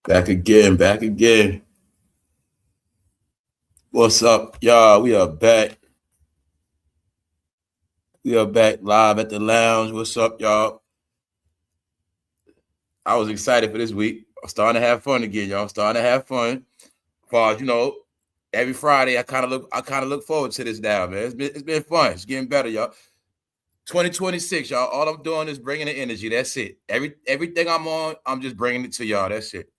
Back again, back again. What's up, y'all? We are back. We are back live at the lounge. What's up, y'all? I was excited for this week. I'm starting to have fun again, y'all. I'm starting to have fun. As every Friday I kind of look forward to this now, man. It's been fun. It's getting better, y'all. 2026, y'all. All I'm doing is bringing the energy. That's it. Everything I'm on, I'm just bringing it to y'all. That's it.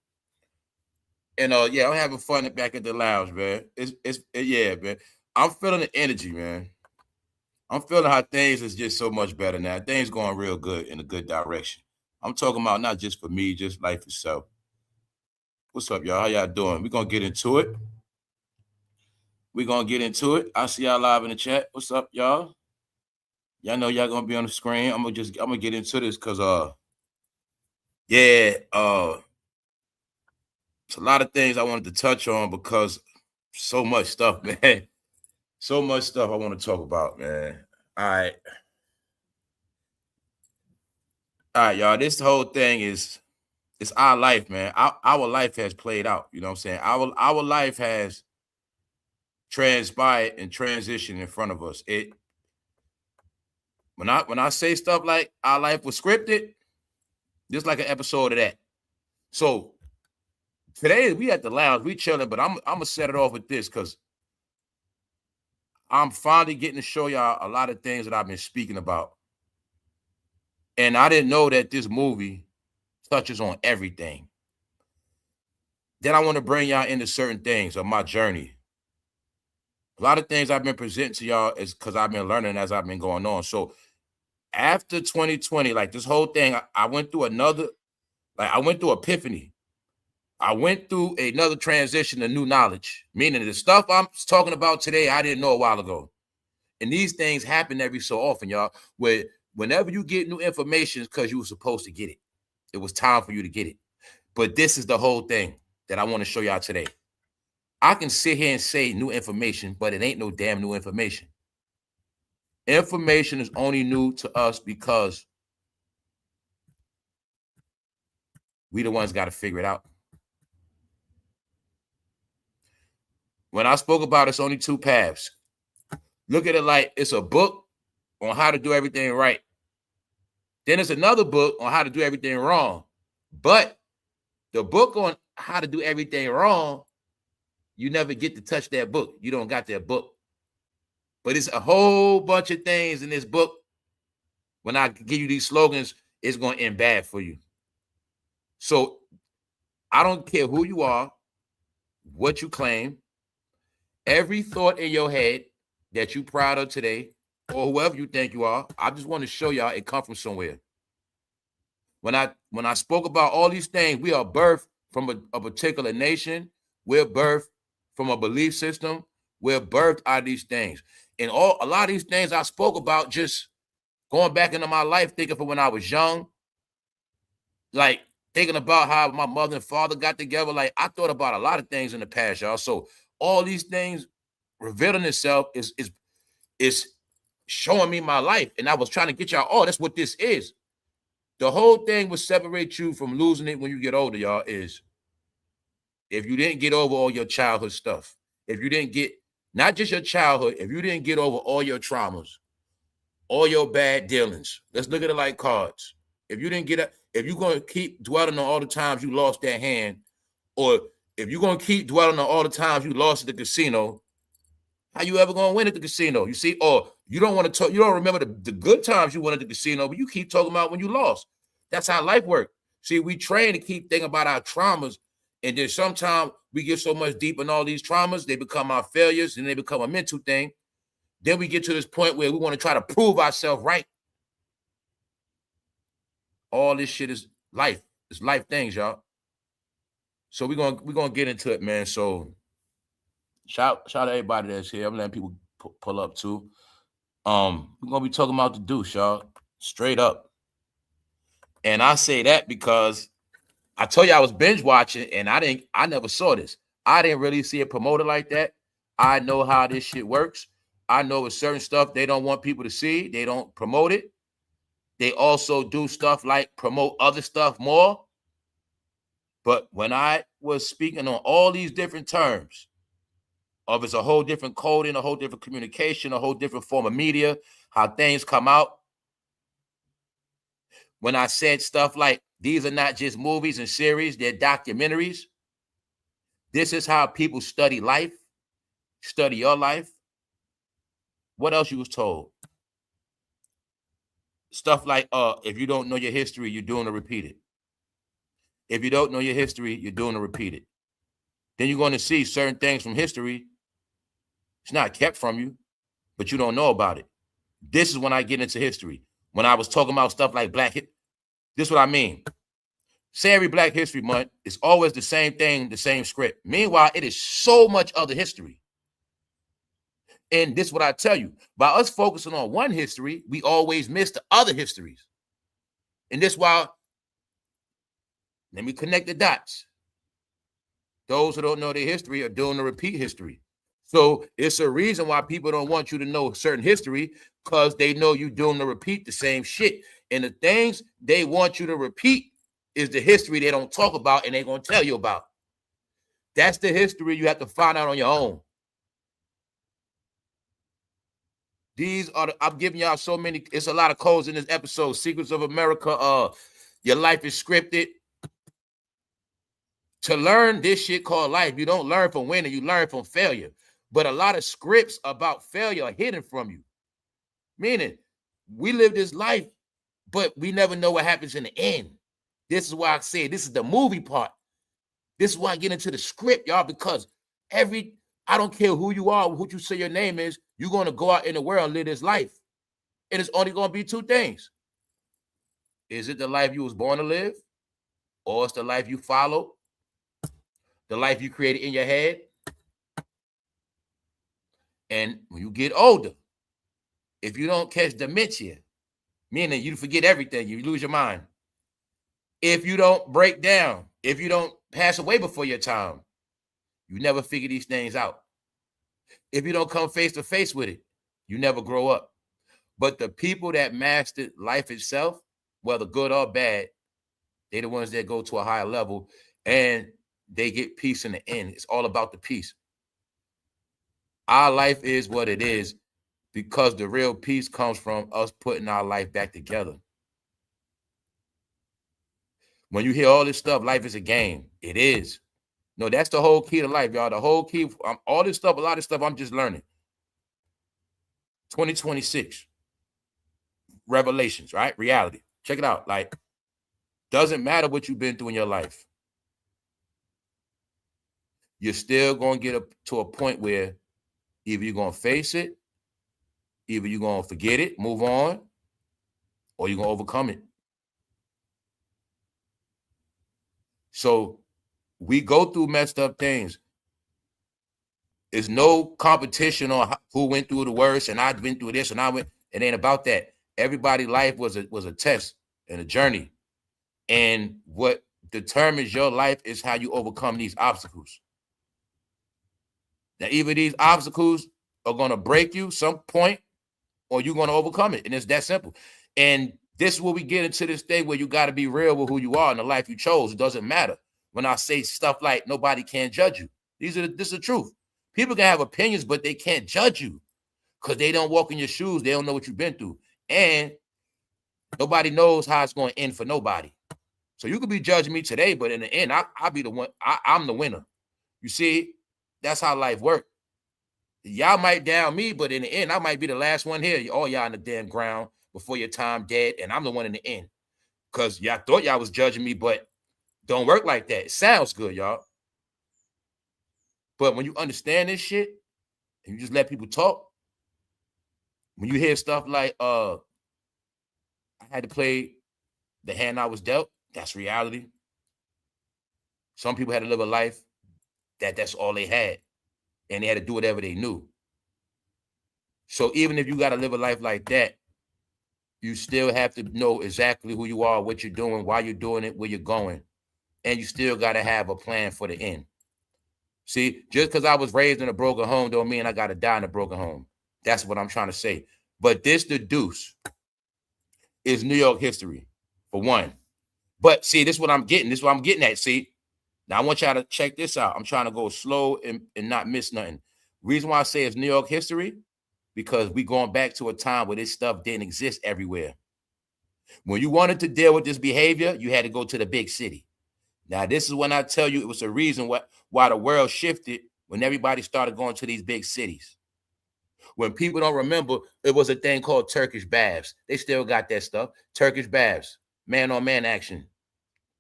And yeah, I'm having fun back at the lounge, man. Yeah, man. I'm feeling the energy, man. I'm feeling how things is just so much better now. Things going real good in a good direction. I'm talking about not just for me, just life itself. What's up, y'all? How y'all doing? We're gonna get into it. We're gonna get into it. I see y'all live in the chat. What's up, y'all? Y'all know y'all gonna be on the screen. I'm gonna get into this because yeah, it's a lot of things I wanted to touch on because so much stuff, man. So much stuff I want to talk about, man. All right. All right, y'all. This whole thing is it's our life, man. Our life has played out. You know what I'm saying? Our life has transpired and transitioned in front of us. When I say stuff like our life was scripted, just like an episode of that. So today we at the lounge, we chilling, but I'm gonna set it off with this because I'm finally getting to show y'all a lot of things that I've been speaking about. And I didn't know that this movie touches on everything. Then I want to bring y'all into certain things of my journey. A lot of things I've been presenting to y'all is because I've been learning as I've been going on. So after 2020, like this whole thing, I went through I went through epiphany. I went through another transition to new knowledge, meaning the stuff I'm talking about today, I didn't know a while ago. And these things happen every so often, y'all, where whenever you get new information, it's because you were supposed to get it. It was time for you to get it. But this is the whole thing that I want to show y'all today. I can sit here and say new information, but it ain't no damn new information. Information is only new to us because we the ones got to figure it out. When I spoke about it's only two paths. Look at it like it's a book on how to do everything right. Then it's another book on how to do everything wrong. But the book on how to do everything wrong, you never get to touch that book. You don't got that book. But it's a whole bunch of things in this book. When I give you these slogans, it's going to end bad for you. So I don't care who you are, what you claim, every thought in your head that you proud of today, or whoever you think you are, I just want to show y'all it come from somewhere. When I spoke about all these things, we are birthed from a particular nation. We're birthed from a belief system. We're birthed out of these things. And a lot of these things I spoke about just going back into my life, thinking from when I was young, like thinking about how my mother and father got together. Like I thought about a lot of things in the past, y'all. So all these things revealing itself is showing me my life. And I was trying to get y'all, oh, that's what this is. The whole thing will separate you from losing it when you get older, y'all, is if you didn't get over all your childhood stuff, if you didn't get, not just your childhood, if you didn't get over all your traumas, all your bad dealings, let's look at it like cards. If you didn't get it, if you're going to keep dwelling on all the times you lost that hand, or if you're going to keep dwelling on all the times you lost at the casino, how you ever going to win at the casino? You see, or you don't want to talk, you don't remember the good times you won at the casino, but you keep talking about when you lost. That's how life works. See, we train to keep thinking about our traumas, and then sometimes we get so much deep in all these traumas, they become our failures, and they become a mental thing. Then we get to this point where we want to try to prove ourselves right. All this shit is life. It's life things, y'all. So we're gonna get into it, man. So shout to everybody that's here. I'm letting people pull up too. We're gonna be talking about the DUCE, y'all. Straight up. And I say that because I told you I was binge watching, and I never saw this. I didn't really see it promoted like that. I know how this shit works. I know with certain stuff they don't want people to see. They don't promote it. They also do stuff like promote other stuff more. But when I was speaking on all these different terms of it's a whole different coding, a whole different communication, a whole different form of media, how things come out. When I said stuff like, these are not just movies and series, they're documentaries. This is how people study life, study your life. What else you was told? Stuff like, if you don't know your history, you're doing to repeat it. If you don't know your history, you're doing to repeat it. Then you're going to see certain things from history. It's not kept from you, but you don't know about it. This is when I get into history. When I was talking about stuff like this is what I mean. Say every Black History Month, it's always the same thing, the same script. Meanwhile, it is so much other history. And this is what I tell you. By us focusing on one history, we always miss the other histories. And this is why, let me connect the dots. Those who don't know their history are doing the repeat history. So it's a reason why people don't want you to know certain history, because they know you're doing the repeat the same shit. And the things they want you to repeat is the history they don't talk about and they're going to tell you about. That's the history you have to find out on your own. These are I'm giving y'all so many. It's a lot of codes in this episode. Secrets of America. Your life is scripted. To learn this shit called life, you don't learn from winning, you learn from failure. But a lot of scripts about failure are hidden from you. Meaning, we live this life, but we never know what happens in the end. This is why I say this is the movie part. This is why I get into the script, y'all, because I don't care who you are, what you say your name is, you're going to go out in the world and live this life. And it's only going to be two things. Is it the life you was born to live? Or it's the life you follow? The life you created in your head? And when you get older, if you don't catch dementia, meaning you forget everything, you lose your mind. If you don't break down, if you don't pass away before your time, you never figure these things out. If you don't come face to face with it, you never grow up. But the people that mastered life itself, whether good or bad, they're the ones that go to a higher level and they get peace in the end. It's all about the peace. Our life is what it is because the real peace comes from us putting our life back together. When you hear all this stuff, life is a game. It is. No, that's the whole key to life, y'all. The whole key, all this stuff, a lot of stuff I'm just learning. 2026. Revelations, right? Reality. Check it out. Like, doesn't matter what you've been through in your life. You're still going to get to a point where either you're going to face it, either you're going to forget it, move on, or you're going to overcome it. So we go through messed up things. There's no competition on who went through the worst and I've been through this and it ain't about that. Everybody's life was a test and a journey. And what determines your life is how you overcome these obstacles. Now, either these obstacles are going to break you some point or you're going to overcome it. And it's that simple. And this is where we get into this thing where you got to be real with who you are and the life you chose. It doesn't matter. When I say stuff like nobody can judge you, this is the truth. People can have opinions, but they can't judge you because they don't walk in your shoes. They don't know what you've been through. And nobody knows how it's going to end for nobody. So you could be judging me today, but in the end, I'll be the one. I'm the winner. You see, that's how life works. Y'all might down me, but in the end, I might be the last one here. All y'all in the damn ground before your time dead, and I'm the one in the end. Because y'all thought y'all was judging me, but don't work like that. It sounds good, y'all. But when you understand this shit, and you just let people talk, when you hear stuff like, I had to play the hand I was dealt, that's reality. Some people had to live a life that's all they had. And they had to do whatever they knew. So even if you got to live a life like that, you still have to know exactly who you are, what you're doing, why you're doing it, where you're going. And you still got to have a plan for the end. See, just because I was raised in a broken home don't mean I got to die in a broken home. That's what I'm trying to say. But the DUCE is New York history, for one. But see, this is what I'm getting. This is what I'm getting at. See, Now, I want y'all to check this out. I'm trying to go slow and not miss nothing. Reason why I say it's New York history, because we going back to a time where this stuff didn't exist everywhere. When you wanted to deal with this behavior, you had to go to the big city. Now, this is when I tell you it was a reason why the world shifted when everybody started going to these big cities. When people don't remember, it was a thing called Turkish baths. They still got that stuff. Turkish baths, man-on-man action.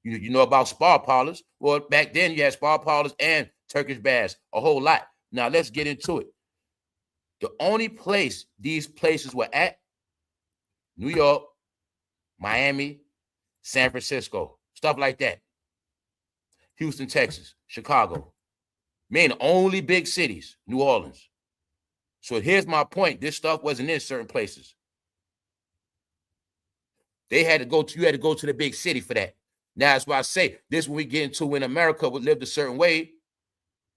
You know about spa parlors? Well, back then you had spa parlors and Turkish baths, a whole lot. Now, let's get into it. The only place these places were at, New York, Miami, San Francisco, stuff like that. Houston, Texas, Chicago. Man, only big cities, New Orleans. So here's my point. This stuff wasn't in certain places. You had to go to the big city for that. Now, that's why I say this when we get into when America would live a certain way.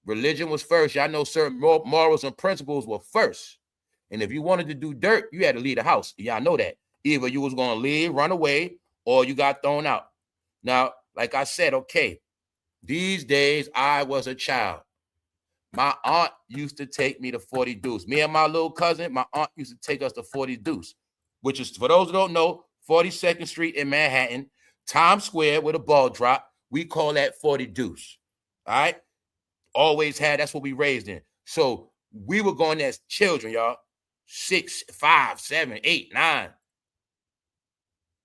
Religion was first. Y'all know certain morals and principles were first. And if you wanted to do dirt, you had to leave the house. Y'all know that. Either you was going to leave, run away, or you got thrown out. Now, like I said, okay, these days I was a child. My aunt used to take me to 40 Deuce. Me and my little cousin, my aunt used to take us to 40 Deuce, which is, for those who don't know, 42nd Street in Manhattan, Times Square with a ball drop. We call that 40 Deuce. All right? Always had, that's what we raised in. So we were going as children, y'all. 6, 5, 7, 8, 9.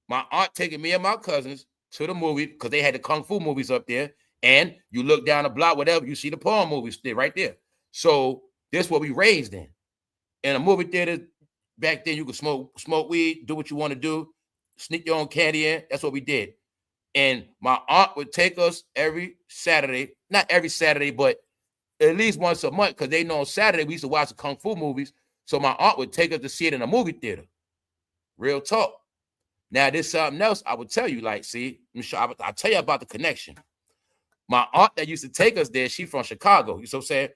My aunt taking me and my cousins to the movie because they had the kung fu movies up there. And you look down the block, whatever, you see the porn movies there, right there. So this is what we raised in. In a movie theater, back then you could smoke weed, do what you want to do, sneak your own candy in. That's what we did. And my aunt would take us every Saturday, not every Saturday, but at least once a month, because they know on Saturday we used to watch the kung fu movies. So my aunt would take us to see it in a movie theater. Real talk. Now, there's something else I would tell you, like, see, I'll tell you about the connection. My aunt that used to take us there, she from Chicago. You know what I'm saying?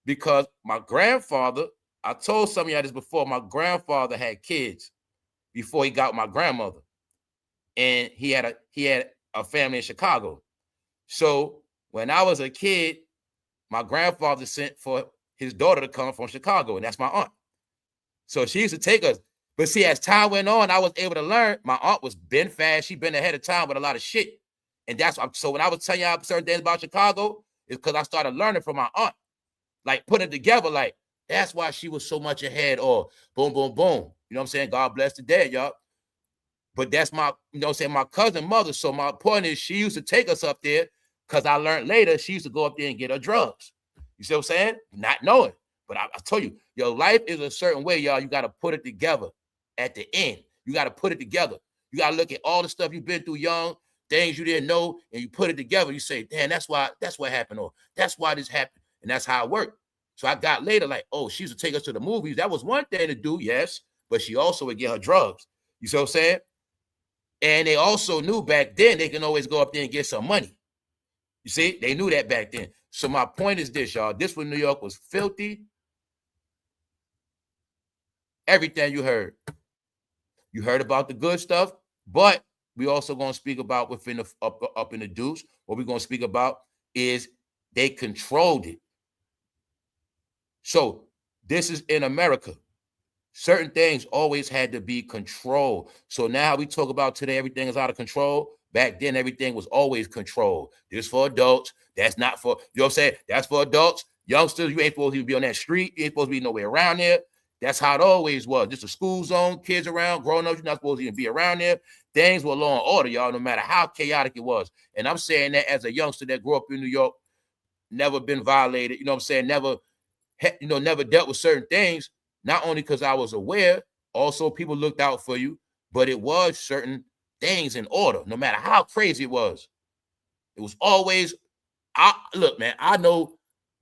Because my grandfather, I told some of y'all this before, my grandfather had kids before he got my grandmother. And he had a family in Chicago. So when I was a kid, my grandfather sent for his daughter to come from Chicago, and that's my aunt. So she used to take us. But see, as time went on, I was able to learn. My aunt was been fast. She been ahead of time with a lot of shit. And that's why, so when I was telling y'all certain things about Chicago, it's because I started learning from my aunt. Like putting it together, like, that's why she was so much ahead, or boom, boom, boom. You know what I'm saying? God bless the dead, y'all. But that's my, you know what I'm saying, my cousin mother. So my point is, she used to take us up there because I learned later she used to go up there and get her drugs. You see what I'm saying? Not knowing. But I told you, your life is a certain way, y'all. You got to put it together at the end. You got to put it together. You got to look at all the stuff you've been through young, things you didn't know, and you put it together. You say, damn, that's what happened, or that's why this happened. And that's how it worked. So I got later like, oh, she used to take us to the movies. That was one thing to do, yes, but she also would get her drugs. You see what I'm saying? And they also knew back then they can always go up there and get some money. You see, they knew that back then. So my point is this, y'all. This when New York was filthy. Everything you heard. You heard about the good stuff, but we also going to speak about within the up in the Deuce. What we're going to speak about is they controlled it. So this is in America. Certain things always had to be controlled. So now we talk about today, everything is out of control. Back then, everything was always controlled. This for adults. That's not for, you know what I'm saying? That's for adults. Youngsters, you ain't supposed to be on that street. You ain't supposed to be nowhere around there. That's how it always was. Just a school zone, kids around, grown-ups, you're not supposed to even be around there. Things were law and order, y'all, no matter how chaotic it was. And I'm saying that as a youngster that grew up in New York, never been violated, you know what I'm saying? Never dealt with certain things, not only because I was aware, also people looked out for you, but it was certain things in order, no matter how crazy it was. It was always, look, man, I know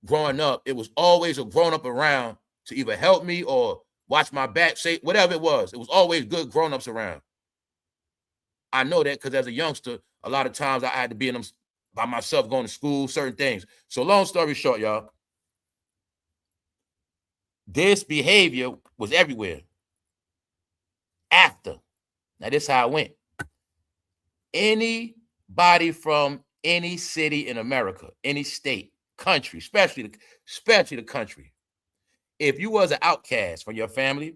growing up, it was always a grown-up around to either help me or watch my back, say whatever it was. It was always good grown-ups around. I know that because as a youngster, a lot of times I had to be in them by myself, going to school, certain things. So long story short, y'all, this behavior was everywhere. After. Now, this is how it went. Anybody from any city in America, any state, country, especially the country. If you was an outcast from your family,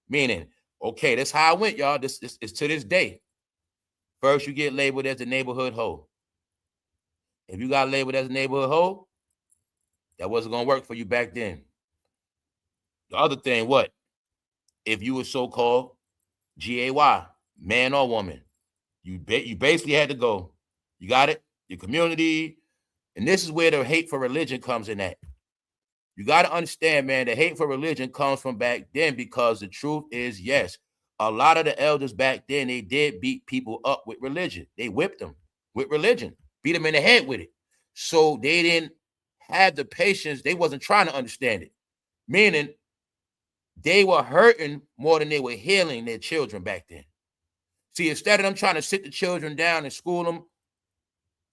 meaning, okay, that's how I went, y'all. This is to this day. First, you get labeled as a neighborhood hoe. If you got labeled as a neighborhood hoe, that wasn't gonna work for you back then. The other thing, what? If you were so-called GAY, man or woman, you basically had to go. You got it? Your community. And this is where the hate for religion comes in at. You got to understand, man, the hate for religion comes from back then, because the truth is, yes, a lot of the elders back then, they did beat people up with religion. They whipped them with religion, beat them in the head with it. So they didn't have the patience. They wasn't trying to understand it, meaning they were hurting more than they were healing their children back then. See, instead of them trying to sit the children down and school them,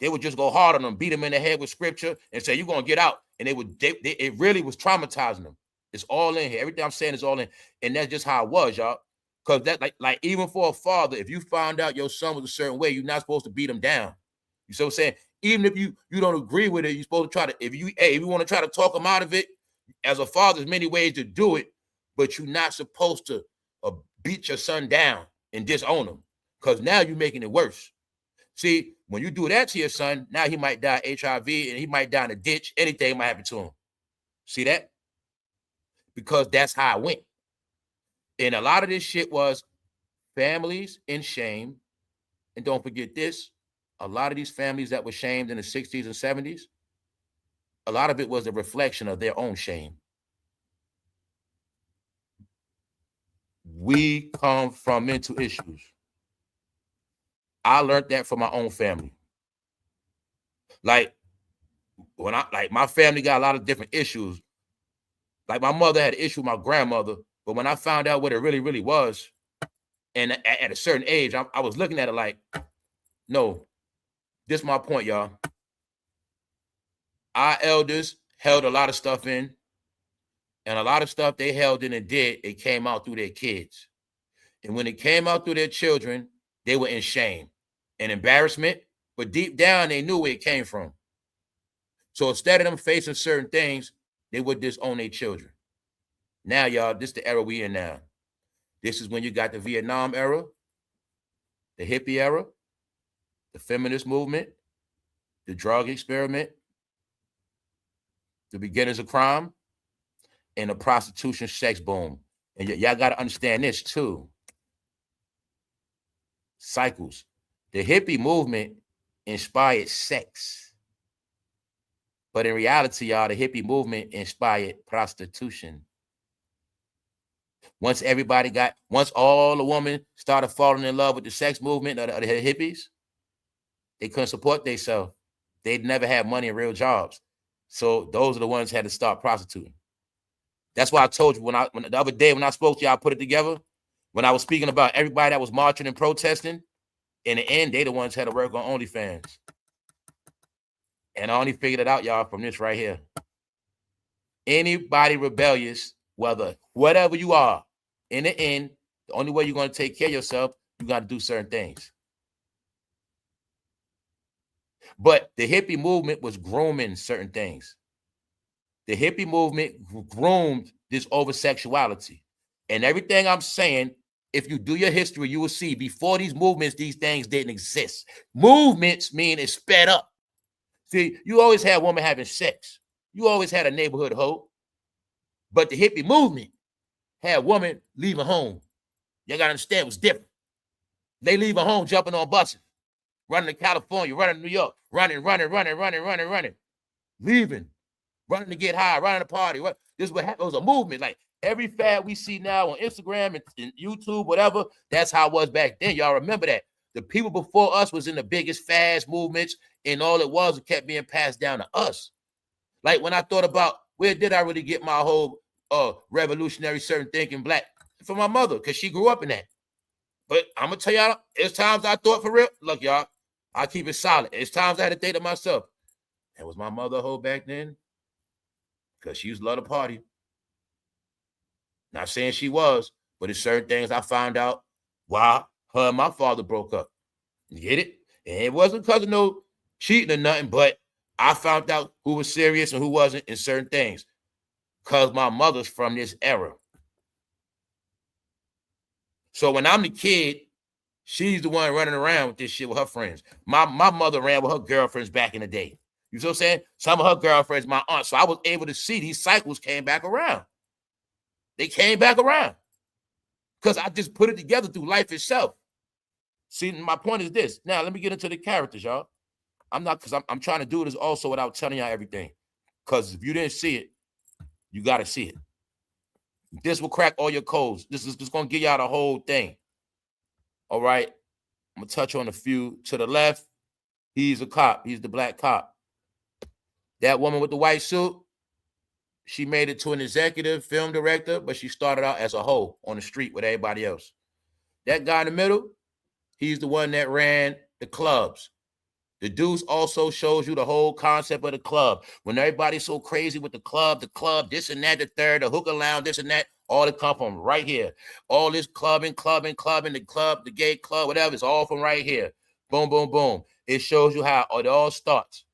they would just go hard on them, beat them in the head with scripture and say, you're going to get out. And it really was traumatizing them. It's all in here. Everything I'm saying is all in. And that's just how it was, y'all. Because that, like even for a father, if you found out your son was a certain way, you're not supposed to beat him down. You see what I'm saying? Even if you don't agree with it, you're supposed to try to, if you want to try to talk him out of it, as a father, there's many ways to do it, but you're not supposed to beat your son down and disown him, because now you're making it worse. See, when you do that to your son, now he might die HIV and he might die in a ditch. Anything might happen to him. See that? Because that's how it went. And a lot of this shit was families in shame. And don't forget this, a lot of these families that were shamed in the 60s and 70s, a lot of it was a reflection of their own shame. We come from mental issues. I learned that from my own family. Like my family got a lot of different issues. Like my mother had an issue with my grandmother, but when I found out what it really, really was, and at a certain age, I was looking at it like, no, this is my point, y'all. Our elders held a lot of stuff in, and a lot of stuff they held in and did, it came out through their kids. And when it came out through their children, they were in shame and embarrassment, but deep down, they knew where it came from. So instead of them facing certain things, they would disown their children. Now, y'all, this is the era we in now. This is when you got the Vietnam era, the hippie era, the feminist movement, the drug experiment, the beginnings of crime, and the prostitution sex boom. And y'all got to understand this too. Cycles. The hippie movement inspired sex. But in reality, y'all, the hippie movement inspired prostitution. Once all the women started falling in love with the sex movement of the hippies, they couldn't support themselves. They'd never had money and real jobs. So those are the ones who had to start prostituting. That's why I told you when the other day when I spoke to y'all, I put it together. When I was speaking about everybody that was marching and protesting, in the end, they the ones who had to work on OnlyFans. And I only figured it out, y'all, from this right here. Anybody rebellious, whatever you are, in the end, the only way you're going to take care of yourself, you got to do certain things. But the hippie movement was grooming certain things. The hippie movement groomed this over-sexuality. And everything I'm saying, if you do your history, you will see before these movements, these things didn't exist. Movements mean it's sped up. See, you always had a woman having sex. You always had a neighborhood hoe. But the hippie movement had a woman leaving home. You got to understand it was different. They leaving home, jumping on buses, running to California, running to New York, running. Leaving, running to get high, running to party. This is what happened. It was a movement. Like every fad we see now on Instagram and YouTube, whatever, that's how it was back then. Y'all remember that. The people before us was in the biggest fads movements, and all it was kept being passed down to us. Like when I thought about where did I really get my whole revolutionary certain thinking black? From my mother, because she grew up in that. But I'm going to tell y'all, there's times I thought for real. Look, y'all, I keep it solid. There's times I had to think to myself, that was my mother hoe back then? Because she used to love to party. Not saying she was, but it's certain things I found out why her and my father broke up. You get it? And it wasn't because of no cheating or nothing, but I found out who was serious and who wasn't in certain things because my mother's from this era. So when I'm the kid, she's the one running around with this shit with her friends. My mother ran with her girlfriends back in the day. You see what I'm saying? Some of her girlfriends, my aunt. So I was able to see these cycles came back around. They came back around because I just put it together through life itself. See, my point is this. Now, let me get into the characters, y'all. I'm trying to do this also without telling y'all everything. Because if you didn't see it, you got to see it. This will crack all your codes. This is just going to give y'all the whole thing. All right. I'm going to touch on a few. To the left, he's a cop. He's the black cop. That woman with the white suit, she made it to an executive film director, but she started out as a hoe on the street with everybody else. That guy in the middle, he's the one that ran the clubs. The DUCE also shows you the whole concept of the club. When everybody's so crazy with the club, this and that, the third, the hookah lounge, this and that, all it come from right here. All this clubbing, the club, the gay club, whatever, it's all from right here. Boom, boom, boom. It shows you how it all starts.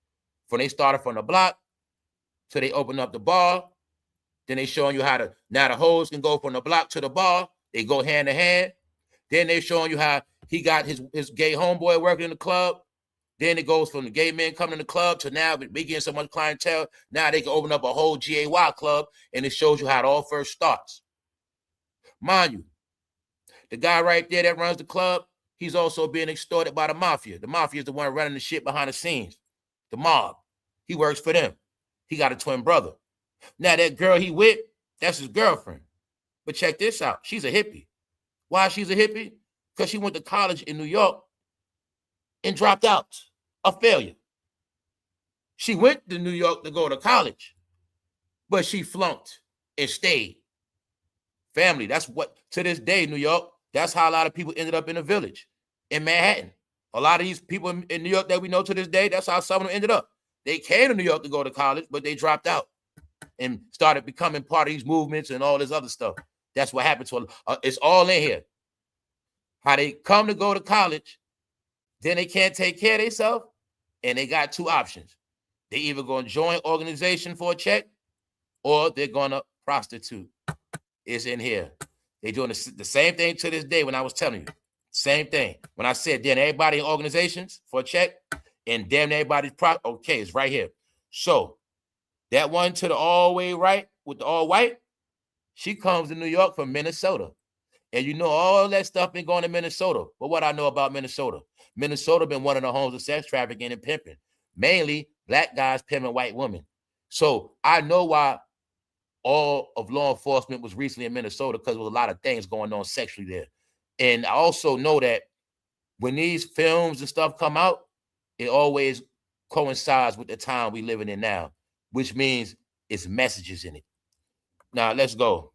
When they started from the block, so they open up the bar, then they showing you how now the hoes can go from the block to the bar. They go hand in hand. Then they showing you how he got his gay homeboy working in the club. Then it goes from the gay men coming to the club to now we getting so much clientele. Now they can open up a whole GAY club, and it shows you how it all first starts. Mind you, the guy right there that runs the club, he's also being extorted by the mafia. The mafia is the one running the shit behind the scenes. The mob. He works for them. He got a twin brother. Now that girl he with, that's his girlfriend. But check this out. She's a hippie. Why she's a hippie? Because she went to college in New York and dropped out. A failure. She went to New York to go to college, but she flunked and stayed. Family, that's what, to this day, New York, that's how a lot of people ended up in the village, in Manhattan. A lot of these people in New York that we know to this day, that's how some of them ended up. They came to New York to go to college, but they dropped out and started becoming part of these movements and all this other stuff. That's what happened to them. It's all in here. How they come to go to college, then they can't take care of themselves, and they got two options. They either going to join organization for a check, or they're going to prostitute. It's in here. They're doing the same thing to this day when I was telling you. Same thing. When I said, then everybody in organizations for a check, and damn everybody's okay, it's right here. So that one to the all way right with the all white, she comes to New York from Minnesota. And you know all that stuff been going to Minnesota. But what I know about Minnesota been one of the homes of sex trafficking and pimping. Mainly black guys pimping white women. So I know why all of law enforcement was recently in Minnesota, because there was a lot of things going on sexually there. And I also know that when these films and stuff come out, it always coincides with the time we living in now, which means it's messages in it. Now, let's go.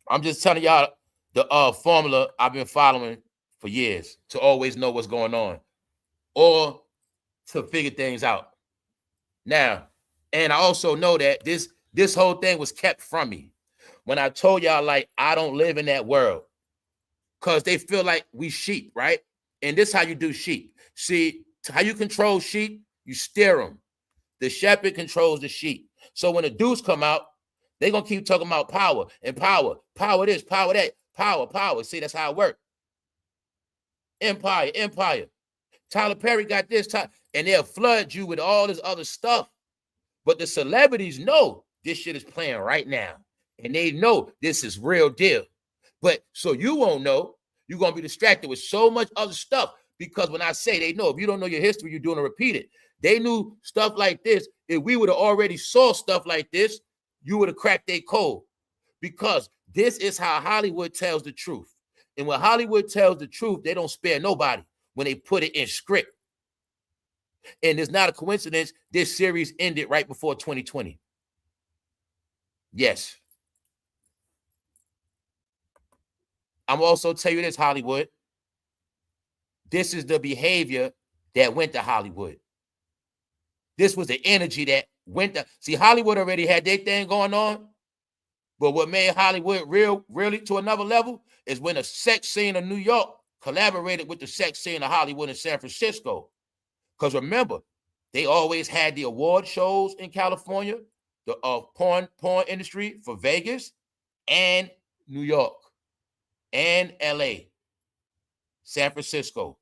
I'm just telling y'all the formula I've been following for years to always know what's going on or to figure things out. Now, and I also know that this whole thing was kept from me. When I told y'all, like, I don't live in that world, because they feel like we sheep, right? And this is how you do sheep. See, how you control sheep, you steer them. The shepherd controls the sheep. So when the DUCE come out, they're going to keep talking about power and power. Power this, power that, power. See, that's how it works. Empire. Tyler Perry got this, and they'll flood you with all this other stuff. But the celebrities know this shit is playing right now. And they know this is real deal. But so you won't know. You're going to be distracted with so much other stuff. Because when I say they know, if you don't know your history, you're doing to repeat it. They knew stuff like this. If we would have already saw stuff like this, you would have cracked their code. Because this is how Hollywood tells the truth. And when Hollywood tells the truth, they don't spare nobody when they put it in script. And it's not a coincidence this series ended right before 2020. Yes. I'm also tell you this, Hollywood. This is the behavior that went to Hollywood. This was the energy that went to... See, Hollywood already had their thing going on. But what made Hollywood really to another level is when the sex scene of New York collaborated with the sex scene of Hollywood and San Francisco. Because remember, they always had the award shows in California, the porn industry for Vegas and New York and LA, San Francisco.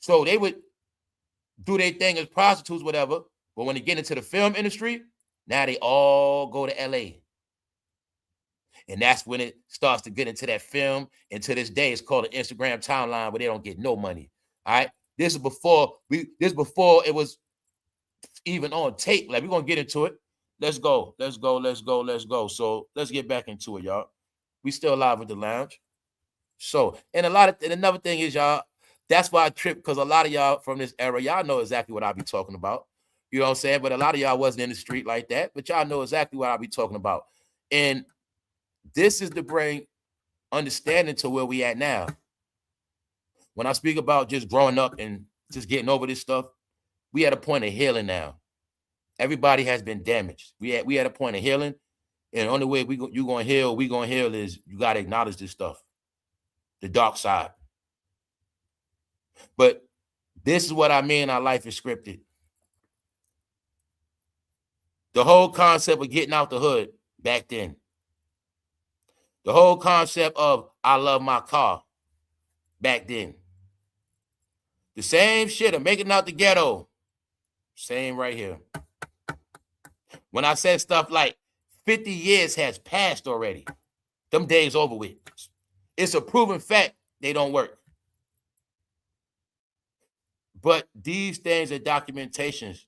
So they would do their thing as prostitutes, whatever. But when they get into the film industry, now they all go to LA. And that's when it starts to get into that film. And to this day, it's called an Instagram timeline where they don't get no money. All right. This is before it was even on tape. Like, we're gonna get into it. Let's go. So let's get back into it, y'all. We still live with the lounge. So, and another thing is, y'all, that's why I trip, because a lot of y'all from this era, y'all know exactly what I be talking about. You know what I'm saying? But a lot of y'all wasn't in the street like that, but y'all know exactly what I be talking about. And this is to bring understanding to where we at now. When I speak about just growing up and just getting over this stuff, we at a point of healing now. Everybody has been damaged. We at a point of healing, and the only way we gonna heal is you gotta acknowledge this stuff, the dark side. But this is what I mean. Our life is scripted. The whole concept of getting out the hood back then. The whole concept of I love my car back then. The same shit of making out the ghetto. Same right here. When I said stuff like 50 years has passed already, them days over with. It's a proven fact they don't work. But these things are documentations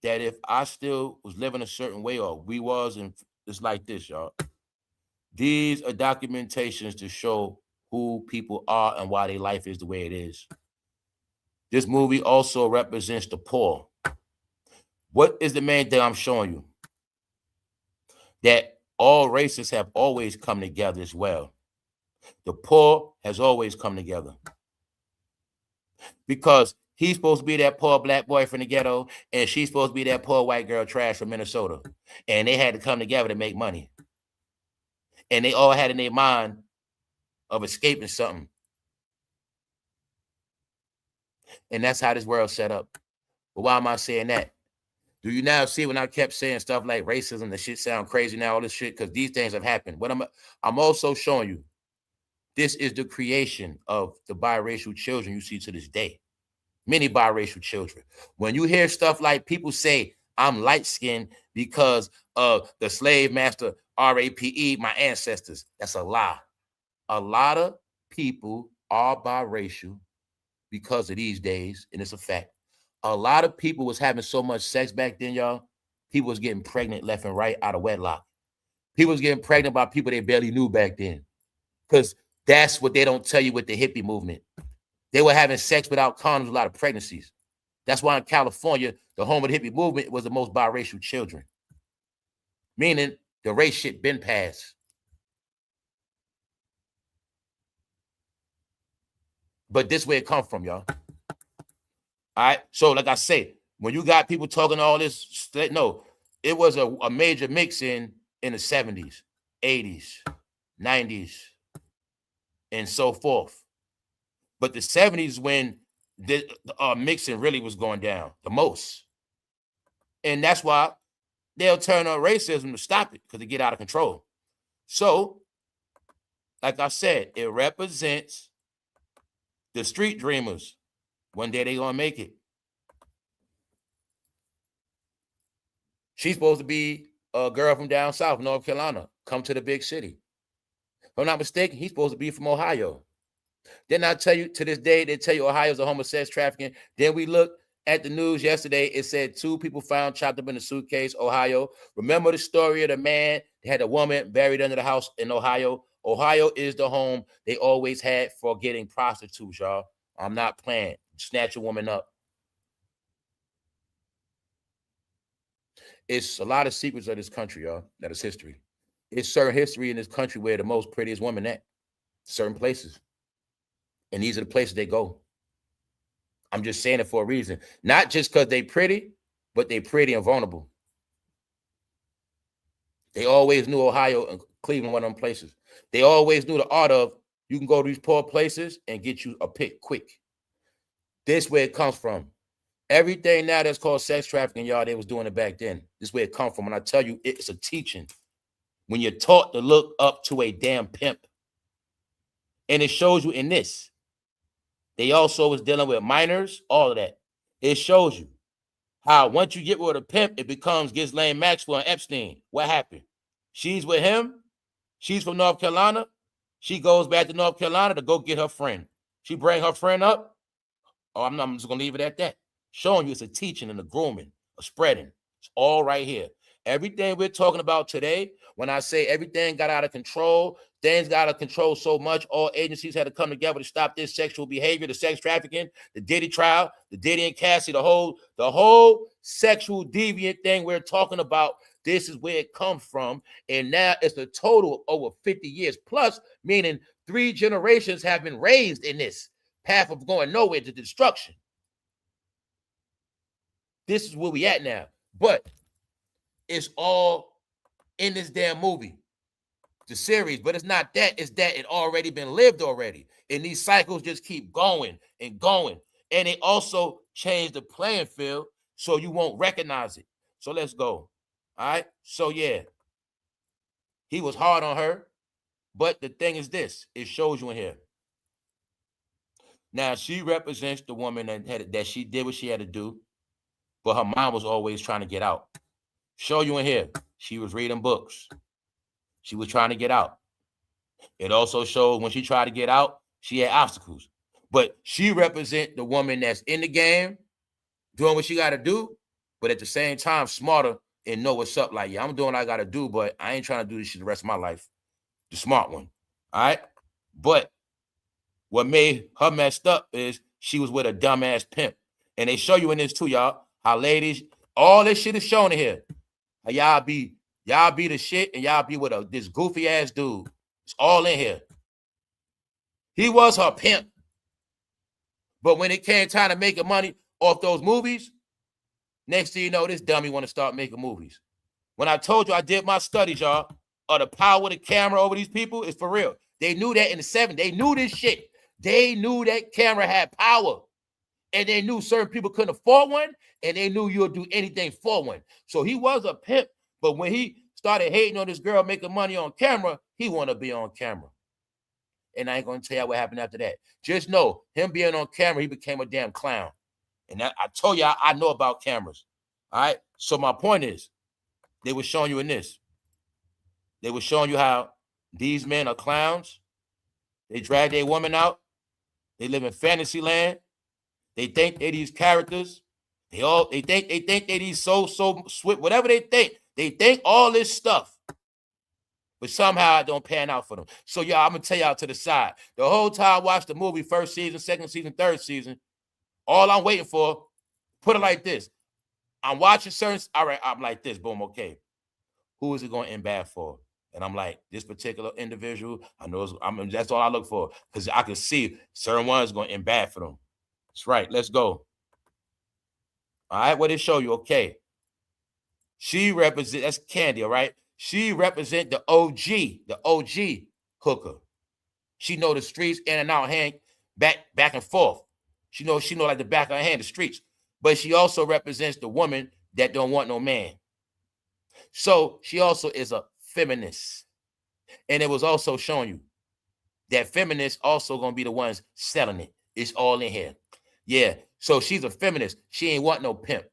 that if I still was living a certain way, or we was, and it's like this, y'all. These are documentations to show who people are and why their life is the way it is. This movie also represents the poor. What is the main thing I'm showing you? That all races have always come together as well. The poor has always come together. Because he's supposed to be that poor black boy from the ghetto, and she's supposed to be that poor white girl trash from Minnesota. And they had to come together to make money. And they all had in their mind of escaping something. And that's how this world's set up. But why am I saying that? Do you now see when I kept saying stuff like racism, the shit sound crazy now, all this shit, because these things have happened. What I'm also showing you, this is the creation of the biracial children you see to this day. Many biracial children. When you hear stuff like people say, I'm light-skinned because of the slave master, RAPE, my ancestors, that's a lie. A lot of people are biracial because of these days, and it's a fact. A lot of people was having so much sex back then, y'all. People was getting pregnant left and right out of wedlock. People was getting pregnant by people they barely knew back then. Because that's what they don't tell you with the hippie movement. They were having sex without condoms, a lot of pregnancies. That's why in California, the home of the hippie movement was the most biracial children. Meaning the race shit been passed. But this way it come from, y'all. All right. So like I say, when you got people talking all this, no, it was a major mix in the 70s, 80s, 90s, and so forth. But the 70s when the mixing really was going down the most. And that's why they'll turn on racism to stop it, because they get out of control. So, like I said, it represents the street dreamers. One day they gonna make it. She's supposed to be a girl from down south, North Carolina, come to the big city. If I'm not mistaken, he's supposed to be from Ohio. Then I tell you, to this day, they tell you Ohio's a home of sex trafficking. Then we look at the news yesterday. It said 2 people found chopped up in a suitcase, Ohio. Remember the story of the man that had a woman buried under the house in Ohio? Ohio is the home they always had for getting prostitutes, y'all. I'm not playing. Snatch a woman up. It's a lot of secrets of this country, y'all. That is history. It's certain history in this country where the most prettiest women at certain places. And these are the places they go. I'm just saying it for a reason. Not just because they pretty, but they pretty and vulnerable. They always knew Ohio and Cleveland, one of them places. They always knew the art of, you can go to these poor places and get you a pick quick. This where it comes from. Everything now that's called sex trafficking, y'all, they was doing it back then. This is where it come from. And I tell you, it's a teaching. When you're taught to look up to a damn pimp. And it shows you in this. They also was dealing with minors, all of that. It shows you how once you get with a pimp, it becomes Ghislaine Maxwell and Epstein. What happened? She's with him. She's from North Carolina. She goes back to North Carolina to go get her friend. She bring her friend up. Oh, I'm just going to leave it at that. Showing you it's a teaching and a grooming, a spreading. It's all right here. Everything we're talking about today, when I say everything got out of control, things got out of control so much, all agencies had to come together to stop this sexual behavior, the sex trafficking, the Diddy trial, the Diddy and Cassie, the whole sexual deviant thing we're talking about. This is where it comes from. And now it's a total of over 50 years plus, meaning 3 generations have been raised in this path of going nowhere to destruction. This is where we at now. But it's all in this damn movie, the series. But it's not that. It's that it already been lived already. And these cycles just keep going and going. And it also changed the playing field so you won't recognize it. So let's go. All right? So, yeah. He was hard on her. But the thing is this. It shows you in here. Now, she represents the woman that she did what she had to do. But her mom was always trying to get out. Show you in here. She was reading books. She was trying to get out. It also showed when she tried to get out, she had obstacles. But she represents the woman that's in the game, doing what she got to do, but at the same time, smarter and know what's up. Like, yeah, I'm doing what I got to do, but I ain't trying to do this shit the rest of my life. The smart one. All right? But what made her messed up is she was with a dumbass pimp. And they show you in this too, y'all, how ladies, all this shit is shown in here. Y'all be the shit and y'all be with this goofy ass dude. It's all in here. He was her pimp. But when it came time to making money off those movies, next thing you know, this dummy want to start making movies. When I told you I did my studies, y'all, of the power of the camera over these people, it's for real. They knew that in the 70s. They knew this shit. They knew that camera had power. And they knew certain people couldn't afford one, and they knew you would do anything for one. So he was a pimp, but when he started hating on this girl making money on camera, he wanted to be on camera. And I ain't going to tell you what happened after that. Just know, him being on camera, he became a damn clown. And I told you I know about cameras. All right? So my point is, they were showing you in this. They were showing you how these men are clowns. They drag their woman out. They live in fantasy land. They think they're these characters. They think they these so swift, whatever they think. They think all this stuff. But somehow it don't pan out for them. So y'all, I'm gonna tell y'all to the side. The whole time I watched the movie, first season, second season, third season, all I'm waiting for, put it like this. I'm watching certain, all right, I'm like this, boom, okay. Who is it gonna end bad for? And I'm like, this particular individual, I know that's all I look for. Because I can see certain ones gonna end bad for them. That's right. Let's go. All right. What did it show you? Okay. She represents, that's Candy, all right? She represents the OG hooker. She know the streets in and out, hand back and forth. She know like the back of her hand, the streets. But she also represents the woman that don't want no man. So she also is a feminist. And it was also showing you that feminists also gonna be the ones selling it. It's all in here. Yeah, so she's a feminist. She ain't want no pimp.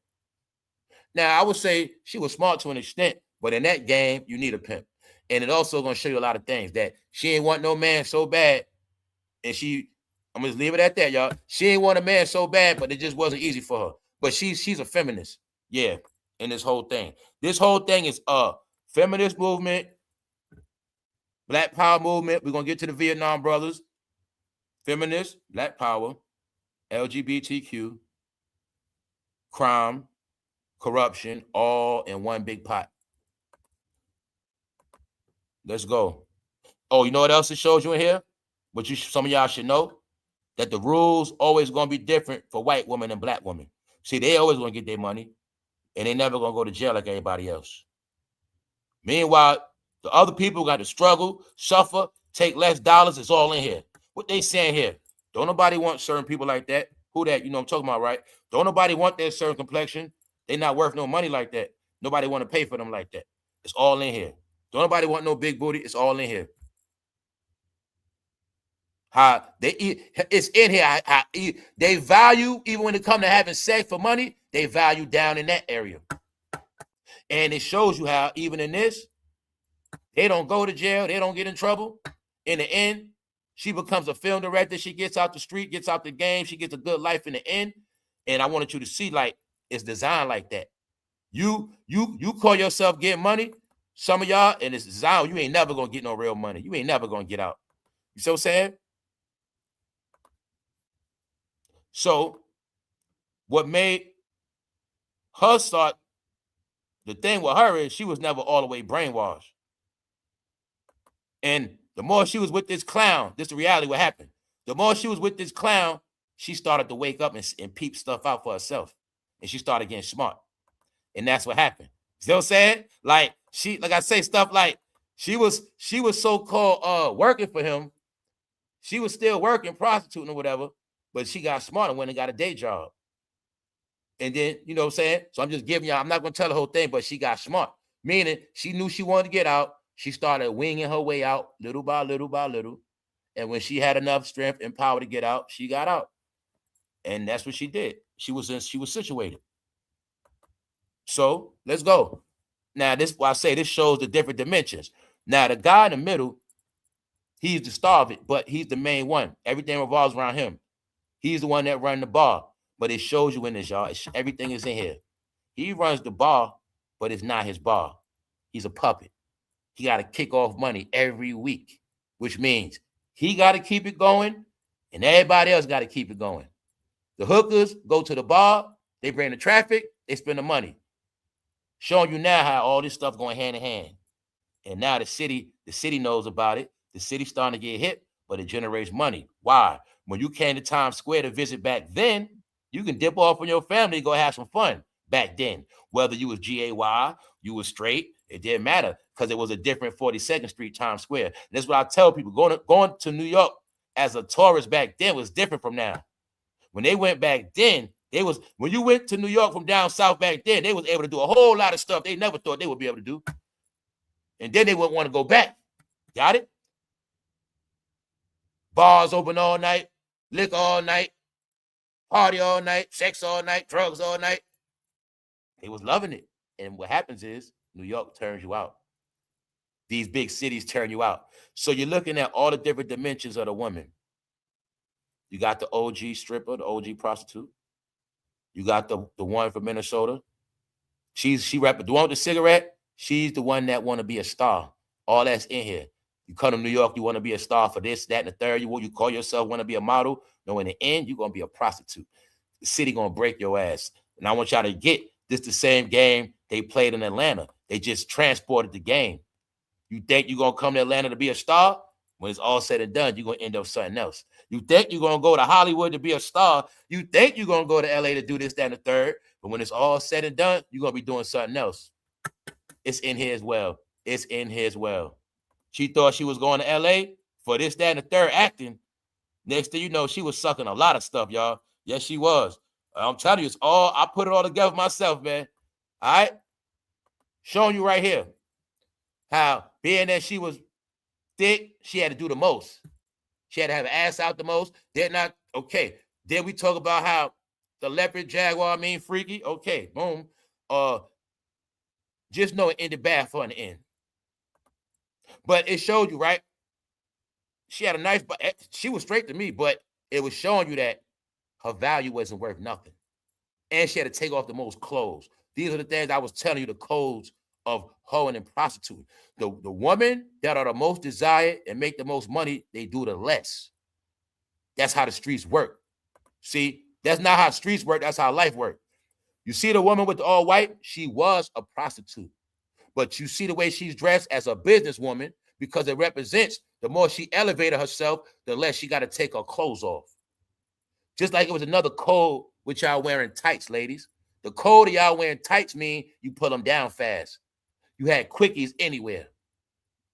Now, I would say she was smart to an extent, but in that game, you need a pimp. And it also going to show you a lot of things that she ain't want no man so bad. And I'm going to leave it at that, y'all. She ain't want a man so bad, but it just wasn't easy for her. But she's a feminist. Yeah, in this whole thing. This whole thing is a feminist movement, Black Power movement. We're going to get to the Vietnam brothers. Feminist, Black Power, LGBTQ, crime, corruption, all in one big pot. Let's go. Oh, you know what else it shows you in here? What some of y'all should know? That the rules always going to be different for white women and black women. See, they always going to get their money, and they never going to go to jail like everybody else. Meanwhile, the other people got to struggle, suffer, take less dollars. It's all in here. What they saying here? Don't nobody want certain people like that Who that? You know I'm talking about, right? Don't nobody want that certain complexion. They not worth no money like that. Nobody want to pay for them like that. It's all in here. Don't nobody want no big booty. It's all in here. How they eat, it's in here. They value, even when it come to having sex for money, they value down in that area. And it shows you how, even in this, they don't go to jail. They don't get in trouble. In the end, she becomes a film director. She gets out the street, gets out the game. She gets a good life in the end. And I wanted you to see, like, it's designed like that. You call yourself getting money. Some of y'all, and it's designed, you ain't never going to get no real money. You ain't never going to get out. You see what I'm saying? So what made her start, the thing with her is she was never all the way brainwashed. And the more she was with this clown, this is the reality what happened. The more she was with this clown, she started to wake up and peep stuff out for herself. And she started getting smart. And that's what happened. You know what I'm saying? Like I say, stuff like she was so-called working for him. She was still working, prostituting or whatever, but she got smart and went and got a day job. And then, you know what I'm saying? So I'm just giving y'all, I'm not going to tell the whole thing, but she got smart. Meaning she knew she wanted to get out. She started winging her way out little by little by little. And when she had enough strength and power to get out, she got out. And that's what she did. She was situated. So let's go. Now, this why I say this shows the different dimensions. Now, the guy in the middle, he's the star of it, but he's the main one. Everything revolves around him. He's the one that runs the bar. But it shows you in this, y'all. Everything is in here. He runs the bar, but it's not his bar. He's a puppet. He got to kick off money every week, which means he got to keep it going, and everybody else got to keep it going. The hookers go to the bar. They bring the traffic. They spend the money. Showing you now how all this stuff going hand in hand. And now the city knows about it. The city's starting to get hit, but it generates money. Why? When you came to Times Square to visit back then, you can dip off on your family and go have some fun back then. Whether you was GAY, you was straight, it didn't matter because it was a different 42nd Street Times Square. And that's what I tell people. Going to New York as a tourist back then was different from now. When they went back then, when you went to New York from down south back then, they was able to do a whole lot of stuff they never thought they would be able to do. And then they wouldn't want to go back. Got it? Bars open all night, liquor all night, party all night, sex all night, drugs all night. They was loving it. And what happens is New York turns you out. These big cities turn you out. So you're looking at all the different dimensions of the woman. You got the OG stripper, the OG prostitute. You got the one from Minnesota. The one with the cigarette. She's the one that want to be a star. All that's in here. You come to New York, you want to be a star for this, that, and the third. You call yourself want to be a model. No, in the end, you're going to be a prostitute. The city going to break your ass. And I want y'all to get this the same game they played in Atlanta. They just transported the game. You think you're going to come to Atlanta to be a star? When it's all said and done, you're going to end up something else. You think you're going to go to Hollywood to be a star. You think you're going to go to LA to do this, that, and the third. But when it's all said and done, you're going to be doing something else. It's in here as well. It's in here as well. She thought she was going to LA for this, that, and the third acting. Next thing you know, she was sucking a lot of stuff, y'all. Yes, she was. I'm telling you, I put it all together myself, man. All right? Showing you right here how being that she was thick, she had to do the most. She had to have her ass out the most. Okay. Then we talk about how the leopard jaguar mean freaky. Okay, boom. Just know it ended bad for her in the end. But it showed you, right? She had a nice, she was straight to me, but it was showing you that her value wasn't worth nothing. And she had to take off the most clothes. These are the things I was telling you, the codes of hoeing and prostituting. The women that are the most desired and make the most money, they do the less. That's how the streets work. See, that's not how streets work. That's how life works. You see the woman with the all white, she was a prostitute. But you see the way she's dressed as a businesswoman because it represents the more she elevated herself, the less she got to take her clothes off. Just like it was another code with y'all wearing tights, ladies. The code of y'all wearing tights mean you pull them down fast. You had quickies anywhere.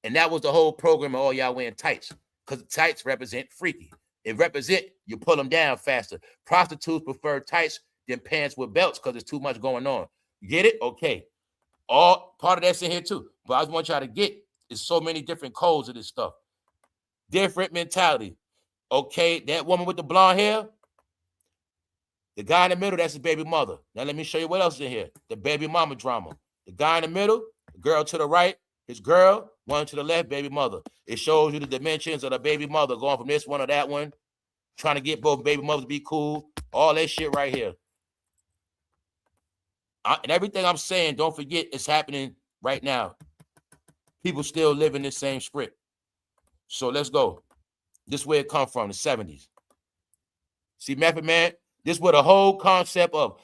And that was the whole program of all y'all wearing tights because tights represent freaky. It represent you pull them down faster. Prostitutes prefer tights than pants with belts because there's too much going on. You get it? Okay. All part of that's in here too. But I just want y'all to get there's so many different codes of this stuff. Different mentality. Okay, that woman with the blonde hair, the guy in the middle, that's his baby mother. Now let me show you what else is in here. The baby mama drama. The guy in the middle, the girl to the right, his girl, one to the left, baby mother. It shows you the dimensions of the baby mother going from this one to that one, trying to get both baby mothers to be cool. All that shit right here. And everything I'm saying, don't forget, it's happening right now. People still living this same script. So let's go. This is where it come from, the 70s. See, Method Man, this is where the whole concept of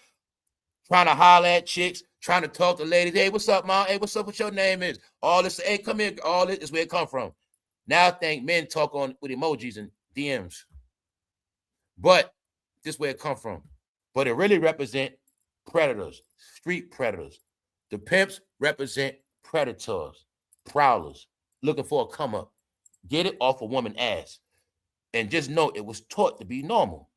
trying to holler at chicks, trying to talk to ladies. Hey, what's up, mom? Hey, what's up? What your name is? All this, hey, come here. All this is where it come from. Now I think men talk on with emojis and DMs. But this is where it come from. But it really represent predators, street predators. The pimps represent predators, prowlers, looking for a come up. Get it off a woman ass. And just know it was taught to be normal.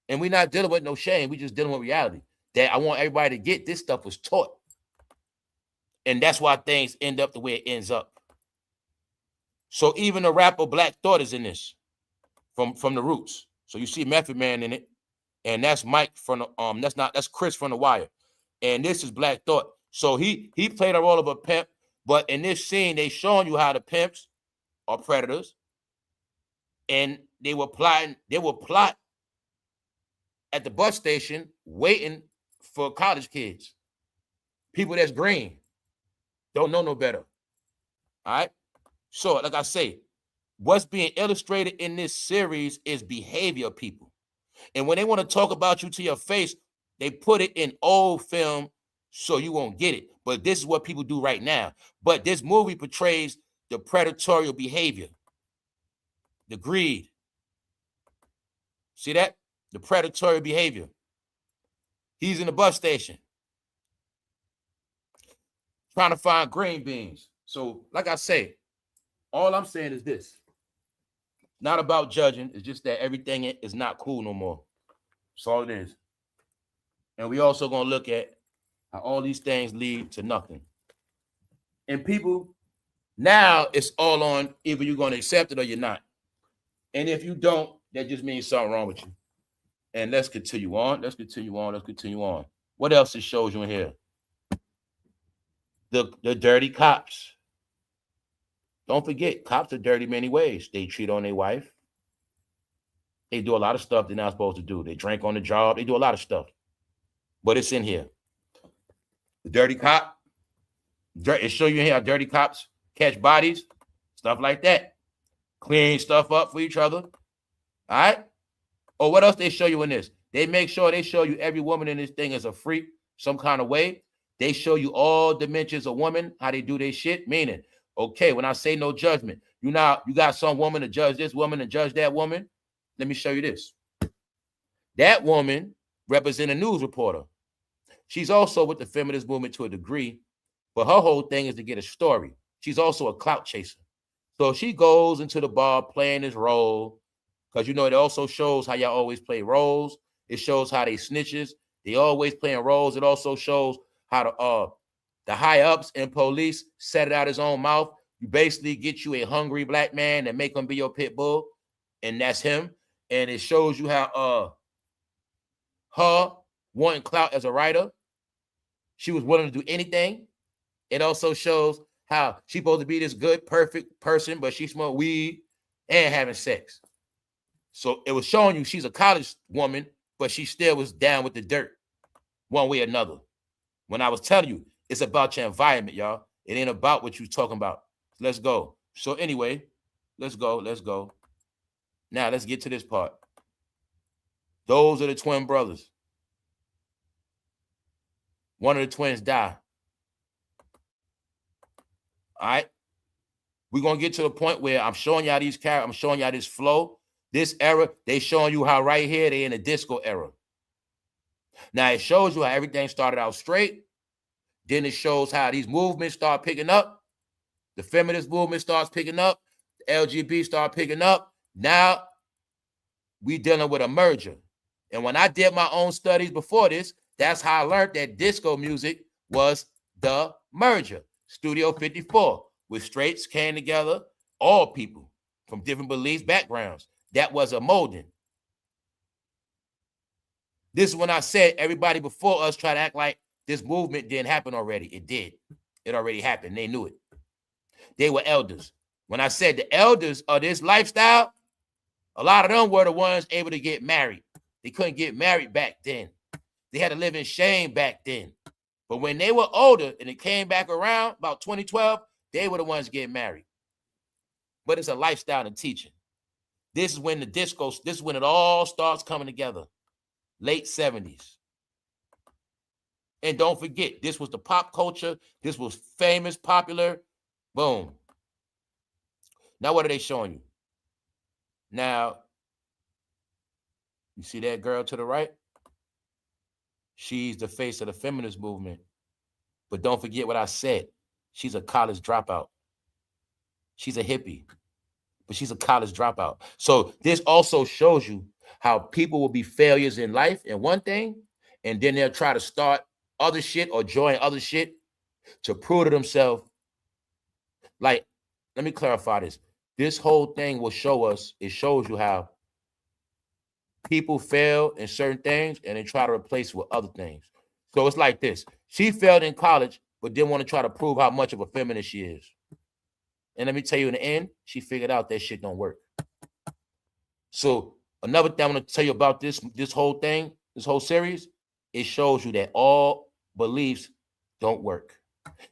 And we're not dealing with no shame. We're just dealing with reality. That I want everybody to get this stuff was taught. And that's why things end up the way it ends up. So even the rapper Black Thought is in this from the Roots. So you see Method Man in it. And that's Mike from the that's Chris from The Wire. And this is Black Thought. So he played a role of a pimp, but in this scene, they showing you how the pimps are predators. And they were plotting at the bus station waiting for college kids. People that's green. Don't know no better. All right? So, like I say, what's being illustrated in this series is behavior of people. And when they want to talk about you to your face, they put it in old film so you won't get it. But this is what people do right now. But this movie portrays the predatory behavior, the greed. See that? The predatory behavior. He's in the bus station trying to find green beans. So, like I say, all I'm saying is this. Not about judging. It's just that everything is not cool no more. That's all it is. And we also going to look at how all these things lead to nothing. And people, now it's all on either you're going to accept it or you're not. And if you don't, that just means something wrong with you. And let's continue on. Let's continue on. What else it shows you in here? The dirty cops. Don't forget, cops are dirty many ways. They cheat on their wife. They do a lot of stuff they're not supposed to do. They drink on the job. They do a lot of stuff. But it's in here. The dirty cop. It show you here how dirty cops catch bodies. Stuff like that. Clean stuff up for each other. All right? Or what else they show you in this? They make sure they show you every woman in this thing is a freak some kind of way. They show you all dimensions of women, how they do their shit. Meaning, okay, when I say no judgment, you got some woman to judge this woman and judge that woman. Let me show you this. That woman represents a news reporter. She's also with the feminist movement to a degree, but her whole thing is to get a story. She's also a clout chaser. So she goes into the bar playing this role, because it also shows how y'all always play roles. It shows how they snitches. They always playing roles. It also shows how the high ups and police set it out his own mouth. You basically get you a hungry black man and make him be your pit bull, and that's him. And it shows you how her wanting clout as a writer, she was willing to do anything. It also shows how she's supposed to be this good, perfect person, but she smoked weed and having sex. So it was showing you she's a college woman, but she still was down with the dirt one way or another. When I was telling you, it's about your environment, y'all. It ain't about what you're talking about. Let's go. So anyway, let's go. Now let's get to this part. Those are the twin brothers. One of the twins died. All right. We're going to get to the point where I'm showing y'all these characters. I'm showing y'all this flow. This era, they showing you how right here they in the disco era. Now it shows you how everything started out straight. Then it shows how these movements start picking up. The feminist movement starts picking up. LGBT start picking up. Now we dealing with a merger. And when I did my own studies before this, that's how I learned that disco music was the merger. Studio 54, with straights came together, all people from different beliefs, backgrounds. That was a molding. This is when I said everybody before us tried to act like this movement didn't happen already. It did. It already happened. They knew it. They were elders. When I said the elders of this lifestyle, a lot of them were the ones able to get married. They couldn't get married back then. They had to live in shame back then. But when they were older and it came back around about 2012, they were the ones getting married. But it's a lifestyle and teaching. This is when the disco, this is when it all starts coming together. Late 70s. And don't forget, this was the pop culture. This was famous, popular. Boom. Now what are they showing you? Now, you see that girl to the right? She's the face of the feminist movement. But don't forget what I said. She's a college dropout. She's a hippie, but she's a college dropout. So this also shows you how people will be failures in life in one thing, and then they'll try to start other shit or join other shit to prove to themselves. Like, let me clarify this. This whole thing will show us, it shows you how people fail in certain things and they try to replace with other things. So it's like this. She failed in college, but didn't want to try to prove how much of a feminist she is. And let me tell you, in the end, she figured out that shit don't work. So another thing I'm going to tell you about this whole thing, this whole series, it shows you that all beliefs don't work.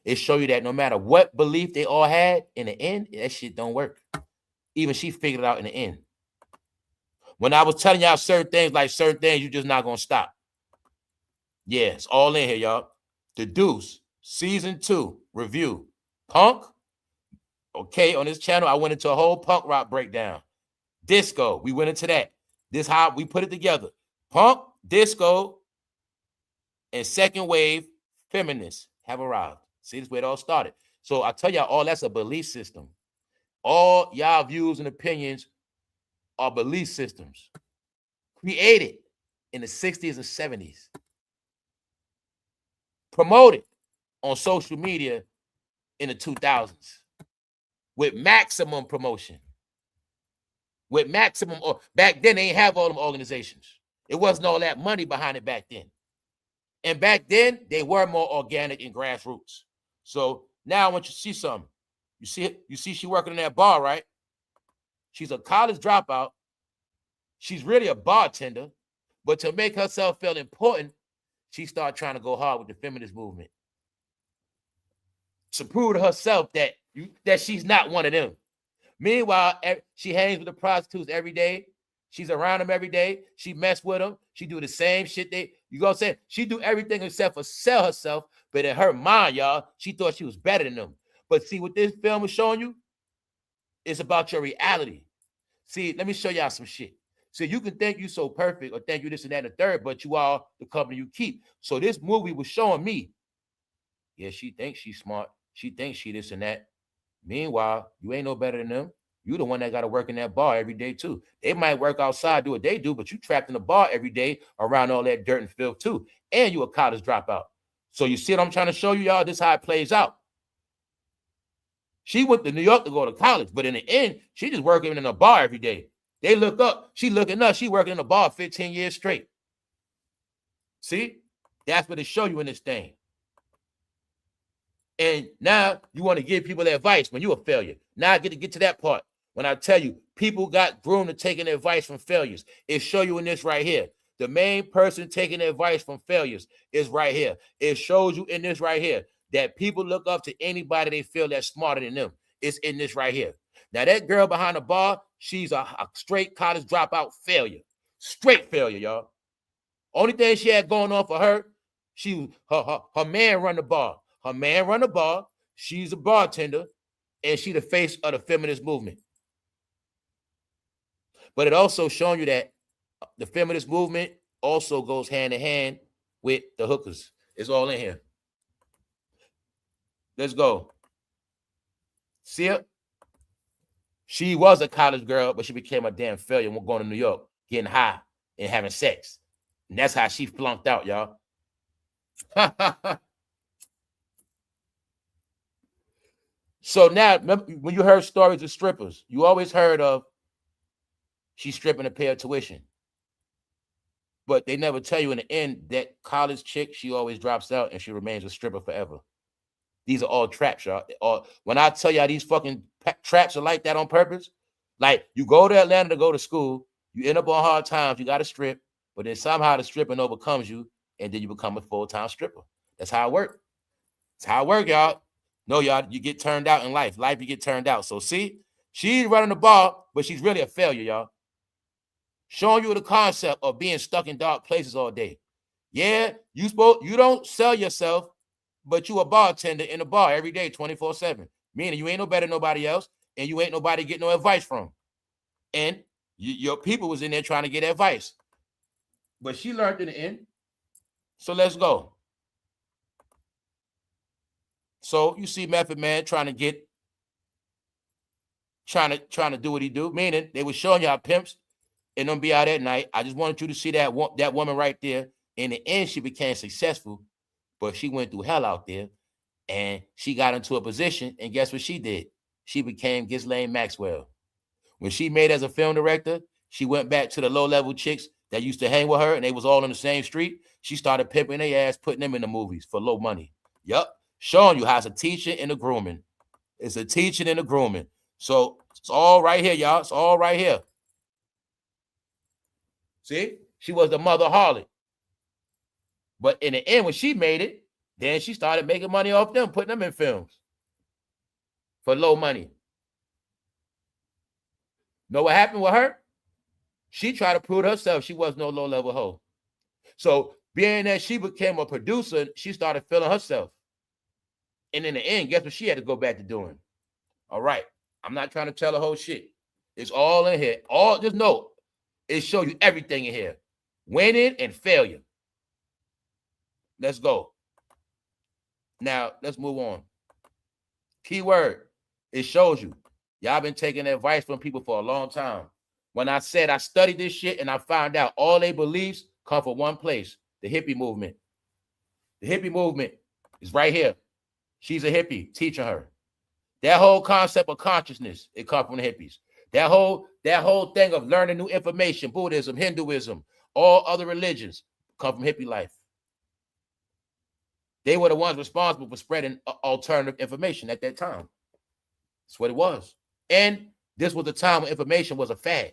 It shows you that no matter what belief they all had, in the end, that shit don't work. Even she figured it out in the end. When I was telling y'all certain things, you're just not going to stop. Yeah, it's all in here, y'all. The Deuce, Season 2, review. Punk. Okay, on this channel, I went into a whole punk rock breakdown. Disco, we went into that. This is how we put it together. Punk, disco, and second wave feminists have arrived. See, this is where it all started. So I tell y'all, all that's a belief system. All y'all views and opinions are belief systems created in the 60s and 70s. Promoted on social media in the 2000s with maximum promotion. With maximum, or back then they ain't have all them organizations. It wasn't all that money behind it back then. And back then they were more organic and grassroots. So now I want you to see something. You see she working in that bar, right? She's a college dropout. She's really a bartender, but to make herself feel important, she started trying to go hard with the feminist movement to prove to herself that she's not one of them. Meanwhile, she hangs with the prostitutes every day. She's around them every day. She mess with them. She do the same shit you gonna say? She do everything except for sell herself, but in her mind, y'all, she thought she was better than them. But see what this film is showing you? It's about your reality. See, let me show y'all some shit. So you can think you so perfect or think you this and that and the third, but you are the company you keep. So this movie was showing me, yeah, she thinks she's smart. She thinks she this and that. Meanwhile, you ain't no better than them. You the one that got to work in that bar every day too. They might work outside, do what they do, but you trapped in the bar every day around all that dirt and filth too. And you a college dropout. So you see what I'm trying to show you, y'all? This is how it plays out. She went to New York to go to college, but in the end, she just working in a bar every day. They look up. She looking up. She working in a bar 15 years straight. See? That's what they show you in this thing. And now you want to give people advice when you're a failure. Now I get to that part. When I tell you, people got groomed to taking advice from failures. It show you in this right here. The main person taking advice from failures is right here. It shows you in this right here that people look up to anybody they feel that's smarter than them. It's in this right here. Now that girl behind the bar, she's a straight college dropout failure. Straight failure, y'all. Only thing she had going on for her, her man run the bar. Her man run the bar. She's a bartender, and she the face of the feminist movement. But it also showing you that the feminist movement also goes hand in hand with the hookers. It's all in here. Let's go. See it? She was a college girl, but she became a damn failure when going to New York, getting high and having sex. And that's how she flunked out, y'all. So now, remember, when you heard stories of strippers, you always heard of she's stripping to pay her tuition. But they never tell you in the end that college chick, she always drops out and she remains a stripper forever. These are all traps, y'all. When I tell y'all these fucking traps are like that on purpose, like you go to Atlanta to go to school, you end up on hard times, you got to strip, but then somehow the stripping overcomes you, and then you become a full-time stripper. That's how it works. That's how it works, y'all. No, y'all, you get turned out in life. Life, you get turned out. So see, she's running the ball, but she's really a failure, y'all. Showing you the concept of being stuck in dark places all day. Yeah, you don't sell yourself, but you a bartender in a bar every day, 24/7. Meaning you ain't no better than nobody else, and you ain't nobody get no advice from. And your people was in there trying to get advice. But she learned in the end. So let's go. So you see Method Man trying to do what he do. Meaning they were showing y'all pimps and them be out at night. I just wanted you to see that woman right there. In the end, she became successful, but she went through hell out there, and she got into a position, and guess what she did? She became Ghislaine Maxwell. When she made as a film director, she went back to the low-level chicks that used to hang with her, and they was all on the same street. She started pimping their ass, putting them in the movies for low money. Yup, showing you how it's a teaching and a grooming. It's a teaching and a grooming. So it's all right here, y'all. It's all right here. See, she was the mother harlot. But in the end, when she made it, then she started making money off them, putting them in films for low money. Know what happened with her? She tried to prove herself she was no low-level hoe. So being that she became a producer, she started feeling herself. And in the end, guess what she had to go back to doing? All right, I'm not trying to tell the whole shit. It's all in here. Just know, it shows you everything in here. Winning and failure. Let's go. Now, let's move on. Keyword, it shows you. Y'all been taking advice from people for a long time. When I said I studied this shit and I found out all their beliefs come from one place, the hippie movement. The hippie movement is right here. She's a hippie, teaching her. That whole concept of consciousness, it comes from the hippies. That whole thing of learning new information, Buddhism, Hinduism, all other religions come from hippie life. They were the ones responsible for spreading alternative information at that time. That's what it was. And this was the time when information was a fad.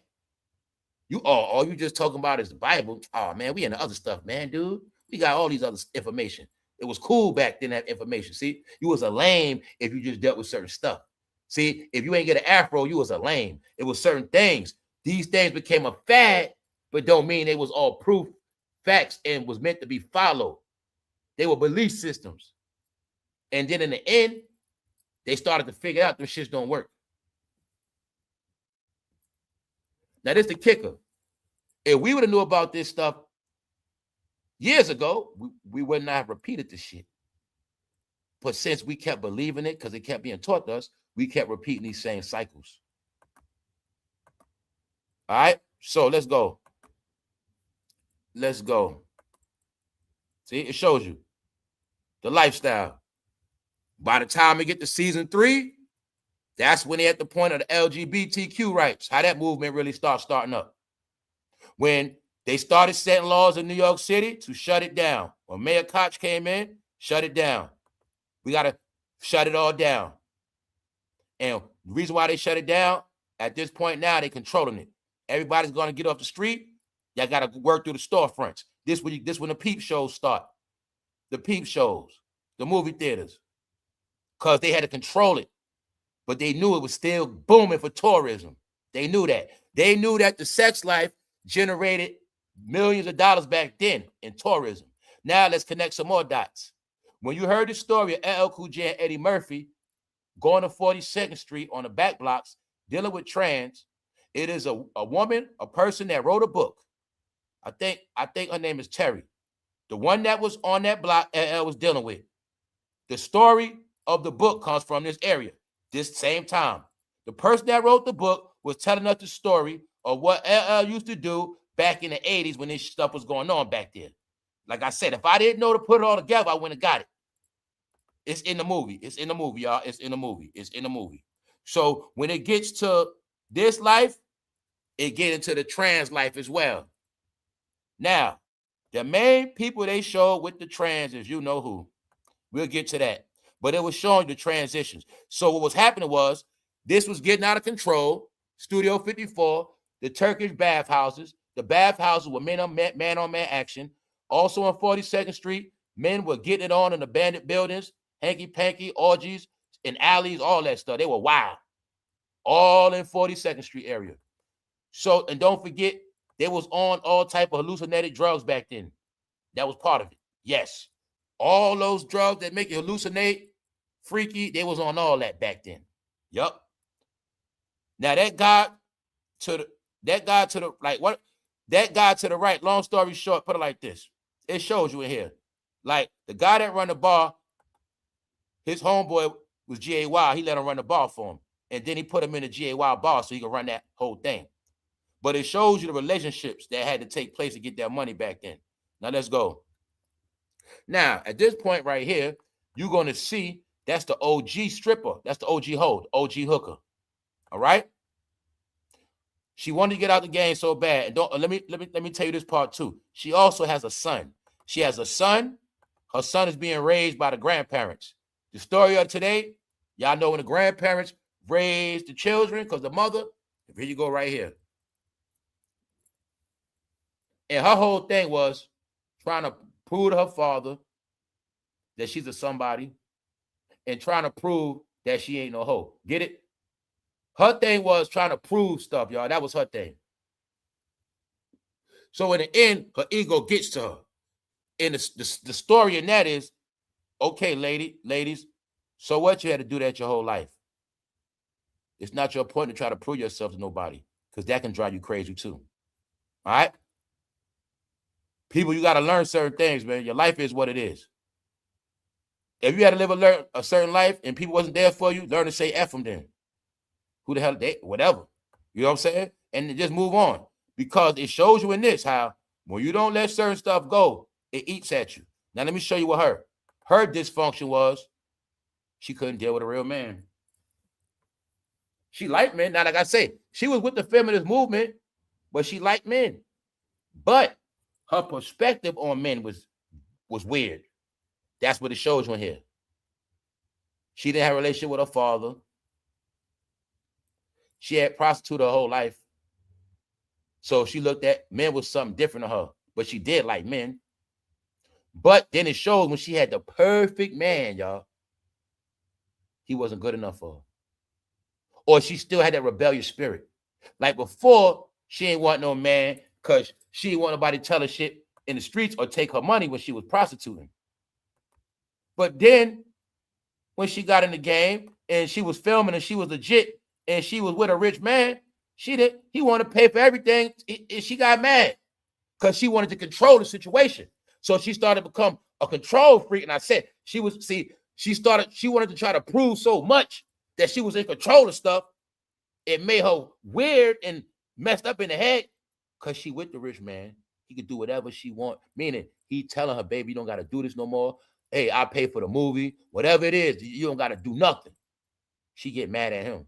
All you just talking about is the Bible. Oh, man, we into other stuff, man, dude. We got all these other information. It was cool back then to have information. See, you was a lame if you just dealt with certain stuff. See, if you ain't get an afro, you was a lame. It was certain things. These things became a fad, but don't mean they was all proof, facts, and was meant to be followed. They were belief systems. And then in the end, they started to figure out them shits don't work. Now, this is the kicker. If we would have knew about this stuff years ago, we would not have repeated this shit. But since we kept believing it, because it kept being taught to us, we kept repeating these same cycles. All right, so let's go. Let's go. See, it shows you the lifestyle. By the time we get to season 3, that's when they're at the point of the LGBTQ rights, how that movement really starting up. When they started setting laws in New York City to shut it down. When Mayor Koch came in, shut it down. We got to shut it all down. And the reason why they shut it down, at this point now, they're controlling it. Everybody's going to get off the street. Y'all got to work through the storefronts. This when the peep shows start. The peep shows, the movie theaters. Because they had to control it. But they knew it was still booming for tourism. They knew that. They knew that the sex life generated millions of dollars back then in tourism. Now let's connect some more dots. When you heard the story of LL Cool J and Eddie Murphy going to 42nd Street on the back blocks, dealing with trans, it is a woman, a person that wrote a book. I think her name is Terry. The one that was on that block LL was dealing with. The story of the book comes from this area, this same time. The person that wrote the book was telling us the story of what LL used to do back in the 80s when this stuff was going on back then. Like I said, if I didn't know to put it all together, I wouldn't have got it. It's in the movie. It's in the movie, y'all. It's in the movie. It's in the movie. So when it gets to this life, it gets into the trans life as well. Now, the main people they showed with the trans is you know who. We'll get to that. But it was showing the transitions. So what was happening was this was getting out of control. Studio 54, the Turkish bathhouses. The bathhouses were man-on-man action. Also on 42nd Street, men were getting it on in abandoned buildings, hanky-panky, orgies, in alleys, all that stuff. They were wild. All in 42nd Street area. So, and don't forget, they was on all type of hallucinated drugs back then. That was part of it. Yes. All those drugs that make you hallucinate, freaky, they was on all that back then. Yup. Now that guy to the right, long story short, put it like this. It shows you in here. Like the guy that run the bar, his homeboy was GAY. He let him run the bar for him. And then he put him in the GAY bar so he could run that whole thing. But it shows you the relationships that had to take place to get that money back then. Now let's go. Now, at this point right here, you're going to see that's the OG stripper. That's the OG hold, OG hooker. All right? She wanted to get out the game so bad. And let me tell you this part too. She also has a son. She has a son. Her son is being raised by the grandparents. The story of today, y'all know when the grandparents raised the children because the mother, here you go right here. And her whole thing was trying to prove to her father that she's a somebody and trying to prove that she ain't no hoe. Get it? Her thing was trying to prove stuff, y'all. That was her thing. So in the end, her ego gets to her. And the story in that is, okay, ladies, so what? You had to do that your whole life. It's not your point to try to prove yourself to nobody because that can drive you crazy too. All right? People, you got to learn certain things, man. Your life is what it is. If you had to live a certain life and people wasn't there for you, learn to say F them then. Who the hell they, whatever. You know what I'm saying? And just move on. Because it shows you in this how when you don't let certain stuff go, it eats at you. Now, let me show you what her dysfunction was. She couldn't deal with a real man. She liked men. Now, like I say, she was with the feminist movement, but she liked men. But her perspective on men was weird. That's what it shows you in here. She didn't have a relationship with her father. She had prostituted her whole life. So she looked at men was something different to her. But she did like men. But then it shows when she had the perfect man, y'all, he wasn't good enough for her. Or she still had that rebellious spirit. Like before, she ain't want no man because she didn't want nobody to tell her shit in the streets or take her money when she was prostituting. But then when she got in the game and she was filming and she was legit and she was with a rich man, he wanted to pay for everything. And she got mad because she wanted to control the situation. So she started to become a control freak. And I said, she wanted to try to prove so much that she was in control of stuff. It made her weird and messed up in the head because she with the rich man. He could do whatever she want. Meaning he telling her, baby, you don't got to do this no more. Hey, I pay for the movie. Whatever it is, you don't got to do nothing. She get mad at him.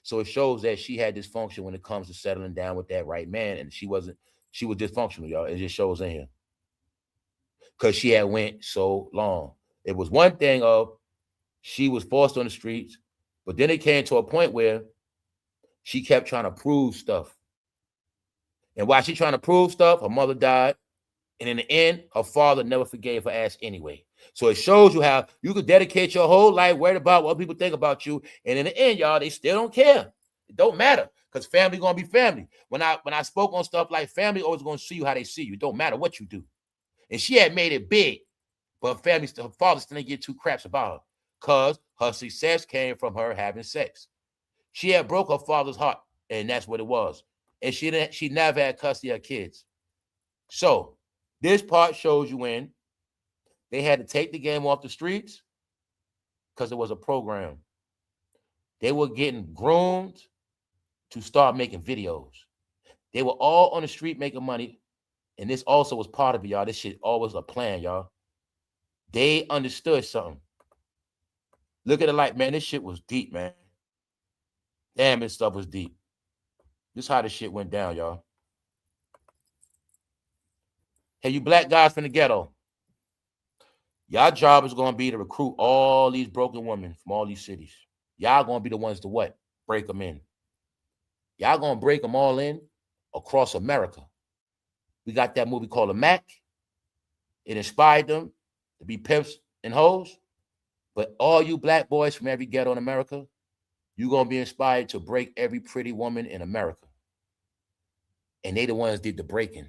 So it shows that she had dysfunction when it comes to settling down with that right man. And she was dysfunctional, y'all. It just shows in here. Because she had went so long. It was one thing of she was forced on the streets, but then it came to a point where she kept trying to prove stuff. And while she's trying to prove stuff, her mother died. And in the end, her father never forgave her ass anyway. So it shows you how you could dedicate your whole life worried about what people think about you. And in the end, y'all, they still don't care. It don't matter because family going to be family. When I spoke on stuff like family always going to see you how they see you. It don't matter what you do. And she had made it big, but her father still didn't get two craps about her because her success came from her having sex. She had broke her father's heart, and that's what it was. And she never had custody of kids. So this part shows you when they had to take the game off the streets because it was a program. They were getting groomed to start making videos. They were all on the street making money. And this also was part of it, y'all. This shit always a plan, y'all. They understood something. Look at it like, man, this shit was deep, man. Damn, this stuff was deep. This is how this shit went down, y'all. Hey, you black guys from the ghetto, y'all job is going to be to recruit all these broken women from all these cities. Y'all going to be the ones to what? Break them in. Y'all going to break them all in across America. We got that movie called The Mac. It inspired them to be pimps and hoes. But all you black boys from every ghetto in America, you're going to be inspired to break every pretty woman in America. And they the ones did the breaking.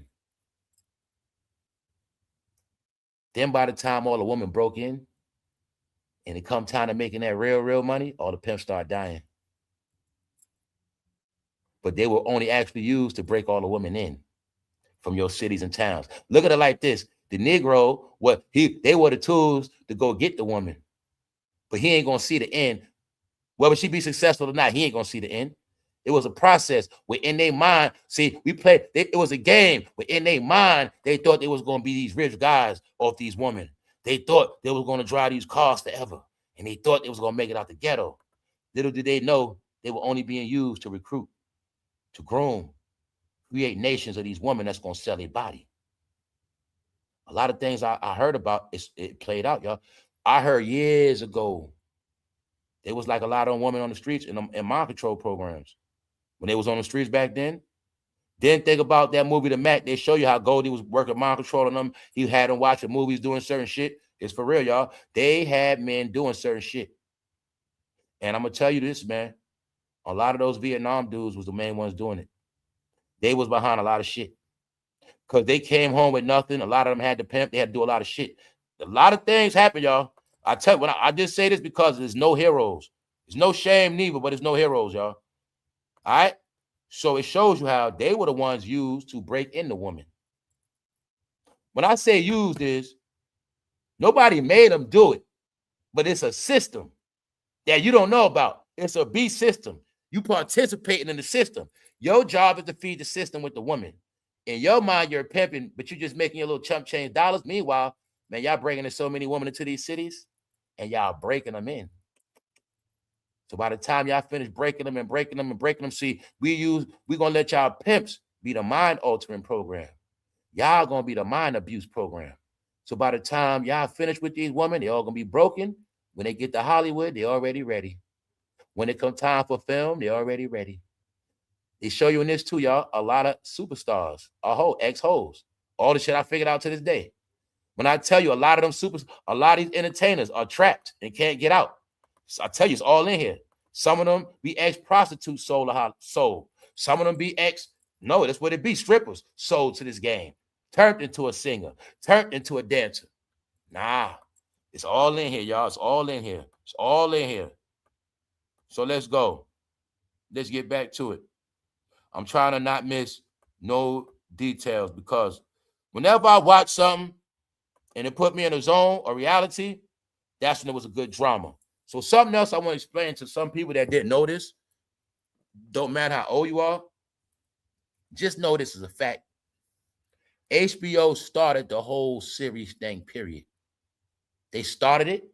Then by the time all the women broke in, and it come time to making that real money, all the pimps start dying. But they were only actually used to break all the women in from your cities and towns. Look at it like this. The Negro, they were the tools to go get the woman. But he ain't going to see the end. Whether she be successful or not, he ain't going to see the end. It was a process where in their mind, see, it was a game where in their mind, they thought they was going to be these rich guys off these women. They thought they was going to drive these cars forever. And they thought they was going to make it out the ghetto. Little did they know they were only being used to recruit, to groom, create nations of these women that's going to sell their body. A lot of things I heard about, it played out, y'all. I heard years ago, there was like a lot of women on the streets in mind control programs. When they was on the streets back then, didn't think about that movie, The Mac. They show you how Goldie was working mind control on them. He had them watching movies, doing certain shit. It's for real, y'all. They had men doing certain shit. And I'm going to tell you this, man. A lot of those Vietnam dudes was the main ones doing it. They was behind a lot of shit. Because they came home with nothing. A lot of them had to pimp. They had to do a lot of shit. A lot of things happen, y'all. I tell you, I just say this because there's no heroes. There's no shame neither, but there's no heroes, y'all. All right? So it shows you how they were the ones used to break in the woman. When I say used is, nobody made them do it, but it's a system that you don't know about. It's a B system. You participating in the system. Your job is to feed the system with the woman. In your mind, you're pimping, but you're just making your little chump change dollars. Meanwhile, man, y'all bringing in so many women into these cities, and y'all breaking them in. So by the time y'all finish breaking them, see, we're gonna let y'all pimps be the mind altering program. Y'all gonna be the mind abuse program. So by the time y'all finish with these women, they all gonna be broken. When they get to Hollywood, they already ready. When it come time for film, they already ready. They show you in this too, y'all, a lot of superstars, ex-hoes. All the shit I figured out to this day. When I tell you a lot of these entertainers are trapped and can't get out. So I tell you, it's all in here. Some of them be ex-prostitutes sold. Some of them be no, that's what it be, strippers sold to this game. Turned into a singer, turned into a dancer. Nah, it's all in here, y'all. It's all in here. It's all in here. So let's go. Let's get back to it. I'm trying to not miss no details because whenever I watch something and it put me in a zone or reality, that's when it was a good drama. So something else I want to explain to some people that didn't know this, don't matter how old you are, just know this is a fact. HBO started the whole series thing, period. They started it.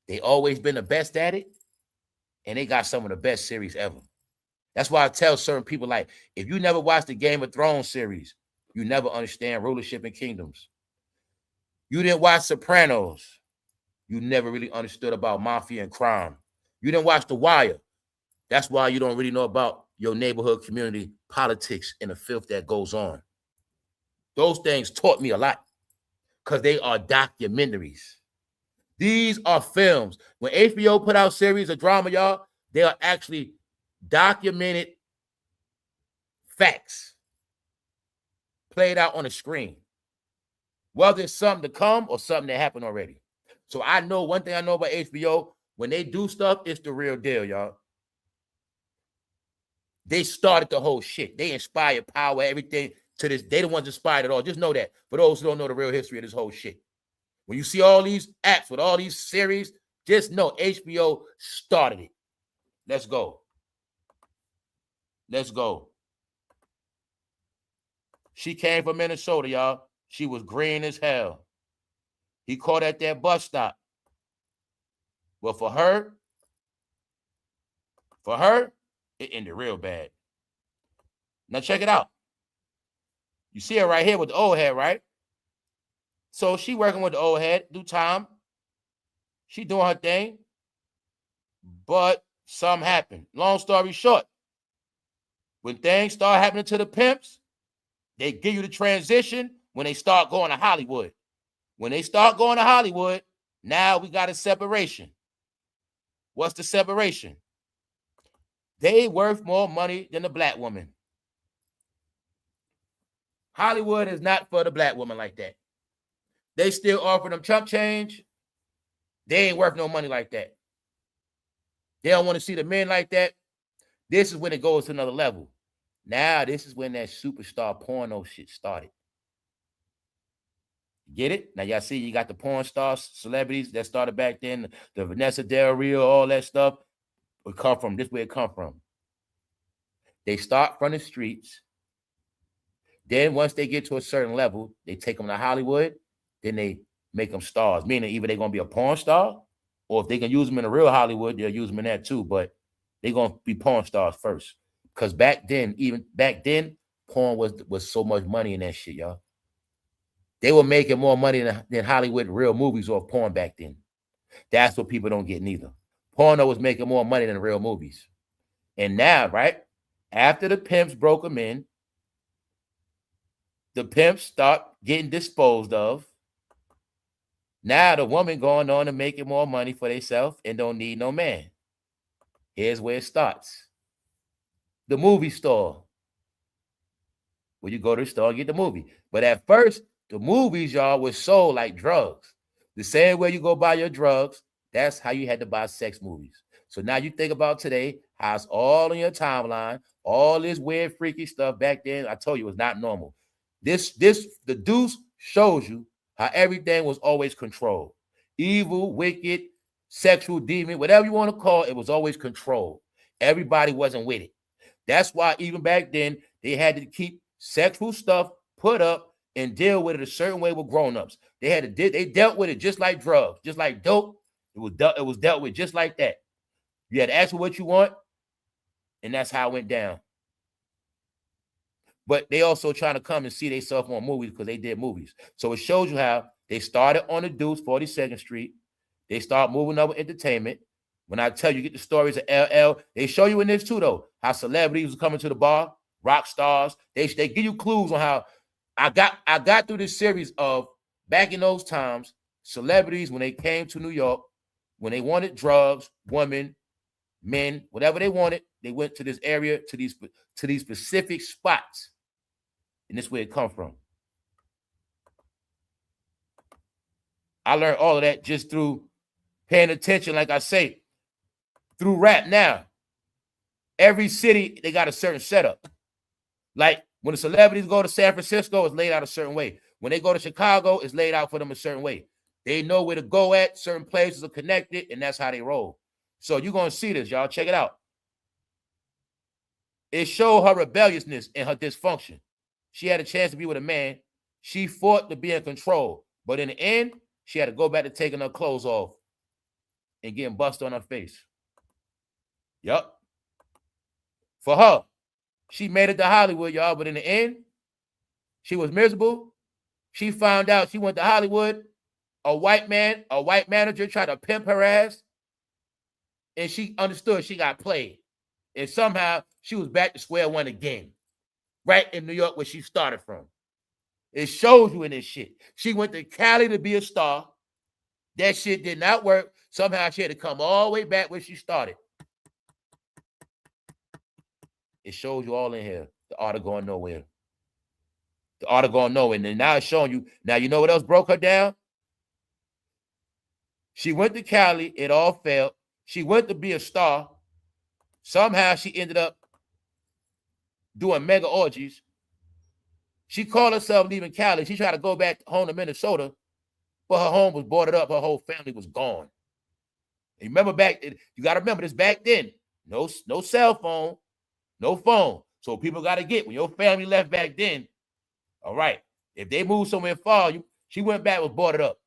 They always been the best at it. And they got some of the best series ever. That's why I tell certain people, like, if you never watched the Game of Thrones series, you never understand rulership and kingdoms. You didn't watch Sopranos, you never really understood about mafia and crime. You didn't watch The Wire. That's why you don't really know about your neighborhood community politics and the filth that goes on. Those things taught me a lot because they are documentaries. These are films. When HBO put out series of drama, y'all, they are actually documented facts played out on the screen. Whether it's something to come or something that happened already. So I know one thing I know about HBO, when they do stuff, it's the real deal, y'all. They started the whole shit. They inspired power, everything to this. They the ones inspired it all. Just know that. For those who don't know the real history of this whole shit. When you see all these apps with all these series, just know HBO started it. Let's go. Let's go. She came from Minnesota, y'all. She was green as hell. He caught at that bus stop. But for her, it ended real bad. Now check it out. You see her right here with the old head, right? So she working with the old head, do time. She doing her thing. But something happened. Long story short, when things start happening to the pimps, they give you the transition when they start going to Hollywood. When they start going to Hollywood, now we got a separation. What's the separation? They worth more money than the black woman. Hollywood is not for the black woman like that. They still offer them chump change. They ain't worth no money like that. They don't want to see the men like that. This is when it goes to another level. Now, this is when that superstar porno shit started. Get it? Now, y'all see, you got the porn stars, celebrities that started back then, the Vanessa Del Rio, all that stuff. Would come from this, where it come from. They start from the streets. Then once they get to a certain level, they take them to Hollywood. Then they make them stars, meaning either they're going to be a porn star, or if they can use them in a real Hollywood, they'll use them in that too. But they're going to be porn stars first. Because back then, porn was so much money in that shit, y'all. They were making more money than Hollywood real movies or porn back then. That's what people don't get neither. Porno was making more money than real movies. And now, right, after the pimps broke them in, the pimps start getting disposed of. Now the woman going on and making more money for themselves and don't need no man. Here's where it starts. The movie store. Where you go to the store and get the movie. But at first, the movies, y'all, was sold like drugs. The same way you go buy your drugs, that's how you had to buy sex movies. So now you think about today, how it's all in your timeline, all this weird, freaky stuff back then. I told you it was not normal. The Deuce shows you how everything was always controlled. Evil, wicked, sexual demon, whatever you want to call it, it was always controlled. Everybody wasn't with it. That's why even back then, they had to keep sexual stuff put up and deal with it a certain way with grown-ups. They dealt with it just like drugs, just like dope. It was dealt with just like that. You had to ask for what you want, and that's how it went down. But they also trying to come and see themselves on movies because they did movies. So it shows you how they started on the Deuce, 42nd Street. They start moving up with entertainment. When I tell you, get the stories of LL, they show you in this too, though, how celebrities were coming to the bar, rock stars. They give you clues on how I got through this series of back in those times, celebrities, when they came to New York, when they wanted drugs, women, men, whatever they wanted, they went to this area, to these specific spots. And this is where it come from. I learned all of that just through paying attention, like I say, through rap now. Every city, they got a certain setup. Like when the celebrities go to San Francisco, it's laid out a certain way. When they go to Chicago, it's laid out for them a certain way. They know where to go at. Certain places are connected, and that's how they roll. So you're going to see this, y'all. Check it out. It showed her rebelliousness and her dysfunction. She had a chance to be with a man. She fought to be in control. But in the end, she had to go back to taking her clothes off and getting busted on her face. Yup. For her, she made it to Hollywood, y'all. But in the end, she was miserable. She found out she went to Hollywood. A white manager tried to pimp her ass. And she understood she got played. And somehow she was back to square one again. Right in New York where she started from. It shows you in this shit. She went to Cali to be a star. That shit did not work. Somehow she had to come all the way back where she started. It shows you all in here. The art of going nowhere. The art of going nowhere. And now it's showing you. Now you know what else broke her down? She went to Cali. It all failed. She went to be a star. Somehow she ended up doing mega orgies. She called herself leaving Cali. She tried to go back home to Minnesota, but her home was boarded up. Her whole family was gone. And remember back, you got to remember this back then. No cell phone, no phone. So people got to get, when your family left back then, all right, if they moved somewhere far, she went back, was boarded up.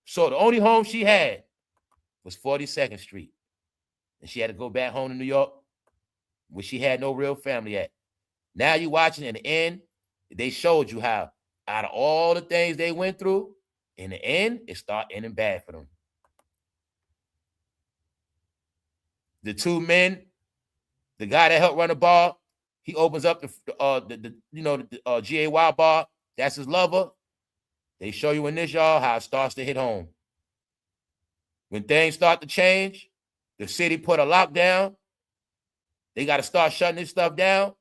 So the only home she had was 42nd Street. And she had to go back home to New York, where she had no real family at. Now you watching, in the end, they showed you how out of all the things they went through, in the end, it started ending bad for them. The two men, the guy that helped run the bar, he opens up the GAY bar. That's his lover. They show you in this, y'all, how it starts to hit home. When things start to change, the city put a lockdown. They got to start shutting this stuff down.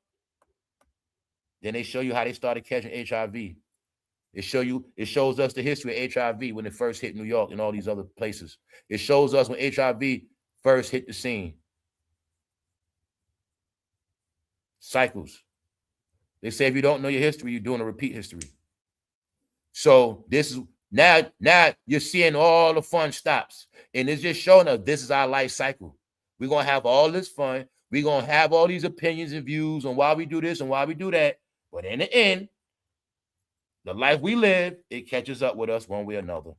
Then they show you how they started catching HIV. It shows us the history of HIV when it first hit New York and all these other places. It shows us when HIV first hit the scene. Cycles. They say if you don't know your history, you're doing a repeat history. So this is now you're seeing all the fun stops. And it's just showing us this is our life cycle. We're going to have all this fun. We're going to have all these opinions and views on why we do this and why we do that. But in the end, the life we live, it catches up with us one way or another. All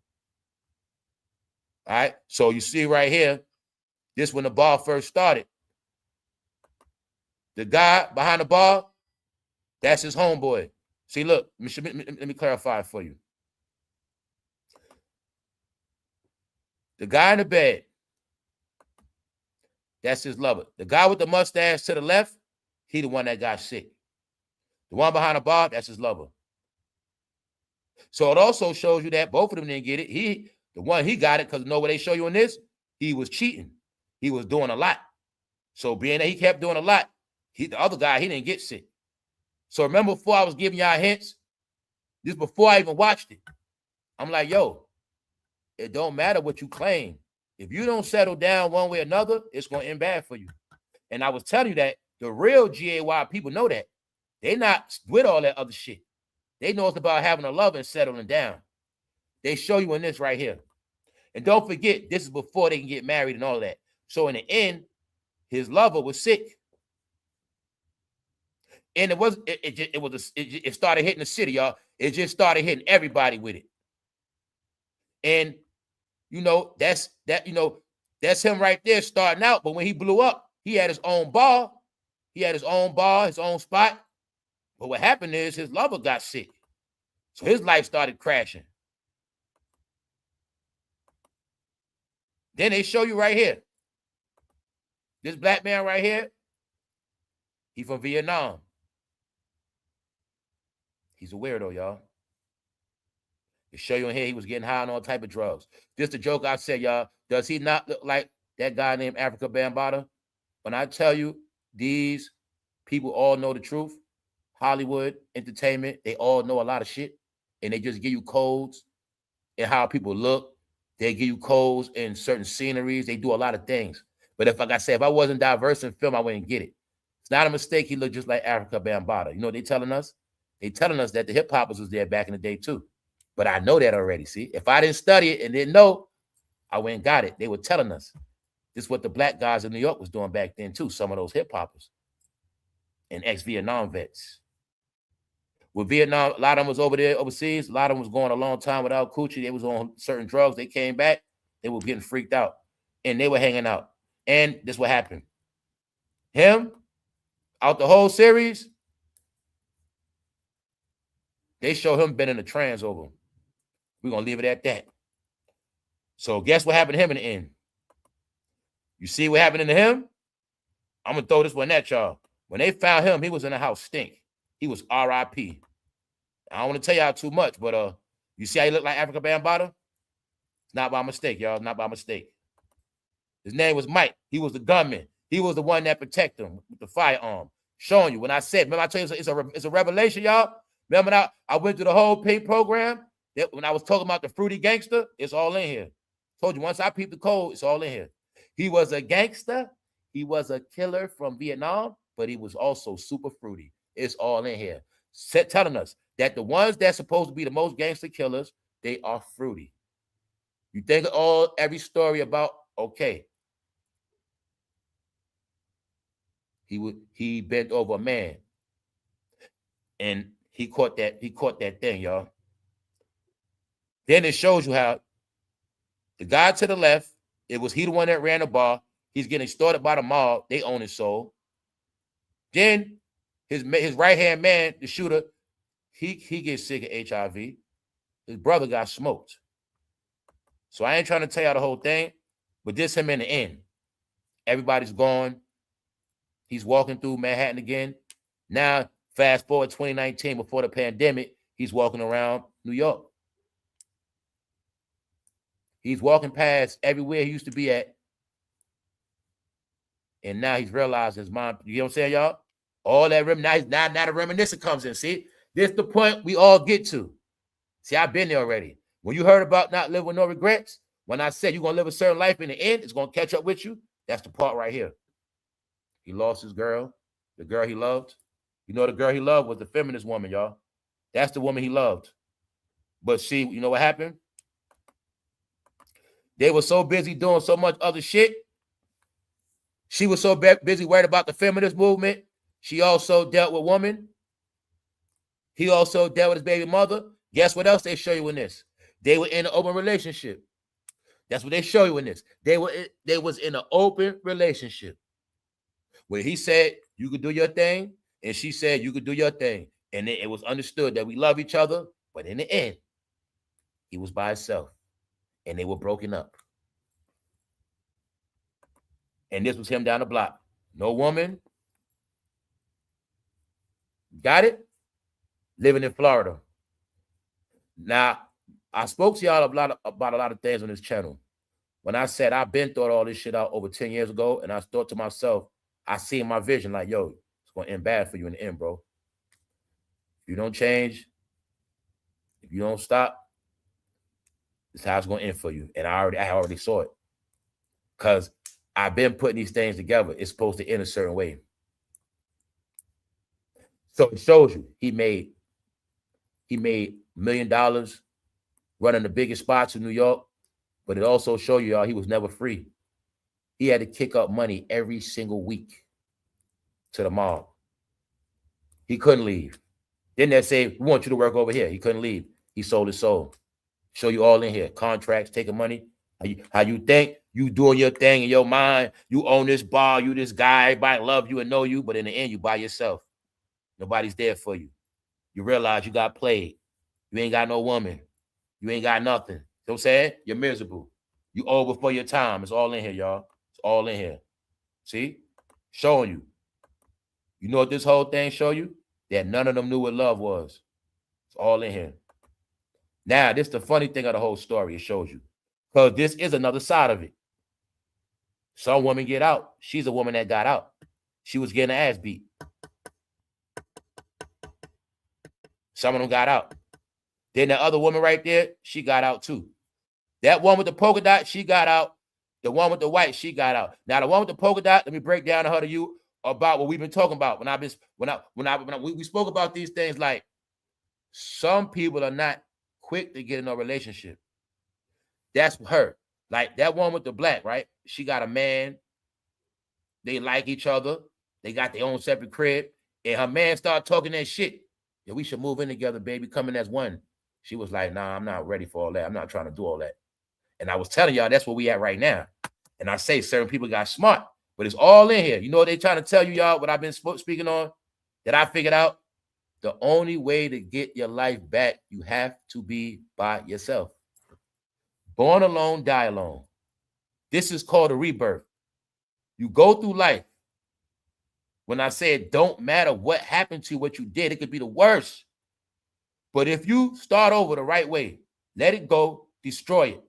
right. So you see right here, this when the bar first started. The guy behind the bar, that's his homeboy. See, look, let me clarify it for you. The guy in the bed, that's his lover. The guy with the mustache to the left, he the one that got sick. The one behind the bar, that's his lover. So it also shows you that both of them didn't get it. The one he got it, because you know what they show you in this? He was cheating. He was doing a lot. So being that he kept doing a lot, the other guy, he didn't get sick. So remember, before I was giving y'all hints, this before I even watched it, I'm like, yo, it don't matter what you claim. If you don't settle down one way or another, it's going to end bad for you. And I was telling you that the real GAY people know that. They're not with all that other shit. They know it's about having a love and settling down. They show you in this right here. And don't forget, this is before they can get married and all that. So in the end, his lover was sick. And it started hitting the city, y'all. It just started hitting everybody with it. And that's him right there starting out. But when he blew up, he had his own bar. He had his own bar, his own spot. But what happened is his lover got sick. So his life started crashing. Then they show you right here. This black man right here, he from Vietnam. He's a weirdo, y'all. They show you in here he was getting high on all type of drugs. Just a joke I said, y'all. Does he not look like that guy named Africa Bambaataa? When I tell you, these people all know the truth. Hollywood, entertainment, they all know a lot of shit. And they just give you codes and how people look. They give you codes in certain sceneries. They do a lot of things. But like I said, if I wasn't diverse in film, I wouldn't get it. It's not a mistake. He looked just like Africa Bambaataa. You know what they telling us? They telling us that the hip hoppers was there back in the day too. But I know that already. See, if I didn't study it and didn't know, I went and got it. They were telling us. This is what the black guys in New York was doing back then too. Some of those hip hoppers and ex-Vietnam vets. With Vietnam, a lot of them was over there overseas. A lot of them was going a long time without coochie. They was on certain drugs. They came back. They were getting freaked out. And they were hanging out. And this what happened. Him, out the whole series, they show him been in a trance over him. We're going to leave it at that. So guess what happened to him in the end? You see what happened to him? I'm going to throw this one at y'all. When they found him, he was in a house stink. He was R.I.P. I don't want to tell y'all too much, but you see how he looked like Africa Bambaataa? It's not by mistake, y'all. Not by mistake. His name was Mike. He was the gunman. He was the one that protected him with the firearm. Showing you. When I said, remember I told you it's a revelation, y'all? Remember I went through the whole Pink program? When I was talking about the fruity gangster, it's all in here. Told you, once I peeped the code, it's all in here. He was a gangster. He was a killer from Vietnam, but he was also super fruity. It's all in here. Telling us that the ones that's supposed to be the most gangster killers, they are fruity. You think of every story about, okay. he bent over a man, and he caught that thing, y'all. Then it shows you how the guy to the left, it was he the one that ran the bar. He's getting started by the mob. They own his soul. Then his right-hand man, the shooter, he gets sick of HIV. His brother got smoked. So I ain't trying to tell y'all the whole thing, but this him in the end. Everybody's gone. He's walking through Manhattan again. Now, fast forward 2019, before the pandemic, he's walking around New York. He's walking past everywhere he used to be at. And now he's realized his mom, you know what I'm saying, y'all? All that now the reminiscence comes in. See, this is the point we all get to. See, I've been there already. When you heard about not living with no regrets, when I said you're going to live a certain life in the end, it's going to catch up with you. That's the part right here. He lost his girl, the girl he loved. You know, the girl he loved was the feminist woman, y'all. That's the woman he loved. But see, you know what happened? They were so busy doing so much other shit. She was so busy worried about the feminist movement. She also dealt with women. He also dealt with his baby mother. Guess what else they show you in this? They were in an open relationship. That's what they show you in this. They was in an open relationship where he said, you could do your thing, and she said, you could do your thing. And it was understood that we love each other, but in the end, he was by himself, and they were broken up. And this was him down the block. No woman. Got it? Living in Florida. Now, I spoke to y'all about a lot of things on this channel. When I said I've been thought all this shit out over 10 years ago, and I thought to myself, I see in my vision like, yo, it's going to end bad for you in the end, bro. If you don't change, if you don't stop, this is how it's going to end for you. And I already saw it. Because I've been putting these things together. It's supposed to end a certain way. So it shows you he made $1 million running the biggest spots in New York, but it also showed you, y'all, he was never free. He had to kick up money every single week to the mall. He couldn't leave. Then they say, we want you to work over here. He couldn't leave. He sold his soul. Show you all in here. Contracts, taking money. How you think you doing your thing in your mind. You own this bar. You this guy. Everybody love you and know you, but in the end, you by yourself. Nobody's there for you. You realize you got played. You ain't got no woman. You ain't got nothing. You know what I'm saying? You're miserable. You over for your time. It's all in here, y'all. It's all in here. See? Showing you. You know what this whole thing show you? That none of them knew what love was. It's all in here. Now, this is the funny thing of the whole story. It shows you. Because this is another side of it. Some women get out. She's a woman that got out. She was getting her ass beat. Some of them got out. Then the other woman right there, she got out too. That one with the polka dot, she got out. The one with the white, she got out. Now the one with the polka dot, let me break down to her to you about what we've been talking about. When we spoke about these things, like some people are not quick to get in a relationship. That's her. Like that one with the black, right? She got a man. They like each other. They got their own separate crib. And her man started talking that shit. Yeah, we should move in together, baby. Come in as one. She was like, nah, I'm not ready for all that. I'm not trying to do all that. And I was telling y'all that's where we at right now. And I say certain people got smart, but it's all in here. You know what they trying to tell you, y'all, what I've been speaking on that I figured out? The only way to get your life back, you have to be by yourself. Born alone, die alone. This is called a rebirth. You go through life. When I say it don't matter what happened to you, what you did, it could be the worst. But if you start over the right way, let it go, destroy it.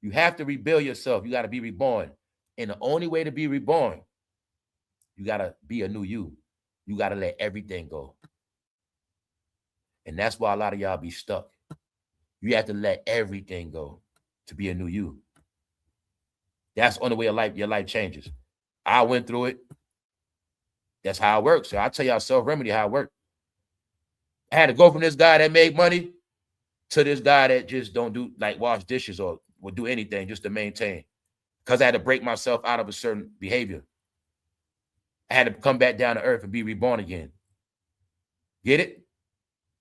You have to rebuild yourself. You got to be reborn. And the only way to be reborn, you got to be a new you. You got to let everything go. And that's why a lot of y'all be stuck. You have to let everything go to be a new you. That's the only way your life changes. I went through it. That's how it works. So I'll tell y'all self-remedy how it worked. I had to go from this guy that made money to this guy that just don't do, like, wash dishes or would do anything just to maintain. Because I had to break myself out of a certain behavior. I had to come back down to earth and be reborn again. Get it?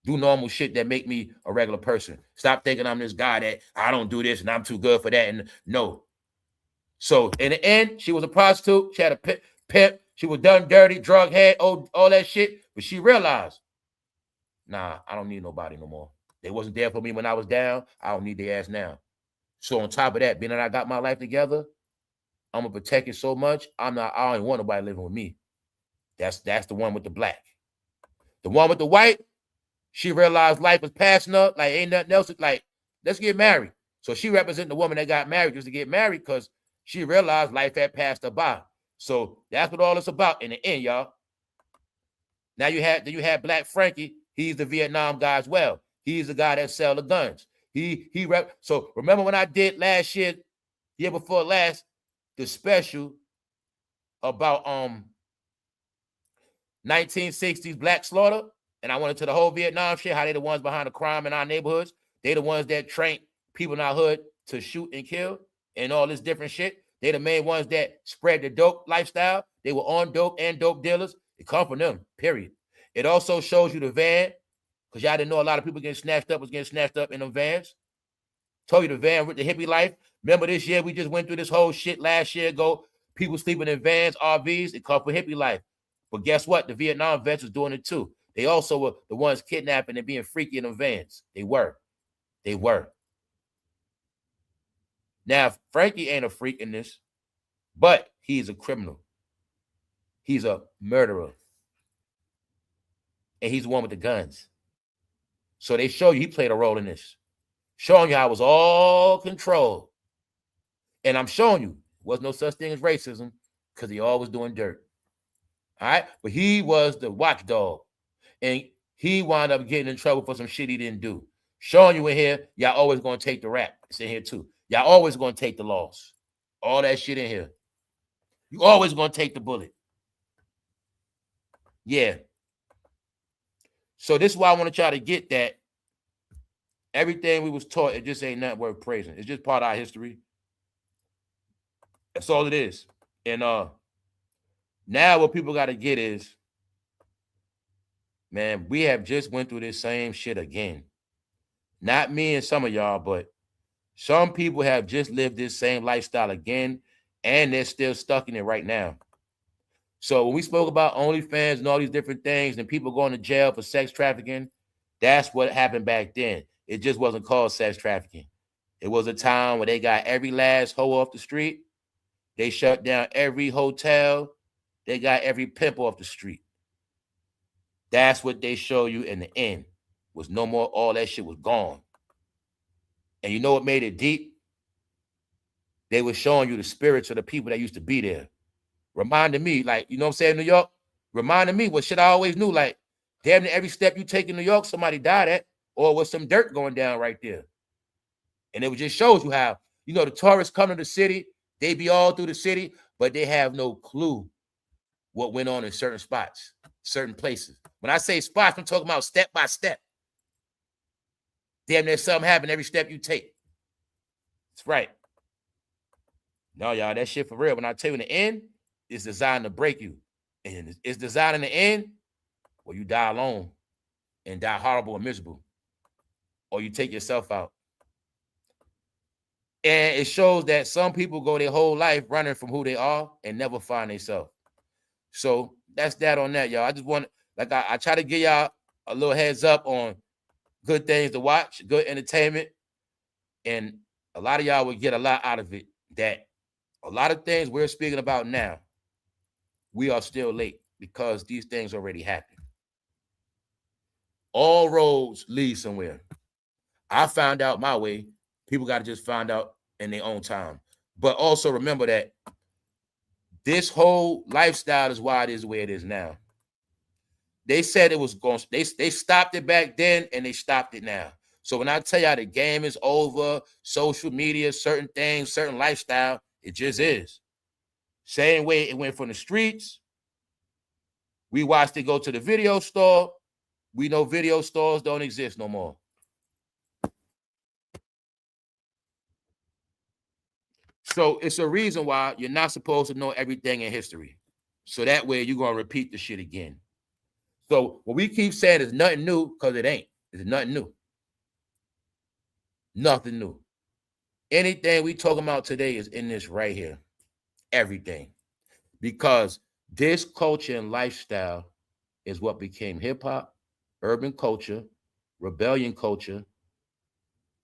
Do normal shit that make me a regular person. Stop thinking I'm this guy that I don't do this and I'm too good for that. And no. So in the end, she was a prostitute. She had a pimp. She was done dirty, drug head, all that shit. But she realized, nah, I don't need nobody no more. They wasn't there for me when I was down. I don't need their ass now. So on top of that, being that I got my life together, I'm gonna protect it so much. I don't want nobody living with me. That's the one with the black. The one with the white, she realized life was passing up. Like ain't nothing else. Like, let's get married. So she represented the woman that got married just to get married because she realized life had passed her by. So that's what all it's about in the end, y'all. Now you had Black Frankie. He's the Vietnam guy as well. He's the guy that sell the guns. So remember when I did last year before last, the special about 1960s black slaughter, and I went into the whole Vietnam shit, how they the ones behind the crime in our neighborhoods. They the ones that train people in our hood to shoot and kill and all this different shit. They the main ones that spread the dope lifestyle. They were on dope and dope dealers. It come from them, period. It also shows you the van, because y'all didn't know a lot of people was getting snatched up in them vans. Told you the van with the hippie life. Remember this year, we just went through this whole shit last year ago. People sleeping in vans, RVs. It come from hippie life. But guess what? The Vietnam vets was doing it too. They also were the ones kidnapping and being freaky in the vans. They were. Now, Frankie ain't a freak in this, but he's a criminal. He's a murderer. And he's the one with the guns. So they show you he played a role in this. Showing you how it was all controlled. And I'm showing you, there was no such thing as racism because he always doing dirt. All right? But he was the watchdog. And he wound up getting in trouble for some shit he didn't do. Showing you in here, y'all always going to take the rap. It's in here too. Y'all always going to take the loss. All that shit in here. You always going to take the bullet. Yeah. So this is why I want to try to get that everything we was taught, it just ain't nothing worth praising. It's just part of our history. That's all it is. And now what people got to get is, man, we have just went through this same shit again. Not me and some of y'all, but some people have just lived this same lifestyle again, and they're still stuck in it right now. So when we spoke about OnlyFans and all these different things and people going to jail for sex trafficking, that's what happened back then. It just wasn't called sex trafficking. It was a time where they got every last hoe off the street. They shut down every hotel. They got every pimp off the street. That's what they show you in the end. Was no more, all that shit was gone. And you know what made it deep? They were showing you the spirits of the people that used to be there. Reminding me, like, you know what I'm saying, New York? Reminding me what shit I always knew, like, damn near every step you take in New York, somebody died at, or with some dirt going down right there. And it just shows you how, you know, the tourists come to the city, they be all through the city, but they have no clue what went on in certain spots, certain places. When I say spots, I'm talking about step by step. Damn near something happened every step you take. That's right. No, y'all, that shit for real. When I tell you in the end, it's designed to break you. And it's designed in the end where you die alone and die horrible and miserable. Or you take yourself out. And it shows that some people go their whole life running from who they are and never find themselves. So that's that on that, y'all. I just want, like, I try to give y'all a little heads up on good things to watch, good entertainment. And a lot of y'all will get a lot out of it. That a lot of things we're speaking about now, we are still late because these things already happened. All roads lead somewhere. I found out my way. People got to just find out in their own time. But also remember that this whole lifestyle is why it is the way it is now. They said it was going, they stopped it back then and they stopped it now. So when I tell y'all the game is over, social media, certain things, certain lifestyle, it just is. Same way it went from the streets. We watched it go to the video store. We know video stores don't exist no more. So it's a reason why you're not supposed to know everything in history. So that way you're gonna repeat the shit again. So what we keep saying is nothing new, because it ain't. It's nothing new. Nothing new. Anything we talking about today is in this right here. Everything. Because this culture and lifestyle is what became hip-hop, urban culture, rebellion culture,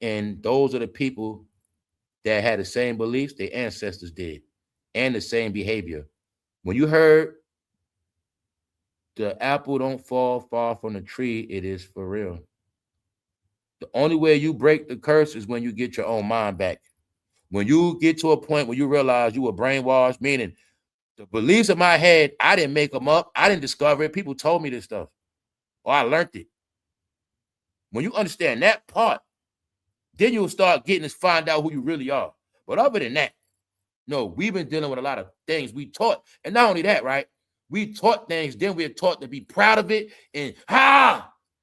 and those are the people that had the same beliefs their ancestors did, and the same behavior. When you heard the apple don't fall far from the tree, it is for real. The only way you break the curse is when you get your own mind back. When you get to a point where you realize you were brainwashed, meaning the beliefs in my head, I didn't make them up. I didn't discover it. People told me this stuff, or I learned it. When you understand that part, then you'll start getting to find out who you really are. But other than that, no, we've been dealing with a lot of things we taught. And not only that, right? We taught things, then we're taught to be proud of it and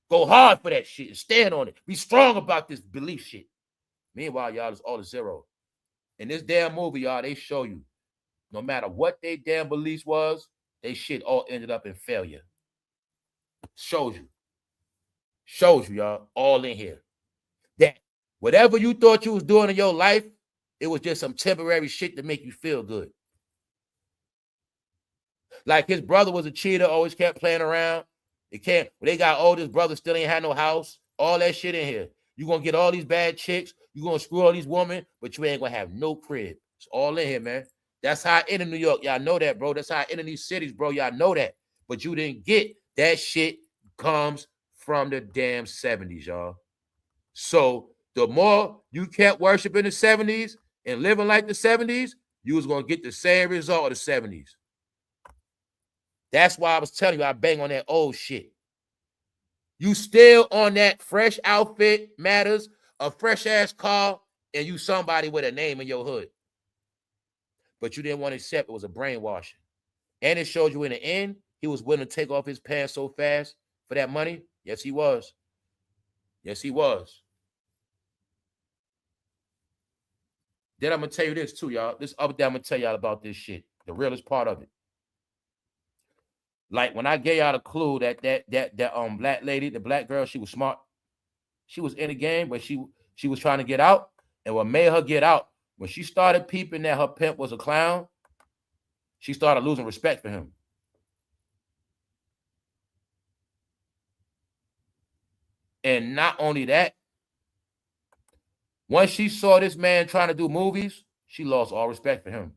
go hard for that shit and stand on it. Be strong about this belief shit. Meanwhile, y'all, it's all a zero. In this damn movie, y'all, they show you no matter what they damn beliefs was, they shit all ended up in failure. Shows you, y'all, all in here. That whatever you thought you was doing in your life, it was just some temporary shit to make you feel good. Like his brother was a cheater, always kept playing around. They got old, his brother still ain't had no house. All that shit in here. You're going to get all these bad chicks. You're going to screw all these women, but you ain't going to have no crib. It's all in here, man. That's how I enter New York. Y'all know that, bro. That's how I enter these cities, bro. Y'all know that. But you didn't get that shit comes from the damn 70s, y'all. So the more you kept worshiping the 70s and living like the 70s, you was going to get the same result of the 70s. That's why I was telling you I bang on that old shit. You still on that fresh outfit matters, a fresh ass car, and you somebody with a name in your hood. But you didn't want to accept it was a brainwashing. And it showed you in the end, he was willing to take off his pants so fast for that money. Yes, he was. Yes, he was. Then I'm going to tell you this too, y'all. This other day I'm going to tell y'all about this shit. The realest part of it. Like when I gave y'all a clue that black lady, the black girl, she was smart. She was in the game, but she was trying to get out. And what made her get out, when she started peeping that her pimp was a clown, she started losing respect for him. And not only that, once she saw this man trying to do movies, she lost all respect for him.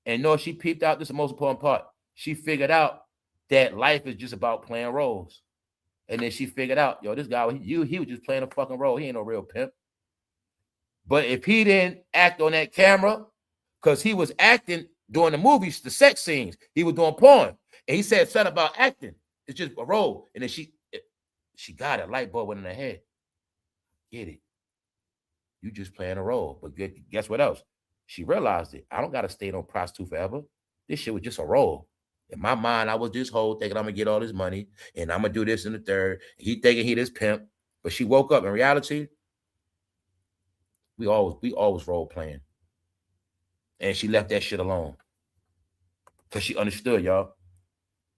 And no, she peeped out, this is the most important part. She figured out that life is just about playing roles. And then she figured out, yo, this guy, he was just playing a fucking role. He ain't no real pimp. But if he didn't act on that camera, because he was acting during the movies, the sex scenes, he was doing porn. And he said something about acting. It's just a role. And then she got it. Light bulb went in her head. Get it. You just playing a role. But guess what else? She realized it. I don't got to stay on prostitute forever. This shit was just a role. In my mind, I was this whole thinking I'm going to get all this money and I'm going to do this in the third. He thinking he this pimp. But she woke up. In reality, we always role playing. And she left that shit alone. Because she understood, y'all.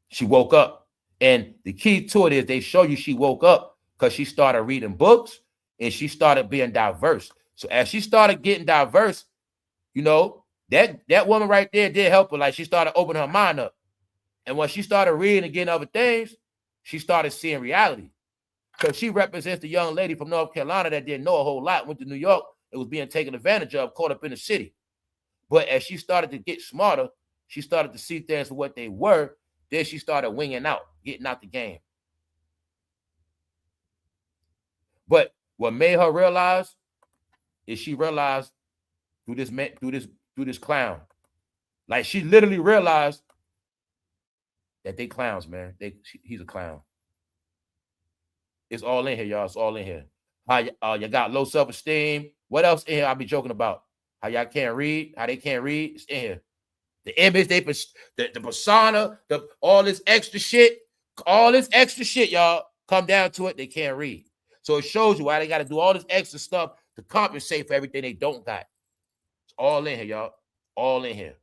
She woke up. And the key to it is they show you she woke up because she started reading books and she started being diverse. So as she started getting diverse, you know, that woman right there did help her. Like she started opening her mind up. And when she started reading and getting other things, she started seeing reality. Because she represents the young lady from North Carolina that didn't know a whole lot, went to New York, and was being taken advantage of, caught up in the city. But as she started to get smarter, she started to see things for what they were. Then she started winging out, getting out the game. But what made her realize is she realized through this clown. Like she literally realized that they clowns, man. He's a clown. It's all in here, y'all. It's all in here. How you got low self-esteem. What else in here I be joking about? How y'all can't read, how they can't read. It's in here. The image, the persona, all this extra shit, y'all, come down to it, they can't read. So it shows you why they got to do all this extra stuff to compensate for everything they don't got. It's all in here, y'all. All in here.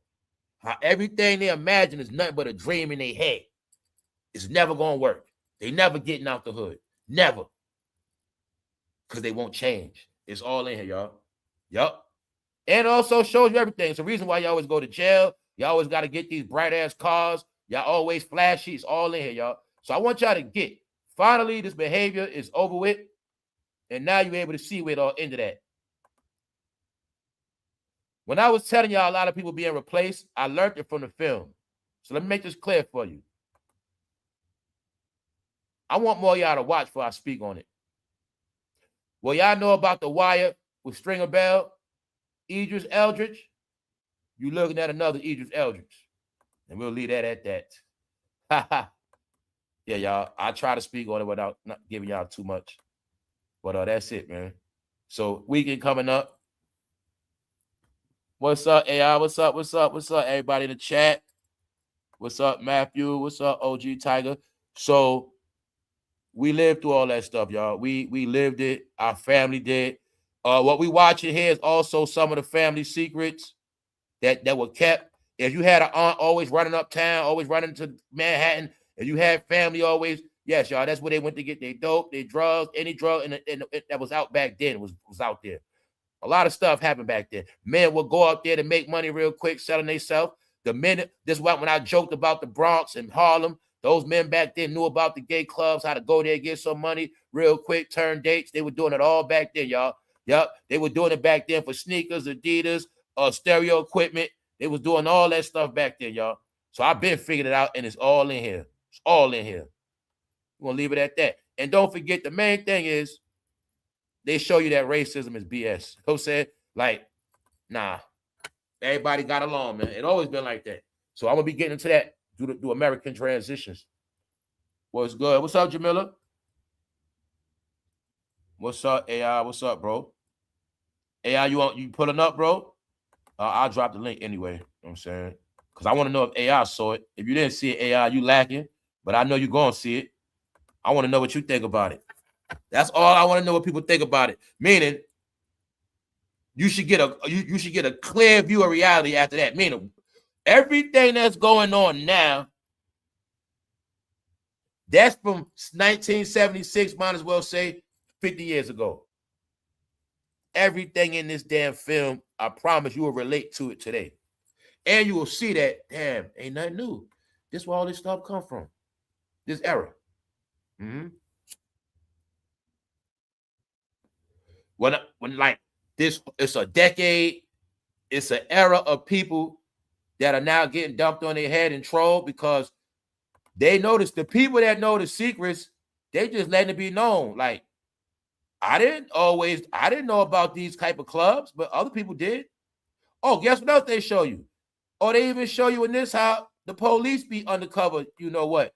How everything they imagine is nothing but a dream in their head. It's never gonna work. They never getting out the hood. Never. Because they won't change. It's all in here, y'all. Yup. And it also shows you everything. It's the reason why you always go to jail. You always got to get these bright ass cars. Y'all always flashy. It's all in here, y'all. So I want y'all to get, finally, this behavior is over with. And now you're able to see where it all ended at. When I was telling y'all a lot of people being replaced, I learned it from the film. So let me make this clear for you. I want more of y'all to watch before I speak on it. Well, y'all know about The Wire with Stringer Bell, Idris Eldridge? You looking at another Idris Eldridge. And we'll leave that at that. Yeah, y'all. I try to speak on it without not giving y'all too much. But that's it, man. So weekend coming up. What's up, AI? What's up? What's up? What's up, everybody in the chat? What's up, Matthew? What's up, OG Tiger? So we lived through all that stuff, y'all. We lived it. Our family did. What we watching here is also some of the family secrets that were kept. If you had an aunt always running uptown, always running to Manhattan, and you had family always, yes, y'all, that's where they went to get their dope, their drugs, any drug that was out back then was out there. A lot of stuff happened back then. Men would go out there to make money real quick, selling themselves. The minute, this is when I joked about the Bronx and Harlem, those men back then knew about the gay clubs, how to go there, get some money real quick, turn dates. They were doing it all back then, y'all. Yep, they were doing it back then for sneakers, Adidas, stereo equipment. They was doing all that stuff back then, y'all. So I've been figuring it out, and it's all in here. It's all in here. We're going to leave it at that. And don't forget, the main thing is they show you that racism is BS. Who said, like, nah, everybody got along, man. It always been like that. So I'm going to be getting into that through American transitions. What's good? What's up, Jamila? What's up, AI? What's up, bro? AI, you pulling up, bro? I'll drop the link anyway. You know what I'm saying? Because I want to know if AI saw it. If you didn't see it, AI, you lacking. But I know you're going to see it. I want to know what you think about it. That's all I want to know, what people think about it. Meaning, you should get a clear view of reality after that. Meaning, everything that's going on now, that's from 1976, might as well say 50 years ago. Everything in this damn film, I promise you will relate to it today. And you will see that, damn, ain't nothing new. This is where all this stuff come from. This era. When like this, it's a decade, it's an era of people that are now getting dumped on their head and trolled because they notice the people that know the secrets, they just letting it be known. Like, I didn't know about these type of clubs, but other people did. Oh, guess what else they show you? Oh, they even show you in this how the police be undercover. You know what?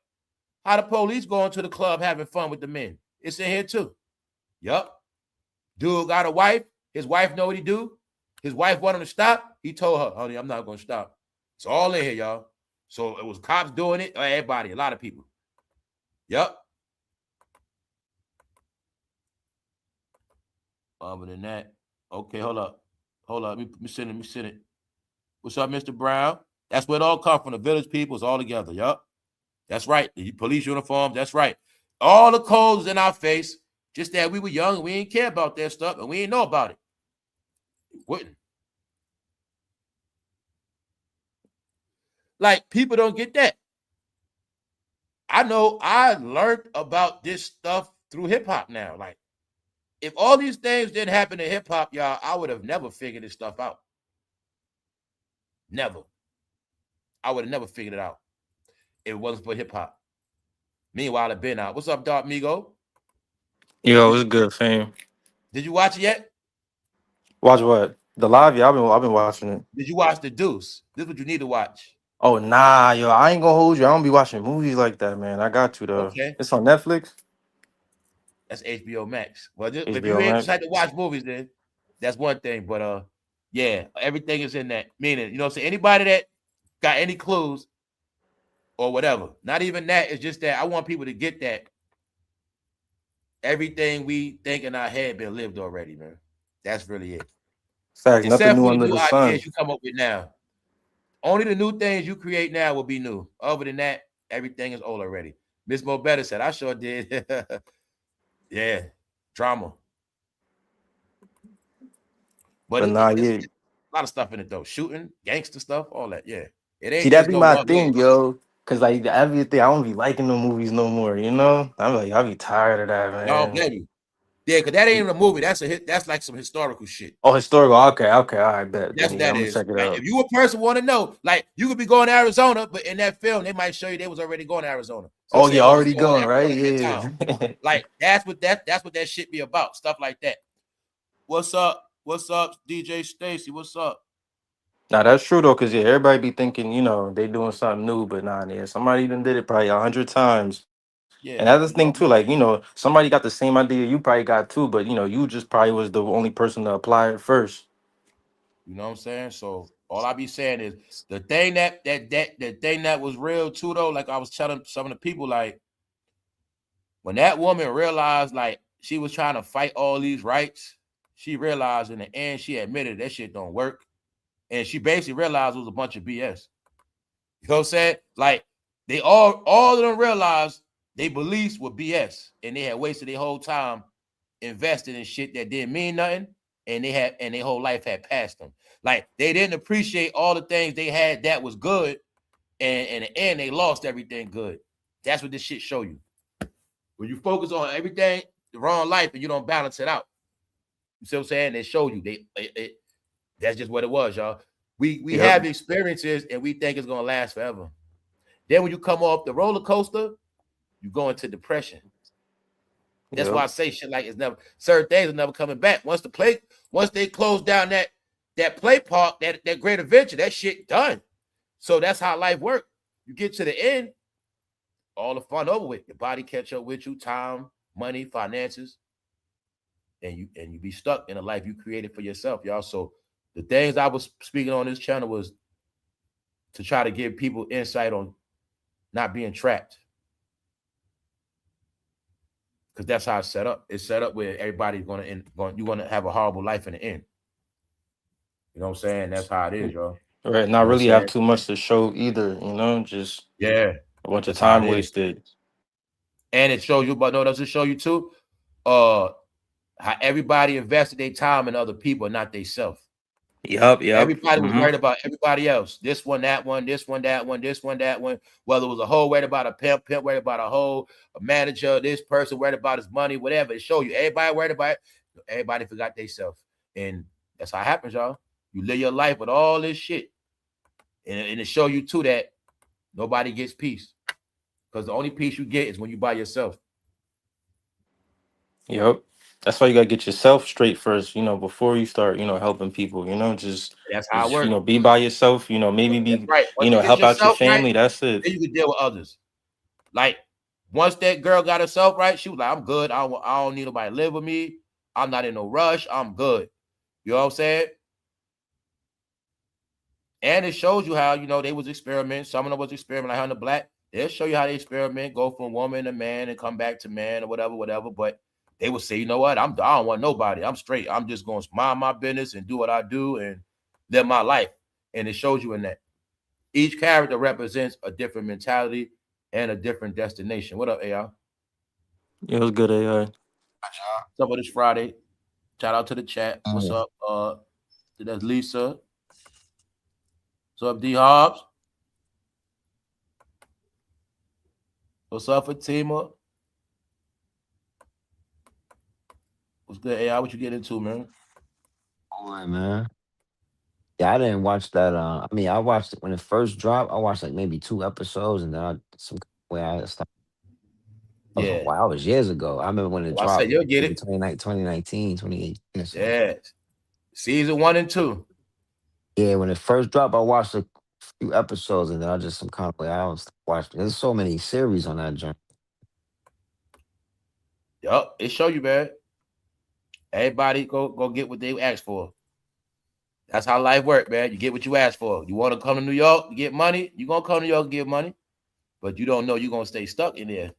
How the police go into the club having fun with the men. It's in here too. Yup. Dude got a wife. His wife know what he do. His wife wanted him to stop. He told her, honey, I'm not going to stop. It's all in here, y'all. So it was cops doing it. Everybody, a lot of people. Yup. Other than that, okay, hold up. Let me send it. What's up, Mr. Brown? That's where it all comes from. The village people is all together. Yup. That's right. The police uniforms. That's right. All the codes in our face. Just that we were young and we didn't care about that stuff and we didn't know about it. We wouldn't. Like, people don't get that. I know I learned about this stuff through hip-hop now. Like, if all these things didn't happen in hip-hop, y'all, I would have never figured this stuff out. Never. I would have never figured it out if it wasn't for hip-hop. Meanwhile, I've been out. What's up, Dark Migo? Yo, it's good, fam. Did you watch it yet? Watch what? The live? Yeah, I've been watching it. Did you watch the Deuce? This is what you need to watch. Oh nah, yo, I ain't gonna hold you. I don't be watching movies like that, man. I got to though. Okay. It's on Netflix. That's HBO Max. Well, if HBO you ain't Max. decide to watch movies, then that's one thing. But yeah, everything is in that. Meaning, you know, so anybody that got any clues or whatever, not even that, it's just that I want people to get that everything we think in our head been lived already, man. That's really it. Facts, nothing Except new for the under new the sun. ideas you come up with now. Only the new things you create now will be new. Other than that, everything is old already. Miss Mo Better said, I sure did. Yeah, drama. But But it's nah, a yeah. lot of stuff in it though. Shooting, gangster stuff, all that. Yeah. It See, ain't that just be no my one way. thing, yo. Cause like everything, I don't be liking the movies no more. You know, I'm like, I be tired of that, I don't man. blame you. Yeah, because that ain't even a movie. That's like some historical shit. Oh, historical. Okay, okay, all right, bet. That's Then what yeah, that I'm gonna is. check it Like, out. if you a person want to know, like you could be going to Arizona, but in that film, they might show you they was already going to Arizona. So Oh, say he what was already going going on right? in that town. Yeah. Like that's what that shit be about. Stuff like that. What's up? What's up, DJ Stacy? What's up? Now that's true though, cause yeah, everybody be thinking, you know, they doing something new, but nah, yeah, somebody done did it probably 100 times. And Yeah, that's the you thing know, too, like, you know, somebody got the same idea you probably got too, but you know, you just probably was the only person to apply it first. you know what I'm saying? So all I be saying is the thing the thing that was real too though, like I was telling some of the people, like when that woman realized like she was trying to fight all these rights, she realized in the end, she admitted that shit don't work. And she basically realized it was a bunch of BS. You know what I'm saying? Like they all of them realized they beliefs were BS and they had wasted their whole time invested in shit that didn't mean nothing, and their whole life had passed them. Like they didn't appreciate all the things they had that was good, and in the end they lost everything good. That's what this shit show you. When you focus on everything the wrong life and you don't balance it out, you see what I'm saying? They show you that's just what it was, y'all. We Yep. have experiences and we think it's gonna last forever. Then when you come off the roller coaster, you go into depression. That's why I Yep. say shit like it's never certain things are never coming back. Once they close down that play park, that great adventure, that shit done. So that's how life works. You get to the end, all the fun over with. Your body catch up with you, time, money, finances, and you be stuck in a life you created for yourself, y'all. So the things I was speaking on this channel was to try to give people insight on not being trapped. Because that's how it's set up. It's set up where everybody's you're gonna have a horrible life in the end. You know what I'm saying? That's how it is, y'all. Right. You Not know what I'm really have saying? too much to show either, you know, just Yeah, a bunch of that's how it time is. wasted. And it shows you, but no, does it show you too? Uh, how everybody invested their time in other people, not they self. Yep, yep. Everybody was Hmm. worried about everybody else. This one, that one, this one, that one, this one, that one. Whether it was a hoe worried about a pimp worried about a hoe, a manager, this person worried about his money, whatever. It show you everybody worried about it. Everybody forgot they self. And that's how it happens, y'all. You live your life with all this shit. And it show you too that nobody gets peace. Because the only peace you get is when you by yourself. Yep. That's why you gotta get yourself straight first, you know, before you start, you know, helping people, you know, That's how it just, you works. know, be by yourself, you know, maybe That's be, right. you Once you know, get help out your yourself right, family. That's it. then you can deal with others. Like once that girl got herself right, she was like, I'm good. I don't need nobody to live with me. I'm not in no rush. I'm good. You know what I'm saying? And it shows you how, you know, they was experimenting. Some of them was experimenting like on the black. They'll show you how they experiment, go from woman to man and come back to man or whatever. But they will say, you know what? I don't want nobody. I'm straight. I'm just going to mind my business and do what I do and live my life. And it shows you in that. Each character represents a different mentality and a different destination. What up, AI? It was good, AI. What's up with this Friday? Shout out to the chat. What's up? That's Lisa. What's up, D Hobbs? What's up, Fatima? What's good, AI? What you get into, man? All right, man. Yeah, I didn't watch that. I mean, I watched it when it first dropped. I watched like maybe 2 episodes, and then some way I stopped. That was a Yeah. while. It was years ago. I remember when it Well, I said dropped, you'll get maybe it. 2019, 2018 or something. Yeah. Season 1 and 2. Yeah, when it first dropped, I watched a few episodes, and then I just some kind of way I don't stop watching. There's so many series on that joint. Yup. It show you, man. Everybody go get what they asked for. That's how life works, man. You get what you ask for. You want to come to New York to get money? You're going to come to New York and get money. But you don't know you're going to stay stuck in there.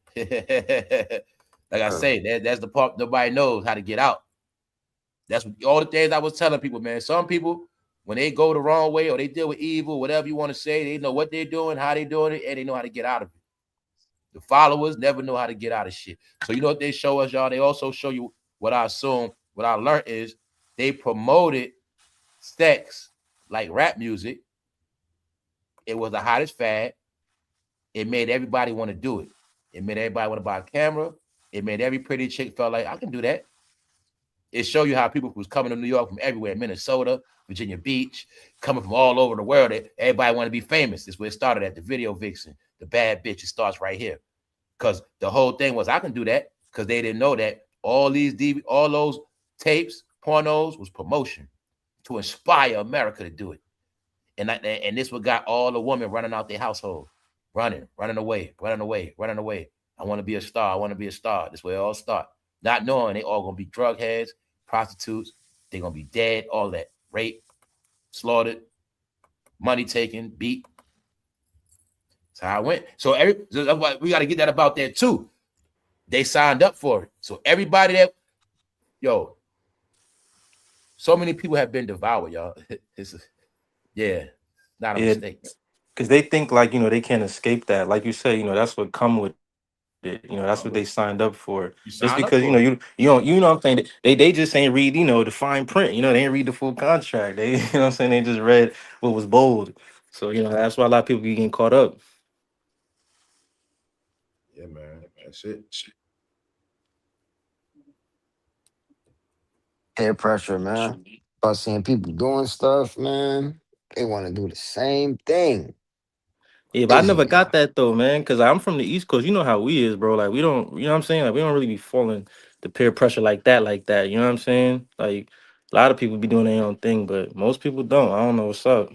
Like I Sure. say, that's the part nobody knows how to get out. That's all the things I was telling people, man. Some people when they go the wrong way or they deal with evil, whatever you want to say, they know what they're doing, how they're doing it, and they know how to get out of it. The followers never know how to get out of shit. So you know what they show us, y'all? They also show you what I assume, what I learned is they promoted sex like rap music. It was the hottest fad. It made everybody want to do it. It made everybody want to buy a camera. It made every pretty chick felt like, I can do that. It showed you how people was coming to New York from everywhere, Minnesota, Virginia Beach, coming from all over the world. Everybody want to be famous. This is where it started at, the video vixen, the bad bitch. It starts right here. Because the whole thing was, I can do that, because they didn't know that all those tapes, pornos was promotion to inspire America to do it. And this what got all the women running out their household, running away. I want to be a star. I want to be a star. This way it all start. Not knowing they all gonna be drug heads, prostitutes. They're gonna be dead. All that rape, slaughtered, money taken, beat. That's how I went. So that's why we got to get that about that too. They signed up for it. So everybody that, so many people have been devoured, y'all. Not a mistake. Because they think like, they can't escape that. Like you say, that's what come with it. That's what they signed up for. Just because, you know what I'm saying? They just ain't read, the fine print. They ain't read the full contract. They, what I'm saying? They just read what was bold. So, that's why a lot of people be getting caught up. Yeah, man. That's it. Peer pressure, man. About seeing people doing stuff, man. They want to do the same thing. Yeah, but I never got that though, man. Because I'm from the East Coast. You know how we is, bro. Like we don't, you know what I'm saying? Like we don't really be falling the peer pressure like that. You know what I'm saying? Like a lot of people be doing their own thing, but most people don't. I don't know what's up.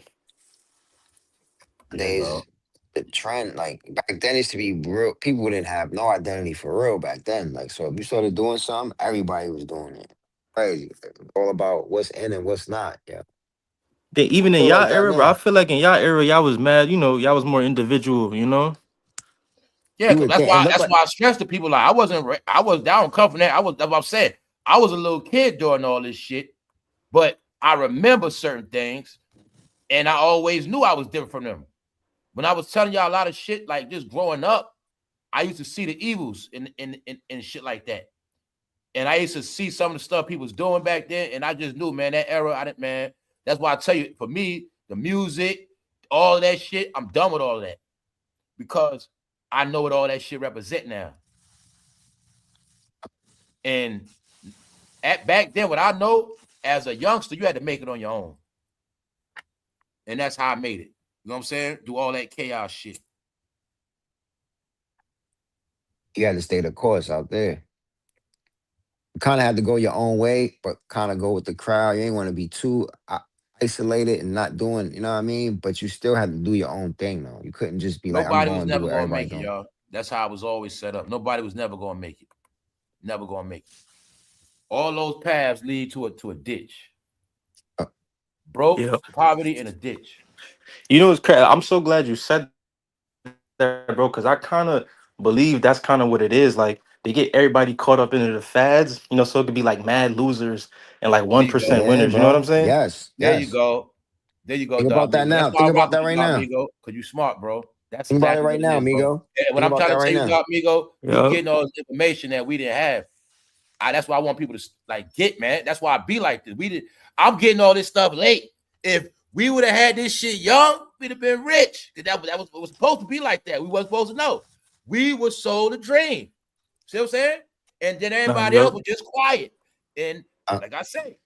The trend, like back then, used to be real. People didn't have no identity for real back then. Like, so if you started doing something, everybody was doing it. Crazy. All about what's in and what's not. Yeah. Even in y'all era, bro, I feel like in y'all era, y'all was mad. Y'all was more individual. Yeah, that's why I stress to people like I don't come from that. That's what I'm saying. I was a little kid doing all this shit, but I remember certain things, and I always knew I was different from them. When I was telling y'all a lot of shit, like just growing up, I used to see the evils in shit like that. And I used to see some of the stuff people was doing back then, and I just knew, man, that era, man, that's why I tell you, for me, the music, all of that shit, I'm done with all of that. Because I know what all that shit represent now. And back then, what I know, as a youngster, you had to make it on your own. And that's how I made it. You know what I'm saying? Do all that chaos shit. You had to stay the course out there. You kind of had to go your own way, but kind of go with the crowd. You ain't want to be too isolated and not doing, you know what I mean? But you still had to do your own thing, though. You couldn't just be like, I'm going to do what everybody doing. Y'all. That's how I was always set up. Nobody was never going to make it. Never going to make it. All those paths lead to a ditch. Broke, poverty, and a ditch. It's crazy. I'm so glad you said that, bro, because I kind of believe that's kind of what it is. Like, they get everybody caught up into the fads, so it could be like mad losers and like 1% winners. You know what I'm saying? Yes. There you go. Think about that now. Think about that right now. Amigo, because you smart, bro. That's think about it right now, amigo. When I'm trying to tell you about amigo, you getting all this information that we didn't have. That's why I want people to get, man. That's why I be like this. I'm getting all this stuff late. If we would have had this shit young, we'd have been rich. That was supposed to be like that. We wasn't supposed to know. We were sold a dream. See what I'm saying? And then everybody else was just quiet. And like I say,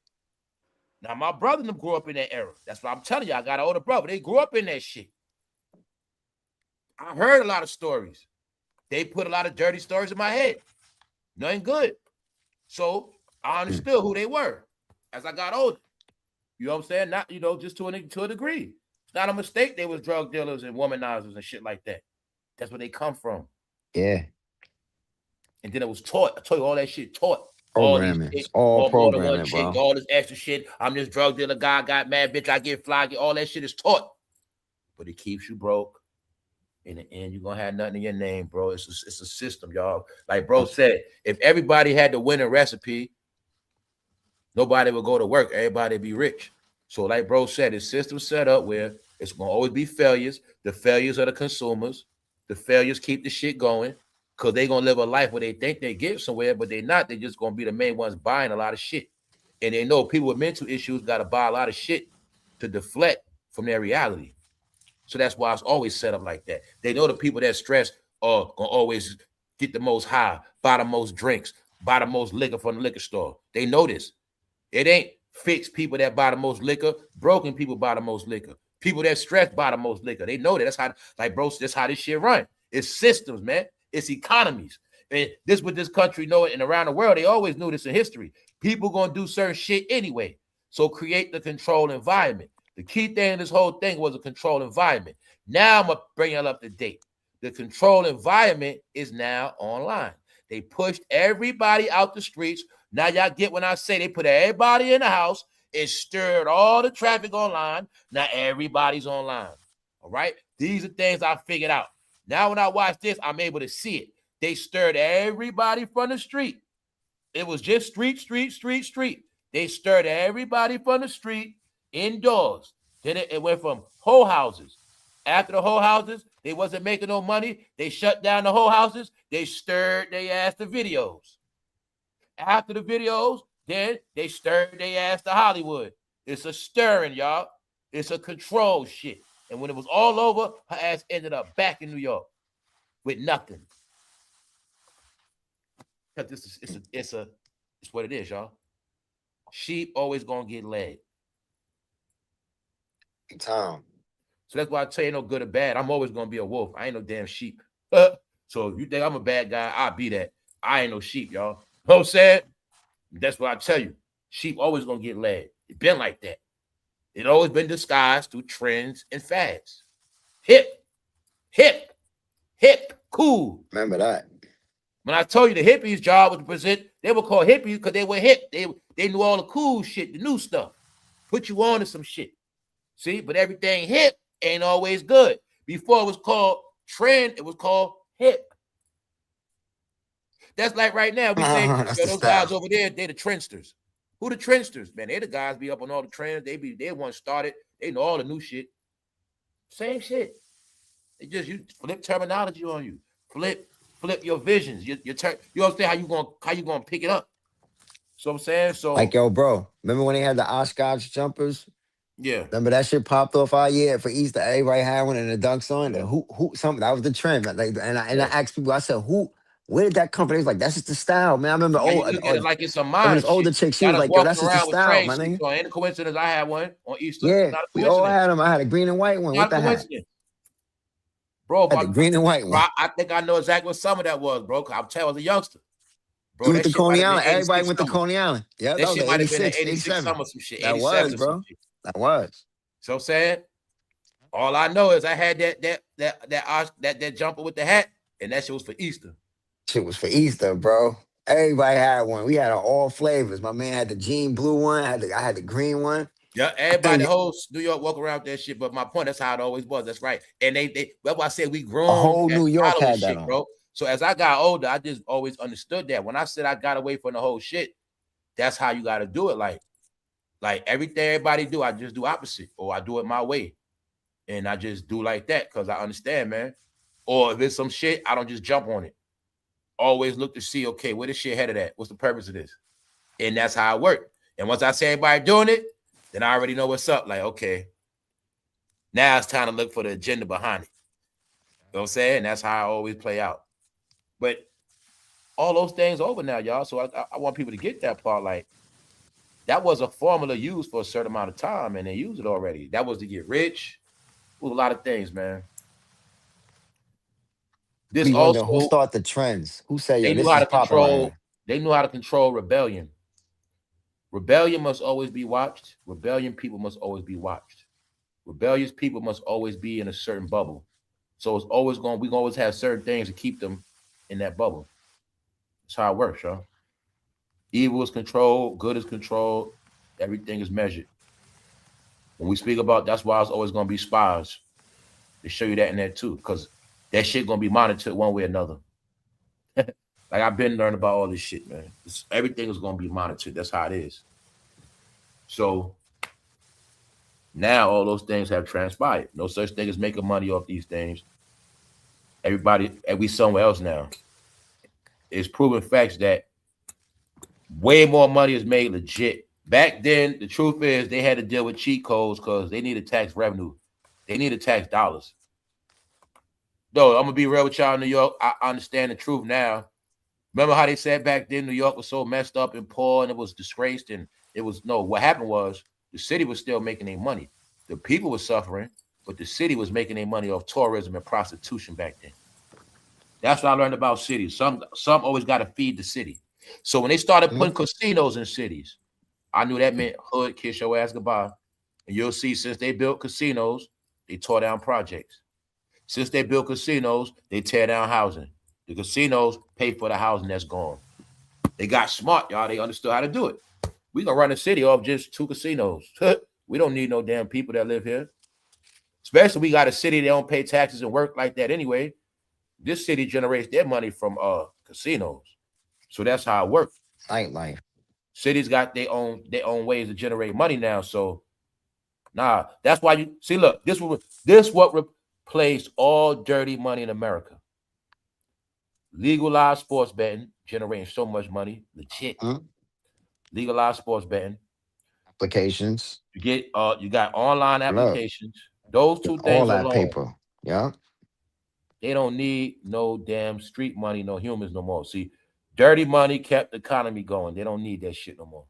now my brother and them grew up in that era. That's what I'm telling you. I got an older brother. They grew up in that shit. I heard a lot of stories. They put a lot of dirty stories in my head. Nothing good. So I understood who they were as I got older. You know what I'm saying? Not, just to a degree. It's not a mistake they was drug dealers and womanizers and shit like that. That's where they come from. Yeah. And then it was taught. I told you all that shit taught. Programming. It's all programming, bro. All this extra shit. I'm this drug dealer guy, got mad bitch, I get fly, all that shit is taught. But it keeps you broke. In the end, you're going to have nothing in your name, bro. It's a system, y'all. Like bro said, if everybody had the winning recipe, nobody would go to work. Everybody would be rich. So like bro said, the system set up where it's gonna always be failures. The failures are the consumers. The failures keep the shit going because they're gonna live a life where they think they get somewhere, but they're not. They're just gonna be the main ones buying a lot of shit. And they know people with mental issues gotta buy a lot of shit to deflect from their reality. So that's why it's always set up like that. They know the people that stress are gonna always get the most high, buy the most drinks, buy the most liquor from the liquor store. They know this. It ain't fixed people that buy the most liquor. Broken people buy the most liquor. People that stress buy the most liquor. They know that. That's how, like, bro, that's how this shit run. It's systems, man. It's economies. And this what this country know it, and around the world, they always knew this in history. People gonna do certain shit anyway. So create the controlled environment. The key thing in this whole thing was a controlled environment. Now I'm gonna bring it up to date. The controlled environment is now online. They pushed everybody out the streets. Now y'all get when I say they put everybody in the house. It stirred all the traffic online. Now everybody's online. All right. These are things I figured out. Now when I watch this, I'm able to see it. They stirred everybody from the street. It was just street. They stirred everybody from the street indoors. Then it went from whole houses. After the whole houses, they wasn't making no money. They shut down the whole houses. They stirred they ass the videos. After the videos, then they stirred they ass to Hollywood. It's a stirring, y'all. It's a control shit. And when it was all over, her ass ended up back in New York with nothing. Because it's what it is, y'all. Sheep always gonna get led. Tom. So that's why I tell you no good or bad. I'm always gonna be a wolf. I ain't no damn sheep. So if you think I'm a bad guy, I'll be that. I ain't no sheep, y'all. You know what I'm saying? That's what I tell you. Sheep always gonna get led. It's been like that. It always been disguised through trends and fads. Hip, cool. Remember that. When I told you the hippies' job was to present, they were called hippies because they were hip. They knew all the cool shit, the new stuff. Put you on to some shit. See, but everything hip ain't always good. Before it was called trend, it was called hip. That's like right now. We say, those guys over there, they the trendsters. Who the trendsters? Man, they the guys be up on all the trends. They once started. They know all the new shit. Same shit. They just use flip terminology on you. Flip your visions. You understand how you gonna pick it up. So I'm saying, so like, yo, bro, remember when they had the Oshkosh jumpers? Yeah. Remember that shit popped off our year for Easter? Everybody had one in the dunks on. And who something that was the trend. Like, and I asked people, I said, where did that come from? They was like, that's just the style, man. I remember you look at it like it's a mind. this older chick, she was like, yo, that's just the style, man. Ain't a coincidence I had one on Easter. Yeah, not a we all had them. I had a green and white one. Not What the heck? Bro, the green and white one. I think I know exactly what some of that was, bro. I'm telling you, I was a youngster. Bro, we went to Coney Island. Everybody went to Coney Island. Yeah, that was might have been 86, 86 summer, some shit. That was, bro. That was. So I'm saying, all I know is I had that jumper with the hat, and that shit was for Easter. Shit was for Easter, bro. Everybody had one. We had all flavors. My man had the jean blue one. I had the green one. Yeah, everybody, the whole New York walk around with that shit. But my point, that's how it always was. That's right. And that's why I said we grown. A whole New York had that shit, bro. So as I got older, I just always understood that. When I said I got away from the whole shit, that's how you got to do it. Like everything everybody do, I just do opposite, or I do it my way, and I just do like that because I understand, man. Or if it's some shit, I don't just jump on it. Always look to see, okay, where this shit headed at? What's the purpose of this? And that's how it worked. And once I see everybody doing it, then I already know what's up. Like, okay, now it's time to look for the agenda behind it. You know what I'm saying? That's how I always play out. But all those things over now, y'all. So I want people to get that part. Like, that was a formula used for a certain amount of time, and they used it already. That was to get rich. It was a lot of things, man. This also, who started the trends? Who said, yo, this is control? They knew how to control rebellion. Rebellion must always be watched. Rebellion people must always be watched. Rebellious people must always be in a certain bubble. So it's always we gonna always have certain things to keep them in that bubble. That's how it works, y'all. Evil is controlled, good is controlled, everything is measured. When we speak about, that's why it's always gonna be spies. They show you that in there too, because that shit gonna be monitored one way or another. Like, I've been learning about all this shit, man. Everything is gonna be monitored. That's how it is. So Now all those things have transpired. No such thing as making money off these things. Everybody, and we somewhere else now. It's proven facts that way more money is made legit. Back then, the truth is they had to deal with cheat codes because they needed tax revenue. They needed tax dollars. No, I'm gonna be real with y'all in New York. I understand the truth now. Remember how they said back then New York was so messed up and poor and it was disgraced, and it was no. What happened was the city was still making their money. The people were suffering, but the city was making their money off tourism and prostitution back then. That's what I learned about cities. Some always got to feed the city. So when they started putting casinos in cities, I knew that meant hood, kiss your ass goodbye. And you'll see, since they built casinos, they tore down projects. Since they built casinos, they tear down housing. The casinos pay for the housing that's gone. They got smart, y'all. They understood how to do it. We gonna run a city off just 2 casinos. We don't need no damn people that live here. Especially we got a city that don't pay taxes and work like that anyway. This city generates their money from casinos. So that's how it works. Nightlife. Cities got their own ways to generate money now. So nah, that's why you see, look, this what replaced all dirty money in America. Legalized sports betting, generating so much money, legit. Legalized sports betting. Applications. You got online applications. Those two things all that alone, paper. Yeah. They don't need no damn street money, no humans no more. See, dirty money kept the economy going. They don't need that shit no more.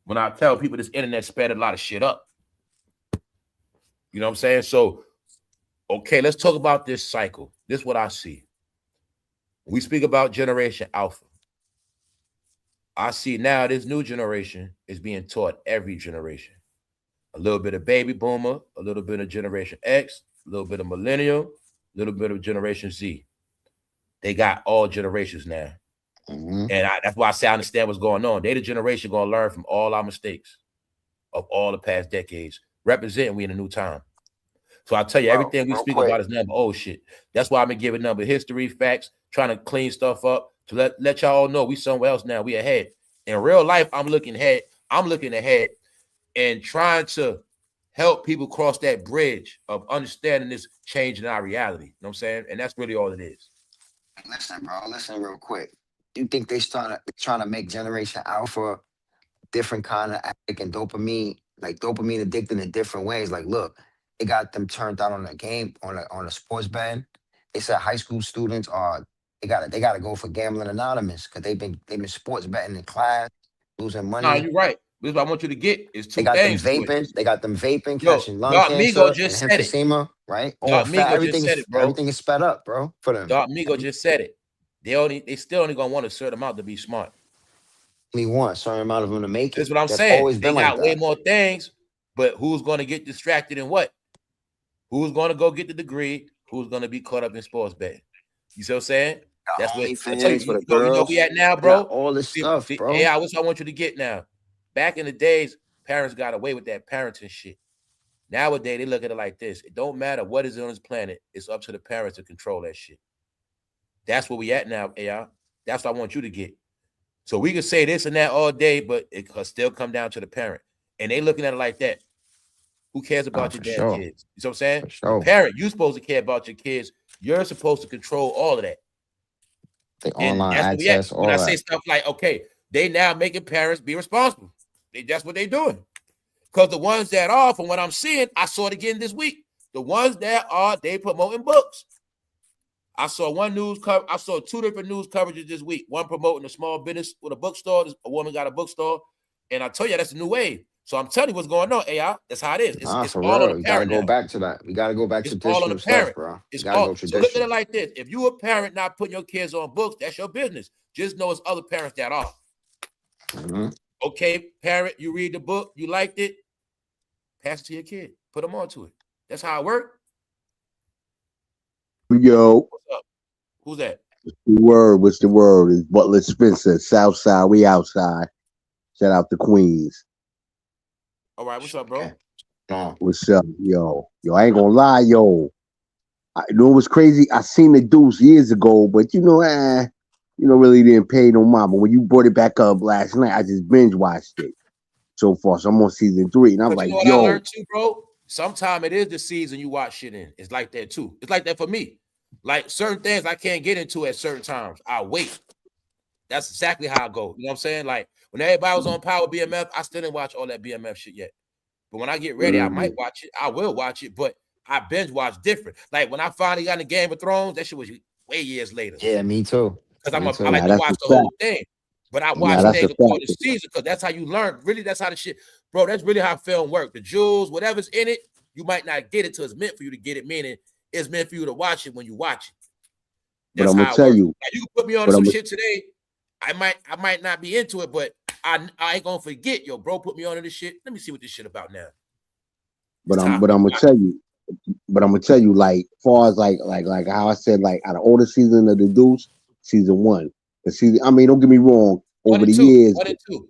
When I tell people this internet sped a lot of shit up. You know what I'm saying? So, okay, let's talk about this cycle. This is what I see. We speak about Generation Alpha. I see now this new generation is being taught every generation. A little bit of baby boomer, a little bit of Generation X, a little bit of millennial, a little bit of Generation Z. They got all generations now. And that's why I say I understand what's going on. They the generation going to learn from all our mistakes of all the past decades. Representing we in a new time. So I tell you, everything we speak about is nothing but old shit. That's why I've been giving number history, facts, trying to clean stuff up to let y'all know we somewhere else now. We ahead. In real life, I'm looking ahead and trying to help people cross that bridge of understanding this change in our reality. You know what I'm saying? And that's really all it is. Listen, bro. Listen real quick. You think they trying to make Generation Alpha different kind of addict and dopamine, like dopamine addicted in different ways? Like, look, they got them turned out on a game, on a sports betting. They said high school students they gotta go for gambling anonymous because they've been sports betting in class, losing money. No, you're right. This is what I want you to get is two they got things. Them vaping. They got them vaping, Yo, catching lung Doc cancer Migo just and said it. emphysema, right? Doc Migo just said it, bro. Everything is sped up, bro, for them. Doc Migo just said it. They still only gonna want a certain amount to be smart. Only want a certain amount of them to make it. That's what I'm That's saying. always They been got like way that. more things, but who's gonna get distracted in what? Who's gonna go get the degree? Who's gonna be caught up in sports betting? You see what I'm saying? That's what for the girls. You know we at now, bro. All this stuff, bro. Yeah, I want you to get now. Back in the days, parents got away with that parenting shit. Nowadays, they look at it like this. It don't matter what is on this planet. It's up to the parents to control that shit. That's where we at now, AI. That's what I want you to get. So we can say this and that all day, but it could still come down to the parent. And they looking at it like that. Who cares about your damn kids? You know what I'm saying? Sure. Parent, you're supposed to care about your kids. You're supposed to control all of that. The online access, all when I that. say stuff like, okay, they now making parents be responsible. That's what they're doing. Because the ones that are, from what I'm seeing, I saw it again this week. The ones that are, they promoting books. I saw I saw 2 different news coverages this week. One promoting a small business with a bookstore. A woman got a bookstore. And I tell you, that's a new wave. So I'm telling you what's going on, AI. That's how it is. It's for all real. on the We parent gotta go now. back to that. We gotta go back to traditional stuff, bro. It's all. So look at it like this. If you a parent not putting your kids on books, that's your business. Just know it's other parents that are. Okay, parent, you read the book, you liked it, pass it to your kid. Put them onto it. That's how it works. Yo. What's up? Who's that? What's the word? It's Butler Spencer, Southside, we outside. Shout out to Queens. All right, what's up, bro? What's up, yo? Yo, I ain't gonna lie, yo. You know what's crazy? I seen the Deuce years ago, but really didn't pay no mind. But when you brought it back up last night, I just binge watched it. so far. So I'm on season 3, and I'm But like, you know what I yo, learned too, bro? Sometimes it is the season you watch shit in. It's like that too. It's like that for me. Like certain things I can't get into at certain times. I wait. That's exactly how I go. You know what I'm saying? Like when everybody was on Power BMF, I still didn't watch all that BMF shit yet. But when I get ready, I might watch it. I will watch it, but I binge watch different. Like when I finally got in Game of Thrones, that shit was way years later. Yeah, me too. Because I Nah, like to watch the whole thing. But I watch that's a things fact. according to season because that's how you learn. Really, that's how the shit, bro. That's really how film work. The jewels, whatever's in it, you might not get it till it's meant for you to get it. Meaning it's meant for you to watch it when you watch it. But That's I'm how gonna it tell works. you. Like, you can put me on some shit today. I might not be into it, but I ain't gonna forget. Yo, bro, put me on to this shit. Let me see what this shit about now. But I'm gonna tell you. But I'm gonna tell you, like, far as like how I said, like, out of all the season of the Deuce, season 1, the season. I mean, don't get me wrong. Over the years, 1 and 2.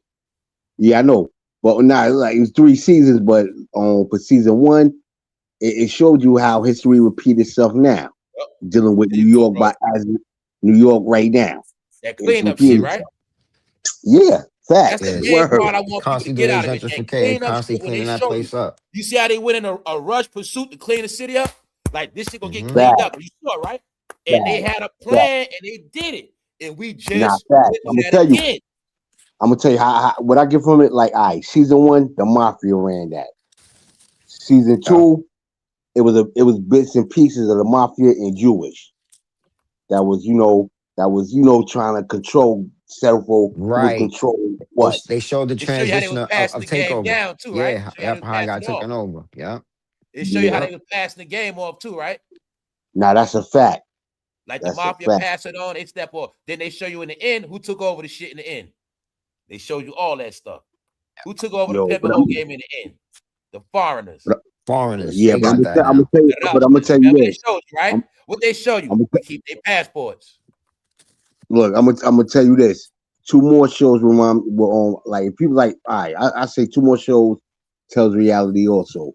Yeah, I know. But not like it was 3 seasons, but for season 1, it showed you how history repeats itself now, dealing with New York as New York right now. That cleanup shit, right? Yeah, fact. That's the main part I want people to get out of it. And clean up constantly shit when they cleaning that show place up. you see how they went in a rush pursuit to clean the city up? Like this shit gonna get cleaned up. You saw, right? And they had a plan and they did it. And we just I'm gonna tell you. again. I'm gonna tell you how what I get from it. Like, all right, season 1, the mafia ran that. Season 2, it was bits and pieces of the mafia and Jewish. That was trying to control several control what they showed the transition of takeover down too, right? How I got taken over. Yeah. It show you how they was passing the game off too, right? Now that's a fact. Like the mafia pass it on, they step off. Then they show you in the end who took over the shit in the end. They show you all that stuff. Who took over the pimp whole game in the end? The foreigners. Yeah, but I'm gonna tell you this. They showed you, right? What they show you? We keep their passports. Look, I'm gonna tell you this. 2 more shows were on. Like, people like, all right, I say 2 more shows tells reality also.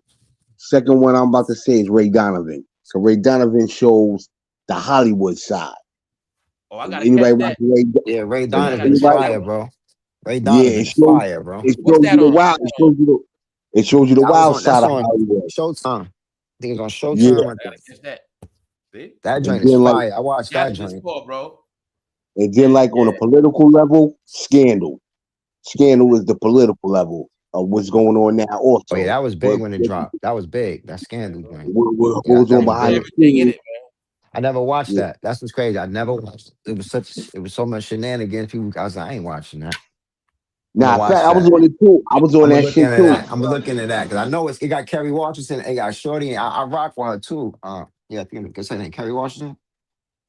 Second one I'm about to say is Ray Donovan. So Ray Donovan shows the Hollywood side. Oh, I gotta catch that. Ray Donovan's fire, bro. Ray Donovan's fire, bro. It shows you the wild. It shows you the wild side of Hollywood. Showtime. I think it's on Showtime. Yeah. That joint is fire. I watched that joint, bro. And then, like, on a political level, Scandal. Scandal is the political level of what's going on now. Also, oh yeah, that was big when it dropped. That was big. That Scandal joint. What goes on behind the scenes? I never watched that. That's what's crazy. I never watched. It was so much shenanigans. People, I was like, I ain't watching that. Nah, I was on it too. I was on that shit too. I'm looking at that because I know it got Kerry Washington. It got Shorty. And I rock with her too. Yeah, I think it's her name, Kerry Washington.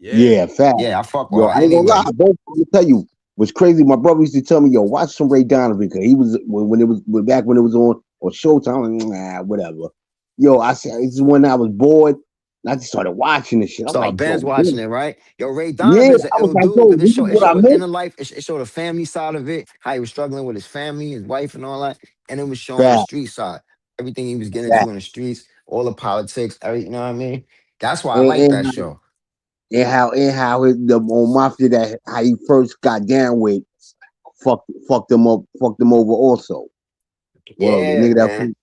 Yeah, fact. Yeah, I fuck with her. I ain't gonna lie. I'm gonna tell you what's crazy. My brother used to tell me, "Yo, watch some Ray Donovan," because he was when it was back when it was on Showtime. I'm like, nah, whatever. Yo, I said this is when I was bored. And I just started watching this shit. I'm like, Ben's watching it, right? Yo, Ray Donovan's an ill dude. It showed inner life. It showed the family side of it, how he was struggling with his family, his wife, and all that. And it was showing the street side, everything he was getting into in the streets, all the politics, everything. You know what I mean? That's why I like that show. And how the mafia that how he first got down with fucked him over also. Well, yeah, the nigga man.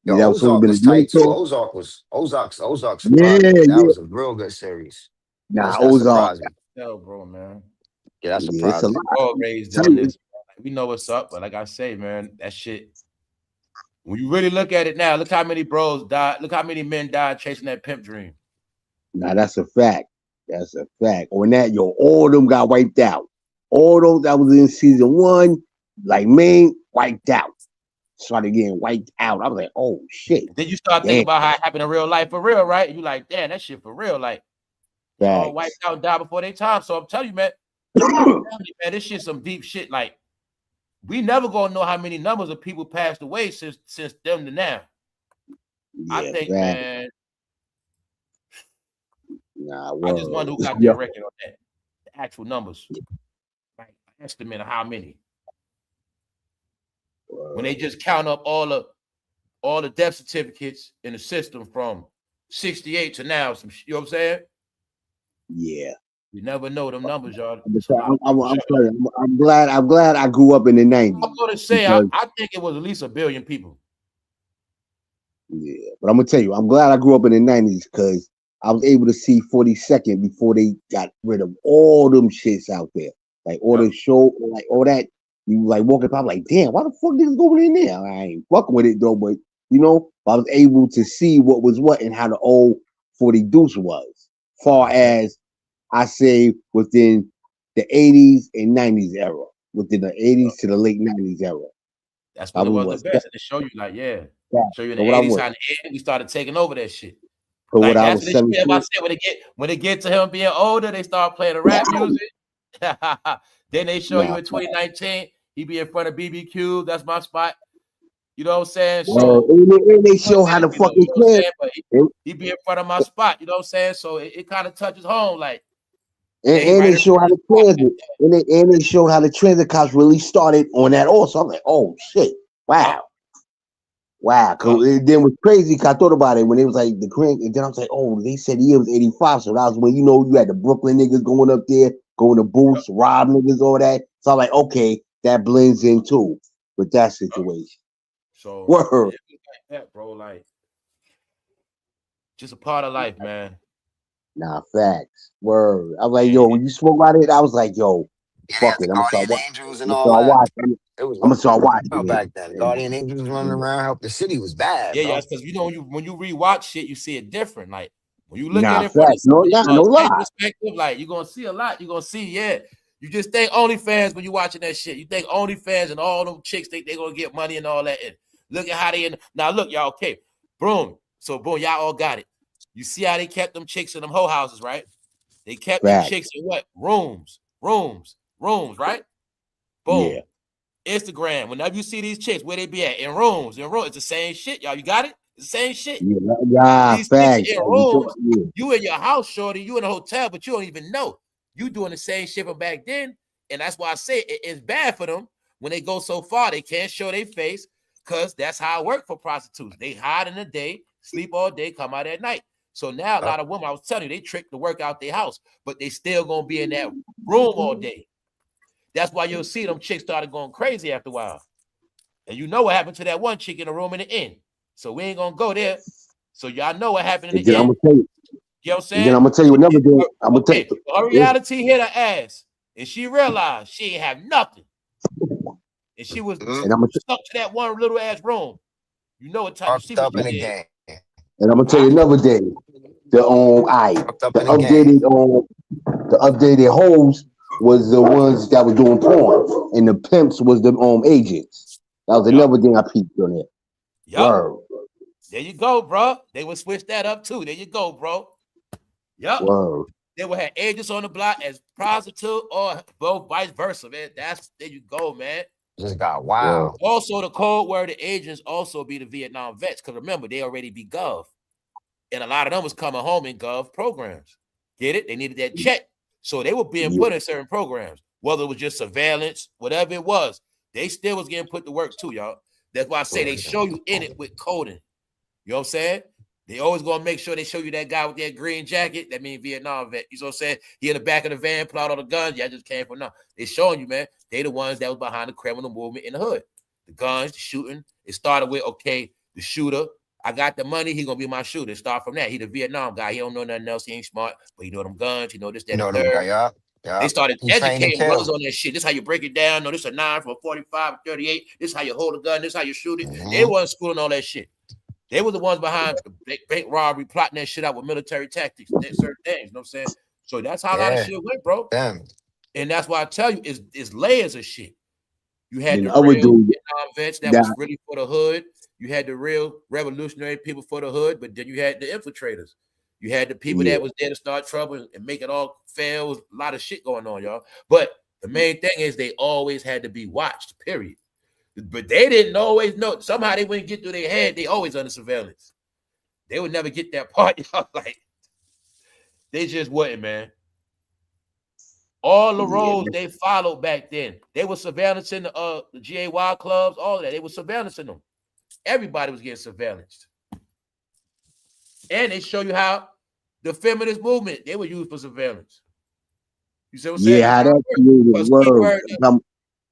Yo, Ozark was tight too. Ozark's surprised me. That was a real good series. Nah, Ozark. Yo, bro, man. Yeah, that's surprising. All raised on this. We know what's up, but like I say, man, that shit. When you really look at it now, look how many bros died. Look how many men died chasing that pimp dream. Nah, that's a fact. That's a fact. On that, all of them got wiped out. All those that was in season 1, like Maine, wiped out. Started getting wiped out. I was like, oh shit. Then you start thinking about how it happened in real life for real, right? You like, damn, that shit for real. Like, all wiped out and died before their time. So I'm telling you, man, this shit some deep shit. Like, we never gonna know how many numbers of people passed away since them to now. Yeah, I think, man. Nah, I just wonder who got their record on that. The actual numbers. Like, estimate of how many. When they just count up all the death certificates in the system from 68 to now, you know what I'm saying? Yeah. You never know them numbers, y'all. I'm It's a lot. sorry. I'm glad I grew up in the 90s. I'm gonna say I think it was at least 1 billion people. Yeah, but I'm gonna tell you, I'm glad I grew up in the 90s because I was able to see 42nd before they got rid of all them shits out there. Like all the show, like all that. You like walking by, like, damn, why the fuck niggas going in there? I ain't fucking with it though, but you know, I was able to see what was what and how the old 40 Deuce was. Far as I say within the 80s and 90s era. Within the 80s to the late 90s era. That's when it was the best. And to show you, like, show you in the 80s how in the 80s we started taking over that shit. Like that's what they shit. I said when it get to him being older, they start playing the rap music. Then they show you in 2019, he be in front of BBQ. That's my spot. You know what I'm saying? So and they show how the fucking he be in front of my spot. You know what I'm saying? So it kind of touches home, like. And they show how the transit, and they showed how the transit cops really started on that also. I'm like, oh shit, wow. Cause it then was crazy. Cause I thought about it when it was like the crank, and then I was like, oh, they said the year was 85, so that was when you had the Brooklyn niggas going up there, going to booths, rob niggas, all that. So I'm like, okay, that blends in too with that situation. So word, like that, bro, like just a part of life, man. Nah, facts. Word. I was like, yo, when you spoke about it, I was like, yo, fuck it. I'm gonna start watching. I'm gonna start watching back then. Guardian Angels running around, help the city was bad. Yeah, because when you rewatch shit, you see it different. Like when you look at it from no perspective, like you're gonna see a lot. You're gonna see, you just think OnlyFans when you're watching that shit. You think OnlyFans and all them chicks think they're gonna get money and all that. And look at how they now look, y'all, okay. Boom. So boom, y'all all got it. You see how they kept them chicks in them whole houses, right? They kept them chicks in what? Rooms, right? Boom. Yeah. Instagram, whenever you see these chicks, where they be at? In rooms. It's the same shit, y'all. You got it? It's the same shit. Yeah, these chicks in rooms, you in your house, shorty, you in a hotel, but you don't even know. You doing the same shit from back then. And that's why I say it's bad for them when they go so far. They can't show their face because that's how it works for prostitutes. They hide in the day, sleep all day, come out at night. So now a lot of women, I was telling you, they trick to work out their house, but they still gonna be in that room all day. That's why you'll see them chicks started going crazy after a while. And you know what happened to that one chick in the room in the end. So we ain't gonna go there. So y'all know what happened in the end. I'm gonna tell you. You know what I'm saying? And then I'm gonna tell you another thing. I'm gonna tell you. Her reality hit her ass, and she realized she ain't have nothing. And she was stuck to that one little ass room. You know what time she was in. And I'm gonna tell you another day. The updated hoes was the ones that was doing porn, and the pimps was the agents. That was another thing I peeped on it. Yep. There you go, bro. They would switch that up too. There you go, bro. Yep. Word. They would have agents on the block as prostitute or both vice versa, man. There you go, man. Just got wild. Also, the code word the agents also be the Vietnam vets, because remember, they already be Gov. And a lot of them was coming home in Gov programs. Get it? They needed that check. So they were being put in certain programs, whether it was just surveillance, whatever it was. They still was getting put to work too, y'all. That's why I say they show you in it with coding. You know what I'm saying? They always gonna make sure they show you that guy with that green jacket. That means Vietnam vet. You know what I'm saying? He in the back of the van, plot all the guns. Yeah, I just came from now. They showing you, man. They the ones that was behind the criminal movement in the hood. The guns, the shooting. It started with, okay, the shooter. I got the money. He gonna be my shooter. Start from that. He the Vietnam guy. He don't know nothing else. He ain't smart, but he know them guns. He know this, that, and third. Yeah. They started educating brothers on that shit. This is how you break it down. No, this is a 9 from a 45, 38. This is how you hold a gun. This is how you shoot it. They wasn't schooling all that shit. They were the ones behind the bank robbery, plotting that shit out with military tactics, certain things. You know what I'm saying? So that's how a lot of shit went, bro. Damn. And that's why I tell you, it's layers of shit. You had the real Vietnam vets that was really for the hood. You had the real revolutionary people for the hood, but then you had the infiltrators. You had the people that was there to start trouble and make it all fail. A lot of shit going on, y'all. But the main thing is they always had to be watched, period. But they didn't always know. Somehow they wouldn't get through their head. They always under surveillance. They would never get that part, y'all. Like, they just wouldn't, man. All the roles they followed back then. They were surveillancing the GAY clubs, all of that. They were surveillancing them. Everybody was getting surveillanced. And they show you how the feminist movement, they were used for surveillance. You see what I'm saying? Yeah, how That's that how it created works. word. Keyword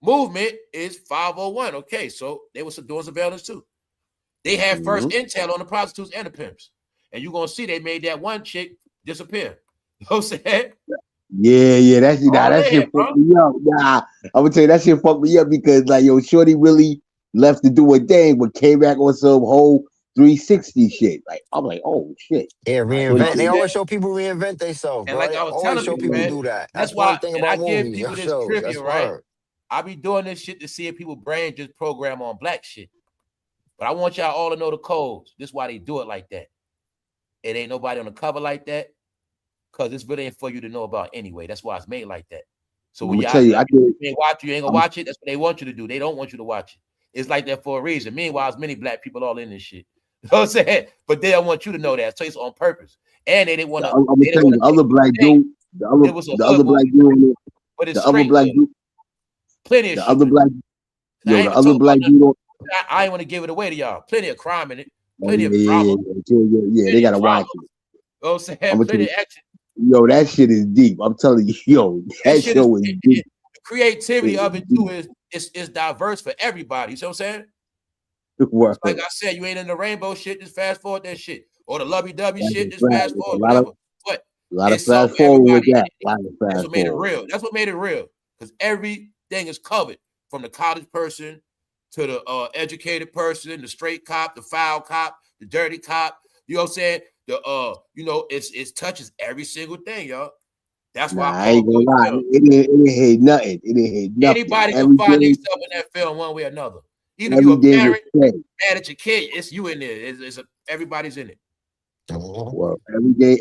movement is 501. Okay, so they were doing surveillance too. They had first intel on the prostitutes and the pimps. And you're gonna see they made that one chick disappear. You know what I'm saying? Yeah, that shit fucked me up. Nah, I'm gonna tell you that shit fucked me up because like yo, Shorty really left to do a thing, but came back on some whole 360 shit. Like I'm like, oh shit. Yeah, reinvent. They always show people reinvent themselves, and bro. like They I was always telling show you, people man, do that. that's That's why one thing and I about give movies. people That this shows. trivia, That's right? word. I be doing this shit to see if people brain just program on black shit. But I want y'all all to know the codes. This is why they do it like that. It ain't nobody on the cover like that. Cause this really ain't for you to know about anyway. That's why it's made like that. So when y'all you ain't gonna watch it, that's what they want you to do. They don't want you to watch it. It's like that for a reason. Meanwhile, there's many black people all in this shit. You know what I'm saying? But they don't want you to know that. So it's on purpose. And they didn't want to. I'm gonna tell you the other black dude, the other black dude, but it's the other straight black dude, plenty of the shit. other black, yo, the other black dude. I ain't want to give it away to y'all. Plenty of crime in it. Oh, Plenty of drama. Yeah, they gotta watch it. You know what I'm saying? Plenty of action. Yo, that shit is deep. I'm telling you, yo, that show is deep. The creativity of it too is diverse for everybody. You see what I'm saying? Like I said, you ain't in the rainbow shit, just fast forward that shit. Or the lovey-dovey shit, just fast forward, whatever. But a lot of fast forward with that. That's what made it real. That's what made it real. Because everything is covered, from the college person to the educated person, the straight cop, the foul cop, the dirty cop. You know what I'm saying? It touches every single thing, y'all. That's why I ain't gonna lie. It didn't hit nothing. It didn't hit nothing. Anybody can find themselves in that film one way or another. Even if you're a parent mad at your kid, it's you in there. Everybody's in it. Well,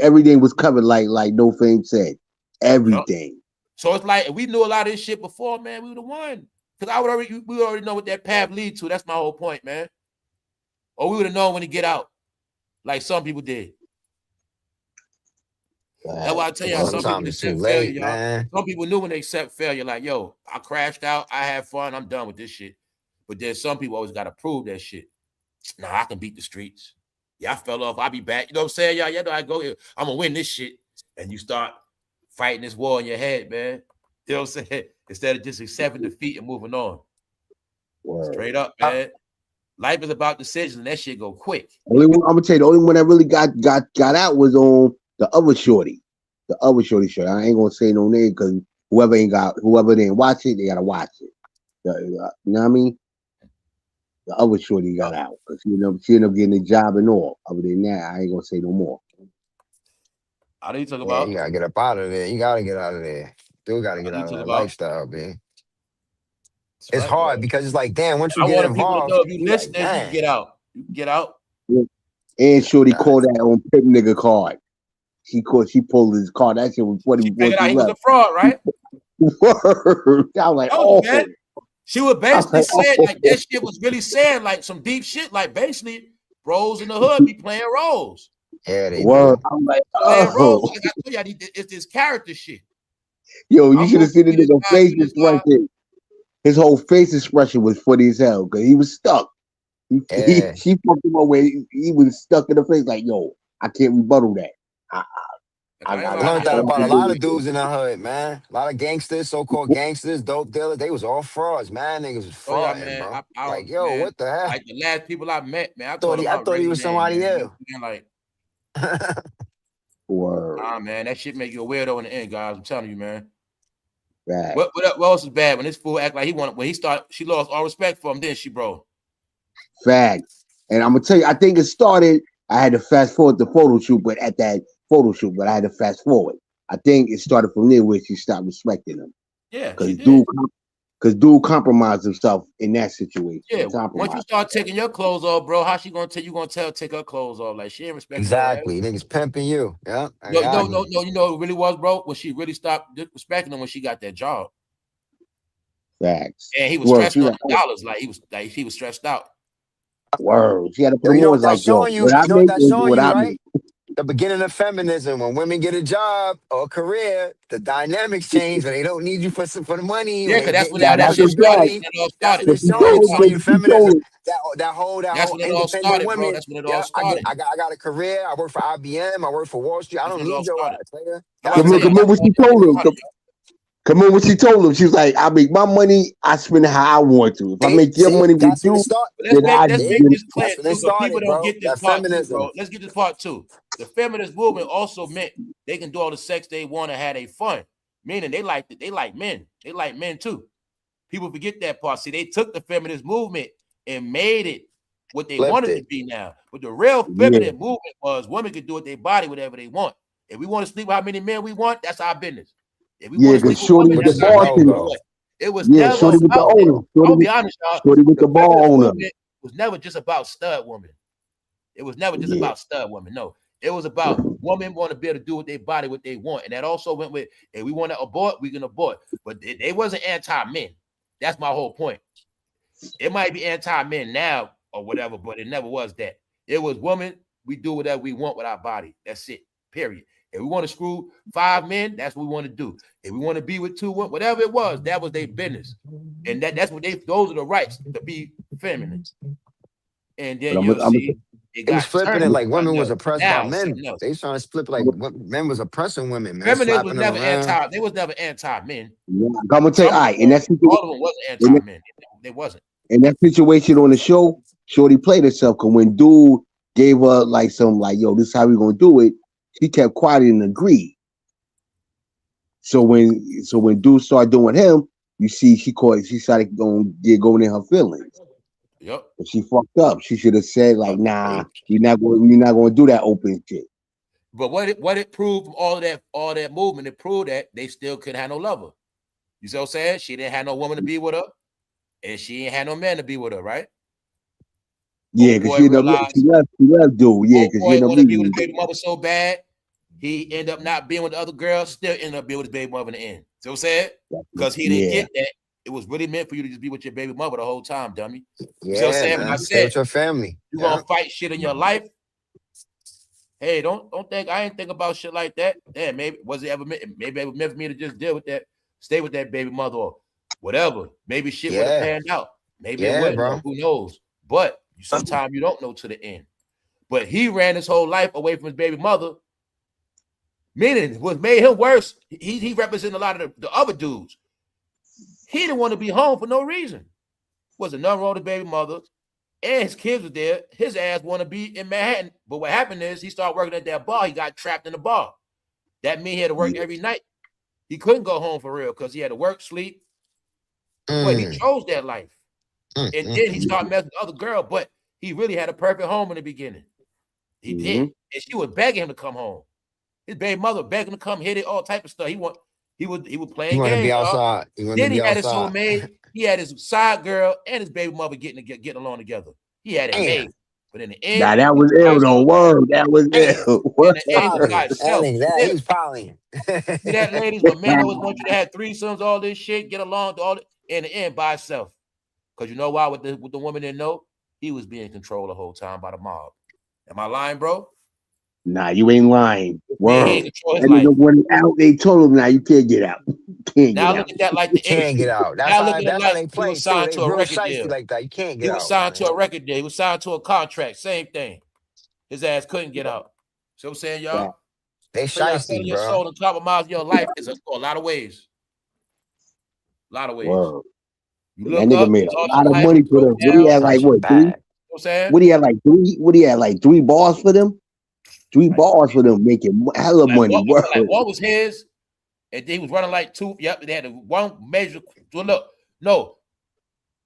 everything was covered like No Fame said. Everything. Yep. So it's like we knew a lot of this shit before, man. We were the one. Because we already know what that path leads to. That's my whole point, man. Or we would have known when to get out. Like some people did. That's why I tell y'all, some people accept failure, y'all. Man. Some people knew when they accept failure, like, yo, I crashed out, I had fun, I'm done with this shit. But then some people always got to prove that shit. Nah, I can beat the streets. Yeah, I fell off, I'll be back. You know what I'm saying? Y'all, I go here, I'm going to win this shit. And you start fighting this war in your head, man. You know what I'm saying? Instead of just accepting defeat and moving on. Word. Straight up, man. Life is about decisions, and that shit go quick. I'm going to tell you, the only one that really got out was on the other shorty. The other shorty. I ain't going to say no name because whoever didn't watch it, they got to watch it. You know what I mean? The other shorty got out because she ended up getting a job and all. Other than that, I ain't going to say no more. How do you talk about? You got to get up out of there. You got to get out of there. Dude got to get out of that lifestyle, man. It's hard because it's like, damn, once you get involved, if you listen, you can get out. You can get out. Yeah. And shorty called that on Pimp nigga card. She pulled his card. That shit was what he figured out he was a fraud, right? Word. I was like, man. She was basically saying like that shit was really saying like some deep shit. Like basically, bros in the hood be playing roles. Yeah, they do. I'm like, playing roles. Like I tell you, it's this character shit. Yo, you should have seen the nigga face expression. His whole face expression was funny as hell because he was stuck. She fucked him away. He was stuck in the face like, yo, I can't rebuttal that. I learned that about a lot of dudes in the hood, man. A lot of gangsters, so-called gangsters, dope dealers, they was all frauds, man. Niggas was fraud, bro. Like, yo, man, what the hell? Like the last people I met, man, I thought he was somebody else. Like, word. Nah, man, that shit make you a weirdo in the end, guys. I'm telling you, man. Right. What else is bad when this fool act like he wanted when he started? She lost all respect for him. Then she, bro. Facts. And I'm gonna tell you, I think it started. I had to fast forward the photo shoot, but at that photo shoot, I had to fast forward. I think it started from there where she stopped respecting him. Yeah, because dude compromised himself in that situation. Yeah, once you start taking your clothes off, bro, how she gonna tell you take her clothes off? Like she ain't respecting exactly. Niggas pimping you. Yeah. No, you know what it really was, bro? When she really stopped respecting him when she got that job. Facts. And he was stressed on the dollars, like he was stressed out. Word. She had to put you know what that's showing you, right? The beginning of feminism, when women get a job or a career, the dynamics change when they don't need you for the money. Yeah, because that's when that's what it's showing you feminism. That whole independent women. That's when it all started. I got a career. I work for IBM. I work for Wall Street. I don't need your ass. Remember what she told him. Come on, what she told him, she was like, "I make my money, I spend it how I want to. If I make your money with That's when it you, started. then Let's make this clear That's when too, it because people started, don't bro. get this That part too, feminism. bro. Let's get this part too. The feminist movement also meant they can do all the sex they want and have a fun. Meaning they like men. They like men too. People forget that part. See, they took the feminist movement and made it what they Flipped wanted it. to be now. But the real feminine movement was women could do with their body whatever they want. If we want to sleep with how many men we want, that's our business. If we want to sleep with Shorty women, with that's the our ball business. logo. It was Yeah, never Shorty with the about owner. that. I'll be honest, y'all. Shorty with the ball feminist owner. movement was never just about stud women. It was never just about stud women. No, it was about women want to be able to do with their body what they want, and that also went with if we want to abort, we can abort. But they wasn't anti-men. That's my whole point. It might be anti-men now or whatever, but it never was that. It was women. We do whatever we want with our body. That's it. Period. If we want to screw 5 men, that's what we want to do. If we want to be with 2, whatever it was, that was their business, and that's what those are the rights to be feminine. And then you'll see it was flipping it like women was oppressed by men. Else. They trying to flip like men was oppressing women, man. Feminism was never anti. They was never anti-men. I'm gonna tell you, all right, and that's all of them wasn't anti-men. They wasn't. In that situation on the show, Shorty played herself because when dude gave her like some like, yo, this is how we gonna do it, she kept quiet and agreed. So when dude started doing him, you see she started going in her feelings. Yep. But she fucked up. She should have said like, nah, we're not going to do that open shit. But what it proved from all that movement, it proved that they still couldn't have no lover. You see what I'm saying? She didn't have no woman to be with her, and she ain't had no man to be with her, right? Yeah, because she left dude. Yeah, because she want to be with his baby mother so bad, he ended up not being with the other girl, still ended up being with his baby mother in the end. See what I'm saying? Because he didn't get that. It was really meant for you to just be with your baby mother the whole time, dummy. You see what I'm saying? When I said with your family, you're gonna fight shit in your life. Hey, don't think I ain't think about shit like that. Damn, maybe it was meant for me to just deal with that, stay with that baby mother or whatever. Maybe shit would have panned out. Maybe it wouldn't. Bro. Who knows? But sometimes you don't know to the end. But he ran his whole life away from his baby mother. Meaning, what made him worse, he represented a lot of the other dudes. He didn't want to be home for no reason. Wasn't nothing wrong with the baby mother. And his kids were there. His ass want to be in Manhattan. But what happened is he started working at that bar. He got trapped in the bar. That means he had to work every night. He couldn't go home for real because he had to work, sleep. But he chose that life. And then he started messing with other girl. But he really had a perfect home in the beginning. He did. And she was begging him to come home. His baby mother begged him to come hit it, all type of stuff. He would play games. Be outside. Then he had his own maid. He had his side girl and his baby mother getting along together. He had it made. But in the end, nah, that was ill though. Word, that was ill. In the end, he got himself. He was polying. See that, ladies? When men always want you to have threesomes, all this shit, get along to all it, in the end by himself. Because you know why? With the woman didn't know, he was being controlled the whole time by the mob. Am I lying, bro? Nah, you ain't lying. Word. When out, they told him, "Now you can't get out. Now look at that like the can't get out. That's how they play. He was signed to a record deal like that. You can't get out. He was signed to a record deal. He was signed to a contract. Same thing. His ass couldn't get out. So I'm saying, y'all, they shiesty, your soul and compromise your life is a lot of ways. A lot of ways. Word. You that nigga made a lot of money for them. What he had like what? Three? What he had like three? What he had like 3 bars for them? 3 bars for them, making hella money. One was his, and then he was running like 2. Yep, they had one major. No,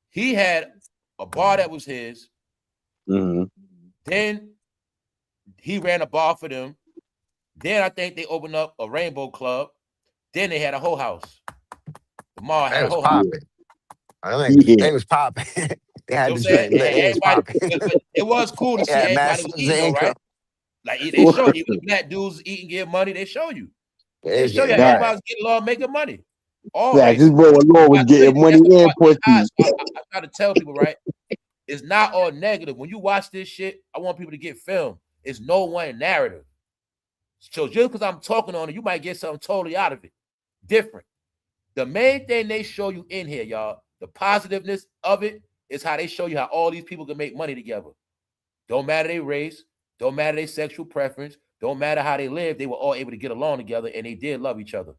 he had a bar that was his. Then he ran a bar for them. Then I think they opened up a Rainbow Club. Then they had a whole house. The mall had a whole house. They was popping. They had it was cool to see everybody was eating, though, right? Like they show you the black dudes eating, getting money. They show you. They show you everybody's getting along, making money. This boy alone was getting money and pussy. I try to tell people, right? It's not all negative. When you watch this shit, I want people to get filmed. It's no one narrative. So just because I'm talking on it, you might get something totally out of it. Different. The main thing they show you in here, y'all, the positiveness of it is how they show you how all these people can make money together. Don't matter their race, don't matter their sexual preference, don't matter how they live, they were all able to get along together and they did love each other.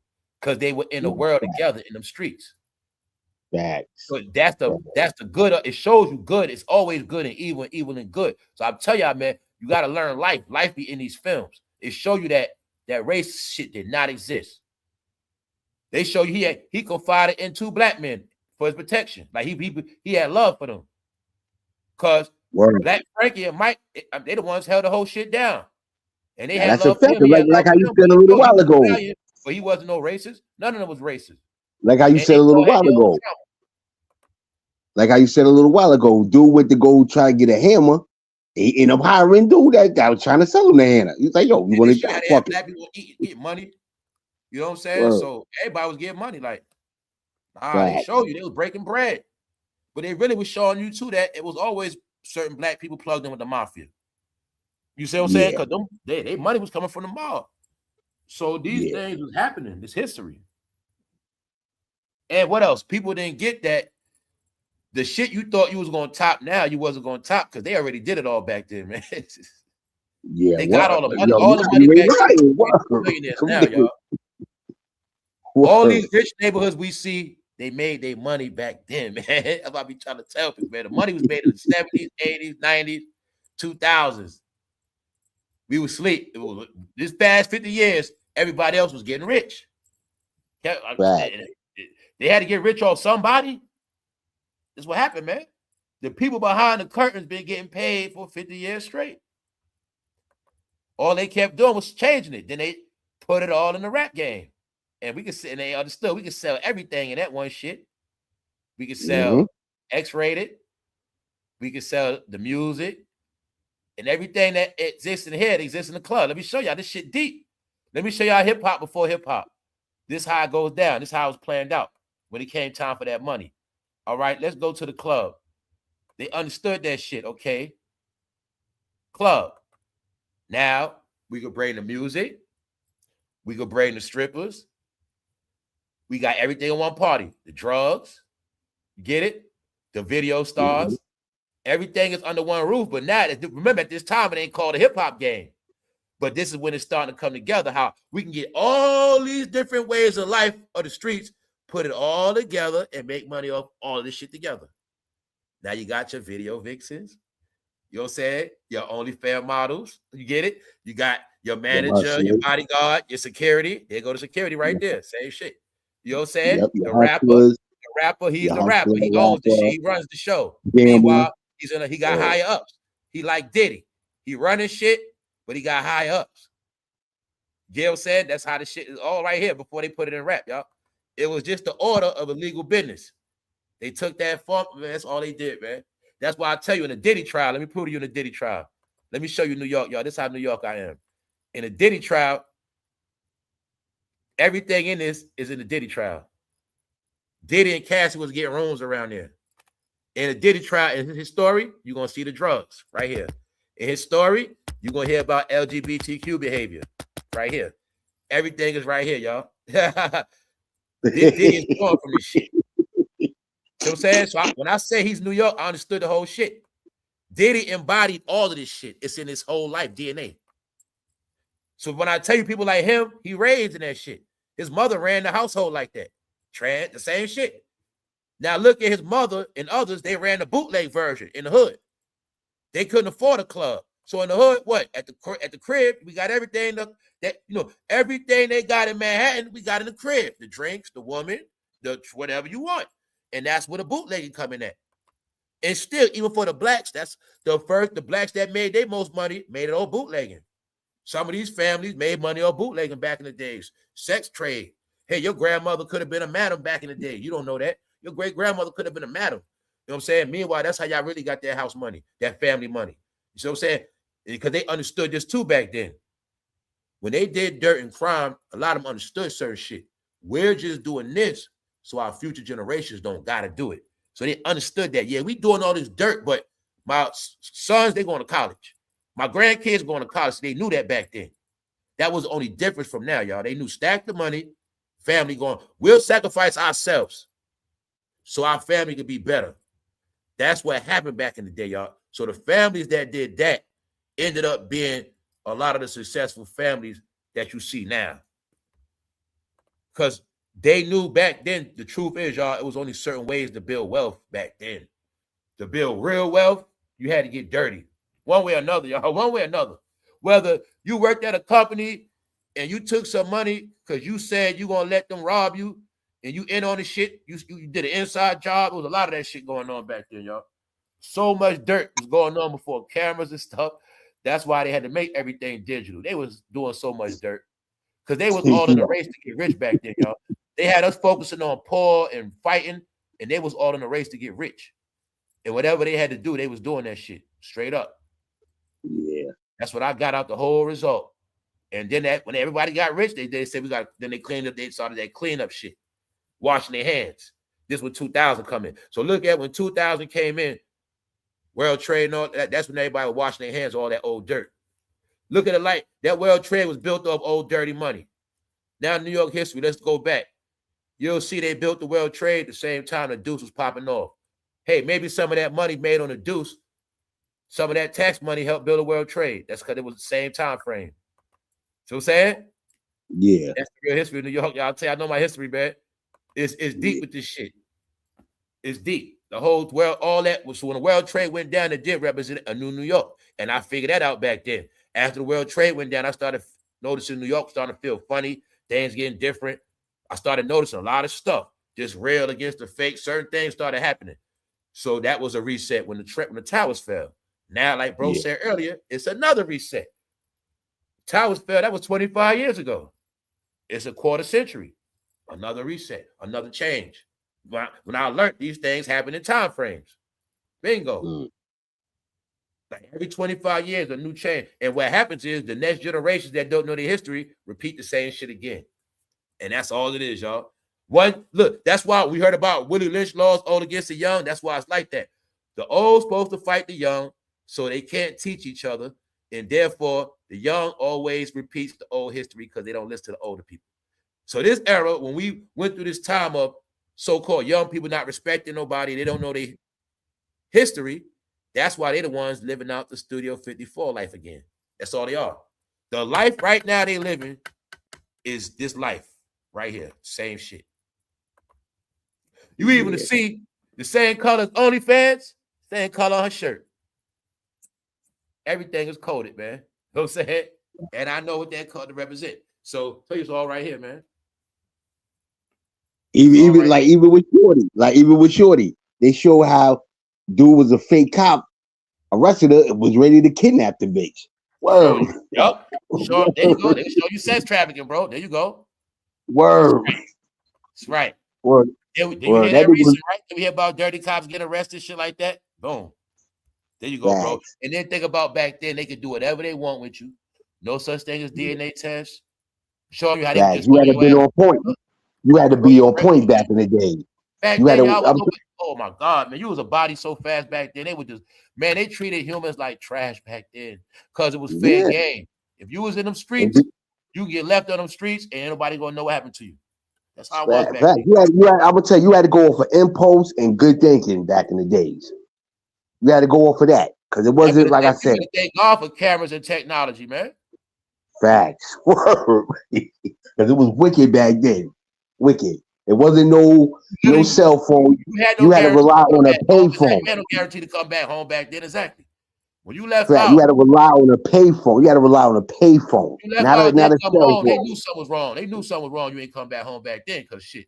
because they were in the world together in them streets. Facts. So that's the good. It shows you good. It's always good and evil and good. So I'm telling y'all, man, you got to learn life. Life be in these films. It show you that race shit did not exist. They show you he confided in 2 black men for his protection. Like he had love for them. Cause Black Frankie and Mike, they the ones held the whole shit down. And they had love for him. Like how you said a little while ago. But he wasn't no racist. None of them was racist. Like how you said a little while ago. Like how you said a little while ago, dude went to go try to get a hammer. He ended up hiring dude that was trying to sell him the hammer. He's like, yo, you want to fuck black people get money? You know what I'm saying? So everybody was getting money. Like, they showed you they was breaking bread. But they really was showing you too that it was always certain black people plugged in with the mafia. You see what I'm saying? Because they money was coming from the mob. So these things was happening. This history. And what else? People didn't get that. The shit you thought you was going to top now, you wasn't going to top because they already did it all back then, man. They got all the money, back then. Millionaires now, y'all. All these rich neighborhoods we see, they made their money back then, man. That's what I be trying to tell people, man. The money was made in the 70s, 80s, 90s, 2000s. We would sleep. This past 50 years, everybody else was getting rich. They had to get rich off somebody. That's what happened, man. The people behind the curtains been getting paid for 50 years straight. All they kept doing was changing it. Then they put it all in the rap game. And and they understood we could sell everything in that one shit. We could sell X-rated. We could sell the music. And everything that exists in here, it exists in the club. Let me show y'all this shit deep. Let me show y'all hip-hop before hip-hop. This is how it goes down. This is how it was planned out when it came time for that money. All right, let's go to the club. They understood that shit, okay? Club. Now, we could bring the music. We could bring the strippers. We got everything in one party. The drugs. Get it? The video stars. Everything is under one roof. But now, remember, at this time, it ain't called a hip-hop game. But this is when it's starting to come together, how we can get all these different ways of life of the streets, put it all together and make money off all of this shit together. Now you got your video vixens. You know what I'm saying? Your OnlyFans models. You get it? You got your manager, your bodyguard, your security. There go the security right there. Same shit. You know what I'm saying? The rapper, he's the rapper. He owns the shit. He runs the show. Meanwhile, he got higher ups. He like Diddy. He running shit, but he got high ups. You know what I'm saying? That's how the shit is all right here before they put it in rap, y'all. It was just the order of a legal business. They took that form, man. That's all they did, man. That's why I tell you in the Diddy trial, let me prove to you in the Diddy trial. Let me show you New York, y'all. This is how New York I am. In the Diddy trial, everything in this is in the Diddy trial. Diddy and Cassie was getting rooms around there. In the Diddy trial, in his story, you're going to see the drugs right here. In his story, you're going to hear about LGBTQ behavior right here. Everything is right here, y'all. Diddy is born from this shit. You know what I'm saying? So when I say he's New York, I understood the whole shit. Diddy embodied all of this shit. It's in his whole life, DNA. So when I tell you people like him, he raised in that shit. His mother ran the household like that. The same shit. Now look at his mother and others, they ran the bootleg version in the hood. They couldn't afford a club. So in the hood, what? At the crib, we got everything everything they got in Manhattan, we got in the crib. The drinks, the woman, the whatever you want. And that's where the bootlegging come in at. And still, even for the blacks, that's the blacks that made their most money, made it all bootlegging. Some of these families made money off bootlegging back in the days. Sex trade. Hey, your grandmother could have been a madam back in the day. You don't know that. Your great-grandmother could have been a madam. You know what I'm saying? Meanwhile, that's how y'all really got that house money, that family money. You see what I'm saying? Because they understood this too back then. When they did dirt and crime, a lot of them understood certain shit. We're just doing this so our future generations don't got to do it. So they understood that, yeah, we doing all this dirt, but my sons, they going to college. My grandkids going to college. They knew that back then. That was the only difference from now, y'all. They knew stack the money, family going, we'll sacrifice ourselves so our family could be better. That's what happened back in the day, y'all. So the families that did that ended up being a lot of the successful families that you see now. Because They knew back then, the truth is, y'all, it was only certain ways to build wealth back then. To build real wealth, you had to get dirty. One way or another, y'all. One way or another. Whether you worked at a company and you took some money because you said you gonna let them rob you and you in on the shit, you did an inside job. There was a lot of that shit going on back then, y'all. So much dirt was going on before cameras and stuff. That's why they had to make everything digital. They was doing so much dirt because they was all in the race to get rich back then, y'all. They had us focusing on poor and fighting, and they was all in the race to get rich. And whatever they had to do, they was doing that shit straight up. Yeah. That's what I got out the whole result. And then that when everybody got rich, they said then they cleaned up, they started that cleanup shit, washing their hands. This was 2000 coming. So look at when 2000 came in, World Trade and all that, that's when everybody was washing their hands, all that old dirt. Look at it like that World Trade was built off old dirty money. Now New York history, let's go back. You'll see they built the World Trade the same time the DUCE was popping off. Hey, maybe some of that money made on the DUCE, some of that tax money helped build a World Trade. That's because it was the same time frame. So what I'm saying? Yeah. That's the real history of New York. Y'all tell you, I know my history, man. It's deep with this shit. It's deep. The whole world, all that was, so when the World Trade went down, it did represent a new New York. And I figured that out back then. After the World Trade went down, I started noticing New York starting to feel funny. Things getting different. I started noticing a lot of stuff. Just real against the fake. Certain things started happening. So that was a reset when the towers fell. Now, like bro said earlier, it's another reset. Towers fell, that was 25 years ago. It's a quarter century. Another reset, another change. When I learned these things happen in time frames. Bingo. Like every 25 years, a new change. And what happens is the next generations that don't know their history repeat the same shit again. And that's all it is, y'all. Look, that's why we heard about Willie Lynch laws, old against the young. That's why it's like that. The old supposed to fight the young, so they can't teach each other. And therefore, the young always repeats the old history because they don't listen to the older people. So this era, when we went through this time of so-called young people not respecting nobody, they don't know their history, that's why they're the ones living out the Studio 54 life again. That's all they are. The life right now they living is this life right here. Same shit. You even see the same colors OnlyFans, same color on her shirt. Everything is coded, man. You know what I'm saying? And I know what that color represent. So tell you it's all right here, man. Even with Shorty, they show how dude was a fake cop, arrested her, and was ready to kidnap the bitch. Word. Yup. Sure. There you go. They show you sex trafficking, bro. There you go. Word. That's right. Word. Did you hear that recent, right? Did we hear about dirty cops getting arrested, shit like that? Boom. There you go, bro. And then think about back then, they could do whatever they want with you. No such thing as DNA tests. Showing you how they just you had to be on point. You had to be on point back in the day. Back then, oh my God, man, you was a body so fast back then. They would just, man, they treated humans like trash back then because it was fair game. If you was in them streets, you get left on them streets and ain't nobody gonna know what happened to you. That's how it was back then. I would tell you, you had to go off of impulse and good thinking back in the days. You had to go off of that because it wasn't like I said. Thank God for cameras and technology, man. Facts. Because it was wicked back then. Wicked. It wasn't no cell phone. You had to rely on a payphone. You had no guarantee to come back home back then. Exactly. When you left out, you had to rely on a payphone. You had to rely on a payphone. You left out, they come home. They knew something was wrong. They knew something was wrong. You ain't come back home back then because shit.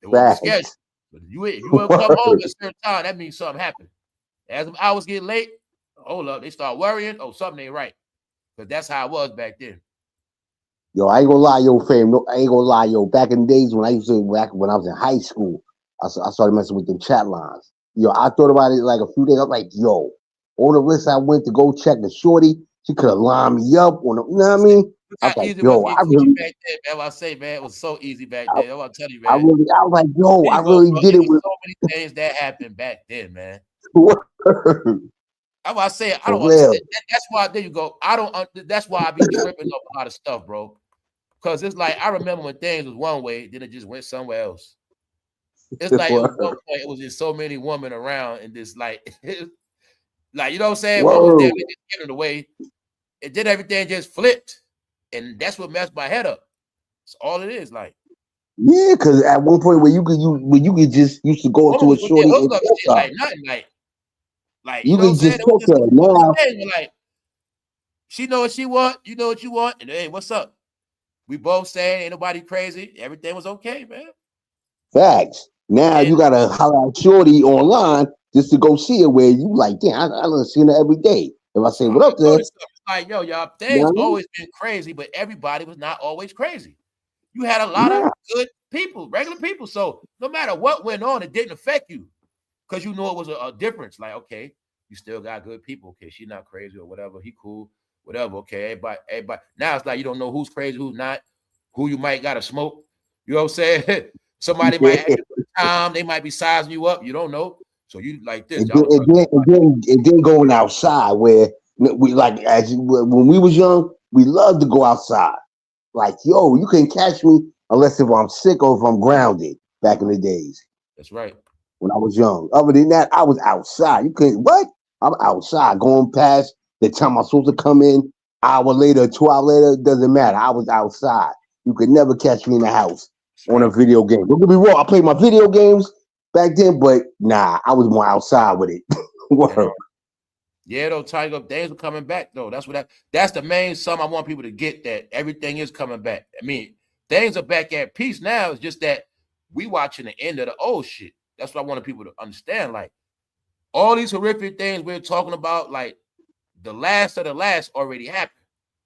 It was scheduled. But if you wouldn't come home at a certain time, that means something happened. As the hours get late, hold up, they start worrying. Oh, something ain't right. Because that's how it was back then. Yo, I ain't gonna lie, yo, fam. No, I ain't gonna lie, yo. Back in the days when I was in high school, I started messing with them chat lines. Yo, I thought about it like a few days. I was like, yo, on the list I went to go check the shorty. She could have lined me up on the, you know what I mean? I was like, yo, I really back then, man. I say, man, it was so easy back then. I'm telling you, man. I was like, yo, I really did it with so many things that happened back then, man. I say I don't understand. That's why there you go. That's why I be tripping up a lot of stuff, bro. Because it's like I remember when things was one way, then it just went somewhere else. It's like at one point it was just so many women around, and this like, like you know what I'm saying? One was there, just getting away, and then everything just flipped, and that's what messed my head up. That's all it is, like. Yeah, because at one point where you could just used to go up to a Women with their shorty and hookup shit talk like her. nothing, like you You know what I'm could saying? just It was talk just to her. Now, like she know what she want, you know what you want, and hey, what's up? We both saying ain't nobody crazy. Everything was okay, man. facts. Now And you gotta holler at shorty online just to go see her where you like, damn, I done seen her every day. If I say what up there, it's like, yo, y'all, you things know what always been crazy, but everybody was not always crazy. You had a I mean? lot of Nah, good people, regular people. So no matter what went on, it didn't affect you because you know it was a difference. Like, okay, you still got good people. Okay, she's not crazy or whatever. He cool, whatever. Okay, everybody. Now it's like you don't know who's crazy, who's not, who you might gotta smoke. You know what I'm saying? Somebody might have you for the time. They might be sizing you up. You don't know. So you like this. and then going outside where we like when we was young, we loved to go outside. Like, yo, you can't catch me unless if I'm sick or if I'm grounded back in the days That's right. when I was young. Other than that, I was outside. You couldn't what? I'm outside going past the time I'm supposed to come in. Hour later, 2 hours later, it doesn't matter. I was outside. You could never catch me in the house on a video game. Don't get me wrong, I played my video games back then, but nah, I was more outside with it. Word. Yeah, though, Tiger, things are coming back though. That's the main sum I want people to get, that everything is coming back. I mean, things are back at peace now. It's just that we watching the end of the old shit. That's what I wanted people to understand. Like all these horrific things we're talking about, like the last of the last already happened.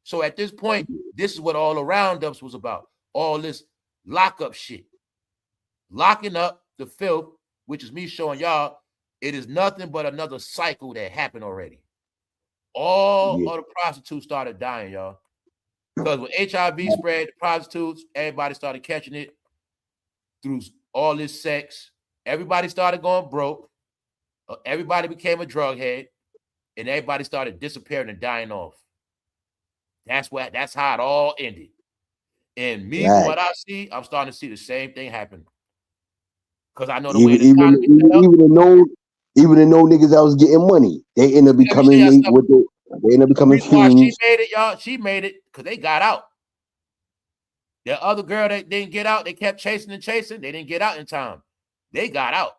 So at this point, this is what all around us was about. All this lockup shit. Locking up the filth, which is me showing y'all it is nothing but another cycle that happened already. All of the prostitutes started dying, y'all. Because when HIV spread, the prostitutes, everybody started catching it through all this sex. Everybody started going broke. Everybody became a drug head, and everybody started disappearing and dying off. That's how it all ended. And me, from what I see, I'm starting to see the same thing happen. Because I know the way the economy set up. Even the no niggas that was getting money, they end up becoming they end up becoming fiends. She made it, y'all. She made it because they got out. The other girl that didn't get out, they kept chasing and chasing. They didn't get out in time. They got out.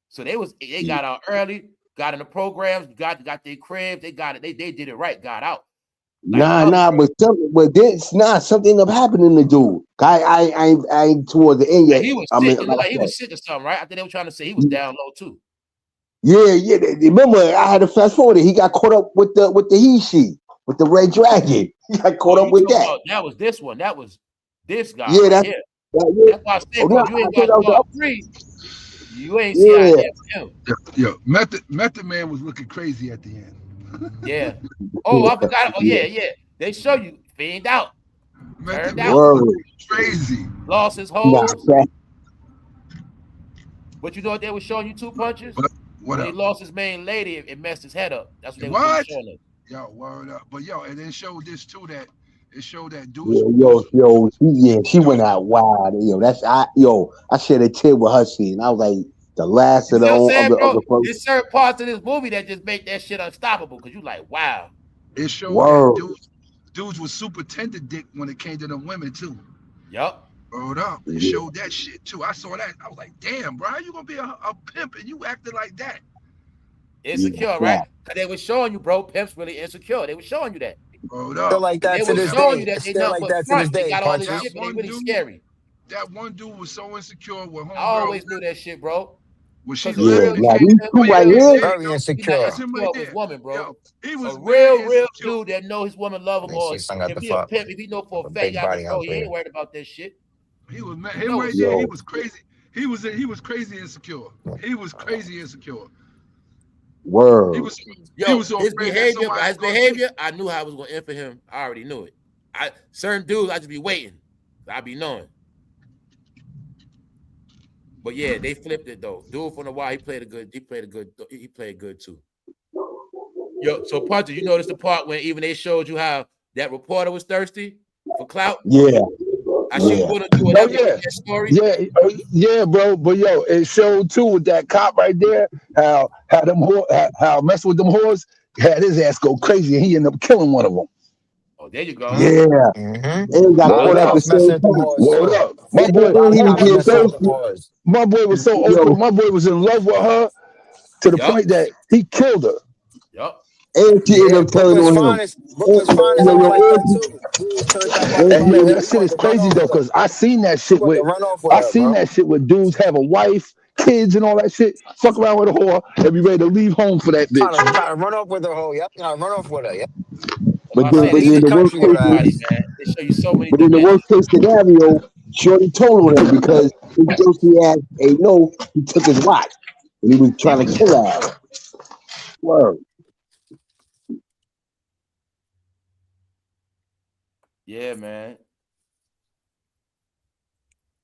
So they got out early, got in the programs, got their crib. They got it. They did it right. Got out. Like but something up happening to dude. I towards the end yet. He was sick. It looked like he was sick or something, right? I think they were trying to say he was down low too. Yeah. Remember, I had to fast forward it. He got caught up with the she with the red dragon. He got caught up with that. That was this one. That was this guy. Yeah, right here. That's why I said, bro, you ain't got part 3. You ain't see how it him. Yo, Method Man was looking crazy at the end. Yeah. Oh, I forgot. Oh, yeah. They show you fiend out. Method Man was crazy. Lost his hoes. But you know what they were showing you 2 punches? When he lost his main lady, it messed his head up. That's what they were showing us. Yo, word up. But yo, and then showed this too, that it showed that dude. She went out wild. I shared a tear with her scene. I was like, the last of the first. There's certain parts of this movie that just make that shit unstoppable because you like, wow. It showed that dudes was super tender dick when it came to them women too. Yup. Word up. It showed that shit too. I saw that. I was like, damn, bro, how you gonna be a pimp and you acting like that? Insecure, right? Because they were showing you, bro, pimps really insecure. They were showing you that. Still like that to this day. Still like that to this day. Got all this shit, but they really scary. That one dude was so insecure with homegirl. I always knew that shit, bro. Was she these two right here? Very insecure. His woman, bro. Yo, he was a real dude that know his woman love him, or if he a pimp, if he know for a fact, he ain't worried about that shit. He was him right there. He was crazy. He was crazy insecure. He was crazy insecure. Word. He was so his behavior, I knew how I was gonna end for him. I already knew it. Certain dudes, I just be waiting. I be knowing. But yeah, they flipped it though. Dude from the wild, he played good too. Yo, so Puncher, you noticed the part when even they showed you how that reporter was thirsty for clout? Yeah. Story. Yeah, bro. But yo, it showed too with that cop right there how messing with them whores had his ass go crazy and he ended up killing one of them. Oh there you go. Yeah. Mm-hmm. And got Lot of caught at the niggas messing same with them time. boys Word too. up. My And, boy, and, A lot and of he was niggas my getting messing boy, with them thirsty. boys. my boy was so Yo, open. My boy was in love with her to the Yup. point that he killed her. Yup. and she ended Yeah, up telling on him. Brooklyn's finest Yo, was yo, like that too. Dudes turned out by the Hey, lot. yo, and that He shit wanted is to run crazy off though, with her. cause I seen that He shit wanted to with run off with her, bro. dudes have a wife, kids, and all that shit. Fuck around with a whore and be ready to leave home for that bitch. Trying to run off with her whole. Yep, trying to run off with her. Yep. That's what I'm saying. Trying to They leave show the the you worst country with her everybody, ass. case, man. They show you so many but in the dimensions. worst case scenario, Shorty told on him because his guilty ass ain't know he took his watch and he was trying to kill her ass. Word. Yeah, man.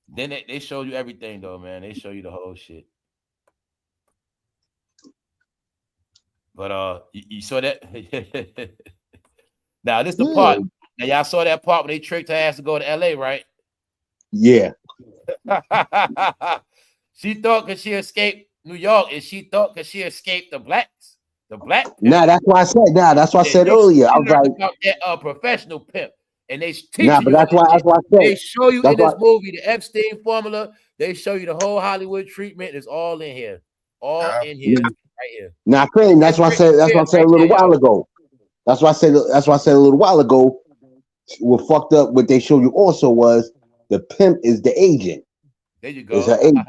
Then they show you everything though, man. They show you the whole shit. But you saw that. Now this the part. Now y'all saw that part when they tricked her ass to go to LA, right? Yeah. She thought because she escaped New York, and she thought because she escaped the blacks, the black pimp. Nah, that's why I said. Nah, that's why I said earlier. I was learned like, about that professional pimp, and they nah, teaching but you all that's why. that That's shit. why I They said. show you That's in why. this movie the Epstein formula. They show you the whole Hollywood treatment. It's all in here, all in here, right here. Nah, Craig, that's why I said. That's why I said a little while ago. That's why I said. That's why I said a little while ago. What fucked up? What they showed you also was the pimp is the agent. There you Is go. her agent.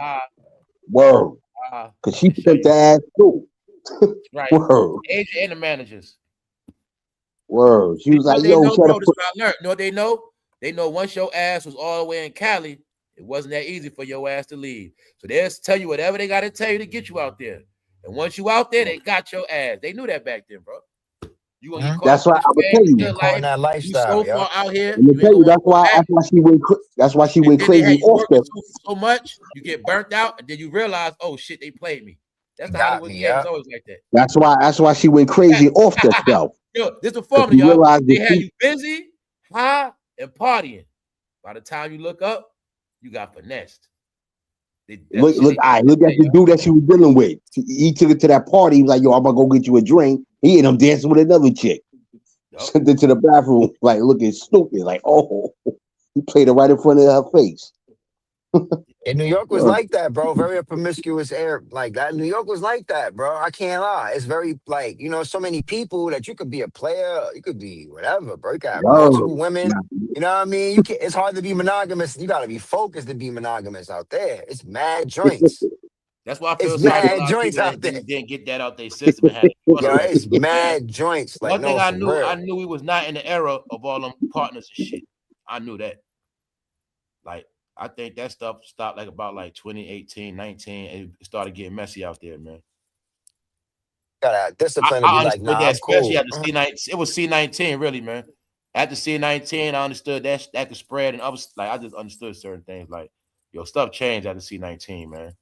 Word. Because she pimped the ass too. Right. Word. The agent and the managers. Word. She was like, they yo, know, she had bro, to this put. what I learned. You know what they know? They know once your ass was all the way in Cali, it wasn't that easy for your ass to leave. So they'll tell you whatever they got to tell you to get you out there. And once you out there, they got your ass. They knew that back then, bro. You gonna get caught That's up why in I'm this gonna fame, tell you. good life. that You lifestyle, so far out here, I'm gonna you tell ain't you. gonna want to go back. That's why she went. That's why she went Then they had crazy you off working the. so much, you get burnt out, and then you realize, oh shit, they played me. That's the got Hollywood me. game. It's Yeah. always like that. That's why she went crazy off herself. Yo, this is the Because formula, she y'all. realized They that had you busy, high, and partying. By the time you look up, you got finessed. look at the dude that she was dealing with. He took it to that party. He was like, yo, I'm gonna go get you a drink. He ended up dancing with another chick. Sent it to the bathroom, like looking stupid. Like, oh, he played it right in front of her face. And New York was like that, bro. Very promiscuous air, like that. New York was like that, bro. I can't lie. It's very like so many people that you could be a player, you could be whatever, bro. You could have multiple women. You know what I mean? You can. It's hard to be monogamous. You got to be focused to be monogamous out there. It's mad joints. That's why I feel It's sorry for a mad lot of joints people out that there. didn't get that out their system and had to run Yo, around. it's mad joints. Like One thing no, I for knew real. we was not in the era of all them partners and shit. I knew that. Like, I think that stuff stopped like about like 2018, 19, and it started getting messy out there, man. Gotta have discipline to I be like, understood nah, that, I'm especially cool. after C19. It was C19, really, man. After C19, I understood that could spread, and I was like, I just understood certain things. Like, yo, stuff changed after C19, man.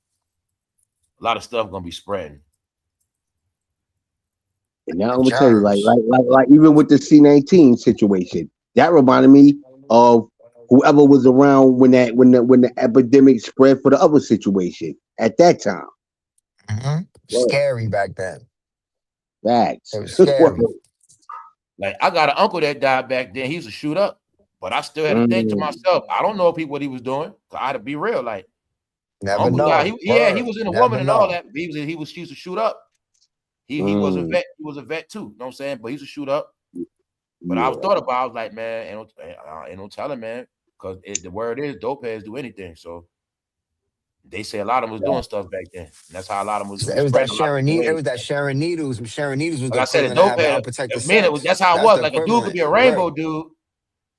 A lot of stuff gonna be spreading. And now I'm gonna tell you, like even with the C19 situation, that reminded me of whoever was around when the epidemic spread for the other situation at that time. Scary back then. Facts. It was scary. Like, I got an uncle that died back then. He used to shoot up, but I still had to think to myself, I don't know what he was doing. I had to be real. Like, Never uncle know. guy, he was in a woman and all that. He used to shoot up. He was a vet. He was a vet too. You know what I'm saying? But he used to shoot up. But I was like, man, ain't no telling, man, because the word is dope heads do anything. So they say a lot of them was doing stuff back then. And that's how a lot of them was It was that spreading a lot of sharing needles. It ways. was that sharing needles. Sharing needles was Like the I said, a equivalent of dope having head. unprotected Man, sex. that's how it That's was. the Like, a dude could be a equivalent, for rainbow real. dude.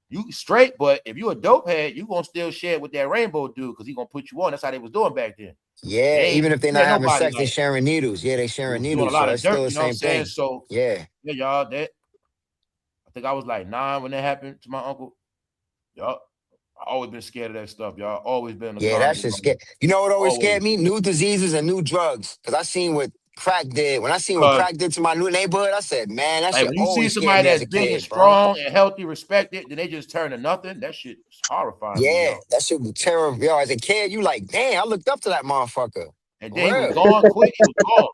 You straight, but if you a dope head, you gonna still share with that rainbow dude because he gonna put you on. That's how they was doing back then. Yeah, even if they're not having Nobody sex, they like sharing needles. Yeah, they sharing was doing a needles. lot So of it's still dirt. the You know what I'm same saying? thing. So Yeah, y'all. That I think I was like 9 when that happened to my uncle. Y'all, I always been scared of that stuff. Y'all always been in the yeah, that comments. shit scared. You know what always Always. scared me? New diseases and new drugs. Because I seen what crack did. When I seen what crack did to my new neighborhood, I said, man, that Like, shit when you see always scared somebody me as that's a big and kid, bro. strong and healthy, respected, then they just turn to nothing. That shit is horrifying to me, Yeah, y'all. that shit was terrible. Yo, as a kid, you like, damn, I looked up to that motherfucker. And For then he was real. gone quick. He was gone.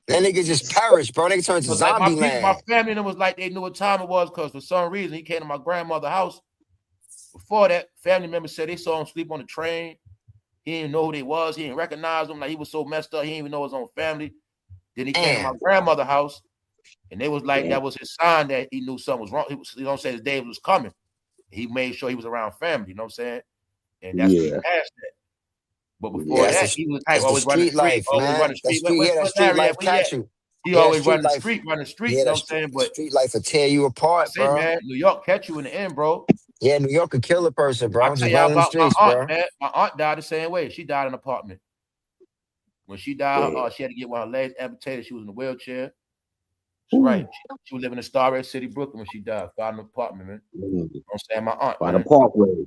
That nigga just perished, bro. Nigga turned to But like zombie my land. family and them was like they knew what time it was because for some reason he came to my grandmother's house. Before that, family members said they saw him sleep on the train. He didn't know who they was. He didn't recognize them. Like he was so messed up. He didn't even know his own family. Then he came to my grandmother's house, and they was like that was his sign that he knew something was wrong. He was, you know what I'm saying, his day was coming. He made sure he was around family. You know what I'm saying? And that's when he passed that. But before that, he was type always running the street, always running the street. That street life catch you. He always running the street, you know what I'm saying? But street life will tear you apart, bro. Man, New York catch you in the end, bro. Yeah, New York could kill a person, bro. I'll tell you about my aunt, man. My aunt died the same way. She died in an apartment. When she died, she had to get one of her legs amputated. She was in a wheelchair. That's right. She was living in Starrett City, Brooklyn when she died. Found an apartment, man. You know what I'm saying? My aunt. By the Parkway.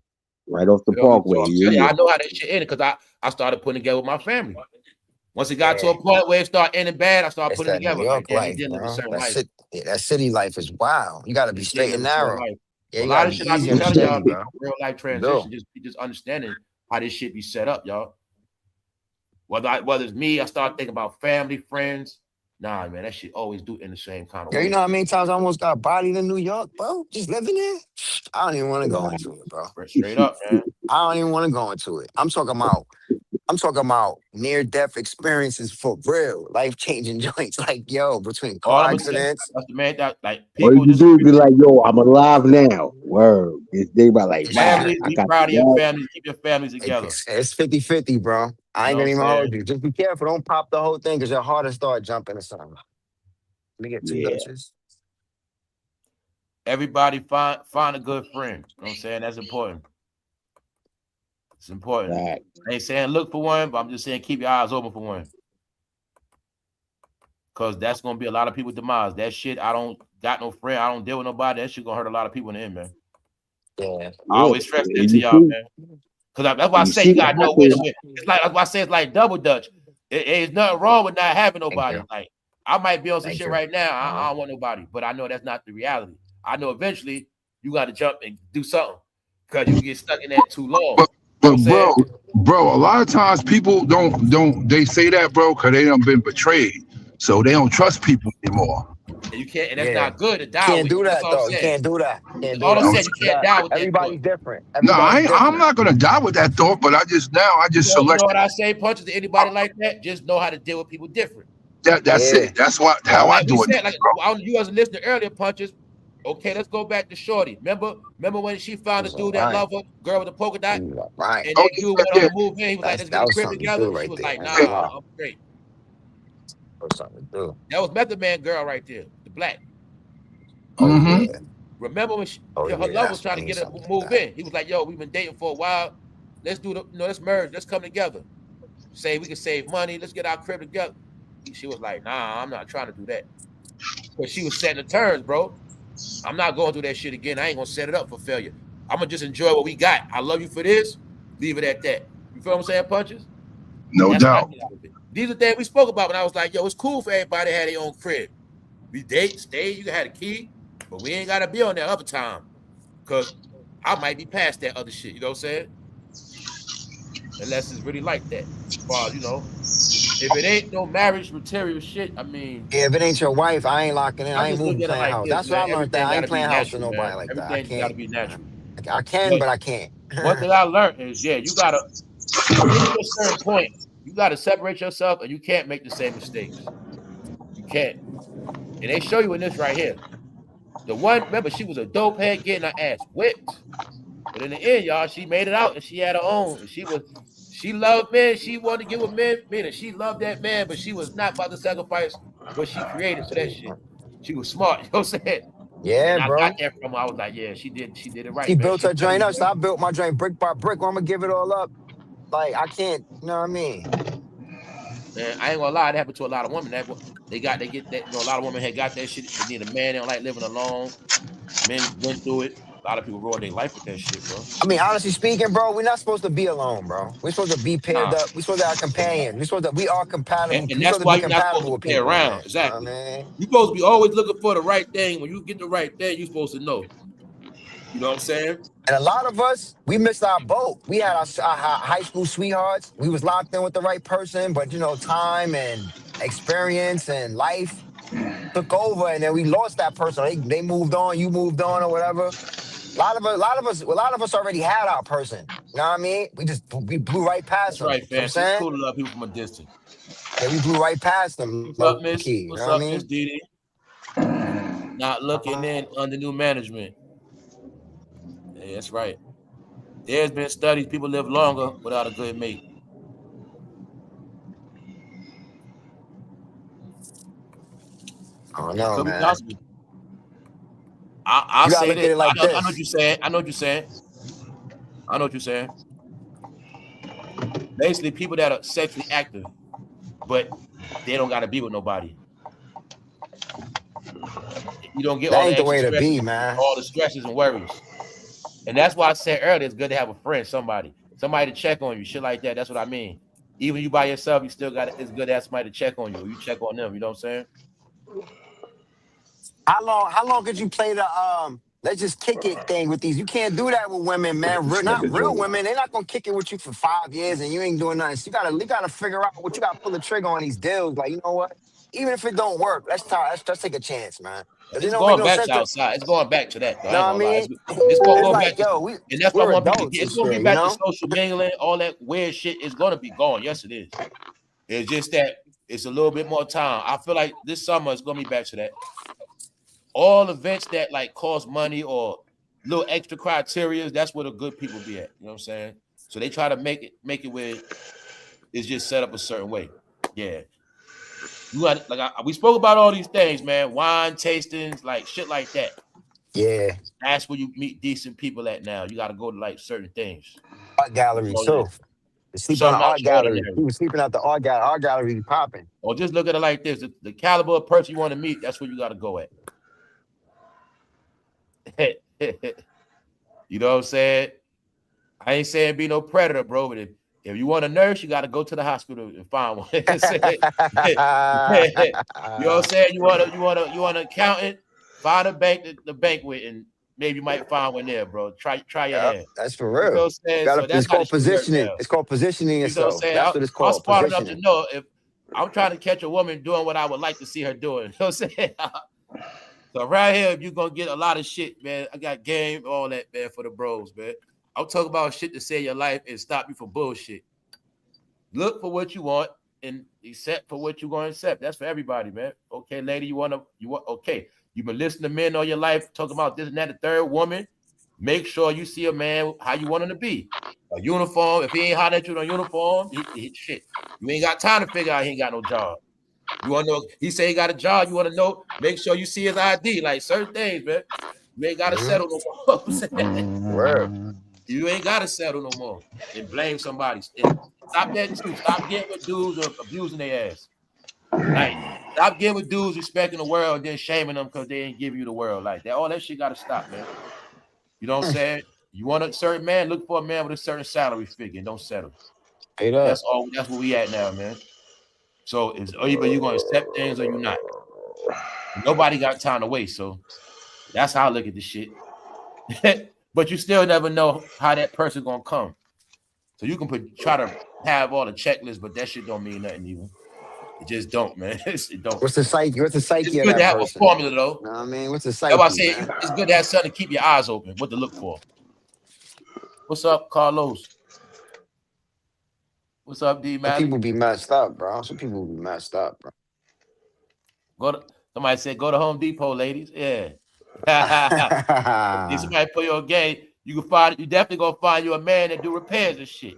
Right off the Parkway. I know how that shit ended because I started putting together with my family. Once it got to a point where it started ending bad, I started putting together. New York life, that city life is wild. You got to be straight and narrow. Yeah, a lot of shit I be telling y'all, bro. Real life transition, just understanding how this shit be set up, y'all. Whether it's me, I start thinking about family, friends. Nah, man, that shit always do in the same kind of way. You know how many times I almost got bodied in New York, bro? Just living there. I don't even want to go into it, bro. Straight up, man. I don't even want to go into it. I'm talking about near-death experiences for real, life-changing joints. Like, yo, between car accidents. That's the man that like people all you do is be like, yo, I'm alive now. Word. They about like, families, be proud of your families, keep your families together. It's 50-50, bro. I ain't gonna even hold you. Just be careful. Don't pop the whole thing because your heart will start jumping or something. Let me get 2 Dutches. Everybody find a good friend. You know what I'm saying? That's important. It's important. Right. I ain't saying look for one, but I'm just saying keep your eyes open for one. Because that's going to be a lot of people's demise. That shit, I don't got no friend. I don't deal with nobody. That shit going to hurt a lot of people in the end, man. Yeah. I always stress that to y'all, man. Because that's why I say you got to know where to win. It's like, that's why I say it's like double dutch. There's nothing wrong with not having nobody. Like, I might be on some shit right now. I don't want nobody. But I know that's not the reality. I know eventually you got to jump and do something. Because you get stuck in that too long. But bro, a lot of times people don't they say that, bro, because they done been betrayed. So they don't trust people anymore. And you can't, and that's not good to die with. Can't do that, though. You can't do that. All I'm saying, you can't die with that. Everybody's different. No, I'm not going to die with that thought, but I just select. You know what I say, Punches, to anybody like that? Just know how to deal with people different. That's it. That's how I do it. Like, you wasn't listening earlier, Punches. Okay, let's go back to Shorty. Remember when she found a dude that loved her, girl with the polka dot? Right. And that dude went on the move in. He was like, let's get a crib together. She was like, nah, I'm straight. That was Method Man girl right there, the black. Remember when her love was trying to get her to move in? He was like, yo, we've been dating for a while. Let's do let's merge. Let's come together. Say we can save money. Let's get our crib together. She was like, nah, I'm not trying to do that. But she was setting the terms, bro. I'm not going through that shit again. I ain't gonna set it up for failure. I'm gonna just enjoy what we got. I love you for this. Leave it at that. You feel what I'm saying, Punches? No doubt. These are things we spoke about when I was like, yo, it's cool for everybody to have their own crib. We date, stay, you had a key, but we ain't gotta be on that other time. Cause I might be past that other shit, you know what I'm saying? Unless it's really like that. As far as, you know, if it ain't no marriage material shit, I mean. Yeah, if it ain't your wife, I ain't locking in. I ain't moving playing house. That's what I learned. That I ain't playing house with nobody like that. I can't. Gotta be natural. I can, but I can't. One thing I learned is, you gotta get to a certain point. You gotta separate yourself, and you can't make the same mistakes. You can't. And they show you in this right here. The one, remember, she was a dope head getting her ass whipped. But in the end, y'all, she made it out, and she had her own. And she loved men. She wanted to get with men. Meaning she loved that man, but she was not about to sacrifice what she created for that shit. She was smart. You know what I'm saying? Yeah, and bro. I got that from her. I was like, yeah, she did it right. She built her joint up, so I built my joint brick by brick. I'm gonna give it all up. Like, I can't, you know what I mean? Man, I ain't gonna lie, it happened to a lot of women. They get that, you know, a lot of women had got that shit. They need a man, they don't like living alone. Men went through it. A lot of people ruined their life with that shit, bro. I mean, honestly speaking, bro, we're not supposed to be alone, bro. We're supposed to be paired up. We're supposed to have companions. We are compatible. And that's why you're not supposed to play around. Man. Exactly. You know what I mean? You're supposed to be always looking for the right thing. When you get the right thing, you're supposed to know. You know what I'm saying? And a lot of us, we missed our boat. We had our high school sweethearts. We was locked in with the right person, but, you know, time and experience and life took over, and then we lost that person. They moved on, you moved on, or whatever. A lot of us already had our person. You know what I mean? We blew right past That's them. You know right, what I'm fam. It's saying? cool to love people from a distance. Yeah, we blew right past them, What's up, low Miss? key. You know What's what I up, Miss mean? Didi? Not looking in under new management. Yeah, that's right. There's been studies people live longer without a good mate. I don't It know, could be man. possible. I'll You gotta say look at this. it like I know what this. you're saying. I know what you're saying. I know what you're saying. Basically, people that are sexually active, but they don't got to be with nobody. You don't get That all the ain't the extra way to be, stresses, man. all the stresses and worries. And that's why I said earlier, it's good to have a friend, somebody to check on you, shit like that. That's what I mean. Even you by yourself, you still got it's good to have somebody to check on you. Or you check on them. You know what I'm saying? How long could you play the let's just kick it thing with these? You can't do that with women, man. This Not nigga real Jordan. women. They're not gonna kick it with you for 5 years and you ain't doing nothing. So you gotta figure out what you gotta pull the trigger on these deals. Like, you know what? Even if it don't work, let's take a chance, man. Because it It's don't make going no back sense to to, outside. It's going back to that, though. I know ain't what I gonna lie. mean? It's gonna It's go back like, to, yo, and that's why I we're want people to adults get. and It's gonna be shit, you back to know? social mingling, all that weird shit is gonna be gone. Yes, it is. It's just that it's a little bit more time. I feel like this summer is gonna be back to that. All events that like cost money or little extra criteria, that's where the good people be at. You know what I'm saying? So they try to make it where it's just set up a certain way. Yeah. You got we spoke about all these things, man. Wine tastings, like shit like that. Yeah. That's where you meet decent people at now. You got to go to like certain things. Art galleries too. Sleep on the Something out art the gallery. ordinary. He was sleeping at the art gallery. Art gallery be popping. Or just look at it like this: the caliber of person you want to meet, that's where you got to go at. You know what I'm saying? I ain't saying be no predator, bro. But if you want a nurse, you got to go to the hospital and find one. You know what I'm saying? You want an accountant, find a bank, the bank with, and maybe you might find one there, bro. Try your Yep, hand. that's for You know real. what I'm saying? So that's It's how the called shit works positioning. now. It's called positioning You know what I'm yourself. saying? That's what it's I'm called. smart enough to Positioning. know if I'm trying to catch a woman doing what I would like to see her doing. You know what I'm saying? So right here, if you're gonna get a lot of shit, man, I got game, all that, man, for the bros, man. I'm talking about shit to save your life and stop you from bullshit. Look for what you want and accept for what you're gonna accept. That's for everybody, man. Okay, lady, you want okay. You've been listening to men all your life talking about this and that, the third woman. Make sure you see a man how you want him to be. A uniform. If he ain't hot at you in a uniform, he shit. You ain't got time to figure out he ain't got no job. You want to know? He say he got a job. You want to know? Make sure you see his ID. Like certain things, man. You ain't got to settle no more. Word. You ain't got to settle no more and blame somebody. And stop that too. Stop getting with dudes or abusing their ass. Like stop getting with dudes respecting the world and then shaming them because they ain't give you the world like that. All that shit got to stop, man. You know what I'm saying? You want a certain man, look for a man with a certain salary figure. Don't settle. Straight up. That's all. That's where we at now, man. So it's either you're gonna accept things or you're not. Nobody got time to waste. So that's how I look at this shit. But you still never know how that person gonna come. So you can try to have all the checklists, but that shit don't mean nothing even. It just don't, man. It don't. What's the psyche? What's the It's psyche of good to that have a person? formula though. You know what I mean? What's the That's why I psyche, say man? it's good to have something to keep your eyes open, what to look for. What's up, Carlos? What's up, D Some Mally? people be messed up, bro. Some people be messed up, bro. Somebody said go to Home Depot, ladies. Yeah. If somebody put you on game, you definitely gonna find you a man that do repairs and shit.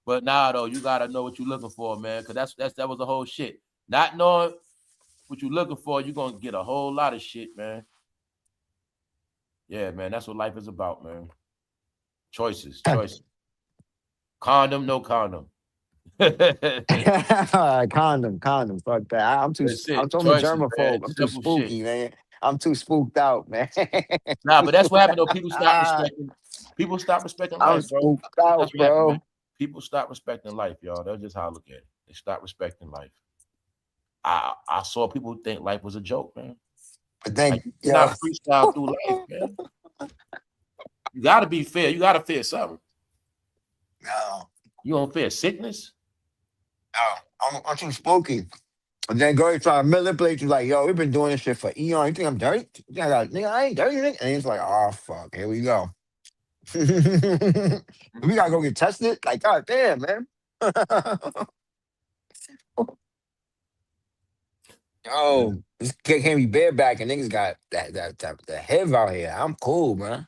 But nah, though, you gotta know what you're looking for, man. Cause that was the whole shit. Not knowing what you're looking for, you're gonna get a whole lot of shit, man. Yeah, man, that's what life is about, man. Choices. Condom, no condom. Condom. Fuck that. I'm That's it. a Choices, man. germaphobe. I'm too Simple shit. spooky, man. I'm too spooked out, man. Nah, but that's what happened though. People stop respecting I'm life, bro. spooked out, That's what happened, man. bro. People stop respecting life, y'all. That's just how I look at it. They stop respecting life. I saw people think life was a joke, man. But then, like, you cannot freestyle through life, man. You gotta be fair. You gotta fear something. No. You don't fear sickness. I'm too spooky. And then girl trying to manipulate you like, yo, we've been doing this shit for eon. You think I'm dirty? You think nigga, I ain't dirty, nigga. And it's like, oh fuck, here we go. We gotta go get tested. Like, god damn, man. Yo, this kid can't be bareback and niggas got that head out here. I'm cool, man.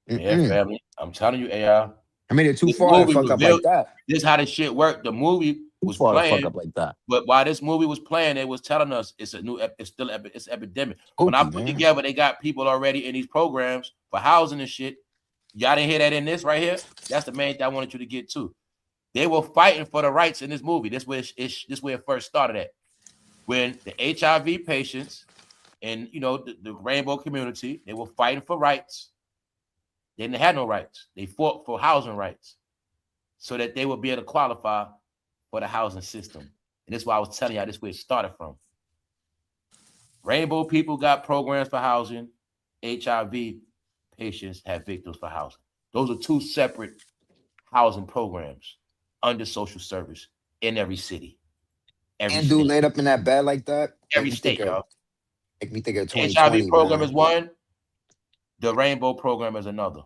Yeah, family. I'm telling you, AI. I made it too This far to movie fuck was up built. like that. This how this shit worked. The movie Too was far to fuck playing, up like that. but while this movie was playing, it was telling us it's a new, it's still, it's epidemic. When I Spooky, put man. together, they got people already in these programs for housing and shit. Y'all didn't hear that in this right here. That's the main thing I wanted you to get to. They were fighting for the rights in this movie. This where it first started at. When the HIV patients and the rainbow community, they were fighting for rights. They didn't have no rights. They fought for housing rights so that they would be able to qualify for the housing system. And this is why I was telling y'all this is where it started from. Rainbow people got programs for housing. HIV patients have victims for housing. Those are two separate housing programs under social service in every city. Every And state. dude laid up in that bed like that. Every state, y'all. Make me think of HIV 2020. program man. is one. The rainbow program is another.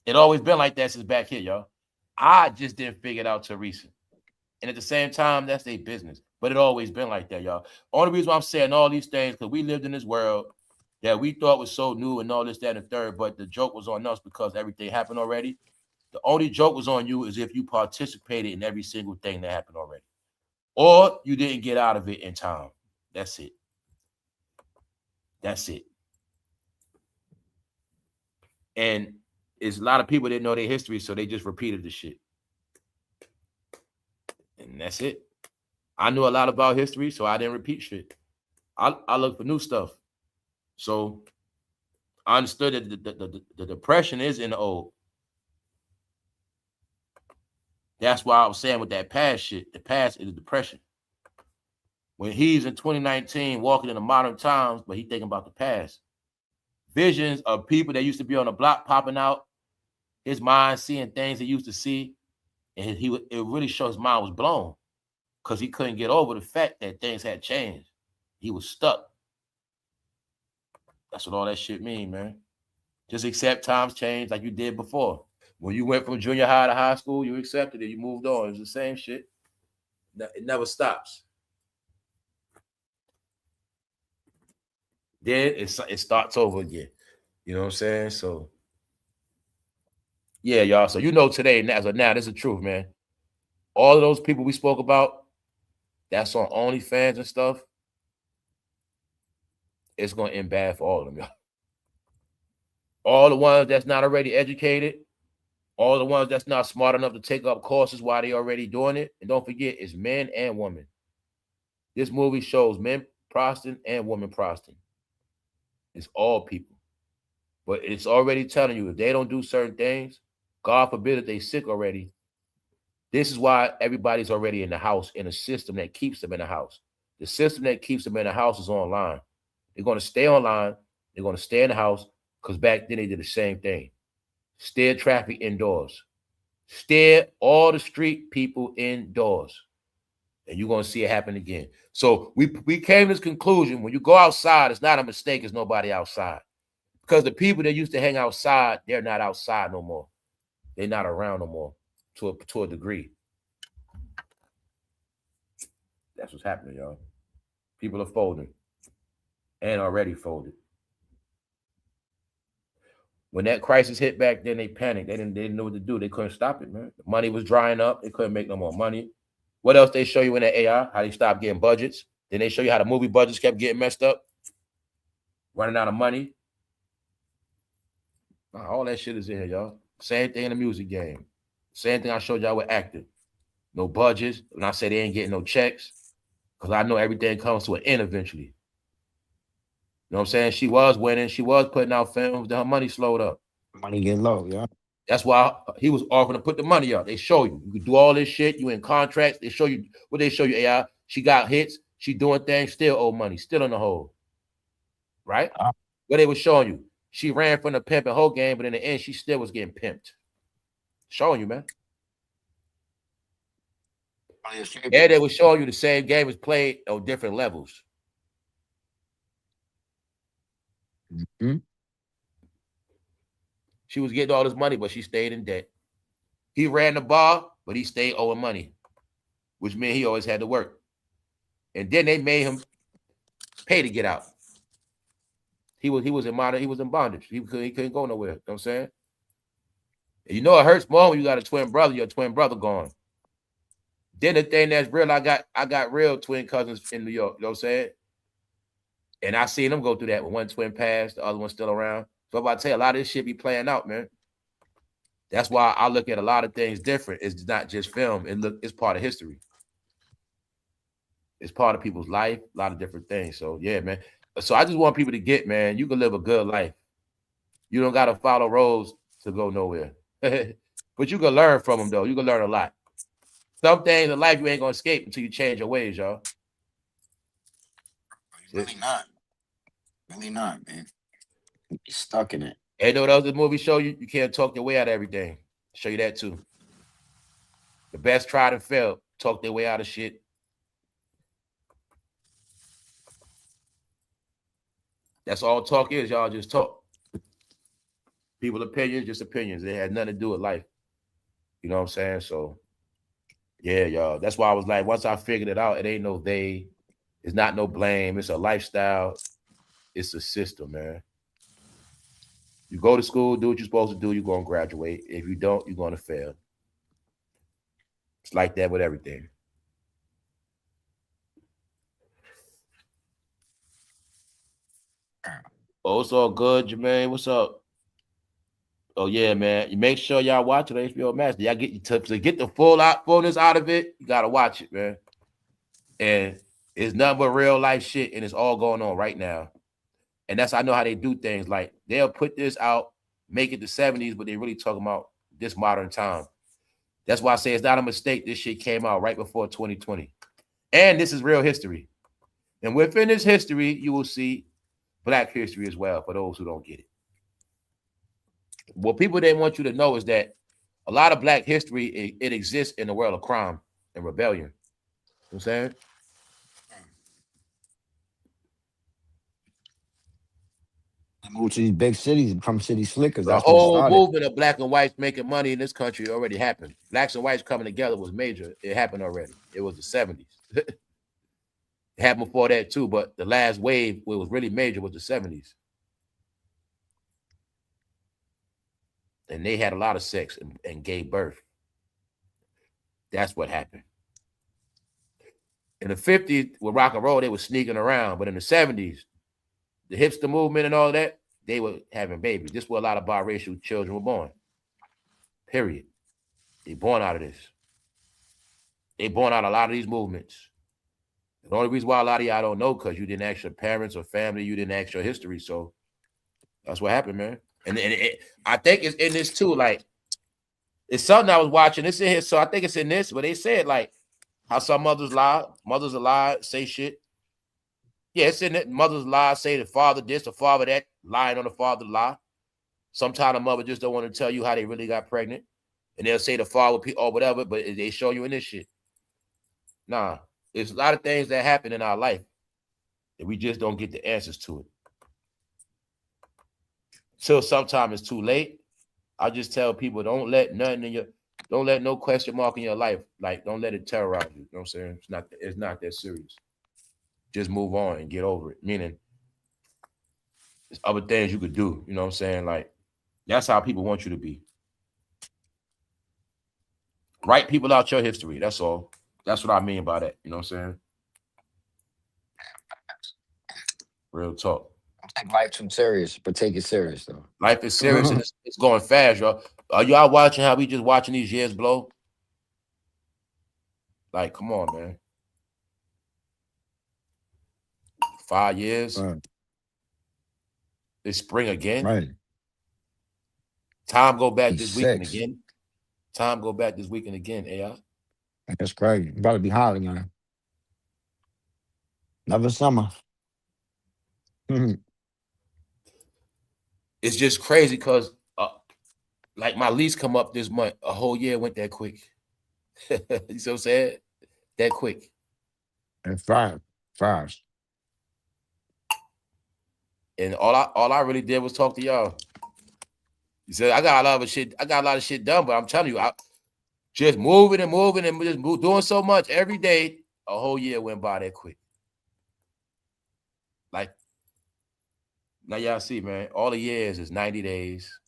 It always been like that since back here, y'all. I just didn't figure it out till recent. And at the same time, that's their business. But it always been like that, y'all. Only reason why I'm saying all these things, because we lived in this world that we thought was so new and all this, that, and the third, but the joke was on us because everything happened already. The only joke was on you is if you participated in every single thing that happened already. Or you didn't get out of it in time. That's it. That's it. And it's a lot of people that know their history, so they just repeated the shit. And that's it. I knew a lot about history, so I didn't repeat shit. I look for new stuff. So I understood that the depression is in the old. That's why I was saying with that past shit, the past is the depression. When he's in 2019 walking in the modern times, but he thinking about the past. Visions of people that used to be on the block popping out, his mind seeing things he used to see, and it really shows his mind was blown because he couldn't get over the fact that things had changed. He was stuck. That's what all that shit mean, man. Just accept times change like you did before. When you went from junior high to high school, you accepted it. You moved on. It's the same shit. It never stops. Then it starts over again. You know what I'm saying? So, yeah, y'all. So today, as of now, this is the truth, man. All of those people we spoke about, that's on OnlyFans and stuff, it's going to end bad for all of them, y'all. All the ones that's not already educated, all the ones that's not smart enough to take up courses while they already doing it. And don't forget, it's men and women. This movie shows men prostituting and women prostituting. It's all people. But it's already telling you if they don't do certain things, God forbid if they sick already. This is why everybody's already in the house in a system that keeps them in the house. The system that keeps them in the house is online. They're going to stay online. They're going to stay in the house because back then they did the same thing. Steer traffic indoors. Steer all the street people indoors. And you're going to see it happen again. So we came to this conclusion. When you go outside, it's not a mistake. There's nobody outside. Because the people that used to hang outside, they're not outside no more. They're not around no more to a degree. That's what's happening, y'all. People are folding and already folded. When that crisis hit back then, they panicked. They didn't know what to do. They couldn't stop it, man. The money was drying up. They couldn't make no more money. What else they show you in that AI? How they stopped getting budgets. Then they show you how the movie budgets kept getting messed up. Running out of money. All that shit is in here, y'all. Same thing in the music game. Same thing I showed y'all with acting. No budgets. When I say they ain't getting no checks, because I know everything comes to an end eventually. You know what I'm saying? She was winning. She was putting out films. Then her money slowed up. Money getting low, yeah. That's why he was offering to put the money up. They show you. You can do all this shit. You in contracts. They show you. What they show you, AI? She got hits. She doing things. Still owe money. Still in the hole. Right? What they was showing you. She ran from the pimp and hoe game, but in the end, she still was getting pimped. Showing you, man. And they were showing you the same game was played on different levels. Mm-hmm. She was getting all this money, but she stayed in debt. He ran the bar, but he stayed owing money, which meant he always had to work. And then they made him pay to get out. He was in bondage. He couldn't go nowhere. You know what I'm saying? And you know it hurts more when you got a twin brother, your twin brother gone. Then the thing that's real, I got real twin cousins in New York, you know what I'm saying? And I seen them go through that when one twin passed, the other one's still around. So I'm about to tell you, a lot of this shit be playing out, man. That's why I look at a lot of things different. It's not just film. It's part of history. It's part of people's life, a lot of different things. So yeah, man. So I just want people to get, man, you can live a good life. You don't got to follow roads to go nowhere. But you can learn from them, though. You can learn a lot. Some things in life you ain't going to escape until you change your ways, y'all. Really not. Really not, man. You're stuck in it. Ain't no other movie show you can't talk your way out of everything. Show you that too. The best tried and failed. Talk their way out of shit. That's all talk is, y'all. Just talk. People's opinions, just opinions. They had nothing to do with life. You know what I'm saying? So, yeah, y'all. That's why I was like, once I figured it out, it ain't no they. It's not no blame. It's a lifestyle. It's a system, man. You go to school, do what you're supposed to do, you're going to graduate. If you don't, you're going to fail. It's like that with everything. Oh, it's all good, Jermaine. What's up? Oh, yeah, man. You make sure y'all watch it on HBO MAX. Y'all get to get the fullness out of it, you got to watch it, man. And it's nothing but real life shit, and it's all going on right now. And that's I know how they do things. Like they'll put this out, make it the 70s, but they really talking about this modern time. That's why I say it's not a mistake. This shit came out right before 2020. And this is real history. And within this history, you will see Black history as well, for those who don't get it. What people didn't want you to know is that a lot of Black history, it exists in the world of crime and rebellion. You know what I'm saying? Move to these big cities, become city slickers. The That's whole movement of Black and whites making money in this country already happened. Blacks and whites coming together was major. It happened already. It was the 70s. It happened before that too, but the last wave where it was really major was the 70s. And they had a lot of sex and gave birth. That's what happened. In the 50s, with rock and roll, they were sneaking around. But in the 70s, the hipster movement and all that, they were having babies. This is where a lot of biracial children were born. Period. They born out of this. They born out of a lot of these movements. The only reason why a lot of y'all don't know because you didn't ask your parents or family, you didn't ask your history. So that's what happened, man. And I think it's in this too. Like, it's something I was watching. It's in here, so I think it's in this. But they said like how some mothers lie, say shit. Yeah, it's in it. Mothers lie, say the father this, the father that, lying on the father lie. Sometimes the mother just don't want to tell you how they really got pregnant. And they'll say the father or whatever, but they show you in this shit. Nah, there's a lot of things that happen in our life that we just don't get the answers to it. Till sometimes it's too late. I just tell people don't let no question mark in your life. Like, don't let it terrorize you. You know what I'm saying? It's not that serious. Just move on and get over it. Meaning, there's other things you could do. You know what I'm saying? Like, that's how people want you to be. Write people out your history. That's all. That's what I mean by that. You know what I'm saying? Real talk. Don't take life too serious, but take it serious though. Life is serious and it's going fast, y'all. Are y'all watching how we just watching these years blow? Like, come on, man. 5 years. Right. It's spring again. Right. Time go back It's this weekend 6. again. Time go back this weekend again, AI. That's crazy. About to be hot again. Another summer. It's just crazy because like my lease come up this month. A whole year went that quick. You see what I'm saying? that quick. And five. And all I really did was talk to y'all. He said, I got a lot of shit done, but I'm telling you, I just moving and just doing so much every day. A whole year went by that quick. Like, now y'all see, man, all the years is 90 days,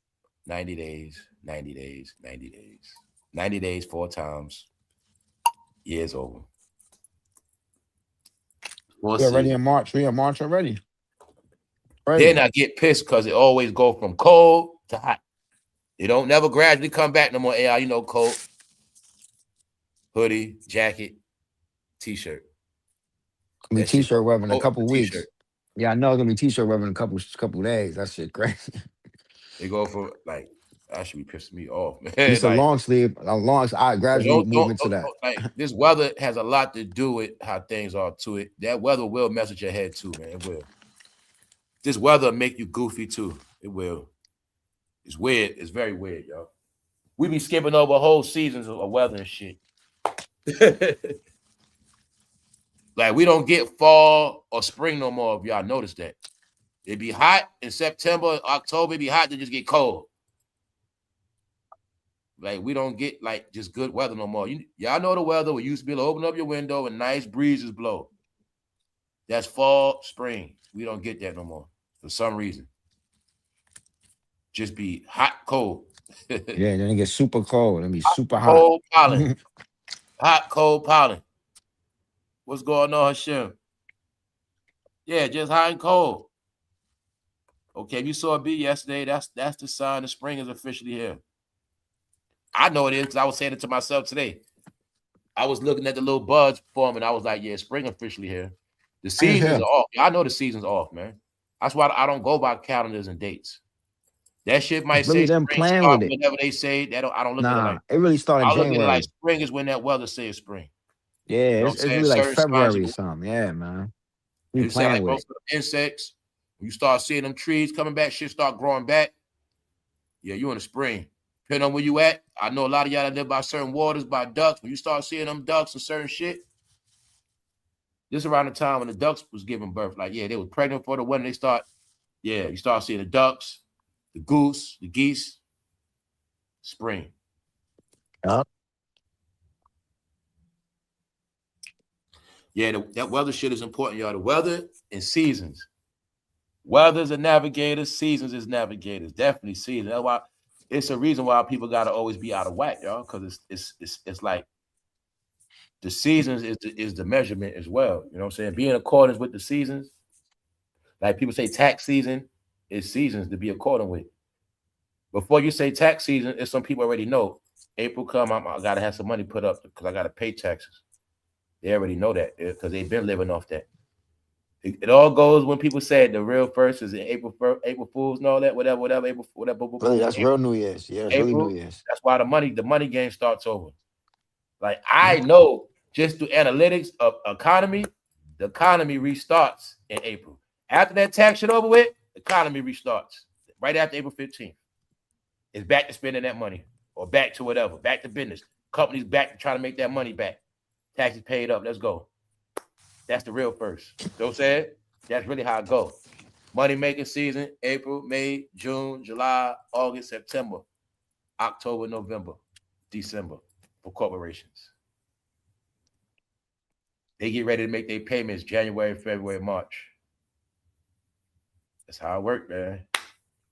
90 days, 90 days, 90 days. 90 days, 4 times. Years over. We're already in March. We in March already. Then I get pissed because it always go from cold to hot. It don't never gradually come back no more. AI, you know, coat, hoodie, jacket, t-shirt. Gonna be t-shirt weather in a couple weeks. Yeah, I know it's gonna be t-shirt weather in a couple days. That shit crazy. They go for like, that should be pissing me off, man. It's like, a long sleeve. I gradually move into that. Like, this weather has a lot to do with how things are to it. That weather will mess with your head too, man. It will. This weather make you goofy too. It will. It's weird. It's very weird, y'all. We be skipping over whole seasons of weather and shit. Like, we don't get fall or spring no more, if y'all notice that. It be hot in September, October, it be hot to just get cold. Like, we don't get, like, just good weather no more. Y'all know the weather. We used to be able to open up your window and nice breezes blow. That's fall, spring. We don't get that no more for some reason. Just be hot, cold. Yeah, then it gets super cold. It be super hot. Cold pollen. Hot, cold pollen. What's going on, Hashem? Yeah, just hot and cold. Okay, if you saw a bee yesterday, that's the sign the spring is officially here. I know it is because I was saying it to myself today. I was looking at the little buds forming. I was like, yeah, spring officially here. The seasons are off. I know the season's off, man. That's why I don't go by calendars and dates. That shit might say them spring playing start with it. whenever they say that. I don't look at it like it really started in I look January. at it like spring is when that weather says spring. Yeah, You know it's really like February or something. Yeah, man. You playing like, with it. Insects. When you start seeing them trees coming back, shit start growing back. Yeah, you in the spring. Depending on where you at. I know a lot of y'all that live by certain waters, by ducks. When you start seeing them ducks and certain shit, this around the time when the ducks was giving birth. Like, yeah, they were pregnant for the when they start. Yeah, you start seeing the ducks, the goose, the geese. Spring. Yep. Yeah, that weather shit is important, y'all. The weather and seasons. Weather's a navigator, seasons is navigators. Definitely seasons. That's why it's a reason why people gotta always be out of whack, y'all, because it's like the seasons is the measurement as well. You know what I'm saying? Be in accordance with the seasons. Like people say tax season is seasons to be accordant with. Before you say tax season, it's some people already know. April come, I gotta have some money put up because I gotta pay taxes. They already know that because they've been living off that. It all goes when people say the real first is in April Fools and all that, whatever, April, whatever. Really, that's April, real New Year's. Yeah, it's April, really New Year's. That's why the money game starts over. Like I know just through analytics of economy, the economy restarts in April. After that tax shit over with, the economy restarts right after April 15th. It's back to spending that money or back to whatever, back to business. Companies back to trying to make that money back. Taxes paid up. Let's go. That's the real first. You know what I'm saying? That's really how it goes. Money making season, April, May, June, July, August, September, October, November, December for corporations. They get ready to make their payments January, February, March. That's how it works, man.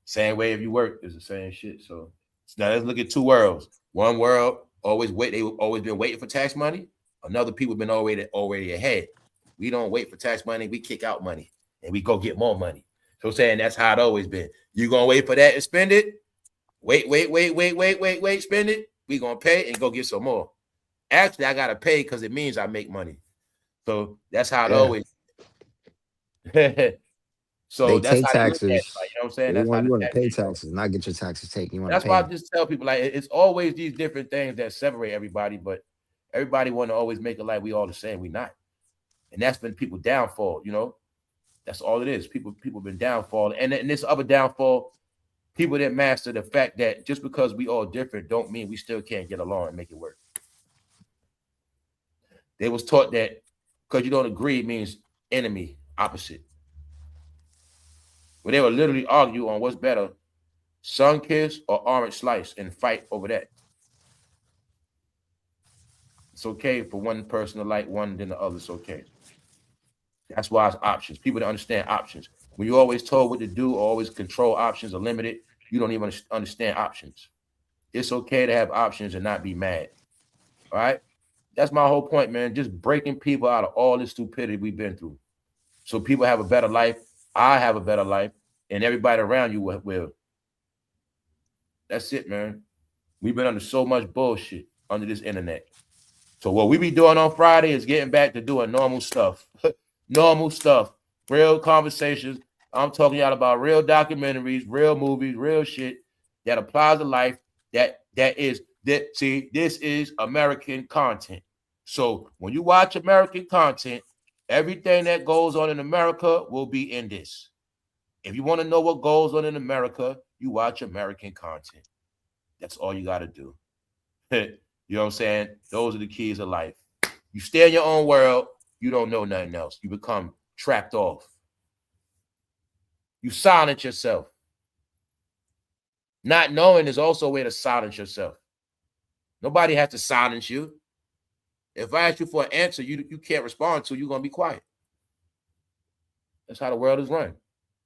Same way if you work, it's the same shit. So now let's look at two worlds. One world always wait. They've always been waiting for tax money. Another people been already ahead. We don't wait for tax money. We kick out money and we go get more money. So saying that's how it always been. You gonna wait for that and spend it? Wait, spend it. We gonna pay and go get some more. Actually, I gotta pay because it means I make money. So that's how it always. So they that's take how taxes. You know what I'm saying? That's you want to pay taxes, taxes, not get your taxes taken. That's why I just tell people like it's always these different things that separate everybody, but everybody want to always make it like we all the same. We not, and that's been people downfall. You know, that's all it is. People been downfall, and this other downfall, people that master the fact that just because we all different don't mean we still can't get along and make it work. They was taught that because you don't agree means enemy, opposite. Where they would literally argue on what's better, sun kiss or orange slice, and fight over that. It's okay for one person to like one, then the other. It's okay. That's why it's options. People don't understand options. When you're always told what to do, always control options are limited, you don't even understand options. It's okay to have options and not be mad. All right? That's my whole point, man. Just breaking people out of all this stupidity we've been through. So people have a better life. I have a better life. And everybody around you will. That's it, man. We've been under so much bullshit under this internet. So what we be doing on Friday is getting back to doing normal stuff. Normal stuff. Real conversations. I'm talking y'all about real documentaries, real movies, real shit that applies to life. See, this is American content. So when you watch American content, everything that goes on in America will be in this. If you want to know what goes on in America, you watch American content. That's all you got to do. You know what I'm saying? Those are the keys of life. You stay in your own world, you don't know nothing else. You become trapped off. You silence yourself. Not knowing is also a way to silence yourself. Nobody has to silence you. If I ask you for an answer you can't respond to, you're going to be quiet. That's how the world is run.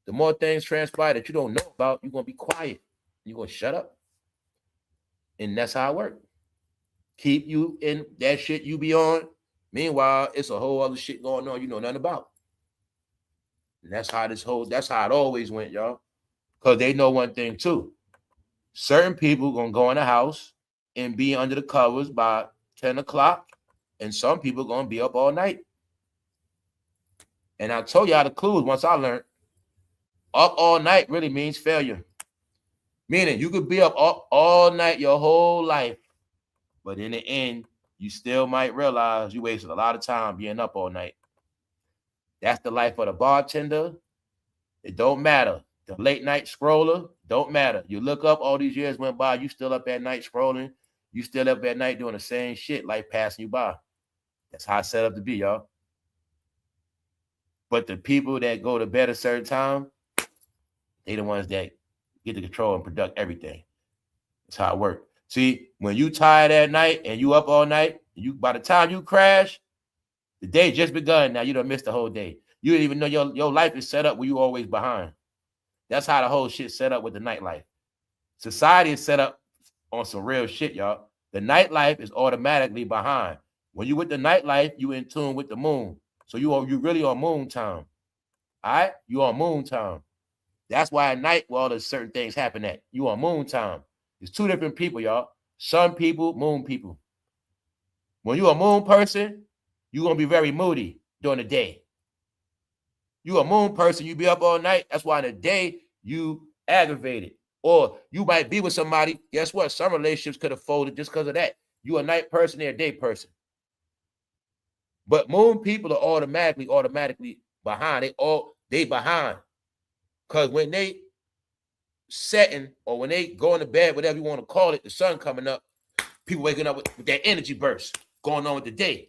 The more things transpire that you don't know about, you're going to be quiet. You're going to shut up. And that's how it works. Keep you in that shit you be on. Meanwhile, it's a whole other shit going on you know nothing about. And that's how it always went, y'all. Because they know one thing too. Certain people gonna go in the house and be under the covers by 10 o'clock, and some people gonna be up all night. And I told y'all the clues once I learned. Up all night really means failure. Meaning you could be up all night your whole life, but in the end, you still might realize you wasted a lot of time being up all night. That's the life of the bartender. It don't matter. The late night scroller, don't matter. You look up, all these years went by, you still up at night scrolling. You still up at night doing the same shit, life passing you by. That's how it's set up to be, y'all. But the people that go to bed a certain time, they the ones that get to control and product everything. That's how it works. See, when you tired at night and you up all night, by the time you crash, the day just begun. Now you done missed the whole day. You didn't even know your life is set up where you always behind. That's how the whole shit set up with the nightlife. Society is set up on some real shit, y'all. The nightlife is automatically behind. When you with the nightlife, you in tune with the moon. So you really on moon time. All right? You on moon time. That's why at night, well, there's certain things happen at. You on moon time. It's two different people, y'all. Sun people, moon people. When you a moon person, you're going to be very moody during the day. You a moon person, you be up all night. That's why in the day, you aggravated. Or you might be with somebody. Guess what? Some relationships could have folded just because of that. You a night person, they're a day person. But moon people are automatically behind. They behind. Because when they setting or when they going to bed, whatever you want to call it, the sun coming up, people waking up with that energy burst going on with the day.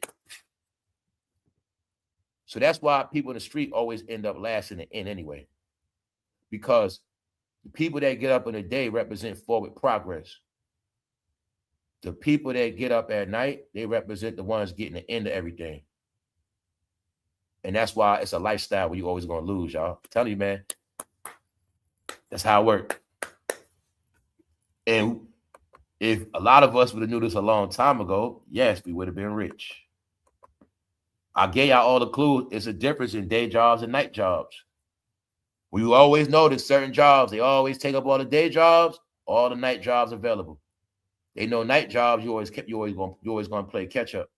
So that's why people in the street always end up last in the end anyway. Because the people that get up in the day represent forward progress. The people that get up at night, they represent the ones getting the end of everything. And that's why it's a lifestyle where you're always going to lose, y'all. I'm telling you, man. That's how it works. And if a lot of us would have knew this a long time ago, yes, we would have been rich. I gave y'all all the clues. It's a difference in day jobs and night jobs. We always notice certain jobs, they always take up all the day jobs, all the night jobs available. They know night jobs, you always going to play catch up.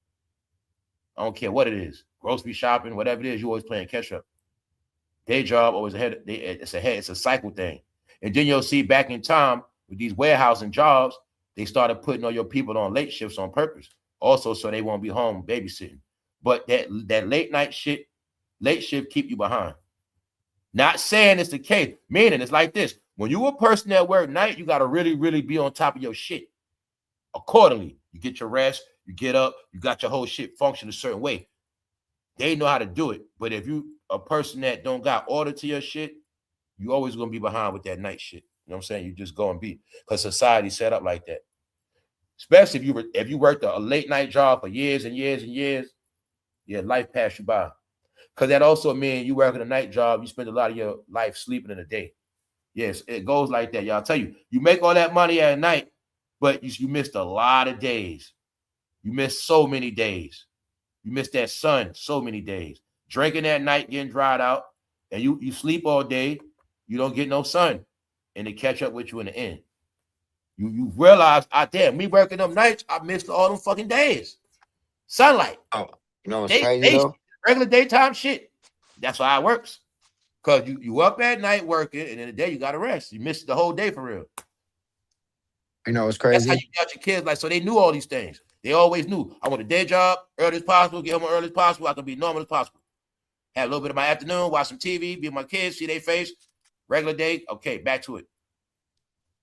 I don't care what it is. Grocery shopping, whatever it is, you always playing catch up. Day job always ahead. It's a cycle thing. And then you'll see back in time with these warehousing jobs, they started putting all your people on late shifts on purpose. Also, so they won't be home babysitting. But that late shift keep you behind. Not saying it's the case. Meaning it's like this. When you a person that work night, you got to really, really be on top of your shit. accordingly. You get your rest, you get up, you got your whole shit function a certain way. They know how to do it. But if you a person that don't got order to your shit, you always gonna be behind with that night shit. You know what I'm saying? You just go and be, because society set up like that. Especially if you worked a late night job for years and years and years, yeah, life passed you by. Because that also means you working a night job, you spend a lot of your life sleeping in the day. Yes, it goes like that, y'all. Tell you, you make all that money at night, but you missed a lot of days. You missed so many days. You missed that sun so many days. Drinking at night, getting dried out, and you sleep all day, you don't get no sun, and they catch up with you in the end. You realize, damn, me working them nights, I missed all them fucking days. Sunlight. Oh, you know what's crazy though? Regular daytime shit. That's how it works. Because you up at night working, and in the day you got to rest. You missed the whole day for real. You know what's crazy? That's how you got your kids. Like, so they knew all these things. They always knew. I want a day job, early as possible, get home early as possible. I can be normal as possible. Have a little bit of my afternoon, watch some TV, be with my kids, see their face. Regular day, okay, back to it.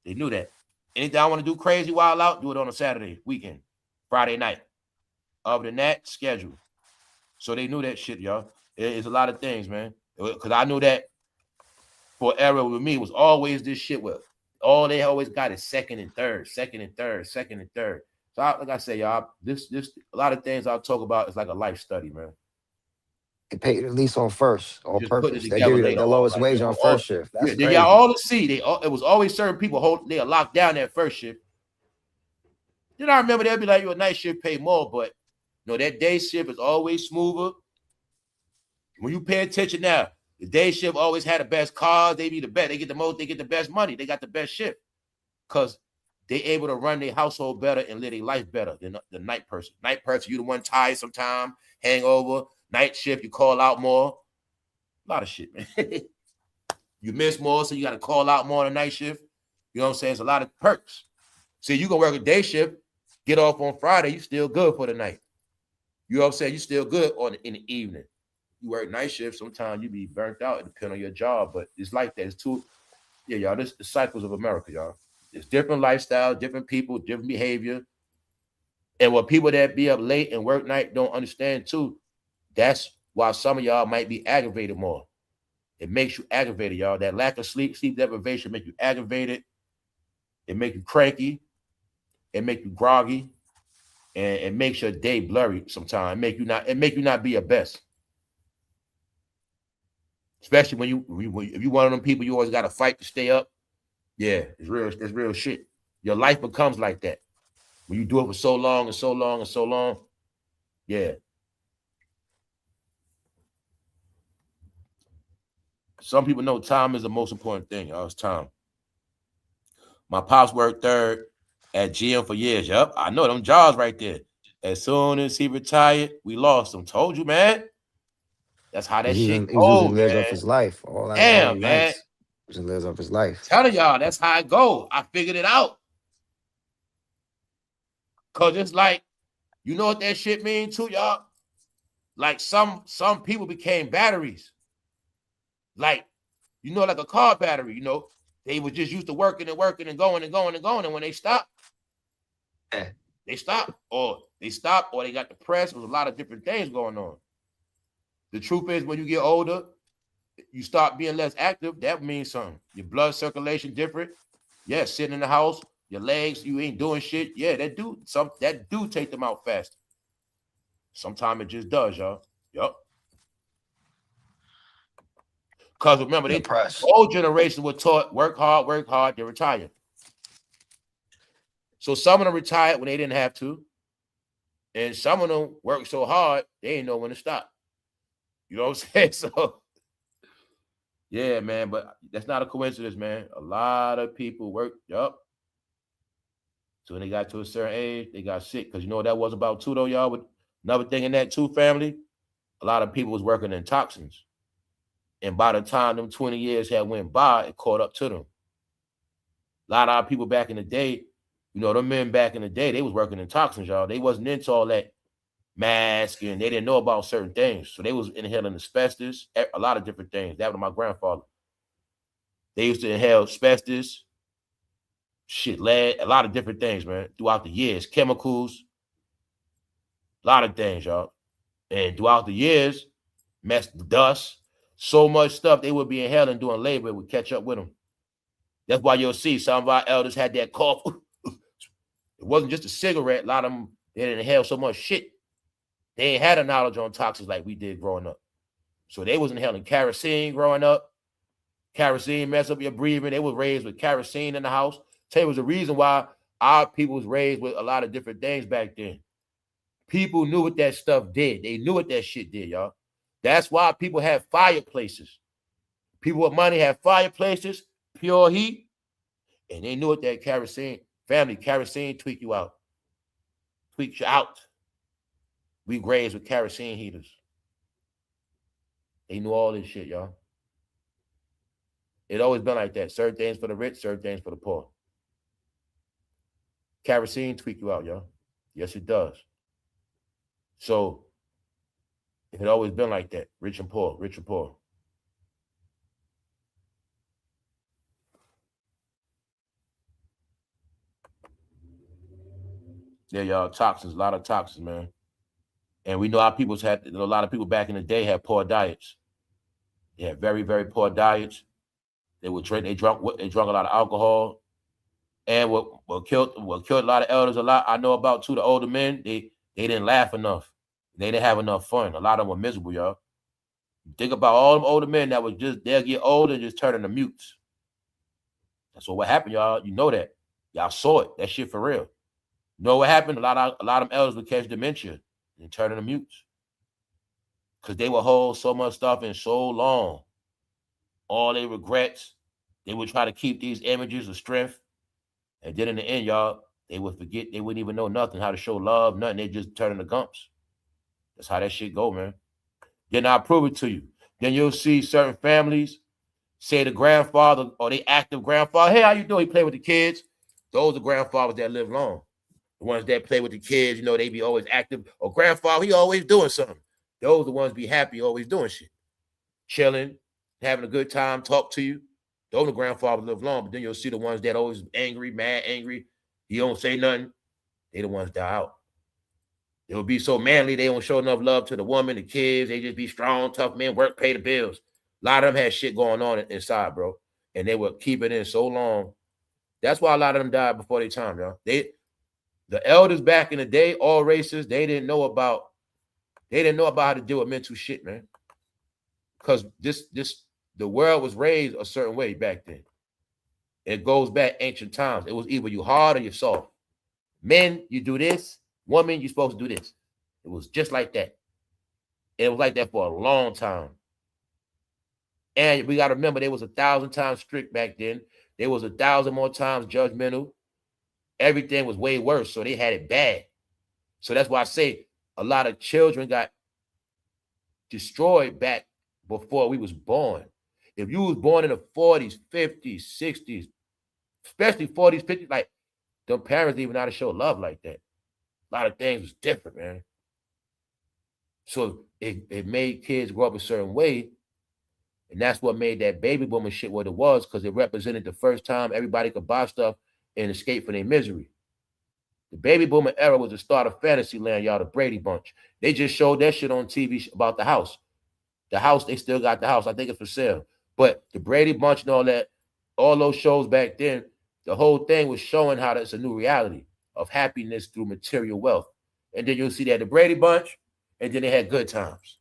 They knew that. Anything I want to do crazy, wild out, do it on a Saturday, weekend, Friday night. Other than that, schedule. So they knew that shit, y'all. It's a lot of things, man. Because I knew that for era with me was always this shit with all they always got is second and third. So like I say, y'all, this a lot of things I'll talk about is like a life study, man. They paid at least on first, on Just purpose. They give you the lowest wage on first shift. That's crazy. Y'all all to see. It was always certain people they locked down that first shift. Then I remember they'd be like, your night shift pay more, but that day shift is always smoother. When you pay attention now, the day shift always had the best cars. They be the best. They get the most. They get the best money. They got the best shift because they able to run their household better and live their life better than the night person. Night person, you the one tired sometime, hangover. Night shift, you call out more. A lot of shit, man. You miss more, so you got to call out more on the night shift. You know what I'm saying? It's a lot of perks. See, you can work a day shift, get off on Friday, you still good for the night. You know what I'm saying? You still good in the evening. You work night shift, sometimes you be burnt out. It depends on your job, but it's like that. It's y'all, this is the cycles of America, y'all. It's different lifestyle, different people, different behavior. And what people that be up late and work night don't understand too, that's why some of y'all might be aggravated more. It makes you aggravated, y'all. That lack of sleep deprivation make you aggravated. It make you cranky. It make you groggy. And it makes your day blurry sometimes. It make you not be your best. Especially if you one of them people you always got to fight to stay up. Yeah, it's real shit. Your life becomes like that. When you do it for so long and so long and so long, yeah. Some people know time is the most important thing. Y'all, it's time. My pops worked third at GM for years. Yep, I know them jobs right there. As soon as he retired, we lost him. Told you, man. That's how that shit goes, man. Lives off his life. All that. Damn, man. He lives off his life. Telling y'all, that's how it go. I figured it out. Cause it's like, you know what that shit means too, y'all? Like some people became batteries. Like, like a car battery, they were just used to working and going and going and going. And when they stop, they stop, or they got depressed. There's a lot of different things going on. The truth is, when you get older, you start being less active. That means something. Your blood circulation different. Yeah, sitting in the house, your legs, you ain't doing shit. Yeah, that do take them out fast. Sometimes it just does, y'all. Yup. Because remember, the old generation were taught work hard, they retire. So some of them retired when they didn't have to. And some of them worked so hard, they didn't know when to stop. You know what I'm saying? So, yeah, man, but that's not a coincidence, man. A lot of people work, yup. So when they got to a certain age, they got sick. Because you know what that was about too, though, y'all? With another thing in that too, family, a lot of people was working in toxins. And by the time them 20 years had went by, it caught up to them. A lot of our people back in the day, them men back in the day, they was working in toxins, y'all. They wasn't into all that mask, and they didn't know about certain things. So they was inhaling asbestos, a lot of different things. That was my grandfather. They used to inhale asbestos, shit, lead, a lot of different things, man, throughout the years, chemicals, a lot of things, y'all. And throughout the years, dust, so much stuff, they would be inhaling doing labor, it would catch up with them. That's why you'll see some of our elders had that cough. It wasn't just a cigarette. A lot of them, they didn't inhale so much shit. They ain't had a knowledge on toxins like we did growing up. So they was inhaling kerosene growing up. Kerosene mess up your breathing. They was raised with kerosene in the house. Tell you, was the reason why our people was raised with a lot of different things back then. People knew what that stuff did. They knew what that shit did, y'all. That's why people have fireplaces. People with money have fireplaces, pure heat, and they knew what that kerosene, kerosene tweak you out. Tweaks you out. We raised with kerosene heaters. They knew all this shit, y'all. It always been like that. Certain things for the rich, certain things for the poor. Kerosene tweak you out, y'all. Yes, it does. So it always been like that. Rich and poor, rich and poor. Yeah, y'all, toxins, a lot of toxins, man. And we know our people's had, a lot of people back in the day had poor diets. They had very, very poor diets. They would drink, they drunk a lot of alcohol. And what killed a lot of elders a lot, I know about too, the older men, they didn't laugh enough. They didn't have enough fun. A lot of them were miserable, y'all. Think about all them older men that was just, they'll get older and just turn into mutes. That's what happened, y'all. You know that. Y'all saw it. That shit for real. You know what happened? A lot of them elders would catch dementia and turn into mutes. Because they would hold so much stuff in so long. All their regrets. They would try to keep these images of strength. And then in the end, y'all, they would forget. They wouldn't even know nothing, how to show love, nothing. They just turn into gumps. That's how that shit go, man. Then I'll prove it to you. Then you'll see certain families say the grandfather or the active grandfather, hey, how you doing? He play with the kids. Those are grandfathers that live long. The ones that play with the kids, you know, they be always active. Or grandfather, he always doing something. Those are the ones be happy, always doing shit. Chilling, having a good time, talk to you. Those are grandfathers live long. But then you'll see the ones that always angry, mad, angry. He don't say nothing. They the ones die out. They'll be so manly, they don't show enough love to the woman, the kids. They just be strong, tough men, work, pay the bills. A lot of them had shit going on inside, bro. And they would keep it in so long. That's why a lot of them died before their time, y'all. The elders back in the day, all races, they didn't know about how to deal with mental shit, man. Because the world was raised a certain way back then. It goes back ancient times. It was either you hard or you soft. Men, you do this. Woman, you're supposed to do this. It was just like that. It was like that for a long time. And we got to remember, they was 1,000 times strict back then. There was 1,000 more times judgmental. Everything was way worse, so they had it bad. So that's why I say a lot of children got destroyed back before we was born. If you was born in the 40s, 50s, 60s, especially 40s, 50s, like, the parents didn't even know how to show love like that. A lot of things was different, man. So it made kids grow up a certain way. And that's what made that baby boomer shit what it was, because it represented the first time everybody could buy stuff and escape from their misery. The baby boomer era was the start of Fantasyland, y'all, the Brady Bunch. They just showed that shit on TV about the house. The house, they still got the house. I think it's for sale. But the Brady Bunch and all that, all those shows back then, the whole thing was showing how that's a new reality of happiness through material wealth. And then you'll see that the Brady Bunch, and then they had Good Times.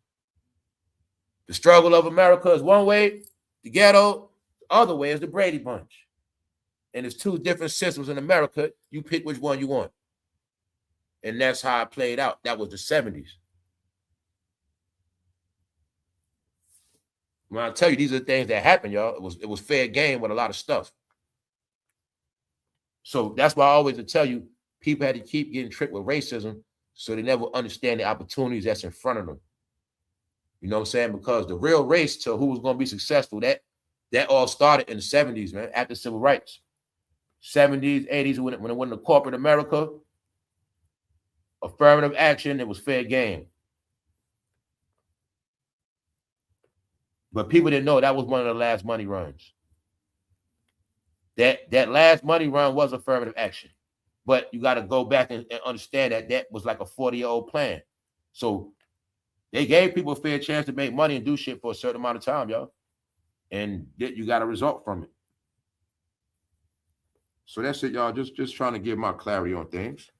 The struggle of America is one way, the ghetto, the other way is the Brady Bunch. And there's two different systems in America. You pick which one you want. And that's how it played out. That was the 70s. When I tell you, these are the things that happened, y'all. It was fair game with a lot of stuff. So that's why I always tell you, people had to keep getting tricked with racism so they never understand the opportunities that's in front of them. You know what I'm saying? Because the real race to who was going to be successful, that all started in the 70s, man, after civil rights. 70s, 80s, when it went to corporate America, affirmative action, it was fair game. But people didn't know that was one of the last money runs. That last money run was affirmative action, but you got to go back and understand that was like a 40-year-old plan. So they gave people a fair chance to make money and do shit for a certain amount of time, y'all, and you got a result from it. So that's it, y'all. Just trying to give my clarity on things.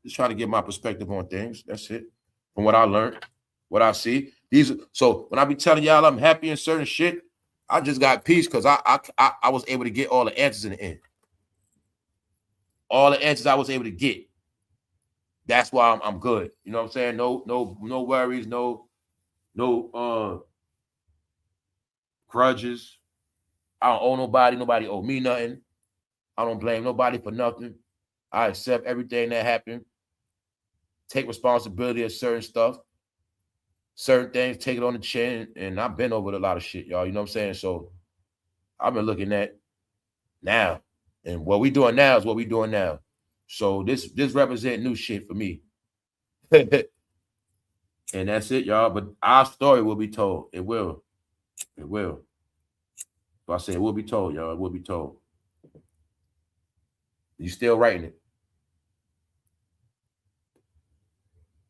Just trying to get my perspective on things. That's it. From what I learned, what I see. So when I be telling y'all I'm happy in certain shit, I just got peace because I was able to get all the answers in the end. All the answers I was able to get. That's why I'm good. You know what I'm saying? No worries, no grudges. I don't owe nobody. Nobody owe me nothing. I don't blame nobody for nothing. I accept everything that happened. Take responsibility of certain stuff. Certain things, take it on the chin. And I've been over a lot of shit, y'all. You know what I'm saying? So I've been looking at now. And what we doing now is what we doing now. So this represents new shit for me. And that's it, y'all. But our story will be told. It will. It will. So I say it will be told, y'all. It will be told. You still writing it.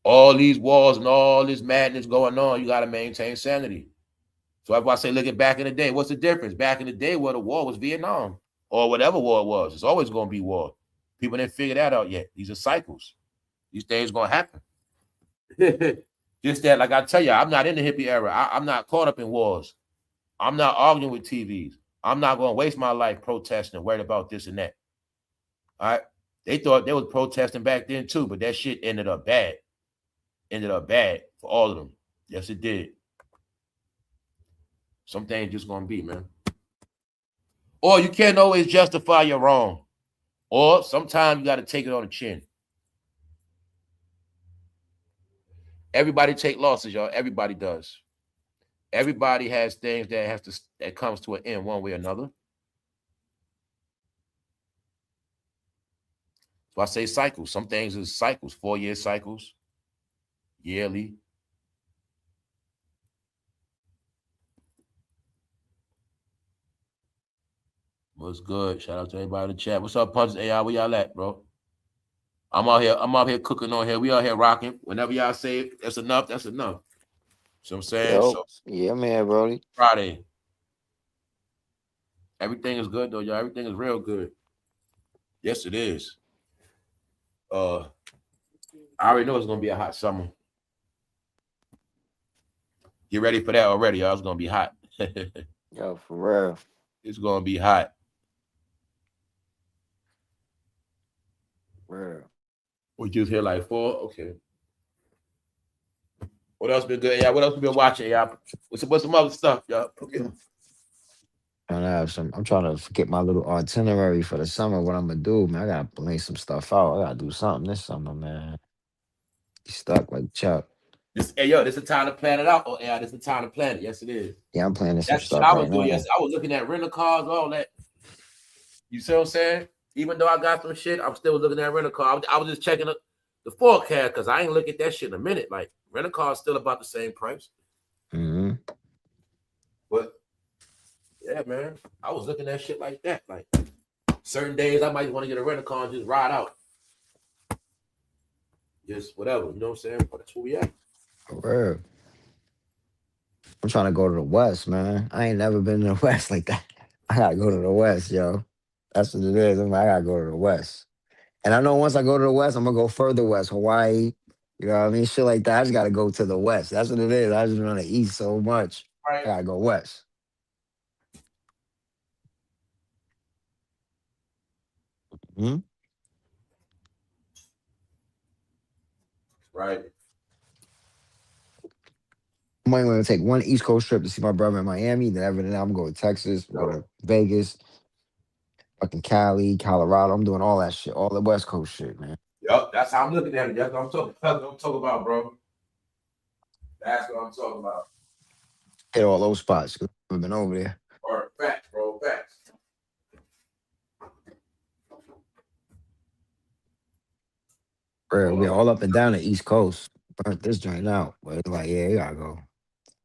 All these wars and all this madness going on, you got to maintain sanity. So that's why I say, look at back in the day. What's the difference? Back in the day, where the war was Vietnam or whatever war it was. It's always going to be war. People didn't figure that out yet. These are cycles. These things going to happen. Just that, like I tell you, I'm not in the hippie era. I'm not caught up in wars. I'm not arguing with TVs. I'm not going to waste my life protesting and worried about this and that. All right? They thought they was protesting back then too, but that shit ended up bad. Ended up bad for all of them. Yes, it did. Some things just gonna be, man. Or you can't always justify your wrong. Or sometimes you got to take it on the chin. Everybody take losses, y'all. Everybody does. Everybody has things that comes to an end one way or another. So I say cycles. Some things is cycles, 4-year cycles. Yearly. What's good? Shout out to everybody in the chat. What's up, Punches AI? Where y'all at, bro? I'm out here cooking on here. We out here rocking. Whenever y'all say that's enough, that's enough. So I'm saying, Yo, yeah, man, Brody. Friday. Everything is good though, y'all. Everything is real good. Yes, it is. I already know it's gonna be a hot summer. Get ready for that already, y'all. It's gonna be hot. Yo, for real. It's gonna be hot. Real. We just here like 4. Okay. What else been good? Yeah, what else we been watching, y'all? What's some other stuff, y'all? Okay. I'm trying to get my little itinerary for the summer. What I'm gonna do, man? I gotta lay some stuff out. I gotta do something this summer, man. You stuck like Chuck. This is the time to plan it out. Oh, yeah, this is the time to plan it. Yes, it is. Yeah, I'm planning some That's stuff what I right was doing. now. Yes, I was looking at rental cars, all that. You see what I'm saying? Even though I got some shit, I'm still looking at rental car. I was just checking the forecast because I ain't look at that shit in a minute. Like rental car is still about the same price. Mm-hmm. But yeah, man, I was looking at shit like that. Like certain days, I might want to get a rental car and just ride out. Just whatever, you know what I'm saying? But that's where we at. Real. I'm trying to go to the West, man. I ain't never been to the West like that. I gotta go to the West, yo. That's what it is. I gotta go to the West. And I know once I go to the West, I'm gonna go further west, Hawaii. You know what I mean? Shit like that. I just gotta go to the West. That's what it is. I just want to eat so much. Right. I gotta go West. Hmm? Right. I'm only gonna take one East Coast trip to see my brother in Miami. Then after that, I'm going to Texas, go to Vegas, fucking Cali, Colorado. I'm doing all that shit, all the West Coast shit, man. Yep, that's how I'm looking at it. That's what I'm talking about, bro. That's what I'm talking about. Hit all those spots. I've been over there. Or facts, bro, facts. Bro, we all up and down the East Coast. Burnt this joint out, but it's like, yeah, you gotta go.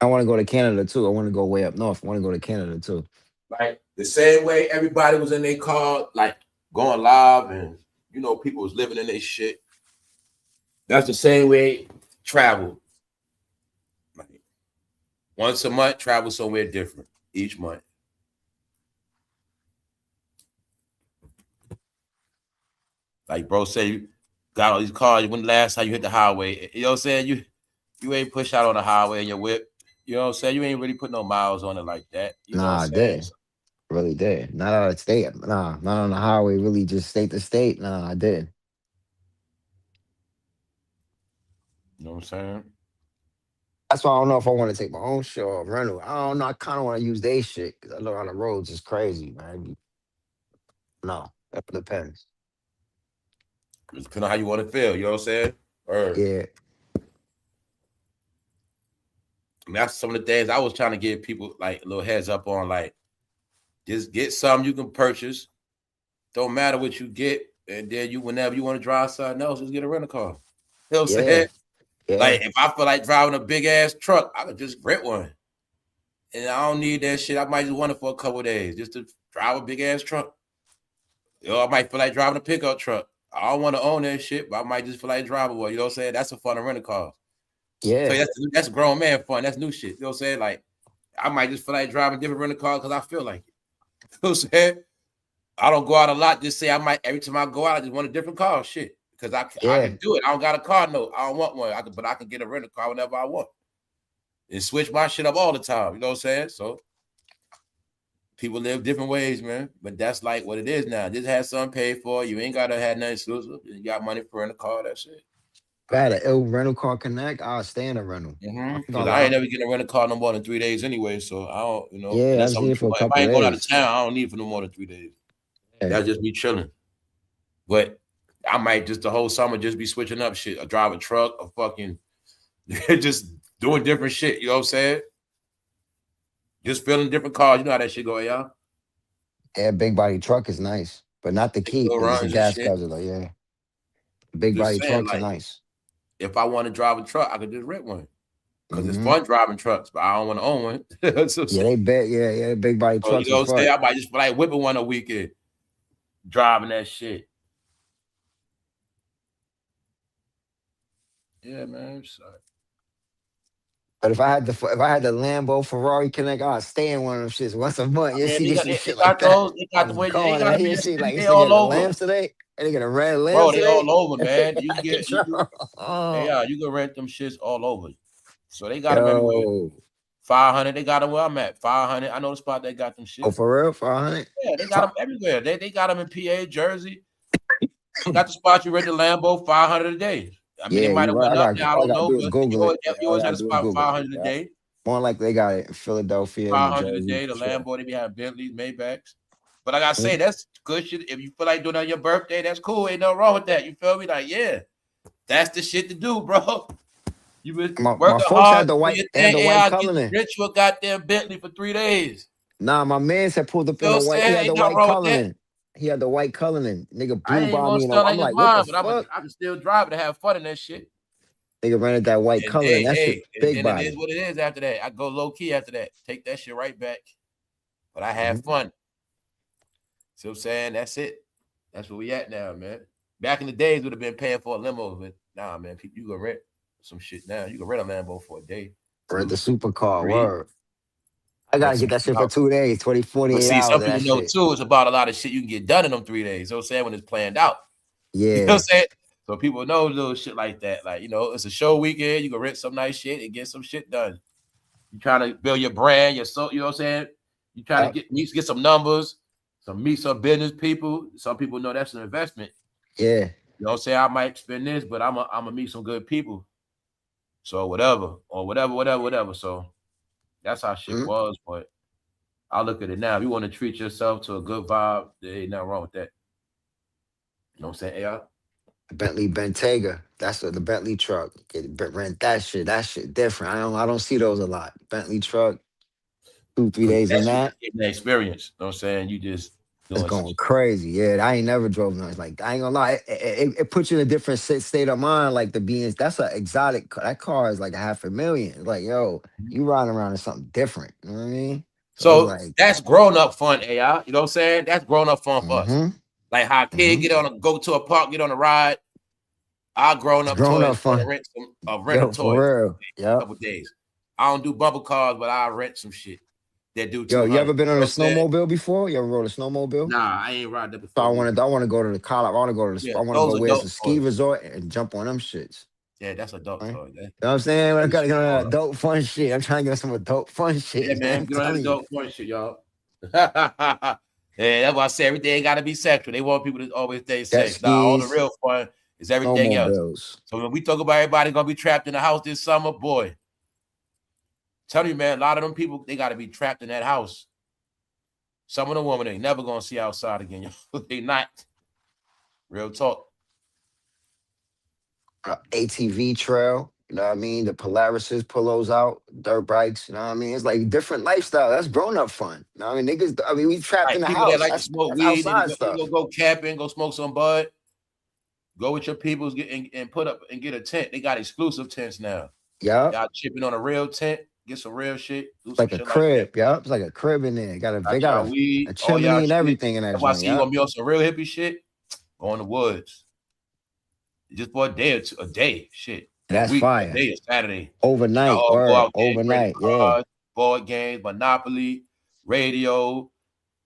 I want to go to Canada too. I want to go way up north. I want to go to Canada too. Like the same way everybody was in their car, like going live, and you know, people was living in their shit. That's the same way travel. Like, once a month, travel somewhere different each month. Like bro say, you got all these cars. When the last time you hit the highway? You know what I'm saying? You ain't push out on the highway in your whip. You know what I'm saying? You ain't really put no miles on it like that. You know what Nah, I'm I saying? did. Really did. Not out of state. Nah, not on the highway. Really, just state to state. Nah, I did. You know what I'm saying? That's why I don't know if I want to take my own shit or rental. I don't know. I kind of want to use their shit because I know on the roads is crazy, man. No, that depends. It depends on how you want to feel. You know what I'm saying? Or Yeah. I mean, that's some of the things I was trying to give people like a little heads up on. Like, just get something you can purchase. Don't matter what you get, and then you, whenever you want to drive something else, just get a rental car. You know what I'm saying? Yeah. Like, if I feel like driving a big ass truck, I could just rent one. And I don't need that shit. I might just want it for a couple of days just to drive a big ass truck. You know, I might feel like driving a pickup truck. I don't want to own that shit, but I might just feel like driving one. You know what I'm saying? That's a fun to rent a car. Yeah. So that's grown man fun. That's new shit. You know what I'm saying? Like, I might just feel like driving different rental cars because I feel like it. You know what I'm saying? I don't go out a lot. Just say I might, every time I go out, I just want a different car. Shit. Because I can do it. I don't got a car note. I don't want one. But I can get a rental car whenever I want. And switch my shit up all the time. You know what I'm saying? So people live different ways, man. But that's like what it is now. Just have something paid for. You ain't gotta have nothing exclusive. You got money for rental car. That's it. If I had an ill rental car connect, I'll stay in a rental. Because I ain't never getting a rental car no more than 3 days anyway. So I don't, you know. Yeah, and that's here for a couple if I ain't going out days. of town, I don't need it for no more than 3 days. Yeah. That's just me chilling. But I might just the whole summer just be switching up shit. I drive a truck, a fucking just doing different shit. You know what I'm saying? Just feeling different cars. You know how that shit go, y'all. Yeah, big body truck is nice, but not to keep. It's a gas guzzler. Yeah, big body trucks are nice. If I want to drive a truck, I could just rent one because it's fun driving trucks, but I don't want to own one. So yeah, they bet. Yeah, big body trucks. You know what I'm saying? I might just like whipping one a weekend, driving that shit. Yeah, man. Sorry. But if I had the Lambo Ferrari Connect, I'd stay in one of them shits once a month. You see this shit like that. They got the way they all over. Lamps today. And they got a red lamp. Bro, they all over, man. You can get you can rent them shits all over. So they got them everywhere. 500. They got them where I'm at. 500. I know the spot they got them shit. Oh, for real? 500? Yeah, they got them everywhere. They got them in PA, Jersey. Got the spot you rent the Lambo 500 a day. I mean, it might have went up there. I don't know. You always had a spot 500 a day. More like they got it in Philadelphia. 500 a day. The Lambo, they be having Bentleys, Maybachs. But I gotta say, that's good shit. If you feel like doing it on your birthday, that's cool. Ain't nothing wrong with that. You feel me? Like, yeah, that's the shit to do, bro. You been working hard. Had the white Cullinan. Rich you a goddamn Bentley for 3 days. Nah, my man said pulled up in the white. He had the white Cullinan. He had the white Cullinan. Nigga blue by me. I'm like, what the fuck? I can still drive it to have fun in that shit. Nigga rented that white Cullinan. That shit big body. It is what it is after that. I go low key after that. Take that shit right back. But I have fun. See what I'm saying? That's it. That's where we at now, man. Back in the days, would have been paying for a limo, but nah, man, you can rent some shit now. You can rent a Lambo for a day. Rent the supercar. Word. I gotta get that shit for 2 days, 40 hours. See, some people know too, it's about a lot of shit you can get done in them 3 days. You know what I'm saying? When it's planned out. Yeah. You know what I'm saying? So people know little shit like that. Like, you know, it's a show weekend, you can rent some nice shit and get some shit done. You trying to build your brand, you know what I'm saying? You trying to get some numbers, meet some business people. Some people know that's an investment. Yeah. You know what I'm saying? I might spend this, but I'm gonna meet some good people. So whatever. So that's how shit was. But I look at it now. If you want to treat yourself to a good vibe, there ain't nothing wrong with that. You know what I'm saying? Yeah. Bentley Bentayga. That's the Bentley truck. Rent that shit. That shit different. I don't see those a lot. Bentley truck. 2-3 days in that. Getting the experience. You know what I'm saying? You just it's going crazy. Yeah, I ain't never drove nothing like I ain't gonna lie. It puts you in a different state of mind. Like the beings, that's an exotic. That car is like $500,000. Like, yo, you riding around in something different. You know what I mean? So like, that's grown up fun, AI. You know what I'm saying? That's grown up fun for us. Like how kids go to a park, get on a ride. Our grown up grown up toys fun. rent some Yo, toys for real. a couple days. I don't do bumper cars, but I rent some shit that do 200. Yo, you ever been on a You know snowmobile before? You ever rode a snowmobile? nah, I ain't ride that So before. I want to go to the college. I want to go to the, Yeah, I want to those go where it's adult a ski toys. resort and jump on them shits. Yeah, that's adult Right? toy. You know what I'm saying? I gotta get on that adult fun shit. I'm trying to get some adult fun shit. Yeah, man, I'm get on that telling you. adult fun shit, y'all. Yeah, that's why I say everything got to be sexual. They want people to always stay Jet safe. Nah, all the skis, real fun is everything else. snowmobiles. So when we talk about everybody gonna be trapped in the house this summer, boy, tell you, man, a lot of them people, they got to be trapped in that house. Some of the women they never gonna see outside again. They not. Real talk. ATV trail, you know what I mean? The Polarises pull those out, dirt bikes, you know what I mean? It's like different lifestyle. That's grown up fun. You know what I mean? Niggas, I mean, we trapped in the People that house. like to smoke That's weed and outside stuff. go camping, go smoke some bud. Go with your peoples and put up and get a tent. They got exclusive tents now. Yeah. Y'all chipping on a real tent, get some real shit. Do It's some like a shit crib, like yeah. It's like a crib in there. They got weed, a all chimney y'all and shit. everything in that That's why I joint. see you gonna be on some real hippie shit. Go in the woods. Just for a day or two, a day, shit. That's a week, fire. a day, a Saturday. Overnight, Y'all all go out there, overnight, bring cards, board games, Monopoly, radio.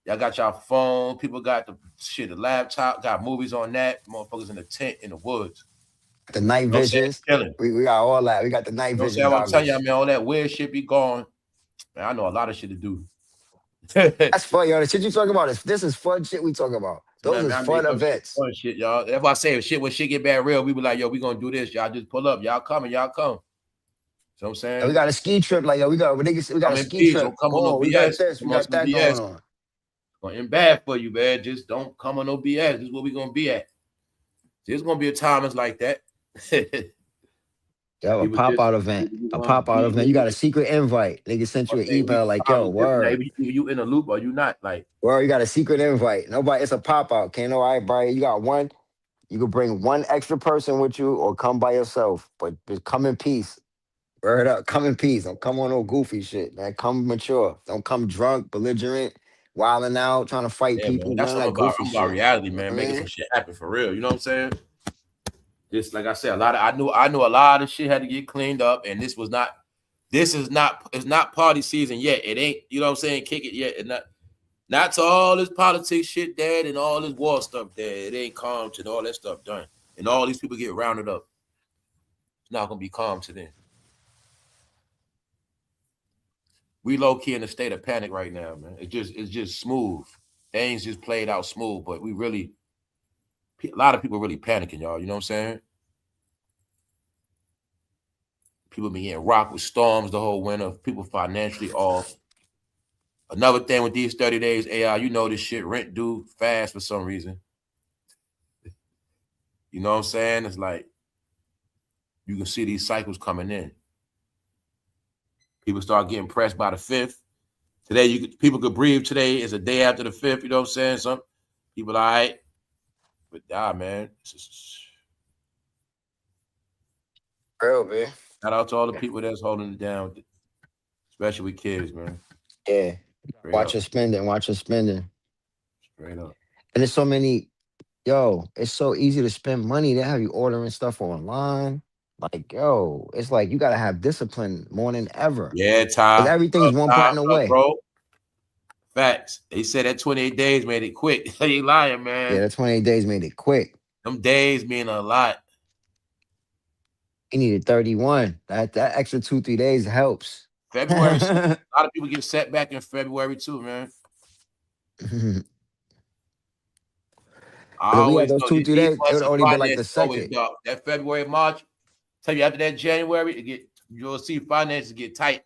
Y'all got y'all phone. People got the shit, the laptop, got movies on that. Motherfuckers in the tent in the woods. The night visions. We got all that. We got the night vision I'm telling y'all, goggles. man, all that weird shit be gone. Man, I know a lot of shit to do. That's fun, yo. The shit you talking about this is fun shit we talk about. Those Man, is fun events. Fun shit, y'all. That's why I say when shit get bad real, we be like, yo, we gonna do this. Y'all just pull up. Y'all come. You know what I'm saying? And we got a ski trip, like yo, we got a ski trip. Don't come on no we BS. got this, we Come on got some that BS. going on. Going in bad for you, man. Just don't come on no BS. This is where we gonna be at. There's gonna be a time it's like that. Yeah, a pop-out event. A pop-out event. You got a secret invite. Nigga sent you an email like, yo, word. You in a loop or you not? Like, word, you got a secret invite. Nobody, it's a pop-out. Can't nobody buy it. You got one. You could bring one extra person with you or come by yourself. But just come in peace. Word up. Come in peace. Don't come on no goofy shit, man. Come mature. Don't come drunk, belligerent, wilding out, trying to fight people. Man, that's none of that goofy shit. I'm about reality, man. Making some shit happen for real. You know what I'm saying? Just like I said, I knew a lot of shit had to get cleaned up, and it's not party season yet. It ain't, you know what I'm saying, kick it yet. And not to all this politics shit dead and all this war stuff dead. It ain't calm till all that stuff done. And all these people get rounded up. It's not gonna be calm to them. We low key in a state of panic right now, man. It's just smooth. Things just played out smooth, but a lot of people really panicking, y'all. You know what I'm saying? People been getting rocked with storms the whole winter. People financially off. Another thing with these 30 days, AI, you know this shit, rent due fast for some reason. You know what I'm saying? It's like you can see these cycles coming in. People start getting pressed by the 5th. Today, people could breathe. Today is a day after the 5th. You know what I'm saying? Some people, all right. But man. Real, man. Shout out to all the people that's holding it down, especially with kids, man. Yeah. Watch your spending. Straight up. And there's so many, it's so easy to spend money. They have you ordering stuff online. Like, it's like you gotta have discipline more than ever. Yeah, Ty. Everything's one button away. Bro. Facts. They said that 28 days made it quick. They ain't lying, man. Yeah, that 28 days made it quick. Them days mean a lot. He needed 31. That extra 2-3 days helps. February. A lot of people get set back in February too, man. I we had those 2-3 days. It would only be like the second. That February, March. Tell you after that January, you'll see finances get tight.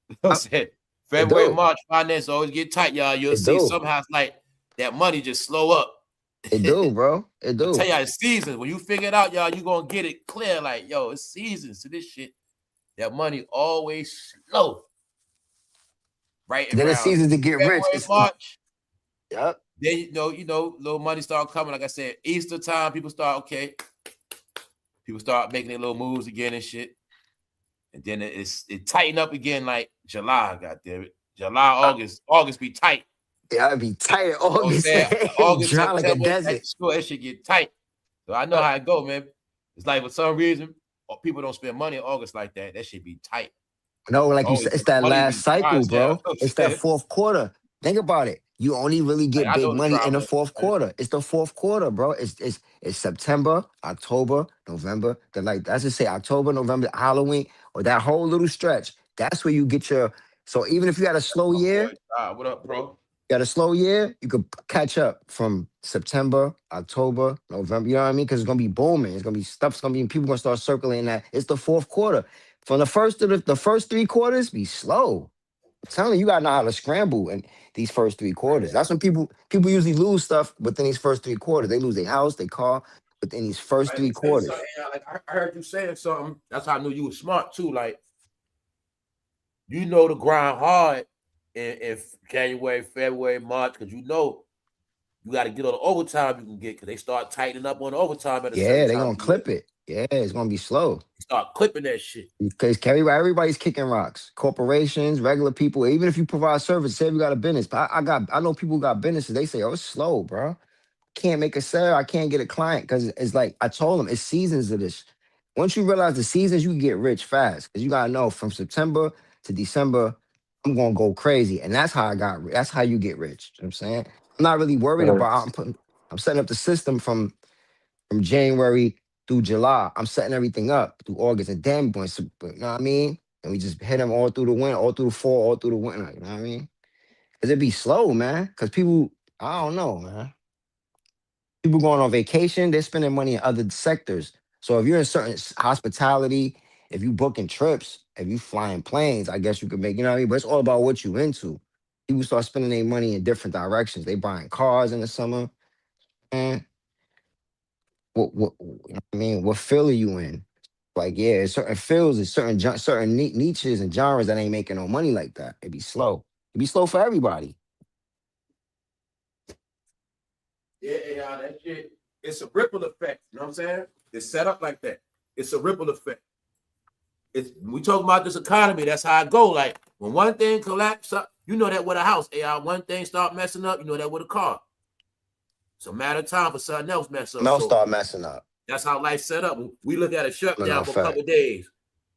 You know what I'm saying? February, March, finances always get tight, y'all. You'll see somehow it's like that money just slow up. It do, bro. It do. I tell y'all, it's seasons. When you figure it out, y'all, you gonna get it clear. Like, it's seasons to this shit. That money always slow. Right. Then it's seasons to get February, rich. March. Yep. Then little money start coming. Like I said, Easter time, people start making their little moves again and shit. And then it tighten up again like July, goddamn it. July, August be tight. Yeah, I'd be tight in August. August, Dry like a September, desert. that shit get tight. So I know how it go, man. It's like for some reason, people don't spend money in August like that. That should be tight. No, like you said, it's that last cycle, bro. It's that fourth quarter. Think about it. You only really get big money in the fourth quarter. It's the fourth quarter, bro. It's September, October, November. Let's just say October, November, Halloween, or that whole little stretch. That's where you get your. So even if you had a slow year, what up, bro? You got a slow year, you could catch up from September, October, November. You know what I mean? Because it's gonna be booming. It's gonna be stuff's gonna be people gonna start circling that. It's the fourth quarter. From the first to the first 3 quarters, be slow. I'm telling you, you gotta know how to scramble in these first 3 quarters. That's when people usually lose stuff within these first 3 quarters. They lose their house, their car within these first 3 quarters. Like I heard you saying something. That's how I knew you were smart too. Like you know to grind hard in January, February, March, because you know you got to get all the overtime you can get because they start tightening up on the overtime at a certain time. They're gonna clip it. Yeah, it's gonna be slow. Start clipping that shit. Because everybody's kicking rocks. Corporations, regular people, even if you provide service, say you got a business. But I know people who got businesses, they say, oh, it's slow, bro. Can't make a sale, I can't get a client. Because it's like I told them, it's seasons of this. Once you realize the seasons, you can get rich fast. Because you gotta know from September to December, I'm gonna go crazy. And that's how that's how you get rich. You know what I'm saying? I'm not really worried about I'm setting up the system from January through July. I'm setting everything up through August and then you know what I mean? And we just hit them all through the winter, all through the fall, all through the winter. You know what I mean? Because it'd be slow, man. Because people, I don't know, man. People going on vacation, they're spending money in other sectors. So if you're in certain hospitality, if you booking trips, if you flying planes, I guess you could make, you know what I mean? But it's all about what you into. People start spending their money in different directions. They buying cars in the summer. And what you know what I mean? What field are you in? Like, yeah, certain fields and certain niches and genres that ain't making no money like that. It'd be slow. It'd be slow for everybody. Yeah, that shit, it's a ripple effect. You know what I'm saying? It's set up like that. It's a ripple effect. We talk about this economy, that's how it go. Like when one thing collapse up, you know that with a house. One thing start messing up, you know that with a car. It's a matter of time for something else mess up. Start messing up. That's how life's set up. We look at a shutdown for a couple of days.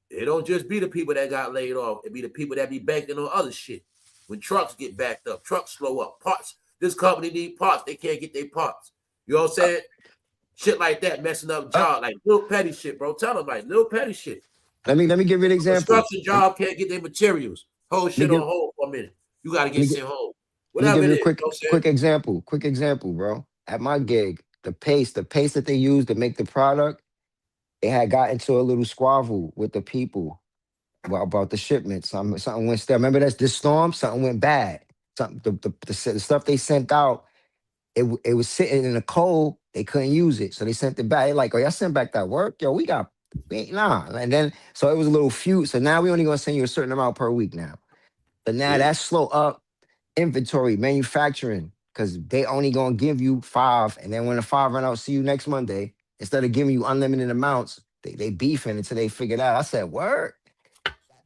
It don't just be the people that got laid off. It be the people that be banking on other shit. When trucks get backed up, trucks slow up, parts. This company need parts. They can't get their parts. You know what I'm saying? Shit like that messing up jobs. Like little petty shit, bro. Tell them like little petty shit. Let me give you an example. Construction job can't get their materials. Hold shit on hold for a minute. You got to get sent home. Whatever. Let me give you a quick example. Quick example, bro. At my gig, the paste that they use to make the product, they had got into a little squabble with the people about the shipment. Something went stale. Remember this storm? Something went bad. The stuff they sent out, it was sitting in the cold. They couldn't use it, so they sent it back. They're like, oh, y'all sent back that work? Yo, nah. And then so it was a little few. So now we only gonna send you a certain amount per week now. But now that's slow up inventory, manufacturing, because they only gonna give you 5, and then when the 5 run out, see you next Monday. Instead of giving you unlimited amounts, they beefing until they figure it out. I said, word.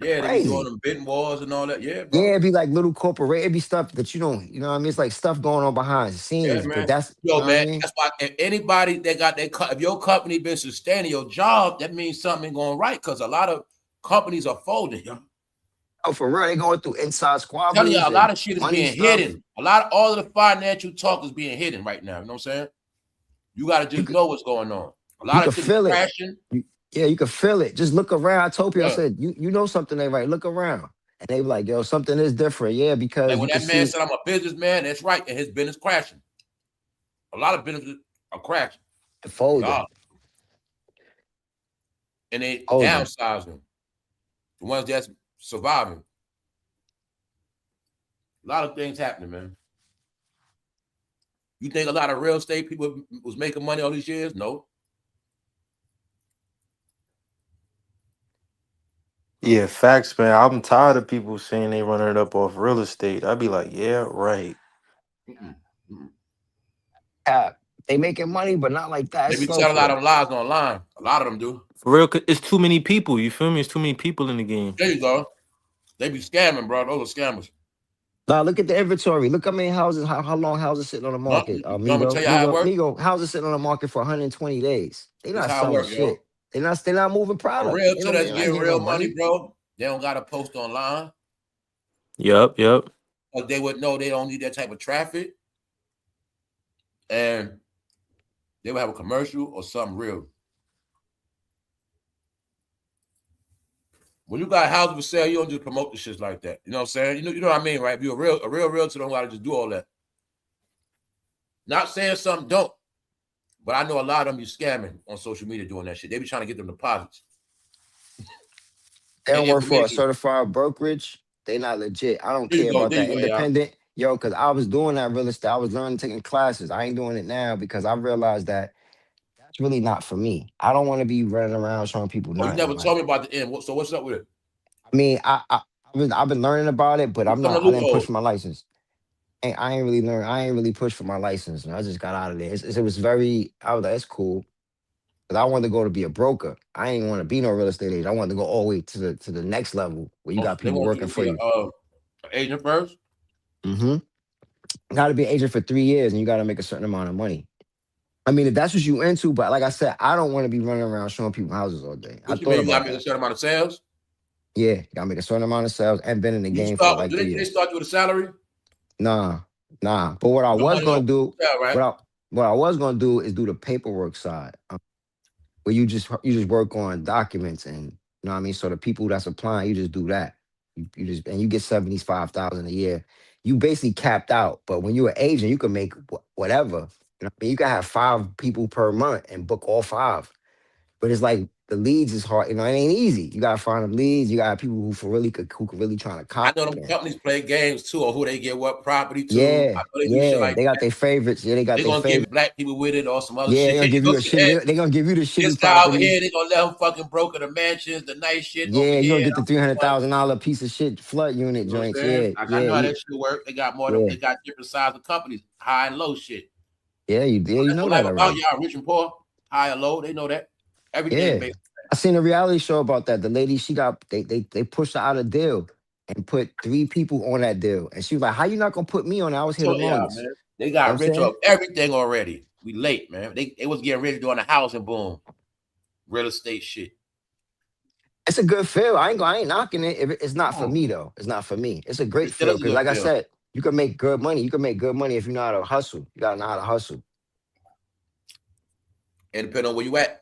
Yeah, they be doing them bidding wars and all that. Yeah, bro. Yeah, it'd be like little corporate. It'd be stuff that you don't, you know what I mean? It's like stuff going on behind the scenes. Yeah, man. But that's man. I mean? That's why if anybody that got if your company been sustaining your job, that means something ain't going right. Because a lot of companies are folding, yo. Oh, for real, they going through inside squabbles. I'm telling you, a lot of shit is being hidden. All of the financial talk is being hidden right now. You know what I'm saying? You got to just know what's going on. A lot of shit is crashing. Yeah, you can feel it. Just look around. I told people, I said, you know something ain't right. Look around. And they were like, yo, something is different. Yeah, because like when that man said I'm a businessman, that's right. And his business crashing. A lot of businesses are crashing. Folding. And they downsizing. The ones that's surviving. A lot of things happening, man. You think a lot of real estate people was making money all these years? No. Yeah, facts, man. I'm tired of people saying they running it up off real estate. I'd be like, yeah, right. They making money, but not like that. They be telling a lot of lies online. A lot of them do. For real, it's too many people. You feel me? It's too many people in the game. There you go. They be scamming, bro. Those are scammers. Now look at the inventory. Look how many houses, how long houses sitting on the No, market. I'm gonna tell you how it works. Houses sitting on the market for 120 days. They This not how it selling work, yo. shit. They're not moving A product. realtor that's They're not getting getting real no money, money. bro. They don't gotta post online. Yep. But they would know they don't need that type of traffic. And they would have a commercial or something real. When you got houses for sale, you don't just promote the shit like that. You know what I'm saying? You know what I mean, right? If you're a real realtor, don't gotta just do all that. Not saying something don't, but I know a lot of them be scamming on social media doing that shit. They be trying to get them deposits. They don't work for a certified brokerage. They not legit. I don't care about that independent. Yo, because I was doing that real estate. I was learning, taking classes. I ain't doing it now because I realized that that's really not for me. I don't want to be running around showing people nothing. You never told me about the end. So what's up with it? I mean, I've been learning about it, but I didn't push for my license. I ain't really learned. I ain't really pushed for my license. And I just got out of there. It was very. I was like, it's cool. But I wanted to go to be a broker. I ain't want to be no real estate agent. I wanted to go all the way to the next level where you got people working for you. Agent first. Mm-hmm. Got to be an agent for 3 years, and you got to make a certain amount of money. I mean, if that's what you into, but like I said, I don't want to be running around showing people houses all day. What you mean? You got to make a certain amount of sales? Yeah, got to make a certain amount of sales and been in the game for like 3 years. Did they start you with a salary? Nah. But what I was gonna do, what I was gonna do is do the paperwork side, where you just work on documents and you know what I mean. So the people that's applying, you just do that. You just and you get 75,000 a year. You basically capped out. But when you're an agent, you can make whatever. You know what I mean? You can have 5 people per month and book all 5. But it's like the leads is hard. You know, it ain't easy. You gotta find them leads. You got people who could really trying to copy. I know them companies play games too, or who they get what property to. Yeah, I know they do shit like they got their favorites. Yeah, they got their favorites. They're gonna give black people with it or some other shit. They're gonna give you a shitty. They're gonna give you the shitty this guy over property. here, they gonna let him fucking broker the mansions, the nice shit. Yeah, over you're here. gonna get the $300,000 piece of shit flood unit joints. Yeah, I know how that shit work. They got more. They got different size of companies, high and low shit. Yeah, you know that already. Y'all rich and poor, high and low. They know that. Everything. Yeah, I seen a reality show about that. The lady, she got they pushed her out a deal and put 3 people on that deal, and she was like, "How you not gonna put me on? I was here the longest." Man. They got rich off everything already. We late, man. They was getting rich doing the house and boom, real estate shit. It's a good feel. I ain't knocking it. It's not for me though. It's not for me. It's a great feel because, like I said, you can make good money. You can make good money if you know how to hustle. You gotta know how to hustle. And depending on where you at.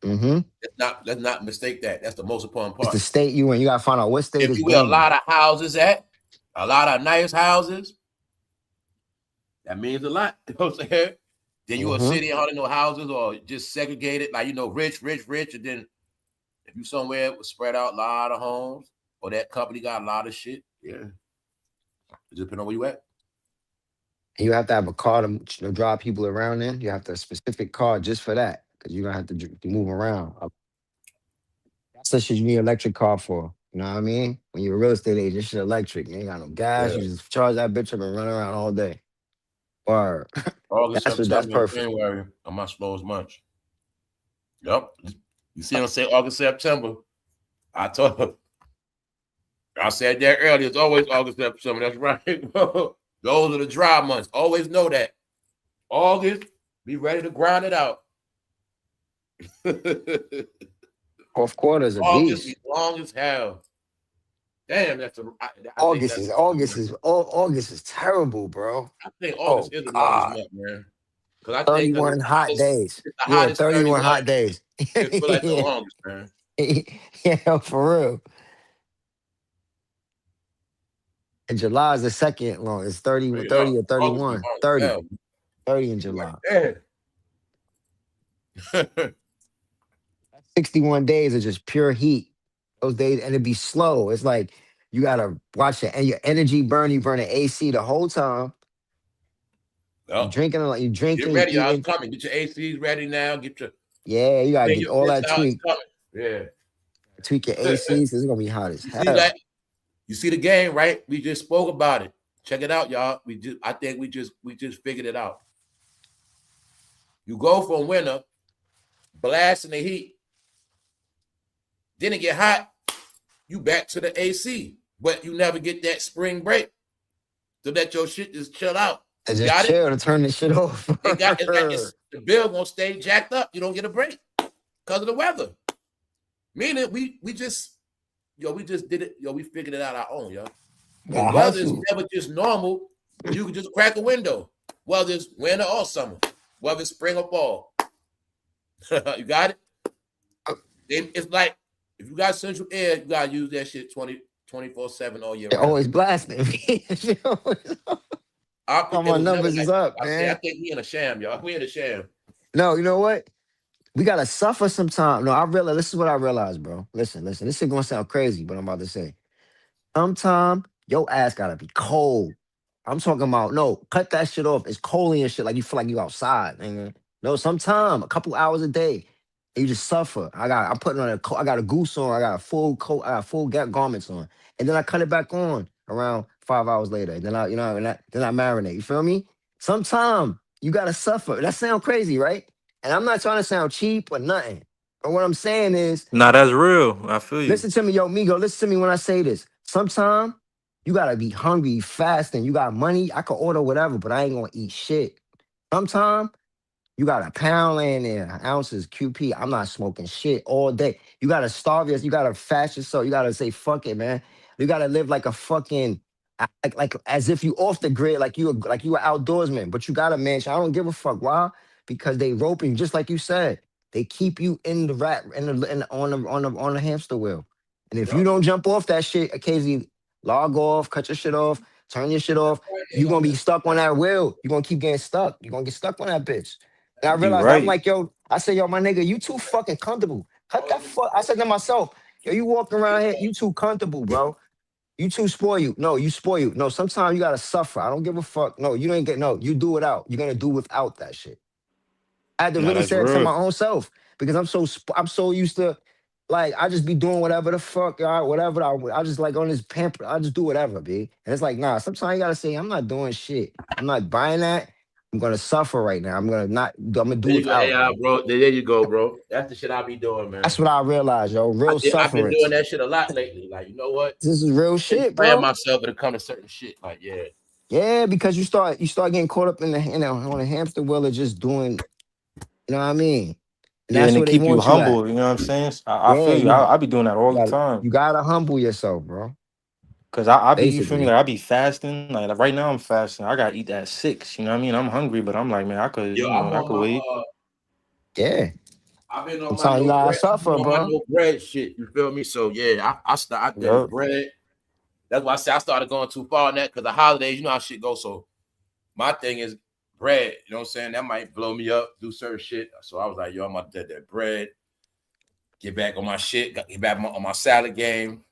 Mm-hmm. Let's not mistake that. That's the most important part. It's the state you in. You gotta find out what state. If you got a lot of houses at, a lot of nice houses, that means a lot. You know what I'm saying? Then you a city and no houses or just segregated, like rich, and then if you somewhere with spread out a lot of homes or that company got a lot of shit, yeah. It depends on where you at. You have to have a car to drive people around in. You have to have a specific car just for that because you're gonna have to move around. That's the shit you need an electric car for. You know what I mean? When you're a real estate agent, this shit electric. You ain't got no gas. Yeah. You just charge that bitch up and run around all day. Or August, that's perfect. January are my slowest months. Yep. You see them say August, September. I said that earlier. It's always August, September. That's right. Those are the dry months. Always know that. August, be ready to grind it out. Fourth quarter is a August beast. Is long as hell. Damn, that's a. August is terrible, bro. I think August is the longest month, man. 31 hot days. Yeah, 31 hot days. It feel like the longest, man. Yeah, for real. And July is the second long. It's 30 or 31. 30 in July. 61 days of just pure heat. Those days, and it'd be slow. It's like you gotta watch it, and your energy burn. You burn the AC the whole time. Yep. You drinking. Get ready, y'all. It's coming. Get your ACs ready now. Get your you gotta get all that tweak. Yeah, tweak your ACs. It's gonna be hot as hell. You see the game, right? We just spoke about it. Check it out, y'all. I think we just figured it out. You go from winter, blasting the heat, then it get hot. You back to the AC, but you never get that spring break. to let your shit just chill out. And You just got chill it? to turn this shit off. It's the bill gonna stay jacked up. You don't get a break because of the weather. Meaning we just did it. We figured it out our own, yo. The weather is never just normal. You can just crack a window. Whether it's winter or summer, whether it's spring or fall. You got it? It's like if you got central air, you gotta use that shit 24/7 all year round. Always blasting me. All my numbers is up, man. I think we in a sham, y'all. We in a sham. No, you know what? We gotta suffer sometime. No, I realize this is what I realized, bro. Listen. This is gonna sound crazy, but I'm about to say. Sometime your ass gotta be cold. I'm talking about no, cut that shit off. It's cold and shit. Like you feel like you outside, nigga. No, sometime, a couple hours a day. You just suffer. I'm putting on I got a goose on, I got a full coat, I got full garments on. And then I cut it back on around 5 hours later. And then I marinate. You feel me? Sometime you gotta suffer. That sound crazy, right? And I'm not trying to sound cheap or nothing. But what I'm saying is, Nah, that's real. I feel you. listen to me, yo, Migo, listen to me when I say this. Sometime you gotta be hungry, fasting. You got money, I could order whatever, but I ain't gonna eat shit. Sometime you got a pound laying there, ounces, QP. I'm not smoking shit all day. You gotta starve yourself. You gotta fast yourself. You gotta say, fuck it, man. You gotta live like a fucking, like as if you off the grid, like you an outdoorsman. But you got a mansion. I don't give a fuck. Why? Because they roping, just like you said. They keep you in the on the hamster wheel. And if you don't jump off that shit, occasionally log off, cut your shit off, turn your shit off, you're gonna be stuck on that wheel. You're gonna keep getting stuck. You're gonna get stuck on that bitch. And I You realized right. I'm like, yo, I said, yo, my nigga, you too fucking comfortable. Cut that fuck. I said to myself, yo, you walking around here, you too comfortable, bro. You too spoiled. No, you spoiled. No, sometimes you gotta suffer. I don't give a fuck. No, you ain't you do it out. You're gonna do without that shit. I had to Nah, really that's say it to real. my own self because I'm so used to, like, I just be doing whatever the fuck, whatever I just like on this pamper. I just do whatever, B. And it's like, nah, sometimes you gotta say, I'm not doing shit. I'm not buying that. I'm gonna suffer right now. I'm gonna do There you go, without. AI, bro. There you go, bro. That's the shit I be doing, man. That's what I realized, yo. Real I've been suffering. doing that shit a lot lately. Like, you know what? This is real shit, Praying bro. myself to come to certain shit. Like, yeah. Yeah, because you start getting caught up on a hamster wheel of just doing, you know what I mean? And Yeah, that's and where to they keep you want you at. humble, you know what I'm saying? I Yeah, feel you. I be doing that all the time. you gotta humble yourself, bro. Cause I be, you feel me? Basically. Like I be fasting. Like right now I'm fasting. I gotta eat at 6. You know what I mean? I'm hungry, but I'm like, man, I could, Yo, I could wait. Yeah. I've been on I'm my telling you, no I bread. I've been suffer, on my bro. no bread shit. You feel me? So yeah, I did Yup. bread. That's why I said I started going too far on that because the holidays, you know how shit goes. So my thing is bread. You know what I'm saying? That might blow me up, do certain shit. So I was like, yo, I'm about to do that bread. Get back on my shit. Get back on my salad game.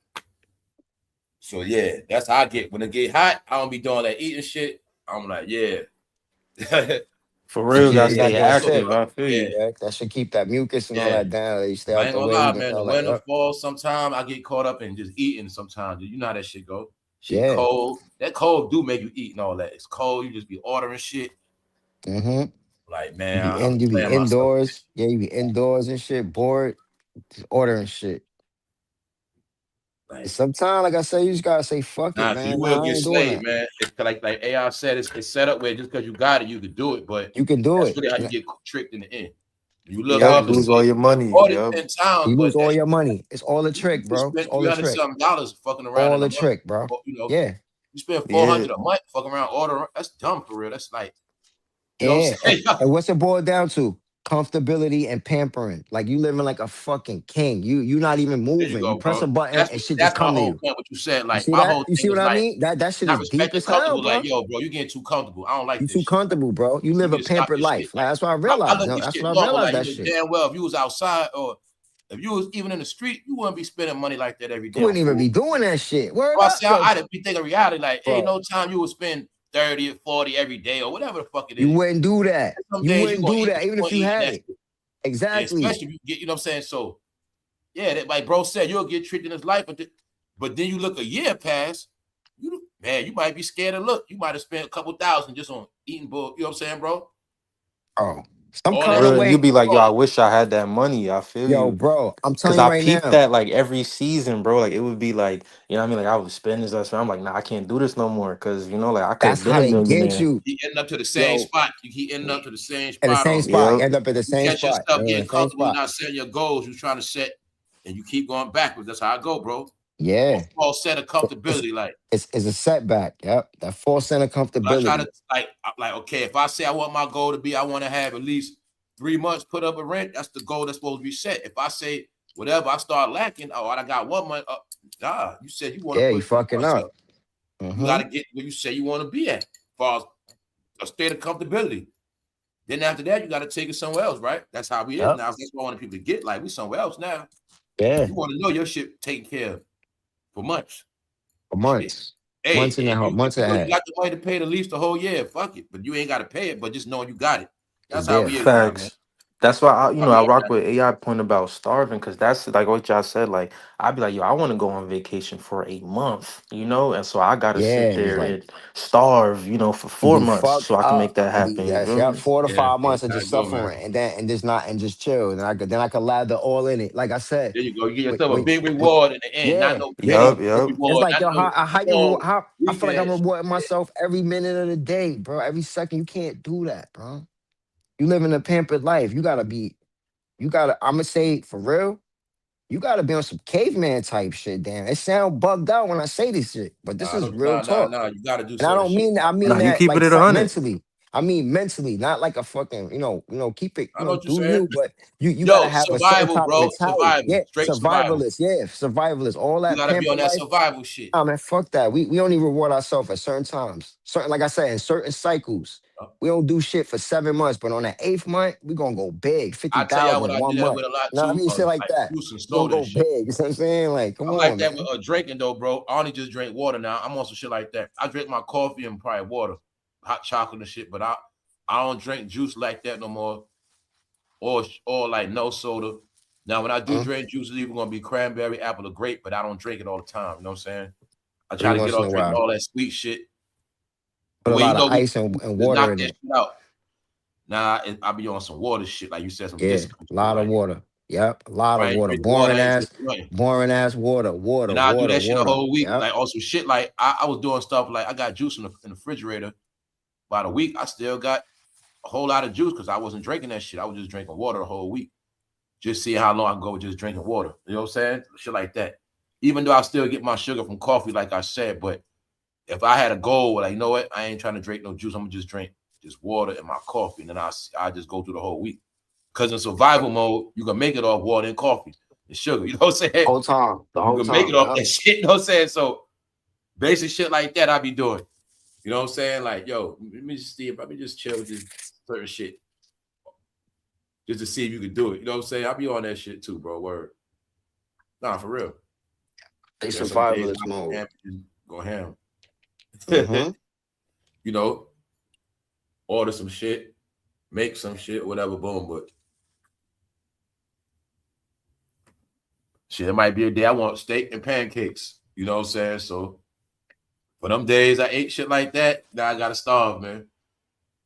So yeah, that's how I get. When it get hot, I don't be doing that eating shit. I'm like, yeah. For real, Yeah, gotta you gotta stay do a active. sip. I feel Yeah, you. Yeah, that should keep that mucus and all Yeah. that down. You stay I out ain't the gonna way. lie, You man. The know, like, winter, fall, sometimes I get caught up in just eating sometimes. You know how that shit go. Shit yeah. cold. That cold do make you eat and all that. It's cold. You just be ordering shit. Mm-hmm. Like, man, I'm You be playing myself. indoors. Yeah, you be indoors and shit, bored, just ordering shit. Like, Sometimes, like I say, you just gotta say, fuck it, nah, you man. will Nah, I get ain't doing slayed, that. man. It's like AI said, it's set up where just because you got it, you could do it. But You can do that's it. really how you get tricked in the end. You look Yup, Yep. up and lose all say, your money. order Yup. 10 times, You but lose all that your money. It's all a trick, you bro. It's spend all a $300 trick. something fucking around All in a a month. trick, bro. Or, you know, Yeah. you spend Yeah. $400 a month fucking around ordering. That's dumb for real. That's like, you know what Yeah. I'm And, saying? and what's it boiled down to? Comfortability and pampering. Like you living like a fucking king. You not even There you moving. You go, press bro. a button and shit just That's my come to whole you. point. What you said, You like see my that? whole You thing see what was I like, mean? That shit not is deep respecting as hell, comfortable. Like, bro. yo, bro, you getting too comfortable. I don't like You this too shit. comfortable, bro. You You live need a to stop pampered this shit. life. Like Like, that's what I I realized. look No, this that's shit what I normal. realized Like, you that know, shit. damn well, if you was outside or if you was even in the street, you wouldn't be spending money like that every You day on wouldn't even food. be doing that shit. Word So I up, say, yo, I'd be thinking reality, like, ain't bro. no time you would spend 30 or 40 every day or whatever the fuck it You is. wouldn't do that. Some You days you wouldn't gonna do eat that, what you even if gonna you eat, and had that's it. it. Yeah, Exactly. especially if you get, you know what I'm saying? So yeah, that like bro said, you'll get tricked in his life, but then you look a year past, you might be scared to look. You might have spent a couple thousand just on eating bull. You know what I'm saying, bro? Oh, Some All kind that of shit. You way. be like, yo, I wish I had that money. I feel Yo, you. bro, I'm Cause telling you I right peeped now, that like every season, bro. Like it would be like, you know what I mean? Like I would spend this. I'm like, nah, I can't do this no more. Cause you know, like I could that's have been how a they get millionaire. you. He ending up to the same Yo, spot. You keep ending up to the same at the spot. same Or spot. Yep. End up at the you same catch spot. yourself The getting same comfortable. You're spot. not setting your goals. You're trying to set, and you keep going backwards. That's how I go, bro. A Yeah. false set of It's comfortability. Like it's a setback. Yep. That false sense of I try comfortability. to like. Okay, if I say I want my goal to be, I want to have at least 3 months put up a rent. That's the goal that's supposed to be set. If I say whatever, I start lacking. Oh, I got 1 month up. Nah, you said you want to Yeah, you put 3 fucking months up. up. You got to get where you say you want to be at, as far as a state of comfortability. Then after that, you got to take it somewhere else, right? That's how we is Yep. now. That's what I want people to get. Like we somewhere else now. Yeah. You want to know your shit taken care of for months. For months. Hey, Months in if that you months ahead. got the money to pay the lease the whole year, fuck it. But you ain't got to pay it. But just knowing you got it. That's It's how there. we is now, man. Facts. That's why I, you I know, be I on rock that. with AI point about starving, because that's like what y'all said. Like I'd be like, yo, I want to go on vacation for a month, you know, and so I gotta Yeah, sit and it's there like and starve, you know, for you 4 months be so fucked I can make up. that You be happen. You yes, feel yeah, me? 4 to Yeah, 5 yeah, months of how just it go, man. suffering and just chill. And then I could lather all in it. Like I said, There you go. You get when, yourself a when, big when reward in the end, not yeah, no yeah. penny Yep. It's reward, like not yo, no how you small how I feel like I'm weekend shit. rewarding myself every minute of the day, bro. Every second. You can't do that, bro. You living a pampered life. I'ma say for real, you gotta be on some caveman type shit, damn. It sound bugged out when I say this shit, but this Nah, is real talk. You got to do And I certain don't shit. mean that. I Nah, mean you that keep it like at 100. mentally. I mean mentally, not like a fucking, keep it, I know what you're do saying. you, but you gotta Yo, have a certain survival, type of bro. mentality. Survival. Yeah, Straight survival. survivalist. Yeah, survivalist. All You that got to be on pamper that life. survival shit. Oh man, fuck that. We only reward ourselves at certain times. Certain, like I said, in certain cycles. We don't do shit for 7 months, but on the 8th month, we gonna go big. I tell y'all 50,000 what in I do one that month. with a lot You know what I too, mean? Shit like like that. juice and We gonna soda go and shit. big. You know what I'm saying? Like, come I'm like on, that man. with drinking though, bro. I only just drink water now. I'm on some shit like that. I drink my coffee and probably water, hot chocolate and shit. But I don't drink juice like that no more, or like no soda. Now when I do drink juice, it's either gonna be cranberry, apple, or grape. But I don't drink it all the time. You know what I'm saying? I try Every to get once in off a drinking while. all that sweet shit. The Put a way lot of we ice and just water knock in that it. shit out. Nah, I be on some water shit, like you said, some Yeah, discount a shit. lot of Like water. Yep, a lot if of I ain't water. drinking water, I ain't drinking nothing. Boring ass water, water, And I do water, that shit a water. whole week. Yep. Like also shit, like I was doing stuff like I got juice in the refrigerator. About a week, I still got a whole lot of juice because I wasn't drinking that shit. I was just drinking water the whole week. Just see how long I can go with just drinking water. You know what I'm saying? Shit like that. Even though I still get my sugar from coffee, like I said, but if I had a goal, like, you know what? I ain't trying to drink no juice. I'm gonna just drink just water and my coffee. And then I just go through the whole week. Because in survival mode, you can make it off water and coffee and sugar. You know what I'm saying? Whole time. The You whole can make it time. off Yep. that shit. You know what I'm saying? So basic shit like that I be doing. You know what I'm saying? Like, yo, let me just see if I can just chill with this certain shit. Just to see if you can do it. You know what I'm saying? I be on that shit too, bro. Word. Nah, for real. They There's some days survivalist I mode. go ham. Mm-hmm. You know, order some shit, make some shit, whatever, boom. But shit, it might be a day I want steak and pancakes. You know what I'm saying? So for them days I ate shit like that, now I gotta starve, man.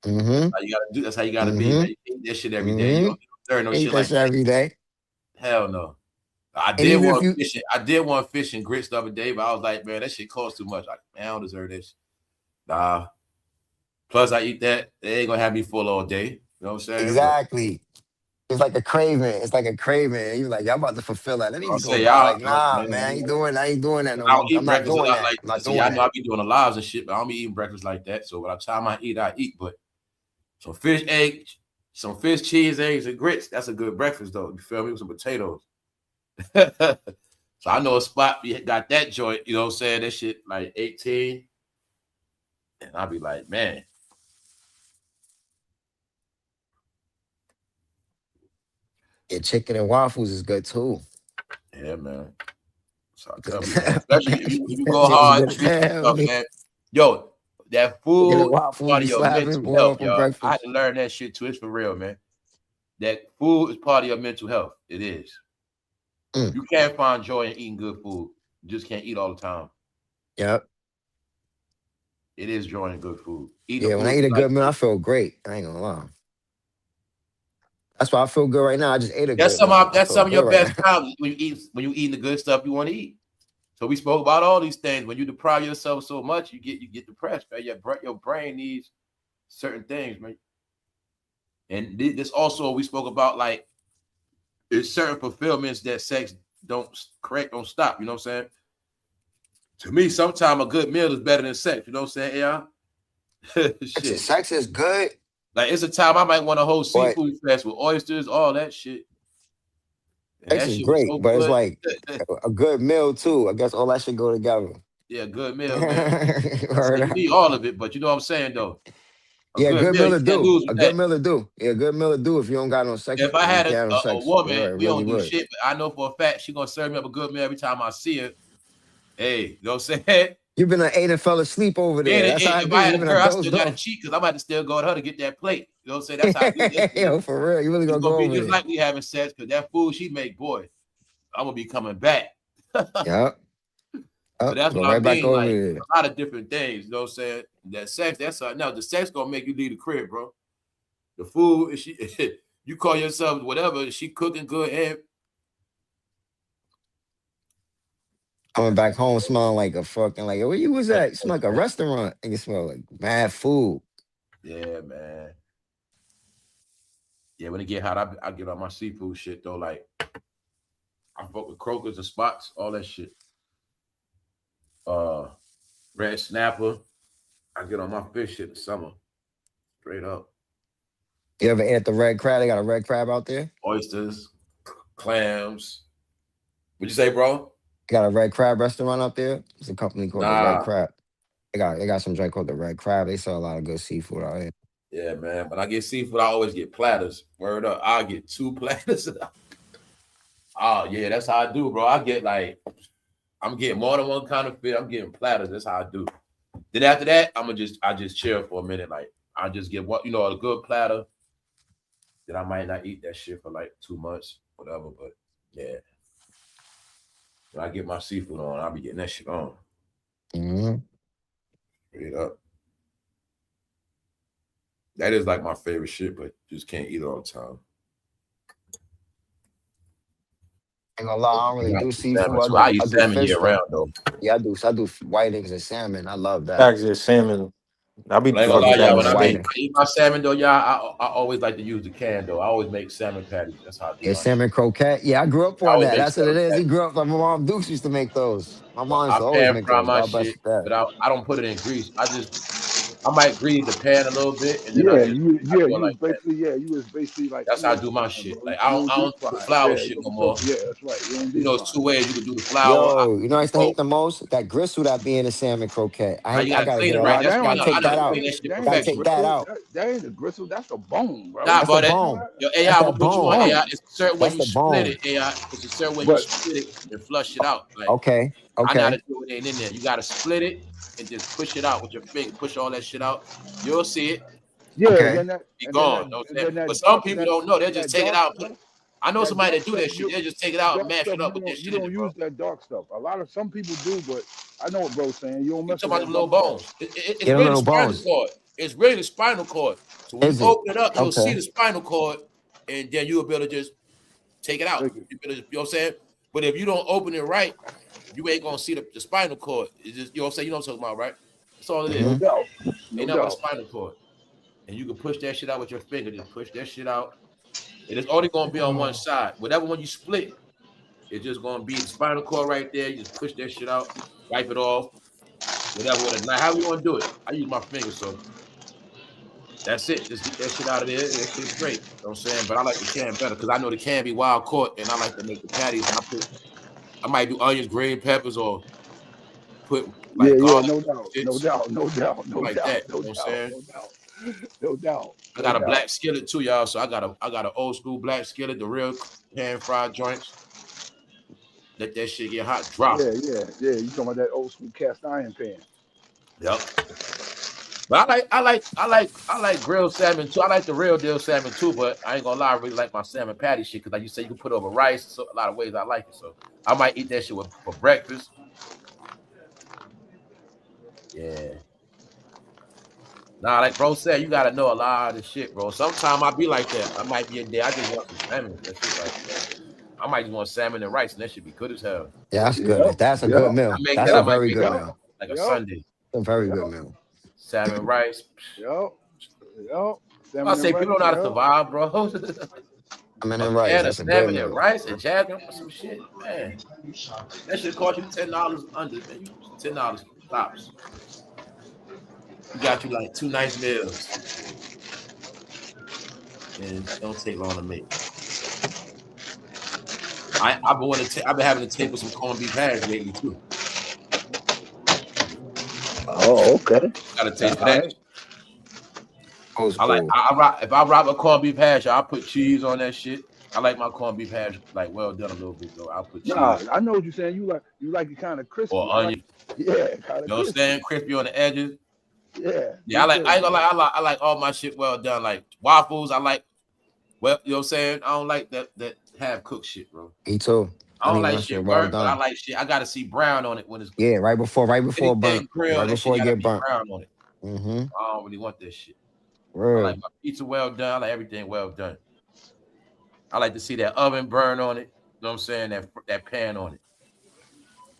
Mm-hmm. How you gotta do. That's how you gotta be, Mm-hmm. man. You eat that shit every day. You Mm-hmm. don't there no Eat shit that like shit that. every day. Hell no. I And did even if want you fish. I did want fish and grits the other day, but I was like, man, that shit costs too much. Like, man, I don't deserve this. Nah. Plus, I eat that. They ain't gonna have me full all day. You know what I'm saying? But exactly. It's like a craving. It's like a craving. You're like, y'all about to fulfill that. Let me I'll go say buy. y'all, Like, nah, man. man, I ain't doing that no I more. don't eat I'm not breakfast a doing lot that. like I'm not that. See, doing I know that. I be doing the lives and shit, but I don't be eating breakfast like that. So by the time I eat. But some fish, eggs, some fish, cheese, eggs, and grits. That's a good breakfast, though. You feel me? With some potatoes. So I know a spot got that joint. You know what I'm saying? That shit like 18. And I'll be like, man. Yeah, chicken and waffles is good too. Yeah, man. So I tell Good as people, hell, especially man. if you That go shit is hard, good as sweet hell, stuff, man. man. Yo, that Chicken and food is waffles part be of your slapping, mental boy, health, for y'all. I had breakfast. to learn that shit too. It's for real, man. That food is part of your mental health. It is. Mm. You can't find joy in eating good food. You just can't eat all the time. Yep. It is joy in good food. Eating Yeah, the when I food eat you a like good meal, to I eat. feel great. I ain't gonna lie. That's why I feel good right now. I just ate a That's good meal. that's some of your right best times when you eat the good stuff you want to eat. So we spoke about all these things. When you deprive yourself so much, you get depressed, man. Your brain needs certain things, man. And this also we spoke about, like, there's certain fulfillments that sex don't stop. You know what I'm saying? To me, sometimes a good meal is better than sex. You know what I'm saying? Yeah. Shit. Sex is good. Like, it's a time I might want a whole seafood fest with oysters, all that shit. Sex is great, so but good. It's like a good meal too. I guess all that should go together. Yeah, good meal, man. You need all of it, but you know what I'm saying, though. Yeah, good meal to do. A good meal to do. Yeah, good meal to do if you don't got no sex. If I had a woman, we don't do shit, but I know for a fact she's gonna serve me up a good meal every time I see her. Hey, you know what I'm saying? You've been ate and fell asleep over there. That's how if I had a girl, I still got to cheat because I'm about to still go to her to get that plate. You know what I'm saying? That's how I do that. Yo, for real. You really gonna go over just like we having sex, because that food she make, boy, I'm gonna be coming back. Yep. So that's what I mean. Like, a lot of different things. You know what I'm saying? That sex, no, the sex gonna make you leave the crib, bro. The food, you call yourself whatever, she cooking good and coming back home smelling like a fucking, like, where you was at? You smell like a restaurant and you smell like bad food. Yeah, man. Yeah, when it get hot, I get on my seafood shit though. Like, I fuck with croakers and spots, all that shit. Red snapper. I get on my fish shit in the summer. Straight up. You ever ate the red crab? They got a red crab out there? Oysters, clams. What'd you say, bro? Got a red crab restaurant out there. It's a company called the Red Crab. They got some joint called the Red Crab. They sell a lot of good seafood out here. Yeah, man. When I get seafood, I always get platters. Word up. I'll get 2 platters. Oh, yeah, that's how I do, bro. I get like, I'm getting more than one kind of fish. I'm getting platters. That's how I do. Then after that, I just chill for a minute. Like, I just get a good platter. Then I might not eat that shit for like 2 months, whatever. But yeah. When I get my seafood on, I'll be getting that shit on. Straight up. That is like my favorite shit, but just can't eat it all the time. Ain't gonna lie, I don't really do seafood. I eat salmon year round though. Yeah, I do whitings and salmon. I love that. Actually, salmon. I'll be when I eat my salmon though, y'all, I always like to use the can though. I always make salmon patties. That's how I do it. Yeah, salmon croquette. Yeah, I grew up on that. That's what it is. He grew up like my mom Dukes used to make those. My mom used to always make those. My shit, but I don't put it in grease. I might grease the pan a little bit, and then you was basically like, that's how I do my shit. Like, I don't do flour shit no more. Yeah, that's right. You know, it's 2 ways you can do the flour. Yo, you know I used to hate the most? That gristle that be in the salmon croquette. I gotta get it right. I take that out. Gotta take that out. That ain't the gristle, that's the bone, bro. Nah, that's the bone. Yo, AI, I'm gonna put you on AI. It's a certain way you split it, AI. It's a certain way you split it and flush it out. Like, okay. I know how to do it ain't in there. You gotta split it and just push it out with your finger. Push all that shit out. You'll see it. Yeah, okay. Be gone. But some people don't know. They'll just take it out. I know somebody that do that shit. They'll just take it out and mash it up with that shit. You don't use that dark stuff. Some people do, but I know what bro's saying. You don't mess with about them little bones. It's really the spinal cord. It's really the spinal cord. So when you open it up, you'll see the spinal cord, and then you'll be able to just take it out. You know what I'm saying? But if you don't open it right, you ain't gonna see the spinal cord. It's just, you know what I'm saying? You know what I'm talking about, right? That's all it is. No doubt. Ain't nothing but a spinal cord. And you can push that shit out with your finger. Just push that shit out. And it's only gonna be on one side. Whatever one you split, it's just gonna be the spinal cord right there. You just push that shit out, wipe it off. Whatever with a knife. How you wanna do it? I use my finger, so that's it. Just get that shit out of there. That shit's great. You know what I'm saying? But I like the can better because I know the can be wild caught, and I like to make the patties. And I might do onions, green peppers, or put like garlic. No doubt. You know what I'm saying? No doubt. I got a black skillet too, y'all. So I got an old school black skillet, the real pan fried joints. Let that shit get hot, drop. Yeah. You talking about that old school cast iron pan? Yep. But I like grilled salmon too. I like the real deal salmon too. But I ain't gonna lie, I really like my salmon patty shit because like you say, you can put it over rice. So a lot of ways I like it. So I might eat that shit for breakfast. Yeah. Nah, like bro said, you gotta know a lot of this shit, bro. Sometimes I be like that. I might be a day. I just want some salmon. That shit like I might just want salmon and rice, and that should be good as hell. Yeah, that's Yep. good. That's a Yep. good meal. That's I a Yep. might very make good that Yep. meal. like a Yep. Sunday. It's a very Yep. good meal. Salmon rice. Yep. Yep. I say people don't know how to Yep. survive, bro. Salmon A and rice. can of That's a good salmon and meal. rice and jasmine or some shit, man. That should cost you $10 under, man. You $10 tops. You got you like 2 nice meals, and it don't take long to make. I've been having to take with some corned beef hash lately too. Oh, okay. Got a taste for that. Right. Old I like school. if I rock a corned beef hash, I'll put cheese on that shit. I like my corned beef hash like well done a little bit though. I'll put cheese. Nah, I know what you're saying. You like it kind of crispy. Or onion. Yeah, kind of. You know what I'm saying? Crispy on the edges. Yeah. Yeah, I ain't gonna lie, I like all my shit well done. Like waffles, I like well, you know what I'm saying? I don't like that half cooked shit, bro. Me too. I don't like my shit well burnt, but I done. like shit. I gotta see brown on it when it's Yeah, right before anything burnt. grilled, Right that before shit it gotta get be burnt. brown on it. Mm-hmm. I don't really want that shit. I Word. like my pizza well done. I like everything well done. I like to see that oven burn on it. You know what I'm saying? That pan on it.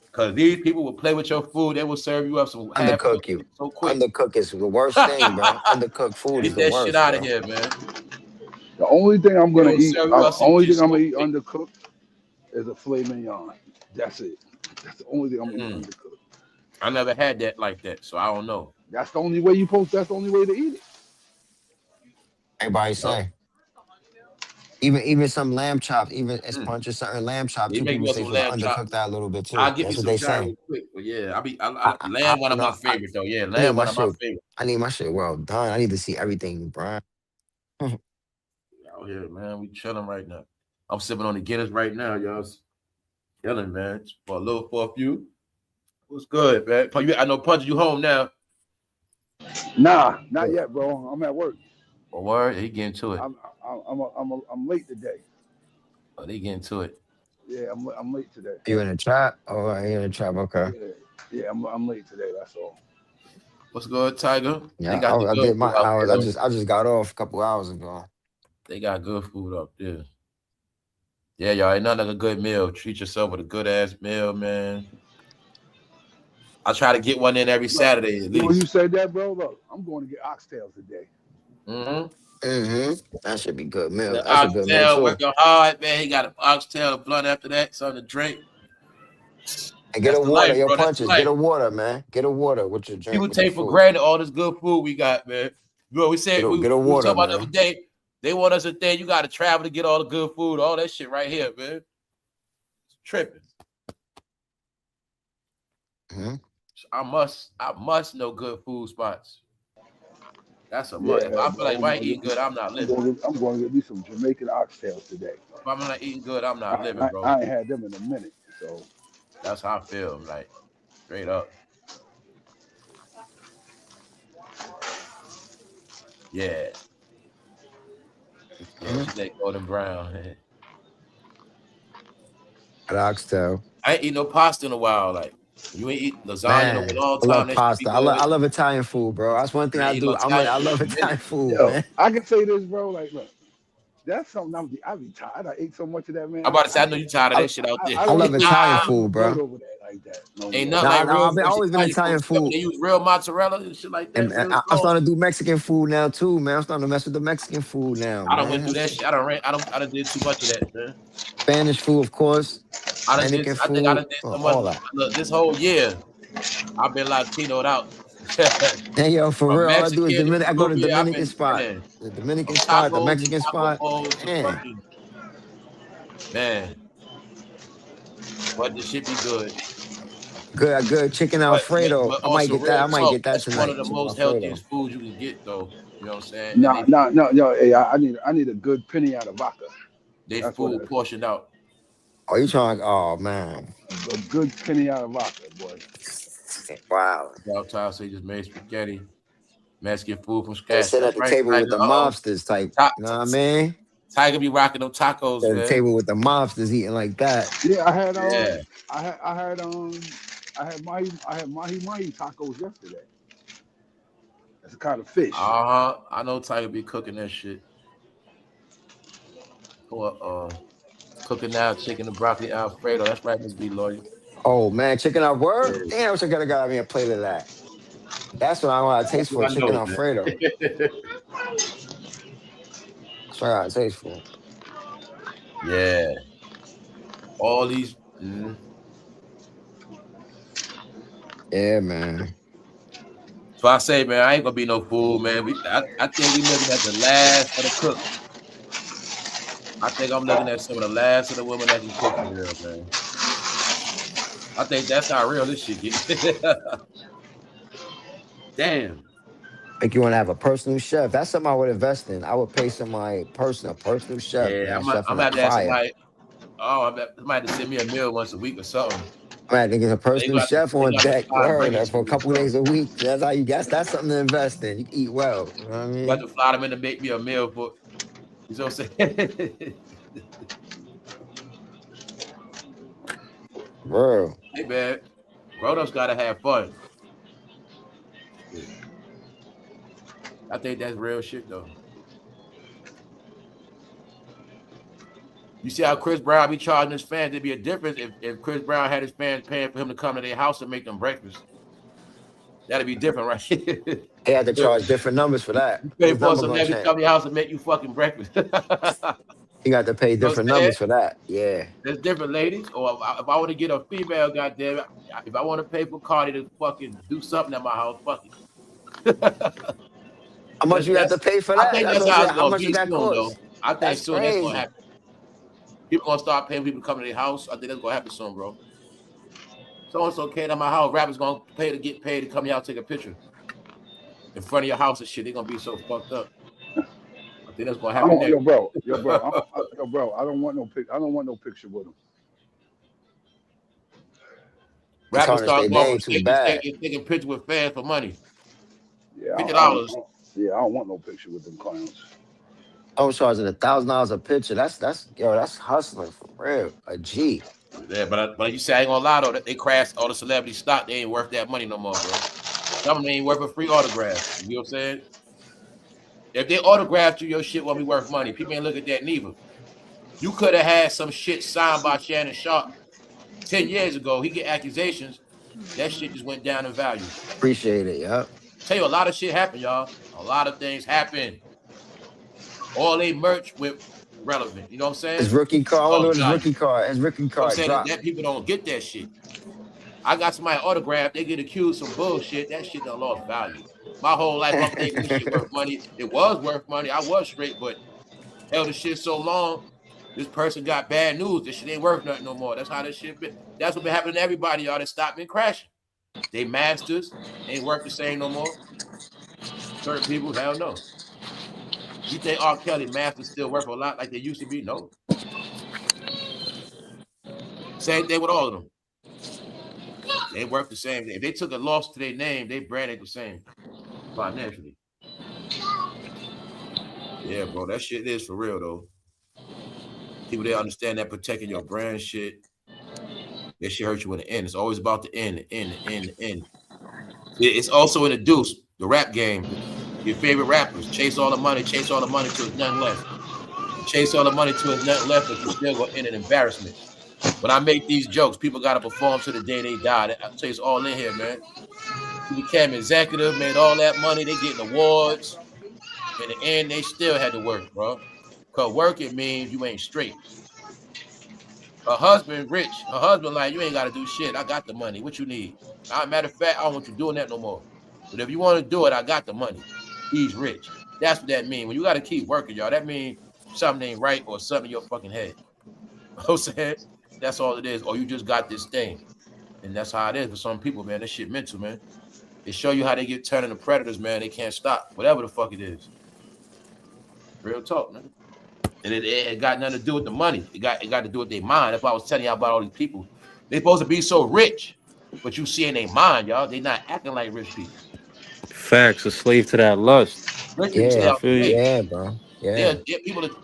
Because these people will play with your food. They will serve you up some half Undercook you. so quick. Undercook is the worst thing, bro. Undercooked food is Get the that worst. shit out of bro. here, man. The only thing I'm gonna They will eat, serve you up some only shit thing I'm gonna so eat quick. undercooked is a filet mignon. That's it. That's the only thing I'm gonna eat undercooked. I never had that like that, so I don't know. That's the only way you post. That's the only way to eat it. Everybody say. Even some lamb chops, even as punch or certain lamb chops, They too. make People you say some supposed to lamb chop. undercook that a little bit too. I'll give That's you what some they shot say. real quick. But yeah, lamb one of my favorites though. Yeah, I need lamb my one of my shit. favorites. I need my shit well done. I need to see everything, bro. Out here, man, we chilling right now. I'm sipping on the Guinness right now, y'all. Chilling, man. For a few. What's good, man? I know Punch, you home now. Nah, not yet, bro. I'm at work. Oh, word, he getting to it. I'm late today. Oh, they getting to it. Yeah, I'm late today. You in the trap? Oh, I in the trap. Okay. Yeah, I'm late today. That's all. What's good, Tiger? Yeah, They got the I good did my food out hours. there. I just got off a couple hours ago. They got good food up there. Yeah, y'all ain't nothing like a good meal. Treat yourself with a good ass meal, man. I try to get one in every Saturday at least. When you said that, bro, look, I'm going to get oxtails today. That should be good meal. The That's a good meal oxtail too. working hard, man. He got an oxtail, a blunt after that, something to drink. And get a water, life, your bro. punches. Get a water, man. Get a water with your drink. People with take for granted all this good food we got, man. Bro, we said get a water, talking about man. the other day. They want us to think you got to travel to get all the good food, all that shit right here, man. It's tripping. I must know good food spots. That's a must. If I feel like if I ain't eating good, I'm not living. I'm going to get me some Jamaican oxtails today. If I'm not eating good, I'm not living, bro. I ain't had them in a minute, so that's how I feel. Like straight up. Yeah. Yeah, she like golden brown. An oxtail. I ain't eat no pasta in a while. Like you ain't eat lasagna in a long time. I love pasta. I love Italian food, bro. That's one thing I do. I love Italian food, man. I can say this, bro. Like, look, that's something I be tired. I ate so much of that, man. I'm about to say I know you tired of that shit out there. I love Italian food, bro. Over that like that. Ain't nothing like real. I've always been Italian food. They use real mozzarella and shit like that. And I'm starting to do Mexican food now too, man. I'm starting to mess with the Mexican food now. I don't went through that shit. I don't did too much of that, man. Spanish food, of course. I think I done did so much. Look, this whole year, I've been Latinoed out. Hey, yo, for real, all I do is I go to the I've Dominican spot. Man. The Dominican spot, the Mexican spot. Man. But this shit be good. Good chicken Alfredo. But I might get that. I might get that that's tonight. One of the most healthiest foods you can get, though. You know what I'm saying? No. Hey, I need a good penny out of vodka. They food portioned out. Oh, you trying? Oh man, a good penny out of vodka, boy. Wow. Y'all say just made spaghetti, Mexican food from scratch. They sit at the table with the mobsters type. You know what I mean? Tiger be rocking them tacos. At the table with the mobsters eating like that. Yeah, I had mahi tacos yesterday. That's a kind of fish. I know Tiger be cooking that shit. Or cooking now chicken and broccoli Alfredo. That's right, Miss B Lawyer. Oh man, chicken at work? Yeah. Damn, I wish I could have got me a plate of that. That's what I want to taste for, I chicken know, Alfredo. man. That's what I got to taste for. Yeah. All these. Yeah, man. So I say, man, I ain't gonna be no fool, man. I think we looking at the last of the cooks. I think I'm looking at some of the last of the women that can cook for real, man. I think that's how real this shit gets. Damn. Like you want to have a personal chef. That's something I would invest in. I would pay somebody a personal chef. Yeah, Man, I'm about to ask somebody. Somebody to send me a meal once a week or something. I think it's a personal chef on deck for a couple days a week. That's how you guess. That's something to invest in. You can eat well. You know what I mean? You got to fly them in to make me a meal for. You know what I'm saying? Bro. Hey man, grown-ups gotta have fun. I think that's real shit though. You see how Chris Brown be charging his fans? There'd be a difference if Chris Brown had his fans paying for him to come to their house and make them breakfast. That'd be different, right? They had to charge different numbers for that. You pay for some nigga to come to your house and make you fucking breakfast. You got to pay different numbers for that. Yeah. There's different ladies. Or if I want to get a female, goddamn, if I want to pay for Cardi to fucking do something at my house, fuck it. How much you have to pay for that? I think that's how it's gonna be soon, though. I think that's soon crazy. that's gonna happen. People gonna start paying people to come to their house. I think that's gonna happen soon, bro. So-and-so okay at my house. Rappers gonna get paid to come here and take a picture in front of your house and shit. They're gonna be so fucked up. I think that's gonna happen. Yo, bro. I don't want no picture with them. Rappers start going taking pictures with fans for money. Yeah, $50. I don't want no picture with them clowns. I was charging $1,000 a picture. That's hustling for real. A G. Yeah, but you say I ain't gonna lie though, that they crashed all the celebrity stock. They ain't worth that money no more, bro. Some of them ain't worth a free autograph. You know what I'm saying? If they autographed you, your shit won't be worth money. People ain't look at that neither. You could have had some shit signed by Shannonsharpe 10 years ago. He get accusations. That shit just went down in value. Appreciate it, yeah. Tell you a lot of shit happened, y'all. A lot of things happen. All they merch with relevant. You know what I'm saying? His rookie card. His rookie card. His rookie card. You know what I'm saying? That people don't get that shit. I got somebody autographed. They get accused of some bullshit. That shit done lost value. My whole life, I'm thinking this shit worth money. It was worth money. I was straight, but held the shit so long. This person got bad news. This shit ain't worth nothing no more. That's how this shit been. That's what been happening to everybody, y'all. They stopped been crashing. They masters ain't worth the same no more. Certain people, hell no. You think R. Kelly masters still worth a lot like they used to be? No. Same thing with all of them. They work the same. If they took a loss to their name, they brand ain't the same financially. Yeah, bro, that shit is for real though. People they understand that protecting your brand shit. That shit hurt you in the end. It's always about the end. It's also in the DUCE, the rap game. Your favorite rappers chase all the money till it's nothing left. Chase all the money till it's nothing left, but you still go in an embarrassment. When I make these jokes, people gotta perform to the day they die. I tell you, it's all in here, man. You became executive, made all that money, they getting awards. In the end, they still had to work, bro. Cause working means you ain't straight. Her husband rich. Her husband like, you ain't gotta do shit. I got the money. What you need? Matter of fact, I don't want you doing that no more. But if you want to do it, I got the money. He's rich. That's what that means. When you gotta keep working, y'all, that means something ain't right or something in your fucking head. You know what I'm saying? That's all it is. Or you just got this thing. And that's how it is for some people, man. That shit mental, man. They show you how they get turned into predators, man. They can't stop. Whatever the fuck it is. Real talk, man. And it got nothing to do with the money. It got to do with their mind. That's why I was telling y'all about all these people. They supposed to be so rich, but you see in their mind, y'all, they not acting like rich people. Facts, a slave to that lust. Yeah, bro. Yeah.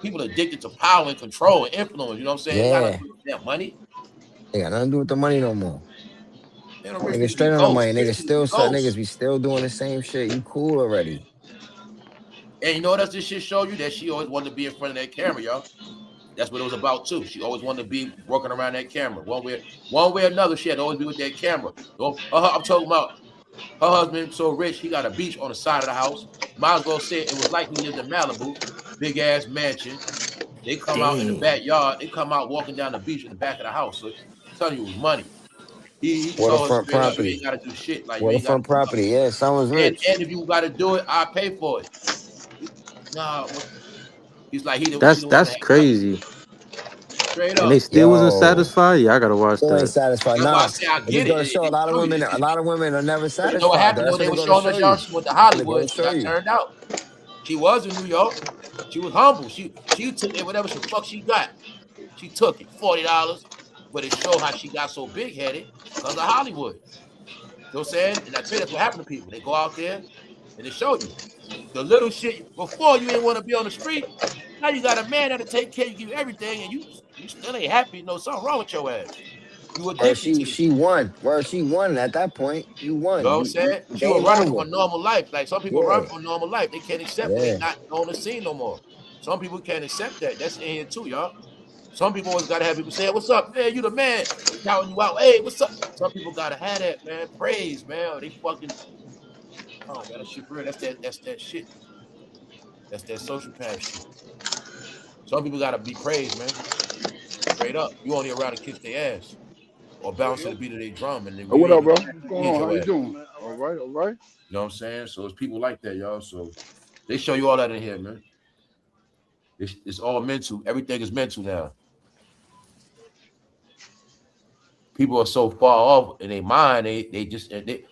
People addicted to power and control and influence. You know what I'm saying? Yeah. They got nothing to do with that money. They got nothing to do with the money no more. Ain't no rich Niggas people be straight on the ghosts. money. Rich Niggas people be still suck. Niggas ghosts. be still doing the same shit. You cool already. And you know what else this shit show you? That she always wanted to be in front of that camera, y'all. That's what it was about too. She always wanted to be working around that camera. One way or another, she had to always be with that camera. I'm talking about her husband so rich, he got a beach on the side of the house. Might as well say it was like he lived in Malibu, big ass mansion. They come out in the Damn. backyard. They come out walking down the beach in the back of the house. So I'm telling you, it was money. He told her Waterfront straight up, you property. ain't got to do shit. Like, you ain't got to Waterfront do nothing. property. Yeah, someone's rich. And if you got to do it, I'll pay for it. Nah, he's like, she That's don't want to that's have nothing. crazy. Straight And they up. still wasn't Yo, satisfied. Yeah, I gotta watch still ain't that. satisfied. That's why I Nah, say I it just get it. go to show a It lot of show you. women. A lot of women are never But you know what satisfied. Though. happened though? That's They what it were go to showing show us y'all. you. She went to That's what it go Hollywood. to She show got you. turned out. She was in New York. She was humble. She took it, whatever the fuck she got. She took it, $40. But it showed how she got so big headed because of Hollywood. You know what I'm saying? And I tell you, that's what happened to people. They go out there and they show you the little shit. Before you ain't want to be on the street. Now you got a man that'll take care of you, give you everything, and you still ain't happy. You know something wrong with your ass. You Or addicted she to it. she won. Where she won at that point. You You know won. what I'm saying? You She was game running from a over. normal life. Like some people run Yeah, from a normal life. They can't accept when they yeah. not on the scene no more. Some people can't accept that. That's in here too, y'all. Some people always gotta have people saying, "What's up, man? You the man." Shouting you out. Hey, what's up? Some people gotta have that, man. Praise, man. Or they fucking oh man, that shit real. That's that shit. That's that social path shit. Some people gotta be praised, man. Straight up. You only around to kiss their ass or bounce to the beat of their drum, and then Oh, you what ain't up, even bro? What's going hit on? How your you ass. doing? All right, all right. You know what I'm saying? So it's people like that, y'all. So they show you all that in here, man. It's all mental. Everything is mental now. People are so far off in their mind.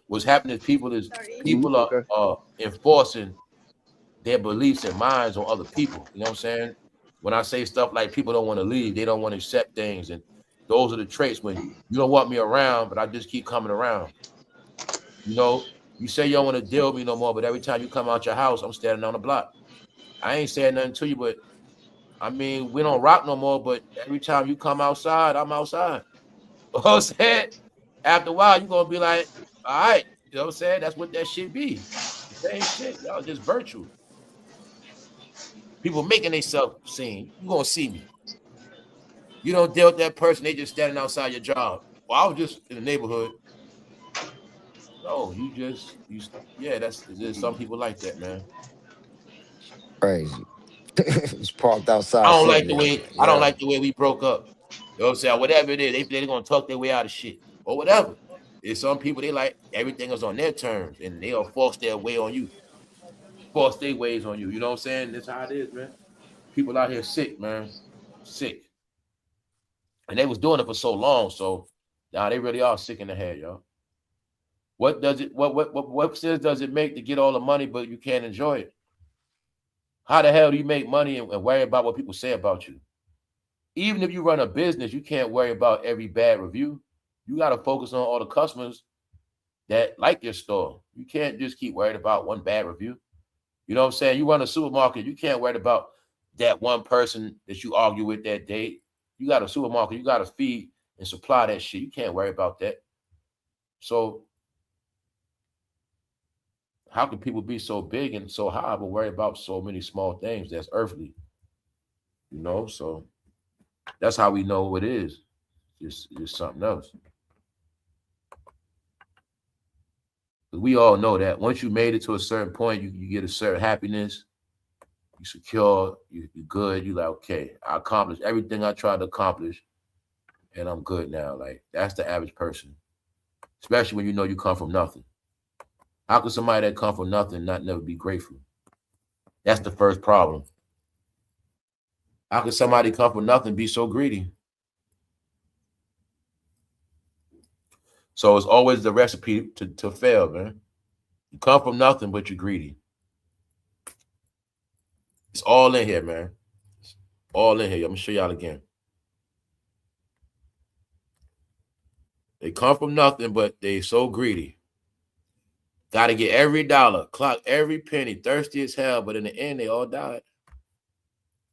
What's happening is people Okay. are enforcing their beliefs and minds on other people. You know what I'm saying? When I say stuff like people don't want to leave, they don't want to accept things, and those are the traits when you don't want me around, but I just keep coming around. You know, you say you don't want to deal with me no more, but every time you come out your house, I'm standing on the block. I ain't saying nothing to you, but I mean, we don't rock no more, but every time you come outside, I'm outside. You know what I'm saying? After a while, you're gonna be like, all right, you know what I'm saying? That's what that shit be. The same shit, y'all just virtual. People making themselves seen. You gonna see me. You don't deal with that person, they just standing outside your job. Well, I was just in the neighborhood. No, yeah, there's some people like that, man. Crazy. It's parked I outside don't like sitting the there. way I don't Yeah. like the way we broke up. You know what I'm saying? Whatever it is, they're gonna talk their way out of shit or whatever. There's some people they like everything is on their terms and they'll force their way on you, force their ways on you. You know what I'm saying? That's how it is, man. People out here sick, man, sick, and they was doing it for so long. So now they really are sick in the head, y'all. What does it? What sense does it make to get all the money but you can't enjoy it? How the hell do you make money and worry about what people say about you? Even if you run a business, you can't worry about every bad review. You got to focus on all the customers that like your store. You can't just keep worried about one bad review. You know what I'm saying? You run a supermarket, you can't worry about that one person that you argue with that day. You got a supermarket, you got to feed and supply that shit. You can't worry about that. So how can people be so big and so high but worry about so many small things that's earthly? You know, so that's how we know what it is. Just something else. We all know that once you made it to a certain point, you get a certain happiness, you secure, you're good. You like, okay, I accomplished everything I tried to accomplish, and I'm good now. Like that's the average person, especially when you know you come from nothing. How can somebody that come from nothing not never be grateful? That's the first problem. How can somebody come from nothing be so greedy? So it's always the recipe to fail, man. You come from nothing, but you're greedy. It's all in here, man. It's all in here. I'm gonna show y'all again. They come from nothing, but they so greedy. Got to get every dollar, clock every penny, thirsty as hell. But in the end, they all died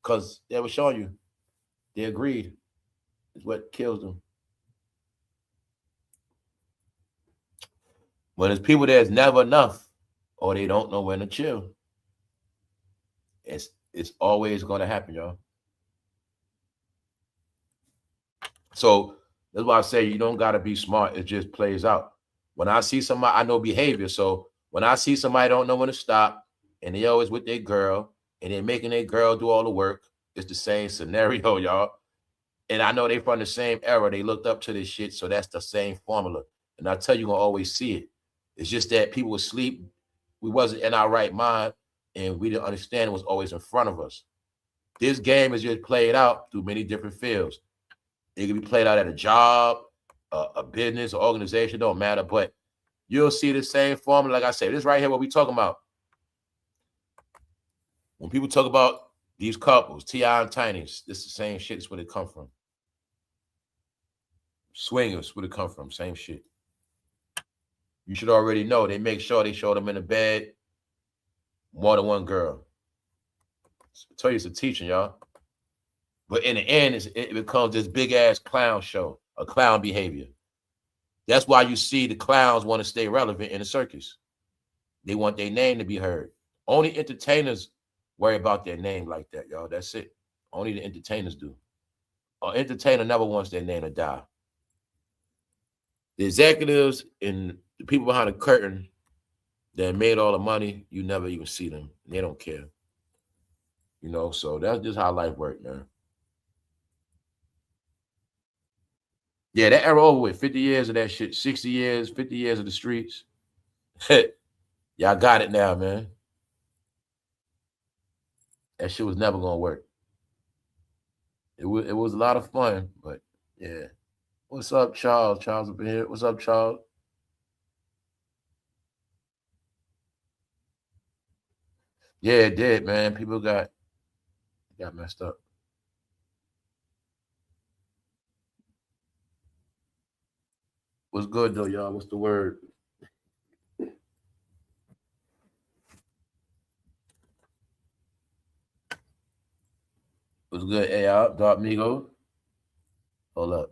because they were showing you their greed is what kills them. When there's people there's never enough, or they don't know when to chill, it's always going to happen, y'all. So that's why I say you don't got to be smart. It just plays out. When I see somebody, I know behavior. So when I see somebody don't know when to stop, and they always with their girl, and they're making their girl do all the work, it's the same scenario, y'all. And I know they from the same era. They looked up to this shit, so that's the same formula. And I tell you, you're gonna always see it. It's just that people would sleep. We wasn't in our right mind, and we didn't understand it was always in front of us. This game is just played out through many different fields. It can be played out at a job, a business, or organization, don't matter. But you'll see the same formula. Like I said, this right here, what we talking about. When people talk about these couples, T.I. and Tiny's, this is the same shit. It's where it come from. Swingers, where it come from, same shit. You should already know. They make sure they show them in the bed, more than one girl. I tell you, it's a teaching, y'all. But in the end, it becomes this big-ass clown show, a clown behavior. That's why you see the clowns want to stay relevant in the circus. They want their name to be heard. Only entertainers worry about their name like that, y'all. That's it. Only the entertainers do. An entertainer never wants their name to die. The executives and the people behind the curtain that made all the money, you never even see them. They don't care. You know, so that's just how life works, man. Yeah, that era over with. 50 years of that shit. 60 years, 50 years of the streets. Y'all got it now, man. That shit was never going to work. It was a lot of fun, but yeah. What's up, Charles? Charles up in here. What's up, Charles? Yeah, it did, man. People got messed up. What's good, though, y'all? What's the word? What's good, hey, y'all? Dark Migo. Hold up.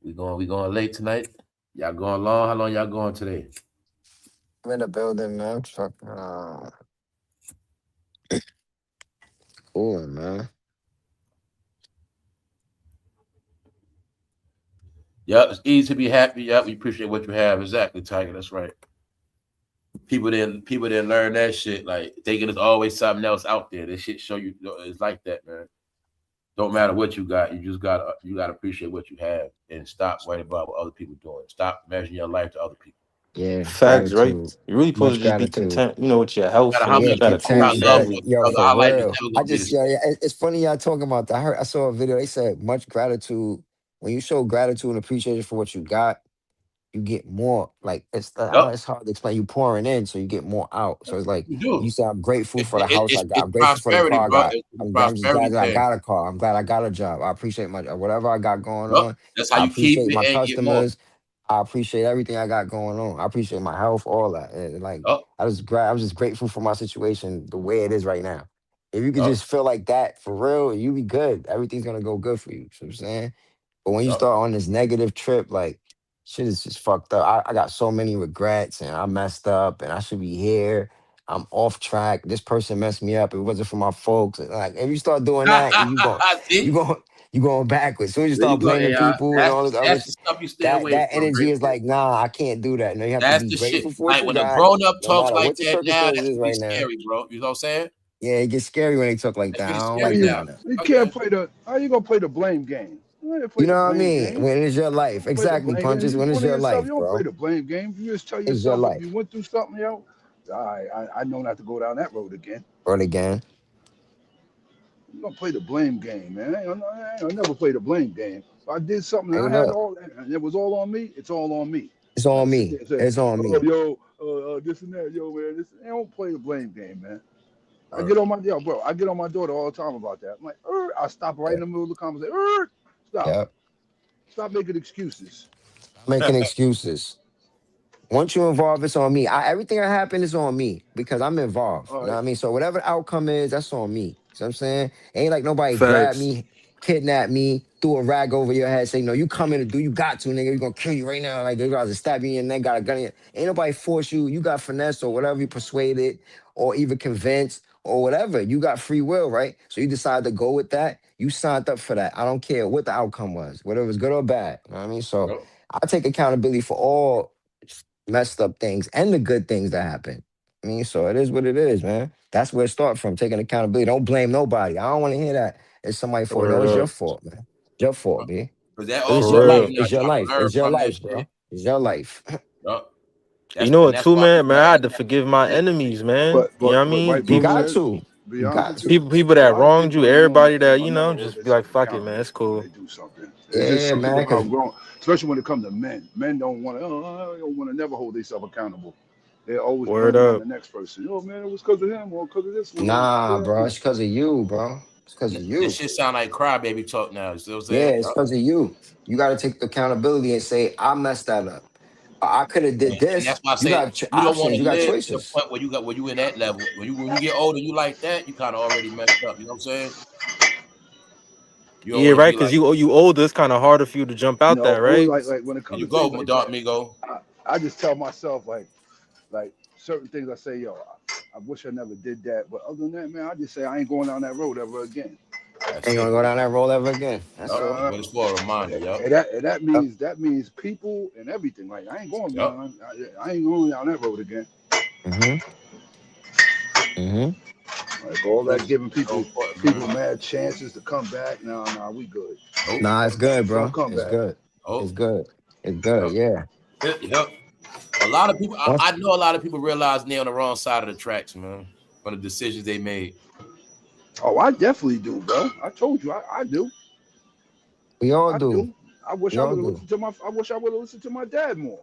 We going late tonight? Y'all going long? How long y'all going today? I'm in the building, man. Fucking cool, man. Yep, it's easy to be happy. Yep, we appreciate what you have. Exactly, Tiger. That's right. People didn't learn that shit. Like thinking there's always something else out there. This shit show you it's like that, man. Don't matter what you got. You just gotta appreciate what you have and stop worrying about what other people doing. Stop measuring your life to other people. Yeah, Facts, right? gratitude. You really supposed Much to just be gratitude. content, with your health, No matter and how Yeah, you much got you a talk cool content. about You love gotta, for schedule. each yo, other, for our life is real. never I gonna be the just, same. it's funny y'all talking about that. I saw a video. They said much gratitude. When you show gratitude and appreciation for what you got, you get more. Like Yep, it's hard to explain. You pouring in, so you get more out. So it's like you you do. say, I'm grateful for the house I got. It's I'm grateful for the prosperity, car I bro. got. It's a I'm just glad prosperity that I thing. got a car. I'm glad I got a job. I appreciate my whatever I got going Yep. on. That's how I you keep appreciate it my and get more. customers. I appreciate everything I got going on. I appreciate my health, all that. And like Yep. I'm just grateful for my situation the way it is right now. If you could Yep. just feel like that for real, you be good. Everything's gonna go good for you. So I'm saying. But when you Yep. start on this negative trip, like shit is just fucked up. I got so many regrets and I messed up and I should be here. I'm off track. This person messed me up. It wasn't for my folks. And, like if you start doing that, you See? go you going backwards. As soon as you There you start go, blaming AI. people and all this other That's the shit, stuff you stay that away that from energy right is there. like, nah, I can't do that. No, you have to That's be the shit. grateful for what Like you when a got, grown up no talks matter like what your that now, circumstances that is should be right now. scary, bro. You know what I'm saying? Yeah, it gets scary when they talk like That that. shit I is don't scary like now. doing that. You Okay. can't play the. How you gonna play the blame game? You can't You play the know what I blame mean? game. When it's your You life. don't play the Exactly, blame game. punches. You When it's doing it your yourself. You life, don't play bro. the blame game. You just tell It's your yourself if you life. went through something, yo. I know not to go down that road again. Or again. You don't play the blame game, man. I never play the blame game. If I did something and Hey, I had look, all that, and it was all on me, it's all on me. it's I on sit me. there and say, It's on "Oh, me. yo, this and that, yo, man, this." I don't play the blame game, man. I Or, get on my bro. I get on my daughter all the time about that. I'm like, I stop right yeah, in the middle of the conversation. Stop, yeah. stop making excuses. I'm making excuses. Once you involve, it's on me. Everything that happened is on me because I'm involved. All You know right, what I mean? So whatever the outcome is, that's on me. You know what I'm saying? Ain't like nobody grabbed Facts. me. kidnap me, threw a rag over your head, say, no, you come in to do, you got to, nigga, we gonna kill you right now. Like, they got to stab you in your neck, got a gun in your, ain't nobody force you. You got finesse or whatever, you persuaded or even convinced or whatever. You got free will, right? So you decided to go with that. You signed up for that. I don't care what the outcome was, whether it was good or bad. You know what I mean? So Yep. I take accountability for all messed up things and the good things that happen. I mean, so it is what it is, man. That's where it starts from, taking accountability. Don't blame nobody. I don't want to hear that. It's somebody's fault. No, Word it's your up. fault, man. It's your fault, B. Because that Because it's also your For life. means real. that It's your y'all life. can learn It's your from that life, bro. shit. It's your life. Yup. You know And what, that's too, why man? people Man, I had ask to that. forgive my enemies, man. You know what I but mean? right, You bro, got man. to. To be You honest got with you, to. People a that lot of wronged you, people ain't everybody that, gonna you never know, hold just be like, themselves fuck it, man. accountable It's when cool. they do something. It's just Yeah, some man. people Because outgrown, especially when it comes to men. Men don't want to. Oh, I don't want to never hold themselves accountable. They always Word blame it on up. the next person. Oh man, it was because of him or because of this one. Or nah, yeah, bro. It's because of you, bro. It's because of This you. shit sound like crybaby talk now. You see what I'm Yeah, saying? it's because of you. You got to take the accountability and say, I messed that up. I could have did And this. that's why I You say got you don't want options. to You got live to the choices. point where you in that level. When you get older, you like that, you kind of already messed up. You know what I'm saying? You don't Yeah, want to right. be Because like, you older, it's kind of harder for you to jump out no, that, only right? like when it here comes you to go, things my like dog, that. amigo. I just tell myself like certain things. I say, yo, I wish I never did that. But other than that, man, I just say I ain't going down that road ever again. That's Ain't gonna go simple. down that road ever again. That's Yup. all. What it's for, a reminder. Yup. And that Yep. means people and everything. Like I ain't going Yup. down. I ain't going down that road again. Mm-hmm. Mm-hmm. Like all that This is giving so important, man. people mad chances to come back. Nah, we good. Nope. Nah, it's good, Don't bro. come It's back. good. It's Oh, good. It's good. yup. Yeah. Yup. A lot of people, Once I know a lot of people realize they're on the wrong side of the tracks, man, for the decisions they made. Oh, I definitely do, bro. I told you, I do. we all I do. do. I wish We I all would have do. listened to my. I wish I would have listened to my dad more.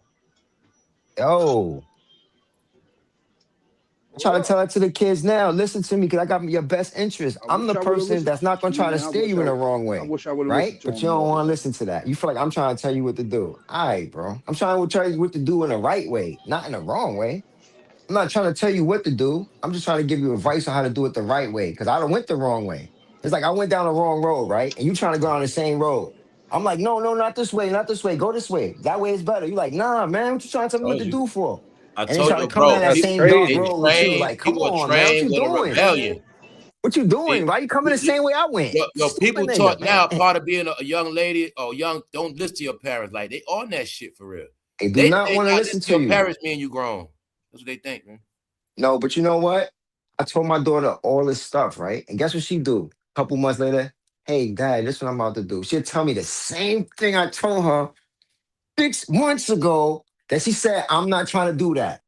Yo, I'm Word trying to up. tell that to the kids now. Listen to me, because I got your best interest. I I'm wish the I would have person listened. that's not gonna See, try to man, steer you in the wrong I way, wish I would have listened right? to But him you don't more, want to bro. listen to that. You feel like I'm trying to tell you what to do. All right, bro. I'm trying to tell you what to do in the right way, not in the wrong way. I'm not trying to tell you what to do. I'm just trying to give you advice on how to do it the right way. Because I done went the wrong way. It's like I went down the wrong road, right? And you trying to go down the same road. I'm like, no, no, not this way, not this way. Go this way. That way is better. You like, nah, man, what you trying to tell me what Told to you. do for? I And they told try to you, come down bro. that That's same dark They crazy. road with you. train Like, come people are on, man, what trained you with a doing? rebellion. What you doing? They, Why you coming the you- same way I went? your Stupid people taught nigga, man. now part of being a young lady or young. Don't listen to your parents. Like they on that shit for real. They do They not think want to I listen listen to to your you. parents, mean you grown. That's what they think, man. No, but you know what? I told my daughter all this stuff, right? And guess what she do? A couple months later, hey, dad, this is what I'm about to do. She'll tell me the same thing I told her 6 months ago that she said, I'm not trying to do that.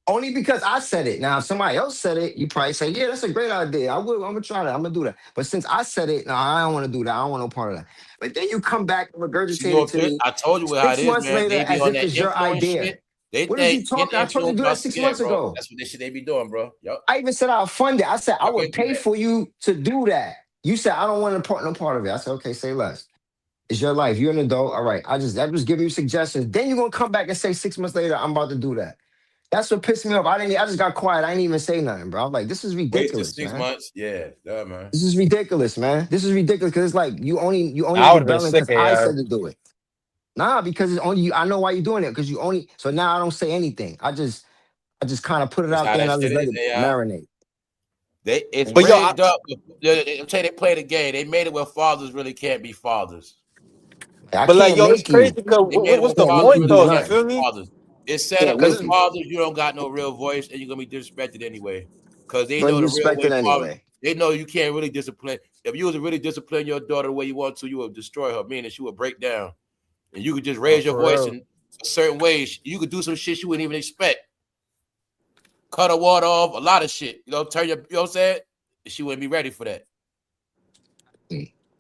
Only because I said it. Now, if somebody else said it, you probably say, yeah, that's a great idea. I'm gonna try that. I'm gonna do that. But since I said it, no, I don't want to do that. I don't want no part of that. But then you come back and See what regurgitate I'm it to saying? me I told you how it six is, months man. later They be as on if that it's your influence idea. shit. They What is think you getting talking? I told you to influenced do by that 6 months scared, bro. ago. That's what this shit they be doing, bro. Yup. I even said I'll fund it. I said I Yup, would into pay that. for you to do that. You said I don't want no part of it. I said, okay, say less. It's your life. You're an adult. All right. I'm just giving you suggestions. Then you're gonna come back and say 6 months later, I'm about to do that. That's what pissed me off. I just got quiet. I didn't even say nothing, bro. I'm like, this is Wasted ridiculous, six man. months. Yeah, man. This is ridiculous, man. This is ridiculous because it's like you only I would have been rebelling sick because of I y'all. said to do it. Nah, because it's only you. I know why you're doing it because you only. So now I don't say anything. I just kind of put it That's out how there and that I just shit let is, it AI. marinate. It's But yo, rigged up. I'm saying they play the game. They made it where fathers really can't be fathers. I but like can't yo, it's make crazy you. because They made it what's where the Can't fathers make you point really do though? You can't be nothing. feel me? fathers. It's set Can't up where make Because you. fathers, you don't got no real voice and you're gonna be disrespected anyway. Because they You're gonna know be the real way respected father. anyway. They know you can't really discipline. If you was to really discipline your daughter the way you want to, you would destroy her, meaning she would break down. And you could just raise your for voice real. in a certain way. You could do some shit she wouldn't even expect. Cut her water off, a lot of shit. You know, you know what I'm saying? She wouldn't be ready for that.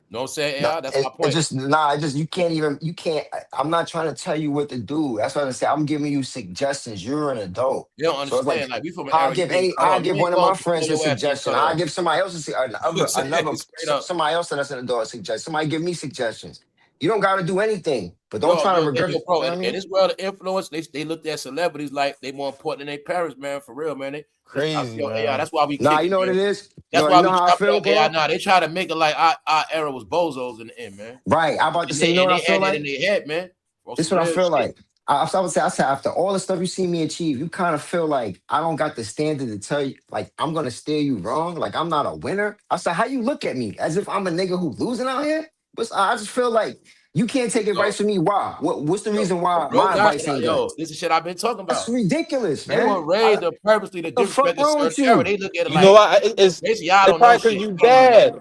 You know what I'm saying? No, Yeah, that's my it point. just nah. It just you can't. I'm not trying to tell you what to do. That's what I say. I'm giving you suggestions. You're an adult, They don't so it's like understand. Like we from an era, you getting cut I off. You give ain't one of my grown to friends throw a your ass getting suggestion. cut I off. give somebody else You know what I'm saying? Straight up. somebody else that's an adult a suggestion. Somebody give me suggestions. You don't gotta do anything, but don't try to regret. Bro, You know what I in mean? this world of influence, they looked at celebrities like they more important than their parents, man. For real, man. Crazy, man. Yeah, that's why we Nah, kick you it, know what man. it is? That's You why know we how I chop it feel, up. Yeah, bro? nah, they try to make it like our era was bozos in the end, man. Right. I'm about to say, you know And what I they feel had that like? in their head, man. This is what I feel like. I would say after all the stuff you see me achieve, you kind of feel like I don't got the standard to tell you, like I'm gonna steer you wrong, like I'm not a winner. I said, how you look at me as if I'm a nigga who's losing out here? But I just feel like you can't take advice from me. Why? What's the reason why my advice ain't good? This is shit I've been talking about. That's ridiculous, man. They were raised purposely to disrespect a certain era. They look at it you know like, what? It's y'all don't know shit. you bad.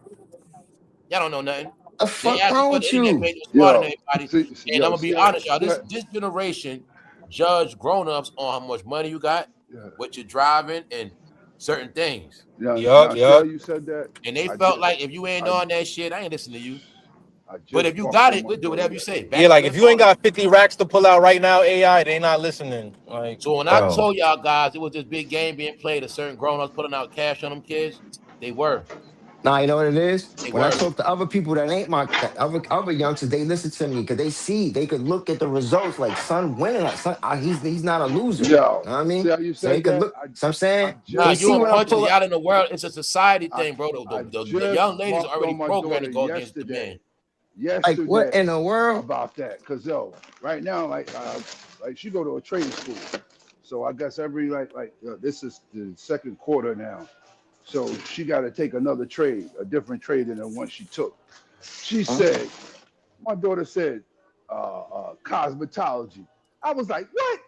Y'all don't know nothing. The fuck wrong with The internet you? made you smarter than everybody. And I'm gonna be see, honest, y'all. This generation judge grown-ups on how much money you got, what you're driving, and certain things. Yup. You said that. And they felt like if you ain't on that shit, I ain't listening to you. But if you got it, we'll do whatever you say. Yeah, like if you ain't got 50 racks to pull out right now, AI, they not listening. Like, so when I told y'all guys it was this big game being played, a certain grown-ups putting out cash on them kids, they were. Nah, you know what it is? When I talk to other people that ain't other youngsters, they listen to me because they could look at the results like son winning. Like son, he's not a loser. Yo, you know what I mean? See how you So they could look. So I'm saying, nah, you a bunch of y'all in the world. It's a society thing, bro. The young ladies are already programmed to go against the man. Yesterday, like what in the world about that? Cause right now, like she go to a trade school, so I guess every this is the second quarter now. So she got to take another trade, a different trade than the one she took. She said, my daughter said, cosmetology. I was like, what?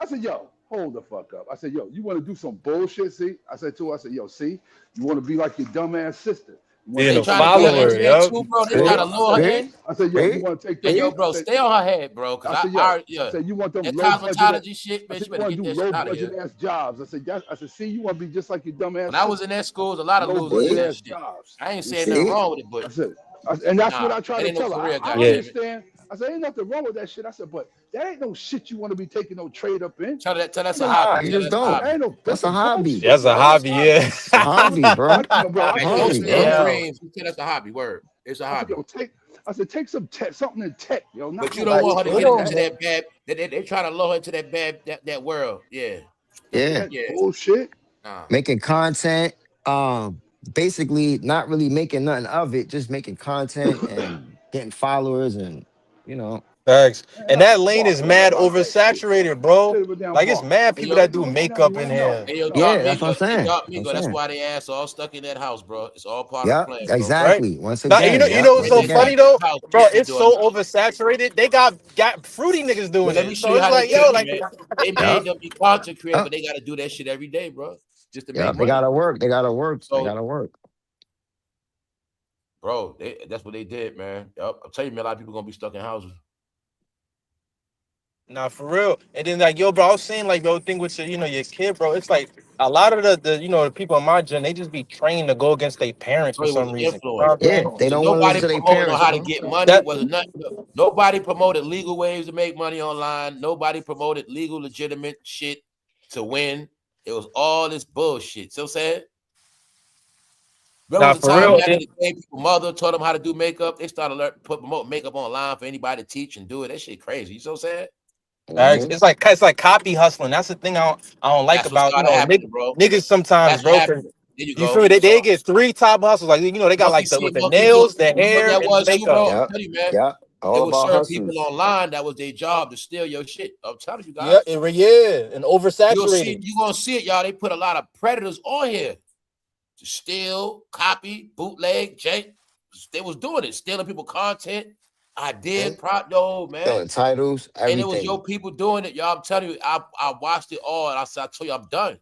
I said, yo, hold the fuck up. I said, yo, you want to do some bullshit, see? I said to her, I said, yo, see, you want to be like your dumbass sister. Being a follower, yo. Bro, they try to lure her in. I said, yo, you want to take that? Yo, bro, stay on her head, bro. Cause I said, you want them that low cosmetology shit, I bitch. said, You better get that shit out of here. ass jobs. I said, see, you want to be just like your dumb ass. When I was in that school, a lot of losers ass jobs. I ain't saying nothing wrong with it, but I said, and that's what I try to tell her. I understand. I said, ain't nothing wrong with that shit. I said, but that ain't no shit you want to be taking no trade up in. Tell that's a hobby. You just don't. That's a hobby. That's a hobby, yeah. It's a hobby, bro. Hobby, dreams. That's a hobby. Word. It's a hobby. I said, take something in tech, yo. But you don't want her to get into that bad. They try to lure her into that bad that world. Yeah. Bullshit. Making content. Basically not really making nothing of it, just making content and getting followers and Thanks. And that lane is mad oversaturated, bro. Like it's mad people that do makeup in here. Yeah, that's what I'm saying. That's why they ass all stuck in that house, bro. It's all part of the plan, bro. Exactly. Right? Once again, you know what's so funny though, bro? It's so oversaturated. They got fruity niggas doing it. So it's like, yo, like they made them be content creators, but they got to do that shit every day, bro. Just to make money. They gotta work. They gotta work. They gotta work. Bro, that's what they did, man. I'll tell you, man, a lot of people gonna be stuck in houses. Nah, for real. And then like, yo, bro, I was saying like, bro, thing with your kid, bro. It's like a lot of the people in my gen, they just be trained to go against their parents for some reason. Yeah, they don't want to listen to their parents. On how to get money. Nobody promoted legal ways to make money online. Nobody promoted legal, legitimate shit to win. It was all this bullshit. So sad. Remember the time people mother taught them how to do makeup? They started promote makeup online for anybody to teach and do it. That shit crazy. You so sad? It's like copy hustling. That's the thing I don't like about niggas sometimes, bro. You feel me? They get 3 top hustles. Like they got like with the nails, the hair, and the makeup. Yeah. There was certain people online that was their job to steal your shit. I'm telling you guys. Yeah, and oversaturated. You're gonna see it, y'all. They put a lot of predators on here to steal, copy, bootleg, They was doing it, stealing people content, ideas, man. Stealing titles, everything. And it was your people doing it, y'all. I'm telling you, I watched it all, and I told you I'm done.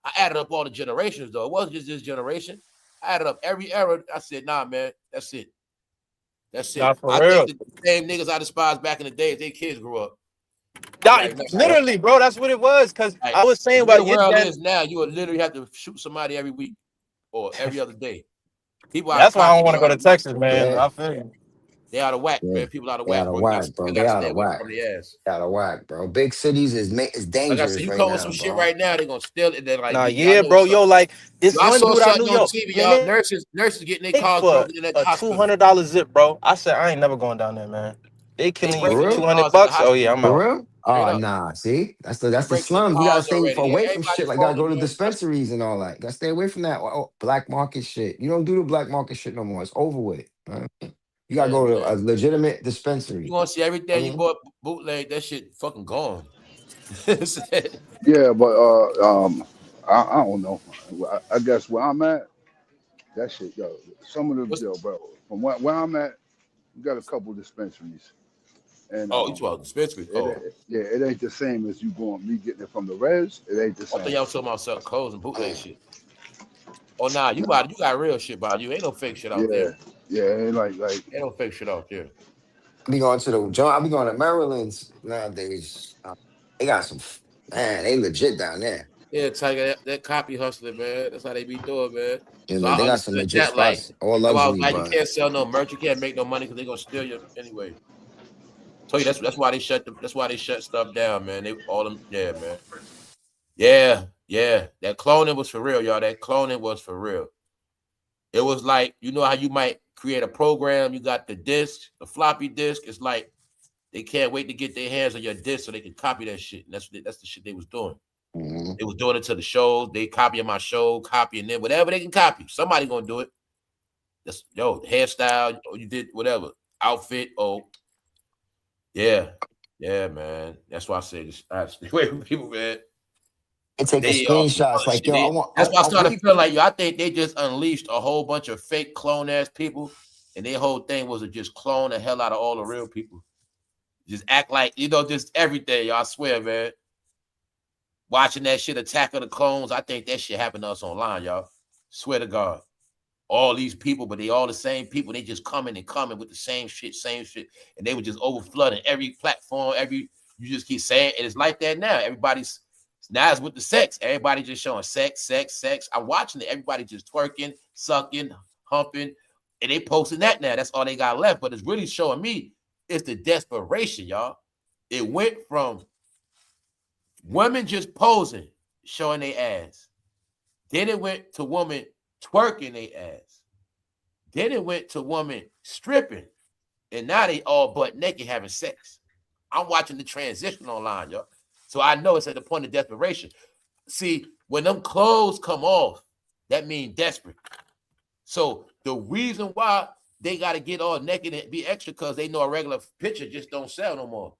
I added up all the generations, though. It wasn't just this generation. I added up every era. I said, nah, man, that's it. That's it. I think the same niggas I despised back in the day, their kids grew up. Literally, bro, that's what it was. Because I was saying about the world is now, you would literally have to shoot somebody every week or every other day. That's why I don't want to go to Texas, man. I feel you. They out of whack, Yeah, man. People out of they whack, out of bro. whack, bro. You They gotta out stay of away whack. from the ass. Out of whack, bro. Big cities is Like I said, dangerous you right come with now, some shit bro. right now, they gonna steal it. They're like, Nah, y'all yeah, know bro. Yo, something. like this Y'all one saw dude I something knew, on yo, TV, y'all. man, Nurses getting their cars for broken in that a hospital. $200 zip, bro. I said I ain't never going down there, man. They They killing you For for breaking in real? 200 cars in the bucks. Oh yeah, hospital. I'm For out. real? Straight Oh up. nah, see? That's They the breaking in slums. You gotta cars stay already. away from shit. Everybody's Like gotta falling, go to man. dispensaries and all that. Gotta stay away from that black market shit. You don't do the black market shit no more. It's over with. Man. You gotta Yeah, go to man. a legitimate You dispensary. want to see everything you Mhm. bought bootleg? That shit fucking gone. Yeah, but I don't know. I guess where I'm at, that shit, yo. Some of the What's, yo, bro. From where I'm at, we got a couple dispensaries, and oh, you talking about dispensary? Oh, it ain't the same as me getting it from the res. It ain't the I thought same. y'all was talking about selling clothes and bootleg shit. Oh, nah, you got real shit about you. Ain't no fake shit out there. Yeah, yeah, it ain't like Ain't no fake shit out there. I be going to the John. I be going to Maryland's nowadays. They got some man. They legit down there. Yeah, Tiger, that copy hustling, man. That's how they be doing, man. You So know, I they got some understood legit that. Like, spots. All that's why I was luxury, like, you but can't sell no merch, you can't make no money because they're gonna steal you anyway. Tell you that's why they shut stuff down, man. They all them, yeah, man. Yeah. That cloning was for real, y'all. That cloning was for real. It was like, you know how you might create a program, you got the disc, the floppy disk. It's like they can't wait to get their hands on your disc so they can copy that shit. And that's the shit they was doing. mhm. They was doing it to the shows. They copying my show, copying them, whatever they can copy. Somebody gonna do it. That's hairstyle, or you did whatever outfit. Oh, yeah, man. That's why I say this. I stay away from people, man. They taking They screenshots like yo. I want. that's why I I started really. feeling like I think they just unleashed a whole bunch of fake clone ass people, and their whole thing was to just clone the hell out of all the real people. Just act like just everything. Y'all, I swear, man. Watching that shit, Attack of the Clones, I think that shit happened to us online, y'all. Swear to God. All these people, but they all the same people. They just coming with the same shit. And they were just over flooding every platform, you just keep saying, and it's like that now. Now it's with the sex. Everybody just showing sex. I'm watching it. Everybody just twerking, sucking, humping, and they posting that now. That's all they got left. But it's really showing me it's the desperation, y'all. It went from women just posing, showing their ass. Then it went to women twerking their ass. Then it went to women stripping. And now they all butt naked having sex. I'm watching the transition online, y'all. So I know it's at the point of desperation. See, when them clothes come off, that means desperate. So the reason why they got to get all naked and be extra because they know a regular picture just don't sell no more.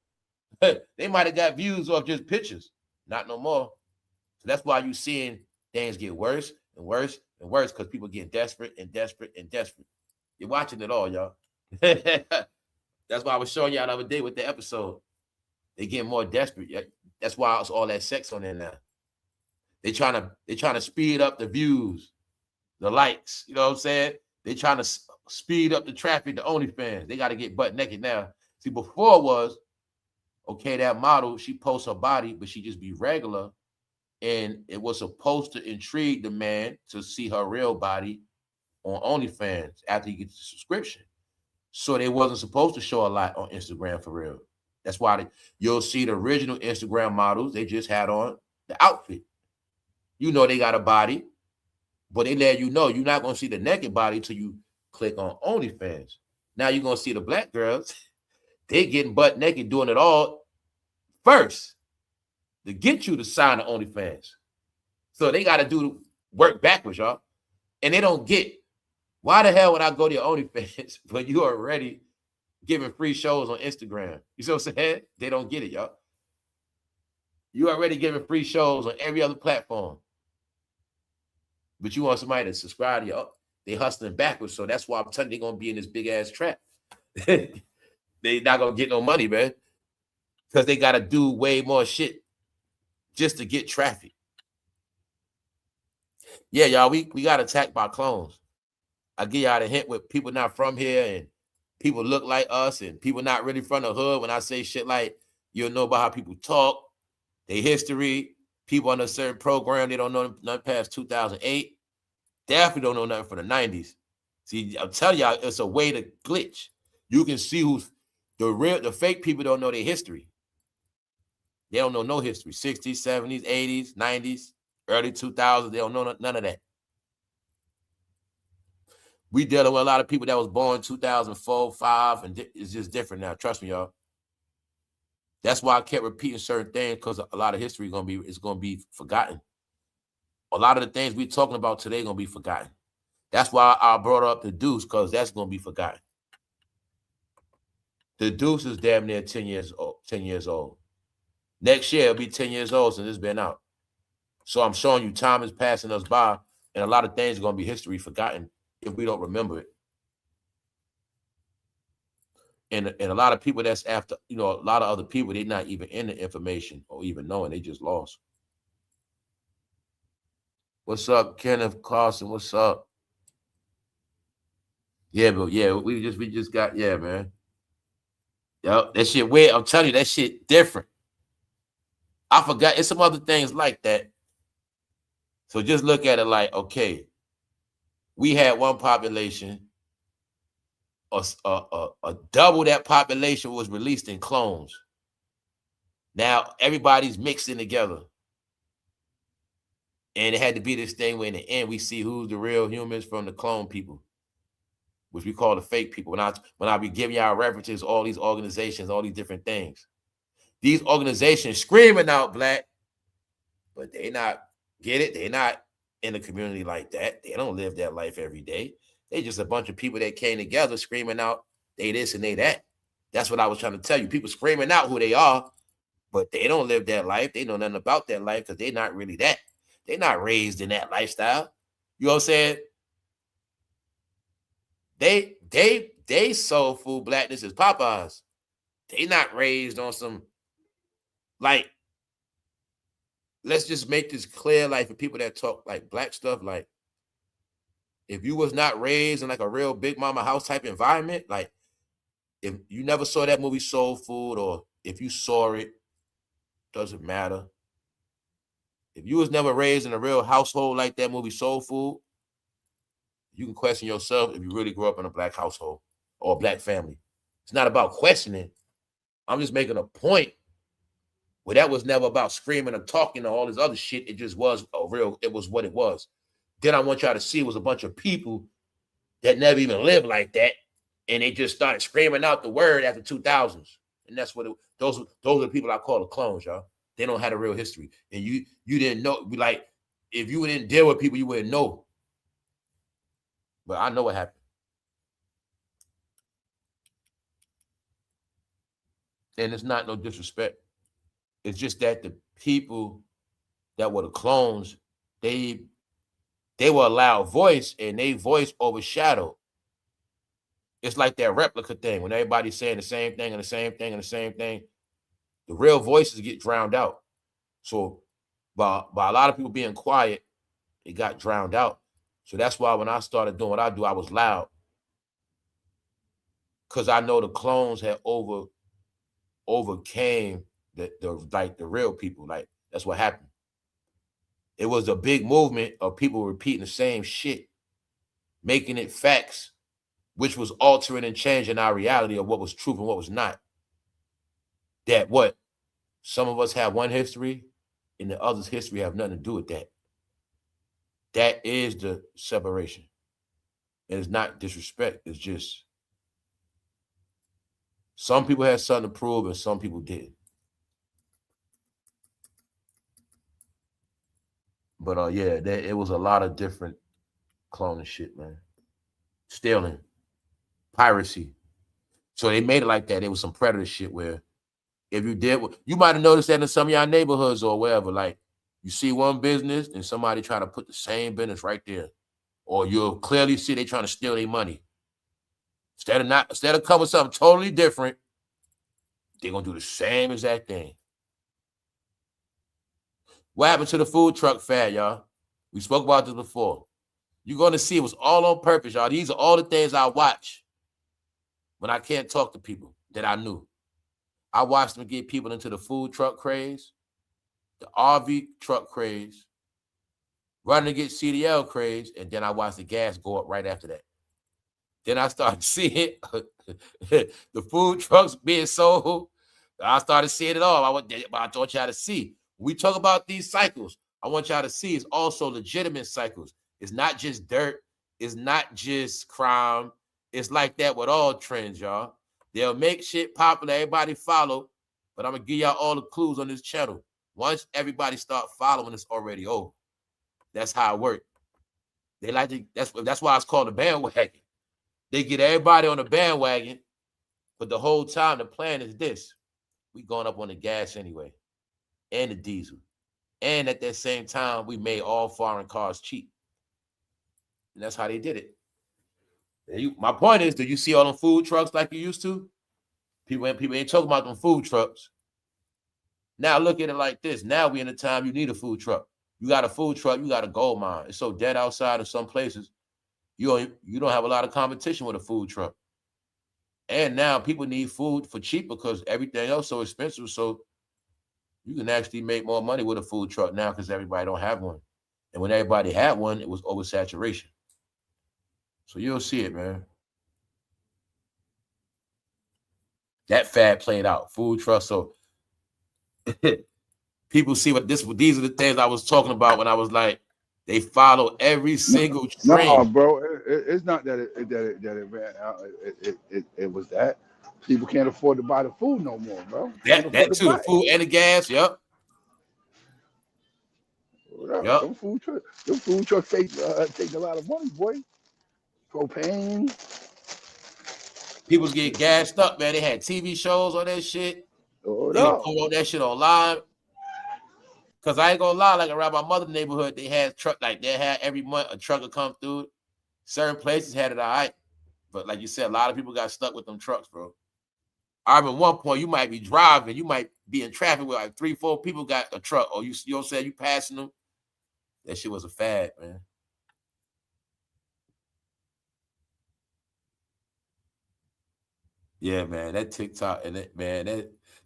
They might have got views off just pictures. Not no more. So that's why you seeing things get worse and worse and worse because people get desperate and desperate and desperate. You're watching it all, y'all. That's why I was showing y'all the other day with the episode. They get more desperate. That's why it's all that sex on there now. They trying to speed up the views, the likes. You know what I'm saying? They trying to speed up the traffic, the OnlyFans. They got to get butt naked now. See, before was, okay, that model, she posts her body, but she just be regular. And it was supposed to intrigue the man to see her real body on OnlyFans after he gets the subscription. So they wasn't supposed to show a lot on Instagram for real. That's why you'll see the original Instagram models, they just had on the outfit. You know they got a body, but they let you know you're not going to see the naked body until you click on OnlyFans. Now you're going to see the black girls, they getting butt naked doing it all first to get you to sign the OnlyFans. So they got to do work backwards, y'all. And they don't get, why the hell would I go to your OnlyFans when you already giving free shows on Instagram? You see what I'm saying? They don't get it, y'all. You already giving free shows on every other platform. But you want somebody to subscribe to you. They hustling backwards. So that's why I'm telling you they're going to be in this big ass trap. They not going to get no money, man. Because they got to do way more shit just to get traffic. Yeah, y'all, we got attacked by clones. I give y'all a hint with people not from here and people look like us and people not really from the hood. When I say shit like, you'll know about how people talk, their history, people on a certain program, they don't know nothing past 2008. Definitely don't know nothing from the 90s. See, I'm telling y'all, it's a way to glitch. You can see who's the fake people don't know their history. They don't know no history. 60s, 70s, 80s, 90s, early 2000s. They don't know none of that. We dealing with a lot of people that was born 2004, 5, and it's just different now. Trust me, y'all. That's why I kept repeating certain things, because a lot of history is gonna be forgotten. A lot of the things we're talking about today gonna be forgotten. That's why I brought up the DUCE, because that's gonna be forgotten. The DUCE is damn near 10 years old. Next year it'll be 10 years old since it's been out. So I'm showing you time is passing us by, and a lot of things are gonna be history forgotten if we don't remember it. And a lot of people that's after, a lot of other people, they're not even in the information or even knowing, they just lost. What's up, Kenneth Carson? What's up? Yeah, but yeah, we just got, yeah, man. Yo, that shit weird. I'm telling you, that shit different. I forgot. It's some other things like that. So just look at it like, okay, we had one population, a double that population was released in clones. Now everybody's mixing together. And it had to be this thing where in the end we see who's the real humans from the clone people, which we call the fake people. When I be giving y'all references, all these organizations, all these different things. These organizations screaming out black, but they not get it. They're not in the community like that. They don't live that life every day. They just a bunch of people that came together screaming out they this and they that. That's what I was trying to tell you. People screaming out who they are, but they don't live that life. They know nothing about that life because they're not really that. They're not raised in that lifestyle. You know what I'm saying? They soul food blackness is Popeyes. They not raised on some, like, let's just make this clear, like, for people that talk like black stuff, like, if you was not raised in like a real big mama house type environment, like if you never saw that movie Soul Food, or if you saw it, doesn't matter. If you was never raised in a real household like that movie Soul Food, you can question yourself if you really grew up in a black household or a black family. It's not about questioning. I'm just making a point where that was never about screaming and talking and all this other shit. It just was it was what it was. Then I want y'all to see it was a bunch of people that never even lived like that, and they just started screaming out the word after 2000s. And that's what those are the people I call the clones, y'all. They don't have a real history. And you didn't know, like, if you didn't deal with people, you wouldn't know. But I know what happened. And it's not no disrespect. It's just that the people that were the clones, they were allowed voice, and they voice overshadowed. It's like that replica thing when everybody's saying the same thing and the same thing and the same thing. The real voices get drowned out. So by a lot of people being quiet, it got drowned out. So that's why when I started doing what I do, I was loud. Because I know the clones had overcame the real people. Like, that's what happened. It was a big movement of people repeating the same shit, making it facts, which was altering and changing our reality of what was truth and what was not. That what? Some of us have one history and the other's history have nothing to do with that. That is the separation. And it's not disrespect. It's just some people had something to prove and some people didn't. But yeah, it was a lot of different cloning shit, man. Stealing, piracy. So they made it like that. It was some predator shit where if you did, you might have noticed that in some of y'all neighborhoods or wherever, like you see one business and somebody try to put the same business right there. Or you'll clearly see they trying to steal their money. Instead of coming something totally different, they're going to do the same exact thing. What happened to the food truck fad, y'all? We spoke about this before. You're going to see it was all on purpose, y'all. These are all the things I watch when I can't talk to people that I knew. I watched them get people into the food truck craze, the RV truck craze, running to get CDL craze, and then I watched the gas go up right after that. Then I started seeing the food trucks being sold. I started seeing it all. I want y'all to see. When we talk about these cycles, I want y'all to see it's also legitimate cycles. It's not just dirt. It's not just crime. It's like that with all trends, y'all. They'll make shit popular, everybody follow, but I'm going to give y'all all the clues on this channel. Once everybody start following, it's already over. That's how it works. They like to, that's why it's called a bandwagon. They get everybody on the bandwagon, but the whole time the plan is this. We going up on the gas anyway, and the diesel. And at that same time, we made all foreign cars cheap. And that's how they did it. My point is, do you see all them food trucks like you used to? People ain't talking about them food trucks. Now look at it like this. Now we in a time you need a food truck. You got a food truck, you got a gold mine. It's so dead outside in some places. You don't have a lot of competition with a food truck. And now people need food for cheap because everything else is so expensive. So you can actually make more money with a food truck now because everybody don't have one. And when everybody had one, it was oversaturation. So you'll see it, man. That fad played out. Food trucks. So people see these are the things I was talking about when I was like, they follow every single trend. No, bro, it's not that it ran out. It was that people can't afford to buy the food no more, bro. That too, the food and the gas. Yep. Yep. Them food trucks take a lot of money, boy. Propane. People get gassed up, man. They had TV shows on that shit. They would promote that shit online. Cause I ain't gonna lie, like around my mother's neighborhood, they had every month a truck would come through. Certain places had it all right. But like you said, a lot of people got stuck with them trucks, bro. I remember one point you might be driving, you might be in traffic with like 3-4 people got a truck, or you know what I'm saying, you passing them. That shit was a fad, man. Yeah, man, that TikTok and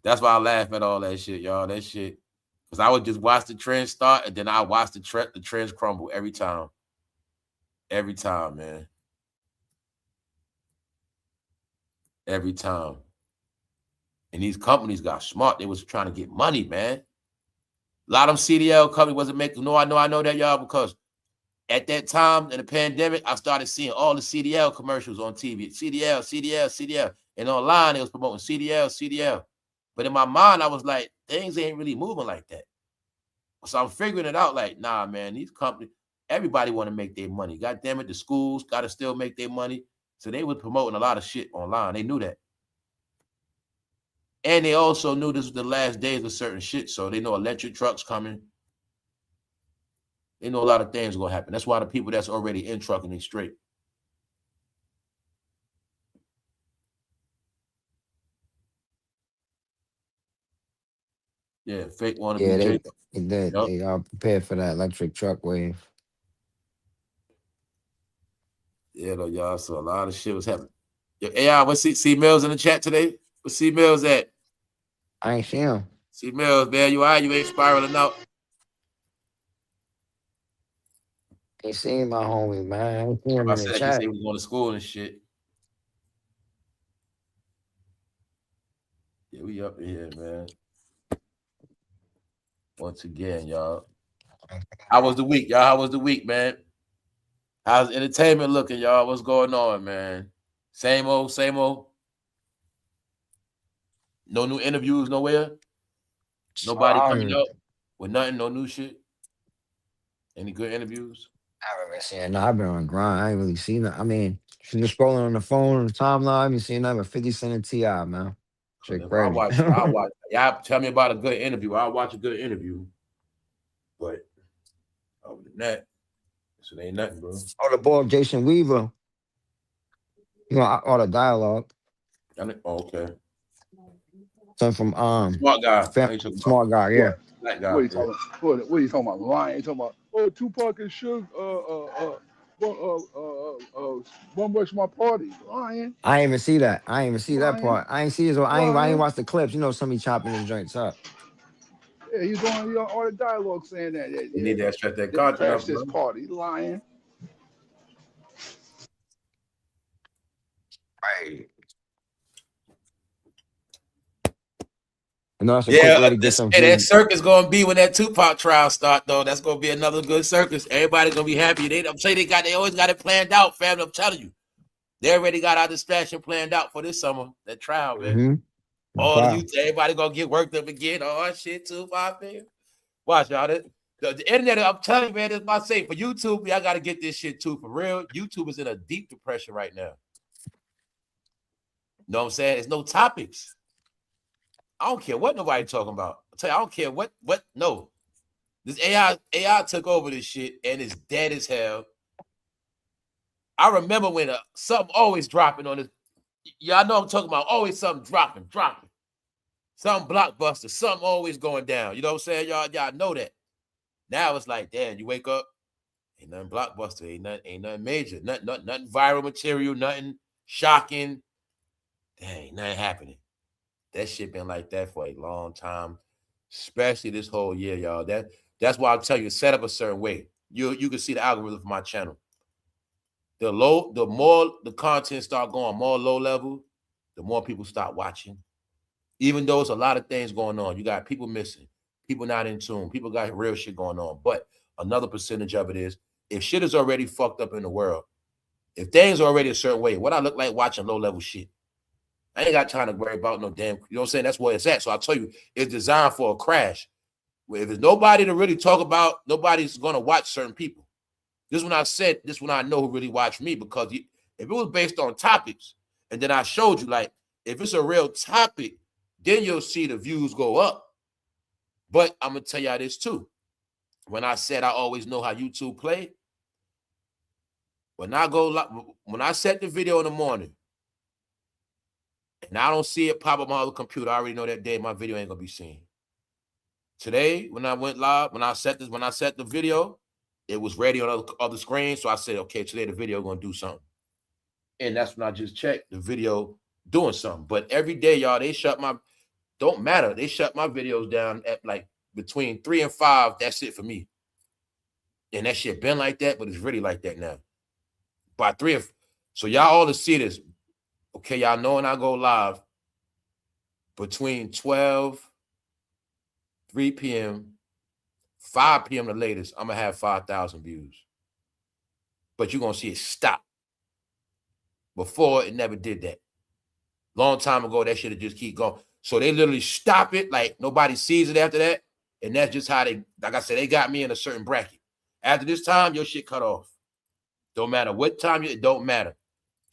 that's why I laugh at all that shit, y'all. That shit. Because I would just watch the trends start and then I watch the trends crumble every time. Every time, man. Every time. And these companies got smart. They was trying to get money, man. A lot of them CDL companies wasn't making. I know that, y'all, because at that time in the pandemic, I started seeing all the CDL commercials on TV. CDL. And online, they was promoting CDL. But in my mind, I was like, things ain't really moving like that. So I'm figuring it out like, nah, man, these companies, everybody want to make their money. God damn it, the schools got to still make their money. So they were promoting a lot of shit online. They knew that. And they also knew this was the last days of certain shit. So they know electric trucks coming. They know a lot of things are going to happen. That's why the people that's already in trucking is straight. Yeah, fake want to be. They are prepared for that electric truck wave. Yeah, though, y'all. So a lot of shit was happening. Yo, AI, what's C Mills in the chat today? What's C Mills at? I ain't see him. C Mills, man, you all right? You ain't spiraling out? Ain't seen my homie, man. I ain't seen him in the He chat. said he was going to school and shit. Yeah, we up in here, man. Once again, y'all. How was the week, y'all? How was the week, man? How's entertainment looking, y'all? What's going on, man? Same old, same old. No new interviews nowhere. Nobody coming up with nothing, no new shit. Any good interviews? I haven't been seeing. No, I've been on grind. I ain't really seen it. I mean, just scrolling on the phone on the timeline. I've been seeing nothing but 50 Cent and T.I., man. Shit crazy. I'll watch. Y'all tell me about a good interview. I'll watch a good interview. But other than that, it ain't nothing, bro. Oh, the boy Jason Weaver. You know, all the dialogue. Oh, okay. Something from Smart guy. Smart guy, yeah. Black guy. What are you talking about? Lion? You talking about? Oh, Tupac and Suge. One Rush My Party. Lion. I ain't even see that. I ain't even see that part. I ain't see his. I ain't watched the clips. You know, somebody chopping his joints up. Yeah, he's on all the dialogue saying that. You need to extract that content. Crash this party. Lion. You know, that's a quick way to get That some views. circus gonna be when that Tupac trial start though. That's gonna be another good circus. Everybody's gonna be happy. I'm saying they always got it planned out, family. I'm telling you, they already got our distraction planned out for this summer. That trial, man. All the youth, everybody gonna get worked up again. Oh shit, Tupac, man. Watch y'all. The internet, I'm telling you, man, that's my say for YouTube. I gotta get this shit too for real. YouTube is in a deep depression right now. You know what I'm saying? There's no topics. I don't care what nobody talking about. I tell you, I don't care what. No, this AI took over this shit and it's dead as hell. I remember when something always dropping on this. Y'all know I'm talking about. Always something dropping. Some blockbuster, something always going down. You know what I'm saying? Y'all know that. Now it's like, damn, you wake up, ain't nothing blockbuster, ain't nothing major, nothing viral material, nothing shocking. Dang, ain't nothing happening. That shit been like that for a long time, especially this whole year, y'all. That's why I'll tell you, set up a certain way. You can see the algorithm for my channel. The more the content start going more low level, the more people start watching. Even though it's a lot of things going on, you got people missing, people not in tune, people got real shit going on. But another percentage of it is, if shit is already fucked up in the world, if things are already a certain way, what I look like watching low level shit, I ain't got time to worry about no damn, you know what I'm saying? That's where it's at. So I'll tell you, it's designed for a crash. If there's nobody to really talk about, nobody's going to watch certain people. This is when I said, this is when I know who really watched me, because if it was based on topics, and then I showed you, like, if it's a real topic, then you'll see the views go up. But I'm going to tell y'all this too. When I said I always know how YouTube play, when I set the video in the morning, and I don't see it pop up on my other computer, I already know that day my video ain't gonna be seen. Today, when I went live, when I set the video, it was ready on other screens. So I said, okay, today the video gonna do something. And that's when I just checked the video doing something. But every day, y'all, they shut my videos down at like between 3 and 5. That's it for me. And that shit been like that, but it's really like that now. By 3 so y'all all to see this. Okay, y'all know when I go live between 3 p.m., 5 p.m. the latest, I'm going to have 5,000 views. But you're going to see it stop. Before, it never did that. Long time ago, that should have just keep going. So they literally stop it, like nobody sees it after that. And that's just how they, like I said, they got me in a certain bracket. After this time, your shit cut off. Don't matter what time, it don't matter.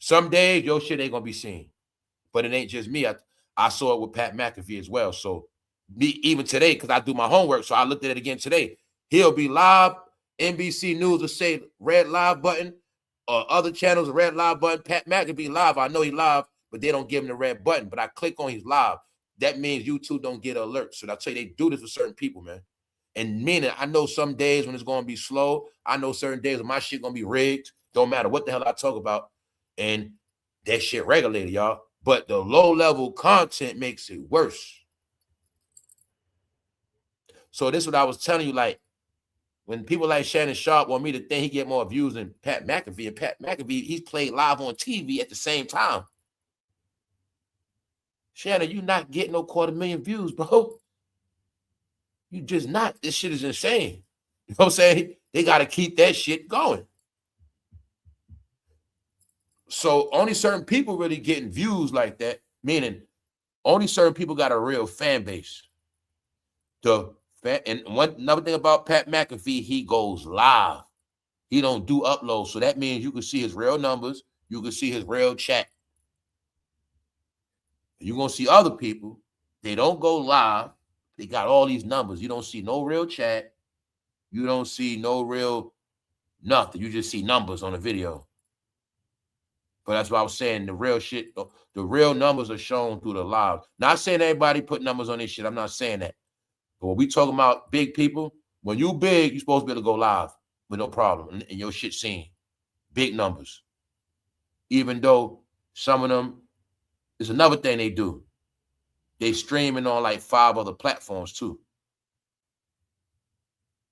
Some days, your shit ain't going to be seen. But it ain't just me. I saw it with Pat McAfee as well. So me, even today, because I do my homework, so I looked at it again today. He'll be live. NBC News will say red live button. Or other channels, a red live button. Pat McAfee live. I know he live, but they don't give him the red button. But I click on his live. That means YouTube don't get alerts. So I tell you, they do this for certain people, man. And meaning, I know some days when it's going to be slow. I know certain days when my shit going to be rigged. Don't matter what the hell I talk about. And that shit regulated, y'all. But the low-level content makes it worse. So this is what I was telling you, like, when people like Shannonsharpe want me to think he get more views than Pat McAfee, and Pat McAfee, he's played live on TV at the same time. Shannon, you not getting no 250,000 views, bro. You just not. This shit is insane. You know what I'm saying? They got to keep that shit going. So only certain people really getting views like that, meaning only certain people got a real fan base. And another thing about Pat McAfee, he goes live. He don't do uploads. So that means you can see his real numbers. You can see his real chat. You're going to see other people. They don't go live. They got all these numbers. You don't see no real chat. You don't see no real nothing. You just see numbers on the video. But that's what I was saying. The real shit, the real numbers are shown through the live. Not saying everybody put numbers on this shit. I'm not saying that. But when we talking about big people, when you big, you're supposed to be able to go live with no problem. And your shit seen. Big numbers. Even though some of them, there's another thing they do. They streaming on like 5 other platforms too.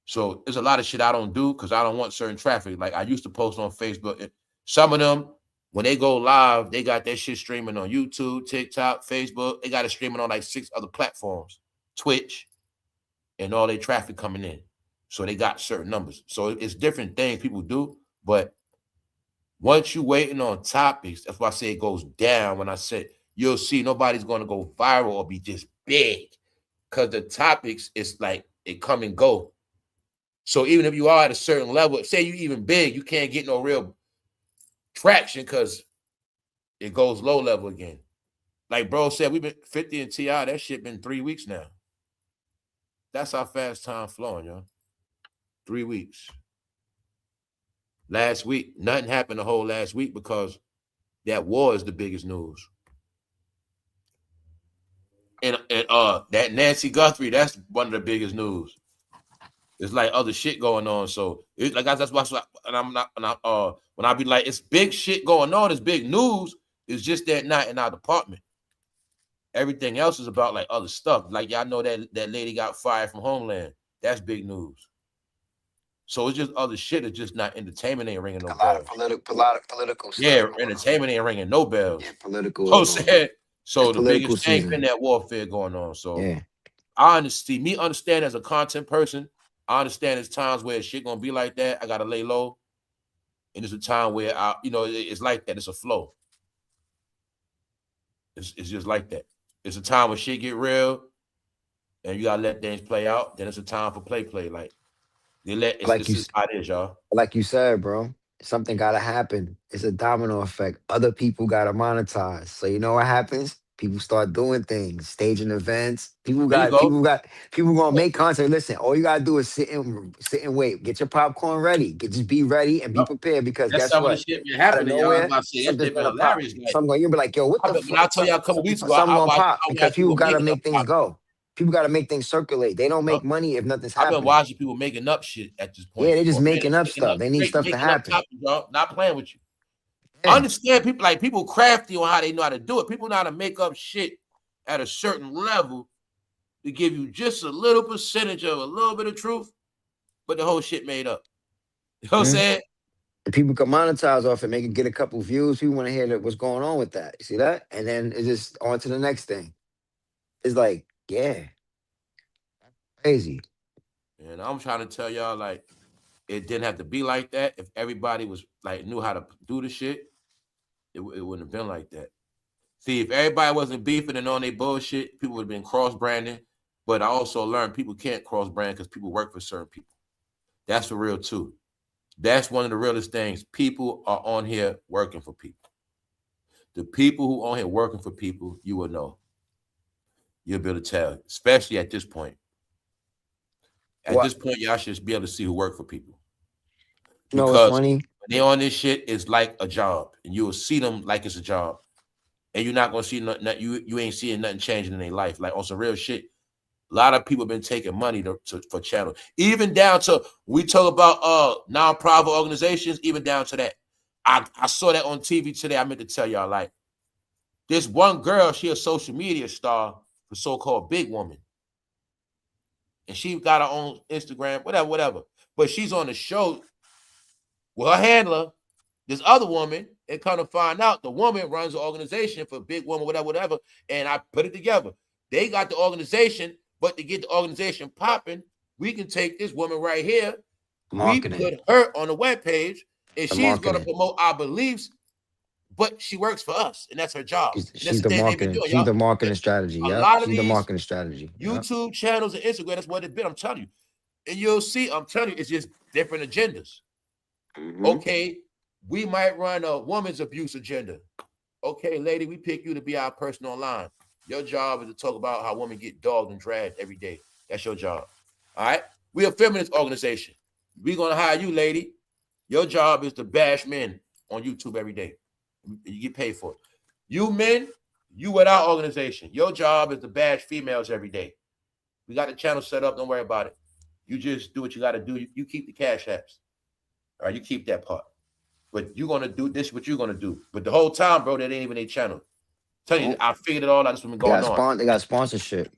So there's a lot of shit I don't do because I don't want certain traffic. Like I used to post on Facebook. And some of them, when they go live, they got that shit streaming on YouTube, TikTok, Facebook. They got it streaming on like 6 other platforms. Twitch, and all their traffic coming in. So they got certain numbers. So it's different things people do, but once you waiting on topics, that's why I say it goes down. When I said you'll see nobody's going to go viral or be just big, because the topics is like it come and go. So even if you are at a certain level, say you even big, you can't get no real traction because it goes low level again. Like bro said, we've been 50 and T.I., that shit been 3 weeks now. That's how fast time flowing, yo. 3 weeks. Last week, nothing happened the whole last week because that war is the biggest news. And that Nancy Guthrie, that's one of the biggest news. It's like other shit going on. So it's like that's why when I be like, it's big shit going on, it's big news, it's just that not in our department. Everything else is about like other stuff. Like y'all know that lady got fired from Homeland. That's big news. So it's just other shit. It's just not entertainment ain't ringing no bells. A lot of political stuff. Yeah, entertainment ain't ringing no bells. Yeah, political. So the biggest thing been that warfare going on. So yeah. I understand as a content person, I understand there's times where shit gonna be like that. I gotta lay low. And it's a time where it's like that. It's a flow. It's just like that. It's a time when shit get real and you gotta let things play out. Then it's a time for play. Like this is how it is, y'all. Like you said, bro, something gotta happen. It's a domino effect. Other people gotta monetize. So you know what happens? People start doing things, staging events. People gonna make content. Listen, all you gotta do is sit and wait. Get your popcorn ready. Just be ready and be prepared because that's guess some what? of the shit been happening. Y'all about to say it's been hilarious. You'll be like, yo, what the fuck? When I told y'all a couple weeks ago, something gonna pop because people gotta make things go. People gotta make things circulate. They don't make money if nothing's happening. I've been watching people making up shit at this point. Yeah, they just making up stuff. They need stuff to happen. Y'all. Not playing with you. Yeah. Understand people crafty on how they know how to do it. People know how to make up shit at a certain level to give you just a little percentage of a little bit of truth, but the whole shit made up. You know what I'm saying? And people can monetize off it, get a couple views. People want to hear what's going on with that. You see that? And then it's just on to the next thing. It's like, yeah, crazy. And I'm trying to tell y'all, like, it didn't have to be like that. If everybody was like knew how to do the shit, it wouldn't have been like that. See, if everybody wasn't beefing and on their bullshit, people would have been cross-branding. But I also learned people can't cross-brand because people work for certain people. That's for real too. That's one of the realest things. People are on here working for people. The people who are on here working for people, you will know. You'll be able to tell, especially at this point. At this point, y'all should be able to see who work for people. Because it's funny. When they on this shit, it's like a job. And you will see them like it's a job. And you're not gonna see nothing. You ain't seeing nothing changing in their life. Like on some real shit. A lot of people have been taking money for channel. Even down to we talk about non-profit organizations, even down to that. I saw that on TV today. I meant to tell y'all, like, this one girl, she a social media star for so-called big woman. And she got her own Instagram, whatever. But she's on the show with her handler, this other woman, and kind of find out the woman runs an organization for big woman, whatever. And I put it together. They got the organization, but to get the organization popping, we can take this woman right here. Marketing. We put her on the webpage, and she's going to promote our beliefs, but she works for us, and that's her job. She's the marketing. She's the marketing strategy. Yeah, she's the marketing strategy. YouTube channels and Instagram, that's what it's been. I'm telling you. And you'll see, I'm telling you, it's just different agendas. Okay, we might run a woman's abuse agenda. Okay, lady, we pick you to be our person online. Your job is to talk about how women get dogged and dragged every day. That's your job. All right? We're a feminist organization. We're going to hire you, lady. Your job is to bash men on YouTube every day. You get paid for it. You men, you with our organization. Your job is to bash females every day. We got the channel set up. Don't worry about it. You just do what you got to do. You keep the cash apps. All right? You keep that part. But you're going to do this, what you're going to do. But the whole time, bro, that ain't even their channel. Tell you, I figured it all out. That's what's been going on. They got sponsorship.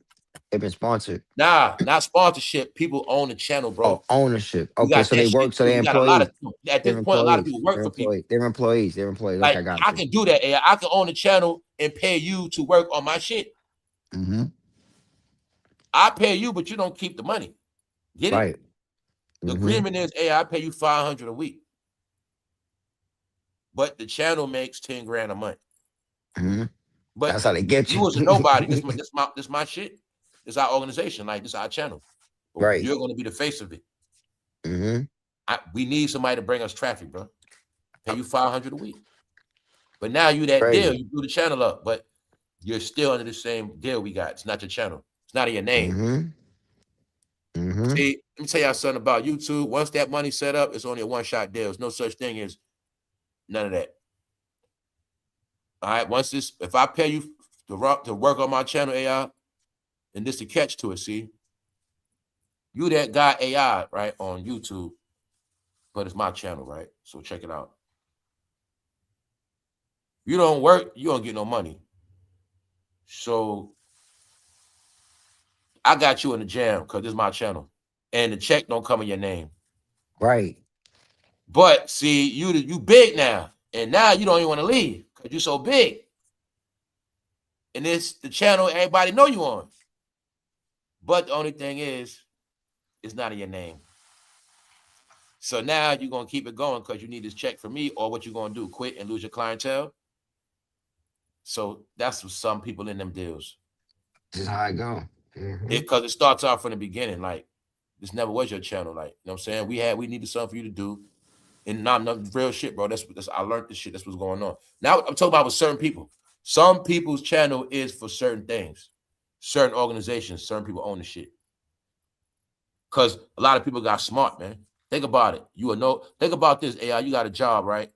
They've been sponsored. Nah, not sponsorship. People own the channel, bro. Oh, ownership. Okay, so they work. So they employees. At this point, a lot of people work for people. They're employees. They're employees. Like I got I can do that. I can own the channel and pay you to work on my shit. I pay you, but you don't keep the money. Get it? Right. The agreement is, hey, I pay you $500 a week, but the channel makes 10 grand a month. But that's how they get you. You was a nobody. This my shit. This our organization. Like, this our channel. But right. You're going to be the face of it. We need somebody to bring us traffic, bro. Pay you $500 a week. But now you that deal. You blew the channel up, but you're still under the same deal we got. It's not your channel. It's not in your name. See, let me tell y'all something about YouTube. Once that money set up, it's only a one-shot deal. There's no such thing as none of that. All right. Once this, if I pay you to work on my channel, AI, and this the catch to it, see, you that guy AI, right, on YouTube, but it's my channel, right? So check it out. You don't work, you don't get no money. So I got you in the jam because this is my channel. And the check don't come in your name. Right. But see, you big now. And now you don't even want to leave because you're so big. And it's the channel everybody know you on. But the only thing is, it's not in your name. So now you're going to keep it going because you need this check from me, or what you going to do? Quit and lose your clientele? So that's what some people in them deals. This is how I go. Because it starts off from the beginning. Like, this never was your channel. Like, you know what I'm saying? We needed something for you to do. And not real shit, bro. That's I learned this shit. That's what's going on. Now I'm talking about with certain people. Some people's channel is for certain things, certain organizations, certain people own the shit. Because a lot of people got smart, man. Think about it. Think about this, AI. You got a job, right?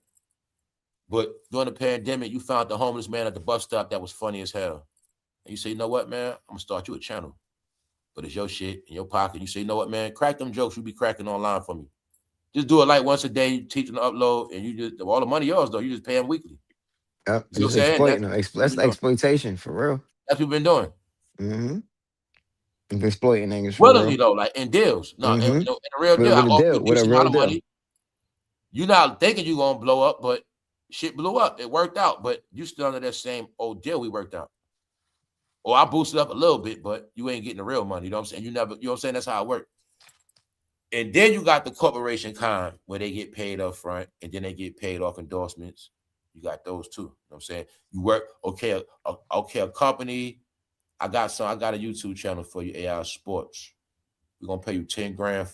But during the pandemic, you found the homeless man at the bus stop that was funny as hell. And you say, you know what, man? I'm going to start you a channel. But it's your shit in your pocket. You say, you know what, man? Crack them jokes you be cracking online for me. Just do it like once a day. You teach them to upload, and you just, all the money yours, though. You just pay them weekly. Yep. You know what I'm saying? That's exploitation, for real. That's what we've been doing. Exploiting niggas, for willingly, real. though, like in deals. No, in a real deal. I offer you a decent amount of money. You're not thinking you're going to blow up, but shit blew up. It worked out, but you still under that same old deal we worked out. Or I boosted up a little bit, but you ain't getting the real money. You know what I'm saying? You know what I'm saying? That's how it works. And then you got the corporation kind where they get paid up front and then they get paid off endorsements. You got those too. You know what I'm saying? You work, a company. I got a YouTube channel for you, AI Sports. We're gonna pay you 10 grand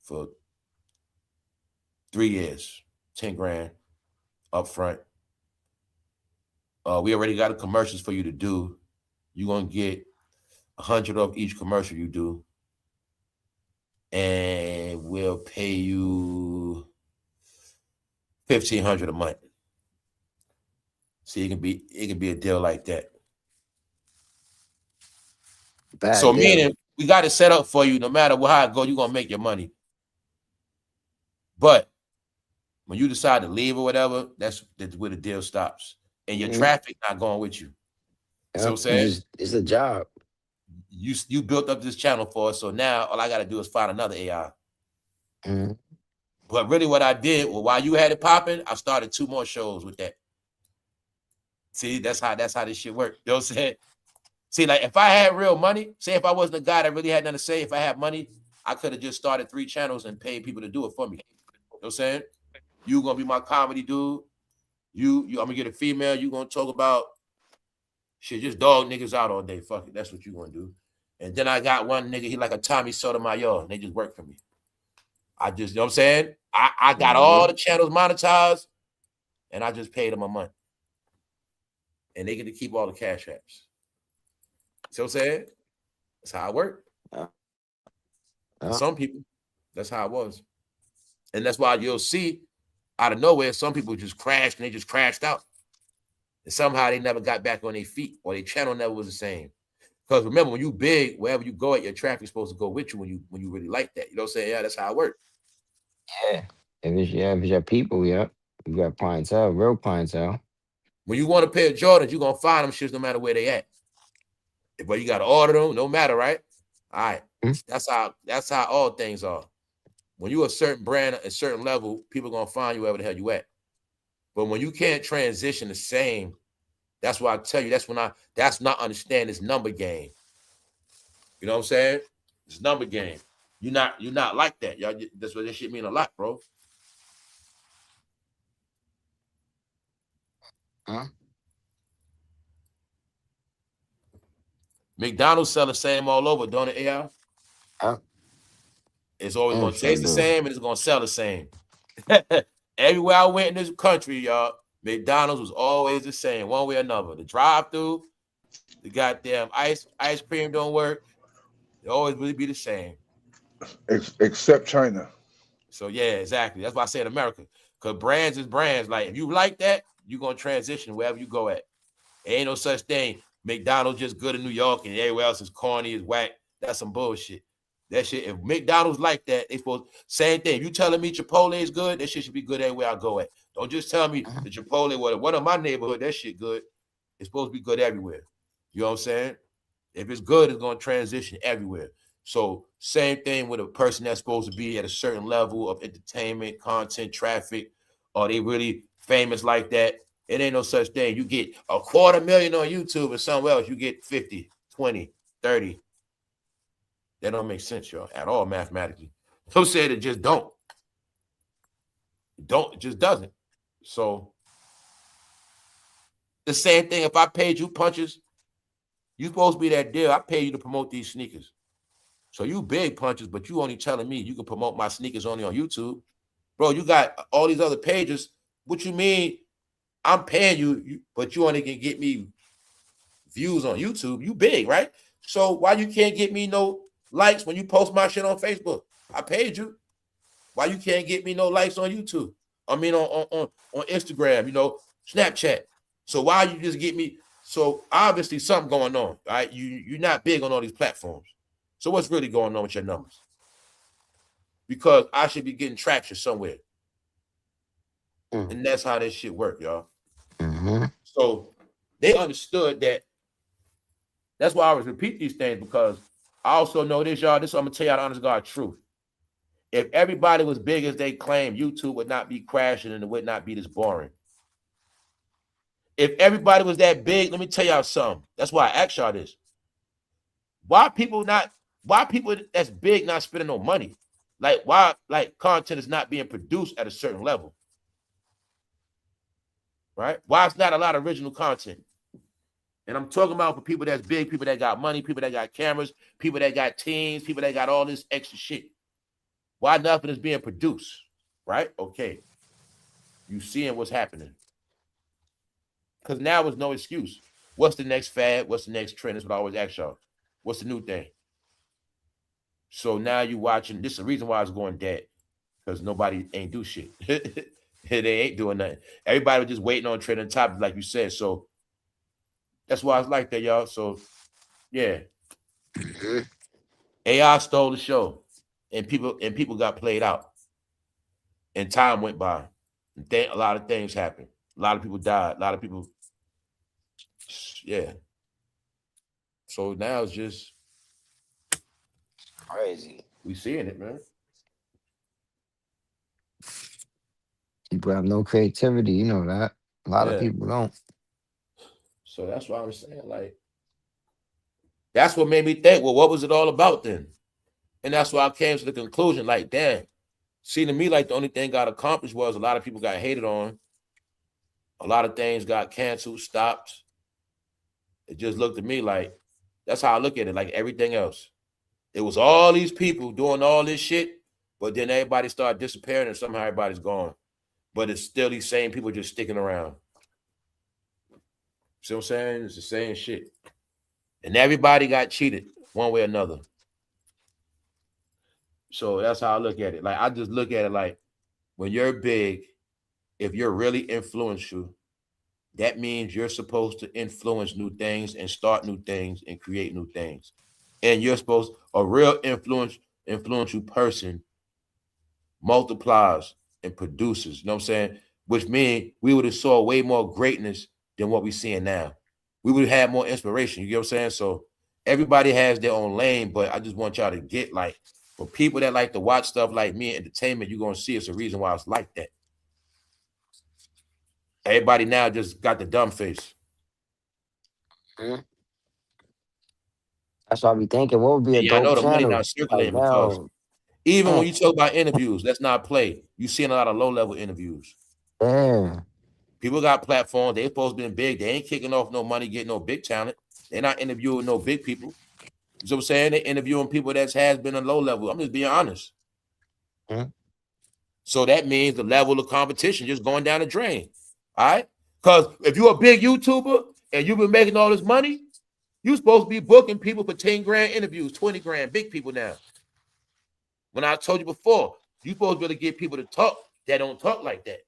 for 3 years, 10 grand up front. We already got the commercials for you to do. You're gonna get 100 of each commercial you do. And we'll pay you $1,500 a month. See, it can be a deal like that. So meaning we got it set up for you. No matter how it go, you're gonna make your money. But when you decide to leave or whatever, that's where the deal stops, and your traffic not going with you. Yep. So I'm saying It's a job. You built up this channel for us, so now all I got to do is find another AI. But really, what I did, while you had it popping, I started 2 more shows with that. See, that's how this shit works. You know what I'm saying? See, like if I had real money, say if I wasn't a guy that really had nothing to say, if I had money, I could have just started 3 channels and paid people to do it for me. You know what I'm saying? You gonna be my comedy dude. I'm gonna get a female. You gonna talk about shit, just dog niggas out all day. Fuck it, that's what you gonna do. And then I got one nigga, he like a Tommy Sotomayor, and they just work for me. I just, you know what I'm saying? I got all the channels monetized, and I just paid them a month. And they get to keep all the cash apps. See what I'm saying? That's how I work. For some people, that's how it was. And that's why you'll see out of nowhere, some people just crashed and they just crashed out. And somehow they never got back on their feet, or their channel never was the same. Because remember, when you big, wherever you go at, your traffic's supposed to go with you when you really like that. You know what I'm saying? Yeah, that's how it works. Yeah. If it's your people, you got clientele, real clientele. When you want a pair of Jordans, you're gonna find them shits no matter where they at. But you gotta order them, no matter, right? All right. That's how all things are. When you a certain brand at a certain level, people gonna find you wherever the hell you at. But when you can't transition the same, that's why I tell you, that's not understanding this number game. You know what I'm saying? It's number game. You're not like that, y'all. That's what this shit mean a lot, bro. Huh? McDonald's sell the same all over, don't it, AI? Huh? It's always gonna Sure taste the do. same and it's gonna sell the same. Everywhere I went in this country, y'all, McDonald's was always the same, one way or another. The drive-through, the goddamn ice cream don't work. It always really be the same. Except China. So yeah, exactly. That's why I say in America, because brands is brands. Like if you like that, you're gonna transition wherever you go at. There ain't no such thing. McDonald's just good in New York and everywhere else is corny, is whack. That's some bullshit. That shit, if McDonald's like that, they supposed same thing. If you telling me Chipotle is good, that shit should be good everywhere I go at. Don't just tell me the Chipotle, one of my neighborhood, that shit good. It's supposed to be good everywhere. You know what I'm saying? If it's good, it's gonna transition everywhere. So same thing with a person that's supposed to be at a certain level of entertainment, content, traffic. Are they really famous like that? It ain't no such thing. You get 250,000 on YouTube or somewhere else, you get 50, 20, 30. That don't make sense, y'all, at all mathematically. Who said it just don't? It just doesn't. So the same thing, if I paid you punches, you supposed to be that deal. I pay you to promote these sneakers. So you big punches, but you only telling me you can promote my sneakers only on YouTube. Bro, you got all these other pages. What you mean? I'm paying you, but you only can get me views on YouTube. You big, right? So why you can't get me no likes when you post my shit on Facebook? I paid you. Why you can't get me no likes on YouTube? I mean on Instagram, Snapchat. So why you just get me? So obviously something going on, right? You're not big on all these platforms. So what's really going on with your numbers? Because I should be getting traction somewhere. And that's how this shit work, y'all. So they understood that. That's why I always repeat these things, because I also know this, y'all. This I'm gonna tell y'all the honest God truth. If everybody was big as they claim, YouTube would not be crashing and it would not be this boring. If everybody was that big, let me tell y'all something. That's why I ask y'all this. Why people that's big not spending no money? Like why content is not being produced at a certain level? Right? Why it's not a lot of original content? And I'm talking about for people that's big, people that got money, people that got cameras, people that got teams, people that got all this extra shit. Why nothing is being produced? Right? Okay. You seeing what's happening. Because now there's no excuse. What's the next fad? What's the next trend? That's what I always ask y'all. What's the new thing? So now you watching. This is the reason why it's going dead. Because nobody ain't do shit. They ain't doing nothing. Everybody was just waiting on trending topics, like you said. So that's why it's like that, y'all. So yeah. AI stole the show. And people got played out. And time went by. And a lot of things happened. A lot of people died. A lot of people. Yeah. So now it's just crazy. We seeing it, man. People have no creativity, you know that. A lot of people don't. So that's why I'm saying, like, that's what made me think, well, what was it all about then? And that's why I came to the conclusion, like, damn, see, to me, like, the only thing got accomplished was a lot of people got hated on. A lot of things got canceled, stopped. It just looked at me like, that's how I look at it, like everything else. It was all these people doing all this shit, but then everybody started disappearing and somehow everybody's gone. But it's still these same people just sticking around. See what I'm saying? It's the same shit. And everybody got cheated one way or another. So that's how I look at it. Like, I just look at it like, when you're big, if you're really influential, that means you're supposed to influence new things and start new things and create new things. And you're supposed, a real influential person multiplies and produces, you know what I'm saying? Which means we would have saw way more greatness than what we're seeing now. We would have had more inspiration, you get what I'm saying? So everybody has their own lane, but I just want y'all to get, like, for people that like to watch stuff like me, entertainment, you're going to see it's a reason why it's like that. Everybody now just got the dumb face. That's what I be thinking. What would be a Yeah, I know dope the money channel? not Like circulating because now, even man, when you talk about interviews, let's not play. You seeing a lot of low-level interviews. damn. People got platforms. They supposed to be big. They ain't kicking off no money, getting no big talent. They're not interviewing no big people. You know what I'm saying? They're interviewing people that has been a low level. I'm just being honest. Mm-hmm. So that means the level of competition just going down the drain. All right? Because if you're a big YouTuber and you've been making all this money, you're supposed to be booking people for 10 grand interviews, 20 grand, big people now. When I told you before, you're supposed to be able to get people to talk that don't talk like that.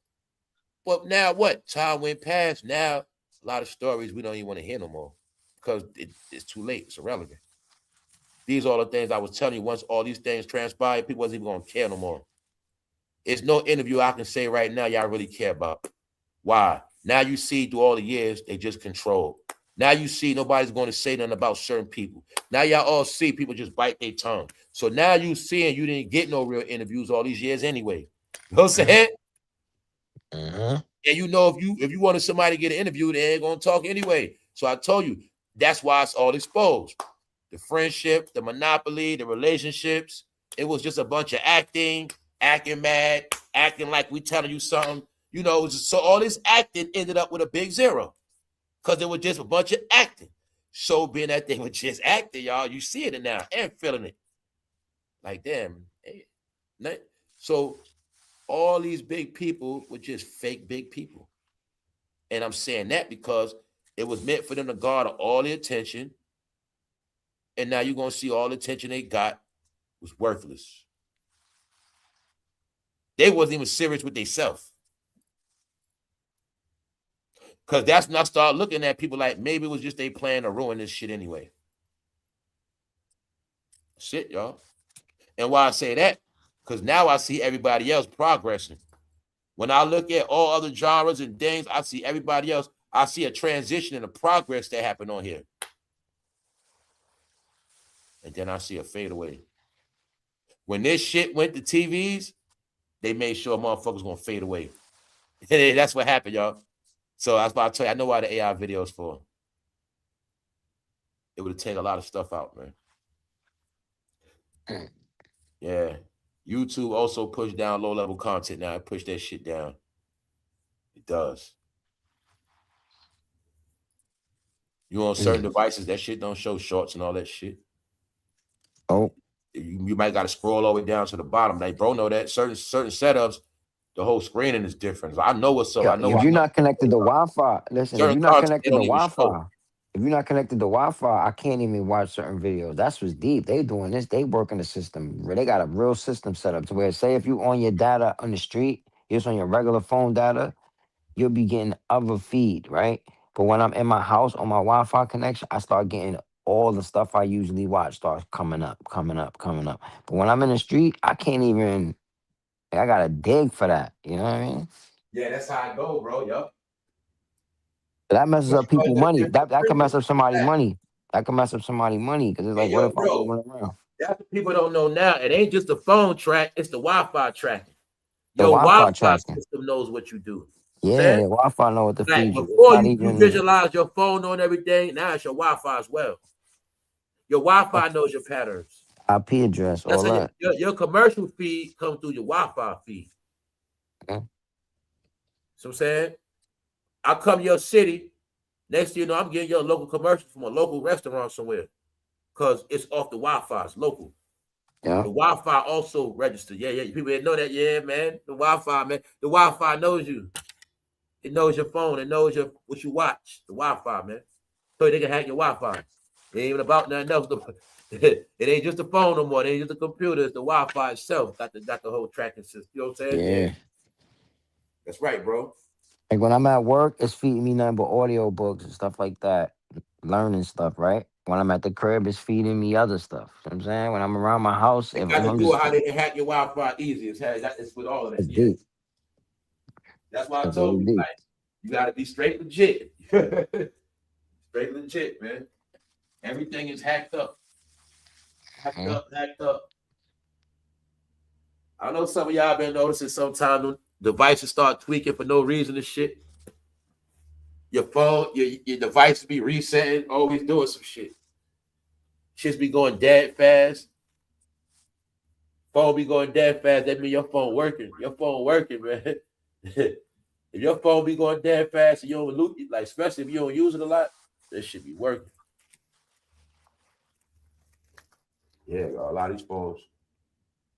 But now what? Time went past. Now a lot of stories we don't even want to hear no more because it's too late. It's irrelevant. These are all the things I was telling you. Once all these things transpired, people wasn't even going to care no more. It's no interview I can say right now y'all really care about. Why? Now you see through all the years, they just control. Now you see nobody's going to say nothing about certain people. Now y'all all see people just bite their tongue. So now you seeing you didn't get no real interviews all these years anyway. You know what I'm saying? Mm-hmm. And you know if you wanted somebody to get an interview, they ain't going to talk anyway. So I told you, that's why it's all exposed. The friendship, the monopoly, the relationships. It was just a bunch of acting mad, acting like we telling you something. You know, so all this acting ended up with a big zero because it was just a bunch of acting. So being that they were just acting, y'all, you see it now and feeling it. Like, damn. Hey. So all these big people were just fake big people. And I'm saying that because it was meant for them to garner all the attention. And now you're going to see all the attention they got was worthless. They wasn't even serious with themselves. Because that's when I start looking at people like maybe it was just they plan to ruin this shit anyway. Shit, y'all. And why I say that? Because now I see everybody else progressing. When I look at all other genres and things, I see everybody else. I see a transition and a progress that happened on here. And then I see a fade away. When this shit went to TVs, they made sure motherfuckers gonna fade away. That's what happened, y'all. So that's why I tell you, I know why the AI videos for. It would take a lot of stuff out, man. Yeah. YouTube also pushed down low-level content now. It pushed that shit down. It does. You on certain devices, that shit don't show shorts and all that shit. Oh. You might got to scroll all the way down to the bottom. Like, bro, know that certain setups, the whole screening is different. So I know what's up. Yo, I know. if you're not connected to Wi-Fi, listen, if Certain you're not content they connected to don't even show. Wi-Fi, if you're not connected to Wi-Fi, I can't even watch certain videos. That's what's deep. They doing this. They working the system. They got a real system set up to where, say, if you on your data on the street, you're just on your regular phone data, you'll be getting other feed, right? But when I'm in my house on my Wi-Fi connection, I start getting all the stuff I usually watch starts coming up. But when I'm in the street, I can't even. I gotta dig for that. You know what I mean? Yeah, that's how I go, bro. Yup. That messes up people money. That can mess up somebody money. That can mess up somebody money because it's like, what if I'm Bro, moving around? that's what people don't know now. It ain't just the phone track, it's the Wi-Fi tracking. The Your Wi-Fi Wi-Fi tracking. system knows what you do. Yeah, the Wi-Fi know what to Like feed you. It's before not you even visualize your phone on everything, now it's your Wi-Fi as well. Your Wi-Fi knows your patterns. IP address, That's all how that. your commercial feed comes through your Wi-Fi feed. Okay. So I'm saying, I come to your city, next thing you know, I'm getting your local commercial from a local restaurant somewhere. Because it's off the Wi-Fi, it's local. Yeah. The Wi-Fi also registered. Yeah. People didn't know that. Yeah, man. The Wi-Fi, man. The Wi-Fi knows you. It knows your phone. It knows what you watch. The Wi-Fi, man. So they can hack your Wi-Fi. It ain't even about nothing else. It ain't just the phone no more. It ain't just the computer. It's the Wi-Fi itself. Got the whole tracking system. You know what I'm saying? Yeah. That's right, bro. Like when I'm at work, it's feeding me nothing but audio books and stuff like that. Learning stuff, right? When I'm at the crib, it's feeding me other stuff. You know what I'm saying? When I'm around my house, They if got to I'm do just it how they can hack your Wi-Fi easy. It's with all of that. it's Yeah. deep. That's why I It's told really you, deep. like, you got to be straight legit. Straight legit, man. Everything is hacked up. Hacked up. I know some of y'all been noticing sometimes devices start tweaking for no reason and shit. Your phone, your device be resetting, always doing some shit. shit's be going dead fast. Phone be going dead fast. That mean your phone working. Your phone working, man. If your phone be going dead fast and you don't look, like especially if you don't use it a lot, this should be working. Yeah, a lot of these phones.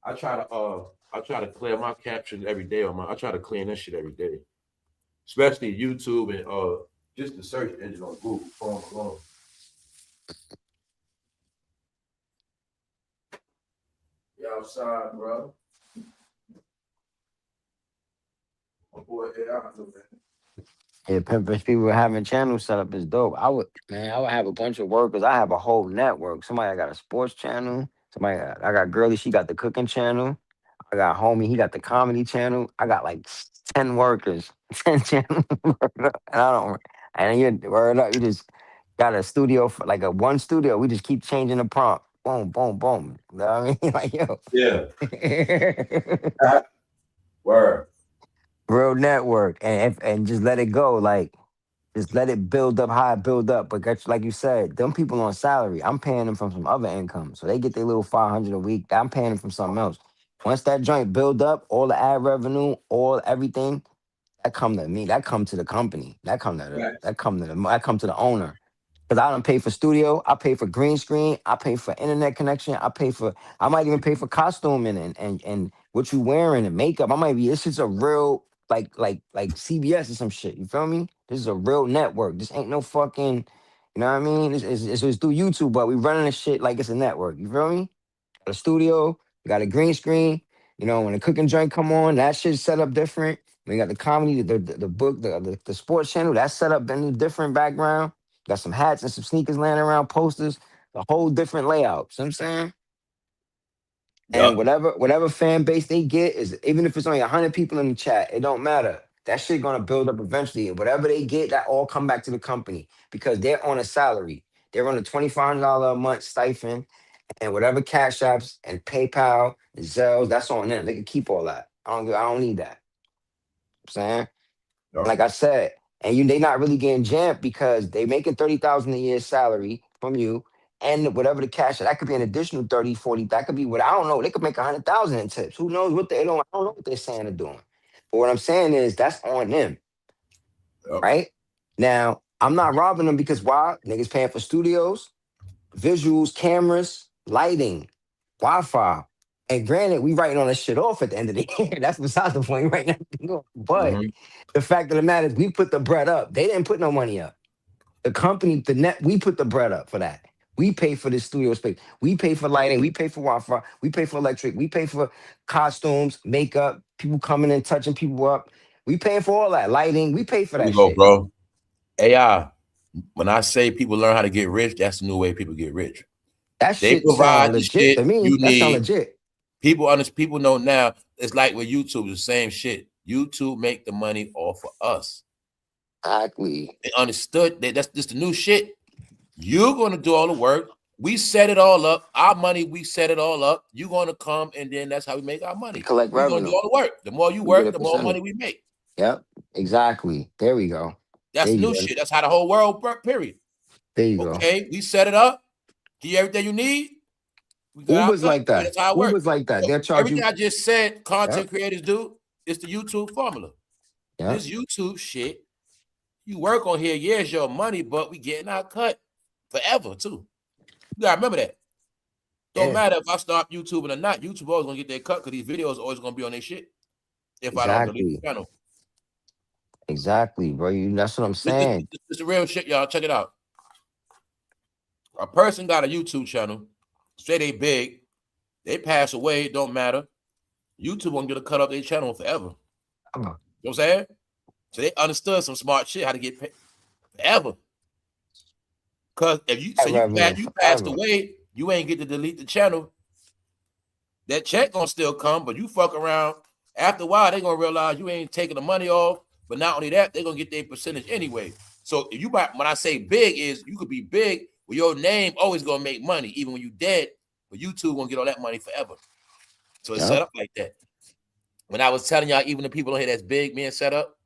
I try to clear my captions every day on my. I try to clean this shit every day, especially YouTube and just the search engine on Google phone alone. You outside, bro. My boy AI, man. Yeah, Pimps people having channels set up is dope. I would have a bunch of workers. I have a whole network. Somebody got a sports channel. I got girly. She got the cooking channel. I got homie. He got the comedy channel. I got like 10 workers, 10 channels. And I don't. And you word up. You just got a studio for like a one studio. We just keep changing the prompt. Boom, boom, boom. You know what I mean? Like yo. Yeah. Word. Real network, and just let it go. Like just let it build up how it build up. But like you said, them people on salary, I'm paying them from some other income. So they get their little 500 a week. I'm paying them from something else. Once that joint build up, all the ad revenue, everything, that come to me. That come to the company. That come to the owner. Because I don't pay for studio, I pay for green screen, I pay for internet connection, I might even pay for costuming and what you wearing and makeup. This is a real like CBS or some shit. You feel me? This is a real network. This ain't no fucking, you know what I mean? It's through YouTube, but we running this shit like it's a network. You feel me? Got a studio, we got a green screen. You know, when the cooking joint come on, that shit's set up different. We got the comedy, the book, the sports channel, that's set up in a different background. Got some hats and some sneakers laying around, posters, a whole different layout. See what I'm saying? And whatever fan base they get is, even if it's only 100 people in the chat, it don't matter. That shit gonna build up eventually. And whatever they get, that all come back to the company because they're on a salary. They're on a $2,500 a month stipend, and whatever cash apps and PayPal and Zelles, that's on them. They can keep all that. I don't need that. You know what I'm saying? Like I said, and they not really getting jammed because they making 30,000 a year salary from you, and whatever the cash that could be an additional 30, 40. That could be what I don't know. They could make 100,000 in tips. Who knows what I don't know what they're saying or doing. But what I'm saying is that's on them, right? Now I'm not robbing them because why? Niggas paying for studios, visuals, cameras, lighting, Wi-Fi. And granted, we writing all this shit off at the end of the year. That's besides the point right now. But the fact of the matter is we put the bread up. They didn't put no money up. The company, we put the bread up for that. We pay for this studio space. We pay for lighting. We pay for Wi-Fi. We pay for electric. We pay for costumes, makeup, people coming and touching people up. We pay for all that. Lighting. We pay for that shit. Bro. AI. When I say people learn how to get rich, that's the new way people get rich. That shit sound legit to me. That sound legit. People know now. It's like with YouTube, the same shit. YouTube make the money off of us. Exactly. They understood that that's just the new shit. You're gonna do all the work. We set it all up. Our money, we set it all up. You're gonna come, and then that's how we make our money. Collect revenue. We're gonna do all the work. The more you work, the more money we make. Yep. Exactly. There we go. That's new shit. That's how the whole world works, period. There you go. Okay, we set it up. Give you everything you need. Uber's like that. That's how it works. Uber's like that. They'll charge everything you. I just said, content creators do. It's the YouTube formula. This YouTube shit, you work on here, it's your money, but we getting our cut forever too. You gotta remember that. Don't matter if I stop YouTubing or not. YouTube always gonna get their cut because these videos are always gonna be on their shit. If I don't delete the channel. Exactly, bro. That's what I'm saying. This is the real shit, y'all. Check it out. A person got a YouTube channel, say they big, they pass away, it don't matter. YouTube won't get a cut off their channel forever. You know what I'm saying? So they understood some smart shit, how to get paid forever. Because if you passed away, you ain't get to delete the channel. That check gonna still come, but you fuck around. After a while, they gonna realize you ain't taking the money off. But not only that, they're gonna get their percentage anyway. So if you buy, when I say big, is you could be big, but your name always gonna make money, even when you dead. But YouTube gonna get all that money forever. So it's set up like that. When I was telling y'all, even the people on here that's big being set up,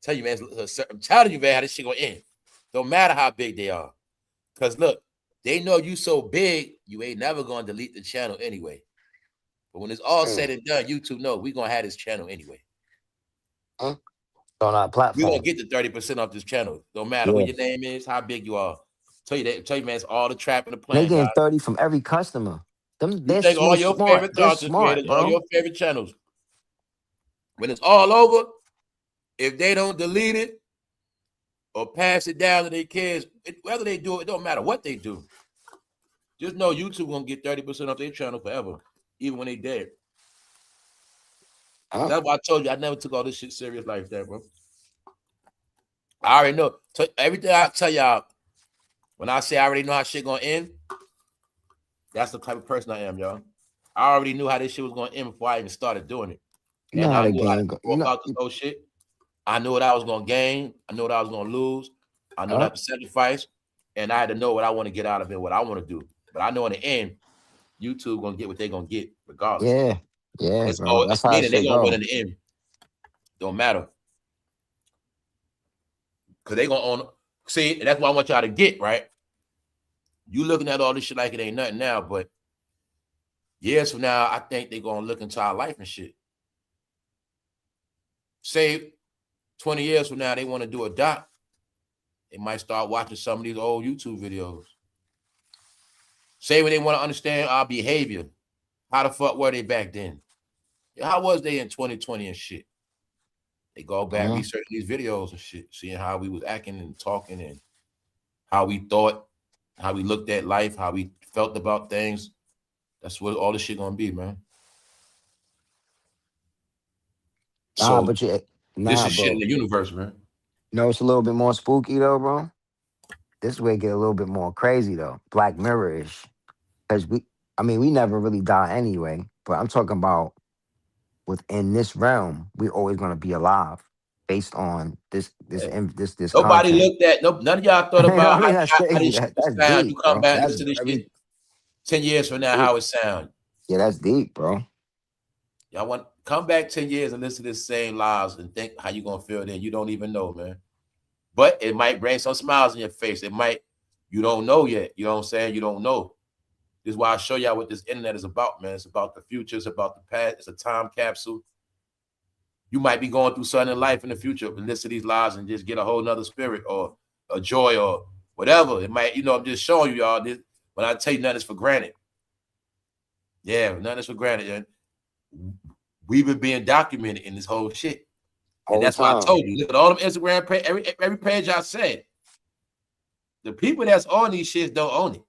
tell you, man, I'm telling you, man, how this shit gonna end. Don't matter how big they are. Because look, they know you so big, you ain't never gonna delete the channel anyway. But when it's all said and done, YouTube know we gonna have this channel anyway. On our We platform. gonna get the 30% off this channel. Don't matter what your name is, how big you are. Tell you, man, it's all the trap in the plan. They getting 30 from every customer. You take all your favorite content creators, all your favorite channels. When it's all over, if they don't delete it or pass it down to their kids, whether they do it, it don't matter what they do. Just know YouTube gonna get 30% off their channel forever, even when they dead. That's why I told you I never took all this shit serious like that, bro. I already know. Everything I tell y'all, when I say I already know how shit gonna end, that's the type of person I am, y'all. I already knew how this shit was gonna end before I even started doing it. And I knew how to go about this whole shit. I knew what I was gonna gain. I knew what I was gonna lose. I knew that to sacrifice, and I had to know what I want to get out of it, what I want to do. But I know in the end, YouTube gonna get what they're gonna get, regardless. Yeah, bro. That's how they're gonna win in the end. Don't matter. Because they're gonna own. See, and that's what I want y'all to get, right? You looking at all this shit like it ain't nothing now, but years from now, I think they're gonna look into our life and shit. Say 20 years from now, they want to do a doc. They might start watching some of these old YouTube videos. Say when they want to understand our behavior. How the fuck were they back then? How was they in 2020 and shit? They go back researching these videos and shit, seeing how we was acting and talking and how we thought, how we looked at life, how we felt about things. That's what all this shit gonna be, man. So this is shit in the universe, man. No, it's a little bit more spooky though, bro. This way get a little bit more crazy though, Black Mirror-ish. Because we never really die anyway. But I'm talking about within this realm, we always gonna be alive based on this. Nobody looked at none of y'all thought about how this shit sound. You come back to this shit 10 years from now, how it sound. Yeah, that's deep, bro. Y'all want come back 10 years and listen to this same lives and think how you gonna feel then. You don't even know, man. But it might bring some smiles in your face. It might, you don't know yet. You know what I'm saying? You don't know. This is why I show y'all what this internet is about, man. It's about the future. It's about the past. It's a time capsule. You might be going through something in life in the future, but listen to these lives and just get a whole nother spirit or a joy or whatever. It might, I'm just showing you y'all this. When I tell you nothing is for granted. Yeah, nothing is for granted. And we've been being documented in this whole shit. And that's why I told you. Look at all them Instagram page, every page I said. The people that's on these shits don't own it.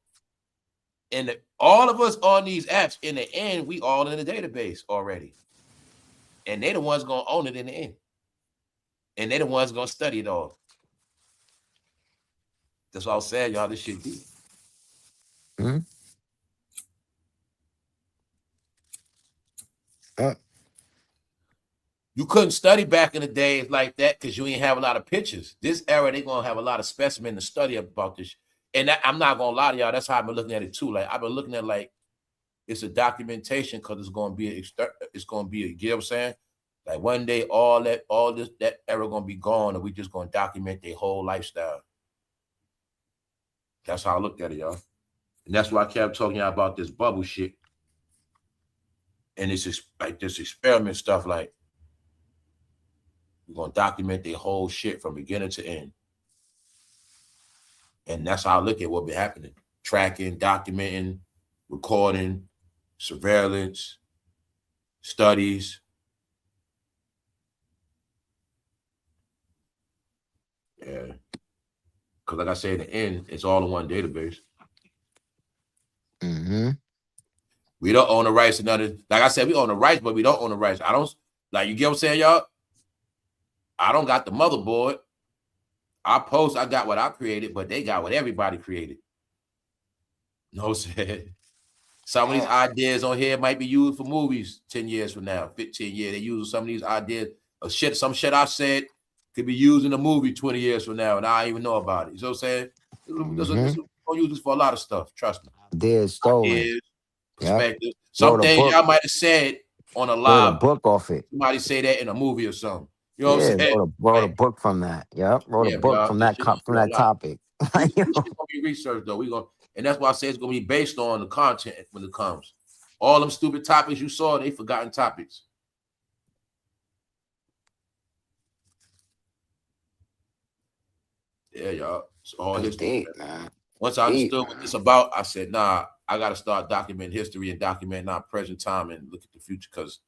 And all of us on these apps, in the end, we all in the database already. And they the ones gonna own it in the end. And they the ones gonna study it all. That's what I was saying, y'all. This shit deep. You couldn't study back in the days like that because you ain't have a lot of pictures. This era, they gonna have a lot of specimen to study about this. And I'm not gonna lie to y'all. That's how I've been looking at it too. Like I've been looking at like it's a documentation because it's gonna be you know what I'm saying? Like one day, that era gonna be gone, and we just gonna document their whole lifestyle. That's how I looked at it, y'all. And that's why I kept talking y'all about this bubble shit. And it's just like this experiment stuff, like we're gonna document their whole shit from beginning to end. And that's how I look at what been happening. Tracking, documenting, recording, surveillance, studies. Yeah. Because like I said, in the end, it's all in one database. We don't own the rights to none of it. Like I said, we own the rights, but we don't own the rights. I don't, like, you get what I'm saying, y'all? I don't got the motherboard. I got what I created, but they got what everybody created. You know what I'm saying? Some of these ideas on here might be used for movies 10 years from now, 15 years. They use some of these ideas of shit. Some shit I said could be used in a movie 20 years from now, and I don't even know about it. You know what I'm saying? We'll use this for a lot of stuff. Trust me. Ideas stolen. Ideas, perspective. Some things y'all might have said on a live. Wrote a book off it. Somebody say that in a movie or something. You know what I'm saying? Wrote a book from that. Yep. Wrote a book from that topic. It's gonna be research though. And that's why I say it's gonna be based on the content when it comes. All them stupid topics you saw, they forgotten topics. Yeah, y'all. It's all That's history. deep, man. Once I Deep, understood what it's about, I said, nah, I gotta start documenting history and document our present time and look at the future. Cause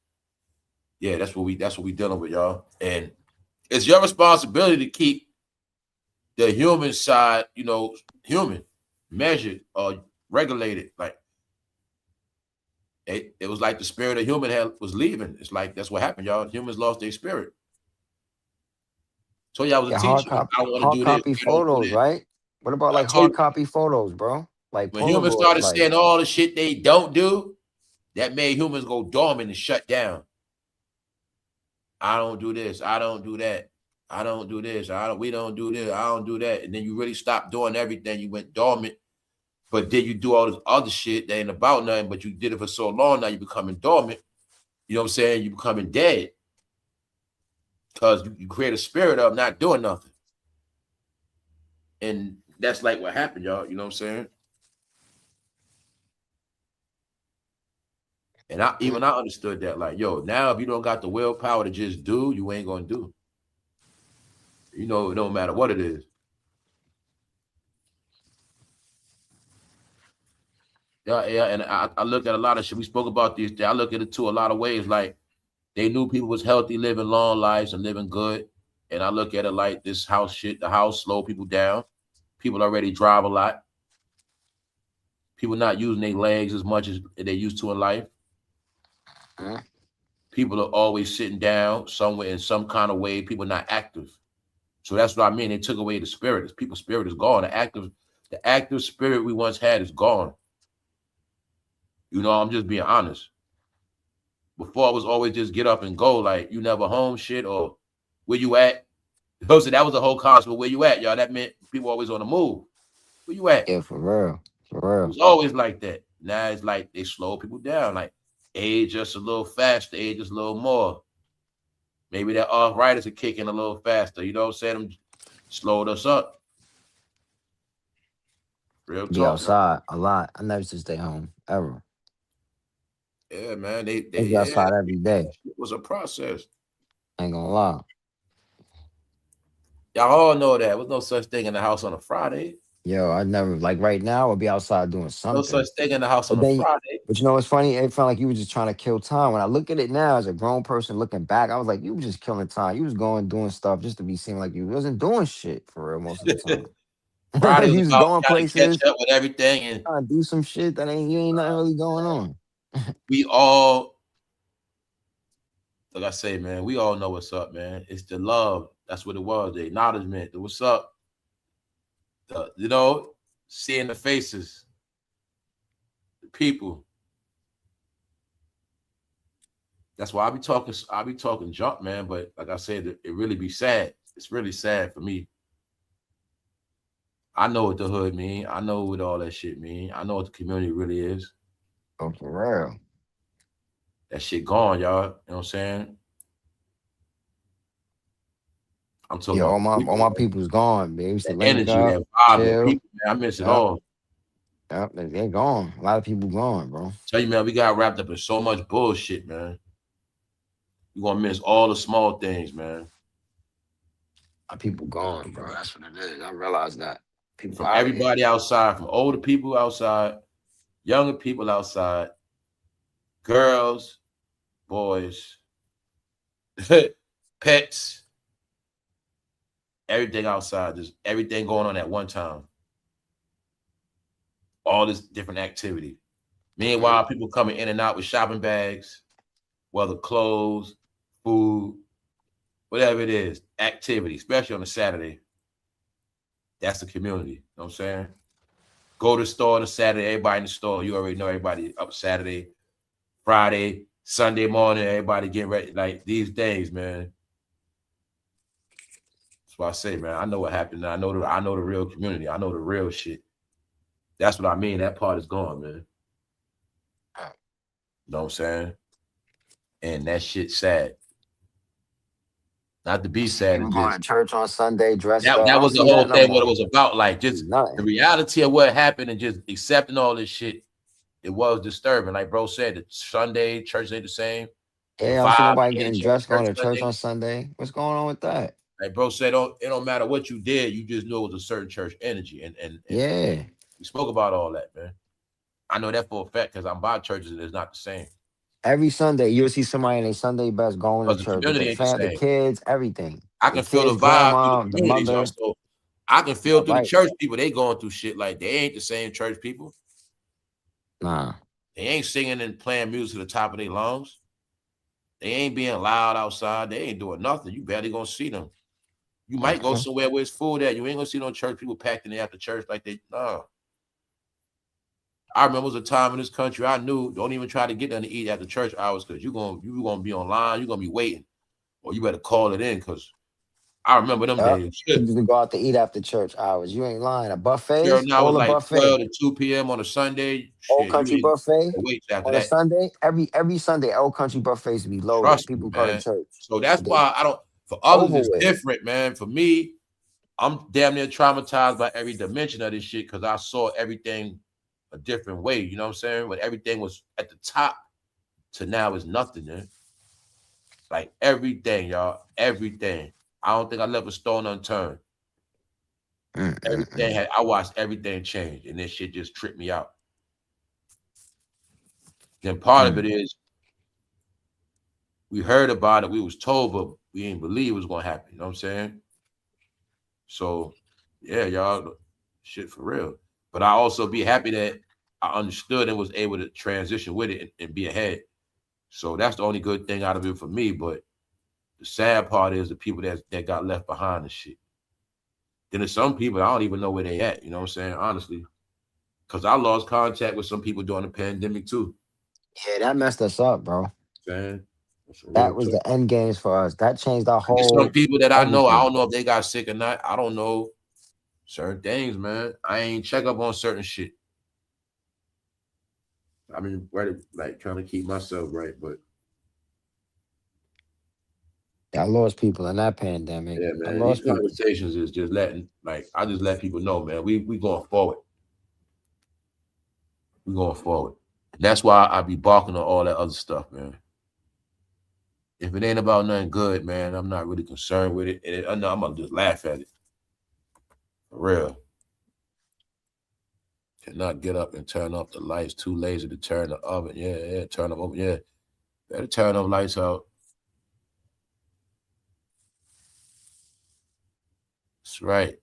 yeah, that's what we dealing with, y'all. And it's your responsibility to keep the human side, you know, human, measured or regulated. Like it was like the spirit of human was leaving. It's like that's what happened, y'all. Humans lost their spirit. So yeah, I was a Yeah, teacher. I want to hard do this. copy I don't do photos, this. right? What about I like tell hard you, copy photos, bro? Like when humans Polaroid, started like saying all the shit they don't do, that made humans go dormant and shut down. I don't do this. I don't do that. I don't do this. We don't do this. I don't do that. And then you really stopped doing everything. You went dormant. But then you do all this other shit that ain't about nothing, but you did it for so long, now you're becoming dormant. You know what I'm saying? You're becoming dead. Because you create a spirit of not doing nothing. And that's like what happened, y'all. You know what I'm saying? And I understood that. Like, yo, now if you don't got the willpower to just do, you ain't gonna do. You know, it don't matter what it is. Yeah, and I look at a lot of shit. We spoke about these. I look at it too a lot of ways. Like they knew people was healthy, living long lives and living good. And I look at it like this house shit. The house slow people down. People already drive a lot. People not using their legs as much as they used to in life. People are always sitting down somewhere in some kind of way. People not active. So that's what I mean. They took away the spirit. People's spirit is gone. The active spirit we once had is gone. You know, I'm just being honest. Before it was always just get up and go, like you never home shit or where you at. So that was the whole concept. Where you at, y'all? That meant people always on the move. Where you at? yeah, for real, for real. It was always like that. Now it's like they slow people down. Like age just a little faster, age just a little more. Maybe that arthritis are kicking a little faster. You know what I'm saying? Them slowed us up. Real talk. Be outside a lot. I never used to stay home ever. Yeah, man. They be outside every day. It was a process. Ain't gonna lie. Y'all all know that. There was no such thing in the house on a Friday. Yo, I never like right now. I'll be outside doing something. No such thing in the house on But a then, Friday. but you know what's funny? It felt like you were just trying to kill time. When I look at it now as a grown person looking back, I was like, you were just killing time. You was doing stuff just to be seen like you wasn't doing shit for real most of the time. Friday you was was about going trying to places, catch up with everything, and trying to do some shit that ain't nothing really going on. we all, like I say, man, we all know what's up, man. It's the love. That's what it was. The acknowledgement. The what's up. You know, seeing the faces, the people. That's why I be talking junk, man. But like I said, it really be sad. It's really sad for me. I know what the hood mean. I know what all that shit mean. I know what the community really is. Oh, for real. That shit gone, y'all. You know what I'm saying? I'm talking Yeah, about all my people's gone. They used to that link energy, up, that vibe, that chill. people, man. I miss it Yep. all. Yep, they're gone. A lot of people gone, bro. Tell you, man, we got wrapped up in so much bullshit, man. You're gonna miss all the small things, man. People gone, bro. That's what it is. I realize that. People From out of here. everybody outside, from older people outside, younger people outside, girls, boys, pets, everything outside, just everything going on at one time. All this different activity. Meanwhile, people coming in and out with shopping bags, whether clothes, food, whatever it is, activity, especially on a Saturday. That's the community. You know what I'm saying? Go to the store on a Saturday, everybody in the store. You already know everybody up Saturday, Friday, Sunday morning, everybody getting ready. Like these days, man. That's why I say, man, I know what happened. I know the real community. I know the real shit. That's what I mean. That part is gone, man. You know what I'm saying? And that shit's sad. Not to be sad, People and going just to church on Sunday dressed up. that I don't was the see that whole no thing. What it more. was about, like just the Nothing. reality of what happened, and just accepting all this shit. It was disturbing, like bro said. The Sunday church ain't the same. The Yeah, I don't see vibe nobody ain't getting church dressed going to church Sunday. on Sunday. What's going on with that? Like bro said, it don't matter what you did, you just knew it was a certain church energy, and Yeah. we spoke about all that, man. I know that for a fact because I'm by churches and it's not the same. Every Sunday, you'll see somebody in their Sunday best going to Because the church with community their ain't the family, the same. kids, everything. I The can feel the kids, vibe through the grandma, the communities, y'all. mother. So I can feel Yeah, through the right. church people, they going through shit like they ain't the same church people. Nah. They ain't singing and playing music to the top of their lungs. They ain't being loud outside. They ain't doing nothing. You barely gonna see them. You might go somewhere where it's full there. You ain't gonna see no church people packed in there after church like they, no. I remember it was a time in this country I knew don't even try to get them to eat after church hours because you gonna be online, you're gonna be waiting, or you better call it in because I remember them days. People used to go out to eat after church hours. You ain't lying. A buffets, Now all was the like buffet. 12 to 2 p.m. on a Sunday. Old Shit, you Country ain't buffet wait after on a that. Sunday. Every Sunday, Old Country buffets be loaded. Trust me, People go to man. church. So that's They why I don't. For others, over it's with. different, man. For me, I'm damn near traumatized by every dimension of this shit because I saw everything a different way. You know what I'm saying? When everything was at the top to now is nothing, man. Like everything, y'all. Everything. I don't think I left a stone unturned. Everything had. I watched everything change, and this shit just tripped me out. Then part of it is we heard about it, we was told, but we didn't believe it was gonna happen. You know what I'm saying? So yeah, y'all, shit for real. But I also be happy that I understood and was able to transition with it and be ahead. So that's the only good thing out of it for me. But the sad part is the people that got left behind and shit. Then there's some people I don't even know where they at. You know what I'm saying? Honestly, because I lost contact with some people during the pandemic too. Yeah, that messed us up, bro. Saying that's a real That was talk. the end games for us. That changed our There's some whole people that I know. I everything. don't know if they got sick or not. I don't know certain things, man. I ain't check up on certain shit. I mean, ready, like trying to keep myself right, but I lost people in that pandemic. yeah, I man, these lost people. conversations is just letting, like, I just let people know, man, we going forward. We going forward. And that's why I be barking on all that other stuff, man. If it ain't about nothing good, man, I'm not really concerned with it. And I know I'm gonna just laugh at it. For real. Cannot get up and turn off the lights. Too lazy to turn the oven. Yeah, turn them over. Yeah. Better turn them lights out. That's right.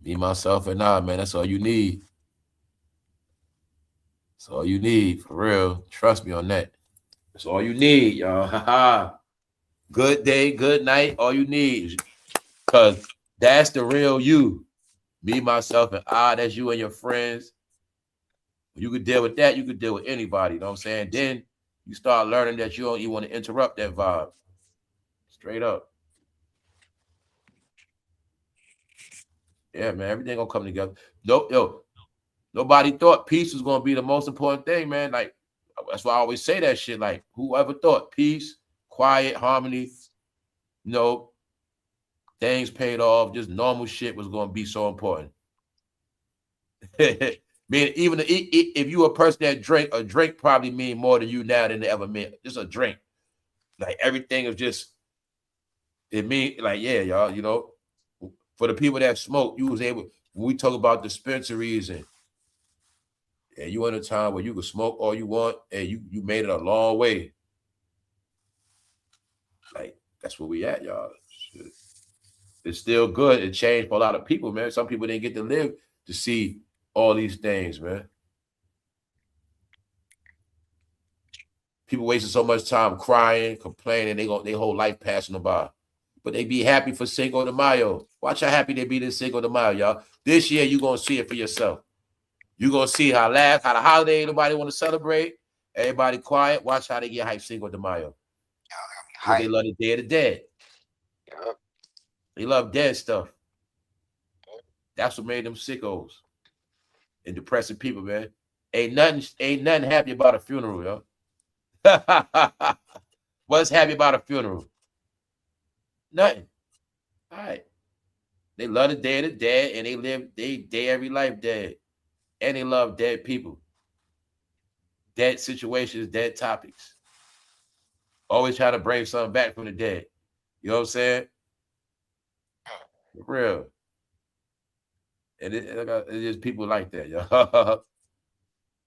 Me, myself, and I, man. That's all you need. That's all you need, for real. Trust me on that. That's all you need, y'all. Ha. Good day, good night. All you need. Because that's the real you. Me, myself, and I. That's you and your friends. When you could deal with that, you could deal with anybody. You know what I'm saying? Then you start learning that you don't even want to interrupt that vibe. Straight up. Yeah, man. Everything gonna come together. Nobody thought peace was gonna be the most important thing, man. Like, that's why I always say that shit. Like, whoever thought peace, quiet, harmony, you know, things paid off, just normal shit was gonna be so important. Man, even if you a person that drink, a drink probably mean more to you now than it ever meant. Just a drink. Like everything is just, it mean like, yeah, y'all, you know, for the people that smoke, you was able, when we talk about dispensaries and you in a time where you can smoke all you want and you made it a long way. Like, that's where we at, y'all. Shit. It's still good. It changed for a lot of people, man. Some people didn't get to live to see all these things, man. People wasting so much time crying, complaining, they whole life passing them by. But they be happy for Cinco de Mayo. Watch how happy they be this Cinco de Mayo, y'all. This year, you're going to see it for yourself. You're going to see how the holiday, nobody want to celebrate. Everybody quiet. Watch how they get hyped Cinco de Mayo. Because they love the Day of the Dead. Yep. They love dead stuff. That's what made them sickos and depressing people, man. Ain't nothing happy about a funeral, yo. What's happy about a funeral? Nothing. All right. They love the day of the dead, and they live they every life dead. And they love dead people. Dead situations, dead topics. Always try to bring something back from the dead. You know what I'm saying? For real. And it's just people like that, yo.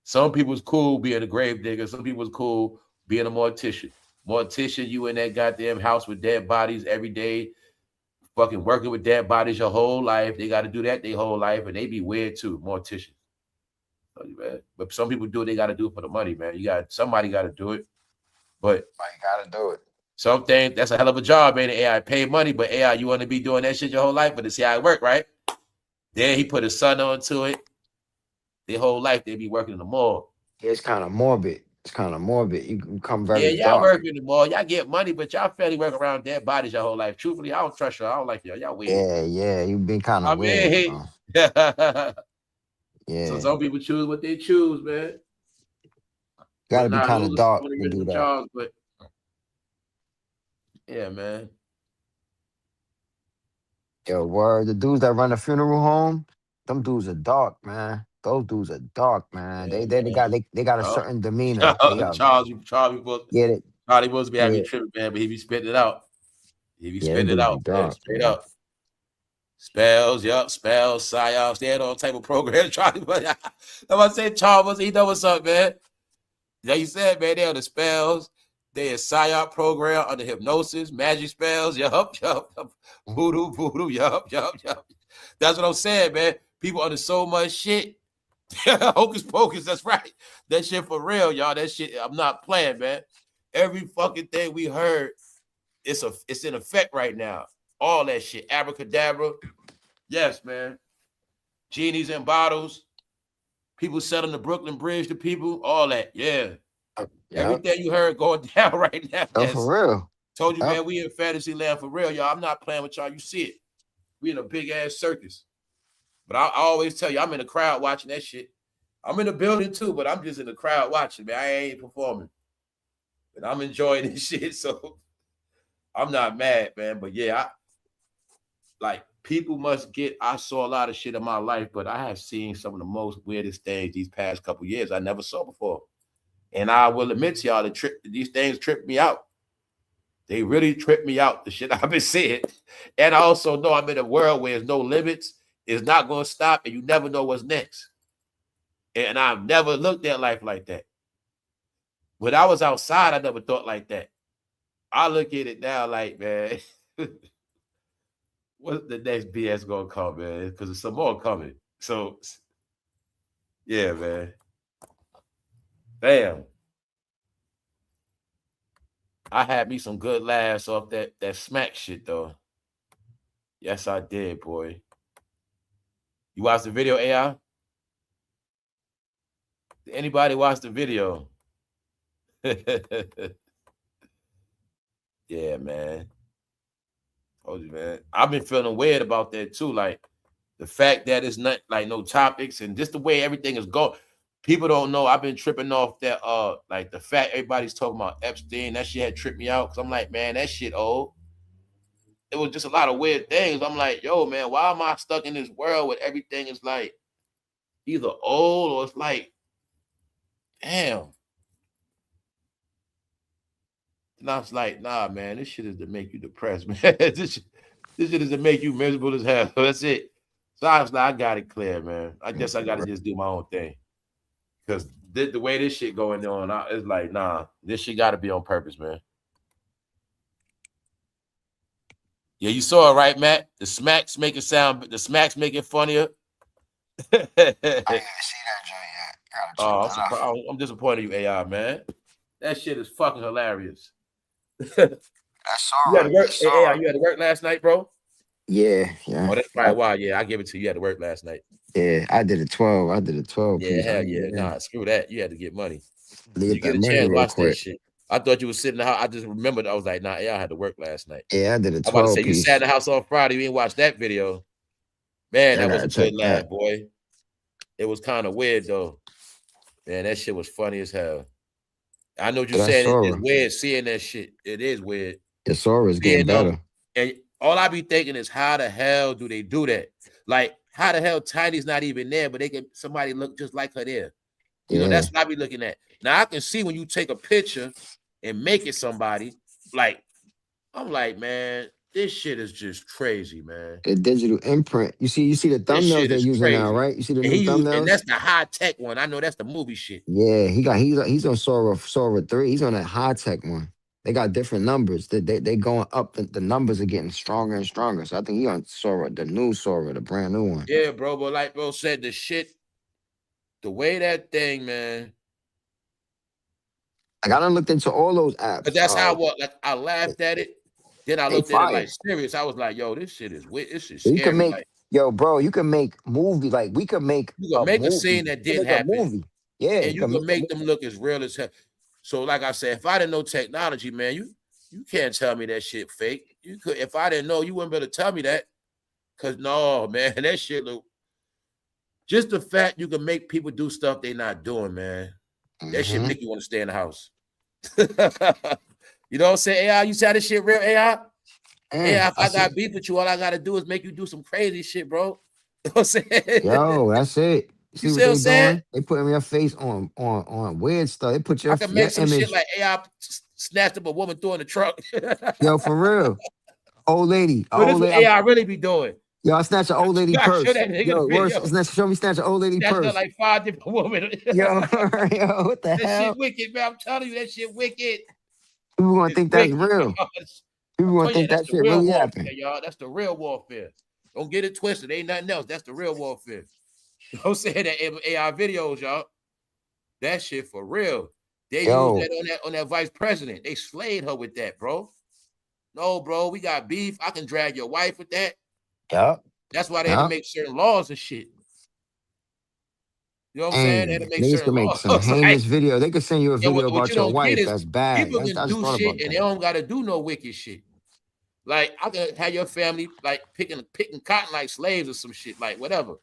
Some people's cool being a grave digger. Some people's cool being a mortician. Mortician, you in that goddamn house with dead bodies every day, fucking working with dead bodies your whole life. They got to do that their whole life, and they be weird too, morticians. But some people do it, they got to do it for the money, man. Somebody got to do it. But I gotta do it. something that's a hell of a job, man. AI pay money, but AI, you want to be doing that shit your whole life, but to see how it work, right? Then he put his son onto it. Their whole life they be working in the mall. Yeah, it's kind of morbid. It's kind of morbid. You become very y'all dark. work in the mall. Y'all get money, but y'all fairly work around dead bodies your whole life. Truthfully, I don't trust y'all. I don't like y'all. Y'all weird. Yeah. You've been kind of weird. mean, Yeah. So some people choose what they choose, man. Gotta be kind of dark to do that. Jobs, but yeah, man. Yo, word. The dudes that run the funeral home, them dudes are dark, man. Those dudes are dark, man. Yeah, They got a certain demeanor. Charlie was be having tripping, man, but he be spitting it out. He be spitting it out, man, straight up. Spells, spells, psyops. They had all type of programs. Charlie, I say Charles, he know what's up, man. Like you said, man, they are the spells. They a psyop program under hypnosis, magic spells, yup. Voodoo, yup. That's what I'm saying, man. People under so much shit. Hocus pocus, that's right. That shit for real, y'all. That shit, I'm not playing, man. Every fucking thing we heard, it's in effect right now. All that shit. Abracadabra. Yes, man. Genies in bottles. People selling the Brooklyn Bridge to people. All that. Yeah. Everything you heard going down right now. Oh, for real. Told you, man, we in fantasy land for real, y'all. I'm not playing with y'all. You see it. We in a big ass circus. But I always tell you, I'm in the crowd watching that shit. I'm in the building too, but I'm just in the crowd watching, man. I ain't performing. But I'm enjoying this shit, so I'm not mad, man. But yeah, people must get, I saw a lot of shit in my life, but I have seen some of the most weirdest things these past couple years I never saw before. And I will admit to y'all that these things tripped me out. They really tripped me out, the shit I've been seeing. And I also know I'm in a world where there's no limits. It's not going to stop, and you never know what's next. And I've never looked at life like that. When I was outside, I never thought like that. I look at it now like, man, what's the next BS going to come, man? Because there's some more coming. So, yeah, man. Damn. I had me some good laughs off that smack shit, though. Yes, I did, boy. You watched the video, AI? Did anybody watch the video? Yeah, man. Told you, man. I've been feeling weird about that, too. Like, the fact that it's not, like, no topics and just the way everything is going. People don't know. I've been tripping off that, like, the fact everybody's talking about Epstein. That shit had tripped me out. Because I'm like, man, that shit old. It was just a lot of weird things. I'm like, yo, man, why am I stuck in this world where everything is like either old or it's like, damn. And I was like, nah, man, this shit is to make you depressed, man. This shit is to make you miserable as hell. That's it. So I was like, I got it clear, man. I guess I got to just do my own thing. Because the way this shit going on, it's like, nah, this shit got to be on purpose, man. Yeah, you saw it, right, Matt? The smacks make it funnier. I didn't see that joint yet. I'm disappointed in you, AI, man. That shit is fucking hilarious. That's all right. AI, you had to work last night, bro? Yeah. Oh, that's probably why. Yeah, I give it to you. You had to work last night. Yeah, I did a 12. Yeah, hell yeah. Nah, screw that. You had to get money. You get a chance, watch that shit. I thought you were sitting in the house. I just remembered. I was like, nah, yeah, I had to work last night. Yeah, I did a 12 I'm about to say, you sat in the house on Friday. You didn't watch that video. Man, that was a good laugh, boy. It was kind of weird, though. Man, that shit was funny as hell. I know what you're saying. It's weird seeing that shit. It is weird. The Sora's getting better. And all I be thinking is, how the hell do they do that? Like, how the hell Tiny's not even there, but they can somebody look just like her there. You know, that's what I be looking at. Now I can see when you take a picture and make it somebody, like, I'm like, man, this shit is just crazy, man. A digital imprint. You see the thumbnails they're using crazy. now, right? You see the And new thumbnails? And that's the high tech one. I know that's the movie shit. Yeah, he's on Sora 3. He's on that high tech one. They got different numbers. They going up. The numbers are getting stronger and stronger. So I think he on Sora, the new Sora, the brand new one. Yeah, bro. But like bro said, the shit, the way that thing, man. Like I done looked into all those apps. But that's how like I laughed at it. Then I looked at it like serious. I was like, yo, this shit is weird. This shit scary. You can make, like, yo, bro, you can make movie. Like we could make a scene that didn't happen. Movie. Yeah. And you can make them look as real as hell. So, like I said, if I didn't know technology, man, you can't tell me that shit fake. You could, if I didn't know, you wouldn't be able to tell me that. Cause no, man, that shit look. Just the fact you can make people do stuff they not doing, man. That shit make you want to stay in the house. You know what I'm saying? AI, you see how this shit real, AI? Yeah, if I got beef with you, all I gotta do is make you do some crazy shit, bro. You know what I'm saying? Yo, that's it. You see what I'm saying? They putting your face on weird stuff. They put your, I can make some image. shit like AI snatched up a woman throwing the truck. Yo, for real. Old lady. But this is what AI really be doing. Yo, I snatch an old lady purse. Yo, show me snatch an old lady purse. Like 5 different women. yo, what the hell? That shit wicked, man. I'm telling you, that shit wicked. People gonna think that's real. People gonna think that shit really happened. Y'all, that's the real warfare. Don't get it twisted. Ain't nothing else. That's the real warfare. You know what I'm saying? That AI videos, y'all. That shit for real. They used that on that vice president. They slayed her with that, bro. No, bro, we got beef. I can drag your wife with that. Yeah. That's why they had to make certain laws and shit. You know what I'm saying? They had to make certain laws. Some heinous video. They could send you a video about your wife. That's bad. People can do shit and they don't gotta do no wicked shit. Like I can have your family like picking cotton like slaves or some shit, like whatever.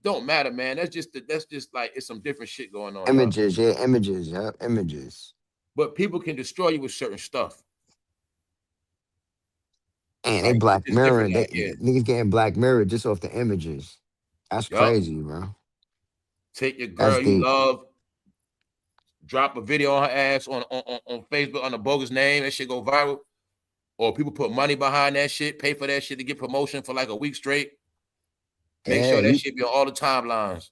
Don't matter, man. That's just like it's some different shit going on. Images, images. But people can destroy you with certain stuff. And they Black Mirror. Niggas getting Black Mirror just off the images. That's crazy, bro. Take your girl you love, drop a video on her ass on Facebook on a bogus name, that shit go viral. Or people put money behind that shit, pay for that shit to get promotion for like a week straight. Make sure that shit be on all the timelines.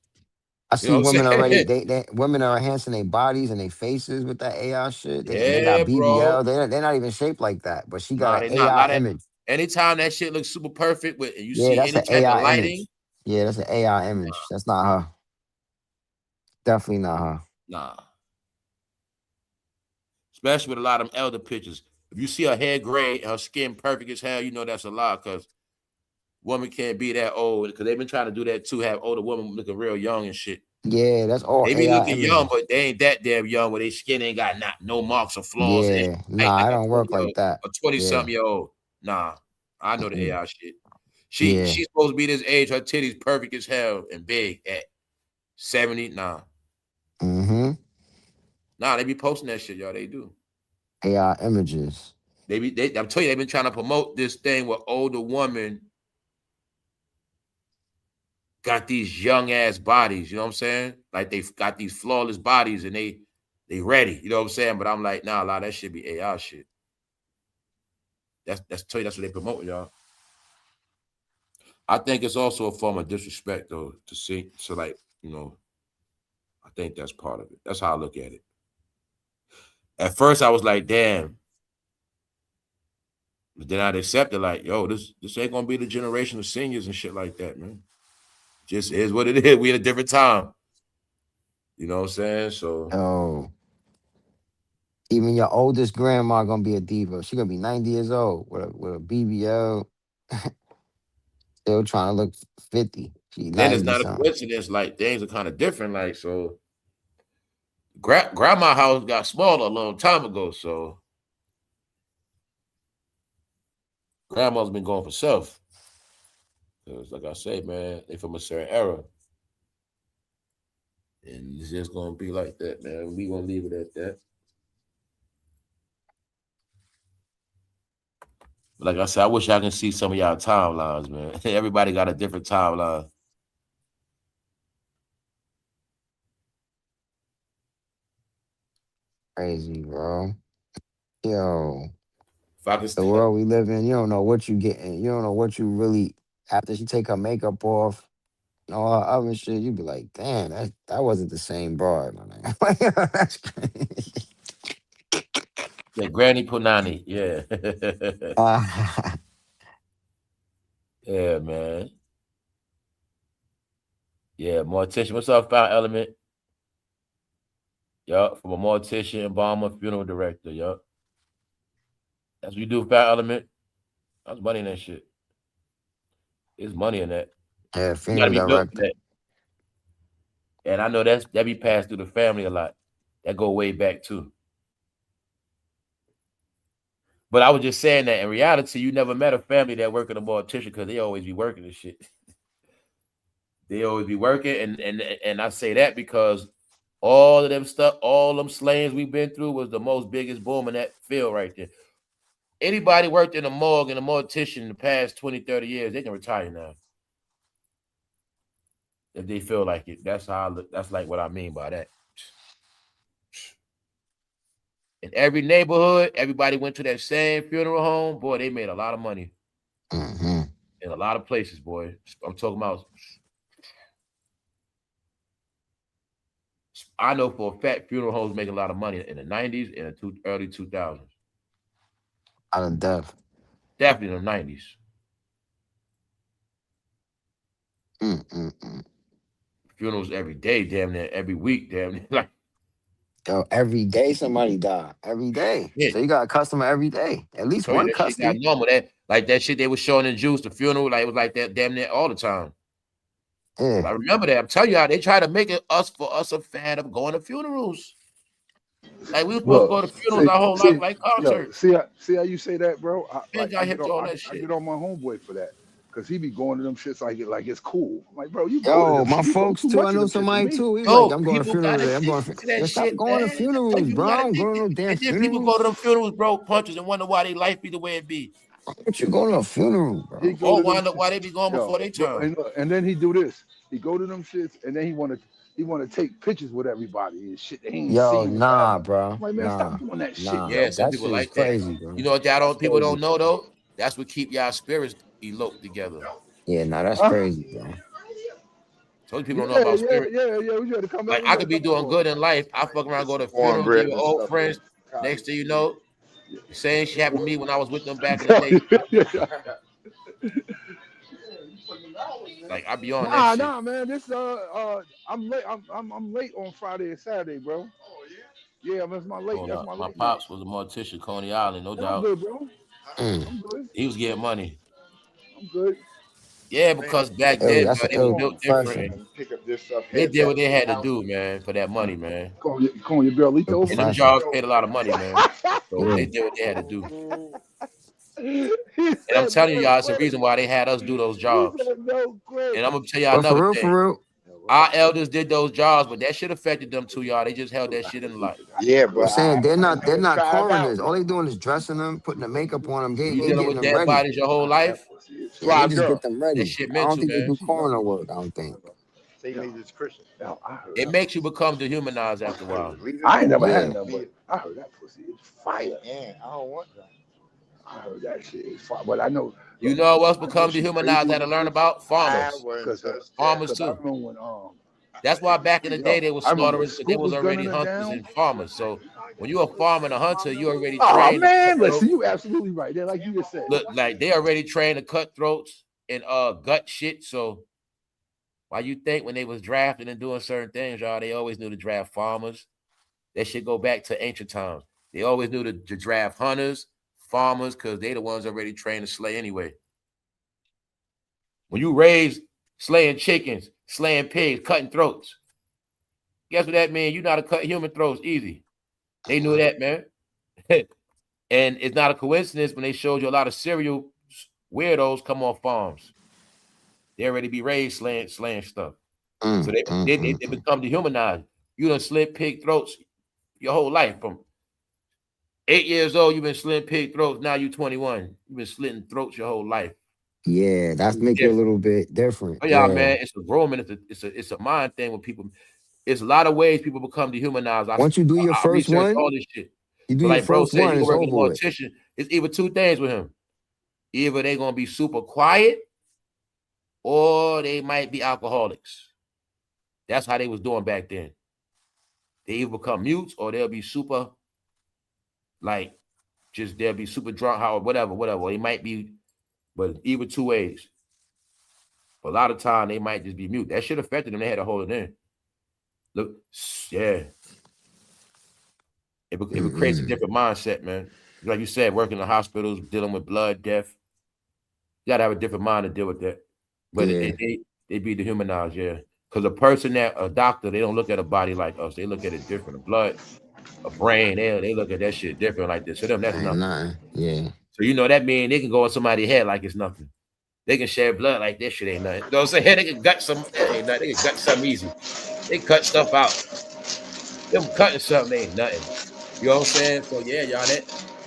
I see women already. Women are enhancing their bodies and their faces with that AI shit. They got BBL. They're not even shaped like that, but she got an AI image. Anytime that shit looks super perfect with you see that's any type AI of lighting. Image. Yeah, that's an AI image. That's not her. Definitely not her. Nah. Especially with a lot of them elder pictures. If you see her hair gray, her skin perfect as hell, you know that's a lie because woman can't be that old. Because they've been trying to do that too, have older women looking real young and shit. Yeah, that's all. They be looking young, but they ain't that damn young where their skin ain't got no marks or flaws. Yeah, nah, I don't work like that. A 20-something-year-old. Nah, I know the AI shit. She's supposed to be this age. Her titties perfect as hell and big at 70. Nah. Mm-hmm. Nah, they be posting that shit, y'all. They do. AI images. I'm telling you, they've been trying to promote this thing where older women got these young ass bodies. You know what I'm saying? Like they've got these flawless bodies and they ready. You know what I'm saying? But I'm like, nah, a lot of that shit be AI shit. That's what they promote, y'all. I think it's also a form of disrespect, though, to see. So, like, you know, I think that's part of it. That's how I look at it. At first, I was like, damn. But then I'd accept it, like, yo, this ain't gonna be the generation of seniors and shit like that, man. Just is what it is. We in a different time. You know what I'm saying? So even your oldest grandma gonna be a diva. She gonna be 90 years old with a BBL. Still trying to look 50. Then it's not a coincidence. Like things are kind of different. Like so, grandma house got smaller a long time ago. So grandma's been going for self. Because like I say, man, they from a certain era, and it's just gonna be like that, man. We gonna leave it at that. Like I said, I wish I can see some of y'all timelines, man. Everybody got a different timeline. Crazy, bro. Yo, If I can the world we live in, you don't know what you getting. You don't know what you really. After she take her makeup off and all her other shit, you be like, damn, that wasn't the same broad, man. That's crazy. Yeah, Granny Punani, yeah. Yeah, man. Yeah, mortician. What's up, Found Element? Yup, from a mortician, embalmer, funeral director. Yup. That's what you do, Found Element. That's money in that shit. There's money in that. Yeah, You funeral gotta be built for director. that. And I know that be passed through the family a lot. That go way back too. But I was just saying that in reality, you never met a family that work in a mortician because they always be working and shit. They always be working, and I say that because all of them stuff, all them slayings we've been through was the most biggest boom in that field right there. Anybody worked in a morgue and a mortician in the past 20, 30 years, they can retire now. If they feel like it. That's like what I mean by that. In every neighborhood, everybody went to that same funeral home. Boy, they made a lot of money. Mm-hmm. In a lot of places, boy. I'm talking about. I know for a fact funeral homes make a lot of money in the 90s and the early 2000s. Out of death. Definitely in the 90s. Funerals every day, damn near every week, damn near. Like, yo, every day somebody die. Every day. yeah. So you got a customer every day. At least So one that shit got customer. normal. That shit they was showing in Juice, the funeral, like it was like that damn near all the time. Yeah. I remember that. I'm telling y'all, they try to make it for us a fan of going to funerals. Like we were supposed to go to funerals our whole life, like concerts. See how you say that, bro? I Got hip to all that I shit. get on my homeboy for that. Cause he be going to them shits like it's cool. I'm like, bro, you go to Yo, them. my You go folks too too. I much of know them shits with somebody me. too. He was like, Yo, I'm going to people funeral got today. I'm going addicted to to that yo, stop shit, going to man. funerals, People bro. got I'm going to no addicted. damn And then people funerals. go to them funerals, bro, punches, and wonder why their life be the way it be. What you going to a funeral, He bro? go Or to them wind up shits. why they be going before they turn. And then he do this. He go to them shits, and then he wanna take pictures with everybody and shit. They ain't Yo, seen in nah, forever. bro. I'm like, man, stop Nah. doing that shit, Nah. Yeah, yo. some That people shit is like that. crazy, bro. You know what That's people crazy. don't know though? That's what keep y'all spirits elope together. Yeah, nah, that's Huh? crazy, bro. So people don't know Yeah. about spirit. We gotta come Like back. We I gotta could be come back doing on. good in life. I fuck around, go to funerals, be Cornbread with and old stuff in friends. cottage Next thing you cheese. know, the same shit happened to me when I was with them back in the day. Like I be on that shit. Nah, man. This I'm late. I'm late on Friday and Saturday, bro. Yeah, that's my late. Hold That's up. my My late night. pops was a mortician, Coney Island, no And I'm doubt. good, bro. Mm. I'm good. He was getting money. I'm good. Yeah, because back Yo, then, that's bro, an they was ill built different. profession. And And pick up this stuff, they head did back what they to the had to house. do, man, for that money, man. Calling your girl Lito Ill over And them there? profession. jobs paid a lot of money, man. So Yeah. they did what they had to do. He And I'm said telling you, no y'all, it's the credit. reason why they had us do those He jobs. said no And credit. I'm gonna tell y'all But another thing. for real, Our elders did those jobs, but that shit affected them too, y'all. They just held that shit in life. Yeah, I'm but saying they're I not never tried it out coroners. All they though. doing is dressing them, putting the makeup on them, You they dealing getting with them dead ready. bodies your whole I heard that life, pussy is Yeah, they Fly just fire. girl. get them that ready. shit I don't mental, think they man. do She love coroner it. work, I don't think. Say Lisa's Christian. Yo, I heard It that makes you pussy. become dehumanized after a while. I ain't never had Yeah. none, but I heard that pussy is fire. Yeah, I don't want that. I heard that shit is fire. But I know, You look, know what else I know become she dehumanized crazy that in I the learn bitch. about? I Farmers. wouldn't touch that. Farmers Cause I too. remember when That's why back in the day they were I remember when slaughterers because they Scoop was was gunning already her hunters down. and farmers. So when you're a farmer and a hunter, you already Oh trained to cut man, listen, throats. you absolutely right. They're like you just said. Look, like they already trained to cut throats and gut shit. So why you think when they was drafting and doing certain things, y'all, they always knew to draft farmers. That shit go back to ancient times. They always knew to draft hunters, farmers, because they the ones already trained to slay anyway. When you raise slaying chickens, slaying pigs, cutting throats, guess what that means? You know how to cut human throats easy. They knew that, man. And it's not a coincidence when they showed you a lot of serial weirdos come off farms. They already be raised slaying stuff. So they become dehumanized. You done slit pig throats your whole life from 8 years old, you've been slitting pig throats. Now you 21. You've been slitting throats your whole life. Yeah, that's make you a little bit different. Oh yeah, Yeah, man. It's a grooming. It's a mind thing with people. It's a lot of ways people become dehumanized. once you do your I first research one, all this shit. you do So your like bro first said, one, you go it's work with a over with. mortician. It's either two things with him. Either they're gonna be super quiet, or they might be alcoholics. That's how they was doing back then. They either become mutes or they'll be super, like, just they'll be super drunk, how whatever. They might be, but either two ways. But a lot of time they might just be mute. That shit affected them. They had to hold it in. Look, yeah. It creates a different mindset, man. Like you said, working in the hospitals, dealing with blood, death. You gotta have a different mind to deal with that. But Yeah. they be dehumanized, yeah. Because a doctor, they don't look at a body like us. They look at it different. A blood, a brain, they look at that shit different like this. For them, that's nothing. Yeah. So you know that means they can go in somebody's head like it's nothing. They can shed blood like this shit ain't nothing. You know what I'm saying? They can gut some, that ain't nothing. They can gut something easy. They cut stuff out. Them cutting something ain't nothing. You know what I'm saying? So yeah, y'all,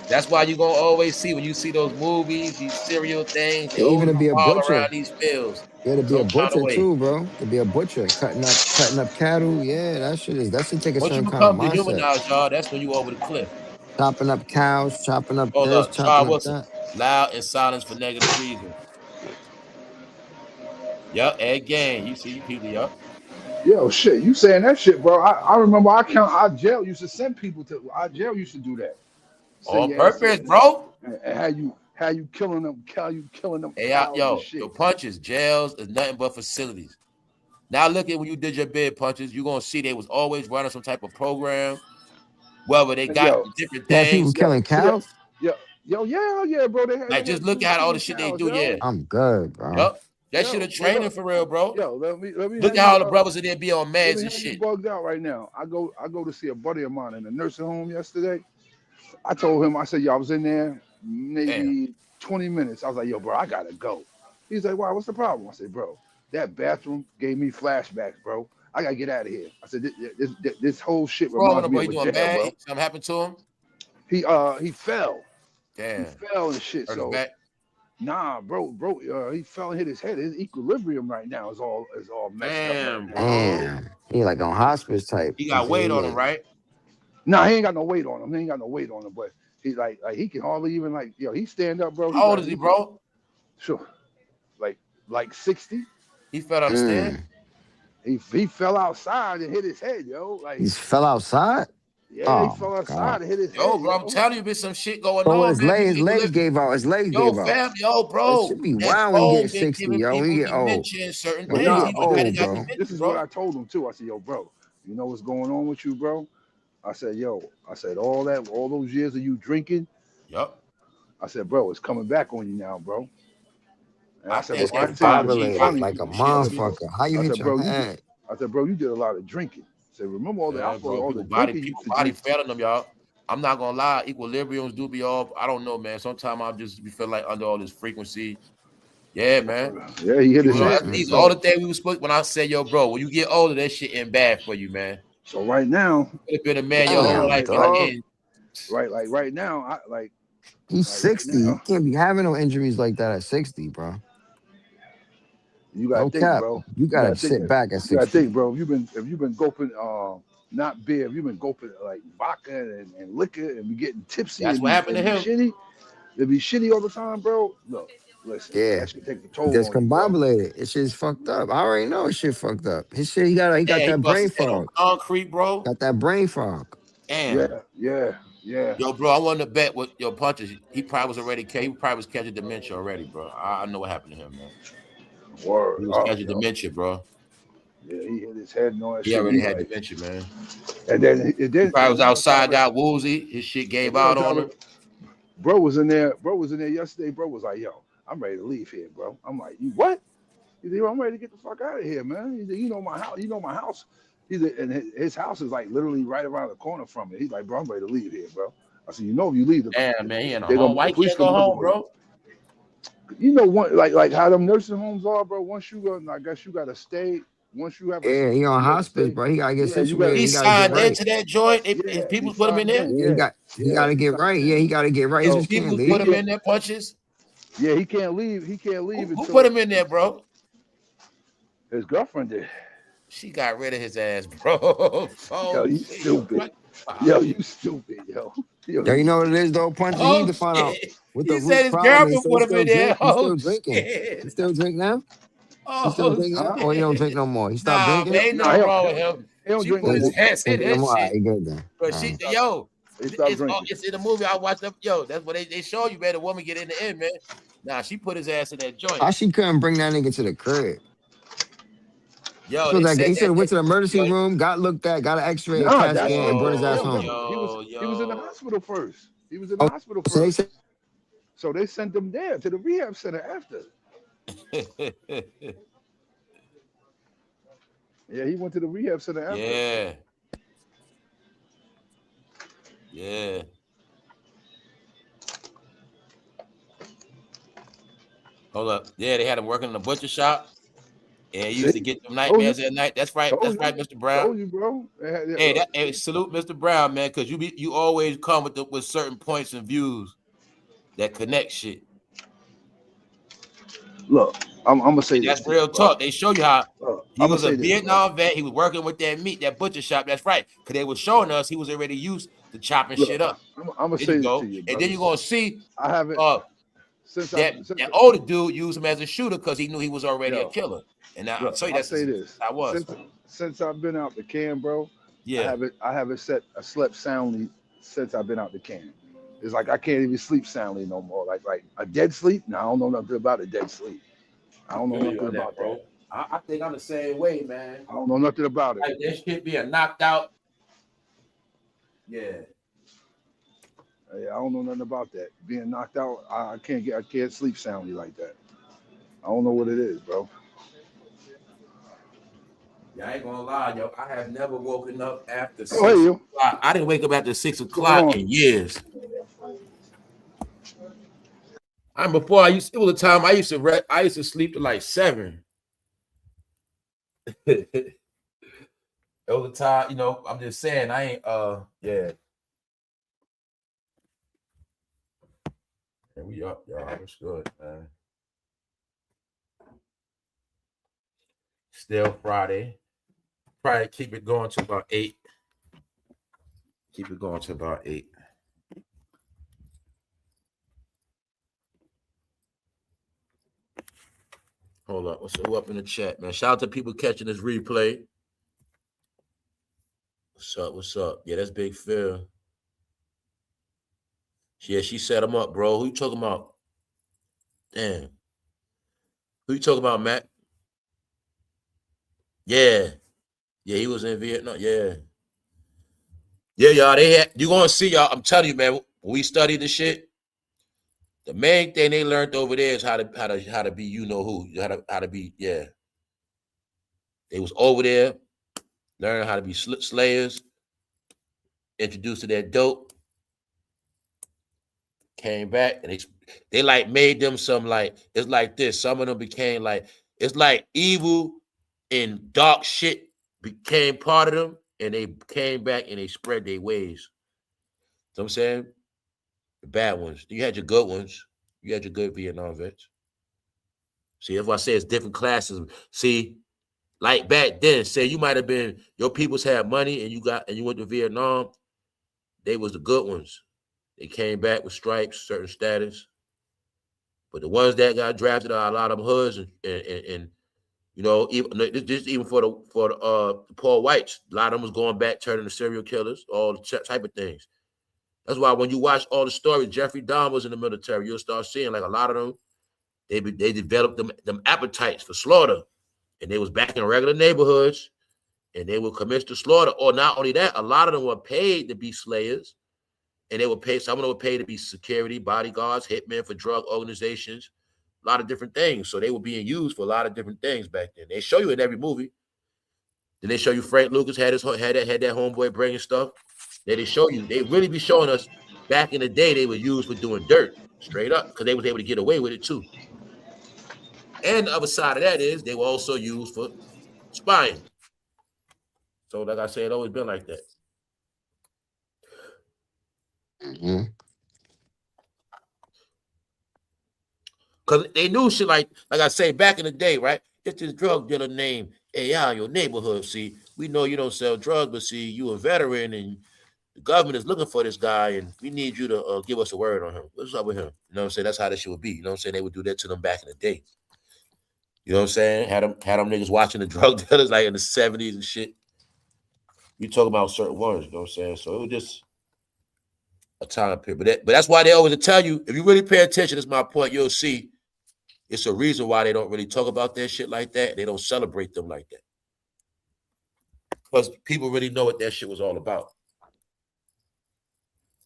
that's why you're gonna always see when you see those movies, these serial things, they Even always to be a all butcher. around these fields. Yeah, to be a Some kind of butcher way. too, bro. To be a butcher, cutting up cattle. Yeah, that shit take a Once you certain kind of become mindset. dehumanized, y'all, that's when you over the cliff. Chopping up cows, chopping up Hold this, up, chopping Charles up Wilson. that. Loud and silence for negative reasons. Yup, again, you see you people, yup. Yo, shit, you saying that shit, bro? I remember our jail used to send people to our jail used to do that. Send On your ass purpose, bro. and how you killing them cows Hey, and yo, shit. your punches, jails is nothing but facilities. Now look at when you did your bid punches, you're gonna see they was always running some type of program, whether they got Yo, different Yeah, people things. killing cows. yeah, bro. They Like had just look dudes at all the killing shit they cows, do, yo. yeah. I'm good, bro. Yup. That Yo, shit a but training for real, bro. Yo, let me Look have at all you, the brothers that they be on let meds me and have you shit. bugged out right now. I go to see a buddy of mine in a nursing home yesterday. I told him, I said, yo, I was in there maybe 20 minutes. I was like, yo, bro, I gotta go. He's like, why? What's the problem? I said, bro, that bathroom gave me flashbacks, bro. I gotta get out of here. I said, this whole shit What's wrong with reminds him, me bro? He of a doing jail, bad? bro. Something happened to him? He fell. Damn. He fell and shit. Hurt his So back? nah, bro, he fell and hit his head. His equilibrium right now is all messed up right Damn, now. bro. Damn, he like on hospice type. He got weight on him, Yeah. right? Nah, he ain't got no weight on him. He ain't got no weight on him, but he like he can hardly even he stand up, bro. How old is he, bro? Sure, like 60. He fell down the stairs? He fell outside and hit his head, yo. Like He fell outside. yeah, he Oh fell my outside god. and hit his Yo, head, bro, I'm yo. telling you, there's some shit going So on, man. his legs gave out. His legs Yo, gave out. fam, yo, It bro. should be That wild when you phone get been 60, giving yo. When people you get old. dementia and certain When you things. Nah, get He might have old, got bro. dementia, this is bro. what I told him too. I said, yo, bro, you know what's going on with you, bro? I said, all those years of you drinking, Yup. I said, bro, it's coming back on you now, bro. And I I said, think but that Discombobulated probably like a PTSD. motherfucker. How you I hit said, your bro, head? you did a lot of drinking. I said, remember all the Yeah, alcohol, bro. all the People body drinking you used to body drink. failing them, y'all. I'm not gonna lie, equilibriums do be off. I don't know, man. Sometimes I just be feel like under all this frequency. Yeah, man. Yeah, he hit You his know, head. these all So the things we was supposed when I said, yo, bro, when you get older, that shit ain't bad for you, man. so right now, You could have been a man your whole Damn, life dog. and like right now, He's right 60. You now, can't be having no injuries like that at 60, bro. you gotta No think, cap. bro. You You gotta gotta think sit that. back at You gotta 60. think, bro. If you've been gulping not beer, if you've been gulping like vodka and liquor and be getting tipsy that's and what happened to be him. shitty, all the time, bro. Look, listen, Yeah. that should take the toll on you, bro. Discombobulated. It shit's fucked up. I already know his shit fucked up. His shit, he got Yeah, he that brain busted head on fog. concrete, bro. Got that brain fog. Damn. Yeah. Yo, bro, I wanted to bet with your punches. He probably was already he probably was catching dementia already, bro. I know what happened to him, man. Word He was up, catching yo. dementia, bro. Yeah, he hit his head and all that He shit. already He's had like, dementia, man. and then He probably was outside, got woozy. His shit gave out on him. Bro was in there yesterday. Bro was like, yo, I'm ready to leave here, bro. I'm like, you what? He said, yo, I'm ready to get the fuck out of here, man. He said, you know my house. He said, and his house is like literally right around the corner from it. He's like, bro, I'm ready to leave here, bro. I said, you know, if you leave, Damn, man, he in a home. Why the you police can't go come home, looking for you. bro? You know, like how them nursing homes are, bro. Once you go, I guess you gotta stay once you have Yeah, he on you have a hospice, state, bro. He gotta get yeah, you got situated. He He gotta get signed right. into that joint. His yeah, he people put him in signed there. in, Yeah, yeah, he yeah, gotta he get signed right. in. Yeah, he gotta get right. He His So just people can't he put him leave. in there. Punches. yeah, he can't leave. He can't leave Who put him in there, bro? his girlfriend did. She got rid of his ass, bro. Yo, Oh you shit, yo, stupid. what? Yo, you stupid, yo. Yo, Yo, you you know what it stupid. is though, Punch? He need Oh to find out shit. what the He root said his problem is. girlfriend So he put him still in there. drink. He Oh still drinking. He shit. still drink now? He still Oh drink now? Huh? Or he don't drink shit. no more? He stopped Nah, drinking? man, ain't Nah, nothing wrong with him. he don't She drink put no He his more. ass in don't drink no that more? All shit. right, good then. But All she, right. yo, He stopped drinking. it's in the movie. I watched up. Yo, that's what they show you, man. The woman get in the end, man. Nah, she put his ass in that joint. How she couldn't bring that nigga to the crib? Yo, So they that said he said that. went to the emergency Yo, room, got looked at, got an X-ray, a Nah, CAT that's scan, and brought his ass yo, home. he was in the yo. hospital first. He was in the Oh, hospital so they first. said So they sent him there to the rehab center after. Yeah, he went to the rehab center after. Yeah. Yeah. Hold up. Yeah, they had him working in the butcher shop. And he used to See? get them Told you. nightmares at night. That's right. Told That's you. right, Mr. Brown. Told you, bro. Hey, hey, salute Mr. Brown, man, because you always come with certain points and views that connect shit. Look, I'm gonna say And this. that's real talk. They show you how he I'm gonna was a say this, Vietnam vet. He was working with that meat, that butcher shop. That's right. Because they were showing us he was already used to chopping Look, shit up. I'm gonna There say you this go. to you, And brother. then you're gonna see I haven't since that older dude used him as a shooter because he knew he was already a killer. And now I'll tell you I'll say this. I was. Since I've been out the can, bro. Yeah. I haven't slept soundly since I've been out the can. It's like I can't even sleep soundly no more. Like a dead sleep. No, I don't know nothing about a dead sleep. I don't know nothing about that. I think I'm the same way, man. I don't know nothing about it. Like that shit being knocked out. Yeah. I don't know nothing about that. Being knocked out, I can't sleep soundly like that. I don't know what it is, bro. Yeah, I ain't gonna lie, yo. I have never woken up after 6 hey, o'clock. I didn't wake up after 6 o'clock in years. Before it was a time I used to sleep to like 7. It was a time, you know, I'm just saying I ain't yeah. And we up, y'all. It's good, man. Still Friday. Probably keep it going to about 8. Keep it going to about 8. Hold up. What's up in the chat, man? Shout out to people catching this replay. What's up? What's up? Yeah, that's Big Phil. Yeah, she set him up, bro. Who you talking about? Damn. Who you talking about, Matt? Yeah. Yeah, he was in Vietnam. Yeah. Yeah, y'all. You gonna see, y'all. I'm telling you, man, when we study this shit, the main thing they learned over there is how to be you know who. How to be, yeah. They was over there learning how to be slayers, introduced to that dope, came back, and they like made them some like, it's like this. Some of them became like, it's like evil and dark shit became part of them, and they came back and they spread their ways. You know what I'm saying? The bad ones. You had your good ones. You had your good Vietnam vets. See, that's why I say it's different classes. See, like back then, say you might have been, your peoples had money and you went to Vietnam, they was the good ones. They came back with stripes, certain status. But the ones that got drafted are a lot of them hoods and you know, even for the poor whites, a lot of them was going back, turning to serial killers, all the type of things. That's why when you watch all the stories, Jeffrey Dahmer was in the military, you'll start seeing like a lot of them, they developed them appetites for slaughter. And they was back in regular neighborhoods and they would commit to slaughter. Or not only that, a lot of them were paid to be slayers. And they were paid, some of them were paid to be security, bodyguards, hitmen for drug organizations, a lot of different things. So they were being used for a lot of different things back then. They show you in every movie. Then they show you Frank Lucas had that homeboy bringing stuff. Then they show you, they really be showing us back in the day they were used for doing dirt, straight up, because they was able to get away with it too. And the other side of that is they were also used for spying. So, like I said, it always been like that. Mm-hmm. Because they knew shit like I say, back in the day, right? It's this drug dealer named AI in your neighborhood. See, we know you don't sell drugs, but see, you a veteran and the government is looking for this guy and we need you to give us a word on him. What's up with him? You know what I'm saying? That's how this shit would be. You know what I'm saying? They would do that to them back in the day. You know what I'm saying? Had them niggas watching the drug dealers like in the 70s and shit. You talking about certain ones, you know what I'm saying? So it was just a time period. But that's why they always tell you, if you really pay attention, that's my point, you'll see it's a reason why they don't really talk about that shit like that. They don't celebrate them like that. Because people really know what that shit was all about.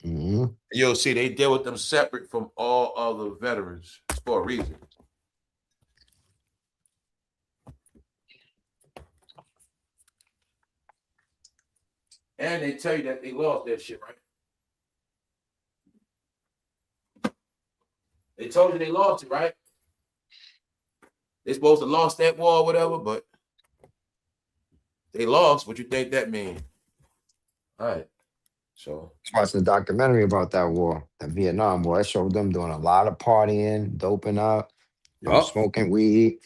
Mm-hmm. You'll see they deal with them separate from all other veterans for a reason. And they tell you that they lost that shit, right? They told you they lost it, right? They supposed to lost that war or whatever, but they lost. What you think that means? All right. So I watched a documentary about that war, the Vietnam War. It showed them doing a lot of partying, doping up, smoking weed.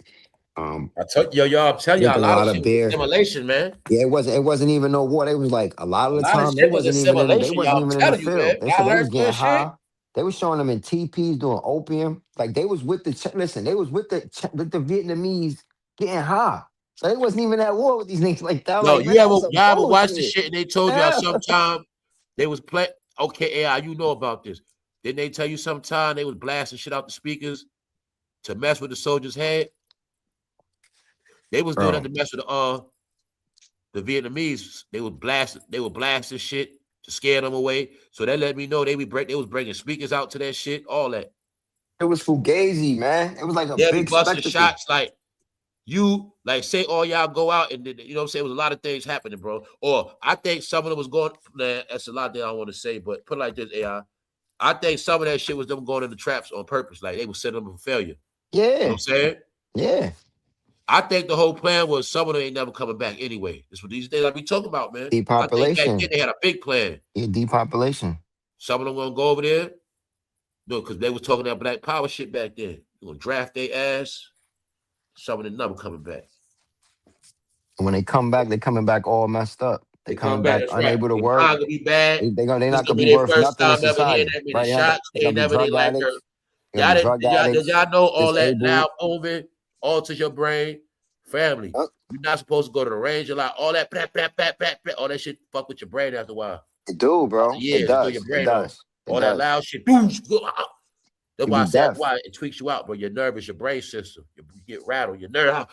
I tell y'all, I'm telling y'all, a drinking lot of of shit beer. was assimilation, man. Yeah, it wasn't even no war. They was like a lot of the A lot of time they shit was wasn't even in assimilation, y'all. I'm the telling you, man. field. They said Y'all they was learned getting good shit. high. They was showing them in teepees doing opium. Like they was with they was with the Vietnamese getting high. So they wasn't even at war with these niggas like that. No, Like, man, that was some y'all ever watched the bullshit. shit and they told y'all sometime they was play. Okay, AI, you know about this. Didn't they tell you sometime they was blasting shit out the speakers to mess with the soldiers' head? They was doing that to mess with the Vietnamese. They would blasting shit to scare them away. So that let me know they was bringing speakers out to that shit, all that. It was fugazi, man. It was like a They'll be big busting spectacle. shots like you, like say all y'all go out and you know what I'm saying? It was a lot of things happening, bro. Or I think some of them was going, man, that's a lot that I don't want to say, but put it like this, AI. I think some of that shit was them going in the traps on purpose. Like they was setting them for failure. Yeah. You know what I'm saying? Yeah. I think the whole plan was some of them ain't never coming back anyway. That's what these things I be talking about, man. Depopulation. I think back then they had a big plan. Yeah, depopulation. Some of them gonna go over there. No, because they was talking that black power shit back then. They gonna draft their ass. Some of them never coming back. And when they come back, they coming back all messed up. They coming back unable to work. Gonna be bad. They not This gonna be be their worth first nothing in time ever hearing society. that many Right? shots. They They gonna be never drug like addicts. her. Did y'all know all that disabled. now moving alters your brain? Family. You're not supposed to go to the range a lot. All that all that shit fuck with your brain after a while. It do, bro. It does. Your brain off. All that loud shit. That's why I said why it tweaks you out, bro. Your nervous, your brain system. You get rattled, your nerve.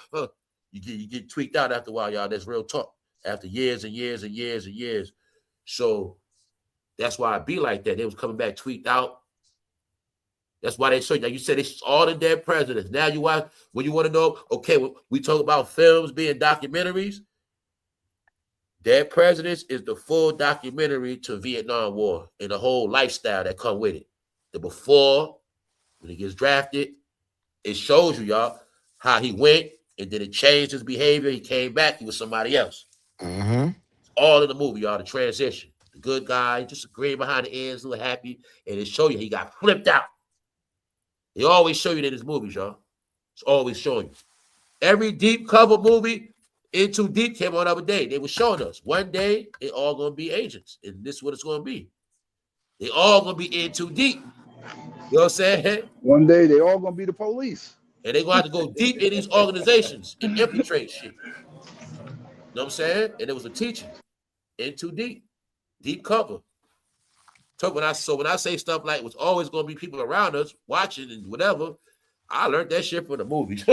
You get tweaked out after a while, y'all. That's real talk. After years and years and years and years. So that's why I be like that. They was coming back tweaked out. That's why they show you. Like you said, it's all the dead presidents. Now you watch, when you want to know, okay, we talk about films being documentaries. Dead Presidents is the full documentary to Vietnam War and the whole lifestyle that come with it. The before, when he gets drafted, it shows you, y'all, how he went and then it changed his behavior. He came back, he was somebody else. Mm-hmm. It's all in the movie, y'all, the transition. The good guy, just agreeing behind the ears, a little happy, and it show you he got flipped out. They always show you that in his movies, y'all. It's always showing you. Every deep cover movie, Into Deep came on the other day. They were showing us one day they all gonna be agents, and this is what it's gonna be. They all gonna be in too deep. You know what I'm saying? One day they all gonna be the police, and they gonna have to go deep in these organizations and infiltrate shit. You know what I'm saying? And it was a teaching. In too deep, deep cover. So when I say stuff like it was always gonna be people around us watching and whatever, I learned that shit from the movies.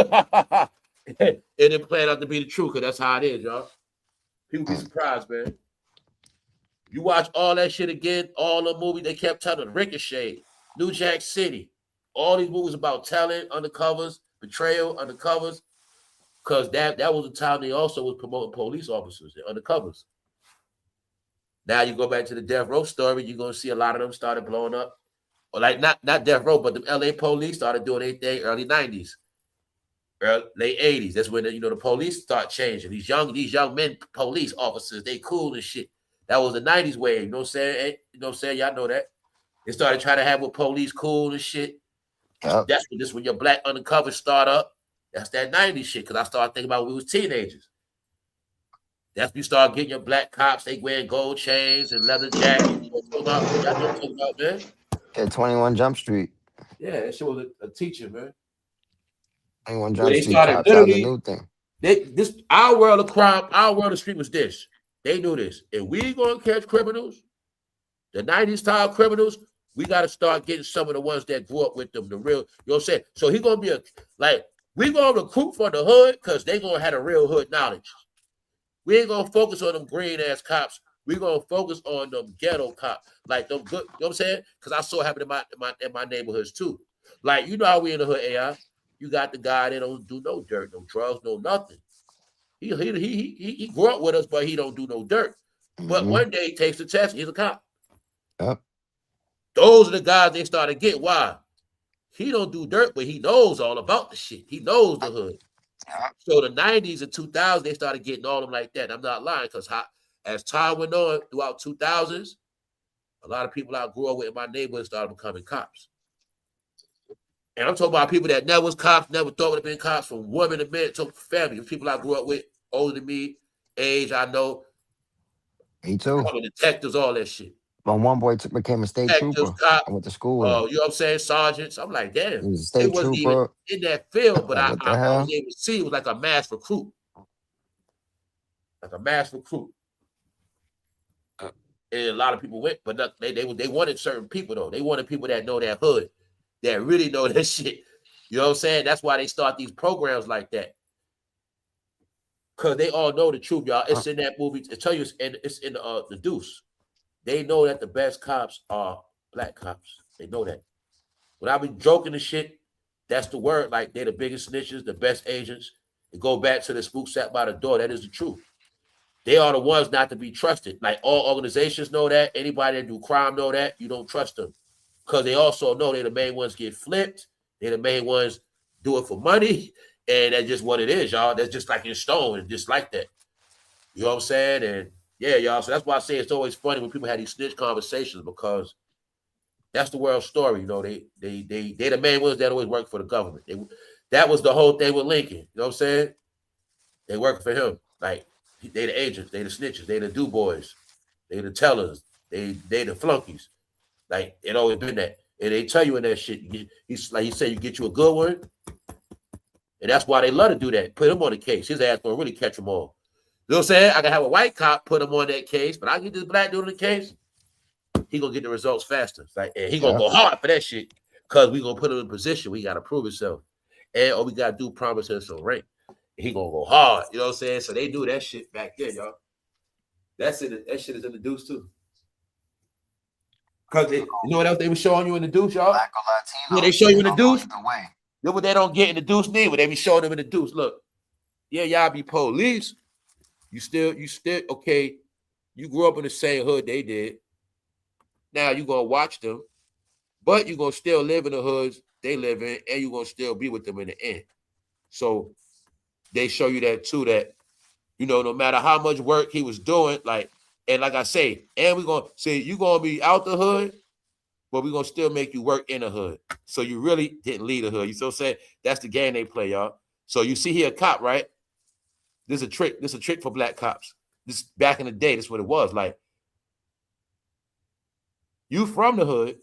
And it played out to be the truth, because that's how it is, y'all. People be surprised, man. You watch all that shit again, all the movies they kept telling, Ricochet, New Jack City, all these movies about talent, undercovers, betrayal, undercovers, because that was the time they also was promoting police officers, the undercovers. Now you go back to the Death Row story, you're gonna see a lot of them started blowing up. Or like not Death Row, but the LA police started doing their thing early 90s. late 80s. That's when the police start changing. These young men, police officers, they cool and shit. That was the 90s wave. You know what I'm saying? You know what I'm saying? Y'all know that. They started trying to have with police cool and shit. Yep. That's when your black undercover start up. That's that 90s shit. Cause I started thinking about when we was teenagers. That's when you start getting your black cops. They wearing gold chains and leather jackets. You know what I'm talking about, man? Yeah, 21 Jump Street. Yeah, that shit was a teacher, man. 21 Where Jump they Street started cops. That was a literally. new thing. This our world of crime, our world of street was this. They knew this. If we gonna catch criminals, the 90s style criminals, we got to start getting some of the ones that grew up with them, the real, you know what I'm saying? So he gonna be we gonna recruit for the hood because they gonna have a real hood knowledge. We ain't gonna focus on them green ass cops. We gonna focus on them ghetto cops, like them good, you know what I'm saying? Because I saw it happen in my neighborhoods too. Like, you know how we in the hood, AI. You got the guy that don't do no dirt, no drugs, no nothing. He grew up with us, but he don't do no dirt. But one day he takes the test, he's a cop. Yep. Those are the guys they started getting. Why? He don't do dirt, but he knows all about the shit. He knows the hood. Yep. So the 90s and 2000s, they started getting all of them like that. I'm not lying, because as time went on throughout 2000s, a lot of people I grew up with in my neighborhood started becoming cops. And I'm talking about people that never was cops, never thought would have been cops, from women to men to family. People I grew up with, older than me, age I know. Me too. Detectives, all that shit. My one boy became a state trooper. Cop, I went to school with him. you know what I'm saying? Sergeants. I'm like, damn. He was a state wasn't trooper. even in that field, but Like, I what the hell? was able to see it was like a mass recruit. Like a mass recruit. And a lot of people went, but they wanted certain people though. They wanted people that know that hood, that really know that shit. You know what I'm saying? That's why they start these programs like that. Because they all know the truth, y'all. It's in that movie. I tell you, it's in the Deuce. They know that the best cops are black cops. They know that. When I be joking and shit, that's the word. Like, they're the biggest snitches, the best agents. And go back to the spook sat by the door. That is the truth. They are the ones not to be trusted. Like, all organizations know that. Anybody that do crime know that. You don't trust them. Because they also know they're the main ones get flipped. They're the main ones do it for money. And that's just what it is, y'all. That's just like in stone. It's just like that. You know what I'm saying? And yeah, y'all. So that's why I say it's always funny when people have these snitch conversations, because that's the world story. You know, they the main ones that always work for the government. That was the whole thing with Lincoln. You know what I'm saying? They work for him. Like, they the agents, they the snitches, they the do boys, they the tellers, they the flunkies. Like, it always been that. And they tell you in that shit, he's like he said, you get you a good one. And that's why they love to do that. Put him on the case. His ass gonna really catch them all. You know what I'm saying? I can have a white cop put him on that case, but I get this black dude on the case, he gonna get the results faster. It's like, and he gonna go hard for that shit, because we gonna put him in a position. We gotta prove himself. And all we gotta do, promise him some rank. He gonna go hard. You know what I'm saying? So they do that shit back then, y'all. That's it. That shit is in the Deuce too. Because you know what else they were showing you in the Deuce, y'all? Black or Latino. Yeah, they show you in the Deuce. Way. Look what they don't get in the Deuce neither. They be showing them in the Deuce. Look, yeah, y'all be police. You still, okay, you grew up in the same hood they did. Now you're gonna watch them, but you're gonna still live in the hoods they live in, and you're gonna still be with them in the end. So they show you that too, that, you know, no matter how much work he was doing, like, and like I say, and we're gonna say you're gonna be out the hood, but we're gonna still make you work in the hood. So you really didn't leave the hood. You so say that's the game they play, y'all. So you see here a cop, right? This is a trick. This is a trick for black cops. This back in the day, this is what it was. Like, you from the hood,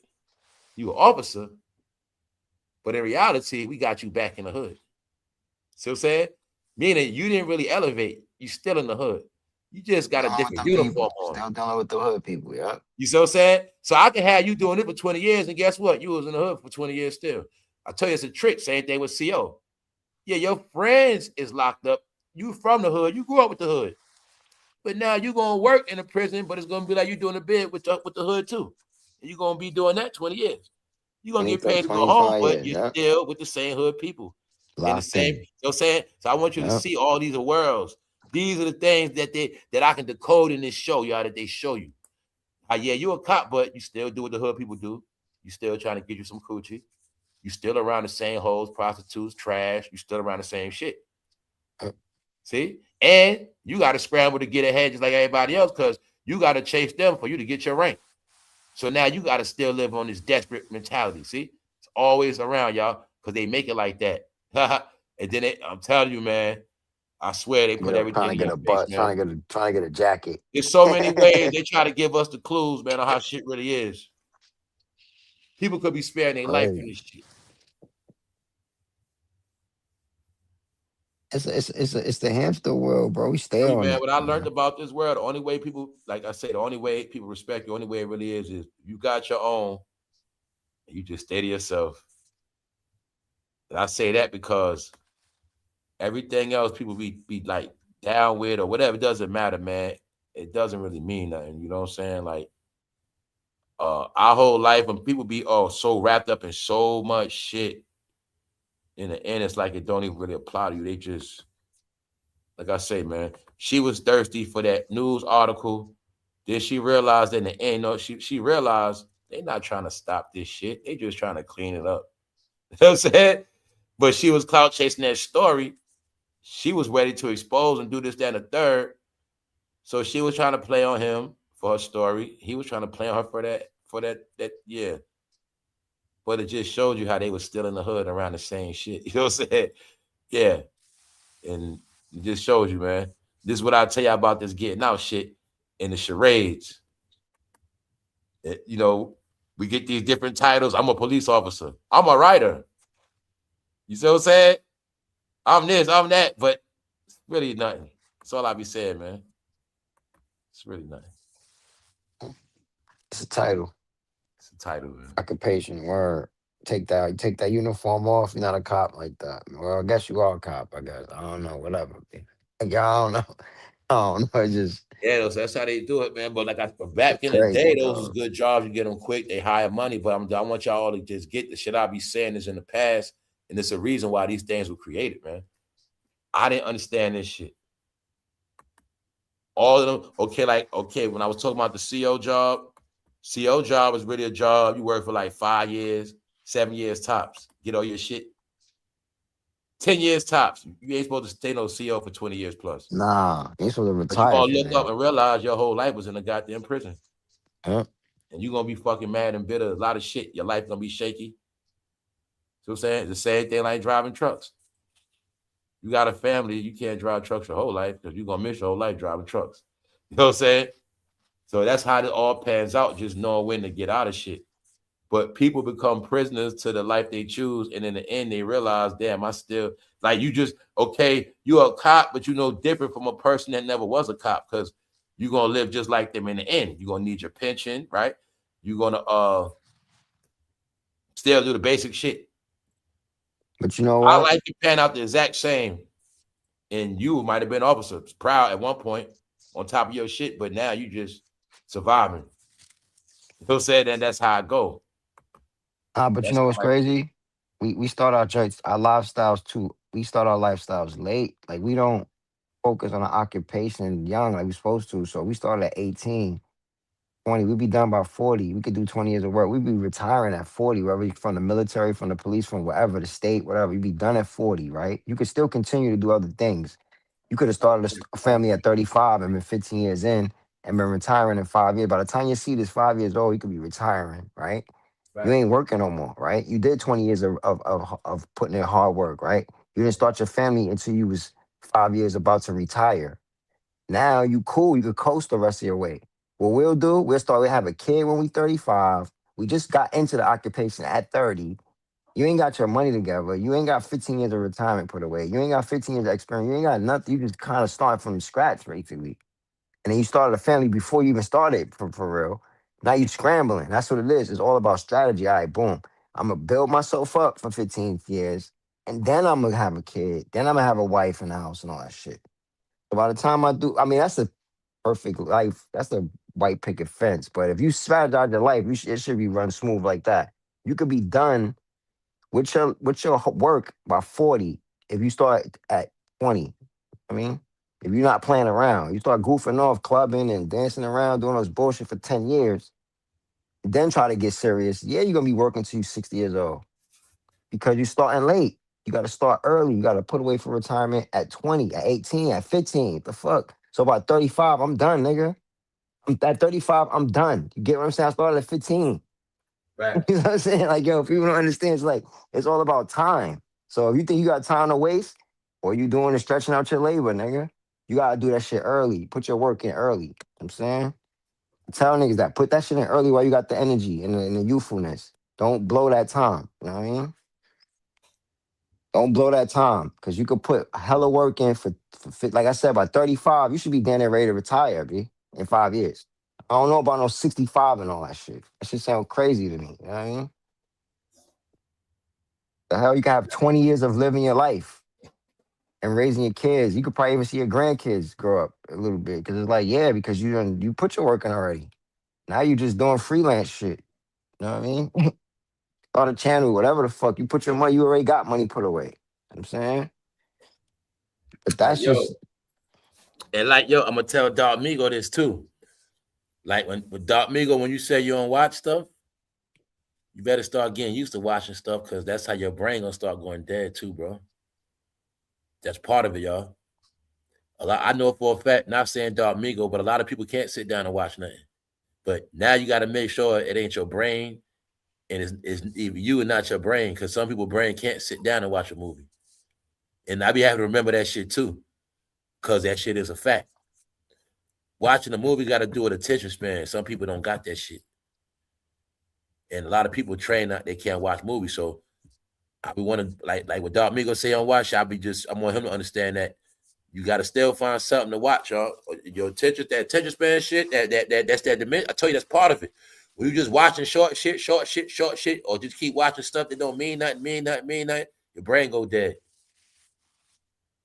you an officer, but in reality, we got you back in the hood. See what I'm saying? Meaning you didn't really elevate. You still in the hood. You just got a different uniform on. Still dealing with the hood people, yeah. You see what I'm saying? So I can have you doing it for 20 years, and guess what? You was in the hood for 20 years still. I tell you, it's a trick. Same thing with CO. Yeah, your friends is locked up. You from the hood. You grew up with the hood. But now you're going to work in a prison, but it's going to be like you doing a bid with the hood too. And you're going to be doing that 20 years. You're going to get paid to go home, but you're still with the same hood people. And the same, you know what I'm saying? So I want you to see all these worlds. These are the things that I can decode in this show, y'all, that they show you. Yeah, you're a cop, but you still do what the hood people do. You still trying to get you some coochie. You still around the same hoes, prostitutes, trash. You still around the same shit. See? And you got to scramble to get ahead just like everybody else because you got to chase them for you to get your rank. So now you got to still live on this desperate mentality. See? It's always around, y'all, because they make it like that. And then I'm telling you, man, I swear they put everything trying in to get your a face, butt, man. trying to get a jacket. There's so many ways they try to give us the clues, man, on how shit really is. People could be sparing their life from this shit. It's the hamster world, bro. We stay on man, it. what I learned about this world, the only way people, like I said, the only way people respect you, the only way it really is you got your own, and you just stay to yourself. And I say that because everything else people be like down with or whatever, it doesn't matter, man. It doesn't really mean nothing. You know what I'm saying? Like, our whole life, when people be so wrapped up in so much shit, in the end, it's like it don't even really apply to you. They just, like I say, man, she was thirsty for that news article. Then she realized in the end, no, she realized they're not trying to stop this shit. They just trying to clean it up. You know what I'm saying? But she was clout chasing that story. She was ready to expose and do this, that, and the third. So she was trying to play on him for her story. He was trying to play on her for that, yeah. But it just showed you how they were still in the hood around the same shit. You know what I'm saying? Yeah. And it just shows you, man. This is what I tell you about this getting out shit and the charades. You know, we get these different titles. I'm a police officer. I'm a writer. You see what I'm saying? I'm this, I'm that, but it's really nothing. That's all I be saying, man. It's really nothing. It's a title. It's a title, man. Occupation, word. Take that uniform off. You're not a cop like that. Well, I guess you are a cop, I guess. I don't know, whatever. I don't know. I don't know. It's just yeah, that's how they do it, man. But like back in the day, those was good jobs. You get them quick, they hire money. But I want y'all to just get the shit I be saying is in the past, and it's a reason why these things were created, man. I didn't understand this shit. All of them, okay, when I was talking about the CO job is really a job. You work for like 5 years, 7 years tops. Get all your shit. 10 years tops. You ain't supposed to stay no CO for 20 years plus. Nah, you ain't supposed to retire. You're gonna look man. up and realize your whole life was in a goddamn prison. Huh? And you're gonna be fucking mad and bitter. A lot of shit. Your life gonna be shaky. So I'm saying the same thing like driving trucks. You got a family, you can't drive trucks your whole life because you're gonna miss your whole life driving trucks. You know what I'm saying? So that's how it all pans out, just knowing when to get out of shit. But people become prisoners to the life they choose, and in the end, they realize, damn, I still like you. Just okay, you're a cop, but you know different from a person that never was a cop because you're gonna live just like them in the end. You're gonna need your pension, right? You're gonna still do the basic shit. But you know what? I like you pan out the exact same, and you might have been officers proud at one point on top of your shit, but now you just surviving. You know what I'm saying? And that's how I go. But you know what's crazy? We start our lifestyles too. We start our lifestyles late. Like we don't focus on our occupation young like we're supposed to. So we start at 18, 20. We'd be done by 40. We could do 20 years of work. We'd be retiring at 40, whether you're from the military, from the police, from wherever, the state, whatever. You'd be done at 40, right? You could still continue to do other things. You could have started a family at 35 and been 15 years in and been retiring in 5 years. By the time you see this 5 years old, you could be retiring, right? You ain't working no more, right? You did 20 years of putting in hard work, right? You didn't start your family until you was 5 years about to retire. Now you cool, you could coast the rest of your way. What we'll have a kid when we 35. We just got into the occupation at 30. You ain't got your money together. You ain't got 15 years of retirement put away. You ain't got 15 years of experience. You ain't got nothing. You just kind of start from scratch, basically. And then you started a family before you even started, for real. Now you scrambling. That's what it is. It's all about strategy. All right, boom. I'm going to build myself up for 15 years, and then I'm going to have a kid. Then I'm going to have a wife and a house and all that shit. So by the time that's a perfect life. That's the white picket fence. But if you strategize your life, it should be run smooth like that. You could be done with your work by 40 if you start at 20. I mean, if you're not playing around, you start goofing off, clubbing and dancing around, doing those bullshit for 10 years, then try to get serious. Yeah, you're going to be working till you're 60 years old. because you're starting late. You got to start early. You got to put away for retirement at 20, at 18, at 15. The fuck? So about 35, I'm done, nigga. At 35, I'm done. You get what I'm saying? I started at 15. Right. You know what I'm saying? Like, yo, people don't understand. It's like, it's all about time. So if you think you got time to waste, or you doing and stretching out your labor, nigga, you got to do that shit early. Put your work in early. You know what I'm saying? Tell niggas that. Put that shit in early while you got the energy and the youthfulness. Don't blow that time. You know what I mean? Don't blow that time, because you could put hella work in like I said, by 35, you should be damn near ready to retire, B, in 5 years. I don't know about no 65 and all that shit. That shit sound crazy to me. You know what I mean? The hell, you can have 20 years of living your life and raising your kids. You could probably even see your grandkids grow up a little bit, because it's like, yeah, because you put your work in already. Now you just doing freelance shit. You know what I mean? Start a channel, whatever the fuck. You put your money, you already got money put away. You know what I'm saying? But that's Yo, just... and like, yo, I'm gonna tell Dog Migo this too. Like with Dog Migo, when you say you don't watch stuff, you better start getting used to watching stuff, because that's how your brain gonna start going dead too, bro. That's part of it, y'all. I know for a fact, not saying Dog Migo, but a lot of people can't sit down and watch nothing. But now you got to make sure it ain't your brain, and it's you and not your brain, because some people's brain can't sit down and watch a movie. And I be having to remember that shit too, because that shit is a fact. Watching a movie got to do with attention span. Some people don't got that shit. And a lot of people train out, they can't watch movies. So I be wanting, like what Dog Migo say on watch, I want him to understand that you got to still find something to watch, y'all. Your attention, that attention span shit, that's that dimension. I tell you, that's part of it. When you just watching short shit, or just keep watching stuff that don't mean nothing, your brain go dead.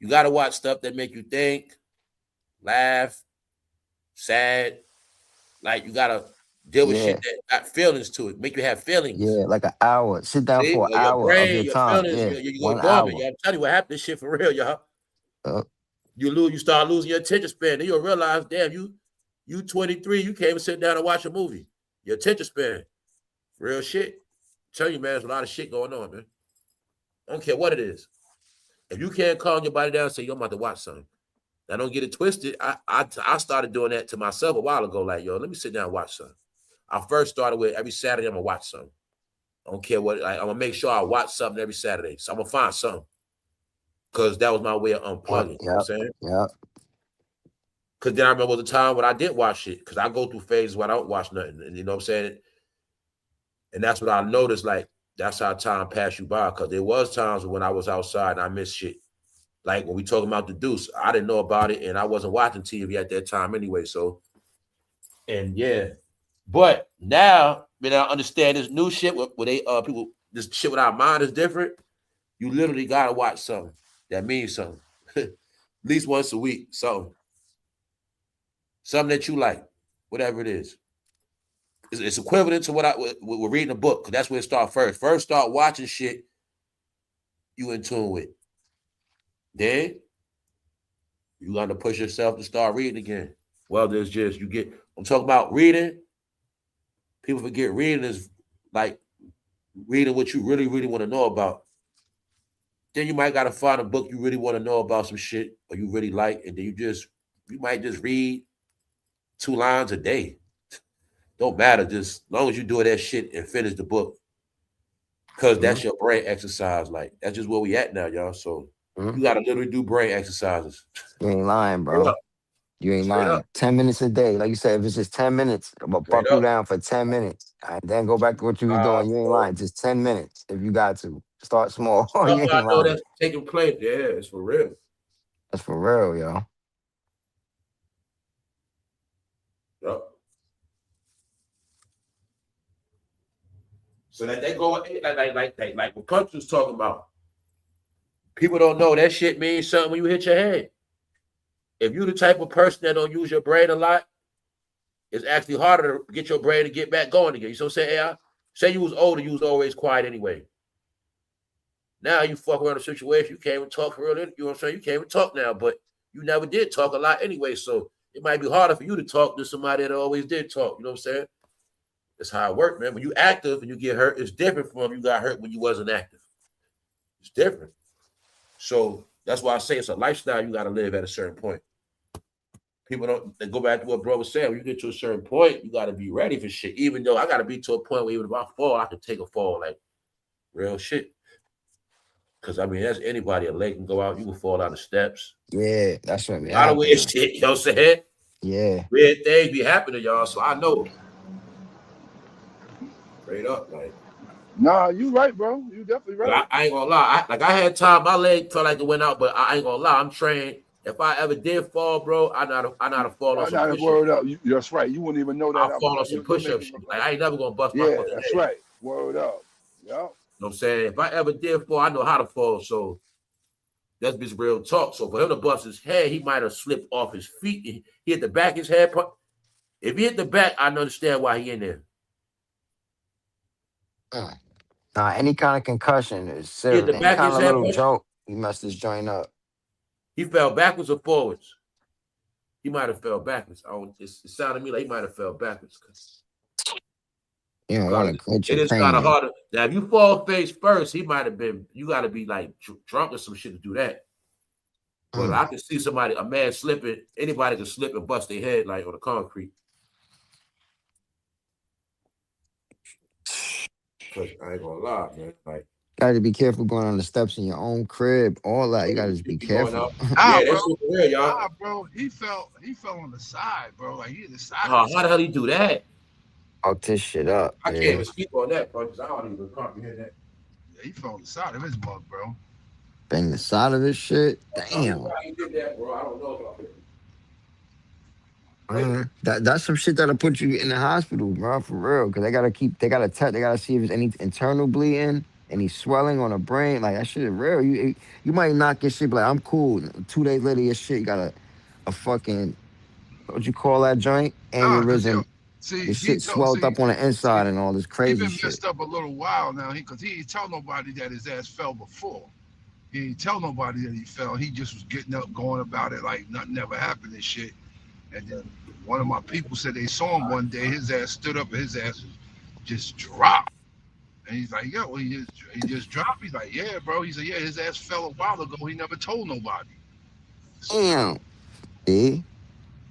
You got to watch stuff that make you think, laugh, sad. Like, you got to deal with shit that got feelings to it, make you have feelings. Yeah, like an hour. Sit down for an hour brain, of your your time. feelings, Yeah, you go 1 dormant. hour. I'm telling you what happened. This shit for real, y'all. You start losing your attention span. Then you'll realize, damn, you 23, you can't even sit down and watch a movie. Your attention span, real shit. I'm telling you, man, there's a lot of shit going on, man. I don't care what it is. If you can't calm your body down and say, yo, I'm about to watch something. Now, don't get it twisted. I started doing that to myself a while ago. Like, yo, let me sit down and watch something. I first started with every Saturday I'm gonna watch something. I don't care what. I'm gonna make sure I watch something every Saturday. So I'm gonna find something, because that was my way of unplugging. You know what I'm saying? Yeah. Because then I remember the time when I did watch it, because I go through phases where I don't watch nothing. And you know what I'm saying? And that's what I noticed, like, that's how time passed you by. Because there was times when I was outside and I missed shit. Like when we talking about the DUCE, I didn't know about it, and I wasn't watching TV at that time anyway. So, and yeah. But now, when I understand this new shit where they people, this shit with our mind is different, you literally gotta watch something that means something. At least once a week, something that you like, whatever it is. It's equivalent to what we're reading a book, because that's where it starts first. First, start watching shit you in tune with. Then you got to push yourself to start reading again. Well, there's just I'm talking about reading. People forget reading is like reading what you really, really want to know about. Then you might got to find a book you really want to know about, some shit, or you really like, and then you might just read 2 lines a day. Don't matter, just as long as you do that shit and finish the book. Because that's your brain exercise. Like, that's just where we at now, y'all. So you got to literally do brain exercises. You ain't lying, bro. You ain't lying. 10 minutes a day. Like you said, if it's just 10 minutes, I'm going to buckle down for 10 minutes. And then go back to what you was doing. You ain't lying. Just 10 minutes if you got to. Start small. You ain't I know lying. that's taking place. Yeah, it's for real. That's for real, yo. Yep. So that they go like what Punch was talking about. People don't know that shit means something when you hit your head. If you're the type of person that don't use your brain a lot, it's actually harder to get your brain to get back going again. You know what I'm saying? Say you was older, you was always quiet anyway. Now you fuck around a situation, you can't even talk for real. You know what I'm saying? You can't even talk now, but you never did talk a lot anyway. So it might be harder for you to talk than somebody that always did talk. You know what I'm saying? That's how it works, man. When you active and you get hurt, it's different from when you got hurt when you wasn't active. It's different. So that's why I say it's a lifestyle you got to live at a certain point. People don't, they go back to what bro was saying. When you get to a certain point, you got to be ready for shit. Even though I got to be to a point where even if I fall, I can take a fall like real shit. Because I mean, as anybody, a leg can go out, you can fall out of steps. Yeah, that's what I mean. A lot of weird shit, you know what I'm saying? Yeah. Weird things be happening, y'all. So I know. Straight up, like. Nah, you right, bro. You definitely right. I ain't gonna lie. I had time, my leg felt like it went out, but I ain't gonna lie. I'm trained. If I ever did fall, bro, I know how to fall on some push-ups. Word up. That's right. You wouldn't even know that. I'll fall on some push-ups. Like, I ain't never gonna bust my fucking that's head. right. Word up. Yeah. You know what I'm saying? If I ever did fall, I know how to fall. So that's just real talk. So for him to bust his head, he might have slipped off his feet. He hit the back of his head. If he hit the back, I understand why he in there. Nah, any kind of concussion is serious. Any kind of little joke, he messed his joint up. He fell backwards or forwards? He might have fell backwards. It sounded to me like he might have fell backwards. You don't want to clench your It is kind of harder. Now, if you fall face first, he might have been, you got to be like drunk or some shit to do that. But I can see somebody, a man slipping, anybody can slip and bust their head like on the concrete. Cause I ain't gonna lie, man. Like, gotta be careful going on the steps in your own crib, all that. You gotta just be careful. Yeah, that's real, y'all. Nah, bro, he fell on the side, bro. Like he hit the side. How the hell he do that? Fuck this shit up. I can't even speak on that, bro, because I don't even comprehend that. Yeah, he fell on the side of his mug, bro. Bang the side of his shit. Damn. Why he did that, bro? I don't know about it. That's some shit that'll put you in the hospital, bro, for real. Cause they gotta see if there's any internal bleeding, any swelling on the brain. Like that shit is real. You might knock your shit, but like, I'm cool. 2 days later, your shit, you got a fucking, what you call that joint? Aneurysm. Your shit swelled up on the inside and all this crazy shit. He been messed up a little while now, because he ain't tell nobody that his ass fell before. He ain't tell nobody that he fell. He just was getting up, going about it like nothing ever happened and shit. And then one of my people said they saw him one day. His ass stood up and his ass just dropped. And he's like, yo, he just dropped. He's like, yeah, bro. He said, yeah, his ass fell a while ago. He never told nobody. Damn. See?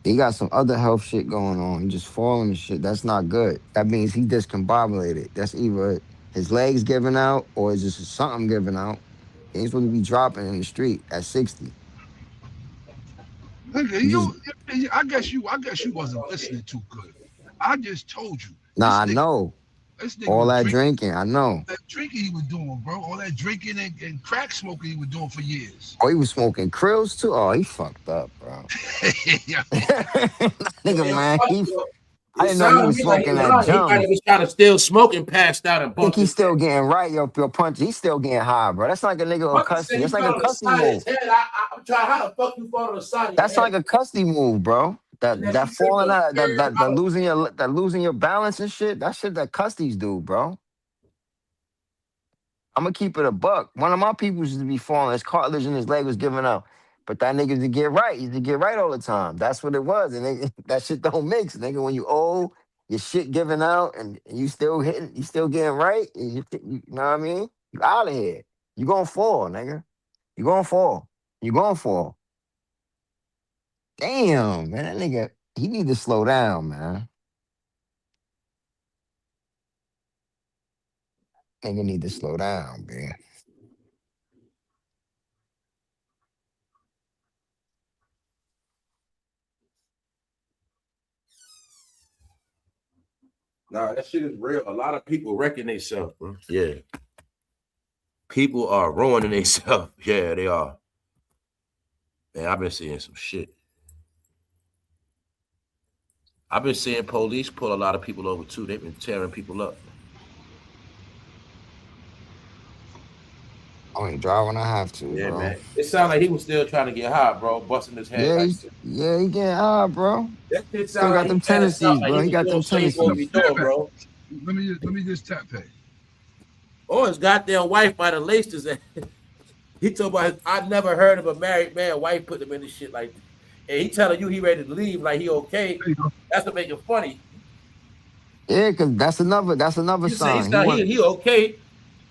He got some other health shit going on. He just falling and shit. That's not good. That means he discombobulated. That's either his legs giving out or it's just something giving out. He ain't supposed to be dropping in the street at 60. Nigga, I guess you wasn't listening too good. I just told you. Nah, I know. All that drinking, I know. That drinking he was doing, bro. All that drinking and crack smoking he was doing for years. Oh, he was smoking krills too? Oh, he fucked up, bro. Nigga, man, I didn't know he was smoking that junk. He was kind of still smoking, passed out, and I think he's still getting right, yo punch. He's still getting high, bro. That's like a nigga on custody. That's like a custody move. I'm trying. How the fuck you fall on the side? That's like a custody move, bro. That falling out, that losing your balance and shit. That shit that custodies do, bro. I'm gonna keep it a buck. One of my people used to be falling. His cartilage in his leg was giving out. But that nigga to get right. He used to get right all the time. That's what it was. And that shit don't mix, nigga. When you old, your shit giving out and you still hitting, you still getting right. You know what I mean? You out of here. You gonna fall, nigga. You gonna fall. You gonna fall. Damn, man. That nigga, he need to slow down, man. Nigga need to slow down, man. Nah, that shit is real. A lot of people wrecking themselves, bro. Yeah. People are ruining themselves. Yeah, they are. Man, I've been seeing some shit. I've been seeing police pull a lot of people over too. They've been tearing people up. I ain't drive when I have to, yeah, bro. Man. It sounded like he was still trying to get high, bro. Busting his head. Yeah, he getting high, bro. That shit still got them tendencies, bro. He got them tendencies. Bro. Let me just tap pay. Oh, his goddamn wife might have laced his ass. He told about I never heard of a married man wife put him in this shit like that. And he telling you he ready to leave like he okay. That's what make it funny. Yeah, cause that's another sign. He okay.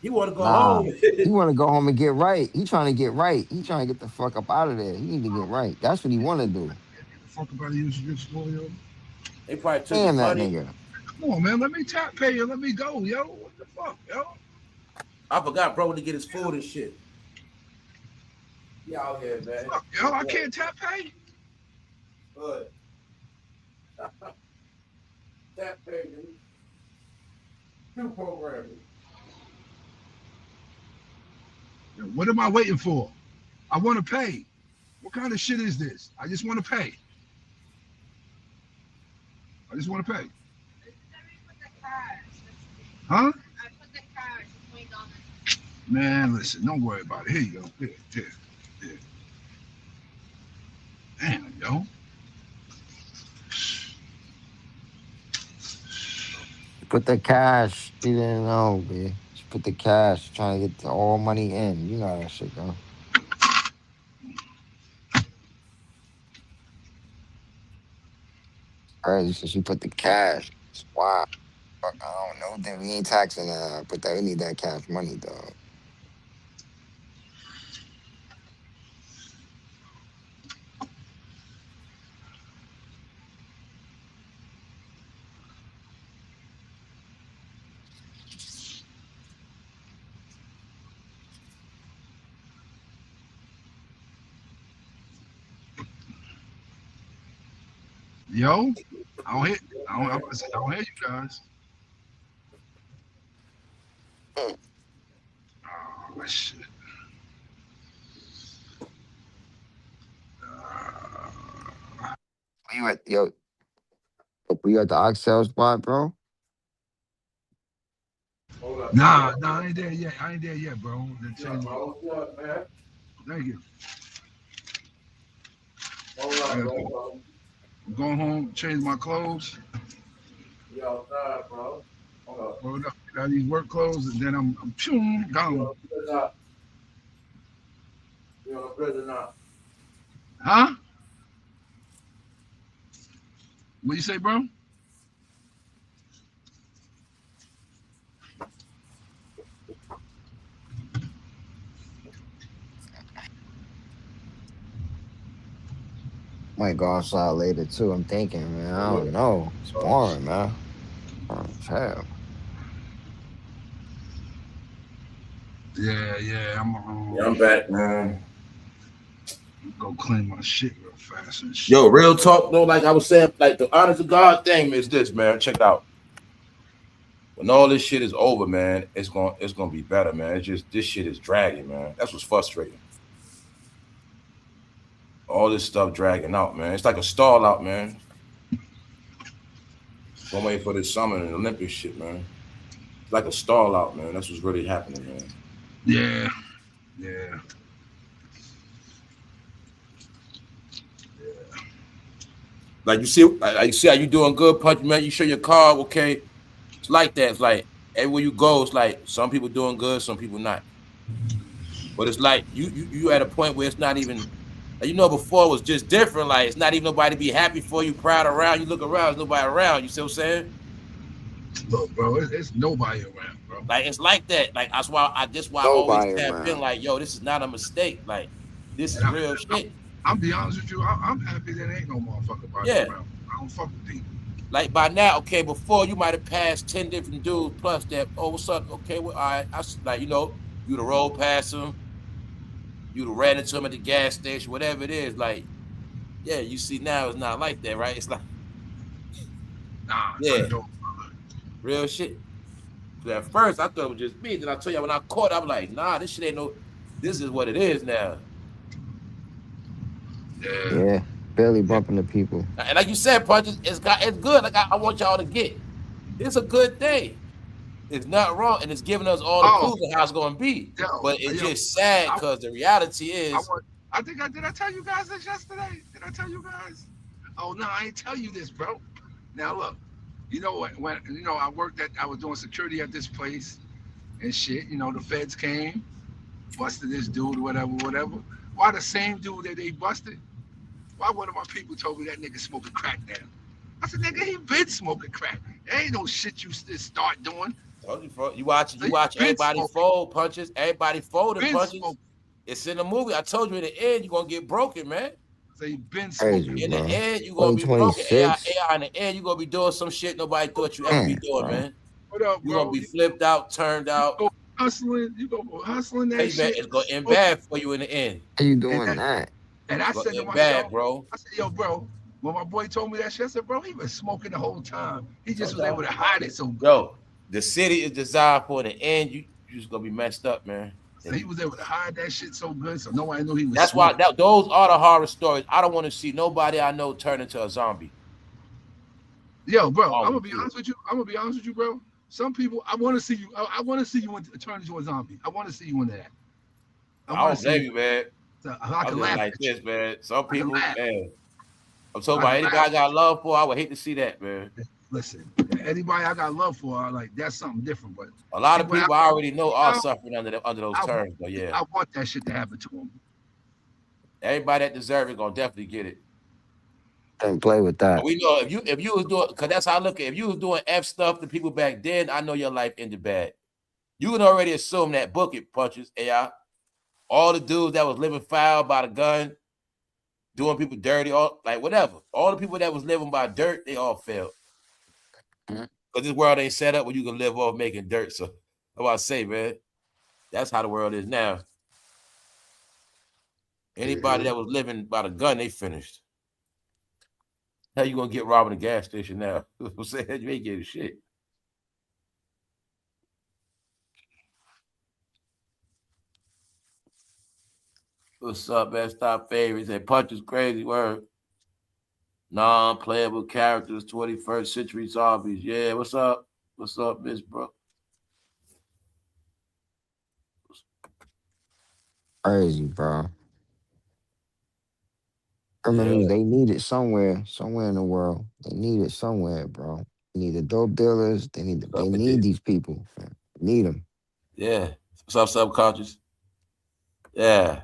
He want to go Nah. home. He want to go home and get right. He trying to get right. He trying to get the fuck up out of there. He need to get right. That's what he want to do. Get the fuck about to use this store, yo. They probably took his Damn that money. nigga. Come on, man. Let me tap pay you. Let me go, yo. What the fuck, yo? I forgot, bro, to get his food and shit. He out here, man. Fuck, yo, I can't tap pay. Good. Tap pay, dude. Two programming. Yo, what am I waiting for? I want to pay. What kind of shit is this? I just want to pay. I just want to pay. Huh? Man, listen, don't worry about it. Here you go. Here. Damn, yo. Put the cash. He didn't know, B. Just put the cash. Trying to get the all money in. You know how that shit go. Crazy. So she put the cash. Wow. Fuck, I don't know. Then we ain't taxing that. But they need that cash money, dog. Yo, I don't hear you guys. Oh shit. You at yo? You at the oxtail spot, bro? Nah, I ain't there yet. Bro. Thank you. I'm going home, change my clothes. Yo, bro. Hold up, got these work clothes, and then I'm gone. You're a prisoner. Huh? What you say, bro? Might go outside later too. I'm thinking, man. I don't know. It's boring, man. Hell. Yeah. I'm back, man. Go clean my shit real fast and shit. Yo, real talk though, like I was saying, like the honest to God thing is this, man. Check it out. When all this shit is over, man, it's gonna be better, man. It's just this shit is dragging, man. That's what's frustrating. All this stuff dragging out, man. It's like a stall out, man. I'm waiting for this summer and Olympic shit, man. It's like a stall out, man. That's what's really happening, man. Yeah. Like you see how you doing good, Punch, man. You show your card, okay. It's like that. It's like everywhere you go, it's like some people doing good, some people not. But it's like you at a point where it's not even, before it was just different. Like it's not even nobody be happy for you, proud around. You look around, there's nobody around. You see what I'm saying? Look, bro, it's nobody around, bro. Like it's like that. Like that's why I always have been like, yo, this is not a mistake. Like this is real shit. I'll be honest with you. I'm happy there ain't no motherfucker around. I don't fuck with people. Like by now, okay, before you might have passed 10 different dudes plus that. Oh, what's up? Okay, well, all right. You'd have rolled past them. You'd have ran into them at the gas station, whatever it is. Like, yeah, you see now it's not like that, right? It's like, real shit. So at first I thought it was just me. Then I tell you when I caught, I'm like, nah, this shit ain't no. This is what it is now. Yeah, barely bumping the people. And like you said, Punch, it's good. Like I want y'all to get. It's a good thing. It's not wrong, and it's giving us all the clues of how it's going to be. But it's just sad because the reality is. Did I tell you guys this yesterday? Did I tell you guys? Oh no, I ain't tell you this, bro. Now look, when I was doing security at this place and shit. The feds came, busted this dude, whatever. Why the same dude that they busted? Why one of my people told me that nigga smoking crack now? I said, nigga, he been smoking crack. There ain't no shit you start doing. You watch everybody fold punches. Everybody folding punches. Smoking. It's in the movie. I told you in the end, you're gonna get broken, man. So you been smoking. In the end, you're gonna be broken. AI, in the end, you're gonna be doing some shit nobody thought you ever be doing, man. What up, you're gonna be flipped out, turned out. You go hustling that shit. It's gonna end bad for you in the end. How you doing that? And I said to myself, bad, bro. I said, yo, bro, when my boy told me that shit, I said, bro, he was smoking the whole time. He just was able to hide it so good. Yo, the city is designed for the end. You just gonna be messed up, man. So he was able to hide that shit so good, so nobody knew he was. That's smoking. Why those are the horror stories. I don't want to see nobody I know turn into a zombie. Yo, bro, I'm gonna be honest with you, bro. Some people, I want to see you. I want to see you turn into a zombie. I want to see you into that. I don't blame you, man. So I can laugh like this, man. Some people, man. I'm talking about anybody I got love for. I would hate to see that, man. Listen, anybody I got love for, like that's something different. But a lot of people I already know are suffering under those terms. But yeah, I want that shit to happen to them. Everybody that deserves it gonna definitely get it. Can't play with that. But we know if you was doing, because that's how I look at it. If you was doing F stuff to people back then, I know your life ended bad. You can already assume that book it punches AI. All the dudes that was living foul by the gun, doing people dirty, all like whatever. All the people that was living by dirt, they all failed. Because this world ain't set up where you can live off making dirt. So that's what I say, man. That's how the world is now. Anybody that was living by the gun, they finished. How you gonna get robbing a gas station now? I'm saying you ain't getting shit. What's up, best top favorites? Hey, punch is crazy word. Non-playable characters, 21st century zombies. Yeah, what's up? What's up, Miss Brooke? Crazy, bro. I remember they need it somewhere in the world. They need it somewhere, bro. They need the dope dealers. They need these people. Man. Need them. Yeah. What's up, subconscious? Yeah.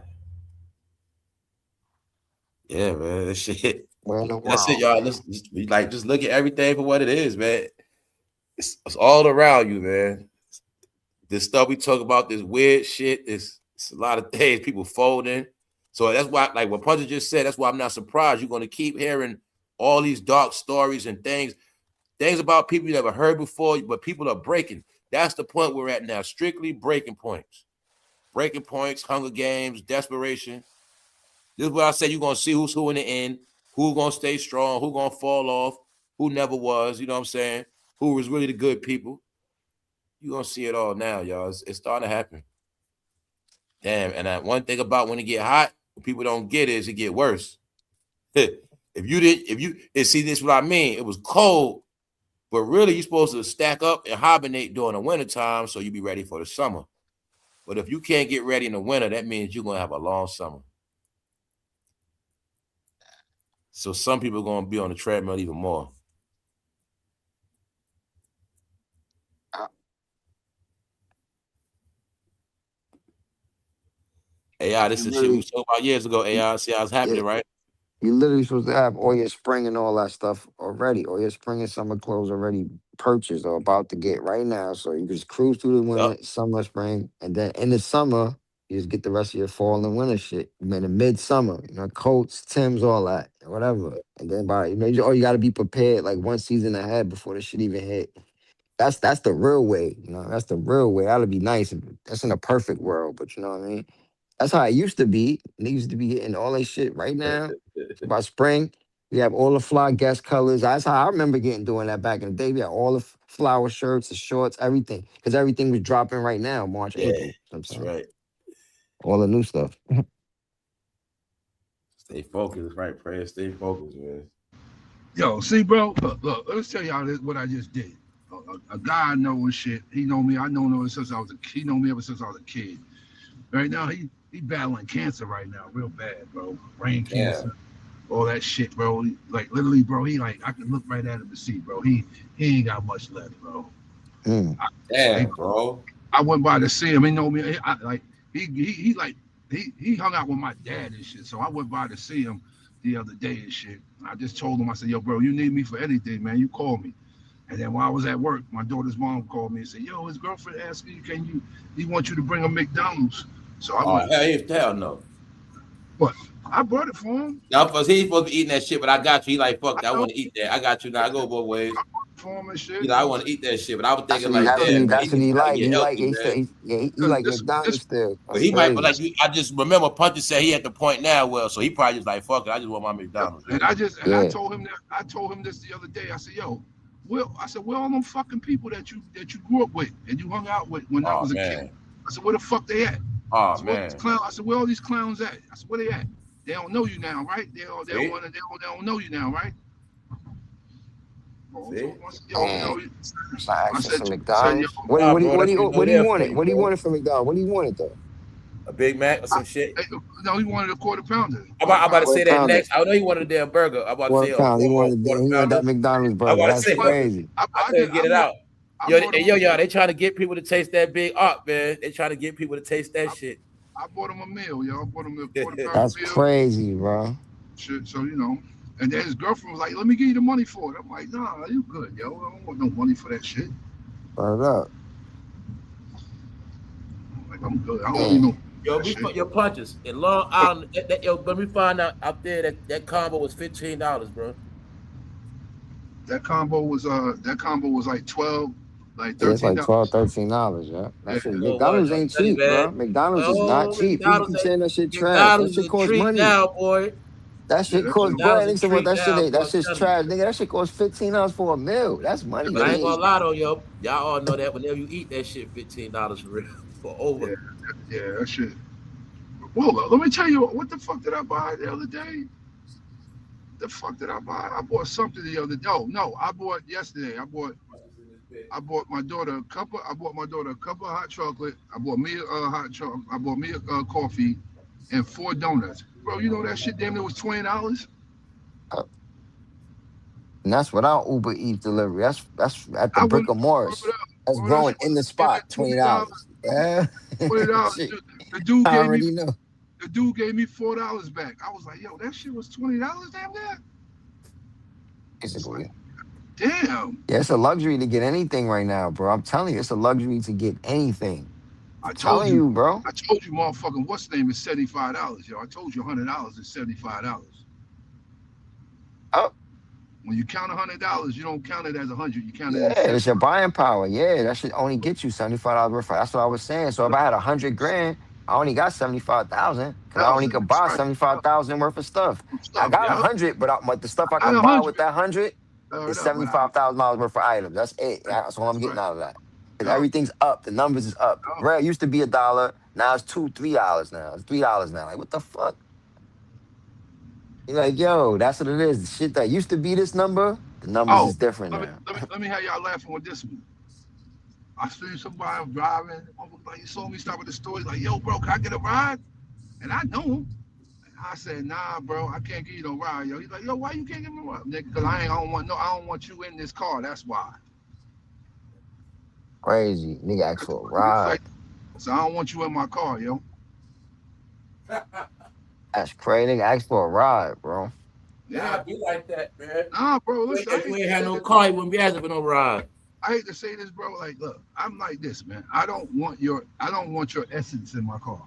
Yeah, man. That shit. That's it, y'all. Just look at everything for what it is, man. It's all around you, man. This stuff we talk about, this weird shit, it's a lot of things people folding. So that's why, like what Puncher just said, that's why I'm not surprised. You're going to keep hearing all these dark stories and things about people you never heard before, but people are breaking. That's the point we're at now. Strictly breaking points. Breaking points, Hunger Games, desperation. This is what I say. You're going to see who's who in the end, who's going to stay strong, who's going to fall off, who never was, you know what I'm saying? Who was really the good people. You're going to see it all now, y'all. It's starting to happen. Damn, and one thing about when it get hot, what people don't get is it get worse. See, this is what I mean. It was cold, but really you're supposed to stack up and hibernate during the winter time so you be ready for the summer. But if you can't get ready in the winter, that means you're going to have a long summer. So some people are going to be on the treadmill even more. AI, this is shit we was talking about years ago. AI, see how it's happening, right? You literally supposed to have all your spring and all that stuff already, or your spring and summer clothes already purchased or about to get right now. So you just cruise through the winter, summer, spring, and then in the summer, you just get the rest of your fall and winter shit. In the midsummer, coats, Timbs, all that, whatever. And then you got to be prepared like one season ahead before the shit even hit. That's the real way, That's the real way. That'd be nice. That's in a perfect world, but you know what I mean. That's how it used to be. They used to be getting all that shit right now. By spring, we have all the fly guest colors. That's how I remember doing that back in the day. We had all the flower shirts, the shorts, everything. Because everything was dropping right now, March, April. That's right. All the new stuff. Stay focused, right, Prayer? Stay focused, man. Yo, see, bro, look, let's tell y'all what I just did. A guy I know and shit, he know me. I know him since I was a kid. He know me ever since I was a kid. Right now, he battling cancer right now, real bad, bro. Brain cancer, all that shit, bro. Like literally, bro. I can look right at him and see, bro. He ain't got much left, bro. Bro. I went by to see him. He know me. He hung out with my dad and shit. So I went by to see him the other day and shit. I just told him, I said, yo, bro, you need me for anything, man. You call me. And then while I was at work, my daughter's mom called me and said, "Yo, his girlfriend asked you, he wants you to bring him McDonald's." So I went. Hell no. But I brought it for him. Now, he's supposed to be eating that shit, but I got you. He like, fuck that. I I want to eat that. I got you now. I go both ways. brought it for him and shit. You know, I want to eat that shit, but I was thinking like, That's damn, what he like. He like. healthy, He like McDonald's still. But he might, but like, I just remember Puncher said he at the point now. Well, so he probably just like, fuck it. I just want my McDonald's. And I told him that. I told him this the other day. I said, "Yo, Will," I said, "Where all them fucking people that you grew up with and you hung out with when I was a kid?" I said, "Where the fuck they at?" Oh man. I said, "Where all these clowns at?" I said, "Where they at? They don't know you now, right? They don't know you now, right?" I said, McDonald's. What do you want? What do you want from McDonald's? What do you want though? A Big Mac or some shit? No, he wanted a quarter pounder. I'm about to say that next. I know he wanted a damn burger. I'm about to say he wanted that McDonald's burger. That's crazy. I couldn't get it out. Yo, they trying to get people to taste that big art, man. They trying to get people to taste that shit. I bought him a meal, yo. I bought him a quarter pounder. That's crazy, bro. Shit, so you know. And then his girlfriend was like, "Let me give you the money for it." I'm like, "Nah, you good, yo. I don't want no money for that shit." Hold up. Like, I'm good. I don't know. Yo, we put your Punches in Long Island. Let me find out there that combo was $15, bro. That combo was like 12, like $13. It's like $12, $13, yeah. That shit, McDonald's ain't cheap, bro. McDonald's is not cheap. People keep saying that shit trash. That shit costs money now, boy. That shit costs bread. That shit's trash, nigga. That shit costs $15 for a meal. That's money. But I ain't gonna lie though, yo. Y'all all know that whenever you eat that shit, $15 for real. For over. Yeah, that shit. Well, let me tell you, what the fuck did I buy the other day? The fuck did I buy? I bought something the other day. No, I bought yesterday. I bought my daughter a cup of hot chocolate. I bought me a hot chocolate. I bought me a coffee and 4 donuts. Bro, you know that shit damn near was $20. And that's without Uber Eats delivery. That's at the Brick of Morris. That's growing in the spot. $20. Yeah. $20. The dude gave me $4 back. I was like, yo, that shit was $20 damn near. Basically. Damn. Yeah, it's a luxury to get anything right now, bro. I'm telling you, it's a luxury to get anything. I told you, bro. I told you, motherfucking, what's the name is $75, yo. I told you $100 is $75. Oh. When you count $100, you don't count it as 100. You count it as it's your buying power. Yeah, that should only get you $75 worth. That's what I was saying. So if I had 100 grand, I only got 75,000 because I only could buy 75,000 worth of stuff. I got 100, but the stuff I can buy with that 100 is $75,000 worth of items. That's it. That's what I'm getting out of that. Everything's up. The numbers is up. Bread used to be $1. Now it's $2, $3 now. It's $3 now. Like, what the fuck? You're like, yo, that's what it is. The shit that used to be this number, the numbers is different now. Let me have y'all laughing with this one. I see somebody driving. Like, he saw me stop at the store. He's like, yo, bro, can I get a ride? And I know him. And I said, nah, bro, I can't give you no ride, yo. He's like, yo, why you can't give me a ride? Nigga, because I don't want you in this car. That's why. Crazy. Nigga asked for a ride. So I don't want you in my car, yo. That's crazy. Nigga asked for a ride, bro. Yeah, I be like that, man. Nah, bro, listen. If we ain't had no car, he wouldn't be asking for no ride. I hate to say this, bro. Like, look, I'm like this, man. I don't want your essence in my car.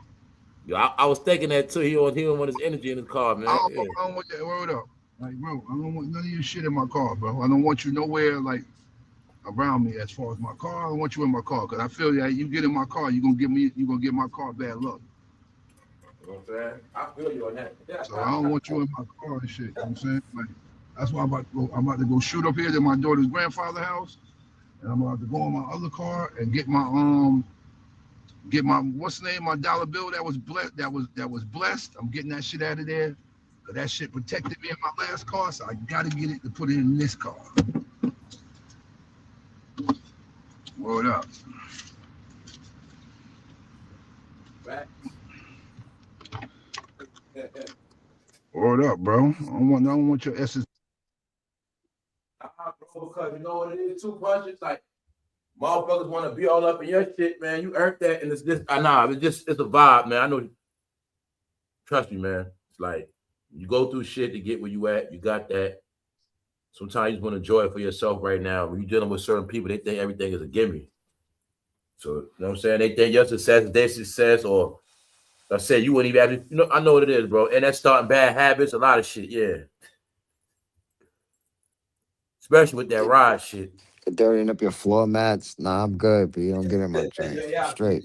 Yo, I was thinking that too. He don't want his energy in his car, man. I don't want that. Word up. Like, bro, I don't want none of your shit in my car, bro. I don't want you nowhere, like, around me as far as my car. I don't want you in my car because I feel that you get in my car, you're gonna give my car bad luck. You know what I'm saying? I feel you on that. So I don't want you in my car and shit. You know what I'm saying? Like, that's why I'm about to go shoot up here to my daughter's grandfather's house. And I'm about to go in my other car and get my what's the name, my dollar bill that was blessed. I'm getting that shit out of there. Cause that shit protected me in my last car, so I gotta get it to put it in this car. Word up. Right. Word up, bro. I don't want your essence. Bro, because you know what it is, too, Punches. Like, motherfuckers want to be all up in your shit, man. You earned that, and it's just, it's a vibe, man. I know. Trust me, man. It's like you go through shit to get where you at. You got that. Sometimes you just want to enjoy it for yourself right now. When you're dealing with certain people, they think everything is a gimme. So, you know what I'm saying? They think your success is their success, or I said you wouldn't even have to, you know, I know what it is, bro. And that's starting bad habits, a lot of shit, yeah. Especially with that ride shit. Dirtying up your floor mats. Nah, I'm good, but you don't get in my joint. I'm straight.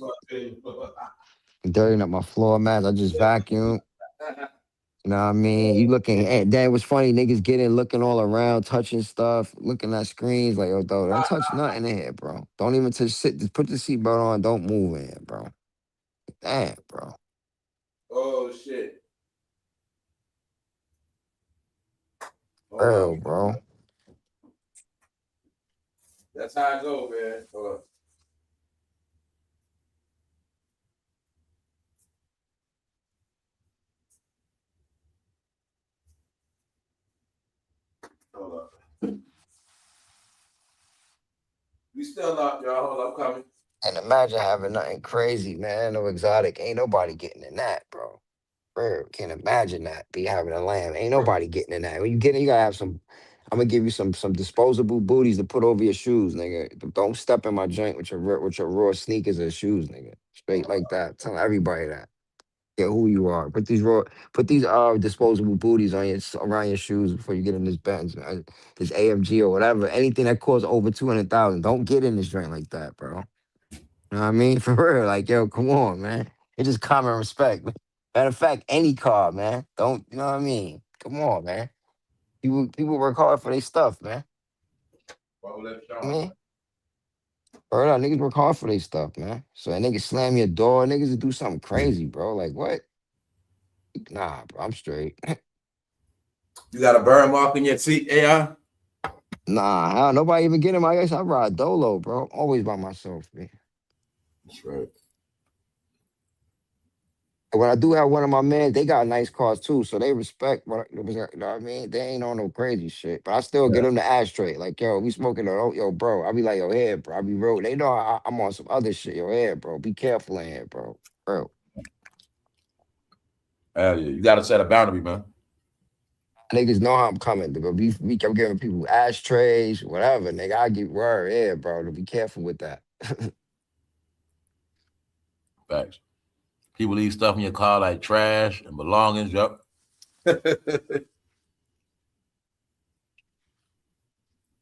Dirtying up my floor mats. I just vacuum. You know what I mean? You looking at that was funny. Niggas getting looking all around, touching stuff, looking at screens like, yo, dog, don't touch nothing in here, bro. Don't even touch sit. Just put the seatbelt on. Don't move in here, bro. Damn, bro. Oh shit. Real, bro. That's how I go, man. Hold up. Hold up. We still up, y'all. Hold up, I'm coming. And imagine having nothing crazy, man. No exotic. Ain't nobody getting in that, bro. Real. Can't imagine that. Be having a lamb. Ain't nobody getting in that. When you get in, you gotta have some. I'm gonna give you some disposable booties to put over your shoes, nigga. Don't step in my joint with your raw sneakers or shoes, nigga. Straight like that. Tell everybody that. Yeah, who you are. Put these disposable booties on your around your shoes before you get in this Benz, this AMG or whatever. Anything that costs over 200,000. Don't get in this joint like that, bro. You know what I mean? For real. Like, yo, come on, man. It's just common respect. Matter of fact, any car, man. Don't, you know what I mean? Come on, man. People work hard for their stuff, man. I mean, or no, niggas work hard for their stuff, man. So a nigga slam your door, niggas will do something crazy, bro. Like, what? Nah, bro, I'm straight. You got a burn mark in your seat, AI? Nah, hell, nobody even get in my ass. I ride dolo, bro. I'm always by myself, man. That's right. And when I do have one of my men, they got nice cars too, so they respect you know what I mean? They ain't on no crazy shit. But I still get them the ashtray. Like, yo, we smoking yo, bro. I be like, yo, here, bro. I be real. They know I'm on some other shit. Yo, here, bro. Be careful in here, bro. Bro. Hell yeah. You gotta set a boundary, man. Niggas know how I'm coming. But we kept giving people ashtrays, whatever, nigga. I get word, yeah, bro. To be careful with that. Facts. People leave stuff in your car like trash and belongings. Yup.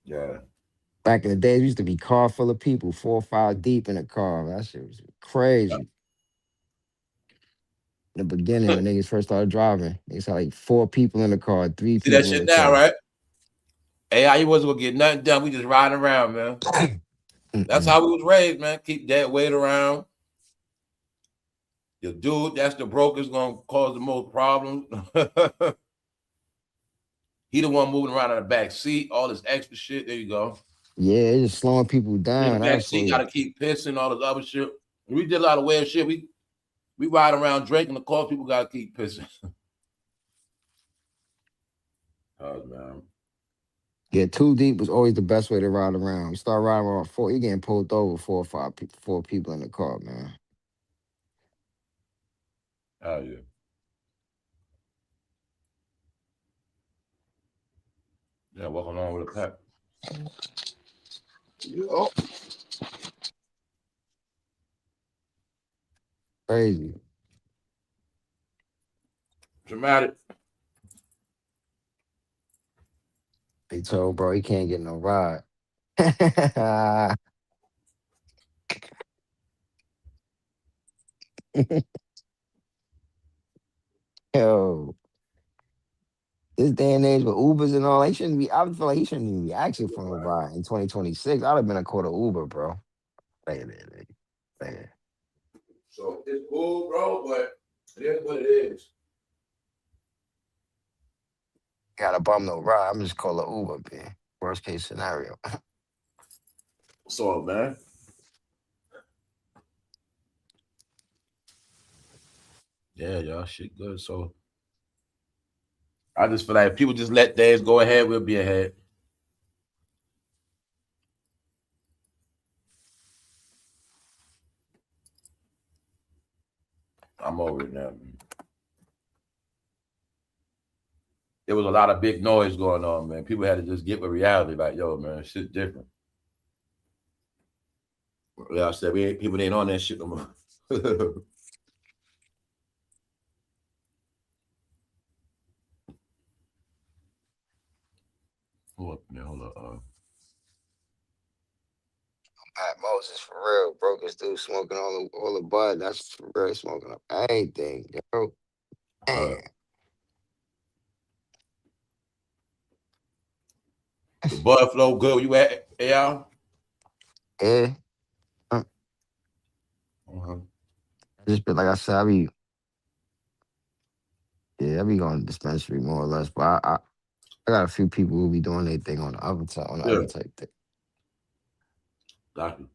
Yeah. Back in the days, we used to be car full of people, 4 or 5 deep in a car. That shit was crazy. In the beginning, when niggas first started driving, they saw like 4 people in the car, 3 See that people in shit the now, car. right? AI, you wasn't gonna get nothing done. We just riding around, man. That's how we was raised, man. Keep that weight around. Your dude, that's the broker's gonna cause the most problems. He the one moving around in the back seat, all this extra shit. There you go. Yeah, it's just slowing people In down. the back seat, gotta keep pissing, all this other shit. We did a lot of weird shit. We ride around drinking the car, people gotta keep pissing. Oh man. Yeah, 2 deep was always the best way to ride around. You start riding around 4, you getting pulled over 4 or 5 people, 4 people in the car, man. Oh yeah. Yeah, walking along with a pack. Oh, Crazy. Dramatic. They told bro he can't get no ride. Yo, this day and age with Ubers and all, he shouldn't be. I feel like he shouldn't even be asking for no ride in 2026. I'd have been a quarter Uber, bro. Man. So it's cool, bro, but it is what it is. Got a bum no ride. I'm just call it Uber, man. Worst case scenario. So man. Yeah, y'all shit good. So I just feel like if people just let days go ahead, we'll be ahead. I'm over it now, man. there was a lot of big noise going on, man. People had to just get with reality, like, yo, man, shit's different. Yeah, I said people ain't on that shit no more. Hold up, man. Hold up. Pat Moses for real, broke this dude smoking all the bud. That's for real, smoking up everything, yo. Man. The bud flow good. You at AL? Yeah. Uh-huh. I just been like I said, I be going to dispensary more or less, but I got a few people who be doing their thing on the other type, other type thing. Exactly.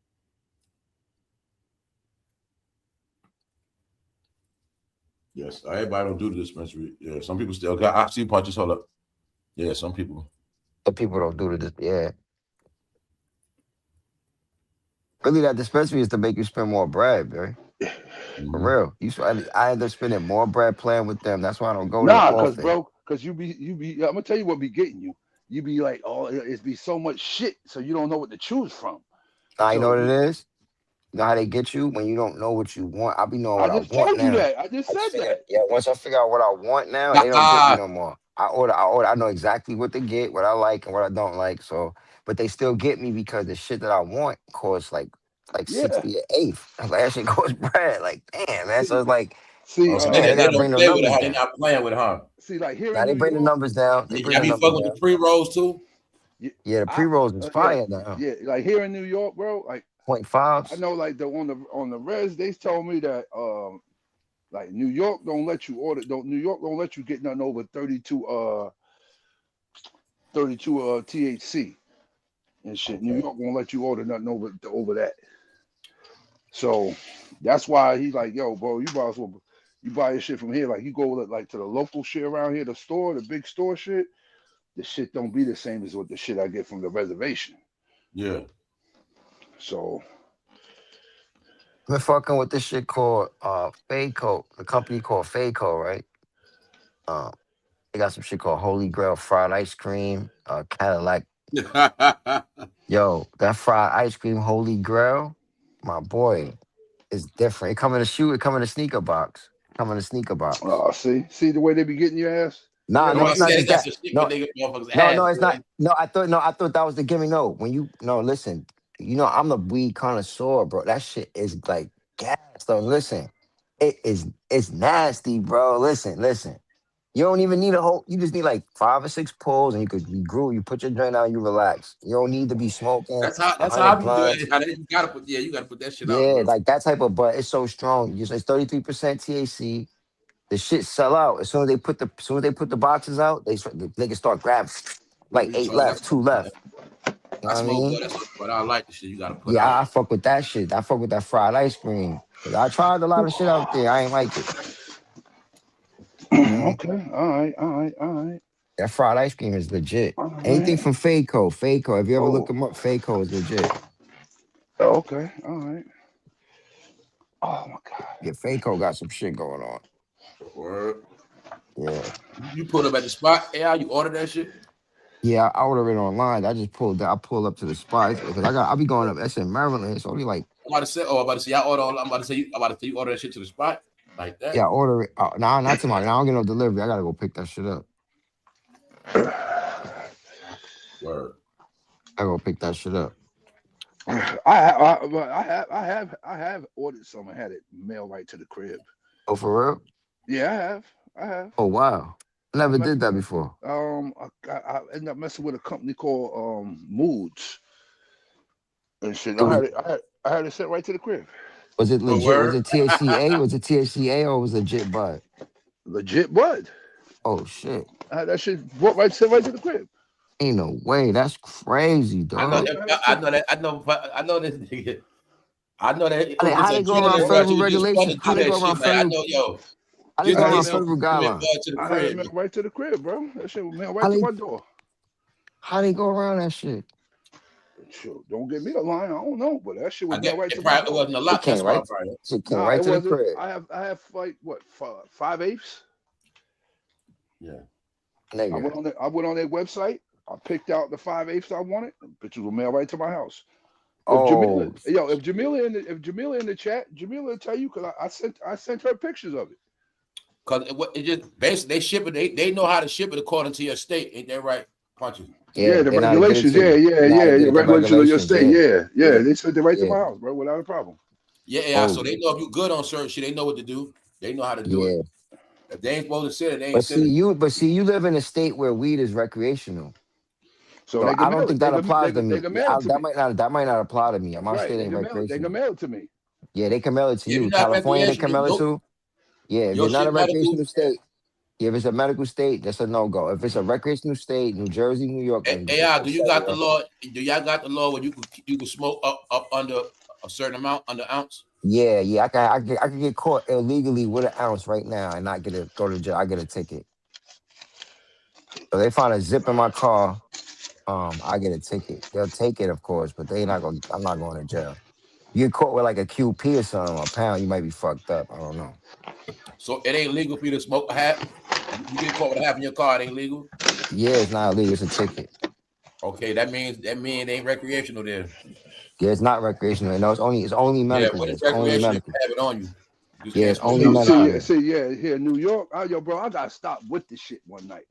Yes, everybody don't do the dispensary. Yeah, some people still got. I see punches. Hold up. Yeah, some people. Some people don't do this. Yeah. Really, that dispensary is to make you spend more bread, bro. For real. I end up spending more bread playing with them. That's why I don't go there often. Because you be. I'm gonna tell you what be getting you. You be like, oh, it's be so much shit, so you don't know what to choose from. You know what it is? You know how they get you when you don't know what you want? I be knowing what I want now. I just told you that. I just said that. Yeah, once I figure out what I want now, they don't get me no more. I order. I know exactly what to get, what I like and what I don't like. So, but they still get me because the shit that I want costs like 60 an eighth. Like that shit goes bread. Like, damn, man. So it's like, they gotta bring the numbers down. They're not playing with it, huh? See, like here now they bring the numbers down. They bring the numbers down. With the pre-rolls too? Yeah, the pre-rolls is fire now. Yeah, like here in New York, bro, like 0.5s. I know, like on the res, they told me that like New York don't let you order. New York don't let you get nothing over 32 THC and shit. Okay. New York won't let you order nothing over that. So that's why he's like, yo, bro, you might as well you buy your shit from here. Like you go like to the local shit around here, the store, the big store shit. The shit don't be the same as what the shit I get from the reservation. Yeah. So I've been fucking with this shit called Faco, the company called Faco, right? They got some shit called Holy Grail fried ice cream, Cadillac. Yo, that fried ice cream Holy Grail, my boy, is different. It come in a shoe, it come in a sneaker box. Oh, see the way they be getting your ass? Nah, no, it's not just that. No, it's not. No, I thought that was the gimmick. No, listen. You know, I'm a weed connoisseur, bro. That shit is like gas. So listen, it's nasty, bro. Listen. You don't even need you just need like 5 or 6 pulls and you groove, you put your joint out, you relax. You don't need to be smoking. That's how I be doing it. You gotta put that shit out. Yeah, like that type of bud. It's so strong. It's 33% THC. The shit sell out as soon as they put the boxes out. They can start grabbing like 8 left, 2 left. I smoke good. That's what I like. The shit you gotta put out. Yeah, I fuck with that shit. I fuck with that fried ice cream. Cause I tried a lot of shit out there. I ain't like it. Okay, all right. That fried ice cream is legit. Anything from Faco. If you ever look them up, Faco is legit. Oh, okay, all right. Oh my god. Yeah, Faco got some shit going on. Word. Yeah. You pulled up at the spot. Yeah, you ordered that shit. Yeah, I ordered it online. I pulled up to the spot because I'll be going up. That's in Maryland. It's only like. I'm about to say you order that shit to the spot like that. Yeah, I order it. Not tomorrow. Now I don't get no delivery. I gotta go pick that shit up. Word. I go pick that shit up. I have ordered some and had it mailed right to the crib. Oh, for real? Yeah, I have. Oh wow. I never did that before. I ended up messing with a company called Moods and shit. I had it sent right to the crib. Was it legit? Was it THCA? Was it THCA or was it legit bud? Legit bud. Oh shit. I had that shit sent right to the crib. Ain't no way. That's crazy, dog. I know that. How they go around federal regulations? How they go around federal? How they go around federal guidelines? I had it mailed right to the crib, bro. That shit was mailed right to my door. How they go around that shit? Sure, don't get me a line. I don't know, but that shit was mailed right to my door. It wasn't a lot. It came right to the crib. I have like what 5/8. Yeah. Nigga. I went on their website. I picked out the 5/8 I wanted. Pictures were mailed right to my house. If Jamila, if Jamila in the chat, Jamila will tell you because I sent her pictures of it. Because it just basically they ship it. They know how to ship it according to your state. Ain't that right? Punches. Yeah, the regulations. Yeah. The regulations of your state. Yeah. They sent it right to my house, bro, without a problem. Yeah. So they know if you're good on certain shit, they know what to do. They know how to do it. If they ain't supposed to sit it, they ain't sitting. You live in a state where weed is recreational. So I don't think that applies to me. That might not apply to me. My right. state ain't recreational. They can mail it to me. Yeah, they can mail it to you. California, they can mail it to. Yeah, if you're not a recreational state. Yeah, if it's a medical state, that's a no-go. If it's a recreational state, New Jersey, New York. Do you got the law? Do y'all got the law where you can smoke up under a certain amount, under ounce? Yeah. I can get caught illegally with an ounce right now and not go to jail. I get a ticket. So they find a zip in my car. I get a ticket. They'll take it, of course, but I'm not going to jail. You get caught with like a QP or something, a pound, you might be fucked up. I don't know. So it ain't legal for you to smoke a half? You get caught with a half in your car, it ain't legal? Yeah, it's not illegal. It's a ticket. Okay, that means it ain't recreational then. Yeah, it's not recreational. No, it's only medical. Yeah, but it's recreational. You have it on you. Yeah, it's only medical. Here in New York, bro, I got stopped with this shit one night.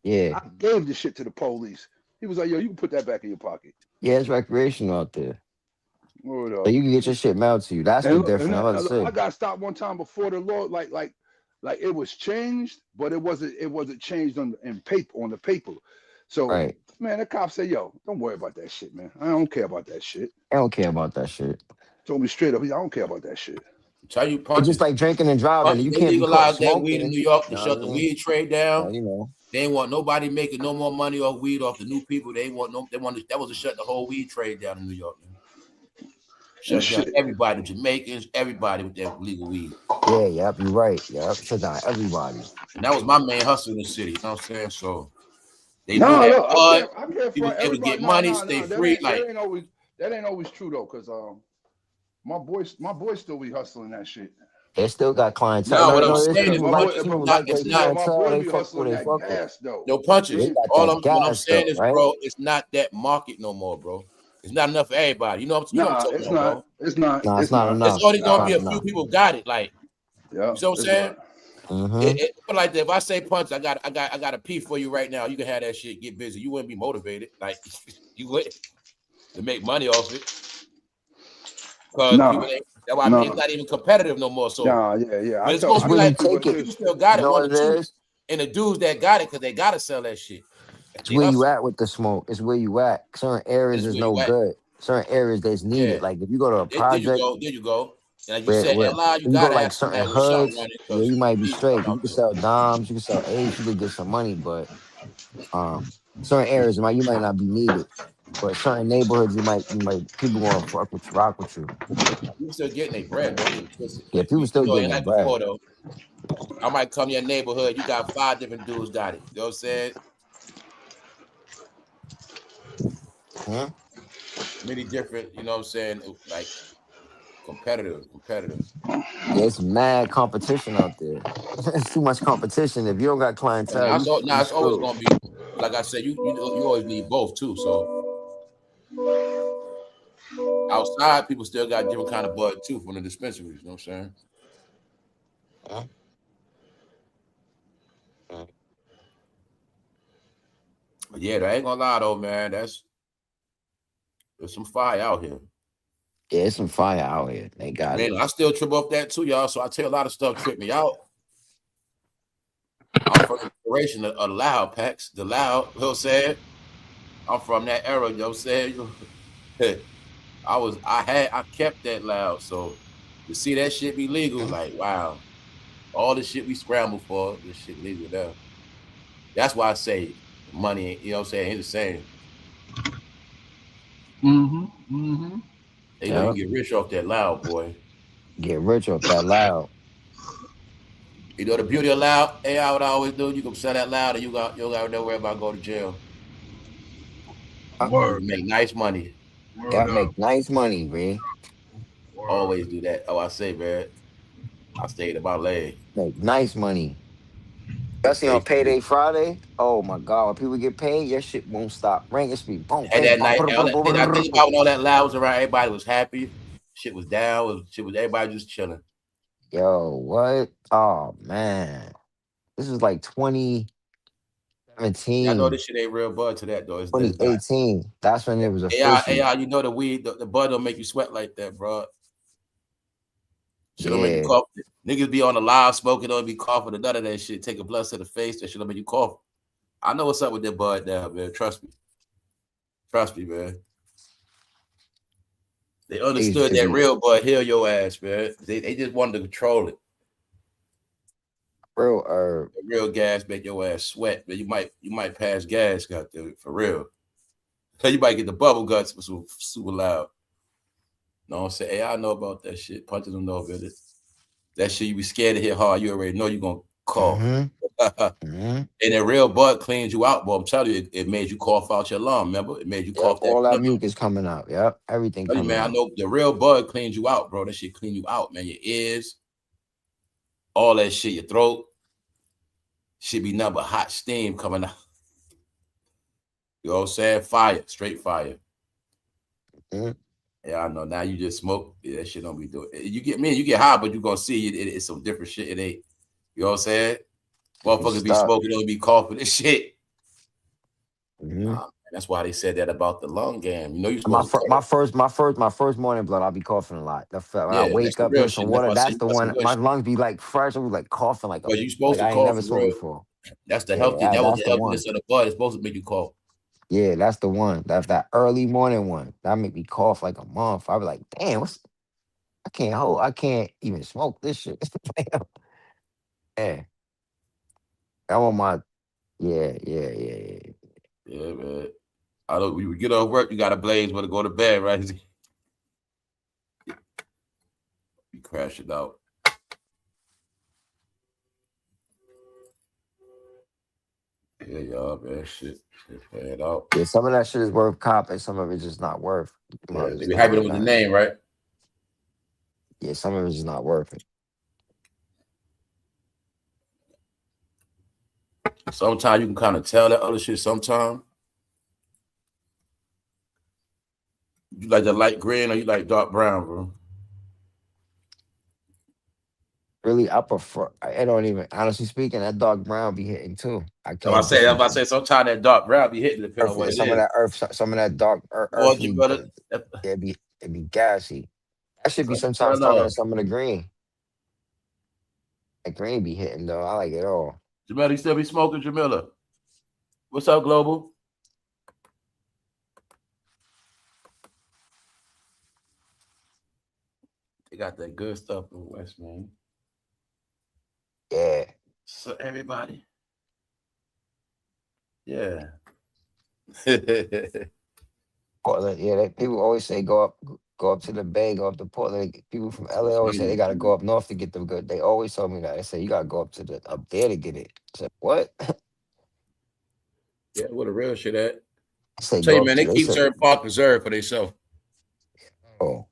Yeah. I gave this shit to the police. He was like, yo, you can put that back in your pocket. Yeah, it's recreational out there. So you can get your shit mailed to you. That's the difference. I got stopped one time before the law, like it was changed, but it wasn't changed on the paper. So man, the cop said, yo, don't worry about that shit, man. I don't care about that shit. I don't care about that shit. Told me straight up, I don't care about that shit. Tell you, it's just like drinking and driving. You can't legalize that weed in New York to shut the weed trade down. You know. They ain't want nobody making no more money off weed off the new people. That was to shut the whole weed trade down in New York. Man. Shut down everybody, Jamaicans, everybody with that legal weed. Yeah, yep, you're right. Yep, shut down everybody. And that was my main hustle in the city. You know what I'm saying? So they I can't people able to get money, stay free. That ain't always true though, because my boys still be hustling that shit. They still got clientele. No, what I'm saying is, it's not. My boy be hustling that gas though. No punches. What I'm saying is, bro, it's not that market no more, bro. It's not enough for everybody. You know what I'm talking about, bro? It's not. It's not enough. It's only gonna be a few people got it. Like, you know what I'm saying? Mm-hmm. Like that. If I say punch, I got a pee for you right now. You can have that shit. Get busy. You wouldn't be motivated. Like you would to make money off it. Because it's not even competitive no more. So yeah. But it's supposed to be like you still got it. One or two, and the dudes that got it because they gotta sell that shit. It's where you at with the smoke. It's where you at. Certain areas is no good. Certain areas that's needed. Like if you go to a project, there you go. And like you said, you gotta like certain hoods. Yeah, you might be straight. You can sell dimes. You can sell eights. You can get some money, but certain areas you might not be needed. But certain neighborhoods, you might people gonna rock with you. You still getting a bread, though. Yeah, people still getting their bread. Though, I might come to your neighborhood. You got 5 different dudes got it. You know what I'm saying? Huh? Many different. You know what I'm saying? Like competitive. Yeah, it's mad competition out there. It's too much competition. If you don't got clientele, it's always gonna be. Like I said, you always need both too. So. Outside, people still got different kind of bud too from the dispensaries. You know what I'm saying? But yeah, I ain't gonna lie though, man. There's some fire out here. Yeah, it's some fire out here. They got it. I still trip off that too, y'all. So I tell you a lot of stuff trip me out. I'm from the inspiration of loud packs, the loud. You know what I'm saying? I'm from that era. You know what I'm saying? I kept that loud. So to see that shit be legal, like wow, all the shit we scramble for, this shit legal now. That's why I say money. You know what I'm saying? It's the same. They know you get rich off that loud, boy. Get rich off that loud. You know the beauty of loud. Hey, I would always do. You can sell that loud, and you got no worry about going to jail. Make nice money. Gotta make nice money, man. Always do that. Oh, I say, man. I stayed in my leg. Make nice money. Especially on payday Friday. Oh my God, when people get paid, your shit won't stop ringing. It's be boom, And boom, that boom, night, boom, all boom, that, boom, I boom, think boom. about when all that loud was around, everybody was happy. Shit was down. Shit was everybody just chilling. Yo, what? Oh man, this was like 2017, Yeah, I know this shit ain't real bud to that though. It's not. 2018. That's when it was AI, official. you know the weed, the bud don't make you sweat like that, bro. Shit don't make you Yeah, cough. Niggas be on the live smoking, don't be coughing or none of that shit. Take a blunt to the face, that shit don't make you cough. I know what's up with that bud now, man. Trust me. Trust me, man. They understood it that be real bud heal your ass, man. They just wanted to control it. real The real gas make your ass sweat, man. You might pass gas, goddamn it, for real. So you might get the bubble guts for super loud. Know what I'm saying? Hey, I know about that shit. Punches don't know about it. That shit you be scared to hit hard. You already know you're gonna cough. And that real bud cleans you out, boy. I'm telling you, it made you cough out your lung. Remember, it made you cough all that mucus coming out. Yep, everything coming man, out. I know the real bud cleans you out, bro. That shit clean you out, man. Your ears, all that shit, your throat, should be nothing but hot steam coming out. You know what I'm saying? Fire, straight fire. Yeah, I know. Now you just smoke. Yeah, that shit don't be doing. You get me, you get high, but you gonna see it's some different shit. It ain't. You know what I'm saying? Motherfuckers be smoking, don't be coughing and shit. That's why they said that about the lung game. You know, you supposed to my first morning blood, I'll be coughing a lot. When I wake up, drink some water. That's the one. My lungs be like fresh. I was like coughing like you supposed to I ain't cough never for smoked real. before. That's the healthy. That was the healthiness of the bud. It's supposed to make you cough. Yeah, that's the one. That's that early morning one. That make me cough like a month. I be like, damn, I can't even smoke this shit. Yeah. I want my yeah. Yeah, man. I don't. You get off work, you got a blaze, but to go to bed, right? You crash it out. Yeah, y'all, man. Shit playing out. Yeah, some of that shit is worth copping. Some of it's just not worth. Yeah, they be hyping it with the name, right? Yeah, some of it's just not worth it. Sometimes you can kind of tell that other shit. Sometimes you like the light green or you like dark brown, bro. Really, I prefer. I don't even honestly speaking. That dark brown be hitting too. I So I say sometimes that dark brown be hitting depending on what it is. Some of that earth, some of that dark earthly. It be gassy. That should be sometimes stronger than some of the green. That green be hitting though. I like it all. Jamila, you still be smoking, Jamila? What's up, Global? They got that good stuff in the West, man. Yeah. So everybody. Yeah. Portland, yeah. People always say go up to the Bay, go up to Portland. People from LA always say they gotta go up north to get the good. They always told me that. They say you gotta go up there to get it. I said, what? Yeah, where the real shit at? I say, tell you, man, they keep certain park reserved for themselves. Oh.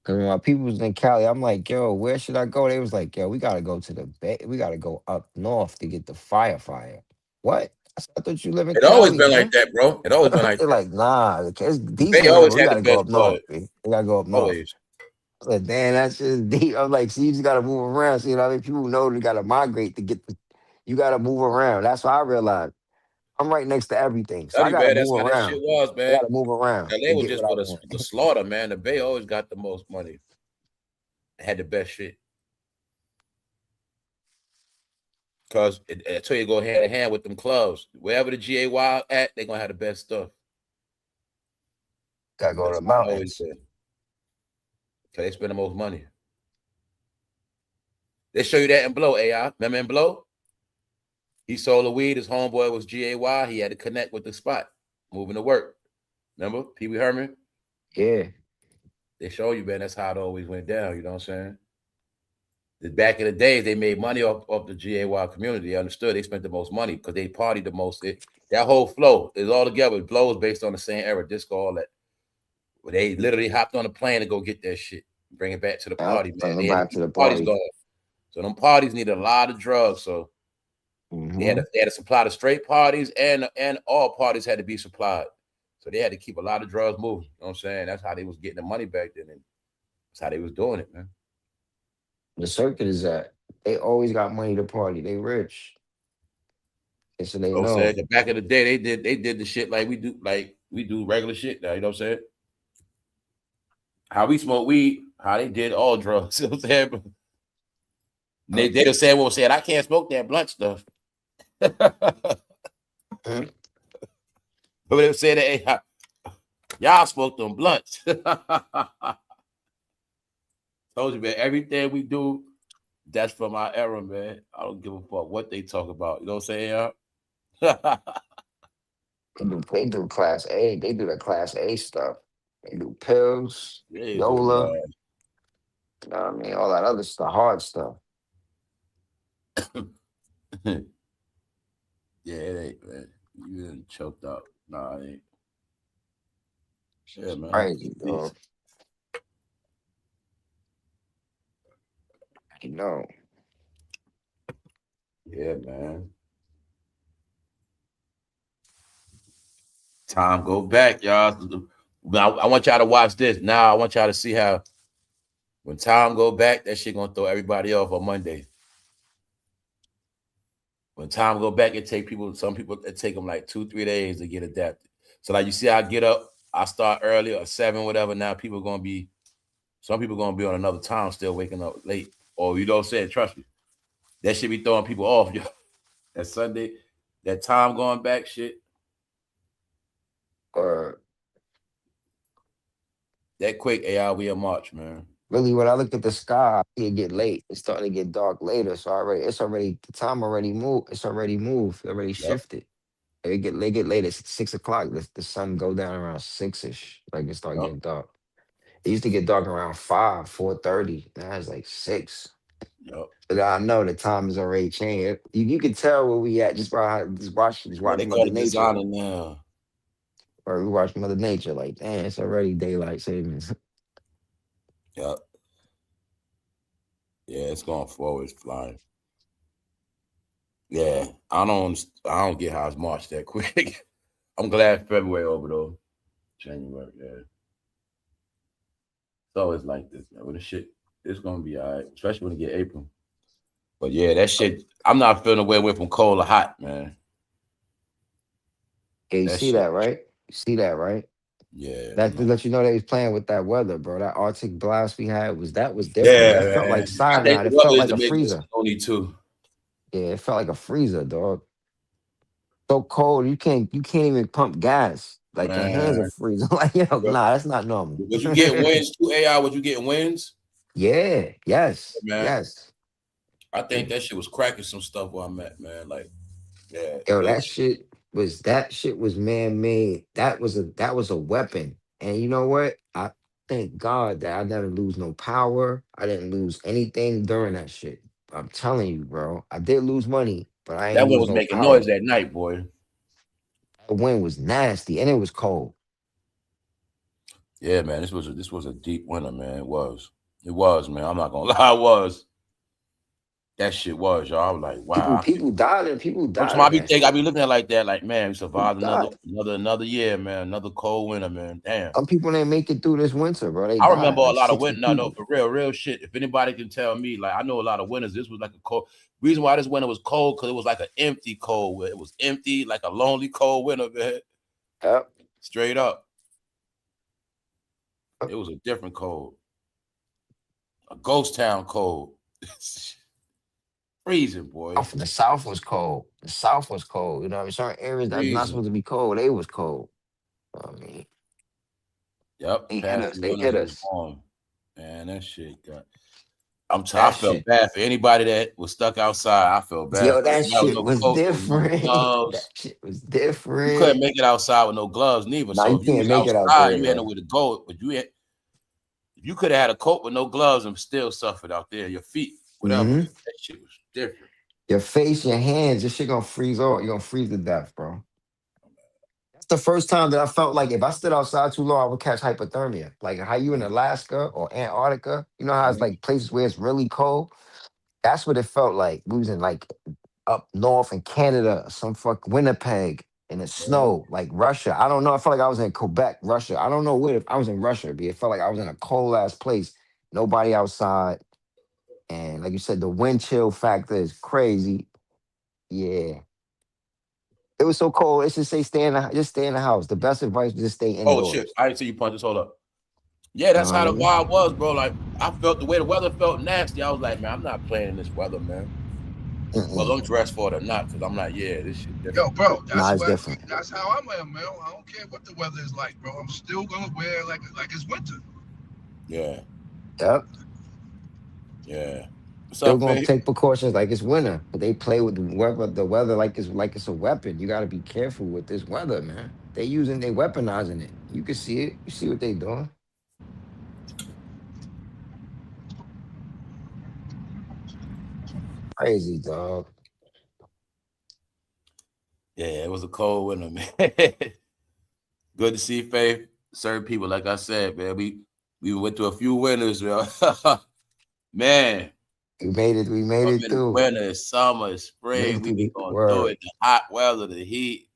Cause when my people was in Cali, I'm like, yo, where should I go? They was like, yo, we gotta go to the Bay. We gotta go up north to get the fire. What? I thought you live in Cali. It always been like that, bro. It always been like They're that. like, nah, it's deep. They always We had gotta the go best up north. bud. We gotta go up north. Always. I said, damn, that's just deep. I'm like, see, you just gotta move around. So, you know what I mean? People know they gotta migrate to get you gotta move around. That's why I realized I'm right next to everything. So I gotta move around. That's how that shit was, man. I gotta move around. LA was just for the slaughter, man. The Bay always got the most money. Had the best shit. Cause I tell you, go hand in hand with them clubs. Wherever the GAY at, they gonna have the best stuff. Gotta go to the mountains. So they spend the most money. They show you that in Blow, AI. Remember in Blow? He sold the weed. His homeboy was GAY. He had to connect with the spot, moving to work. Remember Pee Wee Herman? Yeah. They show you, man. That's how it always went down. You know what I'm saying? Back in the days, they made money off the GAY community. They understood they spent the most money because they partied the most. That whole flow is all together. Blow is based on the same era, disco, all that. But they literally hopped on a plane to go get that shit, bring it back to the party, man. Back to the party's party. gone. So them parties needed a lot of drugs. So they had to supply the straight parties, and all parties had to be supplied. So they had to keep a lot of drugs moving. You know what I'm saying? That's how they was getting the money back then, and that's how they was doing it, man. The circuit is that they always got money to party. They rich. And so they know. Saying, back in the day, they did the shit like we do regular shit now. You know what I'm saying? How we smoke weed, how they did all drugs. You know what I'm saying? They just said, well, said I can't smoke that blunt stuff. But they said, hey, y'all smoke them blunts. Told you, man, everything we do, that's from our era, man. I don't give a fuck what they talk about. You know what I'm saying? They do class A. They do the class A stuff. They do pills, Yeah, Yola. You know what I mean? All that other stuff, hard stuff. Yeah, it ain't, man. You been choked up. Nah, it ain't. Yeah, man. Crazy, dog. You know. Yeah, man. Time go back, y'all. I want y'all to watch this. Now I want y'all to see how when time go back, that shit gonna throw everybody off on Monday. When time go back, some people it take them like 2-3 days to get adapted. So like you see, I get up, I start early or 7, whatever. Now some people gonna be on another time still waking up late. Or you don't say it, trust me. That should be throwing people off, yo. That Sunday, that time going back shit. Or that quick AI we in March, man. Really, when I look at the sky, it get late. It's starting to get dark later. So the time already moved. It's already moved. It already shifted. They get late at 6 o'clock. The sun go down around 6ish. Like it start getting dark. It used to get dark around 5, 4:30. Now it's like 6. But I know the time is already changed. You can tell where we at just by watching Mother Nature. Now. Or we watch Mother Nature. Like, damn, it's already daylight savings. Yep. Yeah, it's going forward. It's flying. Yeah, I don't get how it's March that quick. I'm glad February over though. January, yeah. It's always like this, man. With the shit, it's gonna be all right, especially when we get April. But yeah, that shit, I'm not feeling away went from cold to hot, man. Yeah, you see that, right? You see that, right? Yeah. That to let you know they was playing with that weather, bro. That Arctic blast we had was different. Yeah, That felt like cyanide. I think It felt like a freezer. Only 2. Yeah, it felt like a freezer, dog. So cold, you can't even pump gas. Like your hands are freezing. Like, yo, nah, that's not normal. Was you getting winds too, AI? Was you getting winds? Yeah, yes. Man. Yes. I think that shit was cracking some stuff where I'm at, man. Like, yeah. Yo, that shit was man-made. That was a weapon. And you know what? I thank God that I never lose no power. I didn't lose anything during that shit. I'm telling you, bro. I did lose money, but I ain't that one lose was no making power. noise at night, boy. The wind was nasty and it was cold. Yeah, man. This was a deep winter, man. It was, man. I'm not gonna lie, it was. That shit was, y'all. I was like, wow. People died. I be looking at it like that, like, man, we survived another year, man. Another cold winter, man. Damn. Some people didn't make it through this winter, bro. I remember a lot of winter. No, for real shit. If anybody can tell me, like, I know a lot of winters. This was like a cold. Reason why this winter was cold because it was like an empty cold. It was empty, like a lonely cold winter, man. Yep. Straight up. It was a different cold. A ghost town cold. Freezing, boy. The South was cold. The South was cold. You know, in certain areas that are not supposed to be cold, they was cold. I mean, yep. They hit us. Man, that shit got. I felt bad for anybody that was stuck outside. I felt bad. Yo, that shit was different. That shit was different. You couldn't make it outside with no gloves, neither. Nah, so you if you can't was make outside, it out there, you had nowhere to go. But you could have had a coat with no gloves and still suffered out there. Your feet, whatever. Mm-hmm. That shit was different. Your face, your hands, this shit gonna freeze off. You're gonna freeze to death, bro. That's the first time that I felt like if I stood outside too long, I would catch hypothermia. Like how you in Alaska or Antarctica, you know how it's like places where it's really cold. That's what it felt like. We was in like up north in Canada, some fuck Winnipeg in the snow, like Russia. I don't know. I felt like I was in Quebec, Russia. I don't know where I was in Russia, but it felt like I was in a cold ass place. Nobody outside. And like you said, the wind chill factor is crazy. Yeah. It was so cold. It's just say just stay in the house. The best advice is just stay Oh shit! indoors. I didn't see you punch this. Hold up. Yeah, that's how the vibe was, bro. Like I felt the way the weather felt nasty. I was like, man, I'm not playing in this weather, man. Well, I'm dressed for it or not, because I'm like, yeah, this shit different. Yo, bro, Nah, it's different. that's how I am, man. I don't care what the weather is like, bro. I'm still gonna wear like it's winter. Yeah. Yep. Yeah. What's Still up, gonna Faith? take precautions like it's winter, but they play with the weather like it's a weapon. You got to be careful with this weather, man. They weaponizing it. You can see it. You see what they doing. Crazy, dog. Yeah, it was a cold winter, man. Good to see Faith. Certain people, like I said, man, we went through a few winters, man. Man. We made it through. Winter, summer, spring, we be going through it. The hot weather, the heat.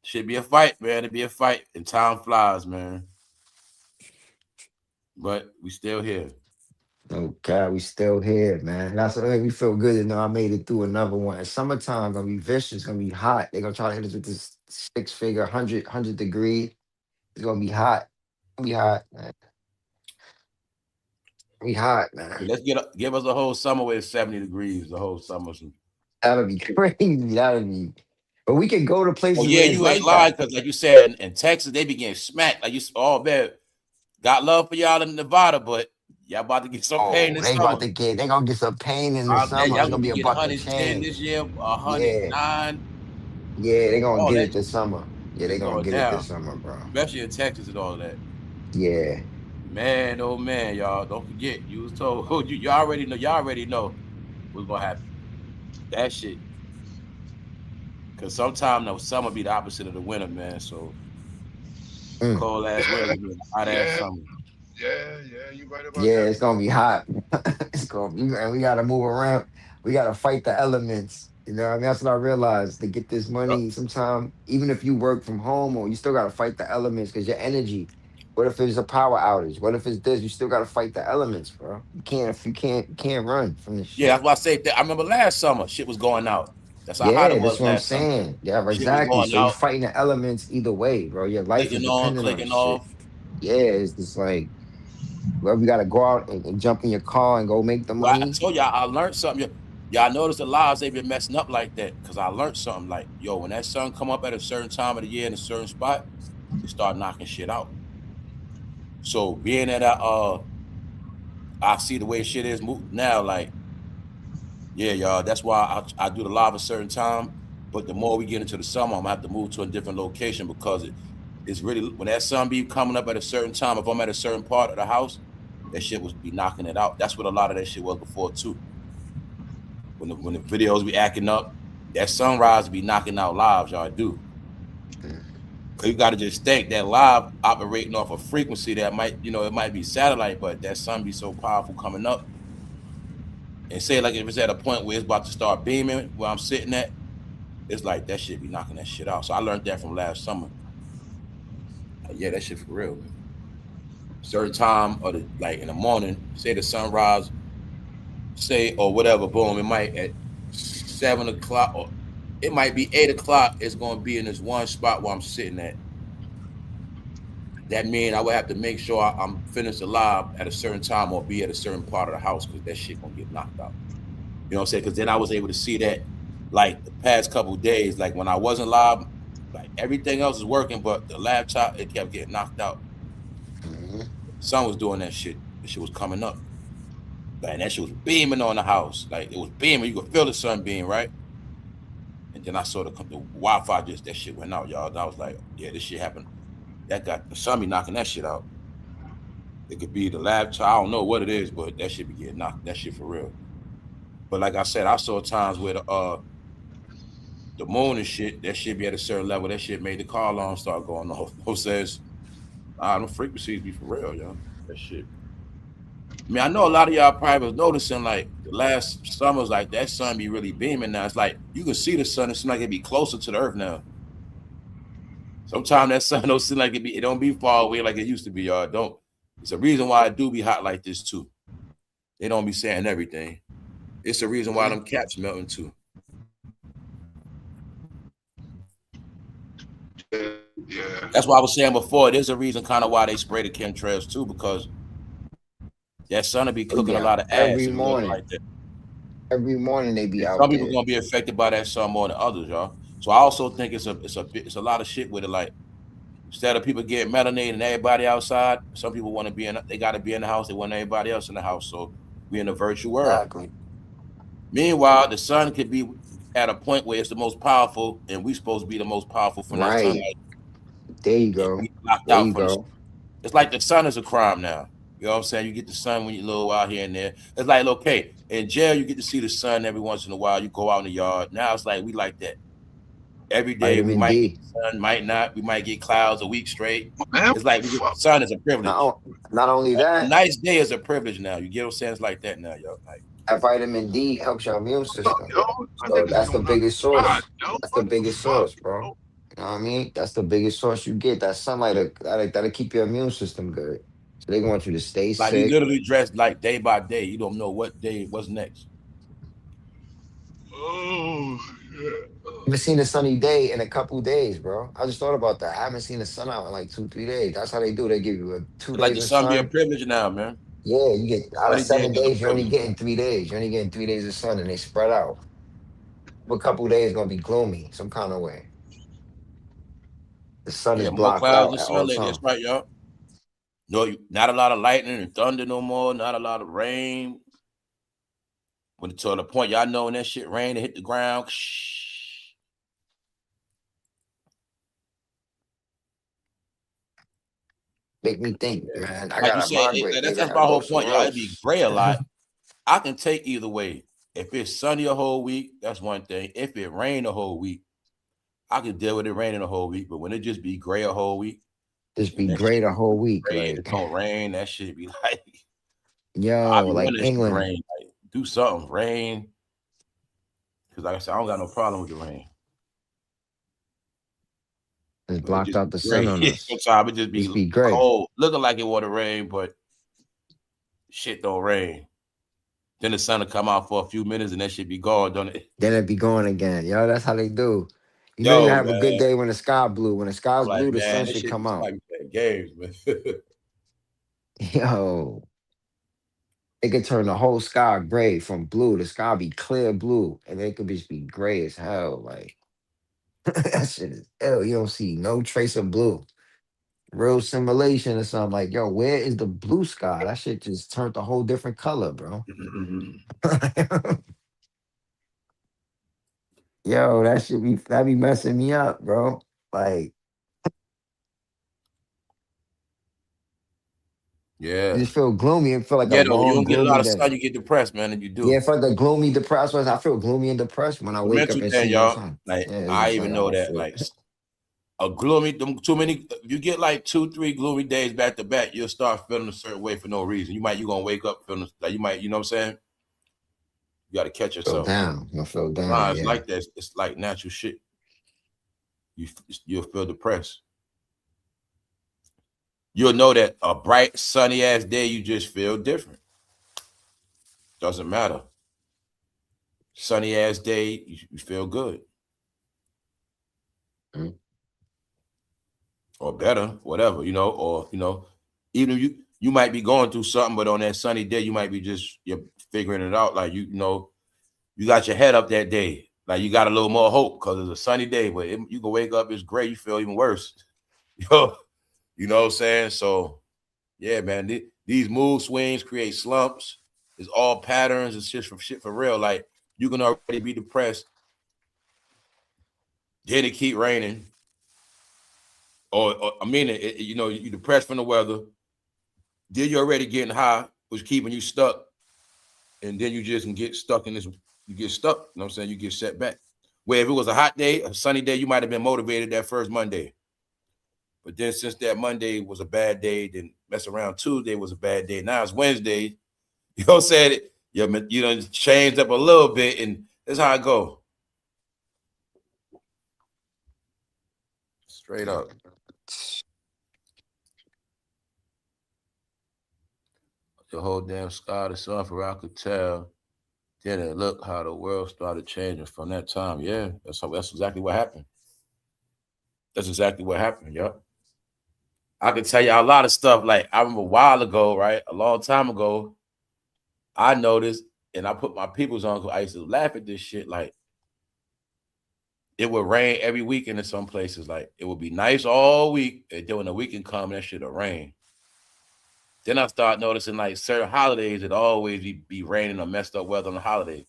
Should be a fight, man. It'd be a fight. And time flies, man. But we still here. Oh God, we still here, man. That's what we feel good to know I made it through another one. And summertime gonna be vicious, gonna be hot. They're gonna try to hit us with this 6-figure 100 degree. It's gonna be hot. Be hot, man. We hot, man. Let's give us a whole summer with 70 degrees, the whole summer. That'll be crazy. That'll be. But we can go to places. Oh yeah, where it's you ain't like lying, that. because like you said, in Texas they be getting smacked. Like you, oh man, got love for y'all in Nevada, but y'all about to get some pain this summer. They gonna get some pain in the summer. Y'all It's gonna be get about to 110 change. this year, 109. Yeah, they gonna get it this summer. Yeah, they It's gonna going get down. it this summer, bro. Especially in Texas and all that. Yeah. Man, oh man, y'all don't forget. You was told you already know. Y'all already know what's gonna happen. That shit. Cause sometimes the summer be the opposite of the winter, man. So cold ass winter, hot ass summer. Yeah, you right about that. Yeah, it's gonna be hot. It's gonna be, and we gotta move around. We gotta fight the elements. You know what I mean? That's what I realized. To get this money, sometimes even if you work from home, or you still gotta fight the elements because your energy. What if there's a power outage? What if it's this? You still gotta fight the elements, bro. You can't run from this shit. Yeah, that's why I say that. I remember last summer shit was going out. That's how hot it was that's what I'm last summer. saying. Yeah, exactly. So you're fighting the elements either way, bro. Your life is dependent on this shit. Yeah, it's just like, well, we gotta go out and jump in your car and go make the money. I told y'all I learned something. Y'all notice the lives they been messing up like that, because I learned something. Like, yo, when that sun come up at a certain time of the year in a certain spot, they start knocking shit out. So being that I see the way shit is now, like, yeah, y'all, that's why I do the live a certain time. But the more we get into the summer, I'm gonna have to move to a different location, because it's really, when that sun be coming up at a certain time, if I'm at a certain part of the house, that shit was be knocking it out. That's what a lot of that shit was before too. When the videos be acting up, that sunrise be knocking out lives, y'all do. Cause you gotta just think that live operating off a frequency that might, it might be satellite, but that sun be so powerful coming up. And say like if it's at a point where it's about to start beaming where I'm sitting at, it's like that shit be knocking that shit out. So I learned that from last summer. Yeah, that shit for real, man. Certain time or like in the morning, say the sunrise, or whatever, boom, it might at 7 o'clock or it might be 8 o'clock. It's gonna be in this one spot where I'm sitting at. That means I would have to make sure I'm finished live at a certain time or be at a certain part of the house, because that shit gonna get knocked out. You know what I'm saying? Because then I was able to see that like the past couple of days, like when I wasn't live, like everything else is working, but the laptop, it kept getting knocked out. The sun was doing that shit. The shit was coming up. Like, that shit was beaming on the house. Like, it was beaming. You could feel the sun beam, right? And then I saw the Wi-Fi, that shit went out, y'all. And I was like, yeah, this shit happened. That got the sun be knocking that shit out. It could be the laptop. I don't know what it is, but that shit be getting knocked. That shit for real. But like I said, I saw times where the moon and shit, that shit be at a certain level. That shit made the car alarm start going off. Who says, the frequencies be for real, yo. That shit. I mean, I know a lot of y'all probably was noticing like the last summers, like that sun be really beaming now. It's like you can see the sun. It seems like it be closer to the earth now. Sometimes that sun don't seem like it don't be far away like it used to be, y'all. Don't. It's a reason why it do be hot like this too. They don't be saying everything. It's a reason why them caps melting too. Yeah. That's why I was saying before. There's a reason kind of why they spray the chemtrails too, because that sun will be cooking a lot of ass every and water morning. like that. Every morning they be And out some people there. gonna be affected by that sun more than others, y'all. So I also think it's a lot of shit with it. Like instead of people getting melanated and everybody outside, some people want to be in. They got to be in the house. They want everybody else in the house. So we in a virtual world. Exactly. Meanwhile, the sun could be at a point where it's the most powerful, and we supposed to be the most powerful from that Right. sunlight. There you And go. we locked There out you from the. go. It's like the sun is a crime now. You know what I'm saying? You get the sun when you're a little out here and there. It's like, okay, in jail, you get to see the sun every once in a while. You go out in the yard. Now it's like, we like that. Every day, we Vitamin might D. get the sun, might not. We might get clouds a week straight. Man, It's like the fuck. sun is a privilege. Not only A that, nice day is a privilege now. You get what I'm saying? It's like that now, yo. Like, that vitamin D helps your immune system. Yo, my So niggas that's the doing nothing. biggest God, source. yo, That's the what the biggest fuck, source, bro. yo? You know what I mean? That's the biggest source you get. That sunlight that'll keep your immune system good. So they want you to stay like we sick. literally dressed like day by day. You don't know what day, what's next. Oh, yeah. I haven't seen a sunny day in a couple days, bro. I just thought about that. I haven't seen the sun out in like 2, 3 days. That's how they do. They give you two It's like days the of sun be a sun. privilege now, man. Yeah, you get out of Sunny day 7 days, is a you're only privilege, getting man. 3 days. You're only getting 3 days of sun, and they spread out. A couple days gonna be gloomy, some kind of way. The sun is Yeah, more blocked clouds out and at all sun lately. That's times. right, y'all. No, not a lot of lightning and thunder no more. Not a lot of rain. When to the point y'all know when that shit rain and hit the ground. Make me think, man. I Like you gotta said, migrate. Maybe I that's gotta my go whole point, somewhere y'all. It be else. gray a lot. I can take either way. If it's sunny a whole week, that's one thing. If it rain a whole week, I can deal with it raining a whole week. But when it just be gray a whole week, Just and be that great shit a whole be week. gray and Like, it don't rain, that shit be like, I yo, be like wanting that shit to England rain. Like, do something, rain. Because like I said, I don't got no problem with the rain. has But it blocked just out be the sun gray. on us. Sometimes it just Just be be gray. cold, looking like it want to rain, but shit don't rain. Then the sun will come out for a few minutes and that shit be gone, don't it? Then it be going again. Yo, that's how they do. You know you Yo, have a good man. day when the sky blue. When the sky's I'm like, blue, the sun man, that should shit come be out. somebody playing games, man. Yo, it could turn the whole sky gray from blue. The sky be clear blue, and it could just be gray as hell. Like that shit is ill. You don't see no trace of blue. Real simulation or something. Like, yo, where is the blue sky? That shit just turned a whole different color, bro. Yo, that be messing me up, bro. Like, I Yeah. just feel gloomy. It feel like a Yeah, though, when you long, don't get a gloomy lot of day. sun, you get depressed, man, and you Yeah, do. it felt like gloomy, depressed. I feel gloomy and depressed when I The wake up mental and thing, see no y'all. sun. Like, Yeah, it's I just like, even know oh that. shit. Like, a gloomy, too many, if you get like 2-3 gloomy days back to back, you'll start feeling a certain way for no reason. You're going to wake up feeling like you might, you know what I'm saying? You got to catch Feel yourself. down. I feel Nah, down. it's Yeah. like that. It's like natural shit. You'll feel depressed. You'll know that a bright, sunny ass day, you just feel different. Doesn't matter. Sunny ass day, you feel good. Mm. Or better, whatever, or even you might be going through something, but on that sunny day, you might be you're figuring it out. Like you got your head up that day. Like you got a little more hope because it's a sunny day, but you can wake up, it's gray, you feel even worse. You know what I'm saying? So yeah, man, these mood swings create slumps. It's all patterns. It's just shit for real. Like you can already be depressed, then it keep raining. Or I mean, you're depressed from the weather. Then you're already getting high, which keeping you stuck. And then you just can get stuck in this. You get stuck. You know what I'm saying? You get set back. Where if it was a hot day, a sunny day, you might have been motivated that first Monday. But then since that Monday was a bad day, then mess around Tuesday was a bad day. Now it's Wednesday. You know what I'm saying? You done changed up a little bit, and that's how I go. Straight up. The whole damn sky, the sun, for I could tell. Then it look how the world started changing from that time. Yeah, that's exactly what happened. That's exactly what happened. Yep. I can tell you a lot of stuff. Like I remember a while ago, right? A long time ago, I noticed, and I put my peoples on because I used to laugh at this shit. Like it would rain every weekend in some places. Like it would be nice all week, and then when the weekend come, that shit'll rain. Then I start noticing like certain holidays, it always be raining or messed up weather on the holiday.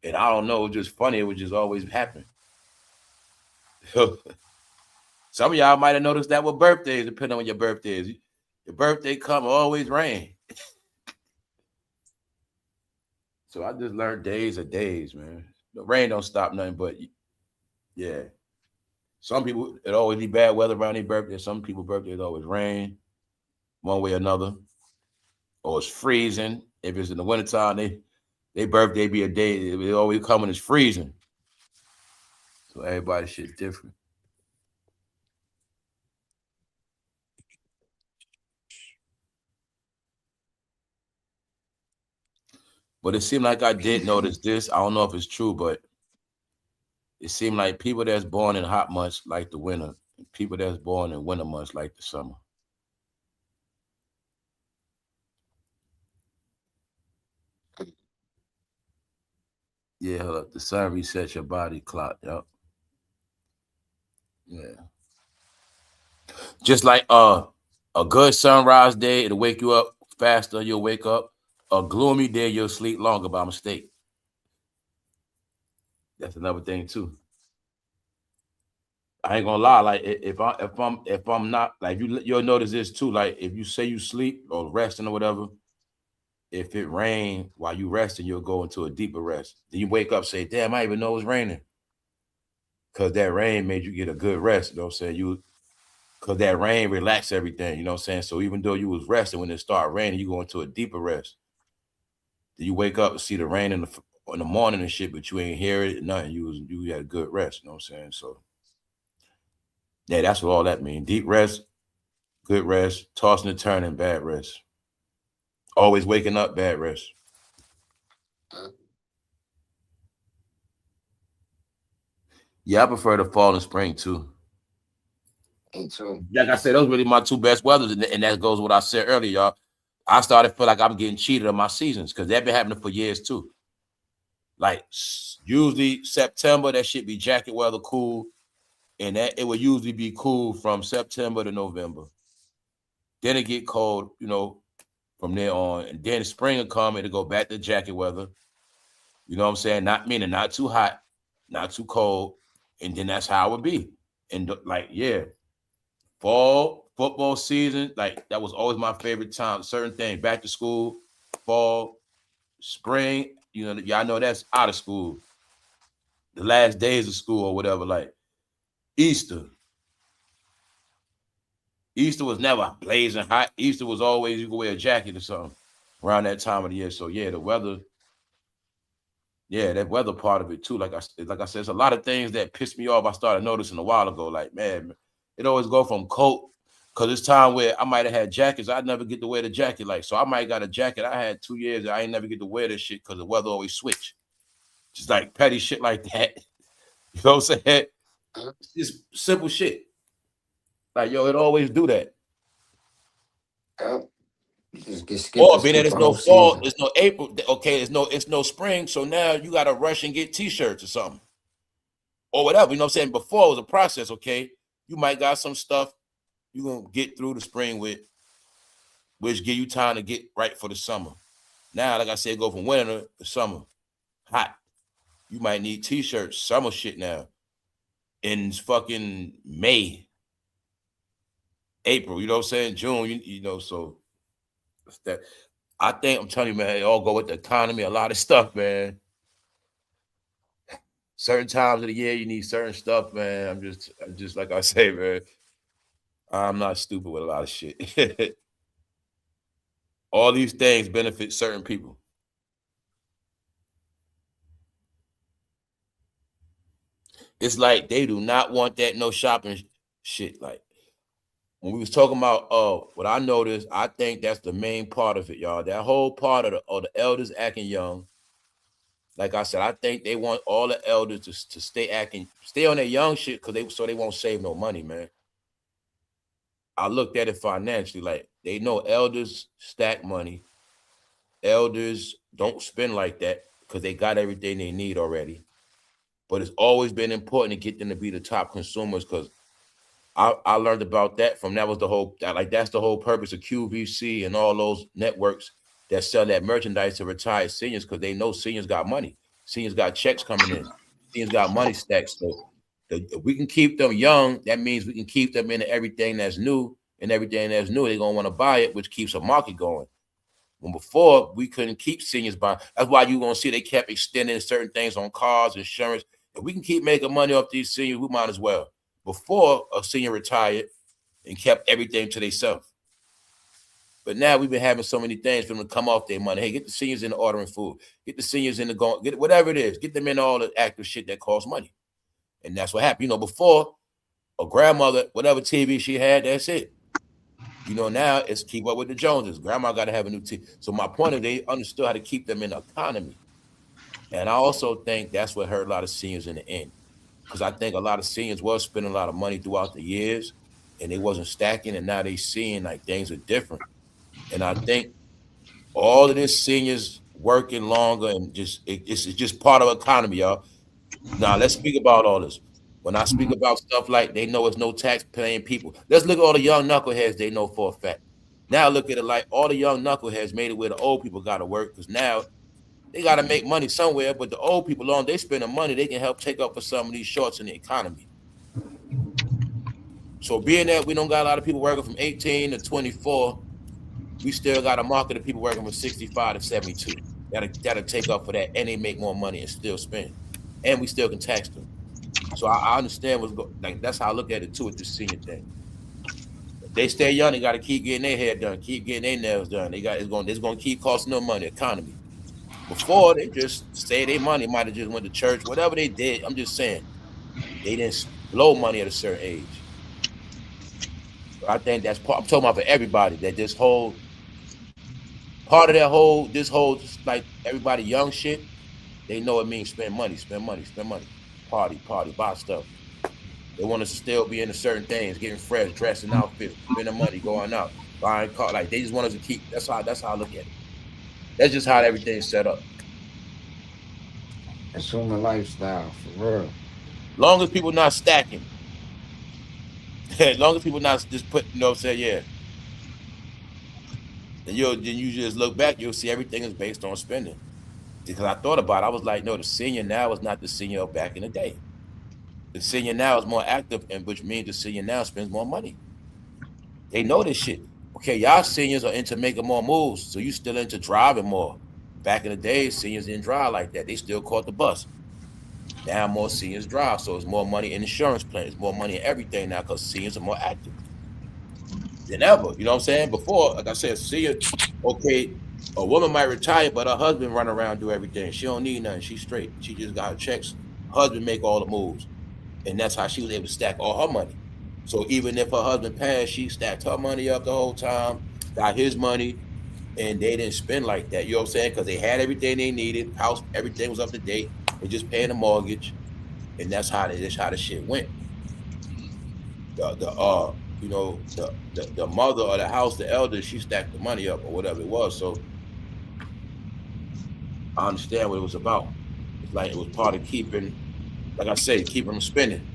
And I don't know, it was just funny. It would just always happen. Some of y'all might have noticed that with birthdays, depending on when your birthday is. Your birthday come, always rain. So I just learned days are days, man. The rain don't stop nothing, but yeah. Some people, it always be bad weather around their birthday. Some people' birthdays always rain, one way or another. Or it's freezing. If it's in the wintertime, their birthday be a day, it always come when it's freezing. So everybody's shit different. But it seemed like I did notice this. I don't know if it's true, but it seemed like people that's born in hot months like the winter, and people that's born in winter months like the summer. Yeah, look, the sun resets your body clock. Yep. Yeah. Just like a good sunrise day, it'll wake you up faster. You'll wake up. A gloomy day, you'll sleep longer by mistake. That's another thing too. I ain't gonna lie. Like if I'm not like you'll notice this too. Like if you say you sleep or resting or whatever, if it rain while you resting, you'll go into a deeper rest. Then you wake up, say, "Damn, I didn't even know it was raining," because that rain made you get a good rest. You know what I'm saying? Because that rain relaxed everything. You know what I'm saying? So even though you was resting, when it started raining, you go into a deeper rest. Then you wake up and see the rain in the morning and shit, but you ain't hear it, nothing. You had a good rest. You know what I'm saying? So yeah, that's what all that means. Deep rest, good rest, tossing and turning, bad rest. Always waking up, bad rest. Yeah, I prefer the fall and spring too. Me too. Like I said, those really my two best weathers, and that goes what I said earlier, y'all. I started to feel like I'm getting cheated on my seasons because they've been happening for years too. Like usually September, that shit be jacket weather cool, and that it would usually be cool from September to November. Then it get cold, from there on, and then spring will come, it'll go back to jacket weather. You know what I'm saying? Not too hot, not too cold, and then that's how it would be. And like, yeah, fall football season, like that was always my favorite time. Certain things, back to school, fall, spring, y'all know that's out of school. The last days of school or whatever, like Easter. Easter was never blazing hot. Easter was always you could wear a jacket or something around that time of the year. So yeah, the weather, yeah, that weather part of it too. Like I said, there's a lot of things that pissed me off. I started noticing a while ago. Like, man, it always go from coat, because it's time where I might have had jackets. I'd never get to wear the jacket. Like, so I might got a jacket I had 2 years. I ain't never get to wear this shit because the weather always switch. Just like petty shit like that. You know what I'm saying? Just simple shit. Like, yo, it always do that. Yep. Just get skipped Or to being that skip it's the no whole fall, season. it's no April. Okay, it's no spring. So now you gotta rush and get t-shirts or something. Or whatever. You know what I'm saying? Before it was a process, okay? You might got some stuff you're gonna get through the spring with, which give you time to get right for the summer. Now, like I said, go from winter to summer. Hot. You might need t-shirts, summer shit now. In fucking May, April, you know what I'm saying? June, so that I think I'm telling you, man, it all go with the economy, a lot of stuff, man. Certain times of the year you need certain stuff, man. I'm just like I say, man. I'm not stupid with a lot of shit. All these things benefit certain people. It's like they do not want that no shopping shit. Like when we was talking about what I noticed, I think that's the main part of it, y'all. That whole part of the elders acting young. Like I said, I think they want all the elders to stay on their young shit because they won't save no money, man. I looked at it financially, like they know elders stack money. Elders don't spend like that because they got everything they need already. But it's always been important to get them to be the top consumers because I learned about that from that's the whole purpose of QVC and all those networks that sell that merchandise to retired seniors because they know seniors got money. Seniors got checks coming in. Seniors got money stacked. So if we can keep them young, that means we can keep them into everything that's new, and everything that's new, they're going to want to buy it, which keeps a market going. When before, we couldn't keep seniors buying. That's why you're going to see they kept extending certain things on cars, insurance. If we can keep making money off these seniors, we might as well. Before, a senior retired and kept everything to themselves. But now we've been having so many things for them to come off their money. Hey, get the seniors into ordering food. Get the seniors into going, get whatever it is. Get them in all the active shit that costs money. And that's what happened. Before, a grandmother, whatever TV she had, that's it. Now it's keep up with the Joneses. Grandma got to have a new TV. So my point is they understood how to keep them in the economy. And I also think that's what hurt a lot of seniors in the end. Because I think a lot of seniors was spending a lot of money throughout the years and they wasn't stacking, and now they seeing like things are different. And I think all of this seniors working longer and it's just part of the economy, y'all. Now let's speak about all this. When I speak about stuff like they know it's no tax paying people, let's look at all the young knuckleheads they know for a fact. Now look at it like all the young knuckleheads made it where the old people got to work because now they got to make money somewhere, but the old people, they spend the money, they can help take up for some of these shorts in the economy. So being that we don't got a lot of people working from 18 to 24, we still got a market of people working from 65 to 72. That'll take up for that, and they make more money and still spend. And we still can tax them. So I understand that's how I look at it too with this senior thing. If they stay young, they got to keep getting their hair done, keep getting their nails done. It's going to keep costing them money, economy. Before, they just say their money, might have just went to church, whatever they did. I'm just saying, they didn't blow money at a certain age. But I think that's part, I'm talking about for everybody, that this whole, part of that whole, just like everybody young shit, they know it means spend money, party, buy stuff. They want us to still be into certain things, getting fresh, dressing outfits, spending money, going out, buying cars. Like, they just want us to keep, that's how I look at it. That's just how everything's set up. Consumer lifestyle, for real. Long as people not stacking. As long as people not just put, yeah. Then you just look back, you'll see everything is based on spending. Because I thought about it, I was like, no, the senior now is not the senior of back in the day. The senior now is more active, and which means the senior now spends more money. They know this shit. Okay, y'all seniors are into making more moves, so you still into driving more. Back in the day, seniors didn't drive like that. They still caught the bus. Now more seniors drive, so it's more money in insurance plans, more money in everything now because seniors are more active than ever. You know what I'm saying? Before, like I said, senior, okay, a woman might retire, but her husband run around do everything. She don't need nothing. She's straight. She just got her checks. Her husband make all the moves. And that's how she was able to stack all her money. So even if her husband passed, she stacked her money up the whole time, got his money, and they didn't spend like that. You know what I'm saying? Because they had everything they needed. House, everything was up to date. They just paying the mortgage, and that's how the shit went. The mother of the house, the elder, she stacked the money up or whatever it was. So I understand what it was about. It's like it was part of keeping, like I say, keeping them spending.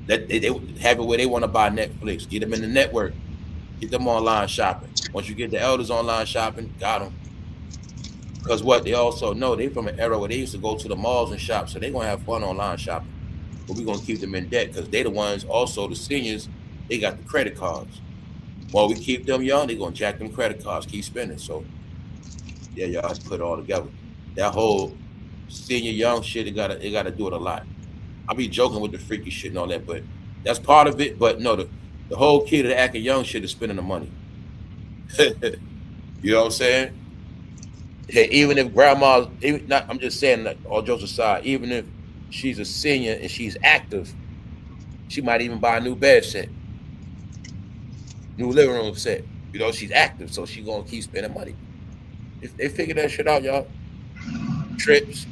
That they have it where they want to buy Netflix, get them in the network, get them online shopping. Once you get the elders online shopping, got them. Because what they also know, they from an era where they used to go to the malls and shop, so they're gonna have fun online shopping. But we're gonna keep them in debt because they the ones, also the seniors, they got the credit cards. While we keep them young, they're gonna jack them credit cards, keep spending. So yeah, y'all have to put it all together. That whole senior young shit, they gotta do it a lot. I be joking with the freaky shit and all that, but that's part of it. But no, the whole key to the acting young shit is spending the money. You You know what I'm saying? Hey, even if grandma, I'm just saying that, all jokes aside, even if she's a senior and she's active, she might even buy a new bed set, new living room set. You know, she's active, so she's gonna keep spending money. If they figure that shit out, y'all. Trips.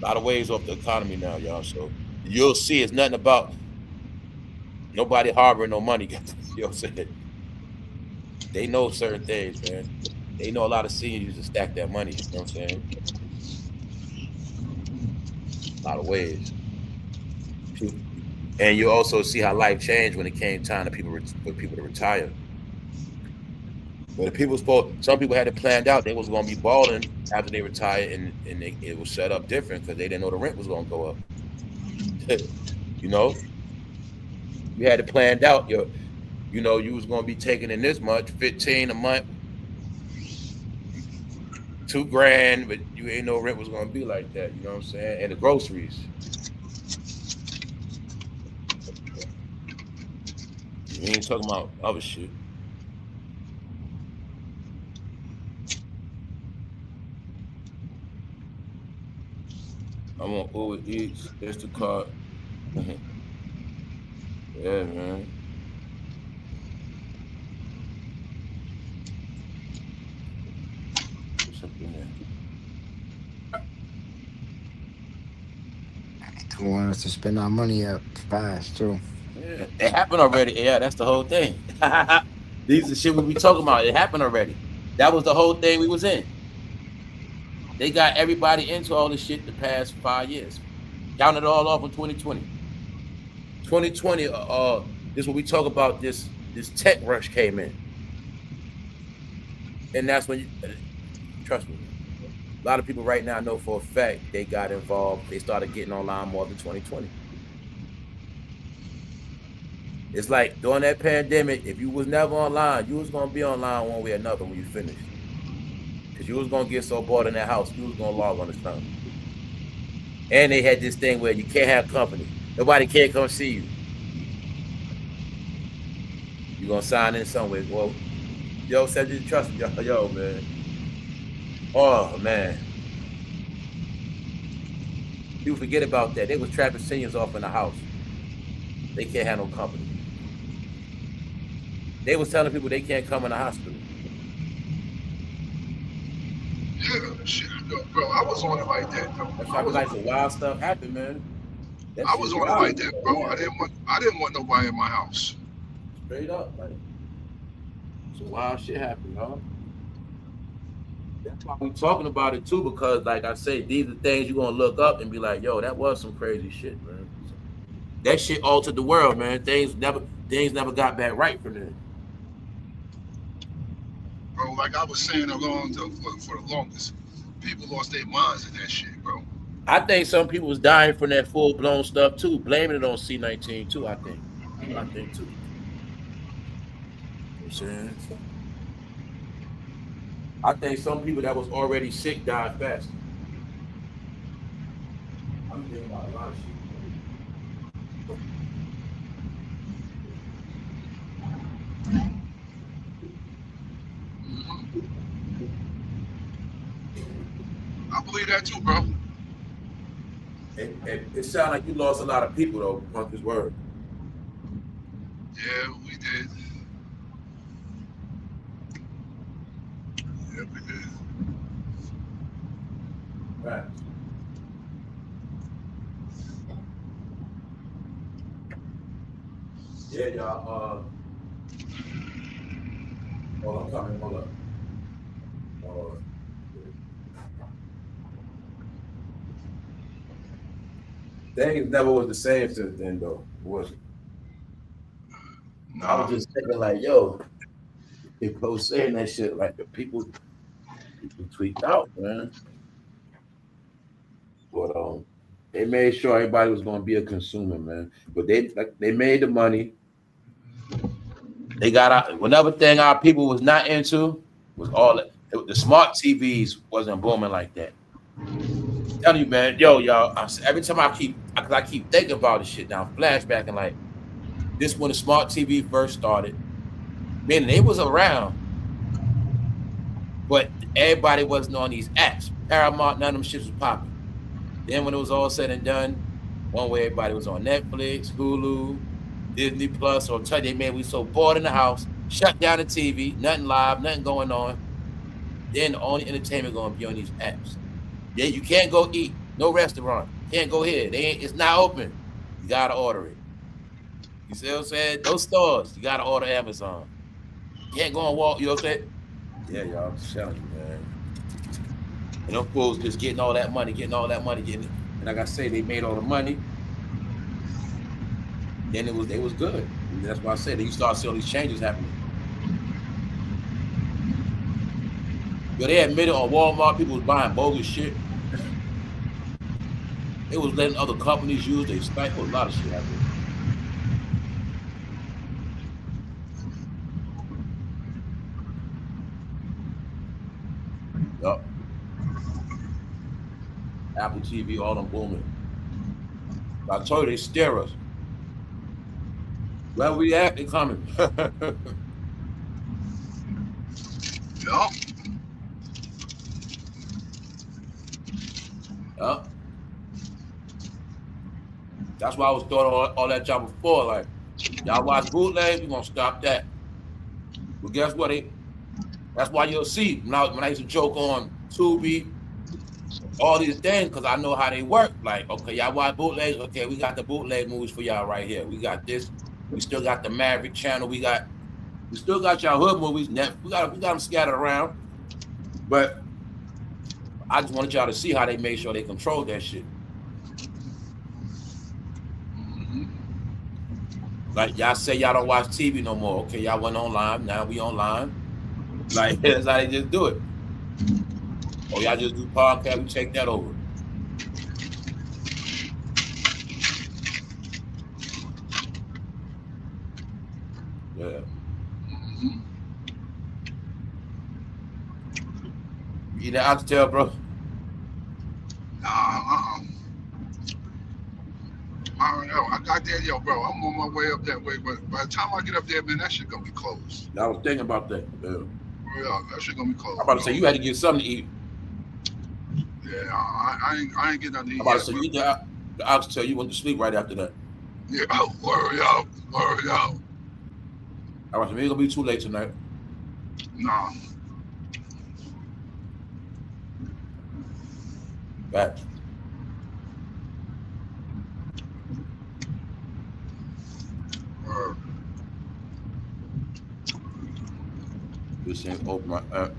A lot of ways off the economy now, y'all. So you'll see it's nothing about nobody harboring no money. You know what I'm saying? They know certain things, man. They know a lot of seniors used to stack that money. You know what I'm saying? A lot of ways. And you also see how life changed when it came time for people to retire. But some people had it planned out. They was going to be balling after they retired, and it was set up different because they didn't know the rent was going to go up. You know, you had it planned out. You was going to be taking in this much, 15 a month, $2,000, but you ain't know rent was going to be like that. You know what I'm saying? And the groceries. We ain't talking about other shit. I'm on Uber Eats, Instacart. Yeah, man. What's up in there? They want us to spend our money up fast too. Yeah, it happened already. Yeah, that's the whole thing. These are the shit we be talking about. It happened already. That was the whole thing we was in. They got everybody into all this shit the past 5 years. Counted it all off in 2020. 2020, this is what we talk about. This tech rush came in, and that's when trust me. A lot of people right now know for a fact they got involved. They started getting online more than 2020. It's like during that pandemic, if you was never online, you was gonna be online one way or another when you finished. Because you was gonna get so bored in that house, you was gonna log on to something. And they had this thing where you can't have company. Nobody can't come see you. You gonna sign in somewhere. Well, yo said you trust me. Yo, man. Oh man. People forget about that. They was trapping seniors off in the house. They can't have no company. They was telling people they can't come in the hospital. Yeah, shit, bro. I was on it like that, though. That's why like some wild stuff happened, man. I was on it like that, bro. I didn't want nobody in my house. Straight up, like some wild shit happened, huh? That's why we talking about it too, because like I say, these are things you're gonna look up and be like, yo, that was some crazy shit, man. That shit altered the world, man. Things never got back right from there. Bro, like I was saying for the longest, people lost their minds in that shit, bro. I think some people was dying from that full blown stuff too, blaming it on C-19 too. I think too. You know what I'm saying? I think some people that was already sick died fast. I'm thinking about a lot of shit. I believe that too, bro. It sounds like you lost a lot of people though, Punk's word. Yeah, we did. Yeah, we did. Right. Yeah, y'all. Hold on, coming. Hold up. Things never was the same since then, though, was it? No. I was just thinking, like, yo, people saying that shit, like the people tweaked out, man. But they made sure everybody was gonna be a consumer, man. But they made the money. They got out. Another thing our people was not into was the smart TVs wasn't booming like that. I'm telling you, man, y'all. Every time I keep thinking about this shit now, flashback and like this when the smart TV first started. Meaning they was around, but everybody wasn't on these apps. Paramount, none of them shits was popping. Then when it was all said and done, one way everybody was on Netflix, Hulu, Disney Plus, or tell you, man, we so bored in the house, shut down the TV, nothing live, nothing going on. Then the only entertainment gonna be on these apps. Yeah, you can't go eat, no restaurant, can't go here. It's not open. You gotta order it. You see what I'm saying? Those stores, you gotta order Amazon. Can't go on walk, you know what I'm saying? Yeah, y'all, I'm telling you, man. And them fools just getting all that money, getting it. And like I say, they made all the money. Then they was good. And that's why I said that you start seeing all these changes happening. But they admitted on Walmart, people was buying bogus shit. They was letting other companies use their site. A lot of shit happening. Yup. Apple TV, all them booming. I told you they stare us. Where we at? They coming. Yup. Yup. That's why I was throwing all that job before. Like, y'all watch bootleg, we're gonna stop that. But guess what? That's why you'll see when I used to joke on Tubi, all these things, because I know how they work. Like, okay, y'all watch bootlegs. Okay, we got the bootleg movies for y'all right here. We got this. We still got the Maverick channel. We still got y'all hood movies. We got them scattered around. But I just wanted y'all to see how they made sure they controlled that shit. Like, y'all say y'all don't watch TV no more. Okay, y'all went online. Now we online. Like, that's how they just do it. Or y'all just do podcast, we take that over. Yeah. You eat the oxtail, bro? I don't know. I got there, yo, bro. I'm on my way up that way, but by the time I get up there, man, that shit gonna be closed. I was thinking about that. Yeah, that shit gonna be closed. I'm about to say you had to get something to eat. Yeah, I ain't getting nothing to eat. I'm about to say you eat the oxtail, you went to sleep right after that. Yeah, worry out. I was maybe it's gonna be too late tonight. Nah. Back. This ain't open my app.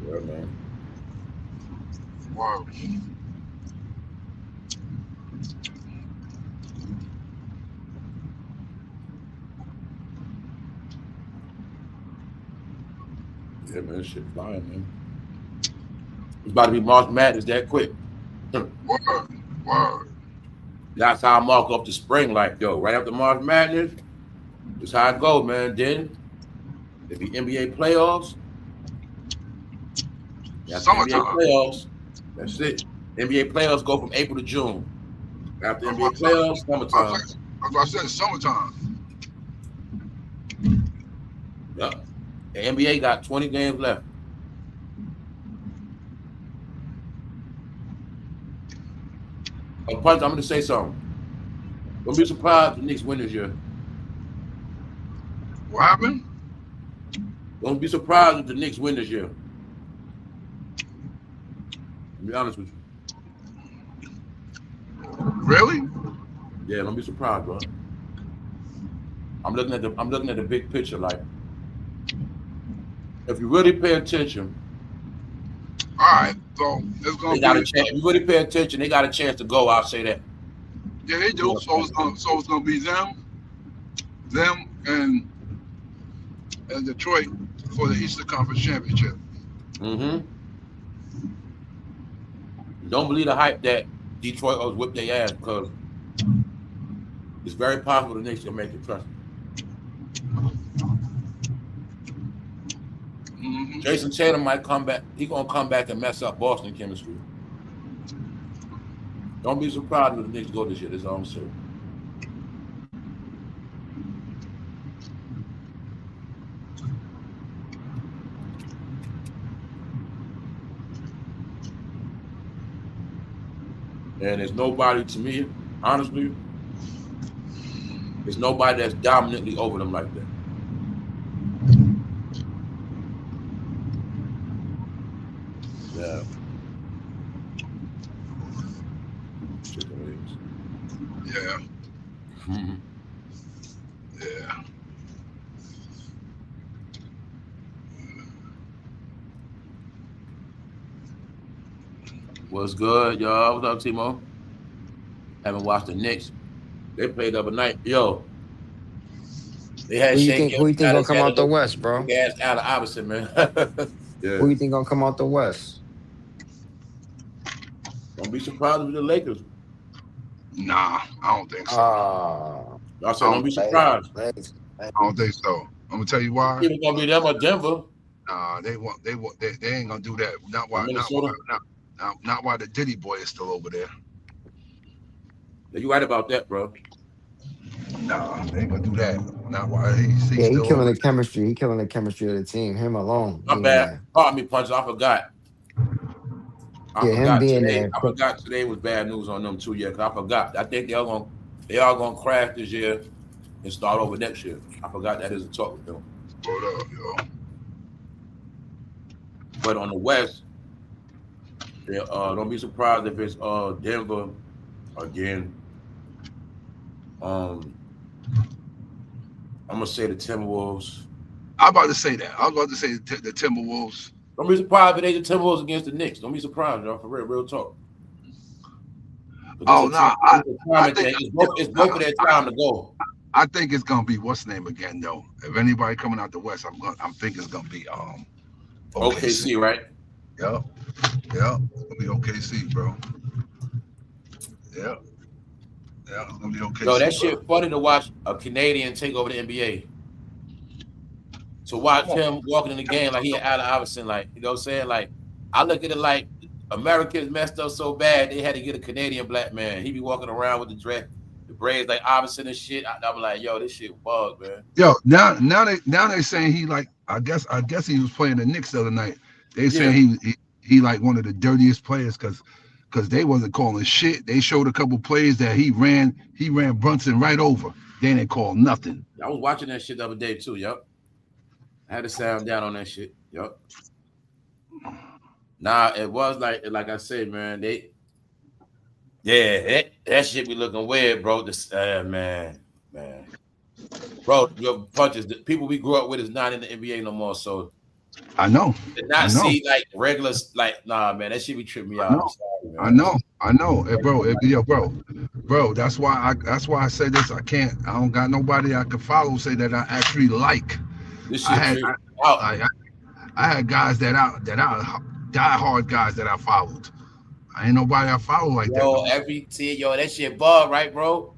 Yeah, man. Wow. Yeah, man, this shit flying, man. It's about to be March Madness that quick. Word. That's how I mark up the spring, like, yo, right after March Madness, that's how it go, man. Then if the NBA playoffs, Summertime. NBA playoffs, that's it. NBA playoffs go from April to June. After NBA playoffs, summertime. That's what I said, summertime. Yep. The NBA got 20 games left. Punch, I'm going to say something. Don't be surprised if the Knicks win this year. What happened? Don't be surprised if the Knicks win this year. To be honest with you. Really? Yeah, don't be surprised, bro. I'm looking at the big picture. Like, if you really pay attention, all right. So it's gonna got a chance. If you really pay attention, they got a chance to go. I'll say that. Yeah, they do. So it's gonna be them, and Detroit for the Eastern Conference Championship. Mm-hmm. Don't believe the hype that Detroit always whip their ass, because it's very possible the Knicks can make it. Trust me. Mm-hmm. Jason Tatum might come back. He's gonna come back and mess up Boston chemistry. Don't be surprised when the Knicks go this year. That's all I'm saying. And there's nobody, to me, honestly, there's nobody that's dominantly over them like that. Yeah. Chicken wings. Yeah. Yeah. What's good, y'all? What's up, Timo? Haven't watched the Knicks. They played the other night. Yo, they had Shea Who you think gonna Gilgeous come had a out the little West, bro? big ass Allen Iverson, man. Yeah. Who you think gonna come out the West? Don't be surprised with the Lakers. Nah, I don't think so. I said, don't be surprised. I don't think so. I'm gonna tell you why. It's gonna be them or Denver. Nah, they ain't gonna do that. Not while the Diddy boy is still over there. You right about that, bro. Nah, they ain't gonna do that. Not while he's he still killing the chemistry. He killing the chemistry of the team. Him alone. My bad. Pardon me, Punch. I forgot. Him being there. I forgot today was bad news on them too. Yeah, cause I forgot. I think they all gonna crash this year and start over next year. I forgot that is a talk with them. Hold up, yo. But on the West, don't be surprised if it's Denver again. I'm gonna say the Timberwolves. I'm about to say that. I was about to say the Timberwolves. Don't be surprised if they the Timberwolves against the Knicks. Don't be surprised, y'all. For real talk. Oh no, it's both of their time to go. I think it's gonna be what's the name again though. If anybody coming out the West, I'm thinking it's gonna be OKC, right? Yeah, it's gonna be OKC, bro. Yeah, it's gonna be OKC. Yo, that shit funny to watch a Canadian take over the NBA. To watch him walking in the game like he Allen Iverson, like, you know what I'm saying? Like, I look at it like Americans messed up so bad they had to get a Canadian black man. He be walking around with the braids like Iverson and shit. I'm like, yo, this shit bugged, man. Yo, now they saying he like I guess he was playing the Knicks the other night. They saying he like one of the dirtiest players because they wasn't calling shit. They showed a couple plays that he ran Brunson right over. They didn't call nothing. I was watching that shit the other day too. Yup. I had to sound down on that shit. Yup. Nah, it was like I said, man. That shit be looking weird, bro. This man, bro, your punches. The people we grew up with is not in the NBA no more. So I know. To not see like regular, like nah, man, that shit be tripping me out. I know. Hey, bro. That's why I say this. I don't got nobody I can follow. Say that I actually like. This shit I had guys that are diehard guys that I followed. I ain't nobody I follow like that. That shit bug, right, bro?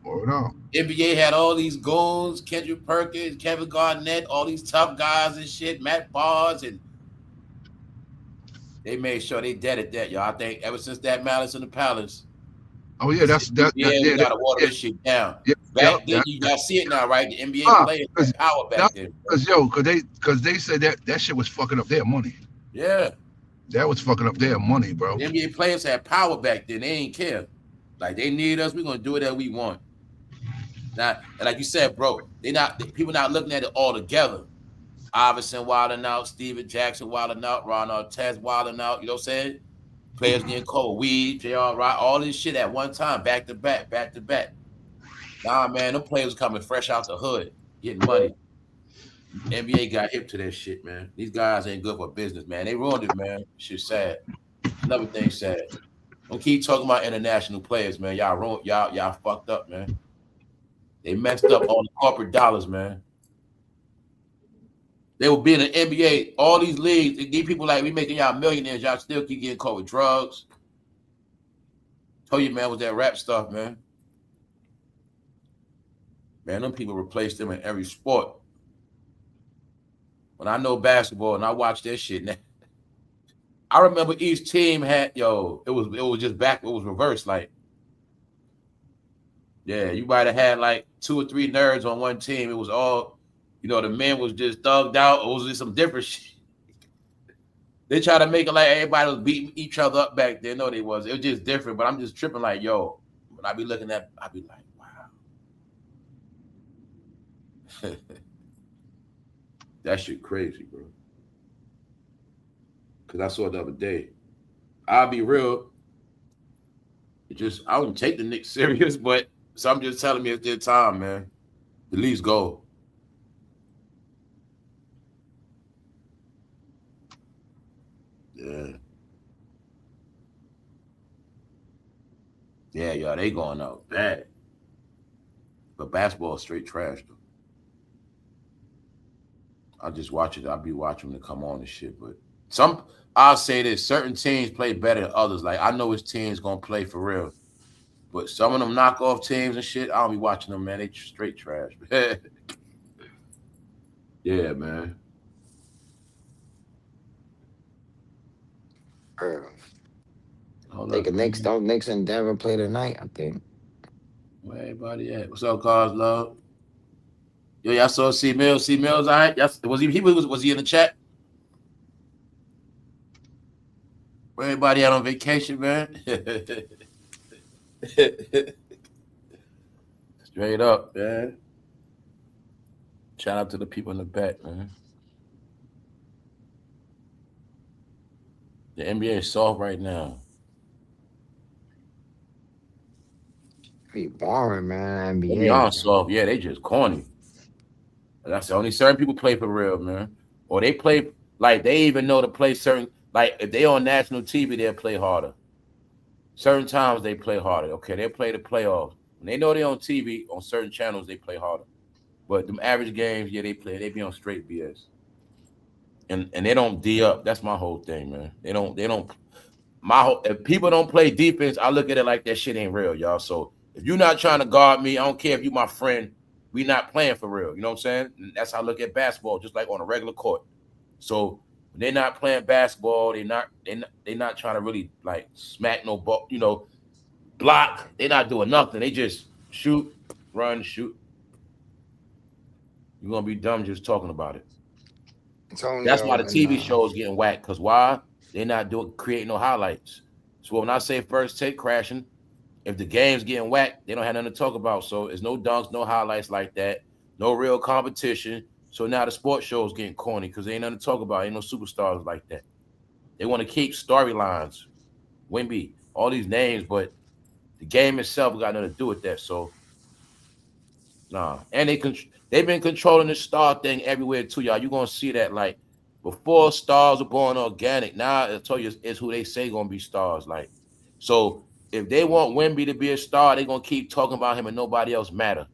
Hold on. NBA had all these goons, Kendrick Perkins, Kevin Garnett, all these tough guys and shit, Matt Barnes, and they made sure they dead at that, y'all. I think ever since that Malice in the Palace. Oh yeah, we gotta water this shit down. Yeah, back then, you gotta see it now, right? The NBA players had power back then. Because they said that shit was fucking up their money. Yeah. That was fucking up their money, bro. The NBA players had power back then. They ain't care. Like, they need us. We're gonna do whatever we want. Now, like you said, bro, people not looking at it all together. Iverson wilding out, Steven Jackson wilding out, Ron Artest wilding out. You know what I'm saying? Players getting cold, weed, J.R. Wright, all this shit at one time, back to back. Nah, man, them players coming fresh out the hood, getting money. NBA got hip to that shit, man. These guys ain't good for business, man. They ruined it, man. Shit's sad. Another thing sad. Don't keep talking about international players, man. Y'all ruined, y'all fucked up, man. They messed up on the corporate dollars, man. They will be in the NBA, all these leagues. These people like we making y'all millionaires. Y'all still keep getting caught with drugs. Told you, man, with that rap stuff, man. Man, them people replaced them in every sport. When I know basketball and I watch that shit, now, I remember each team had it was just back. It was reversed. Like, yeah, you might have had like 2 or 3 nerds on one team. It was all, the men was just thugged out. It was just some different shit. They try to make it like everybody was beating each other up back then. No, they was. It was just different. But I'm just tripping like, yo, when I be looking at, I be like, wow. That shit crazy, bro. Because I saw it the other day. I'll be real. It just, I wouldn't take the Knicks serious, but some just telling me it's their time, man. At least go. Yeah. Yeah, y'all, they going out bad. But basketball is straight trash, though. I'll just watch it. I'll be watching them to come on and shit. But I'll say this, certain teams play better than others. Like, I know which team's going to play for real. But some of them knockoff teams and shit, I don't be watching them, man. They straight trash. Yeah, man. Think Knicks in Denver play tonight, I think. Where everybody at? What's up, Cars Love? Yo, y'all saw C Mills. C Mills, all right? Was he in the chat? Where everybody out on vacation, man? Straight up, man. Shout out to the people in the back, man. The NBA is soft right now. Pretty boring, man. NBA. Beyond soft, yeah, they just corny. That's the only certain people play for real, man. Or they play like they even know to play certain, like if they on national TV, they'll play harder. Certain times they play harder. Okay, they'll play the playoffs. When they know they're on TV, on certain channels, they play harder. But them average games, yeah, they be on straight BS. And they don't D up. That's my whole thing, man. If people don't play defense, I look at it like that shit ain't real, y'all. So if you're not trying to guard me, I don't care if you my friend, we not playing for real. You know what I'm saying? And that's how I look at basketball, just like on a regular court. So when they're not playing basketball, they not trying to really like smack no ball, block. They're not doing nothing. They just shoot, run, shoot. You're gonna be dumb just talking about it. That's why the TV show is getting whacked. Cause why? They're not creating no highlights. So when I say first take crashing, if the game's getting whacked, they don't have nothing to talk about. So there's no dunks, no highlights like that, no real competition. So now the sports show is getting corny because there ain't nothing to talk about. Ain't no superstars like that. They want to keep storylines, Wimby, all these names, but the game itself got nothing to do with that. So nah, and they've been controlling the star thing everywhere too, y'all. You're gonna see that like before stars were born organic. Now I tell you it's who they say gonna be stars. Like, so if they want Wemby to be a star, they're gonna keep talking about him and nobody else matter.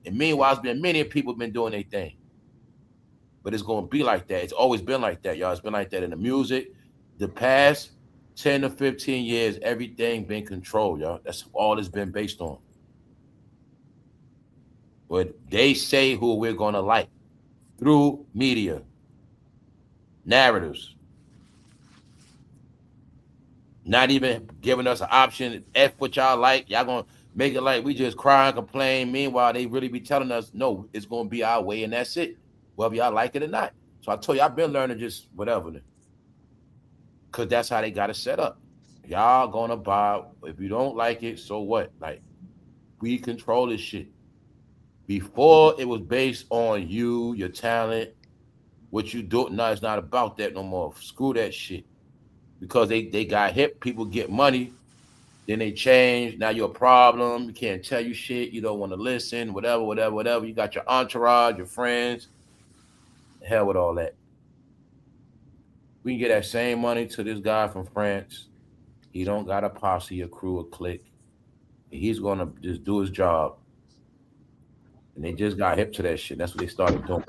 And meanwhile, it's been many people been doing their thing. But it's gonna be like that. It's always been like that, y'all. It's been like that in the music. The past 10 to 15 years, everything been controlled, y'all. That's all it's been based on. But they say who we're gonna like through media, narratives, not even giving us an option. F what y'all like. Y'all gonna make it like we just cry and complain. Meanwhile, they really be telling us, no, it's gonna be our way and that's it. Whether y'all like it or not. So I told you, I've been learning just whatever. Because that's how they got it set up. Y'all gonna buy. If you don't like it, so what? Like, we control this shit. Before, it was based on you, your talent, what you do. No, it's not about that no more. Screw that shit. Because they got hip, people get money, then they change. Now you're a problem. You can't tell you shit. You don't want to listen, whatever. You got your entourage, your friends. Hell with all that. We can get that same money to this guy from France. He don't got a posse, a crew, a clique. He's going to just do his job. And they just got hip to that shit. That's what they started doing.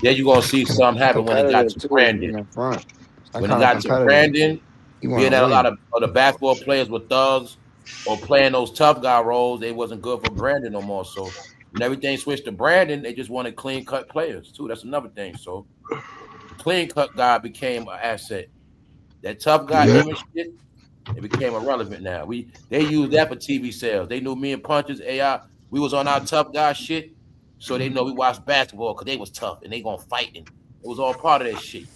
Then you're going to see something happen when it got to Brandon. When it got to Brandon, being that a lot of the basketball players were thugs or playing those tough guy roles, they wasn't good for Brandon no more. So when everything switched to Brandon, they just wanted clean-cut players, too. That's another thing. So clean-cut guy became an asset. That tough guy image shit, it became irrelevant now. They used that for TV sales. They knew me and Punches, AI, we was on our tough guy shit, so they know we watched basketball because they was tough and they gonna fight and It was all part of that shit.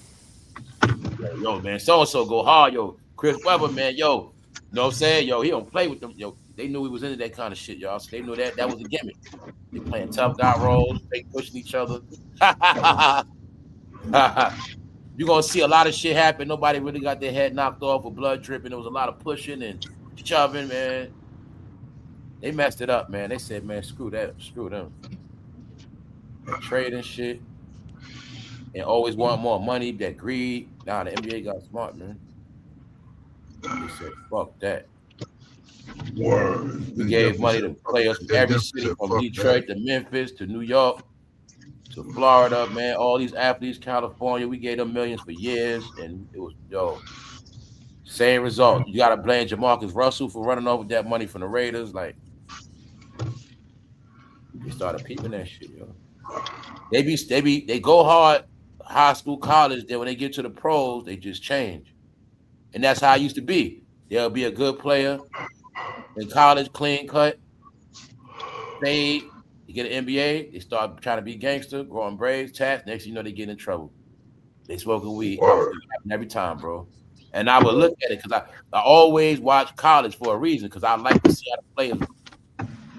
Yo, man, so-and-so go hard, yo. Chris Webber, man, yo. You know what I'm saying? Yo, he don't play with them. Yo, they knew he was into that kind of shit, y'all. So they knew that was a gimmick. They playing tough guy roles, they pushing each other. You're gonna see a lot of shit happen. Nobody really got their head knocked off with blood dripping. There was a lot of pushing and shoving, man. They messed it up, man. They said, man, screw that, screw them. That trade and shit. And always want more money, that greed. Nah, the NBA got smart, man. They said, fuck that. Word. We gave money to players from every city, from Detroit to Memphis to New York to Florida, man. All these athletes, California, we gave them millions for years. And it was, yo, same result. You got to blame Jamarcus Russell for running over that money from the Raiders. Like, they started peeping that shit, yo. They go hard, high school, college. Then when they get to the pros, they just change. And that's how it used to be. They'll be a good player in college, clean cut, fade. You get an NBA, they start trying to be gangster, growing braids, tats. Next thing you know, they get in trouble. They smoking weed every time, bro. And I would look at it because I always watch college for a reason, because I like to see how the players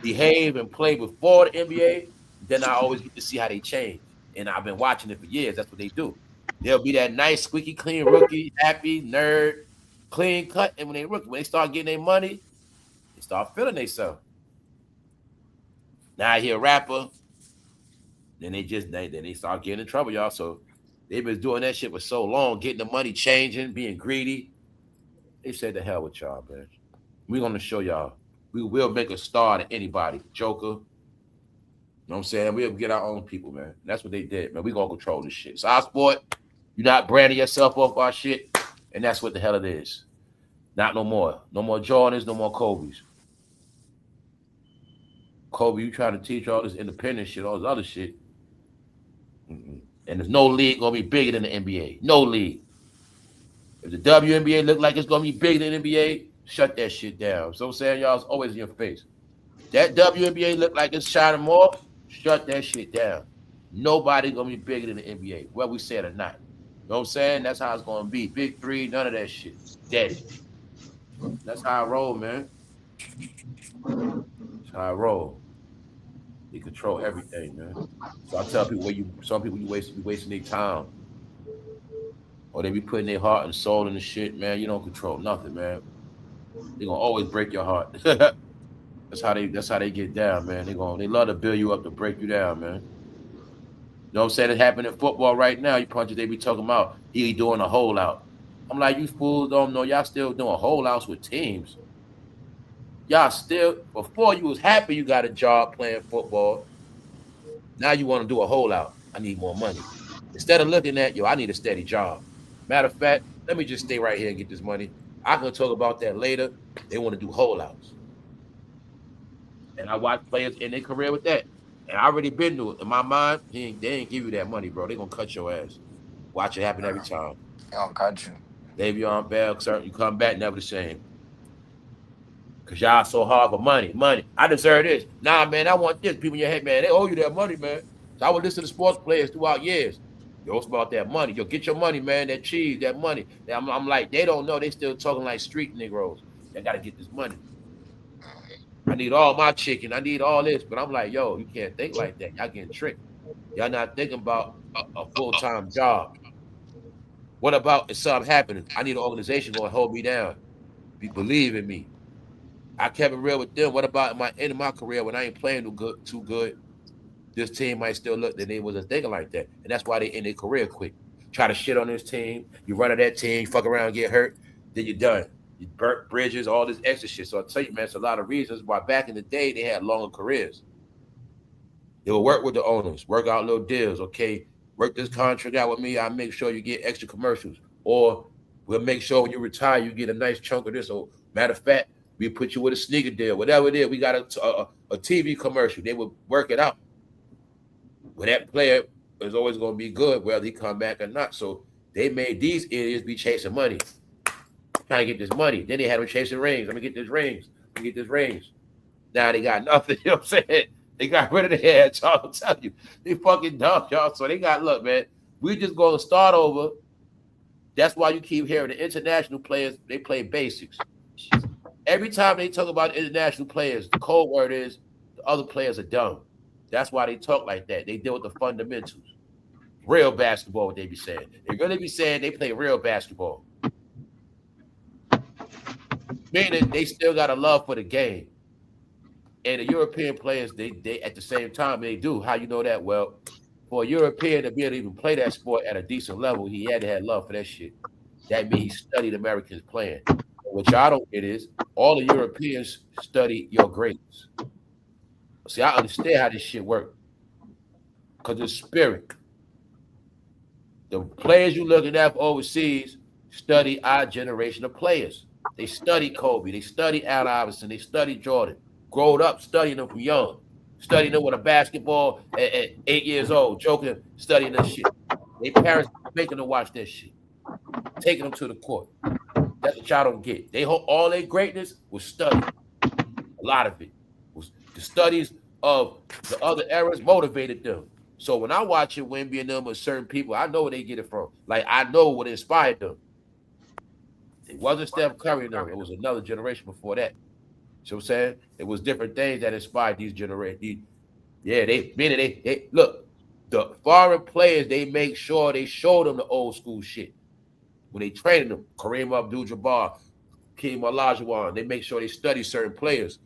behave and play before the NBA. Then I always get to see how they change. And I've been watching it for years. That's what they do. They'll be that nice, squeaky clean rookie, happy, nerd, clean cut. And when they start getting their money, they start feeling themselves. Now I hear a rapper, then they start getting in trouble, y'all. So they've been doing that shit for so long, getting the money, changing, being greedy. They said, the hell with y'all, man. We're gonna show y'all. We will make a star to anybody. Joker. You know what I'm saying? We'll get our own people, man. And that's what they did, man. We're gonna control this shit. It's our sport. You're not branding yourself off our shit. And that's what the hell it is. Not no more. No more Jordans, no more Kobe's. Kobe, you trying to teach all this independent shit, all this other shit. And there's no league gonna be bigger than the NBA. No league. If the WNBA look like it's gonna be bigger than the NBA, shut that shit down. So I'm saying, y'all, it's always in your face. That WNBA look like it's shining more, shut that shit down. Nobody gonna be bigger than the NBA, whether we say it or not. You know what I'm saying? That's how it's gonna be. Big three, none of that shit. Dead. That's how I roll, man. That's how I roll. They control everything, man. So I tell people, some people you wasting their time. Or they be putting their heart and soul in the shit, man. You don't control nothing, man. They're gonna always break your heart. That's how they get down, man. They love to build you up to break you down, man. You know what I'm saying? It happened in football right now. You punches, they be talking about he doing a holdout. I'm like, you fools don't know y'all still doing holdouts with teams. Y'all still, before you was happy you got a job playing football. Now you want to do a holdout. I need more money. Instead of looking at, I need a steady job. Matter of fact, let me just stay right here and get this money. I can talk about that later. They want to do holdouts. And I watch players in their career with that. And I already been to it. In my mind, they ain't give you that money, bro. They gonna cut your ass. Watch it happen every time. They don't cut you. Davion Bell, you come back, never the same. Cause y'all so hard for money. I deserve this. Nah, man, I want this. People in your head, man, they owe you that money, man. So I would listen to sports players throughout years. Yo, it's about that money. Yo, get your money, man. That cheese, that money. I'm like, they don't know. They still talking like street Negroes. They gotta get this money. I need all my chicken. I need all this. But I'm like, yo, you can't think like that. Y'all getting tricked. Y'all not thinking about a full-time job. What about if something happening? I need an organization going to hold me down. Believe in me. I kept it real with them. What about in my career when I ain't playing too good? This team might still look that they wasn't thinking like that. And that's why they end their career quick. Try to shit on this team. You run at that team, you fuck around, get hurt, then you're done. You burnt bridges, all this extra shit. So I tell you, man, it's a lot of reasons why back in the day they had longer careers. They would work with the owners, work out little deals. Okay, work this contract out with me. I'll make sure you get extra commercials. Or we'll make sure when you retire, you get a nice chunk of this. Or matter of fact, we put you with a sneaker deal. Whatever it is, we got a TV commercial. They would work it out. Well, that player is always going to be good, whether he come back or not. So they made these idiots be chasing money. Trying to get this money. Then they had them chasing rings. Let me get this rings. Let me get this rings. Now they got nothing. You know what I'm saying? They got rid of the heads. Y'all, I'm telling you. They fucking dumb, y'all. So they got, look, man, We just going to start over. That's why you keep hearing the international players, they play basics. Every time they talk about international players, the code word is the other players are dumb. That's why they talk like that. They deal with the fundamentals. Real basketball, what they be saying. They really be saying they play real basketball. Meaning they still got a love for the game. And the European players, they at the same time, they do. How you know that? Well, for a European to be able to even play that sport at a decent level, he had to have love for that shit. That means he studied Americans playing. What y'all don't get is all the Europeans study your greatness. See, I understand how this shit works. Because it's spirit. The players you looking at overseas study our generation of players. They study Kobe. They study Allen Iverson. They study Jordan. Growed up studying them from young. Studying them with a basketball at 8 years old. Joking, studying this shit. Their parents making them watch that shit. Taking them to the court. That's what y'all don't get. They all their greatness was studied. A lot of it was the studies of the other eras motivated them. So when I watch it, Wemby and them with certain people, I know where they get it from. Like I know what inspired them. It wasn't Steph Curry, no. It was another generation before that. You know what I'm saying? It was different things that inspired these generations. Yeah, they look, the foreign players, they make sure they show them the old school shit. When they train them, Kareem Abdul-Jabbar, Keem Olajuwon, they make sure they study certain players.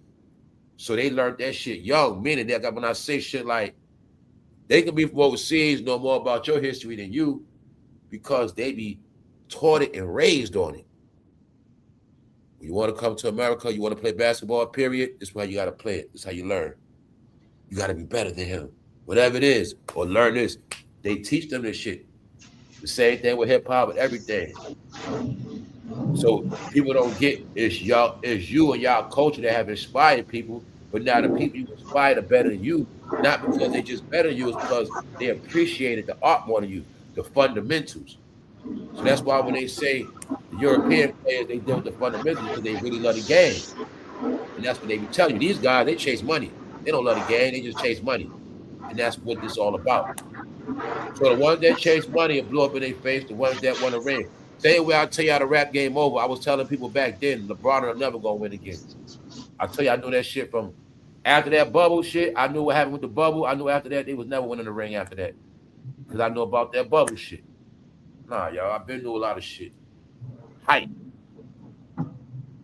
So they learned that shit young, meaning that when I say shit like, they can be from overseas, know more about your history than you because they be taught it and raised on it. When you want to come to America, you want to play basketball, period, this is how you got to play it. This is how you learn. You got to be better than him. Whatever it is, or learn this. They teach them this shit. The same thing with hip-hop and everything. So people don't get it's you and y'all culture that have inspired people, but now the people you inspired are better than you, not because they just better than you, it's because they appreciated the art more than you, the fundamentals. So that's why when they say the European players, they deal with the fundamentals because they really love the game. And that's what they be telling you. These guys, they chase money. They don't love the game, they just chase money. And that's what this is all about. So the ones that chase money and blow up in their face, the ones that want to ring. Same way I tell y'all the rap game over. I was telling people back then, LeBron are never gonna win again. I tell you, I knew that shit from after that bubble shit. I knew what happened with the bubble. I knew after that they was never winning the ring after that. Because I know about that bubble shit. Nah, y'all, I've been through a lot of shit. Hype.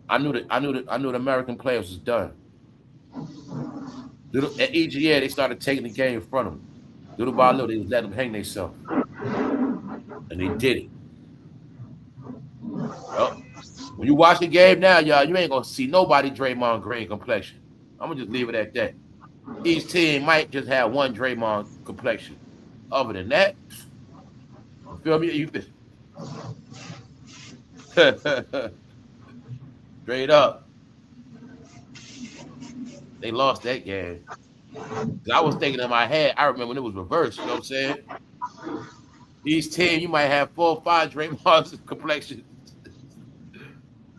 I knew the American players was done. At each year, they started taking the game from them. Little by little, they was letting them hang themselves. And they did it. Well, when you watch the game now, y'all, you ain't gonna see nobody Draymond Green complexion. I'm gonna just leave it at that. Each team might just have one Draymond complexion. Other than that, you feel me? Straight up. They lost that game. I was thinking in my head, I remember when it was reversed, you know what I'm saying? Each team, you might have 4 or 5 Draymond's complexion.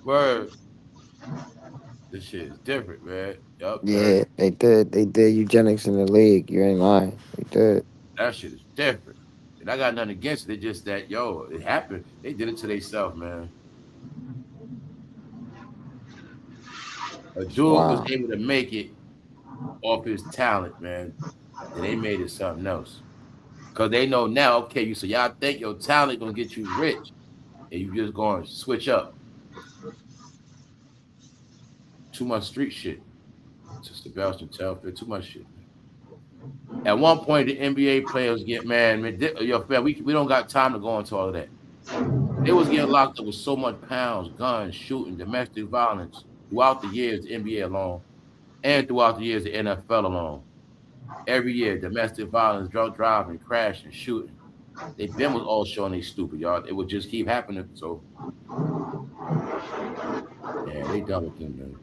Word. This shit is different, man. Yup, Yeah, they did eugenics in the league. You ain't lying. They did. that shit is different. And I got nothing against it. It's just that, it happened. They did it to themselves, man. A dude was able to make it off his talent, man. And they made it something else. Because they know now, okay, so y'all think your talent gonna get you rich. And you just gonna switch up. Too much street shit. Just the Belgian Telfair, too much shit. At one point, the NBA players get mad. Man, we don't got time to go into all of that. They was getting locked up with so much pounds, guns, shooting, domestic violence throughout the years, the NBA alone, and throughout the years, the NFL alone. Every year, domestic violence, drunk driving, crashing, shooting. They been was all showing they stupid, y'all. It would just keep happening. So, yeah, they done with them, man.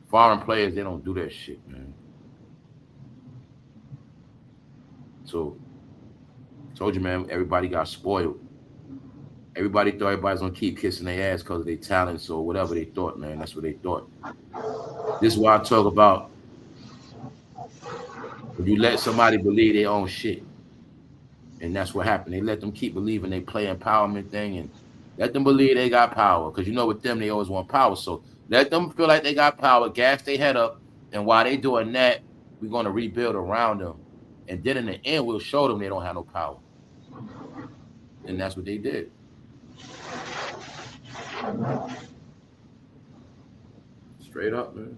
Foreign players, they don't do that shit, man. So, told you, man, everybody got spoiled. Everybody thought everybody's gonna keep kissing their ass because of their talents or whatever they thought, man. That's what they thought. This is why I talk about when you let somebody believe their own shit. And that's what happened. They let them keep believing they play empowerment thing and let them believe they got power. Because you know with them, they always want power. So let them feel like they got power, gas their head up. And while they doing that, we're going to rebuild around them. And then in the end, we'll show them they don't have no power. And that's what they did. Straight up, man.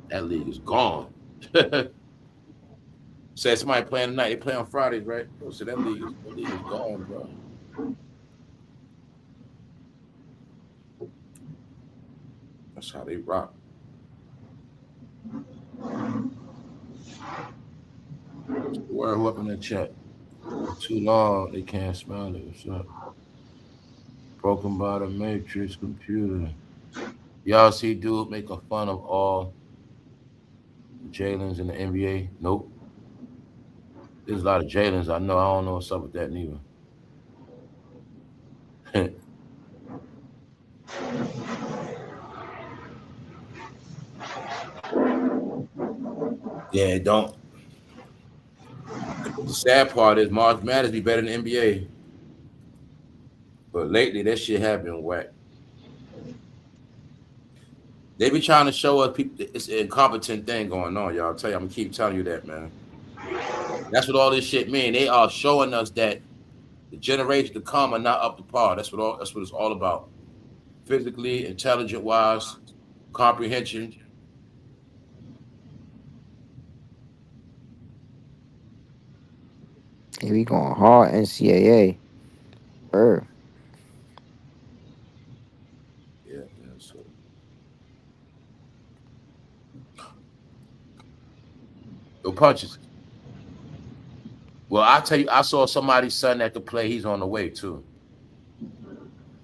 That league is gone. Said somebody playing tonight. They play on Fridays, right? So that league is gone, bro. That's how they rock. Word who up in the chat? Too long, they can't smell it. What's up? Broken by the Matrix computer. Y'all see dude make a fun of all Jalen's in the NBA? Nope. There's a lot of Jalen's I know. I don't know what's up with that neither. Yeah, don't. The sad part is March Madness be better than NBA. But lately, that shit have been whack. They be trying to show us people it's an incompetent thing going on, y'all. I'll tell you, I'm gonna keep telling you that, man. That's what all this shit mean. They are showing us that the generation to come are not up to par. That's what it's all about. Physically, intelligent wise, comprehension. Hey, we going hard NCAA. Yeah, so. Yo, punches. Well, I tell you, I saw somebody's son that could play. He's on the way too.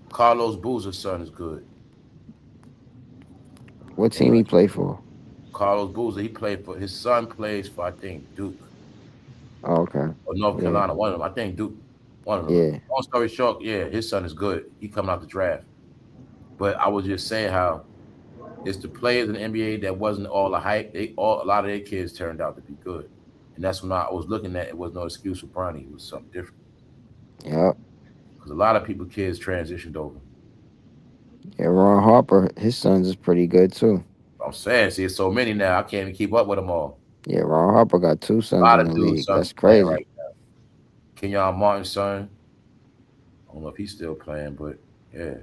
Carlos Boozer's son is good. What team he play for? Carlos Boozer, he played for his son plays for I think Duke. Oh, okay. Or North Carolina, one of them. I think Duke, one of them. Yeah. Long story short, yeah, his son is good. He coming out the draft. But I was just saying how it's the players in the NBA that wasn't all the hype. A lot of their kids turned out to be good. And that's when I was looking at it was no excuse for Bronny. It was something different. Yep. Because a lot of people kids transitioned over. Yeah, Ron Harper, his sons is pretty good too. I'm saying, see, it's so many now. I can't even keep up with them all. Yeah, Ron Harper got 2 A sons lot in of the dudes, league. sons That's playing crazy. right now. Kenyon Martin's son. I don't know if he's still playing, but yeah.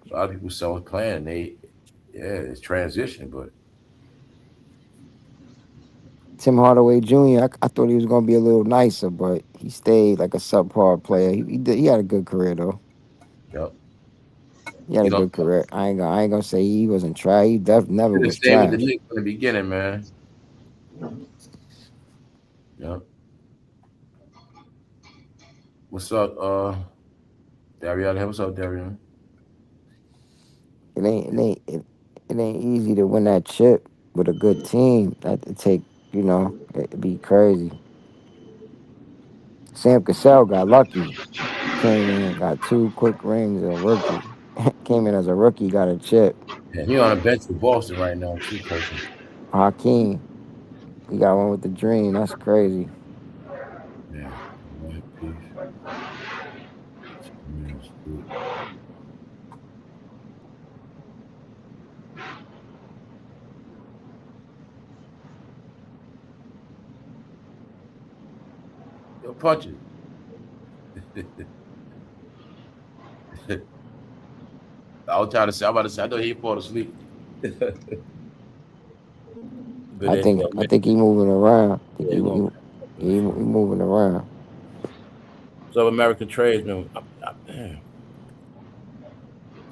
A lot of people sons playing. It's transitioning, but Tim Hardaway Jr., I thought he was gonna be a little nicer, but he stayed like a subpar player. He had a good career though. yep. He had You a know, good career. I ain't gonna say he wasn't trash. He never should have was stayed with the trash. Knicks from the beginning, man. Yep. What's up, Darian? What's up, Darian? It ain't easy to win that chip with a good team. That to take, it'd be crazy. Sam Cassell got lucky. He came in, got 2 quick rings as a rookie. Came in as a rookie, got a chip. Yeah, he on the bench for Boston right now, too, coaching. Hakeem, he got one with the dream. That's crazy. Yeah. Right, peace. Yo, punch it. I was trying to say, I'm about to say, I know he fall asleep. But I think he moving around. I think yeah, he moving around. So American tradesman, man,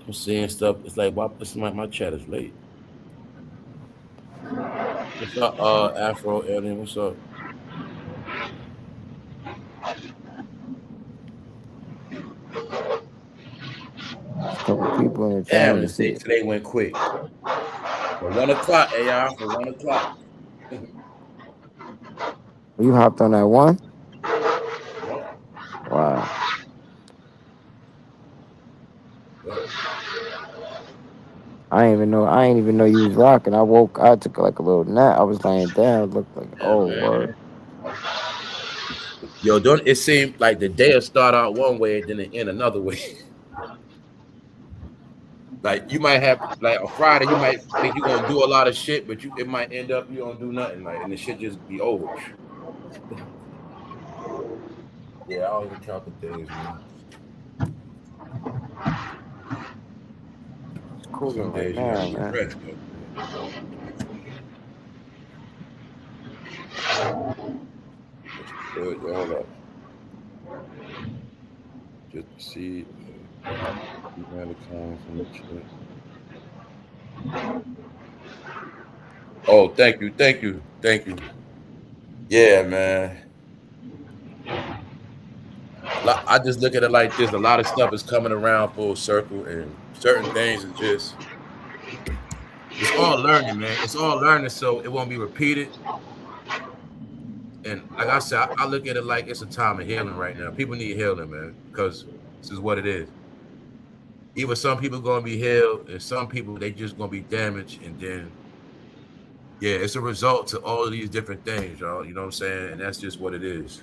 I'm seeing stuff. It's like, wow, my chat is late. What's up, Afro Alien? What's up? There's a couple people in the chat. Damn, today went quick. For 1 o'clock, AR, for 1 o'clock. You hopped on that one? Yep. Wow. Yep. I ain't even know you was rocking. I took like a little nap. I was laying down. It looked like, Yeah, oh, man. word. Yo, don't it seem like the day will start out one way and then it end another way? Like you might have like on Friday, you might think you're gonna do a lot of shit, but it might end up you don't do nothing, like, and the shit just be over. Yeah, I don't even count the days, man. It's cooling Some right days you gotta now, get man. rest, though. Good, hold up. Just to see email accounts and shit. Oh, thank you, thank you, thank you. Yeah, man. I just look at it like this. A lot of stuff is coming around full circle, and certain things is just it's all learning, man. It's all learning, so it won't be repeated. And like I said, I look at it like it's a time of healing right now. People need healing, man, because this is what it is. Either some people gonna be healed, and some people they just gonna be damaged, and then yeah, it's a result to all of these different things, y'all. You know what I'm saying? And that's just what it is.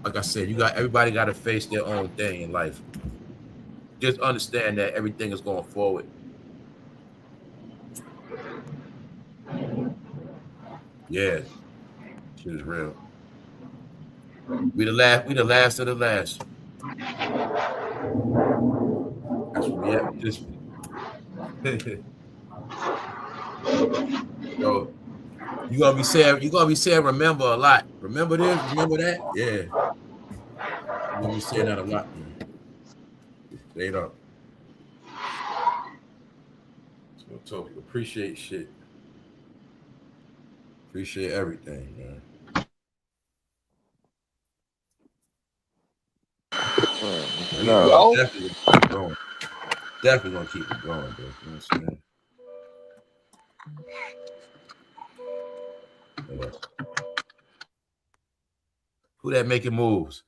Like I said, everybody got to face their own thing in life. Just understand that everything is going forward. Yeah, shit is real. We the last. We the last of the last. That's where we at with this one. So you gonna be saying remember a lot. Remember this, remember that. Yeah, you gonna be saying that a lot, man. Straight up. So I told you, appreciate shit. Appreciate everything, man. We No. definitely gonna keep going. Definitely gonna keep it going, bro. You know what I'm saying? Who that making moves?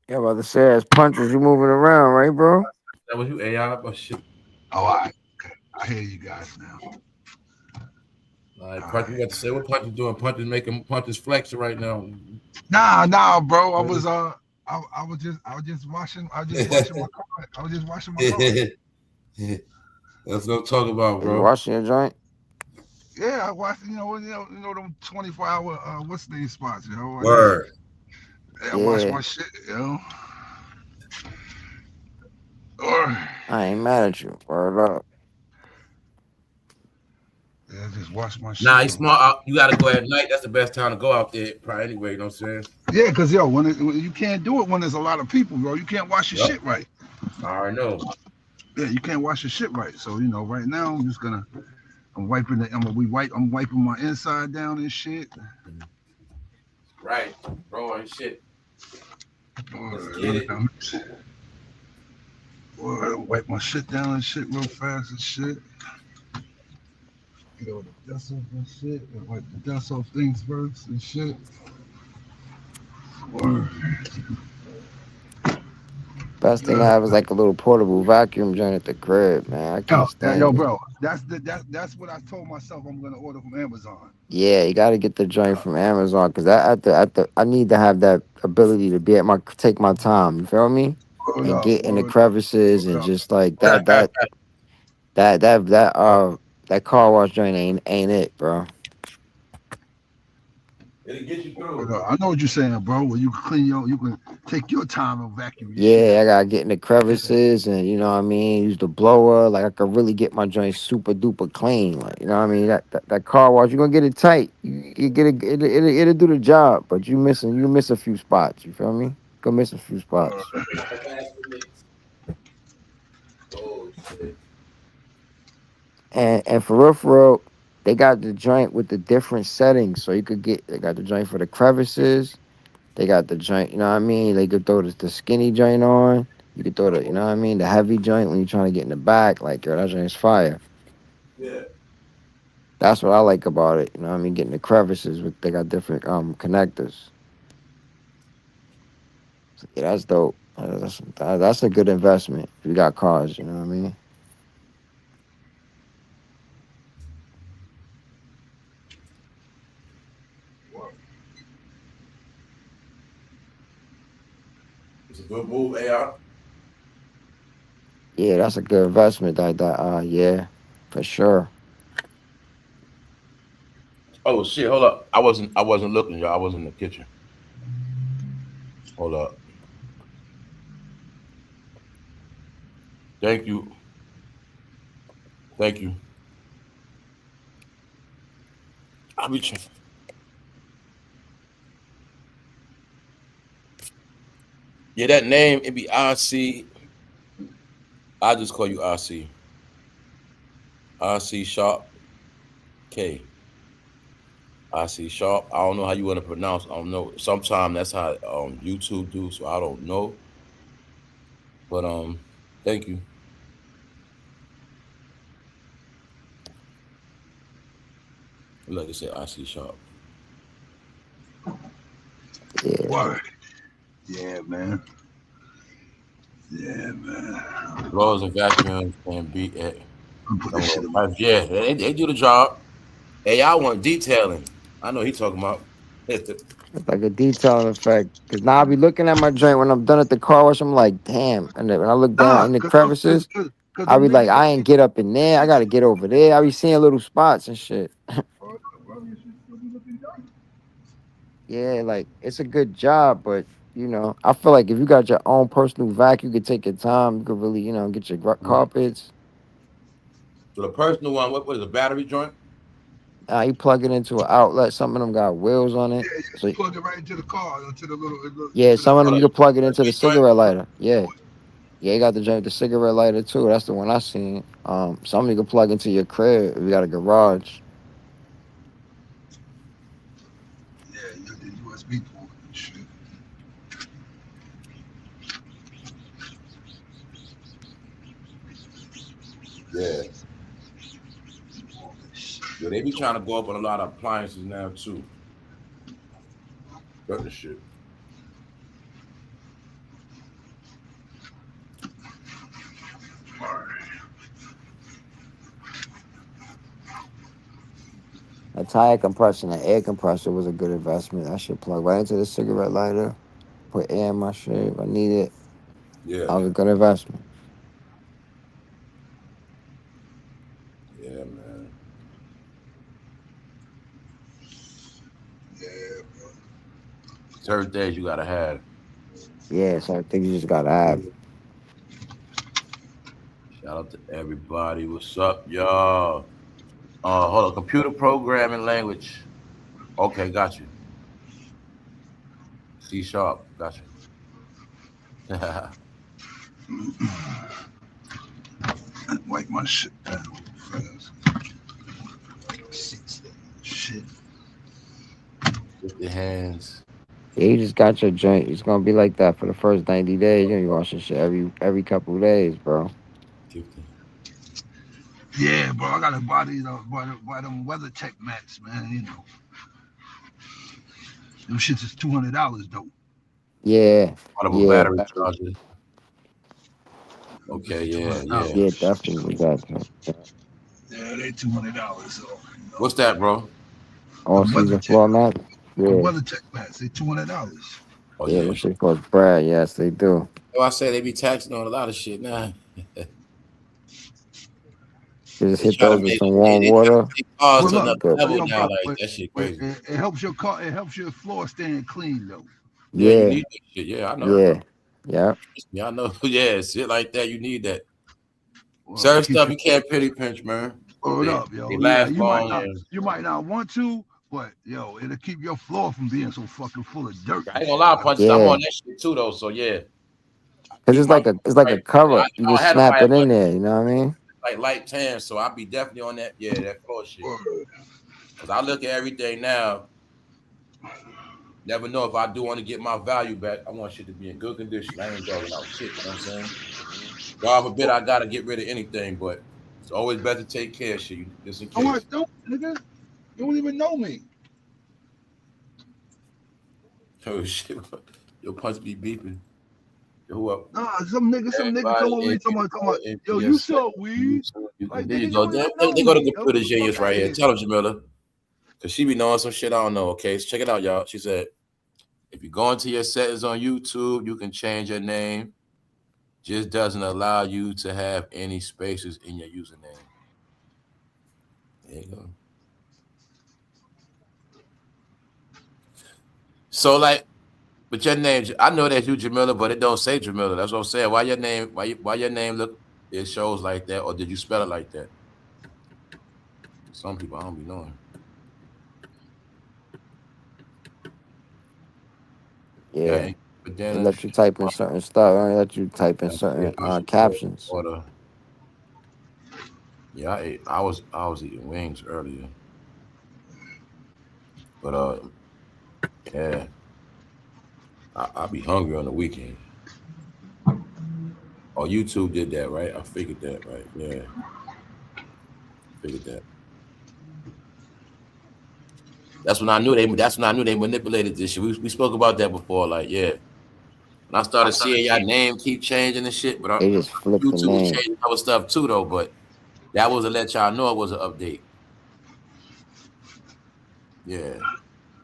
Yeah, about to say as punches, you moving around, right, bro? That was you, AI? Oh shit! Oh, all right. Okay. I hear you guys now. All right, All Punch. We right. got to say what Punch is doing. Punch is making Punch flexing right now. Nah, bro. I was just washing my car. I was just washing my car. Let's go talk about, Are you bro. washing your joint? Yeah, I watched. Them 24-hour what's the name spots. Word. I watched Yeah. my shit. Or I ain't mad at you. Word up. yeah, just watch my Nah, shit he's real. smart. You got to go at night. That's the best time to go out there. Probably anyway. You know what I'm saying? Yeah, cause when you can't do it when there's a lot of people, bro. You can't wash your Yep. shit right. I already know. Yeah, you can't wash your shit right. So right now I'm wiping I'm wiping my inside down and shit. Right, bro, and shit. Let's get it. Wipe my shit down and shit real fast and shit. Get all the dust off and shit. And wipe the dust off things first and shit. Word. Best thing I have is like a little portable vacuum joint at the crib, man. I can't Yo, stand it. bro. That's what I told myself I'm gonna order from Amazon. Yeah, you got to get the joint from Amazon because I need to have that ability to be take my time. You feel me? Word And up, get in the word, crevices word and up. just like that car wash joint ain't it, bro. It'll get you Word through. up. I know what you're saying, bro. Where you can take your time and vacuum your shit Yeah, I out. gotta get in the crevices and you know what I mean, use the blower. Like I could really get my joint super duper clean. Like, you know what I mean? That car wash, you're gonna get it tight. You get it'll do the job, but you miss a few spots, you feel me? Go miss a few spots. Oh shit. And for real, they got the joint with the different settings. So they got the joint for the crevices. They got the joint, you know what I mean? They could throw the skinny joint on. You could throw you know what I mean? The heavy joint when you're trying to get in the back. Like, yo, that joint's fire. Yeah. That's what I like about it. You know what I mean? Getting the crevices they got different connectors. So, yeah, that's dope. That's a good investment if you got cars, you know what I mean? It's a good move, AI. Yeah, that's a good investment. Yeah, for sure. Oh shit, hold up. I wasn't looking, y'all. I was in the kitchen. Hold up. Thank you. Thank you. I'll be checking. Yeah, that name, it be RC. I just call you RC. RC Sharp K. RC Sharp. I don't know how you want to pronounce. I don't know. Sometimes that's how YouTube do, so I don't know. But thank you. Like I said, RC Sharp. Yeah. Word. Yeah, man. Yeah, man. Blowers and vacuums can be at I'm putting this shit in my yeah, they do the job. Hey, I want detailing. I know he talking about. It's like a detailing effect. Cause now I be looking at my joint when I'm done at the car wash. I'm like, damn. And then when I look down Nah, in the cause crevices, I them be like, niggas I ain't get up in there. I gotta get over there. I be seeing little spots and shit. Yeah, like it's a good job, but you know, I feel like if you got your own personal vac, you could take your time. You could really, you know, get your carpets. So the personal one, what was the battery joint? You plug it into an outlet. Some of them got wheels on it. Yeah, you So plug it right into the car, into the yeah, to the some of them you can plug it into the Joint? cigarette lighter. Yeah. Yeah, you got the joint, the cigarette lighter too. That's the one I seen. Some you can plug into your crib if you got a garage. Yeah, you got the USB port and shit. Yeah. Yeah, they be trying to go up on a lot of appliances now too. Certain shit. A tire compressor and an air compressor was a good investment. I should plug right into the cigarette lighter, put air in my shit if I need it. Yeah. That was a good investment. Yeah, man. Yeah, Certain things you gotta have. Yeah, so I think you just gotta have. Shout out to everybody. What's up, y'all? Hold on. Computer programming language. Okay, got you. C sharp. Got you. wipe my shit down fast. Shit. With the hands. Yeah, you just got your joint. It's gonna be like that for the first 90 days. You know, you wash your shit every couple of days, bro. 50. Yeah, bro, I gotta buy these buy them WeatherTech mats, man. You know, them shits is $200 though. Yeah, Portable yeah, battery charger. Okay, yeah, yeah. yeah, definitely got that. Yeah, they $200. So, What's that, bro? All them season WeatherTech, floor mat. the Yeah, WeatherTech mats, they $200. Oh yeah, yeah. them shit cost Brad. Yes, they do. Oh, I say they be taxing on a lot of shit now. You just They hit try to those with make some they warm they try water. to take cars Well, to look, another Good. level yo, now. bro, Like that shit crazy. it helps your car. It helps your floor staying clean though. Yeah, you Yeah, need that shit. Yeah, I know. yeah, yeah. Yeah, I know. Yeah, shit like that. You need that. Well, Certain keep stuff your you can't penny pinch, man. hold They up, yo. they Yeah, last long and you might not want to, but yo, it'll keep your floor from being so fucking full of dirt I and ain't gonna shit. lie, punches. I'm Yeah, on that shit too though. So yeah, cause keep it's my like a right. cover. You I can don't have snap nobody it in there. You know what I mean? like light tan, so I'll be definitely on that. Yeah, that floor shit. Cause I look at everything now. Never know if I do want to get my value back. I want shit to be in good condition. I ain't dogging out shit. You know what I'm saying? God forbid I gotta get rid of anything, but it's always better to take care of shit just in Oh, I case. don't, nigga. You don't even know me. Oh shit, your punch be beeping. Who up? Nah, some nigga come over Everybody here talking about, yo, you NPS. sell weed? Like, There nigga, you you go. don't even know They go to me. Yo, computer get the genius fuck out right of here. here. Tell him, Jamila. Cause she be knowing some shit I don't know. Okay, so check it out, y'all. She said, If you go into your settings on YouTube, you can change your name. Just doesn't allow you to have any spaces in your username. There you go. So like, but your name, I know that you Jamila, but it don't say Jamila. That's what I'm saying. Why your name? Why your name look? It shows like that, or did you spell it like that? Some people I don't be knowing. Yeah. But They then let you type in certain stuff. They let you type in certain captions. Order. Yeah, I was eating wings earlier, but yeah, I be hungry on the weekend. Oh, YouTube did that, right? I figured that, right? Yeah, figured that. That's when I knew they. That's when I knew they manipulated this shit. We spoke about that before, like yeah. When I started seeing y'all name keep changing and shit, but They just flipped the YouTube was name. changing other stuff too, though. But that was to let y'all know it was an update. Yeah.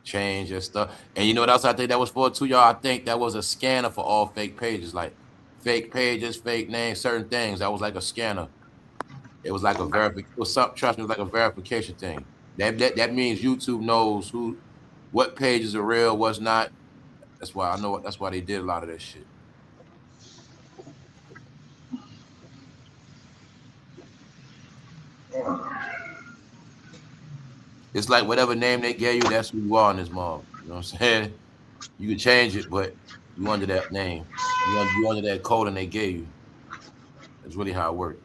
Change and stuff. And you know what else I think that was for too, y'all? I think that was a scanner for all fake pages, like fake pages, fake names, certain things. That was like a scanner. It was like a verification. It was something, trust me, it was like a verification thing. That means YouTube knows what pages are real, what's not. That's why I know. That's why they did a lot of that shit. It's like whatever name they gave you, that's who you are in this mom. You know what I'm saying? You can change it, but you under that name. You under that code and they gave you. That's really how it works.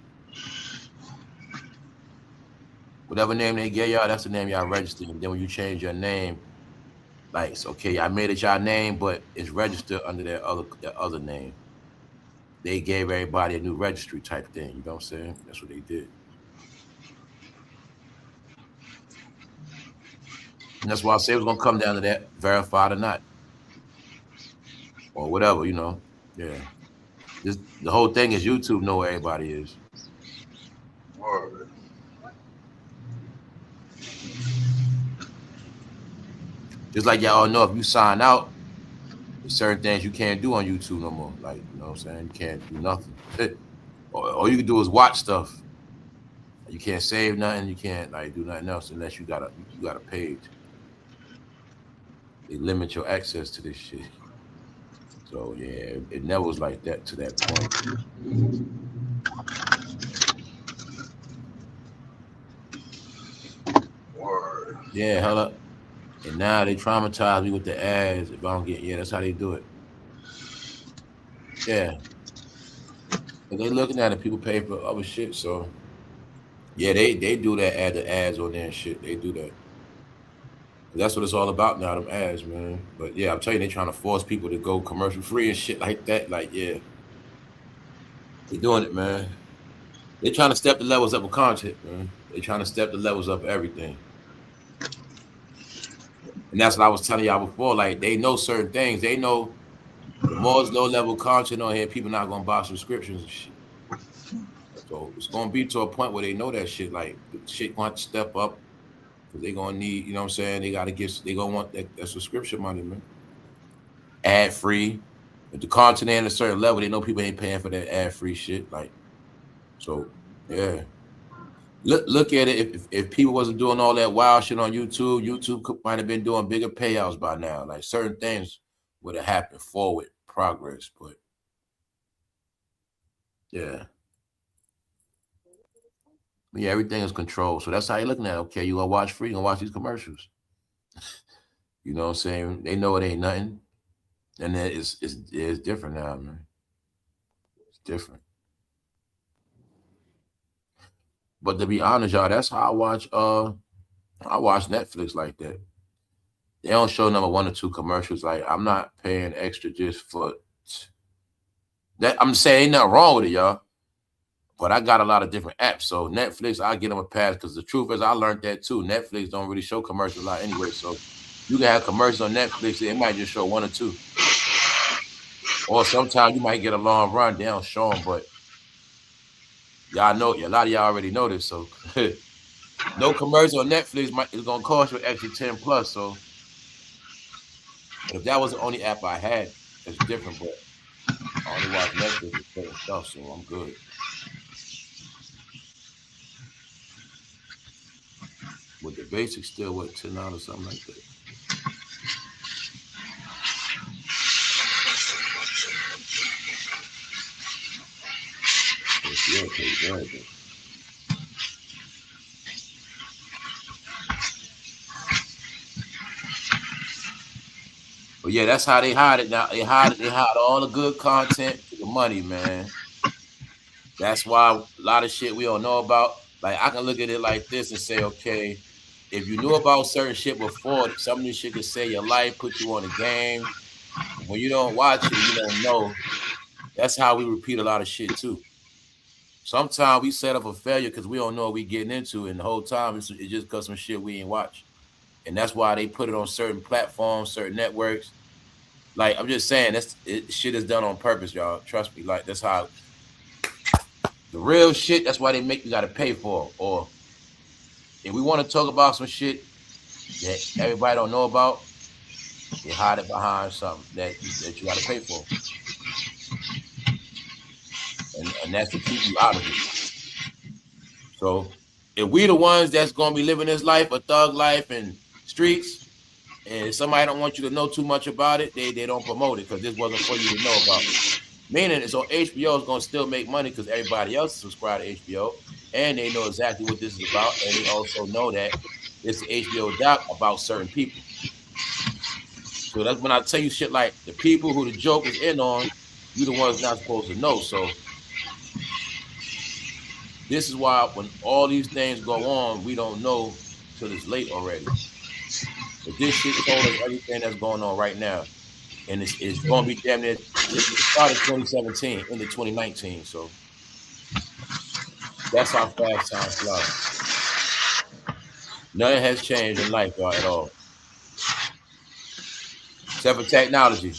Whatever name they gave y'all, that's the name y'all registered. And then when you change your name, like it's okay, I made it y'all name, but it's registered under that other name. They gave everybody a new registry type thing. You know what I'm saying? That's what they did. And that's why I say it was gonna come down to that, verified or not. Or whatever, you know. Yeah. The whole thing is YouTube know where everybody is. Word. Just like y'all know, if you sign out, there's certain things you can't do on YouTube no more. Like, you know what I'm saying? You can't do nothing. All you can do is watch stuff. You can't save nothing. You can't like do nothing else unless you got a page. They limit your access to this shit. So yeah, it never was like that to that point. Word. Yeah, hell up. And now they traumatize me with the ads. If I don't get, yeah, that's how they do it. Yeah. But they looking at it, people pay for other shit. So yeah, they do that, add the ads on there and shit. They do that. That's what it's all about now, them ads, man. But yeah, I'm telling you, they trying to force people to go commercial free and shit like that. Like, yeah. They doing it, man. They trying to step the levels up of content, man. They trying to step the levels up of everything. And that's what I was telling y'all before. Like, they know certain things. They know the more low-level content on here, people not gonna buy subscriptions and shit. So it's gonna be to a point where they know that shit. Like, shit gonna have to step up. They gonna need, you know what I'm saying? They gonna want that subscription money, man. Ad free. If the content ain't at a certain level, they know people ain't paying for that ad free shit. Like, so yeah. Look at it. If people wasn't doing all that wild shit on YouTube, YouTube might have been doing bigger payouts by now. Like certain things would have happened forward progress, but yeah. Yeah, everything is controlled. So that's how you're looking at it. Okay, you gonna watch free, you gonna watch these commercials. You know what I'm saying? They know it ain't nothing. And then it's different now, man. It's different. But to be honest, y'all, that's how I watch Netflix like that. They don't show number 1 or 2 commercials. Like, I'm not paying extra just for that. I'm saying ain't nothing wrong with it, y'all. But I got a lot of different apps. So Netflix, I get them a pass because the truth is I learned that too. Netflix don't really show commercials a lot anyway. So you can have commercials on Netflix. It might just show 1 or 2. Or sometimes you might get a long run. They don't show them, but y'all know, a lot of y'all already know this. So no commercial on Netflix is going to cost you an extra 10 plus. So But if that was the only app I had, it's different. But I only watch Netflix and certain stuff, so I'm good. With the basics still, what, $10 or something like that? HBO pays bad, though. But yeah, that's how they hide it now. They hide all the good content to the money, man. That's why a lot of shit we don't know about. Like, I can look at it like this and say, okay, if you knew about certain shit before, some of this shit could save your life, put you on a game. When you don't watch it, you don't know. That's how we repeat a lot of shit too. Sometimes we set up a failure because we don't know what we getting into, and the whole time it's just because some shit we ain't watch. And that's why they put it on certain platforms, certain networks. Like, I'm just saying, shit is done on purpose, y'all. Trust me. Like, that's how the real shit. That's why they make you gotta pay for. Or if we want to talk about some shit that everybody don't know about, they hide it behind something that you gotta pay for. And that's to keep you out of it. So if we the ones that's gonna be living this life, a thug life and streets, and somebody don't want you to know too much about it, they don't promote it because this wasn't for you to know about. Meaning, so HBO is gonna still make money because everybody else is subscribed to HBO, and they know exactly what this is about, and they also know that it's an HBO doc about certain people. So that's when I tell you shit like the people who the joke is in on, you the ones not supposed to know. So this is why when all these things go on, we don't know till it's late already. But this shit told us everything that's going on right now. And it's going to be damn near, it started 2017 into 2019. So that's how fast time flies. Nothing has changed in life, y'all, at all. Except for technology.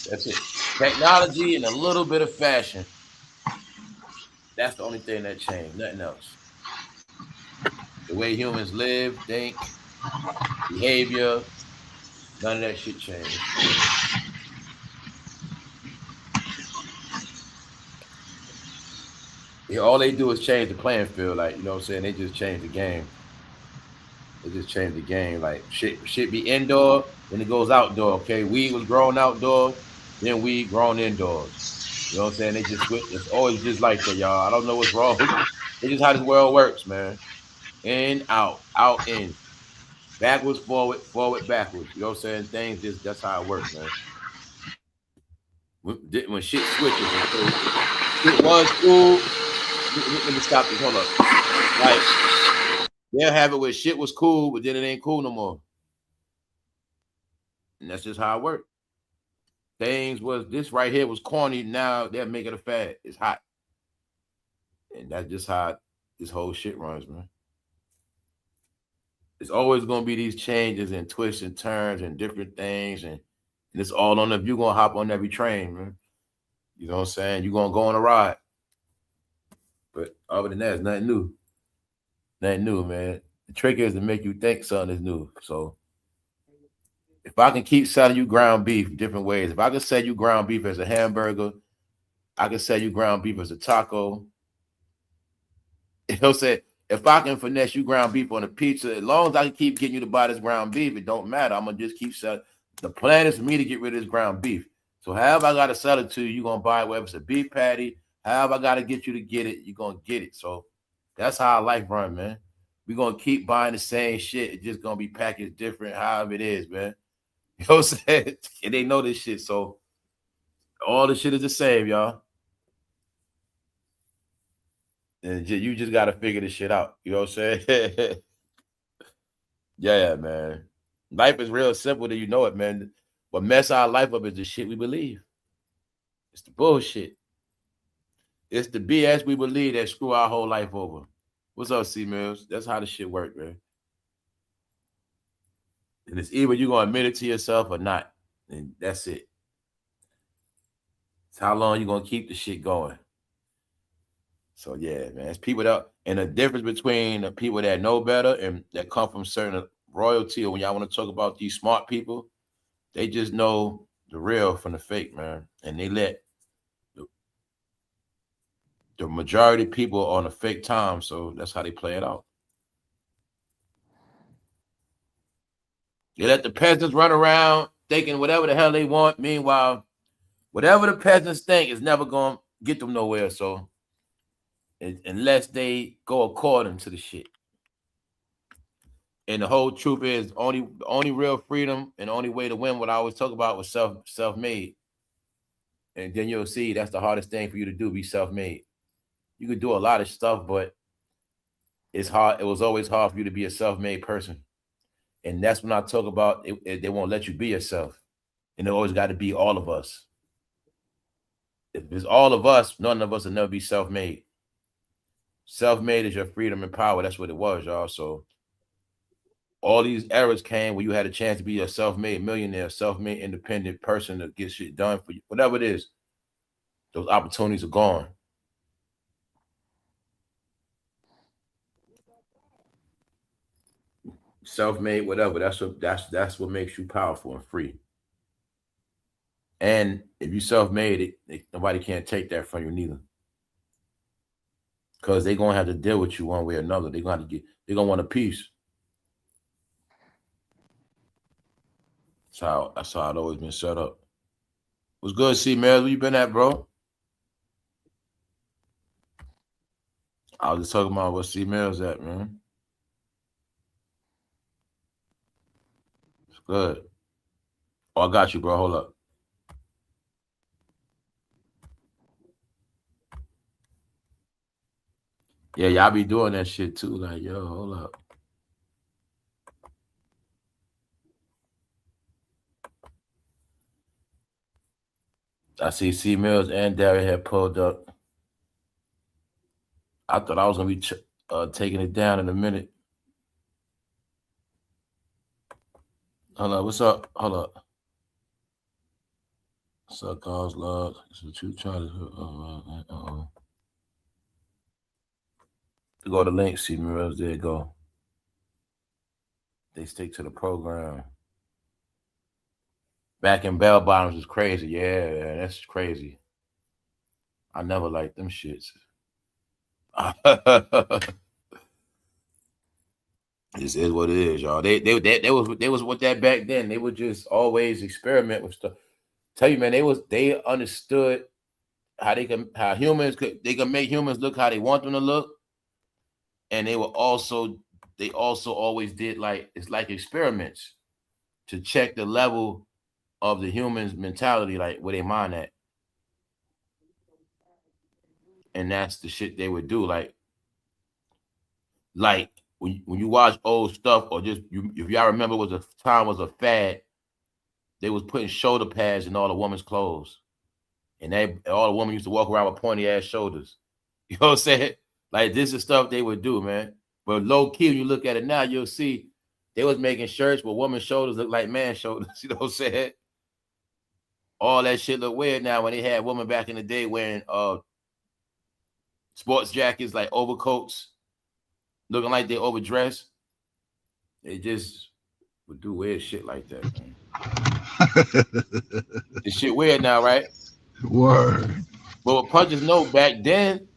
That's it. Technology and a little bit of fashion. That's the only thing that changed. Nothing else. The way humans live, think, behavior, none of that shit changed. Yeah, all they do is change the playing field. Like, you know what I'm saying? They just change the game. They just change the game. Like, shit be indoor, then it goes outdoor. Okay, weed was grown outdoor, then weed grown indoors. You know what I'm saying? They just switch. It's always just like that, y'all. I don't know what's wrong. It's just how this world works, man. In, out, in. Backwards, forward, forward, backwards. You know what I'm saying? Things just, that's how it works, man. When shit switches, okay? It was cool. Let me stop this. Hold up. Like, they'll have it where shit was cool, but then it ain't cool no more. And that's just how it worked. Things was, this right here was corny. Now they're making it fad. It's hot. And that's just how this whole shit runs, man. It's always going to be these changes and twists and turns and different things. And it's all on if you're going to hop on every train, man. You know what I'm saying? You're going to go on a ride. But other than that, it's nothing new. Nothing new, man. The trick is to make you think something is new. So if I can keep selling you ground beef different ways, if I can sell you ground beef as a hamburger, I can sell you ground beef as a taco. He'll say, if I can finesse you ground beef on a pizza, as long as I can keep getting you to buy this ground beef, it don't matter. I'm going to just keep selling. The plan is for me to get rid of this ground beef. So however I got to sell it to you, you're going to buy it, whether it's a beef patty, however I got to get you to get it, you're going to get it. So that's how life run, man. We're going to keep buying the same shit. It's just going to be packaged different, however it is, man. You know what I'm saying? And they know this shit. So all the shit is the same, y'all. And you just got to figure this shit out. You know what I'm saying? Yeah, man. Life is real simple. Do you know it, man? What mess our life up is the shit we believe. It's the bullshit. It's the BS we believe that screw our whole life over. What's up, C Mills? That's how the shit work, man. And it's either you're going to admit it to yourself or not. And that's it. It's how long you're going to keep the shit going. So, yeah, man. It's people that, and the difference between the people that know better and that come from certain royalty, or when y'all want to talk about these smart people, they just know the real from the fake, man. And they let the majority of people on a fake time, so that's how they play it out. They let the peasants run around thinking whatever the hell they want. Meanwhile, whatever the peasants think is never going to get them nowhere. So unless they go according to the shit. And the whole truth is only real freedom and the only way to win, what I always talk about, was self-made. And then you'll see that's the hardest thing for you to do, be self-made. You could do a lot of stuff, but it's hard. It was always hard for you to be a self-made person. And that's when I talk about they won't let you be yourself. And it always got to be all of us. If it's all of us, none of us will never be self-made. Self-made is your freedom and power. That's what it was, y'all. So all these eras came where you had a chance to be a self-made millionaire, self-made independent person to get shit done for you. Whatever it is, those opportunities are gone. Self-made, whatever. That's what makes you powerful and free. And if you self-made, nobody can't take that from you neither. Because they're gonna have to deal with you one way or another. They're gonna want a piece. That's how it always been set up. What's good, C-Mills? Where you been at, bro? I was just talking about where C-Mills at, man. It's good. Oh, I got you, bro. Hold up. Yeah, y'all be doing that shit too. Like, yo, hold up. I see C-Mills and Derry had pulled up. I thought I was going to be taking it down in a minute. Hold up. What's up? Hold up. What's up, cause love? It's a true Charlie. Go to the link, C-Mills. There you go. They stick to the program. Back in bell bottoms is crazy. Yeah, that's crazy. I never liked them shits. This is what it is, y'all. They was with that back then. They would just always experiment with stuff. Tell you, man, they understood how they can make humans look how they want them to look. And they also always did it's like experiments to check the level of the human's mentality, like where they mind at. And that's the shit they would do. Like when you watch old stuff, or just if y'all remember, was a fad, they was putting shoulder pads in all the women's clothes. And all the women used to walk around with pointy ass shoulders. You know what I'm saying? Like, this is stuff they would do, man. But low key, when you look at it now, you'll see they was making shirts where women's shoulders look like man's shoulders. You know what I'm saying? All that shit look weird now when they had women back in the day wearing sports jackets, like overcoats, looking like they overdressed. They just would do weird shit like that, man. This shit weird now, right? Word. But what Punches know, back then,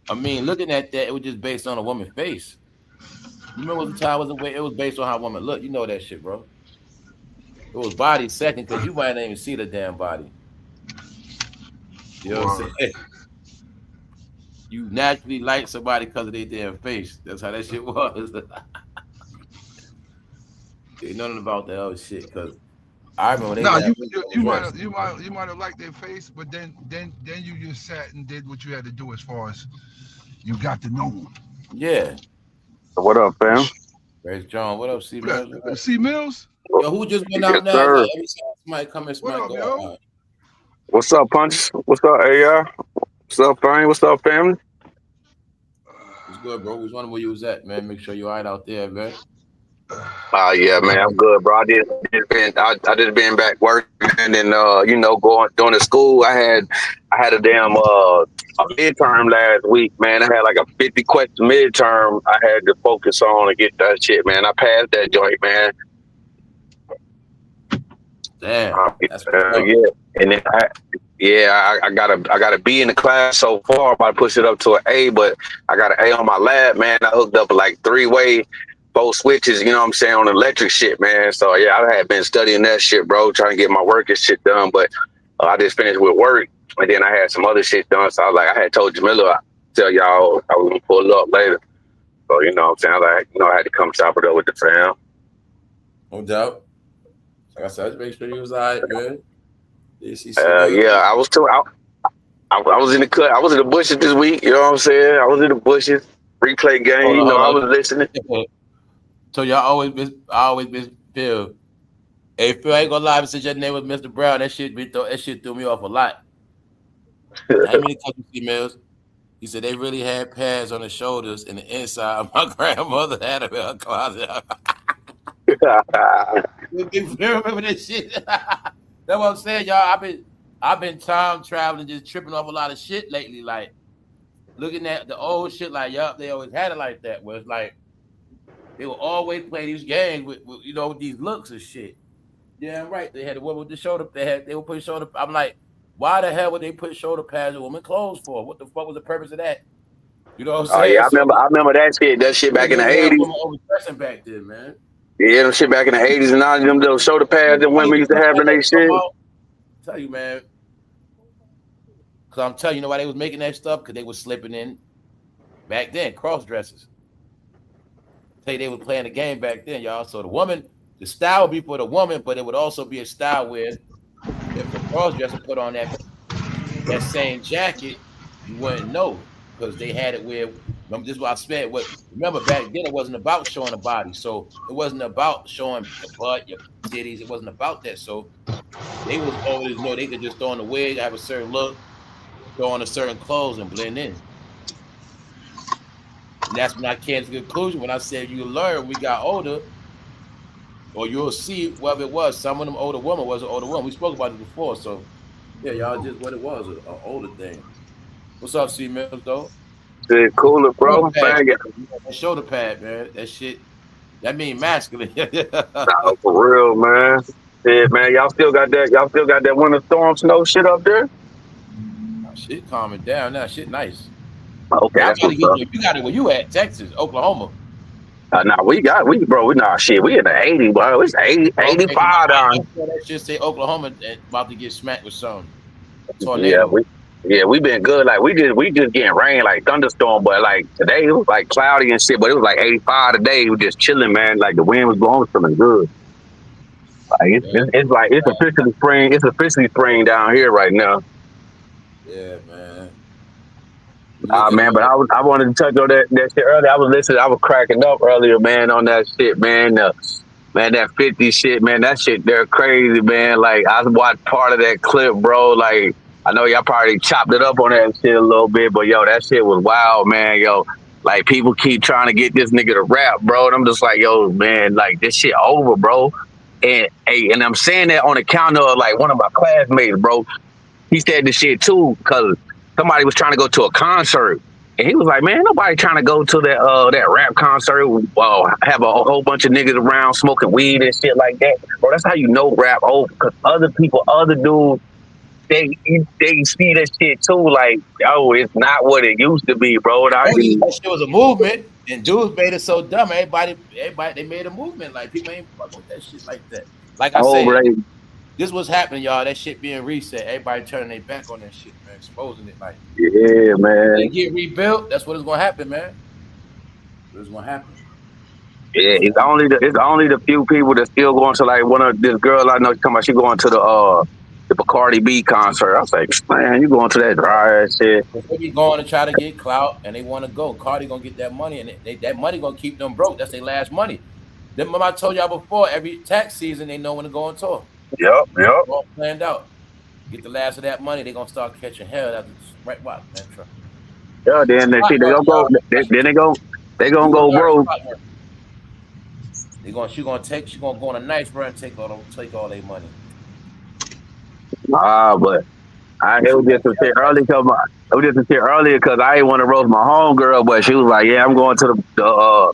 I mean, looking at that, it was just based on a woman's face. You remember the time it was based on how a woman looked. You know that shit, bro. It was body second, because you might not even see the damn body. You know what I'm saying? You naturally like somebody because of their damn face. That's how that shit was. Ain't nothing about that other shit, because I remember you might have liked their face, but then you just sat and did what you had to do as far as you got to know them. Yeah. What up, fam? Praise John. What up, C-Mills? C-Mills? Yo, who just went out now? Like, every time somebody come in, somebody go out. What's up, Punch? What's up, AR? What's up, Fang? What's up, family? What's good, bro? Who's wondering where you was at, man? Make sure you all right out there, man. Yeah, man, I'm good, bro. I just been back working and going to school. I had a damn a midterm last week, man. I had like a 50 question midterm I had to focus on and get that shit, man. I passed that joint, man. Damn, that's yeah. And then I got a B in the class so far. I'm about to push it up to an A, but I got an A on my lab, man. I hooked up like 3-way, 4 switches, you know what I'm saying, on electric shit, man. So yeah, I had been studying that shit, bro, trying to get my work and shit done. But I just finished with work, and then I had some other shit done. So I was like, I had told Jamila, I'll tell y'all I was gonna pull up later. So you know what I'm saying, like, you know, I had to come chop it up with the fam. No doubt. Like I said, just make sure you was all right, man. Yeah, I was too. I was in the cut. I was in the bushes this week. You know what I'm saying? I was in the bushes. Replay game. You know, I was listening. So y'all always miss Phil. Hey Phil, I ain't gonna lie. Since your name was Mr. Brown, that shit threw me off a lot. How many couple females? He said they really had pads on the shoulders and the inside. My grandmother had them in her closet. You remember this shit? That's what I'm saying, y'all. I've been time traveling, just tripping off a lot of shit lately. Like looking at the old shit, like yup, they always had it like that. Where it's like they will always play these games with you know, with these looks and shit. Yeah, right. They had a woman with the shoulder. They would put shoulder. I'm like, why the hell would they put shoulder pads in women clothes for? What the fuck was the purpose of that? You know what I'm saying? Yeah, I remember that shit. That shit back in the 80s. Overdressing back then, man. Yeah, them shit back in the 80s and 90s, them little shoulder pads that women used to have in their shit. Tell you, man. Because I'm telling you, know why they was making that stuff? Because they was slipping in back then, cross dresses. They were playing the game back then, y'all. So the style would be for the woman, but it would also be a style where if the cross dresser put on that same jacket, you wouldn't know because they had it where. Remember, this is what I said. Remember, back then it wasn't about showing the body, so it wasn't about showing your butt, your titties. It wasn't about that. So they was always know they could just throw on a wig, have a certain look, throw on a certain clothes, and blend in. And that's when I came to the conclusion when I said you learn when we got older, or you'll see whether it was some of them older women was an older woman. We spoke about it before, so yeah, y'all just what it was, an older thing. What's up, C Mills though? Cooler, bro. Shoulder pad, man. That shit, that mean masculine. Nah, for real, man. Yeah, man. Y'all still got that winter storm snow shit up there? Shit calming down now. Shit nice. Okay, that's what's up. You got it where you at? Texas, Oklahoma. Nah, we in the 80s, bro. It's 85 down. That shit say Oklahoma about to get smacked with some tornado. Yeah, we been good. Like we just getting rain, like thunderstorm, but like today it was like cloudy and shit. But it was like 85 today. We were just chilling, man. Like the wind was blowing, feeling good. Like it's officially spring. It's officially spring down here right now. Yeah, man. Nah, man. But I wanted to touch on that shit earlier. I was listening. I was cracking up earlier, man, on that shit, man. Man, that 50 shit, man. That shit, they're crazy, man. Like I watched part of that clip, bro. Like. I know y'all probably chopped it up on that shit a little bit, but yo, that shit was wild, man. Yo, like people keep trying to get this nigga to rap, bro. And I'm just like, yo, man, like this shit over, bro. And I'm saying that on account of like one of my classmates, bro. He said this shit too, because somebody was trying to go to a concert. And he was like, man, nobody trying to go to that rap concert, have a whole bunch of niggas around smoking weed and shit like that. Bro, that's how you know rap over, because other dudes, they see that shit too, like, oh, it's not what it used to be, bro. That shit was a movement, and dudes made it so dumb. Everybody, they made a movement. Like people ain't fuck with that shit like that. Like I said, this was happening, y'all. That shit being reset. Everybody turning their back on that shit, man. Exposing it, like, yeah, man. They get rebuilt. That's what is gonna happen, man. What's gonna happen? Yeah, it's only the few people that still going to like one of this girl I know. Come out, she going to the Cardi concert. I was like, man, you going to that dry ass shit? They be going to try to get clout, and they want to go. Cardi gonna get that money, and that money gonna keep them broke. That's their last money. Then, I told y'all before, every tax season they know when to go on tour. Yep. All planned out. Get the last of that money, they gonna start catching hell. That's right, what, man? Yeah, then they gonna go. They gonna go broke. She gonna go on a nice run, take all their money. But It was just a shit early because I didn't want to roast my homegirl, but she was like, "Yeah, I'm going to the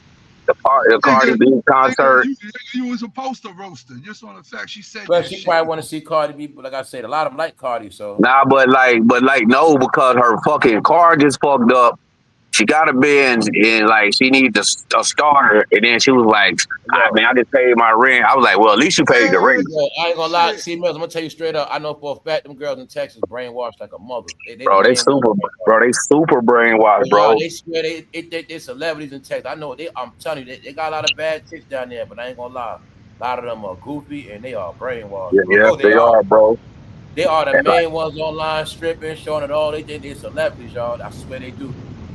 Cardi B concert." You was supposed to roast her just on the fact she said Well, that she shit. probably want to see Cardi B, but like I said, a lot of them like Cardi, so. Nah, but no, because her fucking car just fucked up. She got a Benz and like she needs a starter, and then she was like, man, I just paid my rent. I was like, well, at least you paid the rent. Yo, I ain't gonna lie, see, Mills, I'm gonna tell you straight up. I know for a fact them girls in Texas brainwashed like a mother. They They super brainwashed, bro. They swear they celebrities in Texas. I know I'm telling you, they got a lot of bad chicks down there, but I ain't gonna lie. A lot of them are goofy and they are brainwashed. Yeah, they are, bro. They are the main ones online stripping, showing it all. They think they're celebrities, y'all. I swear they do.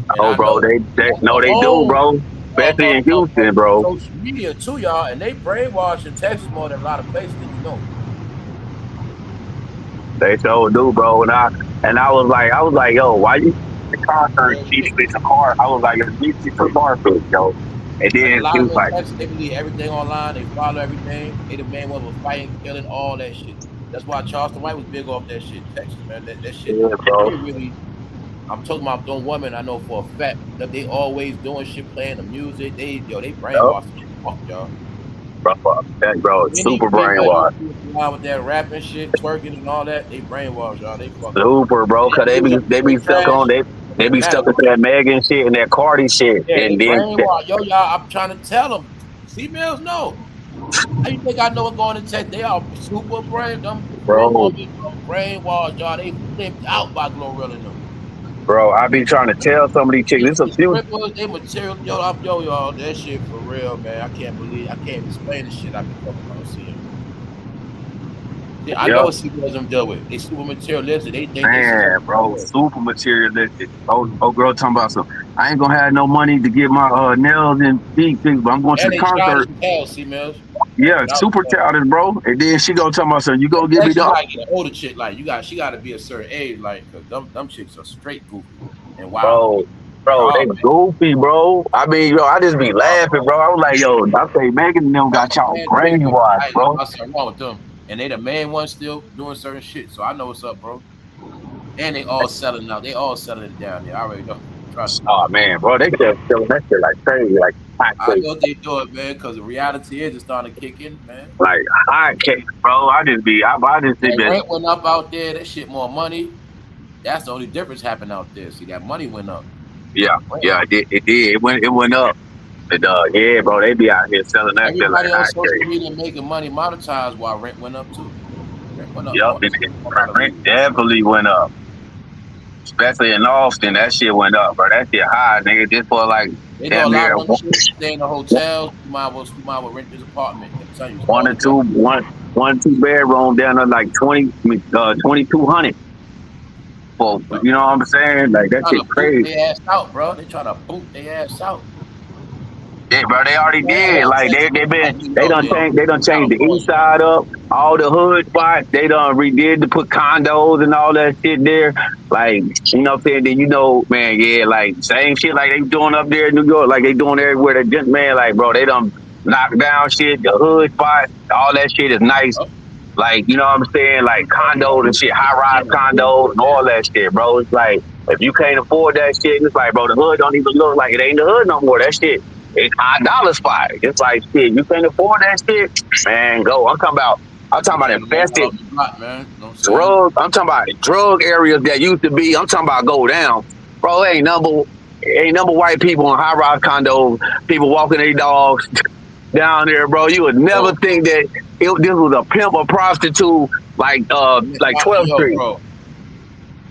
And bro, they do, bro. Especially in Houston, bro. Social media too, y'all, and they brainwash in Texas more than a lot of places than you know. They so do, bro. And I was like, yo, why you the concert need to fix a car? I was like, you need to fix a car fix, yo. And then he was like, Texas, they believe everything online. They follow everything. They the main one was fighting, killing, all that shit. That's why Charleston White was big off that shit. Texas, man, that shit. Yeah, bro. Really, I'm talking about them women. I know for a fact that they always doing shit, playing the music. They brainwashed fuck y'all. Bro, super brainwashed. With that rapping shit, twerking and all that, they brainwashed y'all. They fucking super, bro. Cause they be stuck on they be stuck with that Megan shit and that Cardi shit. Yeah, and they then brainwashed. Yo, y'all, I'm trying to tell them. Females know. How you think I know what's going to Texas? They are super brainwashed, y'all. They flipped out by Glorilla and them. Bro, I be trying to tell some of these chicks. This a few. They material, yo, y'all. That shit for real, man. I can't explain the shit I be talking about seeing. Yeah, I know what females them deal with. They super materialistic. They think super materialistic. Oh, girl, talking about something. I ain't gonna have no money to get my nails and feet fixed, but I'm going to the concert. Yeah, super talented, bro. And then she gonna talk about something. You gonna give me the like an older chick, like she gotta be a certain age, like cause them chicks are straight goofy and wild. Bro, they goofy, bro. I mean, yo, I just be laughing, bro. I was like, yo, I say Megan and them got y'all brainwashed, bro. Something wrong with them, and they the main ones still doing certain shit. So I know what's up, bro. And they all selling out. They all selling it down there. I already know. Trust me. Oh man, bro, they just selling that shit like crazy, like hot cake. I know they do it, man, because the reality is it's starting to kick in, man. Like hot cake, bro. I just think rent went up out there. That shit more money. That's the only difference happened out there. See, that money went up. Yeah, it did. It went up. And yeah, bro, they be out here selling that shit like on social media making money monetized while rent went up too. Rent went up. Rent definitely went up. Especially in Austin, that shit went up, bro. That shit high, nigga. Just for like they know a lot of them stay in the hotels. You might well rent this apartment. One or two bedroom down to like 2,200. Well, you know what I'm saying? Like that shit crazy. They ass out, bro. They trying to boot their ass out. Yeah, bro, they already did. Like they done changed the east side up, all the hood spots. They done redid to put condos and all that shit there. Like, you know what I'm saying? Then you know, man, yeah, like same shit like they doing up there in New York, like they doing everywhere. They just, man, like, bro, they done knocked down shit, the hood spots, all that shit is nice. Like, you know what I'm saying? Like condos and shit, high-rise condos and all that shit, bro. It's like, if you can't afford that shit, it's like, bro, the hood don't even look like it ain't the hood no more. That shit, it's $5 spot. It's like, shit, you can't afford that shit, man, go. I'm talking about infested drugs. I'm talking about drug areas that used to be. I'm talking about go down. Bro, ain't number white people in high-rise condos, people walking their dogs down there, bro. You would never think that this was a pimp or prostitute like 12th Street. Bro.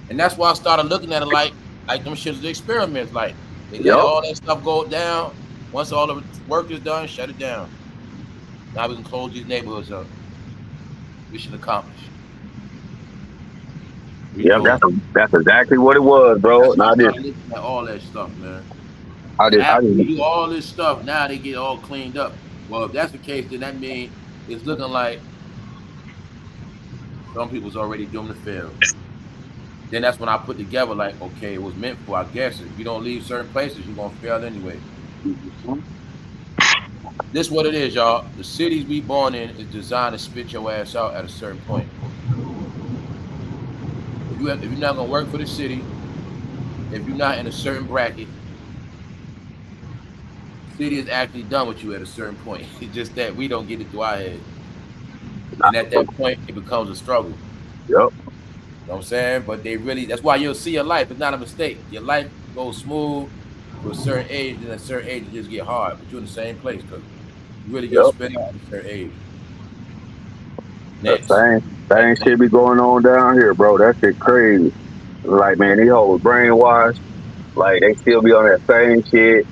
And that's why I started looking at it like them shit's the experiments. Like they let all that stuff go down. Once all the work is done, shut it down. Now we can close these neighborhoods up. Mission accomplished. Yeah, that's exactly what it was, bro. And I just looking at all that stuff, man. After we do all this stuff, now they get all cleaned up. Well, if that's the case, then that means it's looking like some people's already doomed to fail. Then that's when I put together like, okay, it was meant for, I guess. If you don't leave certain places, you're going to fail anyway. This is what it is, y'all. The cities we born in is designed to spit your ass out at a certain point. If if you're not gonna work for the city, if you're not in a certain bracket, the city is actually done with you at a certain point. It's just that we don't get it through our head. And at that point, it becomes a struggle. Yep. You know what I'm saying? But that's why you'll see your life. It's not a mistake. Your life goes smooth to a certain age, and at a certain age, it just get hard. But you're in the same place because you really get spent out at a certain age. Next. The same shit be going on down here, bro. That shit crazy. Like, man, these hoes brainwashed. Like, they still be on that same shit,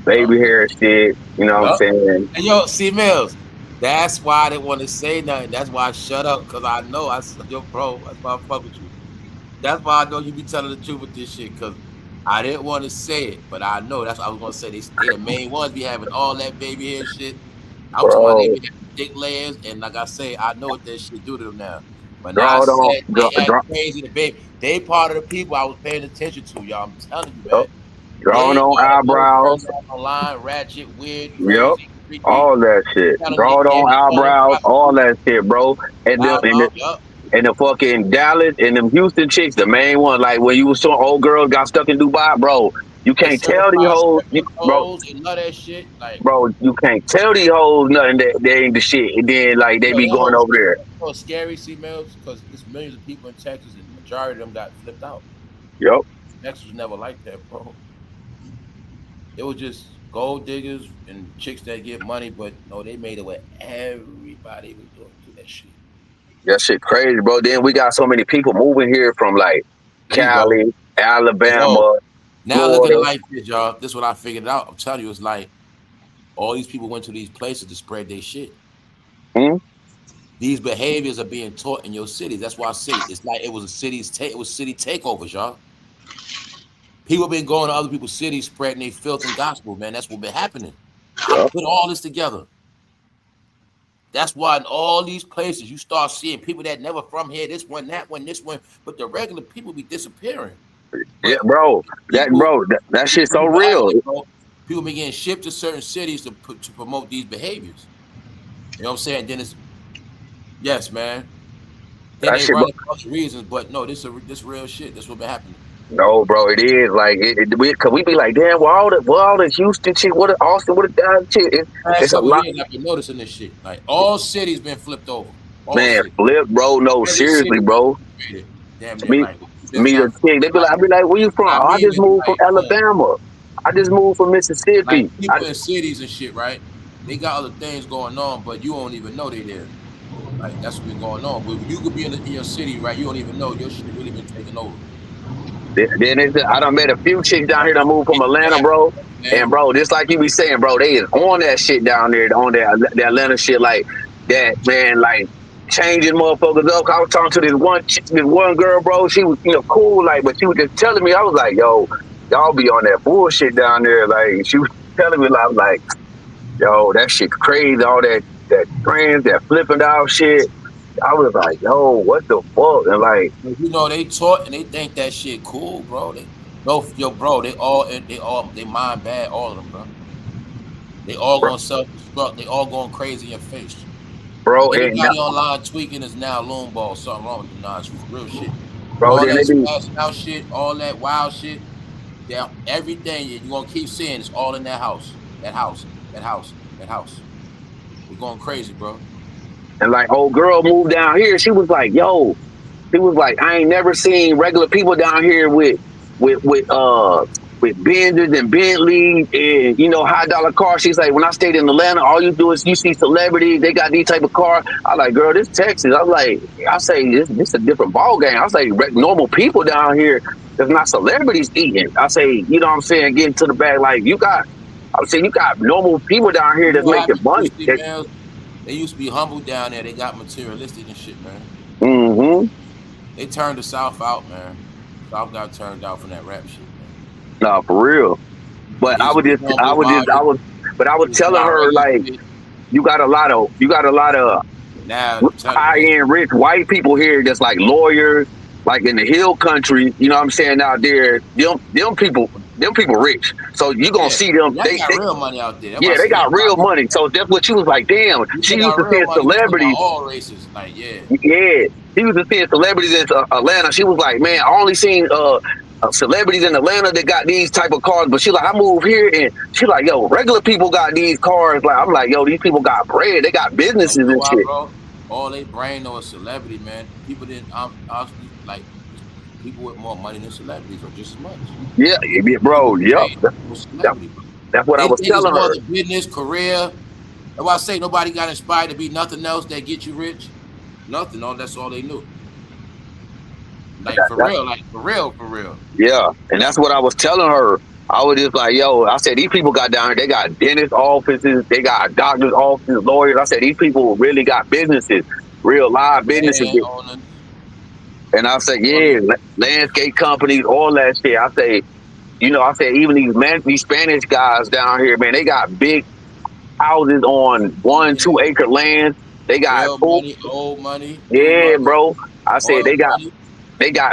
baby hair shit. You know what I'm saying? And yo, see, Mills, that's why I didn't want to say nothing. That's why I shut up, because I know yo, bro, that's why I fuck with you. That's why I know you be telling the truth with this shit, because I didn't want to say it, but I know that's what I was going to say. They the main ones be having all that baby hair shit. I'm talking about they be having dick layers, and like I say, I know what that shit do to them now. But now I said they act crazy, the baby. They part of the people I was paying attention to, y'all. I'm telling you, man. Drawing on eyebrows. Online, ratchet, weird, crazy. Yep. Freaky. All that shit. Drawing on eyebrows, all that shit, bro. And the fucking Dallas and them Houston chicks, the main one. Like when you was showing old girls got stuck in Dubai, bro. You can't tell these hoes, bro. They love that shit, like, bro. You can't tell these hoes nothing that they ain't the shit. And then like they be going over there. So scary, see, Mills, because there's millions of people in Texas, and the majority of them got flipped out. Yep. Texas was never like that, bro. It was just gold diggers and chicks that get money, but no, they made it where everybody was doing that shit. That shit crazy, bro. Then we got so many people moving here from like Cali, Alabama. Now look at it like this, y'all. This is what I figured out. I'm telling you, it's like all these people went to these places to spread their shit. These behaviors are being taught in your cities. That's why I say it's like it was city takeovers, y'all. People been going to other people's cities spreading their filth and gospel, man. That's what been happening. I put all this together. That's why in all these places you start seeing people that never from here, this one, that one, this one, but the regular people be disappearing. Yeah, bro. That shit's so real. People be getting shipped to certain cities to promote these behaviors. You know what I'm saying? Then it's yes, man. Then they run for other reasons, but no, this real shit. This what been happening. No, bro, it is like cause we be like, damn, all the Houston shit, what Austin, what the shit. It's a lot. I've been noticing this shit. Like all cities been flipped over. Flip, bro. No, seriously, bro. Damn, me the chick. They be like, I be like, where you from? I just moved from Alabama. I just moved from Mississippi. Like people in cities and shit, right? They got other things going on, but you don't even know they there. Like that's what's been going on. But you could be in your city, right? You don't even know your shit really been taken over. Then I done met a few chicks down here that moved from Atlanta, bro. And bro, just like you be saying, bro, they is on that shit down there, on that Atlanta shit, like that, man, like changing motherfuckers up. I was talking to this one girl, bro. She was, cool, like, but she was just telling me, I was like, yo, y'all be on that bullshit down there. Like, she was telling me, I was like, yo, that shit's crazy. All that trans, that flipping out shit. I was like, yo, what the fuck? And like, they taught and they think that shit cool, bro. They mind bad, all of them, bro. They all gonna self-destruct. They all going crazy in your face. Bro, anybody online tweaking is now loon ball. Something wrong with them. Nah, it's real shit. Bro, all that smashing out shit, all that wild shit. Yeah, everything you're gonna keep seeing is all in that house. That house. We're going crazy, bro. And like old girl moved down here, she was like, yo, I ain't never seen regular people down here with Benzes and Bentleys and high dollar cars. She's like, when I stayed in Atlanta, all you do is you see celebrities, they got these type of car. I like, girl, this Texas. I say this a different ball game. I say normal people down here, there's not celebrities eating. I say, you know what I'm saying, getting to the bag, like you got normal people down here that's making money. They used to be humble down there. They got materialistic and shit, man. Mm-hmm. They turned the South out, man. South got turned out from that rap shit, man. No, for real. But I was telling her, like, you got a lot of high-end rich white people here that's like lawyers, like in the hill country, you know what I'm saying, out there, them people rich. So you gonna see them. They got real money out there. They got real money. So that's what she was like, damn, she used to see celebrities. All races, like, Yeah. He was just seeing celebrities in Atlanta. She was like, man, I only seen celebrities in Atlanta that got these type of cars. But she like, I moved here and she like, yo, regular people got these cars. Like, I'm like, yo, these people got bread. They got businesses You know and why, shit. bro? All they brain know is celebrity, man. People didn't honestly like people with more money than celebrities or just as much. Yeah, bro. Yep. That's what I was telling her. The business, career. That's why I say nobody got inspired to be nothing else that get you rich. Nothing. No, that's all they knew. Like for real. Yeah, and that's what I was telling her. I was just like, yo, I said, these people got down here, they got dentist offices, they got doctor's offices, lawyers. I said, these people really got businesses, real live businesses. And I said, yeah, landscape companies, all that shit. I say, you know, I said, even these Spanish guys down here, man, they got big houses on 1-2 acre land. They got old money. Yeah, bro. I said they got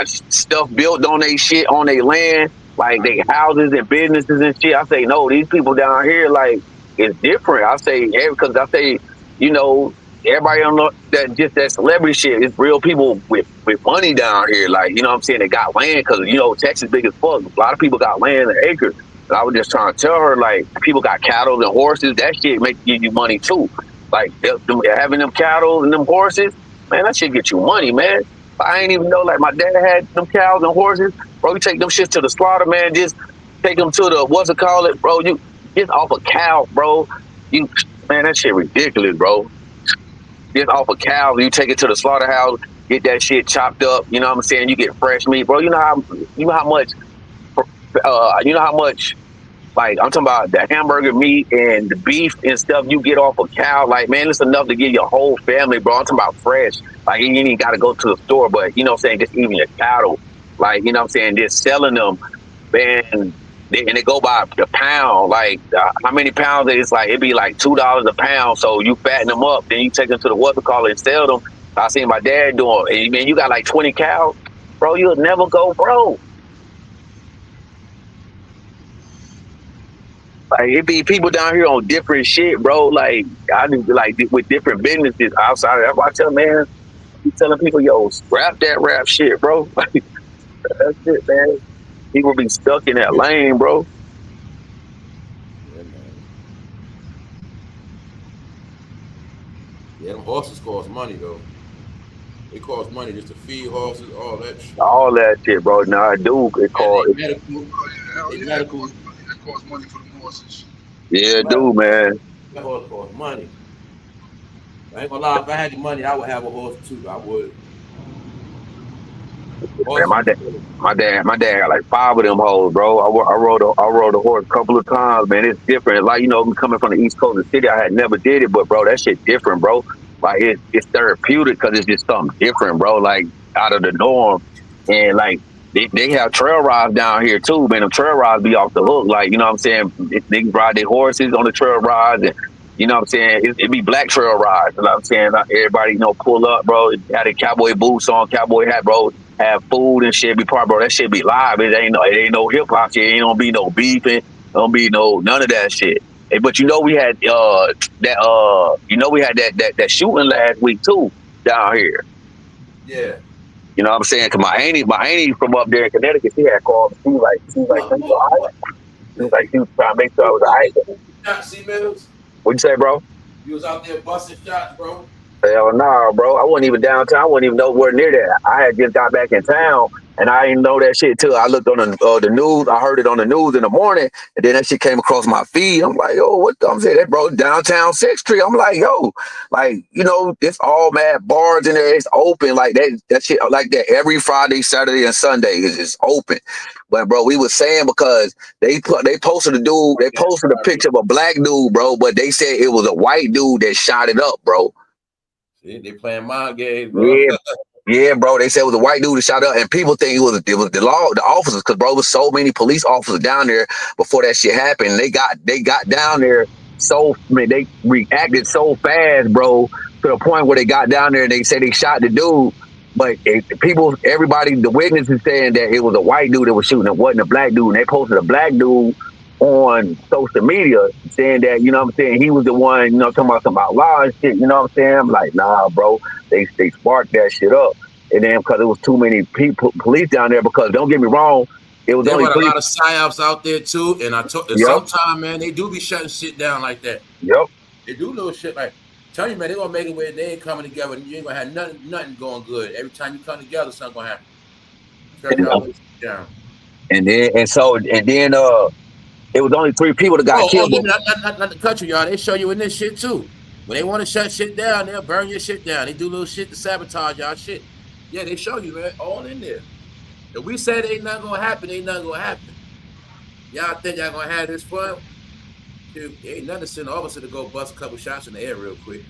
stuff built on their shit, on their land, like they houses and businesses and shit. I say, no, these people down here, like, it's different. I say, because I say, you know, everybody don't know that celebrity shit. It's real people with money down here, like, you know what I'm saying? They got land, because, you know, Texas big as fuck. A lot of people got land and acres. And I was just trying to tell her, like, people got cattle and horses. That shit give you money too. Like, having them cattle and them horses, man, that shit get you money, man. I ain't even know, like, my dad had them cows and horses. Bro, you take them shits to the slaughter, man. Just take them to the, bro. You just off a cow, bro. Man, that shit ridiculous, bro. Just off a cow, you take it to the slaughterhouse, get that shit chopped up. You know what I'm saying? You get fresh meat, bro. You know how much. Like, I'm talking about the hamburger meat and the beef and stuff you get off a cow. Like, man, it's enough to give your whole family, bro. I'm talking about fresh. Like, you ain't got to go to the store, but, you know what I'm saying, just even your cattle. Like, you know what I'm saying, just selling them, man. They go by the pound. Like, how many pounds? It's like, it'd be like $2 a pound. So you fatten them up, then you take them to the and sell them. I seen my dad doing it. And, man, you got like 20 cows, bro, you'll never go broke. Like, it be people down here on different shit, bro. Like, I just like with different businesses outside of that. I tell, man, I'm telling people, yo, scrap that rap shit, bro. Like, that's it, man. People be stuck in that lane, bro. Yeah, man. Yeah, them horses cost money, though. It costs money just to feed horses, all that shit. All that shit, bro. No, I do. It costs medical. That costs money for the horses. Yeah, dude, man. That horse costs money. I ain't gonna lie, if I had the money, I would have a horse too. I would. Man, my dad got like 5 of them hoes, bro. I rode a horse a couple of times, man. It's different. Like, you know, coming from the East Coast of the city, I had never did it, but bro, that shit different, bro. Like, it's therapeutic because it's just something different, bro. Like, out of the norm. And like, they have trail rides down here too, man. The trail rides be off the hook. Like, you know what I'm saying? They ride their horses on the trail rides, and you know what I'm saying? It be black trail rides. You know what I'm saying? Everybody, you know, pull up, bro. Had their cowboy boots on, cowboy hat, bro. Have food and shit. Be part, bro. That shit be live. It ain't no hip hop shit. It ain't gonna be no beefing. Don't be none of that shit. Hey, but you know we had that shooting last week too down here. Yeah. You know what I'm saying? Cause my auntie from up there in Connecticut, she had called. She was like, she was trying to make sure I was alright. See, Mills? What'd you say, bro? You was out there busting shots, bro. Hell nah, bro. I wasn't even downtown. I wasn't even nowhere near that. I had just got back in town, and I didn't know that shit till I looked on the news. I heard it on the news in the morning, and then that shit came across my feed. I'm like, yo, what? I'm saying that, bro, downtown 6th Street. I'm like, yo, like, you know, it's all mad bars in there. It's open like that shit like that every Friday, Saturday, and Sunday is just open. But bro, we was saying because they posted a picture of a black dude, bro, but they said it was a white dude that shot it up, bro. See, they playing mind games, bro. Yeah, bro. They said it was a white dude that shot up, and people think it was the officers, because bro, there was so many police officers down there before that shit happened. They got down there they reacted so fast, bro, to the point where they got down there and they said they shot the dude. But everybody, the witnesses saying that it was a white dude that was shooting. It wasn't a black dude. And they posted a black dude on social media saying that, you know what I'm saying, he was the one, you know, talking about some outlaw and shit, you know what I'm saying? I'm like, nah, bro, they sparked that shit up. and then because there was too many people, police down there. Because don't get me wrong, it was There only were a 3. lot of psyops out there too, and Yep, sometimes, man, they do be shutting shit down like that. yep. They do little shit like, tell you, man, they gonna make it where they ain't coming together, and you ain't gonna have nothing going good. Every time you come together, something gonna happen. Shut y'all little shit down. And then it was only 3 people that got killed. Not the country, y'all. They show you in this shit too. When they want to shut shit down, they'll burn your shit down. They do little shit to sabotage y'all shit. Yeah, they show you, man, all in there. If we say it ain't nothing gonna happen, ain't nothing gonna happen. Y'all think y'all gonna have this fun? Dude, ain't nothing to send the officer to go bust a couple shots in the air real quick.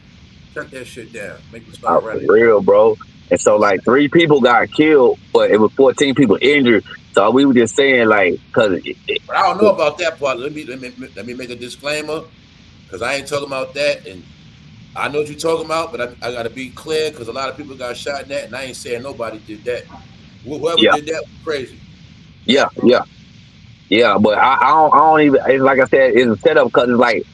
Shut that shit down. Make them start running. For real, bro. And so like 3 people got killed, but it was 14 people injured. So we were just saying like, cause but I don't know about that part. Let me make a disclaimer, because I ain't talking about that, and I know what you're talking about, but I gotta be clear because a lot of people got shot in that, and I ain't saying nobody did that. Whoever did that was crazy. Yeah. But I don't even. It's like I said, it's a setup because it's like,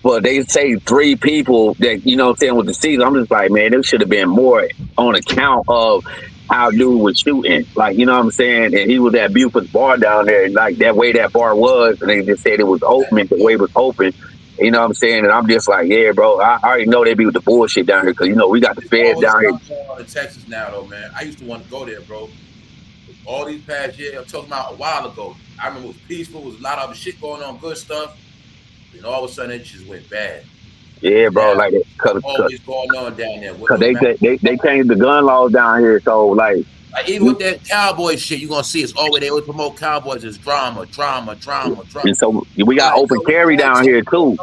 well, they say 3 people that you know what I'm saying with the season. I'm just like, man, there should have been more on account of how dude was shooting. Like, you know what I'm saying? And he was at Buford's bar down there, and like that way that bar was, and they just said it was open, the way it was open. You know what I'm saying? And I'm just like, yeah, bro, I already know they be with the bullshit down here because, you know, we got the feds down here. In Texas now, though, man. I used to want to go there, bro. All these past years, I'm talking about a while ago. I remember it was peaceful. There was a lot of shit going on, good stuff. And all of a sudden, it just went bad. Yeah, bro, now, like always going on down there. Because they changed the gun laws down here, so like even with that cowboy shit, you're gonna see it's always they always promote cowboys as drama. And so we got open carry down here too.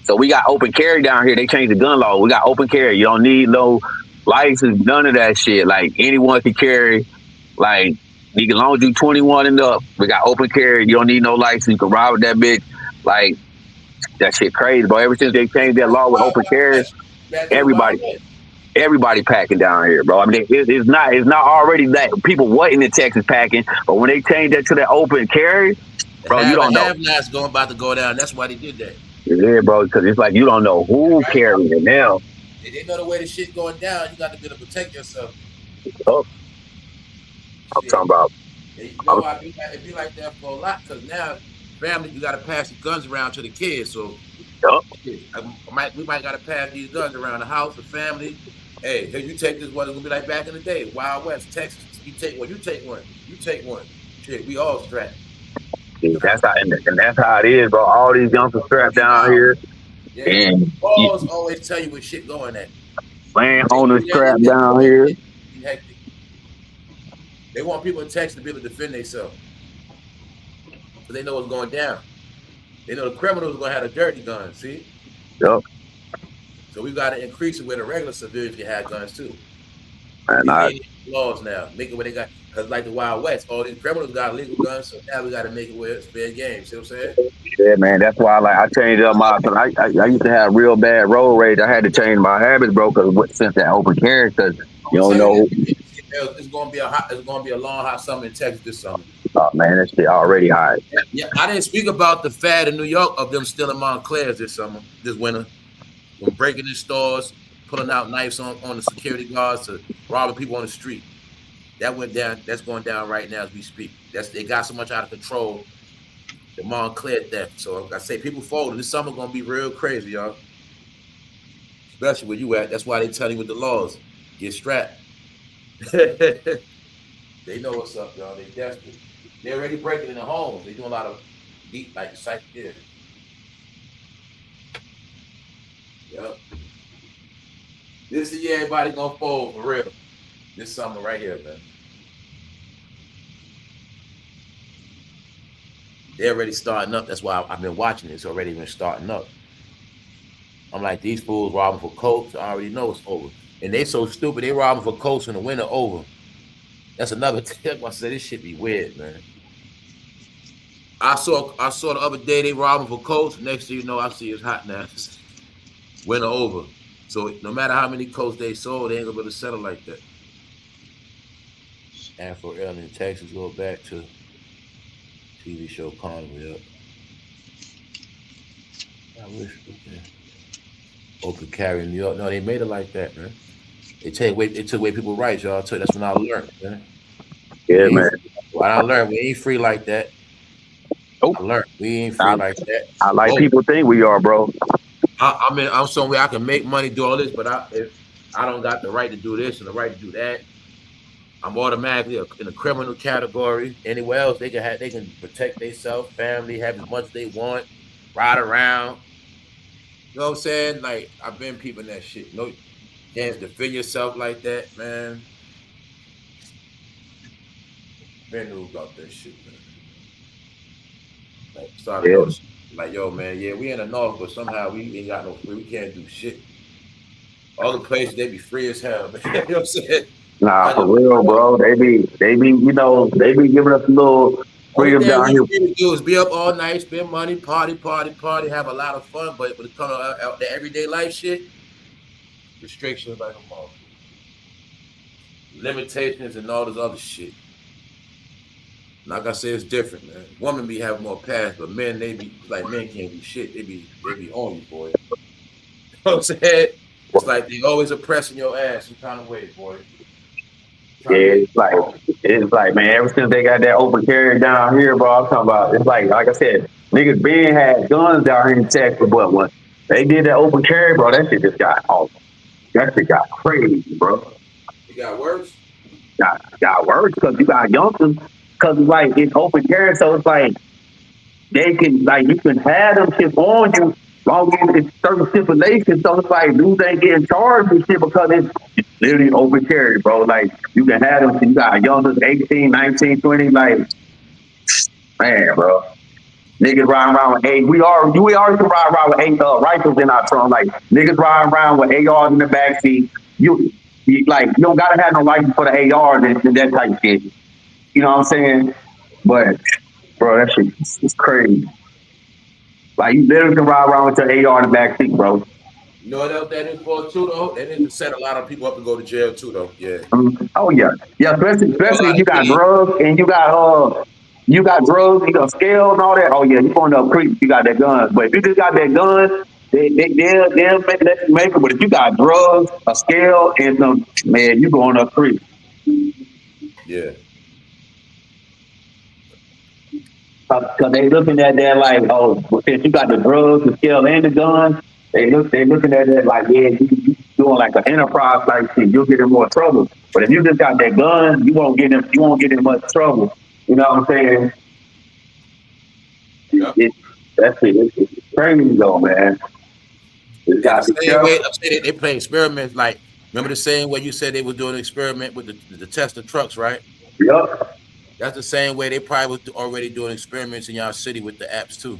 So we got open carry down here. They changed the gun law. We got open carry. You don't need no license, none of that shit. Like anyone can carry. Like you can, as long as you 21 and up, we got open carry. You don't need no license. You can ride with that bitch. Like that shit crazy, bro. Ever since they changed that law with open carry, everybody packing down here, bro. I mean, it's not already that people wasn't in Texas packing, but when they changed that to that open carry, bro, you don't know. Have-nots about to go down. That's why they did that. Yeah, bro, because it's like you don't know who carrying it now. They know the way the shit going down. You got to be able to protect yourself. Oh, I'm talking about. You know, it be like that for a lot because now, family, you got to pass the guns around to the kids. So, we might got to pass these guns around the house, the family. Hey, you take this one. It's gonna be like back in the day, Wild West, Texas. You take one. You take one. You take one. Shit, we all strapped. Yeah, that's how it is, bro. All these youngsters strapped down here. Yeah. And always tell you what shit going at. Landholders strapped down here. They want people in Texas to be able to defend themselves. But they know what's going down. They know the criminals are gonna have a dirty gun, see? Yep. So we gotta increase it where the regular civilians can have guns too. And laws now. Make it where they got, because like the Wild West, all these criminals got legal guns, so now we gotta make it where it's fair game. See what I'm saying? Yeah, man. That's why I changed up my. I used to have real bad road rage. I had to change my habits, bro, because since that open carry, because you don't know. It's gonna be a long hot summer in Texas this summer. Oh man, that shit already hot. Yeah, I didn't speak about the fad in New York of them stealing Montclairs this winter. From breaking in stores, pulling out knives on the security guards to robbing people on the street. That went down. That's going down right now as we speak. They got so much out of control. The Montclair theft. So like I say, people folding. This summer gonna be real crazy, y'all. Especially where you at. That's why they tell you with the laws. Get strapped. They know what's up, y'all. They desperate. They're already breaking in the homes. They doing a lot of deep, like psych. Yeah. Yep. This is the year everybody gonna fold for real. This summer right here, man. They're already starting up. That's why I've been watching it. It's already been starting up. I'm like, these fools robbing for coats. I already know it's over. And they so stupid. They robbing for coats in the winter over. That's another tip. I said this shit be weird, man. I saw the other day they robbing for coats. Next thing you know, I see it's hot now. Winter over. So no matter how many coats they sold, they ain't gonna be able to settle like that. Afro L in Texas, go back to TV show Carnival. Up. I wish. Okay. Open carry in New York. No, they made it like that, man. They took away people's rights, y'all. So that's when I learned, man. Yeah, man. When I learned we ain't free like that. Nope. I learned we ain't free like that. I like people think we are, bro. I'm somewhere I can make money, do all this, but if I don't got the right to do this and the right to do that, I'm automatically in a criminal category. Anywhere else they can protect themselves, family, have as much as they want, ride around. You know what I'm saying? Like I've been peeping that shit. No chance to defend yourself like that, man. Been knew about that shit, man. Like started noticing, like, yo, man, yeah, we in the north, but somehow we ain't got no free. We can't do shit. All the places they be free as hell, man. You know what I'm saying? Nah, for real, bro. They be, you know, they be giving us a little freedom Only thing down we here. free to do is be up all night, spend money, party, have a lot of fun. But when it comes to the everyday life shit, restrictions like a motherfucker, limitations and all this other shit. Like I said, it's different, man. Women be having more past, but men, they be like men can't do shit. They be on you, boy. You know what I'm saying? It's like they always oppressing your ass some kind of way, boy. Yeah, it's like, man, ever since they got that open carry down here, bro, I'm talking about, it's like I said, niggas been had guns down here in Texas, but when they did that open carry, bro, that shit just got awful. That shit got crazy, bro. It got worse? Got worse because you got youngsters, because like it's open carry, so it's like they can, like, you can have them shit on you long as it's certain stipulations. So it's like dudes ain't getting charged with shit because it's literally open carry, bro. Like you can have them, you got youngsters 18, 19, 20, like, man, bro. Niggas riding around with we already can ride around with rifles in our trunk. Like niggas riding around with ARs in the backseat. You don't gotta have no license for the ARs and that type of shit. You know what I'm saying? But bro, that shit is crazy. Like you literally can ride around with your AR in the backseat, bro. You know what else that is for too, though? That is to set a lot of people up to go to jail too, though. Yeah. Oh yeah, especially if you got drugs and you got drugs, you got scale and all that. Oh yeah, you going up creek, you got that gun. But if you just got that gun, they'll let you make it. But if you got drugs, a scale, and some, man, you going up creek. Yeah. Because they looking at that like, oh, since you got the drugs, the scale, and the gun, they looking at that like, yeah, you doing like an enterprise like shit, you'll get in more trouble. But if you just got that gun, you won't get in much trouble. You know what I'm saying? Yep. It's crazy though, man. It's got the same way I'm saying they play experiments. Like, remember the same way you said they were doing an experiment with the Tesla trucks, right? Yep. That's the same way they probably was already doing experiments in y'all city with the apps too.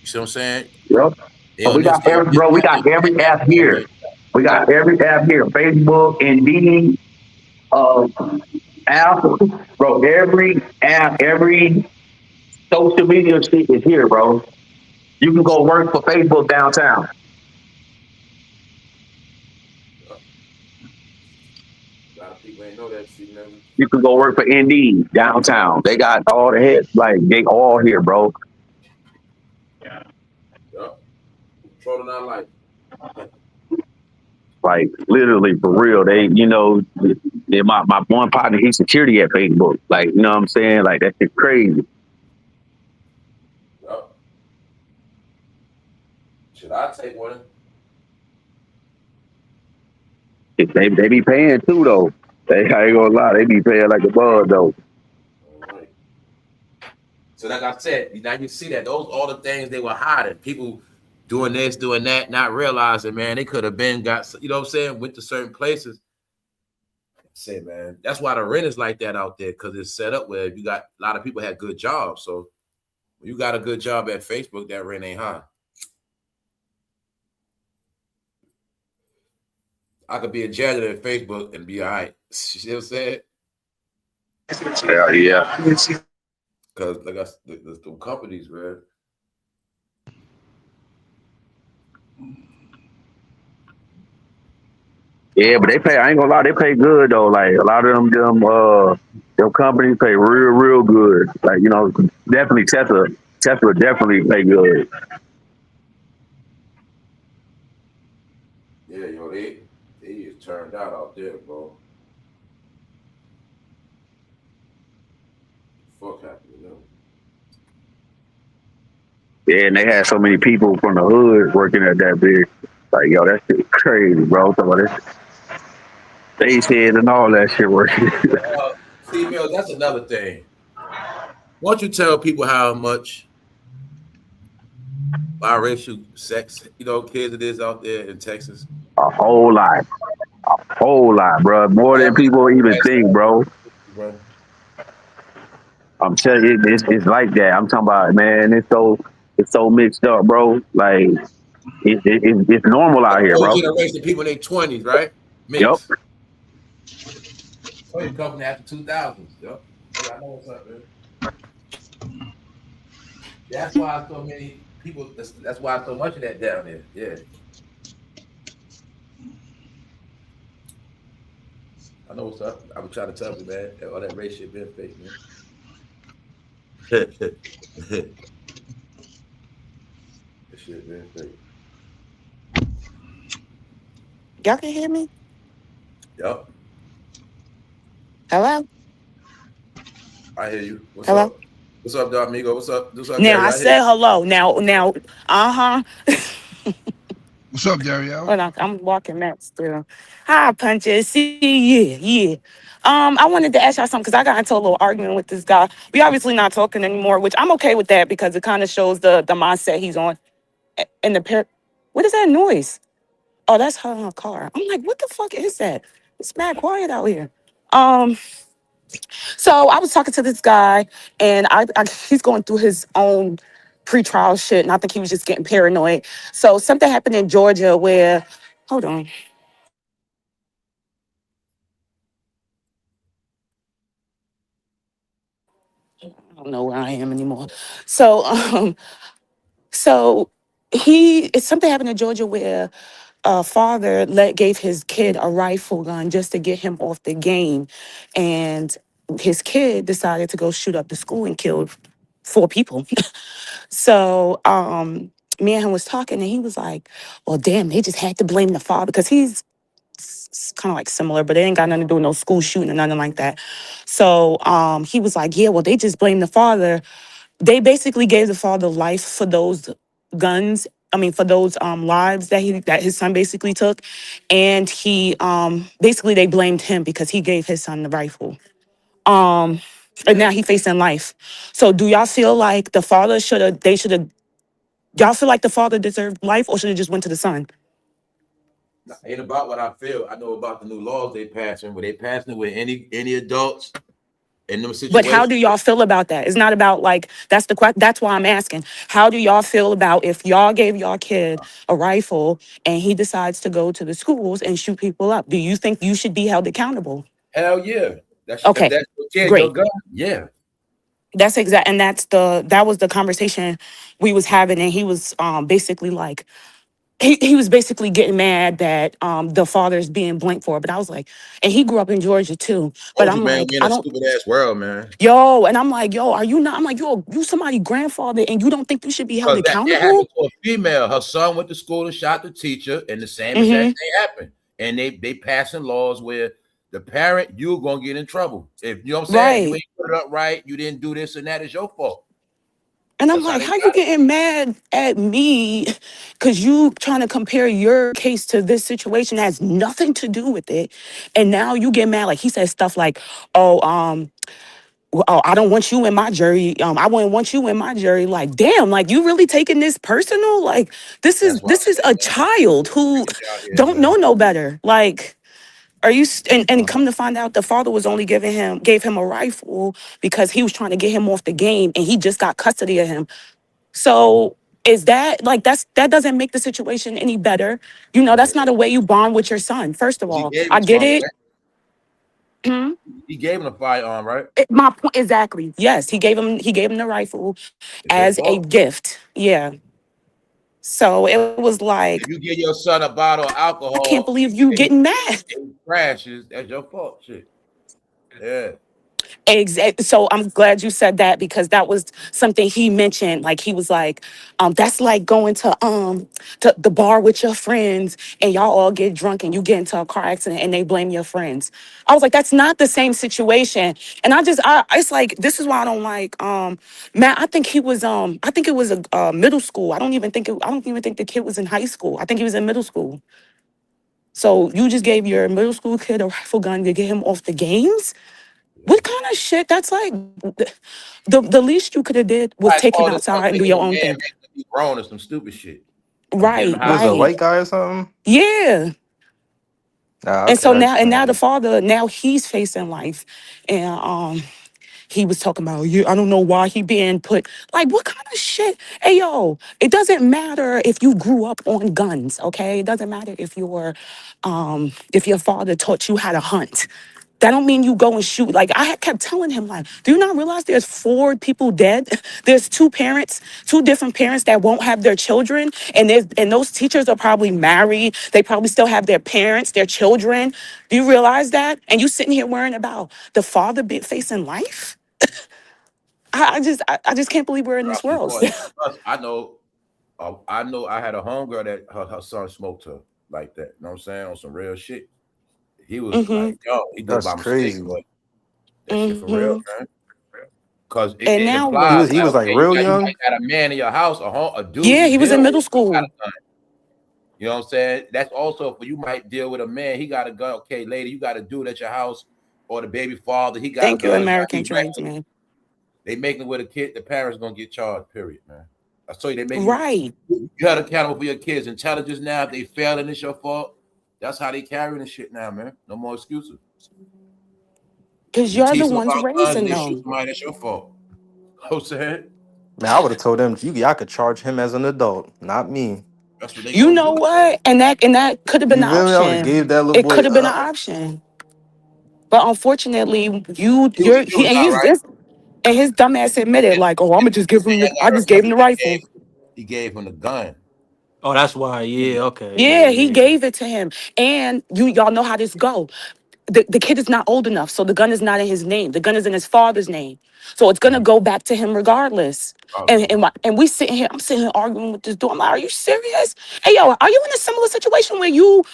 You see what I'm saying? Yep. So we got every app here. We got every app here. Facebook, Indeed, Apple, bro. Every app, every social media shit is here, bro. You can go work for Facebook downtown. A lot of people ain't know that shit, never. You can go work for Indeed downtown. They got all the heads, like they all here, bro. Yeah. Yep. Controlling our life. Like literally for real. They, my one partner, he's security at Facebook. Like, you know what I'm saying? Like that shit crazy. Yep. Should I take one? They be paying too though. I ain't gonna lie, they be paying like a bug though. All right. So like I said, now you see that those all the things they were hiding. People doing this, doing that, not realizing, man, they could have been got, you know what I'm saying, went to certain places. Say, man, that's why the rent is like that out there, because it's set up where you got a lot of people had good jobs. So when you got a good job at Facebook, that rent ain't high. I could be a janitor at Facebook and be all right. You see what I'm saying? Hell yeah. Because like the companies, man. Yeah, but they pay. I ain't gonna lie, they pay good though. Like a lot of them companies pay real good. Like, definitely Tesla definitely pay good. Yeah, they is shit turned out there, bro. Fuck happened to them? Yeah, and they had so many people from the hood working at that bitch. Like, yo, that shit crazy, bro. Talking about this face head and all that shit working. Females, that's another thing. Why don't you tell people how much biracial sex, kids it is out there in Texas? A whole lot. Whole lot, bro. More than people even think, bro. I'm telling you, it's like that. I'm talking about, man. It's so mixed up, bro. Like it's normal out here, bro. Generation people in their 20s, right? Mix. Yep. So you come from after 2000s. Yep. I know what's up, man. That's why so many people. That's why so much of that down there. Yeah. I know what's up. I'm trying to tell you, man. All that race shit been fake, man. That shit been fake. Y'all can hear me? Yep. Hello? I hear you. What's Hello? up? What's up, dog amigo? What's up? What's up, Now Gary? I said hello. Now, What's up, Dario? Hold on, I'm walking that still. Hi, punches. See, yeah. I wanted to ask y'all something because I got into a little argument with this guy. We obviously not talking anymore, which I'm okay with that because it kind of shows the mindset he's on. And what is that noise? Oh, that's her in her car. I'm like, what the fuck is that? It's mad quiet out here. So I was talking to this guy, and he's going through his own pretrial shit, and I think he was just getting paranoid. So something happened in Georgia where, hold on. I don't know where I am anymore. So something happened in Georgia where a father gave his kid a rifle gun just to get him off the game, and his kid decided to go shoot up the school and killed 4 people. So me and him was talking, and he was like, well, damn, they just had to blame the father because he's kind of like similar, but they ain't got nothing to do with no school shooting or nothing like that. So he was like, yeah, well, they just blamed the father. They basically gave the father life for those guns. I mean, for those lives that his son basically took. And he basically they blamed him because he gave his son the rifle. And now he facing life. So do y'all feel like the father y'all feel like the father deserved life or should have just went to the son? Ain't about what I feel. I know about the new laws they passing. Where they passing it with any adults in them situations. But how do y'all feel about that? It's not about like that's the question. That's why I'm asking. How do y'all feel about if y'all gave y'all kid a rifle and he decides to go to the schools and shoot people up? Do you think you should be held accountable? Hell yeah. That's okay. If that's your kid, great. your gun. Yeah. That's exact, and that was the conversation we was having, and he was basically like. He was basically getting mad that the father's being blamed for it. But I was like, and he grew up in Georgia too. But I'm man, like, we in a stupid ass world, man. Yo, and I'm like, yo, are you not? I'm like, yo, you somebody's grandfather, and you don't think you should be held accountable? That happened to a female. Her son went to school and shot the teacher, and the same exact thing happened. And they passing laws where the parent, you're gonna get in trouble. If you know what I'm saying, you ain't put it up right, you didn't do this, and that is your fault. And I'm like, how you getting mad at me because you trying to compare your case to this situation that has nothing to do with it. And now you get mad. Like he says stuff like, oh, I don't want you in my jury. I wouldn't want you in my jury. Like, damn, like you really taking this personal? Like this is a child who don't know no better. Like, are you and come to find out the father was only gave him a rifle because he was trying to get him off the game and he just got custody of him. So is that like that doesn't make the situation any better? You know, that's not a way you bond with your son. First of all, I get it. He gave him a firearm, right? My point exactly. Yes, he gave him the rifle as a gift. Yeah. So it was like, if you give your son a bottle of alcohol, I can't believe you getting mad. Crashes. That's your fault. Shit. Yeah. Exactly. So I'm glad you said that because that was something he mentioned. Like he was like, that's like going to the bar with your friends and y'all all get drunk and you get into a car accident and they blame your friends. I was like, that's not the same situation. And it's like this is why I don't like Matt. I think it was a middle school. I don't even think the kid was in high school. I think he was in middle school. So you just gave your middle school kid a rifle gun to get him off the games? What kind of shit? That's like the least you could have did was Like take him call this outside and do making your a own man thing. make them be grown or some stupid shit. I'm getting Right, him He was high. a right. white guy or something. Yeah. Ah, And okay, so that now the explains. father, now he's facing life. And he was talking about you. I don't know why he being put like what kind of shit. Hey yo, it doesn't matter if you grew up on guns, okay? It doesn't matter if your father taught you how to hunt. That don't mean you go and shoot. Like I had kept telling him, like, do you not realize there's 4 people dead? There's 2 parents, 2 different parents that won't have their children, and those teachers are probably married. They probably still have their parents, their children. Do you realize that? And you sitting here worrying about the father facing life? I just can't believe we're in this Trust me, world. boy. Plus, I know I had a homegirl that her son smoked her like that. You know what I'm saying? On some real shit. He was hmm like, yo, he did it That's by mistake, crazy. but that shit for real, hmm man. Because And it now He implies look, was he like, was like okay, real you young. might got a man in your house, a dude yeah, you he was in deal with, middle he got school. a gun. You know what I'm saying? That's also for you might deal with a man, he got a gun. Okay, lady, you got a dude at your house, or the baby father, he got Thank you, guns, American he reckless. tradesman. They making with a kid, the parents gonna get charged, period, man. I tell you, they make Right. you held accountable for your kids' intelligence now. If they fail and it's your fault, that's how they carrying the shit now, man. No more excuses. Because You you're the teach them ones about guns and raising they shoot them. somebody, that's your fault. You know what I'm saying? Man, I would have told them y'all could charge him as an adult, not me. That's what they You gonna know do. what? And that could have been the You feel me? I would have option. gave that little It boy could have been an up. option. But unfortunately, He was a juvenile, right? and his dumbass admitted, like, oh, I just gave Remember him the he rifle. gave him the gun. Oh, that's why. Yeah. Okay. Yeah, he Yeah. Yeah. gave it to him. And y'all know how this go. The kid is not old enough, so the gun is not in his name. The gun is in his father's name. So it's gonna go back to him regardless. And we sitting here, I'm sitting here arguing with this dude. I'm like, are you serious? Hey yo, are you in a similar situation where you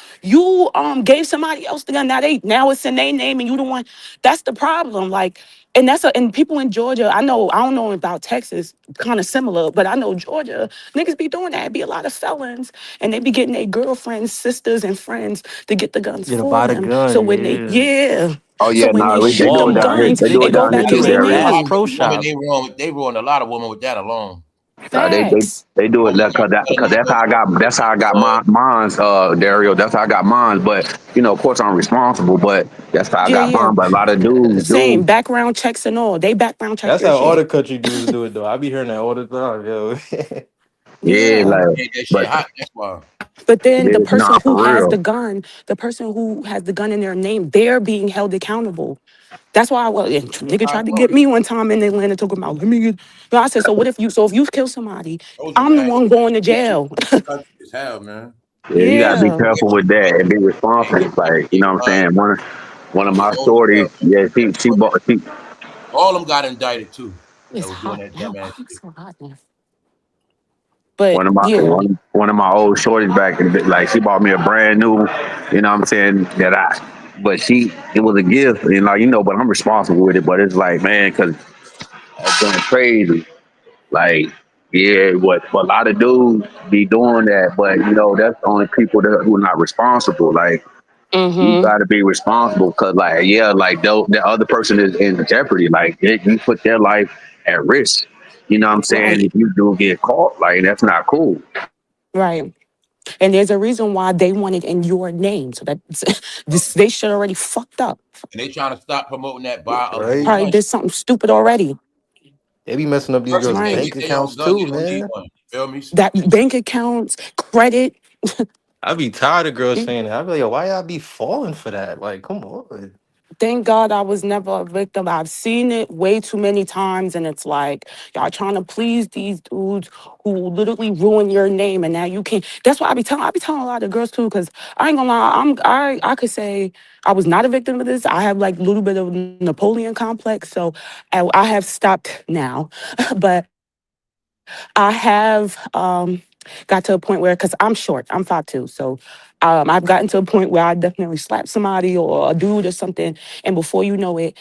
gave somebody else the gun? Now it's in their name and you the one. That's the problem. Like, and people in Georgia, I don't know about Texas, kind of similar, but I know Georgia, niggas be doing that. It be a lot of felons, and they be getting their girlfriends, sisters, and friends to get the guns Yeah, to for buy the them. So gun. when they, Yeah. yeah. Oh So yeah, when they no, they do shoot it them down here. Walmart. guns, They They do it it go down they here back get in too, it their from Dario. Bass name. Pro Woman, Shop. they ruined a lot of women with that alone. They Facts. they do it Woman because trying to tell that's how I got mine's, Dario. That's how I got mine. But of course, I'm responsible. But that's how I Yeah, got yeah. mine. But a lot of dudes Same do. background checks and all. They background check That's your how all shit. the country dudes do it though. I be hearing that all the time, yo. Yeah, Yeah. like, made that shit but hot. That's why. But then yeah, nah, for real. the person who has the gun in their name, they're being held accountable. That's why That's nigga how it tried to get goes. me one time in Atlanta talking about let me get. No, I said, so if you kill somebody, Told you, I'm the man. one going to Snitching jail. in this country is hell, man. Yeah, you gotta be Yeah. careful with that and be Ain't responsible. Like, you know what I'm uh, saying? One of they my old as hell. shorties, yeah, she bought she All of them got indicted too. That It's was doing hot that now. dumbass Oh, it's shit. so hot now. But yeah. one of my old shorties back in like she bought me a brand new, you know what I'm saying, but it was a gift, but I'm responsible with it. But it's like, man, because that's going crazy. Like, yeah, what a lot of dudes be doing that, but that's the only people who are not responsible. Like, you Mm-hmm. got to be responsible because, like, yeah, like the other person is in jeopardy. Like, you put their life at risk. You know what I'm saying? Right. If you do get caught, like, that's not cool. Right. And there's a reason why they want it in your name. So that they should already fucked up. And they trying to stop promoting that buy other people Right? Probably gun did shit. something stupid already. They be messing up these Person girls' can't Right. bank get their own accounts gun. too, You don't need man. one. You feel me? That bank accounts, credit. I be tired of girls Mm, saying that. I be like, yo, why y'all be falling for that? Like, come on. thank God I was never a victim. I've seen it way too many times, and it's like y'all trying to please these dudes who literally ruin your name, and now you can't. That's why I be telling a lot of girls too, because I ain't gonna lie, I could say I was not a victim of this. I have like a little bit of Napoleon complex, so I have stopped now, but I have got to a point where, because I'm short, I'm 5'2", so I've gotten to a point where I definitely slap somebody or a dude or something, and before you know it,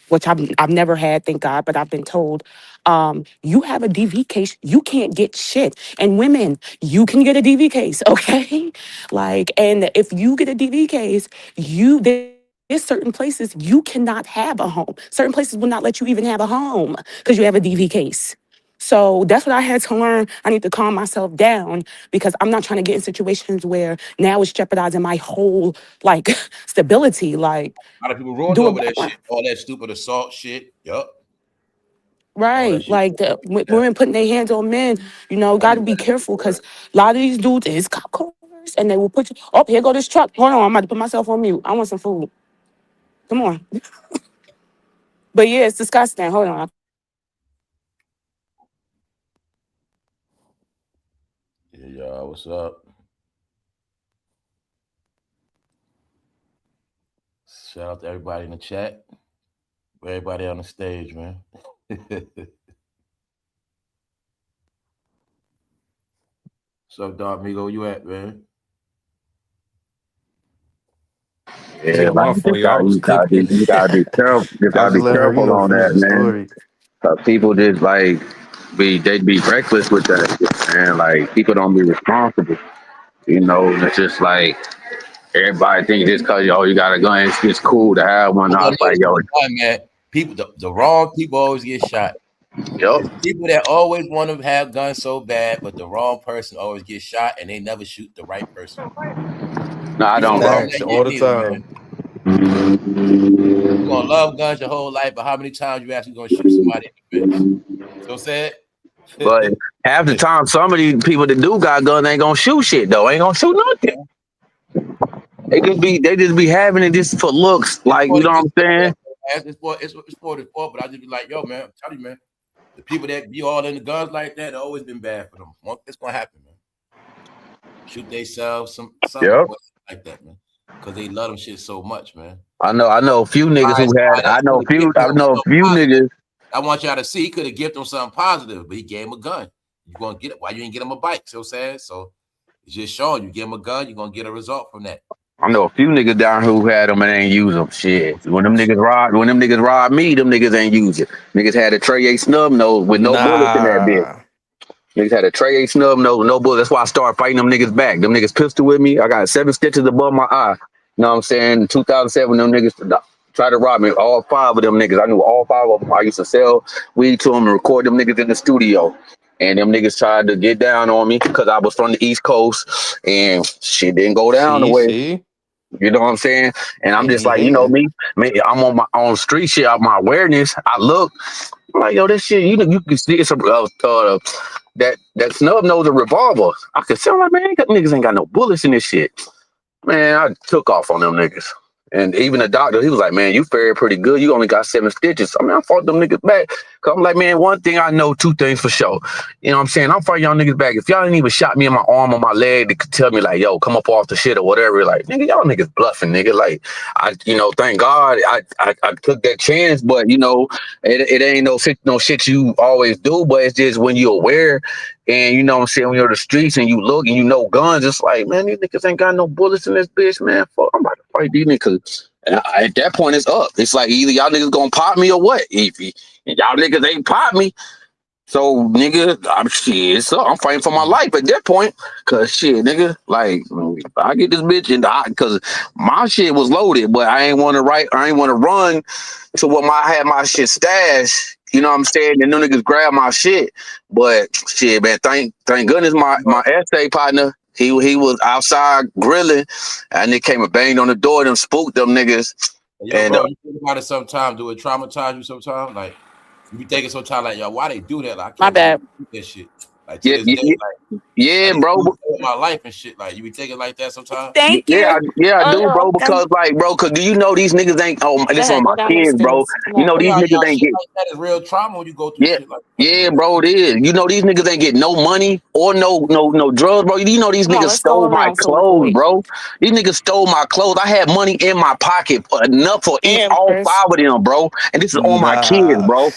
which I've never had, thank God, but I've been told, you have a DV case, you can't get shit. And women, you can get a DV case, okay? Like, and if you get a DV case, there's certain places you cannot have a home. Certain places will not let you even have a home because you have a DV case. So that's what I had to learn. I need to calm myself down because I'm not trying to get in situations where now it's jeopardizing my whole like stability. Like, a lot of people ruined do a over that background. shit, all that stupid assault shit. Yup. Right. Like women putting their hands on men, got to be careful because a lot of these dudes is cop cars and they will put you, oh, here go this truck. Hold on, I'm about to put myself on mute. I want some food. Come on. But yeah, it's disgusting. Hold on. Yeah, y'all, what's up? Shout out to everybody in the chat. Everybody on the stage, man. So, Dog Migo, where you at, man? Yeah, like My fault, y'all. I was you gotta cooking. be careful. You I gotta just be let her, careful on finish that, the man. story. People just like they be reckless with that shit, man. Like people don't be responsible. It's just like everybody think just cause you got a gun, it's cool to have one. I was like, yo, man, people, the wrong people always get shot. Yup. It's people that always want to have guns so bad, but the wrong person always gets shot, and they never shoot the right person. No, I don't, bro. Facts all the time. You're gonna love guns your whole life, but how many times you actually gonna shoot somebody in the face? So sad. But half the time, some of these people that do got guns ain't gonna shoot shit though. Ain't gonna shoot nothing. They just be having it just for looks, like you know what I'm saying. It's for the sport, but I just be like, yo, man, I'm telling you, man, the people that be all in the guns like that, have always been bad for them. It's gonna happen, man. Shoot themselves, something like that, man, because they love them shit so much, man. I know a few niggas who had. I know a few niggas. I want y'all to see he could have given him something positive, but he gave him a gun. You're gonna get it. Why you ain't get him a bike? So sad. So it's just showing you give him a gun, you're gonna get a result from that. I know a few niggas down here who had them and ain't use them. Shit. When them niggas robbed me, them niggas ain't use it. Niggas had a Tray 8 snub nose with no bullets in that bitch. Niggas had a Tray 8 snub nose with no bullets. That's why I started fighting them niggas back. Them niggas pistol with me. I got 7 stitches above my eye. You know what I'm saying? In 2007, them niggas tried to rob me. All 5 of them niggas. I knew all 5 of them. I used to sell weed to them and record them niggas in the studio. And them niggas tried to get down on me because I was from the East Coast and shit didn't go down the way. You know what I'm saying? And I'm just like, me, I'm on my own street shit, out my awareness. I look, I'm like, yo, this shit, you can see it's that snub nose a revolver. I could tell, like, man, niggas ain't got no bullets in this shit. Man, I took off on them niggas. And even the doctor, he was like, man, you fared pretty good. You only got 7 stitches. I mean, I fought them niggas back. Cause I'm like, man, one thing I know, 2 things for sure. You know what I'm saying? I'm fighting y'all niggas back. If y'all didn't even shot me in my arm or my leg to tell me like, yo, come up off the shit or whatever, like, nigga, y'all niggas bluffing, nigga. Like, thank God I took that chance, but it ain't no shit you always do, but it's just when you're aware and you know what I'm saying, when you're in the streets and you look and you know guns, it's like, man, these niggas ain't got no bullets in this bitch, man. Fuck, I'm about to fight these niggas. And at that point, it's up. It's like either y'all niggas gonna pop me or what? If y'all niggas ain't pop me, so nigga, it's up. I'm fighting for my life at that point. Cause shit, nigga, like I get this bitch in cause my shit was loaded, but I ain't want to run to what I had my shit stashed. You know what I'm saying? And them niggas grab my shit. But shit, man, thank goodness my essay partner, he was outside grilling, and they came and banged on the door, them spooked them niggas. Yo, bro, you think about it sometimes. Do it traumatize you sometimes? Like you be thinking sometimes, like, yo, why they do that? Like, I can't My bad. do that shit. Like to Yeah, this day, yeah, these bro. dudes saved my life and shit. Like you be taking like that sometimes. Thank Yeah, you. I do, bro. Okay. Because do you know these niggas ain't? Oh, Go this on ahead. my Go down those kids, bro. stairs. Come You on. know these Y'all, niggas ain't shit get. like that is real trauma when you go through Yeah, shit like that for yeah, real. bro. It is. You know these niggas ain't get no money or no drugs, bro. You know these Come on. niggas Let's go stole my around so we can clothes, wait. bro. These niggas stole my clothes. I had money in my pocket enough for each Damn, all Chris. 5 of them, bro. And this is on my kids, Nah. bro.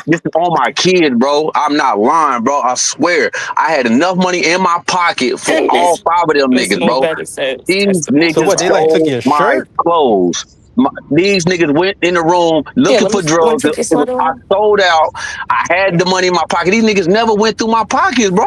This is on my kids, bro. I'm not lying, bro. I swear. I had enough money in my pocket for all 5 of them Listen niggas, to what bro. Betty says. These So niggas what? They like Testimony. took stole your my shirt? clothes. These niggas went in the room Yeah, looking let me for want drugs. to take your sweater I off. sold out. I had the money in my pocket. These niggas never went through my pockets, bro.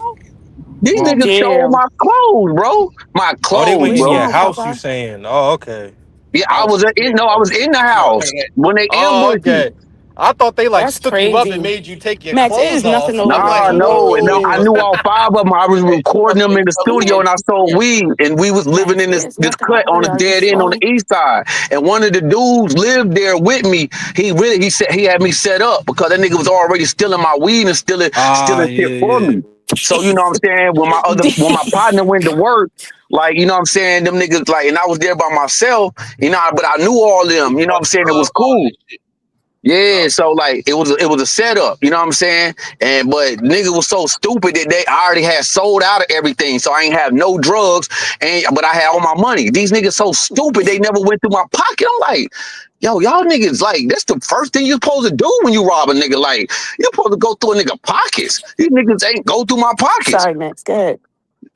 These Well, niggas stole Damn. my clothes, bro. My Oh, they clothes, went What in you bro. your want, house, you Papa? saying? Oh, okay. Yeah, I was scared, I bro. was in the You never heard house of that. when they Oh, ambushed me. okay. I thought they like That's stood you up and crazy. made you take your Max, it is clothes nothing off. over I'm like, Nah, there. no, and I whoa. knew all 5 of them. I was Hey, you recording must them say in the studio, and I sold weed, and we was living Max, in there's this nothing cut over on the there. Are you dead end on slow? the east side. And one of the dudes lived there with me. He said he had me set up because that nigga was already stealing my weed and Ah, stealing shit yeah, for yeah. me. So you know what I'm saying? When my partner went to work, like you know what I'm saying, them niggas like, and I was there by myself, you know, but I knew all of them. You know what I'm saying? It was drugs, all cool. that shit. Yeah, so like it was a setup, you know what I'm saying? And but nigga was so stupid that I already had sold out of everything, so I ain't have no drugs, but I had all my money. These niggas so stupid they never went through my pocket. I'm like, yo, y'all niggas like that's the first thing you're supposed to do when you rob a nigga. Like you're supposed to go through a nigga pockets. These niggas ain't go through my pockets. Sorry, Max. Go ahead.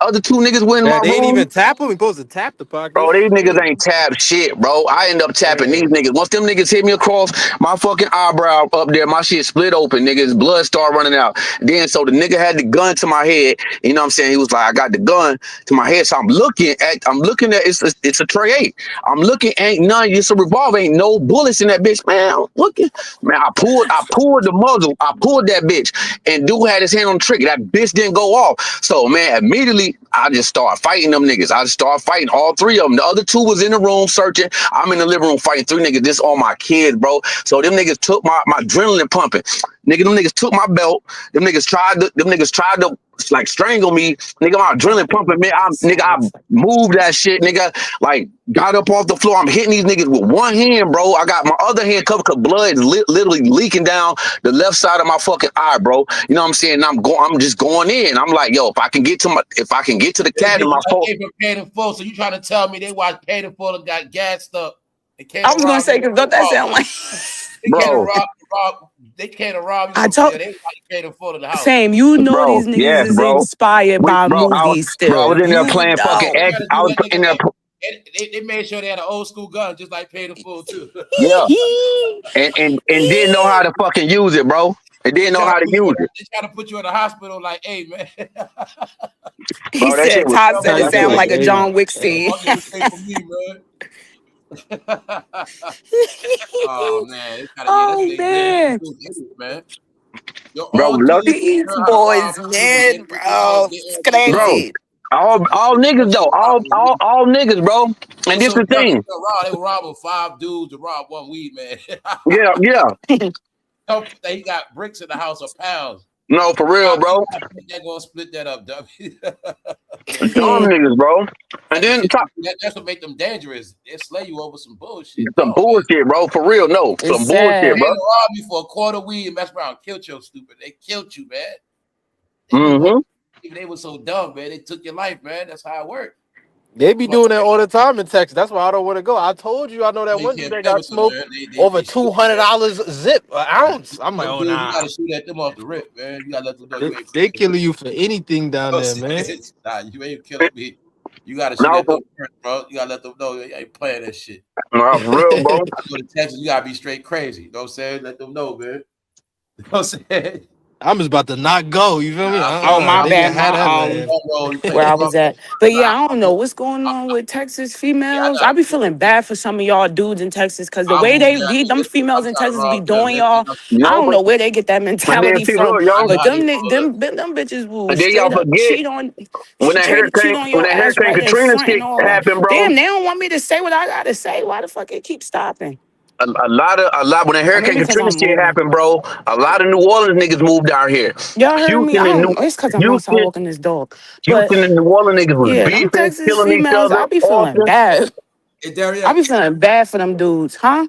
Other 2 niggas went in Yeah, my they ain't room. even tap them. We supposed to tap the Bro, pockets. these niggas Yeah. ain't tap shit, bro. I end up tapping these Damn. niggas. Once them niggas hit me across my fucking eyebrow up there, my shit split open, niggas. Blood started running out. Then, so the nigga had the gun to my head. You know what I'm saying? He was like, I got the gun to my head. So I'm looking at, it's a Trey 8. I'm looking, ain't none, it's a revolver, ain't no bullets in that bitch. Man, I'm looking. Man, I pulled the muzzle. I pulled that bitch. And dude had his hand on the trigger. That bitch didn't go off. So, man, immediately, I just started fighting them niggas. I just started fighting all 3 of them. The other 2 was in the room searching. I'm in the living room fighting 3 niggas. This all my kids, bro. So them niggas took my adrenaline pumping. Nigga, them niggas took my belt. Them niggas tried to like strangle me. Nigga, my adrenaline pumping, man. I moved that shit, nigga. Like got up off the floor. I'm hitting these niggas with one hand, bro. I got my other hand covered because blood is literally leaking down the left side of my fucking eye, bro. You know what I'm saying? I'm just going in. I'm like, yo, if I can get to the cat in my phone. They been paid in full, so you trying to tell me they watched Paid in Full and got gassed up? They came I to was gonna rob say, you. because don't that sound like They came to Bro, rob. They came to rob you. I So told yeah, they watched Paid in Full in the house. Same, you know bro, these niggas yes, is bro. inspired by movies I still. was in there You playing fucking know. X. Trying to I do was that nigga in there, like they made sure they had an old school gun, just like Paid in Full too. yeah, and didn't know how to fucking use it, bro. And They didn't know try to how to use it, put you in the hospital. Like, hey man, He bro. said, Todd said fuck it Type your sound shit. like mistake. a Hey, John Wick Fuck scene. your mistake for me, man. Oh man, they gotta, yeah, that's what Oh they did. man. Man. Your bro. own Lucky, kids These learn how to rob boys, people. man, bro. It's bro. crazy. All niggas though, all niggas, bro. They And were this so the dumb. thing, They were robbing 5 dudes to rob one weed man. yeah, yeah. He got bricks in the house of pounds. No, for real, bro. They're gonna split that up, dummy. Dumb niggas, bro. And That's the then shit. That's what make them dangerous. They slay you over some bullshit. some No, man. bullshit, bro. For real, no, It's some bullshit, sad. They bro. robbed you for a quarter weed and mess around, killed your stupid. They killed you, man. They knew what. Mm-hmm. They were so dumb, man. They took your life, man. That's how it worked. they be Fuck. doing that all the time in Texas. That's why I don't want to go. I told you I know that You one dude can't that play got with them, smoked man. over They shoot, man. $200 zip an ounce. I'm like, Some oh dudes, you nah. gotta shoot at them off the rip, man. You gotta let them know They, you ain't they playing with killing you for anything down them. there, man. Nah, you ain't killing me. You gotta shoot No, at them first, bro. You gotta let them know you ain't playing that shit. no, for real, bro. You go to Texas, you gotta be straight crazy. You know what I'm saying? Let them know, man. You know what I'm saying? I'm just about to not go. You feel me? Nah, Oh my They can bad, have that my land. you play where the I drum was at. But roll. yeah, I don't know what's going on with Texas Yeah, I females. I gotta be do feeling bad for some of y'all dudes in Texas because the I way moved they down be, them here. I'm females in trying to Texas be rob them. doing y'all. I No, don't know where they get that and then mentality see, from. look, y'all, I know But how they roll up. them bitches will and then straight y'all up forget cheat on when your that ass Hurricane right and Katrina front and shit all that. happened, bro. Damn, they don't want me to say what I gotta say. Why the fuck it keep stopping? a lot when the Or Hurricane maybe because Katrina I'm shit moving. happened, bro. A lot of New Orleans niggas moved down here. Y'all heard me? Houston I and New don't. It's because I'm outside Houston, walking this dog. But Houston and New Orleans niggas was yeah, them beefing, Texas killing each females, other I be feeling often. bad. Hey, I Dario, be feeling bad for them dudes, huh?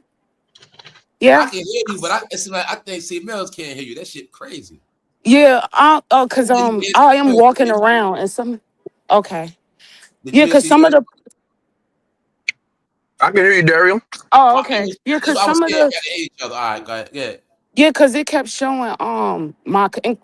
I Yeah, can hear you, but it's like I think females can't hear you. That shit crazy. yeah. Cause You can't I am females walking can't hear you. around and some. Okay, Did you yeah, hear cause some of females? the. I can hear you, Daryl. Oh, Oh, okay. Yeah, cause I was some of scared the. we had to hear each other. All right, go ahead. Yeah. Yeah, cause it kept showing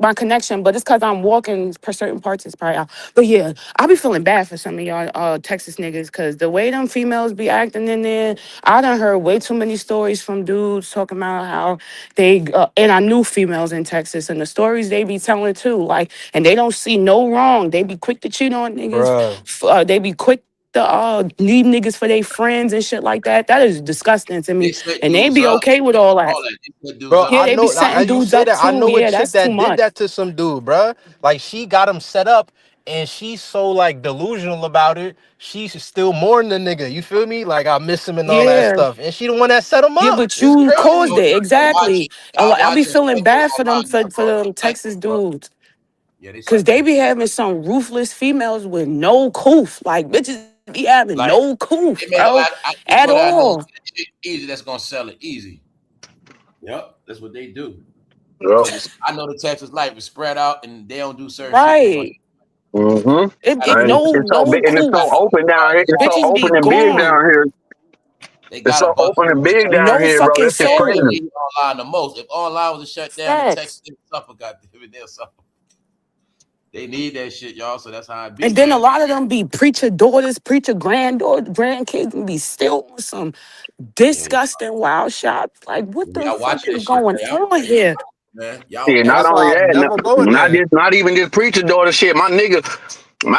my connection, but it's cause I'm walking per certain parts is probably out. But yeah, I be feeling bad for some of y'all Texas niggas, cause the way them females be acting in there, I done heard way too many stories from dudes talking about how they and I knew females in Texas and the stories they be telling too, like, and they don't see no wrong. They be quick to cheat on niggas. Bruh. They be quick to leave niggas for their friends and shit like that. That is disgusting to They me, set and they dudes be up. okay with all that. All that. They set dudes Bro, up. Yeah, I they be know, setting as you dudes say up that, I too. know a Yeah, chick that's too that did much. that to some dude, bruh. Like, she got him set up, and she's so, like, delusional about it. She's still mourning the nigga, you feel me? Like, I miss him and all that Yeah. stuff. And she the one that set him Yeah, up. but It's you crazy. caused it. Y'all Exactly. watching. And Y'all like, I be watching. feeling Set dudes bad for them online now, for bro. them Set Texas dudes up. dudes. Yeah, they Cause set they dudes be up. having some ruthless females with no coof. Like bitches be having Like no coof, they make bro. At anybody I know all. easy that's gonna sell it easy. Yep, that's what they do. Yep. Because I know the Texas life is spread out and they don't do certain shit. They gonna Right. Mm-hmm. got It a And big no it's so no big, and it's so coof. open down here. It's so Bitches be open and big gone. down here. they It's got a so bucket. open and big down No here, bro. fucking That's just That's what soul. crazy. need online the most. If online was to shut down, the Texas Facts. didn't suffer, goddamn it, they'll suffer. They need that shit, y'all. So that's how it be, And then a man. lot of them be preacher daughters, preacher granddaughter, grandkids, and be still on some Yeah, disgusting wild shot. Like, what the y'all fuck watching is that shit, going man. on here? Man, y'all Yeah, And not that's only why I'm that, never going not there. just not even just preacher daughter shit. My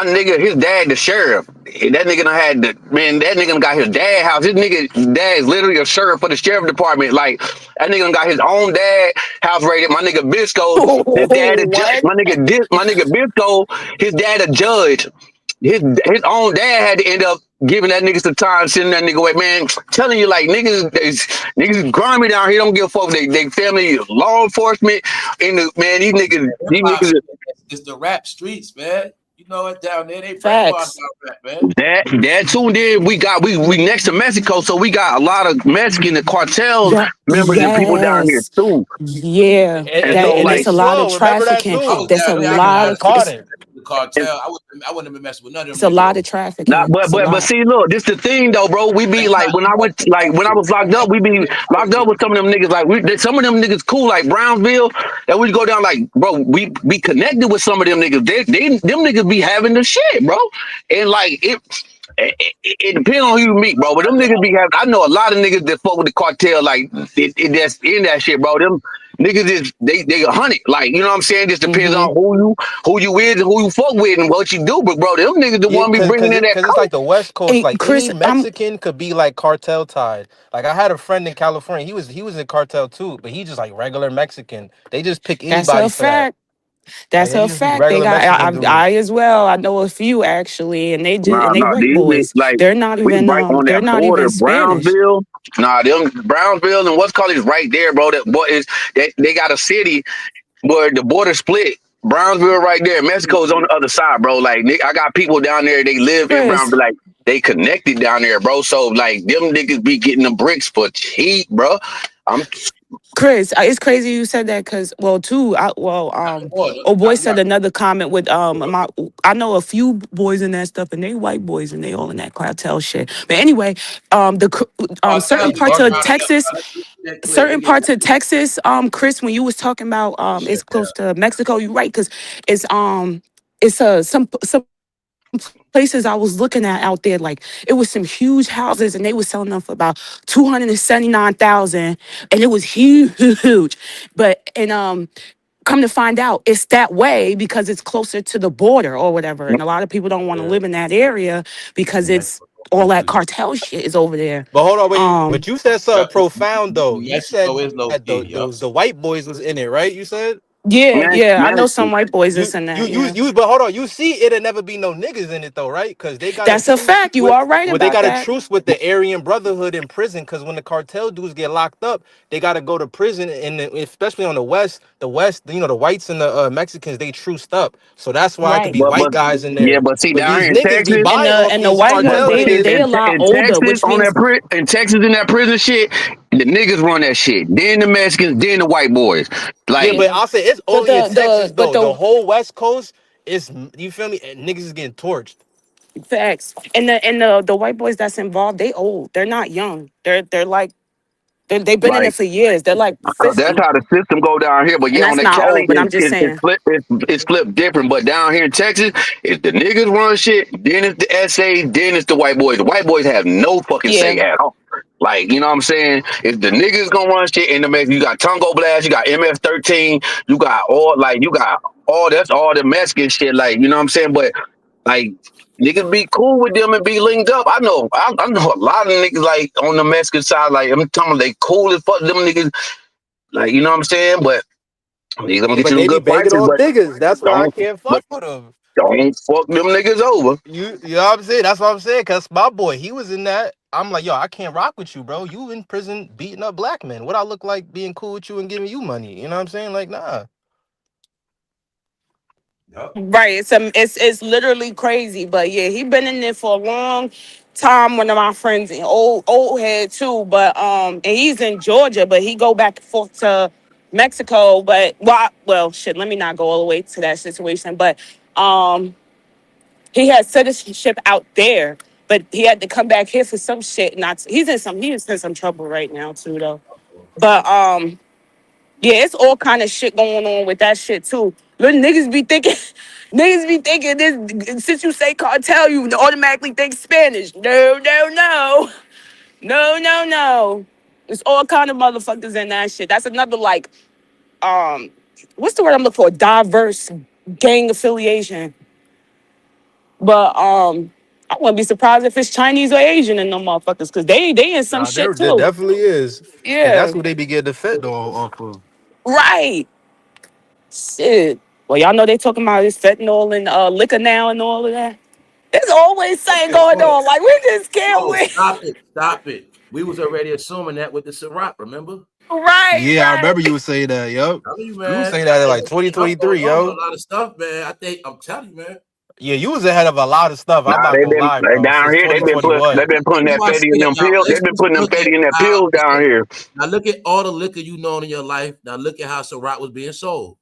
nigga, his dad, the sheriff. That nigga done had the man. That nigga done got his dad house. His nigga dad is literally a sheriff for the sheriff department. Like that nigga done got his own dad house rated. My nigga Bisco, his dad a judge. What? My nigga Bisco, his dad a judge. His own dad had to end up giving that nigga some time, sending that nigga away. Man, telling you like niggas is grimy down here. Don't give a fuck. They family law enforcement. And man, hip these hop niggas. shit. It's the rap streets, man. You know what down there? They brainwashed Facts. our rap, man. That tuned in. We next to Mexico, so we got a lot of Mexican and cartel That members and people down here yes. too. Yeah. And And That so they and they like, it's a lot of slow. Remember that trafficking. I too. was That's down a there. Niggas I just wouldn't lot got of have messed caught it's in. with the and cartel. I wouldn't have messed with none of it's them a niggas. lot of not, trafficking. but It's a but lot. see, look, this the thing though, bro. We be Like, like when I was locked up, we be locked up with some of them niggas. Like some of them niggas cool, like Brownsville. And we go down like, bro, we be connected with some of them niggas. Them niggas be having the shit, bro. And like it depends on who you meet, bro. But them niggas be having. I know a lot of niggas that fuck with the cartel, like that's in that shit, bro. Them niggas is they a hundred, like you know what I'm saying. Just depends Mm-hmm. on who you is and who you fuck with and what you do. But bro, them niggas the Yeah, one be bringing in that it's coke. like the West Coast. Hey, Like Chris, any Mexican could be like cartel tied. Like I had a friend in California. He was in cartel too, but he just like regular Mexican. They just pick that's anybody a for that. fact. Like That's they a just be fact. They regular got Mexican I dudes. as well. I know a few actually, and Nah, they nah, white these niggas boys. like we right on They're that not border, even Spanish. Brownsville. Nah, them Brownsville and what's called is right there, bro. That boy is they got a city where the border split. Brownsville right there. Mexico's on the other side, bro. Like I got people down there. They live in Chris, Brownsville. Like they connected down there, bro. So like them niggas be getting the bricks for cheap, bro. I'm Chris, it's crazy you said that because, well, too, oh boy Not, said not, another comment with, I know a few boys in that stuff and they white boys and they all in that cartel shit. But anyway, cartel certain is parts of organized. Texas, Let's get that clear. They get Chris, when you was talking about, shut it's down. close to Mexico, you're right, because it's some places I was looking at out there, like it was some huge houses and they was selling them for about 279,000 and it was huge. But come to find out it's that way because it's closer to the border or whatever. And a lot of people don't want to Yeah. live in that area because New it's Mexico all that is cartel shit is over there. But hold on, wait. Um But you said something yup, profound though. New You said Mexico is low that key. Yup. the white boys was in it, right? You said. Yeah, Man, yeah. I man, know some white boys that's in that. Yeah, But hold on, you see, it'll never be no niggas in it though, right? Because they got a that's a truce fact. You with, are right well, they about got a that. truce with the Aryan Brotherhood in prison. Because when the cartel dudes get locked up, they got to go to prison, and especially on the West, you know, the whites and the Mexicans, they truced up. So that's why it could Right. be white but guys in yeah, there. but see But down these here in niggas be Texas, buying off And the these white girls, but cartel see they niggas. a lot in older, Texas which on means in Texas in that prison shit, the niggas run that shit. Then the Mexicans, then the white boys. Yeah, Like but yeah. I'll say it's But only in Texas but though. The the whole West Coast is, you feel me? And niggas is getting torched. facts and the white boys that's involved, they old. They're not young. They're like they've been in like it for years. They're like that's 50, how the system go down here. But and yeah, on that's the not county, old. But I'm just saying. it's flipped different. But down here in Texas, if the niggas run shit, then it's the SA, then it's the white boys. The white boys have no fucking Yeah. say at all. Like, you know what I'm saying? If the niggas gonna run shit in the Mexican, you got Tongo Blast, you got MF13, you got all that's all the Mexican shit. Like, you know what I'm saying? But like niggas be cool with them and be linked up. I know a lot of niggas like on the Mexican side, like I'm telling you, they cool as fuck. Them niggas, like you know what I'm saying. But they gonna Yeah, get but you them they be good banging prices, on but niggas. That's why I don't can't but fuck with them. don't fuck them niggas over. You know what I'm saying? That's what I'm saying. Cause my boy, he was in that. I'm like, yo, I can't rock with you, bro. You in prison beating up black men. What I look like being cool with you and giving you money? You know what I'm saying? Like, nah. Yup. Right. It's literally crazy. But yeah, he been in there for a long time. One of my friends, old head too. But and he's in Georgia, but he go back and forth to Mexico. But well, shit. Let me not go all the way to that situation. But he has citizenship out there, but he had to come back here for some shit. Not he's in some trouble right now too though. But yeah, it's all kind of shit going on with that shit too. Little niggas be thinking, niggas be thinking this. Since you say cartel, you automatically think Spanish. No, no, no, no, no, no. It's all kind of motherfuckers in that shit. That's another like, um, what's the word I'm looking for? Diverse gang affiliation. But I wouldn't be surprised if it's Chinese or Asian in them motherfuckers, cause they in some Nah, shit there too. definitely is. Cause that's Yeah, who they be getting the fentanyl off of. right. Shit. Well, y'all know they talking about this fentanyl and liquor now and all of that. There's always something Okay, going on. Like we just can't oh, wait. stop it, stop it. We was already assuming that with the Ciroc, remember? Right, Yeah, I remember you right. would say that. Yup. Tell you, You would man. say that in like There's stuff going 2023, on with yo. a lot of stuff, man. I think I'm telling you, man. Yeah, you was ahead of a lot of stuff. I'm Nah, not gonna lie, bro. down Since here. They've 2021. been putting You that watch fatty in it, them y'all. pills. They've Let's been just putting them look at fatty in that how. pills down here. Now look at all the liquor you known in your life. Now look at how Ciroc was being sold.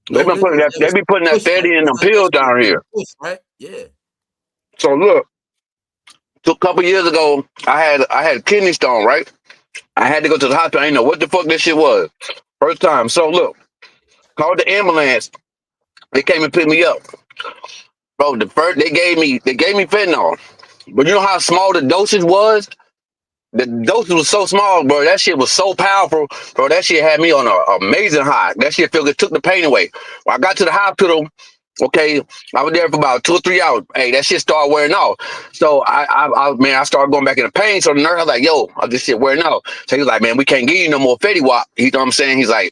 No liquor was They ever be putting that pushed like fatty in this. them Like that pills shit was down being here. pushed, right? Yeah. So look, a couple years ago, I had a kidney stone, right? I had to go to the hospital. I didn't know what the fuck this shit was. First time. So look, called the ambulance. They came and picked me up. Bro, they gave me fentanyl. But you know how small the dosage was? The dosage was so small, bro. That shit was so powerful, bro. That shit had me on a amazing high. That shit feel good, took the pain away. When I got to the hospital, okay, I was there for about 2 or 3 hours. Hey, that shit started wearing off. So I started going back into pain. So the nurse was like, "Yo, this shit wearing off." So he was like, "Man, we can't give you no more Fetty Wap." You know what I'm saying? He's like,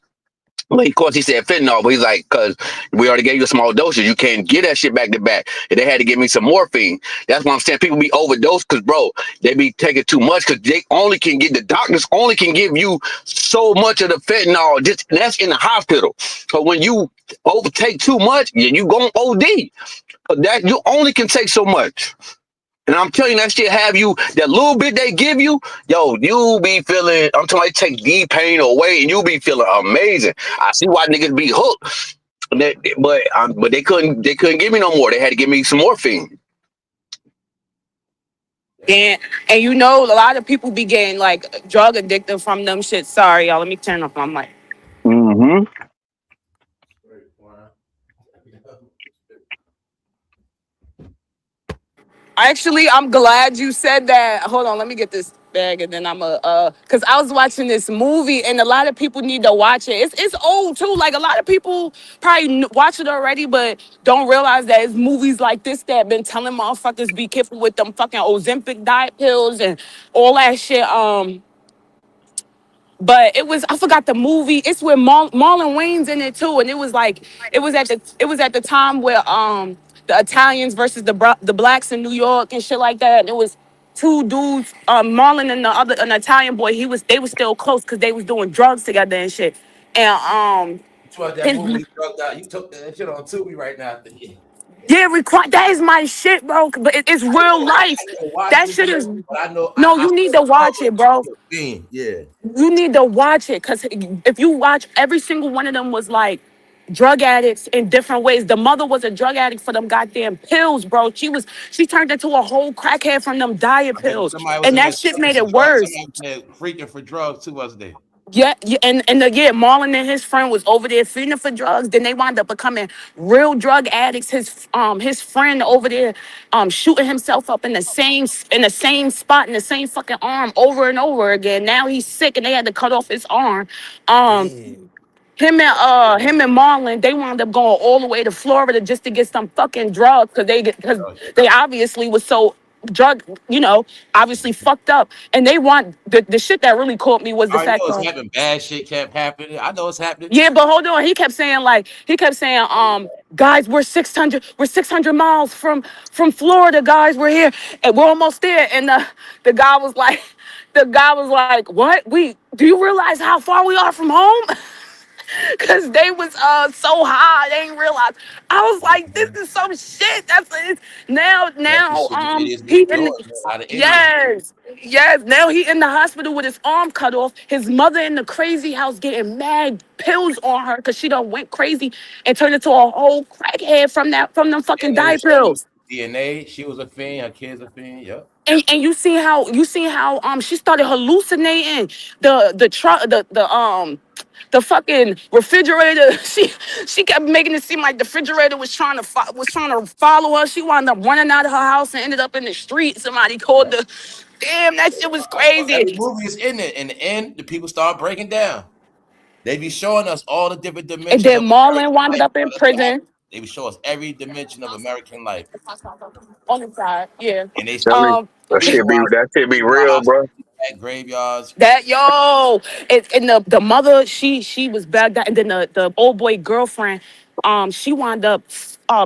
well, of course, he said fentanyl, but he's like, because we already gave you a small dosage. You can't get that shit back to back. And they had to give me some morphine. That's what I'm saying. People be overdosed because, bro, they be taking too much because the doctors only can give you so much of the fentanyl. That's in the hospital. So when you overtake too much, you going OD. That you only can take so much. And I'm telling you, that shit have you, that little bit they give you, yo, you be feeling, I'm telling you, they take the pain away and you be feeling amazing. I see why niggas be hooked. But they couldn't give me no more. They had to give me some morphine. And you know, a lot of people be getting like drug addicted from them shit. Sorry, y'all. Let me turn off my mic. Mm-hmm. Actually, I'm glad you said that. Hold on, let me get this bag and then cause I was watching this movie and a lot of people need to watch it. It's old too. Like a lot of people probably watch it already, but don't realize that it's movies like this that been telling motherfuckers be careful with them fucking Ozempic diet pills and all that shit. But it was, I forgot the movie. It's where Marlon Wayne's in it too, and it was like it was at the time where the Italians versus the blacks in New York and shit like that. And it was two dudes, Marlon and an Italian boy. They was still close because they was doing drugs together and shit. And You watch that his, movie, you drugged out. You took that shit on Tubi right now. yeah, that is my shit, bro. But it's real life. I didn't watch That it shit yet, is but I know no. I You need still to watch it, bro. yeah. You need to watch it because if you watch, every single one of them was like drug addicts in different ways. The mother was a drug addict for them goddamn pills, bro. She turned into a whole crackhead from them diet pills, Somebody was and in there that shit selling made some it drugs. worse. Somebody was there freaking for drugs too, wasn't they? Yeah, yeah, yeah, Marlon and his friend was over there feeding for drugs. Then they wound up becoming real drug addicts. His friend over there shooting himself up in the same spot in the same fucking arm over and over again. Now he's sick and they had to cut off his arm. Um, Damn. him and Marlon, they wound up going all the way to Florida just to get some fucking drugs because they obviously was so drug, obviously fucked up. And they want the shit that really caught me was the I know fact it's that happening. Bad shit kept happening. I know it's happening. yeah, but hold on. He kept saying, guys, we're 600 miles from Florida, guys. We're here and we're almost there. And the guy was like, what? Do you realize how far we are from home? Cause they was so high, they didn't realize. I was like, this is some shit. That's it. That's the Now shit the idiots he be in doing. A lot of idiots. yes. Now he in the hospital with his arm cut off. His mother in the crazy house getting mad pills on her because she done went crazy and turned into a whole crackhead from them fucking And they diet was showing pills. DNA. She was a fiend. Her kids a fiend. Yep. And you see how she started hallucinating the truck the fucking refrigerator. She kept making it seem like the refrigerator was trying to follow her. She wound up running out of her house and ended up in the street. Somebody called the damn, that shit was Every crazy. movie is in it. In the end, the people start breaking down. They be showing us all the different And dimensions then of Marlon American wound life. up Bro. in That's what prison happens. They be showing us every dimension of American life. on the side. Yeah. And they Tell me, Um that shit be people real, are bro. at graveyards. That and the mother, she was bagged out, and then the old boy girlfriend, she wound up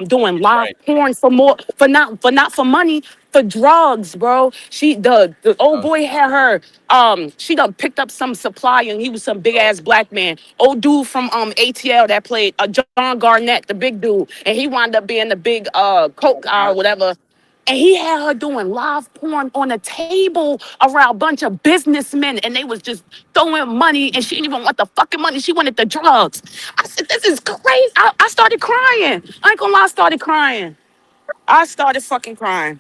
doing live Right. porn for not for money, for drugs, bro. The old boy had her, she done picked up some supply, and he was some big ass black man, old dude from ATL that played John Garnett, the big dude, and he wound up being the big coke guy or whatever. And he had her doing live porn on a table around a bunch of businessmen, and they was just throwing money, and she didn't even want the fucking money. She wanted the drugs. I said, this is crazy. I started crying. I ain't gonna lie, I started crying. I started fucking crying.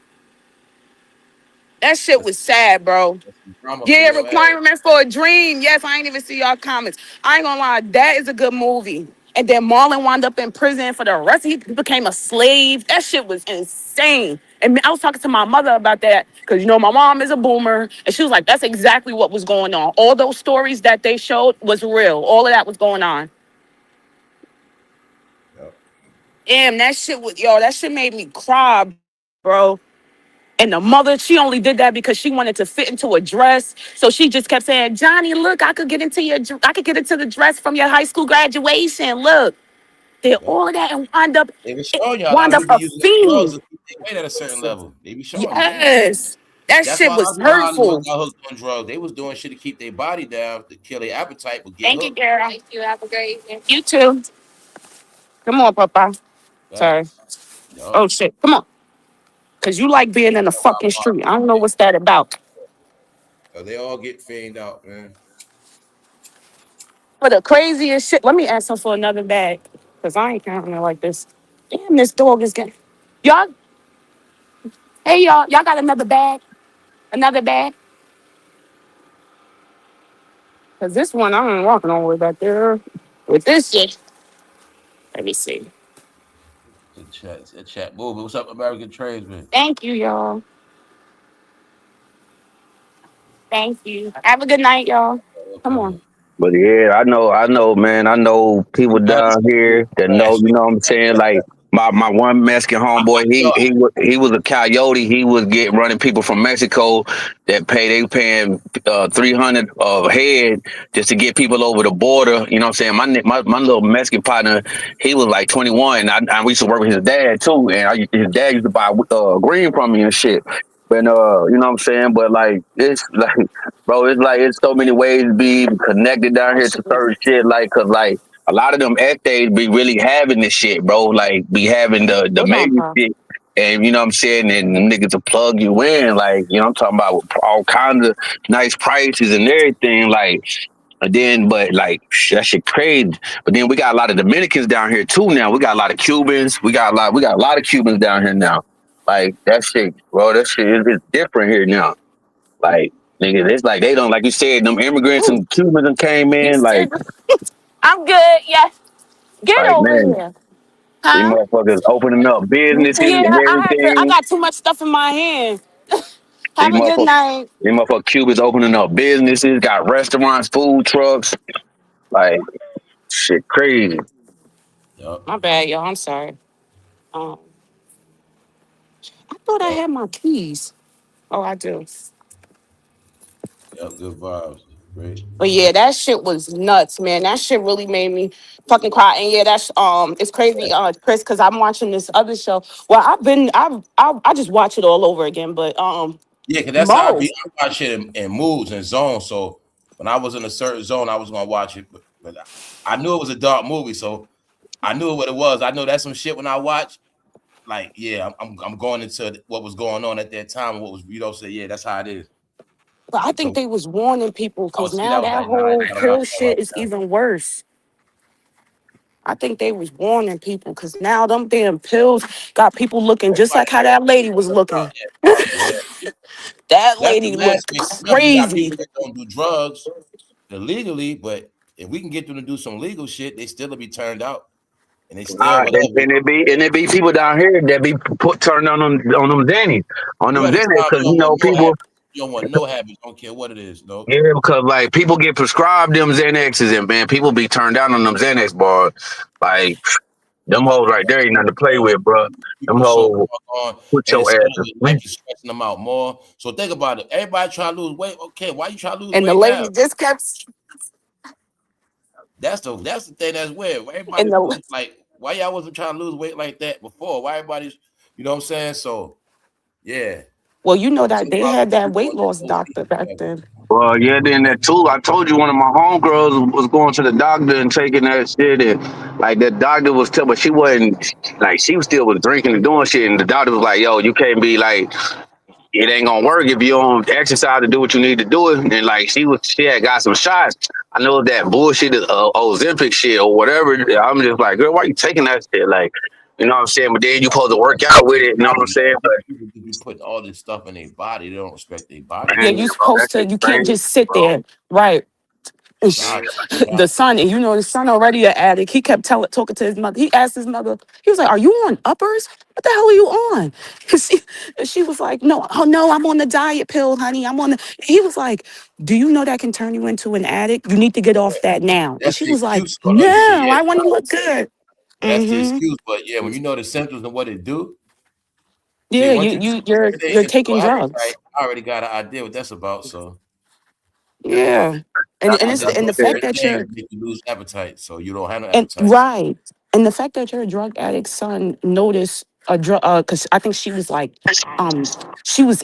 That shit That's was sad, bro. some drama for Yeah, your ass. Requirement for a Dream. Yes, I ain't even see y'all comments. I ain't gonna lie, that is a good movie. And then Marlon wound up in prison for the rest. He became a slave. That shit was insane. And I was talking to my mother about that because my mom is a boomer, and she was like, "That's exactly what was going on. All those stories that they showed was real. All of that was going on." Yep. Damn, that shit made me cry, bro. And the mother, she only did that because she wanted to fit into a dress. So she just kept saying, "Johnny, look, I could get into the dress from your high school graduation. Look." Did Yep. all of that and wind up They be showing y'all a lot wound of up people a using them drugs fiend. to keep their weight at a certain level. They be showing you. Yes. That That's shit why a lot was of people in Hollywood hurtful. got hooked on drugs. They was doing shit to keep their body down, to kill their appetite, but get Thank you, hooked. girl. Thank you. Have a great evening. You too. Come on, Papa. Sorry. Facts. Yup. Oh shit. Come on. Cause you like being in the fucking street. I don't know what's that about. They all get feigned out, man. For the craziest shit. Let me ask him for another bag. Cause I ain't counting it like this. Damn, this dog is getting. Y'all, hey y'all got another bag? Another bag? Cause this one I ain't walking all the way back there. With this shit. Let me see. The chat movement. What's up, American tradesman? Thank you, y'all. Thank you. Have a good night, y'all. Come Okay. on. But yeah, I know, man. I know people Another down here that know, trash. you know what I'm saying? Like my one Mexican homeboy. He was a coyote. He was running people from Mexico that they paying 300 head just to get people over the border. You know what I'm saying? My little Mexican partner, he was like 21. We used to work with his dad too, and his dad used to buy green from me and shit. But you know what I'm saying? But like it's like, bro, it's like it's so many ways to be connected down here to certain shit. Like, cause like a lot of them essays be really having this shit, bro. Like be having the Hold on, main Pa. shit. And you know what I'm saying? And them niggas will plug you in. Like, you know what I'm talking about, with all kinds of nice prices and everything. Like, and then, but like that shit crazy. But then we got a lot of Dominicans down here too now. We got a lot of Cubans. We got a lot of Cubans down here now. Like that shit, bro. That shit is different here now. Like, nigga, it's like they don't, like you said, them immigrants Ooh, and Cubans that came you in. said I'm good. Yes. Get over Man, here. these Huh? motherfuckers opening up businesses and Yeah, I everything. got too much stuff in my hand. These Have a good motherfuckers, night. these motherfucking Cubans opening up businesses, got restaurants, food trucks. Like, shit, crazy. Yup. My bad, y'all. I'm sorry. Um, I thought I Yup. had my keys. Oh, I do. Yup. Good vibes. Great. But yeah, that shit was nuts, man. That shit really made me fucking cry. And yeah, that's it's crazy, Chris, because I'm watching this other show. Well, I just watch it all over again. But Yeah, because that's how I Mo, be. I watch it in moods and zones. So when I was in a certain zone, I was gonna watch it. But I knew it was a dark movie, so I knew what it was. I know that's some shit when I watch. Like, yeah, I'm going into what was going on at that time. What was say, yeah, that's how it is. but I think So they was warning people oh, because see, now that was that like, nah, I whole gotta watch pill that right shit is now. even worse. I think they was warning people because now them damn pills got people looking just Everybody like how got that lady was drugged out. looking. Yeah. That That's the lady last looked thing. Remember, you got crazy. people that don't do drugs illegally, but if we can get them to do some legal shit, they still will be turned out, and they still whatever. And it be people down here that be turned on them Xannies, You at the time, because you don't want no people. habits. You don't want no habits. Don't care what it is. No, Yeah, because like people get prescribed them Xanaxes, and man, people be turned down on them Xanax bars. Like them hoes right there ain't nothing to play with, bro. Them people so hoes on, put and your instead ass of to it, life sleep. is stressing them out more. So think about it. Everybody try to lose weight. Okay, why you try to lose And the weight now? lady just kept That's the thing that's weird. Why and everybody the like why y'all wasn't trying to lose weight like that before? Why everybody's you know what I'm saying? So yeah, well, you know that's that they why had that we weight going to loss those doctor back people. then. Well, yeah, then that too. I told you one of my homegirls was going to the doctor and taking that shit, and like that doctor was telling, but she wasn't like she was still was drinking and doing shit, and the doctor was like, "Yo, you can't be like." It ain't gonna work if you don't exercise to do what you need to do it. And like she had got some shots. I know that bullshit is Ozempic shit or whatever. I'm just like, girl, why you taking that shit? Like, you know what I'm saying? But then you supposed to work out with it. You know what I'm saying? But People just be putting all this stuff in their body. They don't respect their body, Yeah, man, man. you bro, that supposed to. shit You can't crazy, just sit bro. there, right? Shots, The shots. son, and you know, the son already an addict. He kept talking to his mother. He asked his mother. He was like, "Are you on uppers? What the hell are you on?" And she was like, "No, oh no, I'm on the diet pill, honey. I'm on the." He was like, "Do you know that can turn you into an addict? You need to get off that now." And That's she the was like, excuse for other shit. "No, Yeah, I want to look good." that's the Mm-hmm. excuse. But yeah, when you know the symptoms and what it do, see, Yeah, once you you you you're if you're it do taking appetite, drugs. I already got an idea what that's about. So Yeah, and That's and I it's just and know the fact certain that things you're make you lose appetite, so you don't have no and appetite. So right, and the fact that your drug addict son noticed a drug, because I think she was like, she was,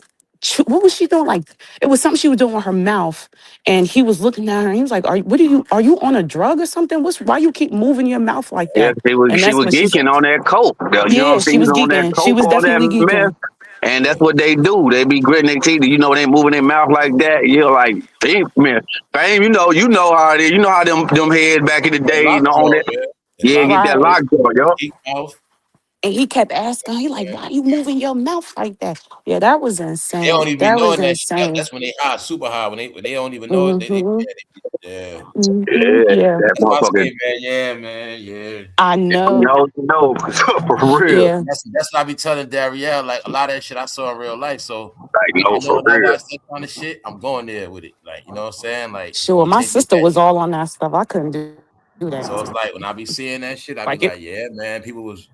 what was she doing? Like it was something she was doing with her mouth, and he was looking at her. And he was like, Are you on a drug or something? Why you keep moving your mouth like Yeah, that?" she was And she that's was when she geeking said, on that coke. You know what I'm "Yeah, saying? she He's was on that geeking. She coke, was all that definitely mess. geeking." And that's what they do. They be gritting their teeth. You know, they moving their mouth like that. You're like, damn, man, fame. You know how it is. You know how them heads back in the that day. You know, on lockjaw, that. man. That Yeah, get lockjaw, that Right. lockjaw, yo. deep mouth. And he kept asking, he like, Man. "Why you moving your mouth like that?" Yeah, that was They don't insane. even be That was knowing that shit. insane. That's when they high, super high. When they don't even know it, Mm-hmm. yeah, they be, yeah. Yeah, Yeah, that That's why I motherfucker. say, man, yeah, man, yeah. I And know. No, for real. Yeah, that's what I be telling Darielle. Like a lot of that shit I saw in real life. So Like, I no, know for when I real. watch that kind of shit, I'm going there with it. Like, you know what I'm saying? Like, it's sure. gonna My take me sister back. was all on that stuff. I couldn't do So it's that. like when I be seeing that shit, I be Like it, like, yeah, man, people was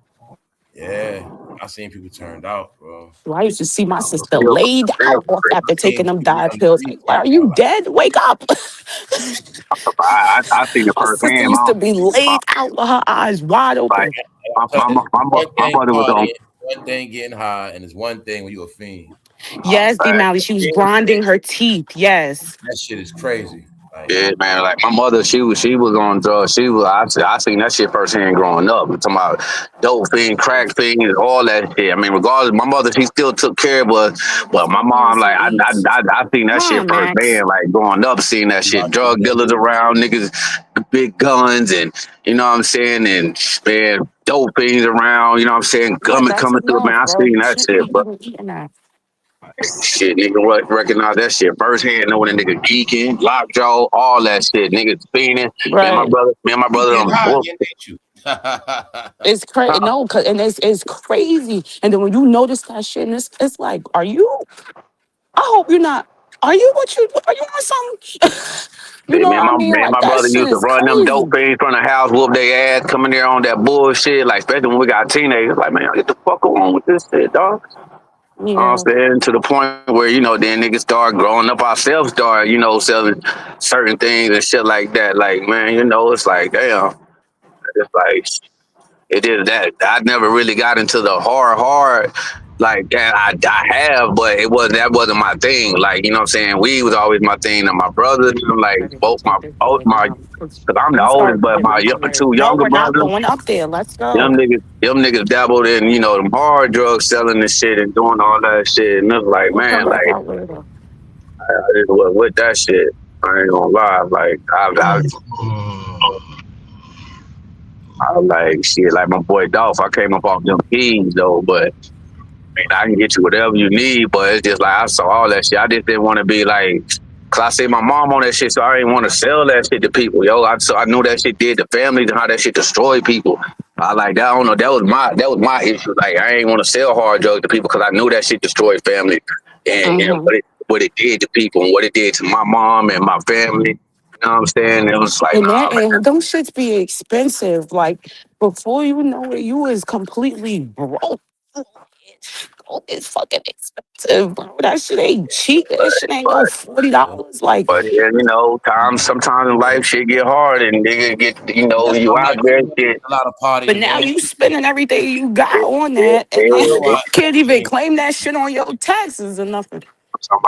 Yeah, I seen people turned out, bro. So I used to see my For sister real, for laid real, out for real. I after taking seen them people diet on the pills. street Like, are turned you out. Like, dead? Wake up. I seen it My sister firsthand. used to be laid out with her eyes wide Like open. I'm telling you, it's one my thing mother was on. partying, one thing getting high, and it's one thing when you a fiend. Yes, D Like, Mally, she was Fiend shit, grinding her teeth. Yes. that shit is crazy. Like, yeah, man. Like my mother, she was on drugs. I seen that shit firsthand growing up. I'm talking about dope fiend, crack fiend, and all that shit. I mean, regardless, my mother she still took care of us, but my mom, like I seen that shit Come on, Max. firsthand. Like growing up, seeing that you shit, watch your drug back. dealers around, niggas, big guns, and you know what I'm saying, and man, dope fiends around. You know what I'm saying, Yeah, coming that's coming through. Man, enough, I bro. seen You that shouldn't shit, be but. even eating that. Shit, nigga recognize that shit firsthand. Know when a nigga geeking, lockjaw, all that shit. Niggas fiending. Right. Me and my You brother getting on high book. again, ain't you? It's crazy. No, and it's crazy. And then when you notice that shit, and it's like, are you? I hope you're not. Are you what you? Are you on something? You know what I mean? Me and Like my that brother shit used to is run them dope crazy. fiends from the house, whoop their ass, coming there on that bullshit. Like especially when we got teenagers, like man, get the fuck on with this shit, dog. You know what I'm Yeah. saying? To the point where, then niggas start growing up ourselves, start, selling certain things and shit like that. Like, man, it's like, damn. It's like it is that I never really got into the hard like that. I have, but that wasn't my thing. Like, you know what I'm saying? Weed was always my thing. And my brothers, like Ready to both take this boy my, down. cause I'm the I'm oldest, starting to but get my on my nerves. two No, younger we're not brothers, going up there. Let's go. them niggas dabbled in, them hard drugs selling and shit and doing all that shit. And it's like, We'll come man, back like out later. with that shit, I ain't gonna lie. Like I like shit. Like my boy Dolph, I came up off them keys though, but. I can get you whatever you need, but it's just like I saw all that shit. I just didn't want to be like, cause I see my mom on that shit, so I didn't want to sell that shit to people, yo. So I knew that shit did to families and how that shit destroyed people. I like that. I don't know. That was my issue. Like I ain't want to sell hard drugs to people because I knew that shit destroyed families and Mm-hmm. what it did to people and what it did to my mom and my family. You know what I'm saying? It was like, And nah, that man. and them shits be expensive. Like before you know it, you was completely broke. Gold is fucking expensive, bro. That shit ain't cheap. That shit ain't no $40. Like, But yeah, sometimes in life shit get hard and nigga get, That's you why out black there people shit. a lot of but partying, now man. you spending everything you got It, on it, that, and You then know it, why? you can't even Shane, claim that shit on your taxes or nothing.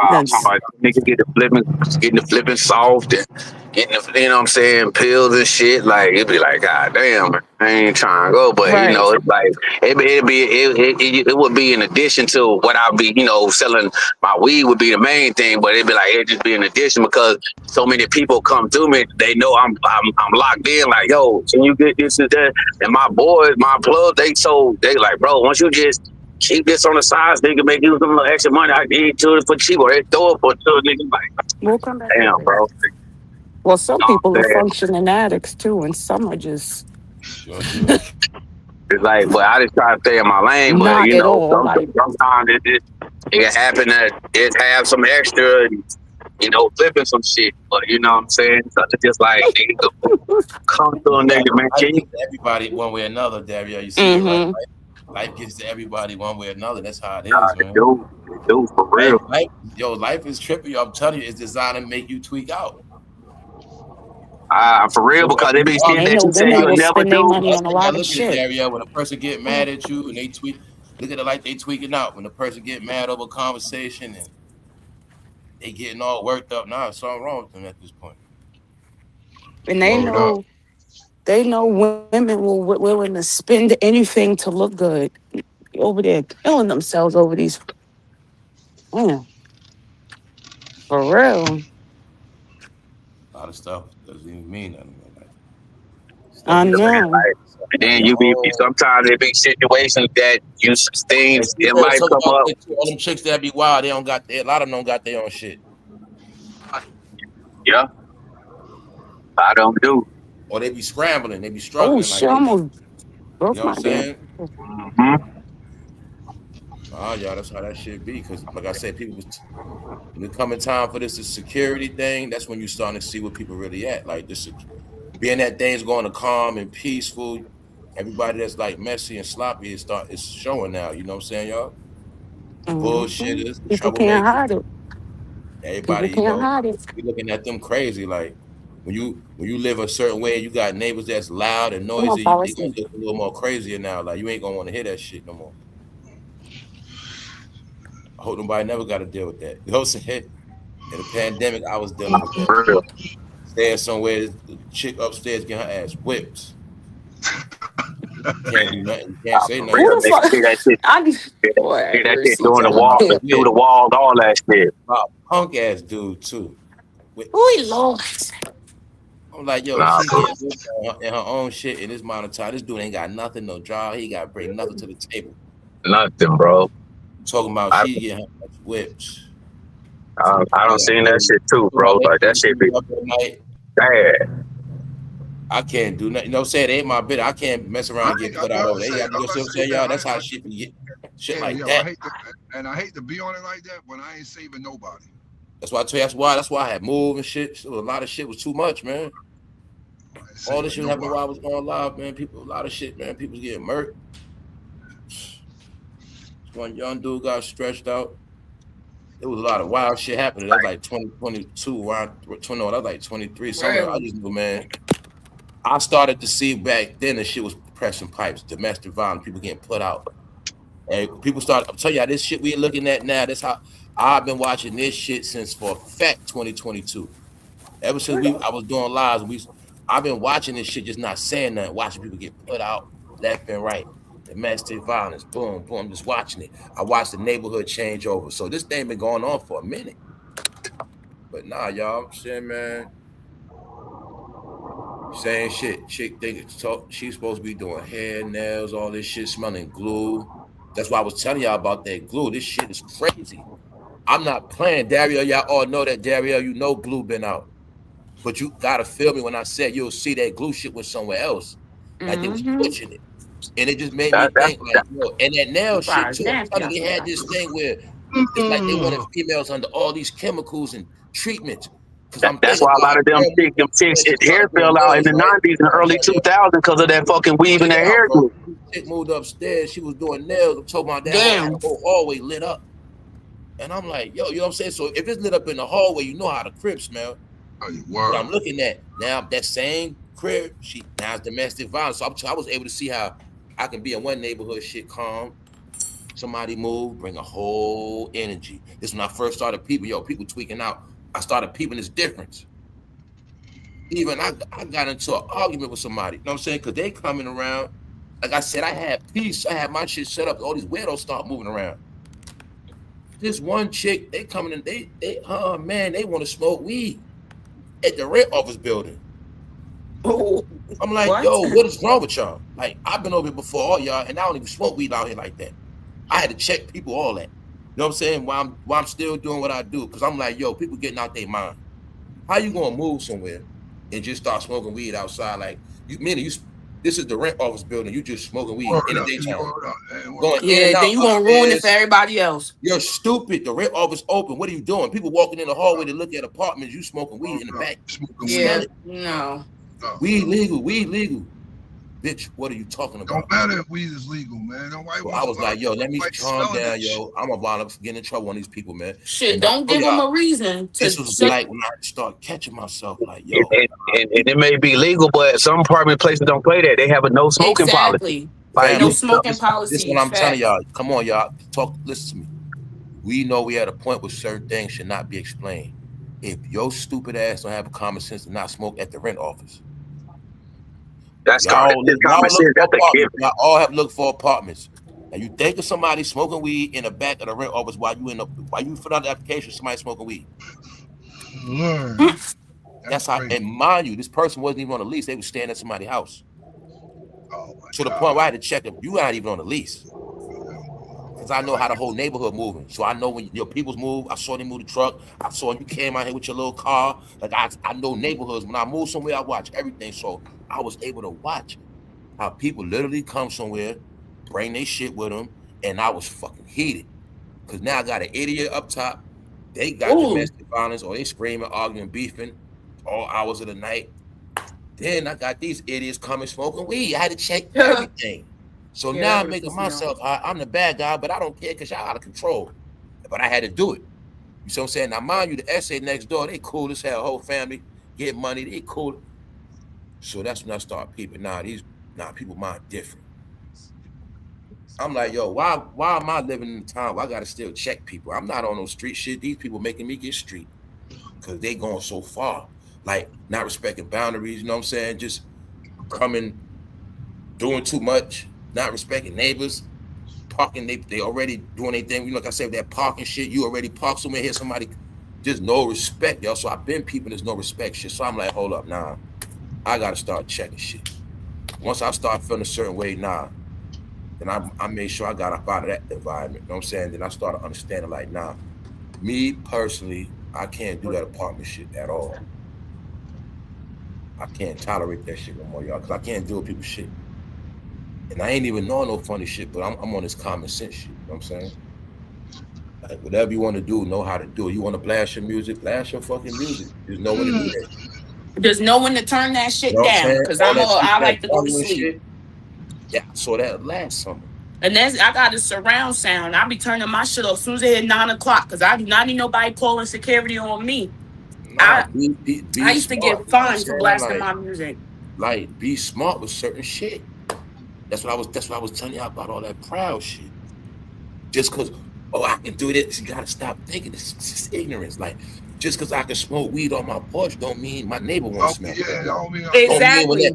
Yes. somebody nigga getting the flipping soft and getting the, you know what I'm saying, pills and shit. Like it'd be like, God damn, man, I ain't trying to go, but Right. it's like it would be in addition to what I'll be, selling my weed would be the main thing, but it'd just be an addition because so many people come through me, they know I'm locked in. Like, yo, can you get this and that? And my boys, my plug, they like, bro, once you just keep this on the side, so they can make you some extra money. I need to for cheap, or they throw it for two niggas. Like, We'll come back damn, out bro. later. Well, some You know people what are I'm saying? functioning addicts too, and some are just sure do. It's like, but I just try to stay in my lane. But not at all. Like, sometimes it can happen that it have some extra, and, flipping some shit. But you know what I'm saying? So it's just like nigga go come to a Yeah, nigga, man. life Can you? gets to everybody one way or another, Dario. You see it, right? mm-hmm. Life gets to everybody one way or another. That's how it Nah, is, man. it do for real. Life is trippy. I'm telling you, it's designed to make you tweak out. For real, Whatever because they you be are, shit They that know you say women like, you'll will never spend their do. money that's on a how you lot gotta of look at it, shit. Dario. When a person get mad at you and they tweak, look at it like they tweaking out. When the person get mad over a conversation and they getting all worked up, nah, there's something wrong with them at this point. And Word up. they know women will willing to spend anything to look good. Over there killing themselves over these. Man, for real. A lot of stuff doesn't even mean nothing, man. Like stuff I you say, know. And like then your own. sometimes there be situations that And things be in real, life talk come about up. that too. All them chicks that be wild, a lot of them don't got their own shit. Yeah, I don't do. Or they be scrambling, they be Oh struggling, like shit! I they, almost you broke know what I'm my damn. saying? Hmm. Nah, y'all, that's how that shit be. Cause like I said, when it coming time for this security thing, that's when you starting to see what people really at. Like this being that things going to calm and peaceful, Everybody that's like messy and sloppy is showing now. You know what I'm saying, y'all? The bullshitters, the People can't troublemakers. hide it. Everybody, People you can't know, hide it. we looking at them crazy. Like when you live a certain way, you got neighbors that's loud and Come on, noisy. They policy. gonna look a little more crazier now. Like you ain't gonna want to hear that shit no more. I hope nobody never got to deal with that. You know what I'm saying? In the pandemic, I was dealing with that. For real. Staying somewhere, the chick upstairs getting her ass whipped. Can't do nothing. You can't say For nothing. real. Who the They can fuck? see that shit. Boy, See that shit mercy, doing the God. wall, through the walls, all that shit. Punk ass dude too. Oh Lord. I'm like, yo, Nah, she bro. getting in her own shit in this amount of time. This dude ain't got nothing, no job. He got to bring nothing to the table. Nothing, bro. Talking about she getting her whipped. I don't seen that shit too, bro. Like that shit be bad. I can't do nothing. You know what I'm saying? It ain't my bit. I can't mess around and get put out over there. You know what I'm saying, y'all? That's how shit be shit like that. I hate to be on it like that, but I ain't saving nobody. That's why I tell you. That's why I had moved and shit. So a lot of shit was too much, man. All this shit happened while I was going live, man. A lot of shit, man. People was getting murked. One young dude got stretched out. There was a lot of wild shit happening. That was like 2022, around 20, that was like 23. Somewhere. I just knew, man. I started to see back then the shit was pressing pipes, domestic violence, people getting put out. And people started, I'm telling y'all, this shit we're looking at now, that's how I've been watching this shit since for a fact 2022. Ever since I was doing lives, I've been watching this shit, just not saying nothing, watching people get put out left and right. Domestic violence, boom, boom, I'm just watching it. I watched the neighborhood change over. So this thing been going on for a minute. But nah, y'all, I'm saying, man, same shit. Chick think she's supposed to be doing hair, nails, all this shit, smelling glue. That's why I was telling y'all about that glue. This shit is crazy. I'm not playing, Dario. Y'all all know that, Dario. You know glue been out. But you gotta feel me when I said you'll see that glue shit was somewhere else. Like they was pushing it. And it just made me think, like, yo, and that nail shit too. I'm telling you, they had this thing where it's like they wanted females under all these chemicals and treatments. That's why a lot of them chicks hair fell out in the 90s and early 2000s because of that fucking weave in their hair. Chick moved upstairs. She was doing nails. I'm talking about that whole hallway lit up. And I'm like, yo, you know what I'm saying? So if it's lit up in the hallway, you know how the crib smell. What I'm looking at now, that same crib, now it's domestic violence. So I was able to see how I can be in one neighborhood shit calm. Somebody move, bring a whole energy. This when I first started peeping, people tweaking out. I started peeping this difference. Even I got into an argument with somebody, you know what I'm saying? Because they coming around. Like I said, I had peace. I had my shit set up. All these weirdos start moving around. This one chick, they coming in, they want to smoke weed at the rent office building. I'm like, yo, what is wrong with y'all? Like, I've been over here before all y'all, and I don't even smoke weed out here like that. I had to check people, all that. You know what I'm saying? While I'm still doing what I do, because I'm like, yo, people getting out their mind. How you gonna move somewhere and just start smoking weed outside? Like, this is the rent office building. You just smoking weed in the daytime. Then you gonna ruin it for everybody else. You're stupid. The rent office open. What are you doing? People walking in the hallway to look at apartments. You smoking weed in the back. No. Weed legal. Bitch, what are you talking about? Don't matter if weed is legal, man. So I was like, yo, let me calm down, yo. I'm about to get in trouble on these people, man. Shit, don't give them a reason. This was like when I start catching myself, like, yo. And it may be legal, but some apartment places don't play that. They have a no smoking policy. Like, no smoking policy. This is what I'm telling y'all. Come on, y'all. Listen to me. We know we at a point where certain things should not be explained. If your stupid ass don't have common sense to not smoke at the rent office. That's common sense. Y'all all have looked for apartments. Now you think of somebody smoking weed in the back of the rent office while you fill out the application, somebody smoking weed. That's how, and mind you, this person wasn't even on the lease. They were staying at somebody's house. To the point where I had to check them. You're not even on the lease. Because I know how the whole neighborhood moving. So I know when your people's move, I saw them move the truck. I saw you came out here with your little car. Like I know neighborhoods. When I move somewhere, I watch everything. So I was able to watch how people literally come somewhere, bring their shit with them, and I was fucking heated. Because now I got an idiot up top. They got domestic violence, or they screaming, arguing, beefing all hours of the night. Then I got these idiots coming smoking weed. I had to check everything. So Yeah, now that I'm would've making pissed me off. myself high. I'm the bad guy, but I don't care because y'all out of control. But I had to do it. You see what I'm saying? Now, mind you, the essay next door, they cool as hell. Whole family get money. They cool. So that's when I start peeping. People mind different. I'm like, yo, why am I living in a town where I gotta still check people? I'm not on no street shit. These people making me get street because they going so far. Like not respecting boundaries, you know what I'm saying? Just coming, doing too much, not respecting neighbors, parking, they already doing their thing. You know, like I said, that parking shit, you already parked somewhere here, somebody, just no respect, yo. So I've been peeping there's no respect shit. So I'm like, hold up, nah, I gotta start checking shit. Once I start feeling a certain way, then I made sure I got up out of that environment. You know what I'm saying? Then I started understanding, like, nah, me personally, I can't do that apartment shit at all. I can't tolerate that shit no more, y'all, because I can't deal with people's shit. And I ain't even know no funny shit, but I'm on this common sense shit. You know what I'm saying? Like, whatever you want to do, know how to do it. You want to blast your music, blast your fucking music. There's no one to do that. There's no one to turn that shit down because I like to go to sleep. Shit. Yeah, I saw that last summer. And I got a surround sound. I be turning my shit off as soon as it hit 9 o'clock because I do not need nobody calling security on me. I used to get fined for blasting my music. Like, be smart with certain shit. That's what I was telling you about all that proud shit. Just because, I can do this, you gotta stop thinking. It's just ignorance. Like, just because I can smoke weed on my porch don't mean my neighbor won't smell. Exactly.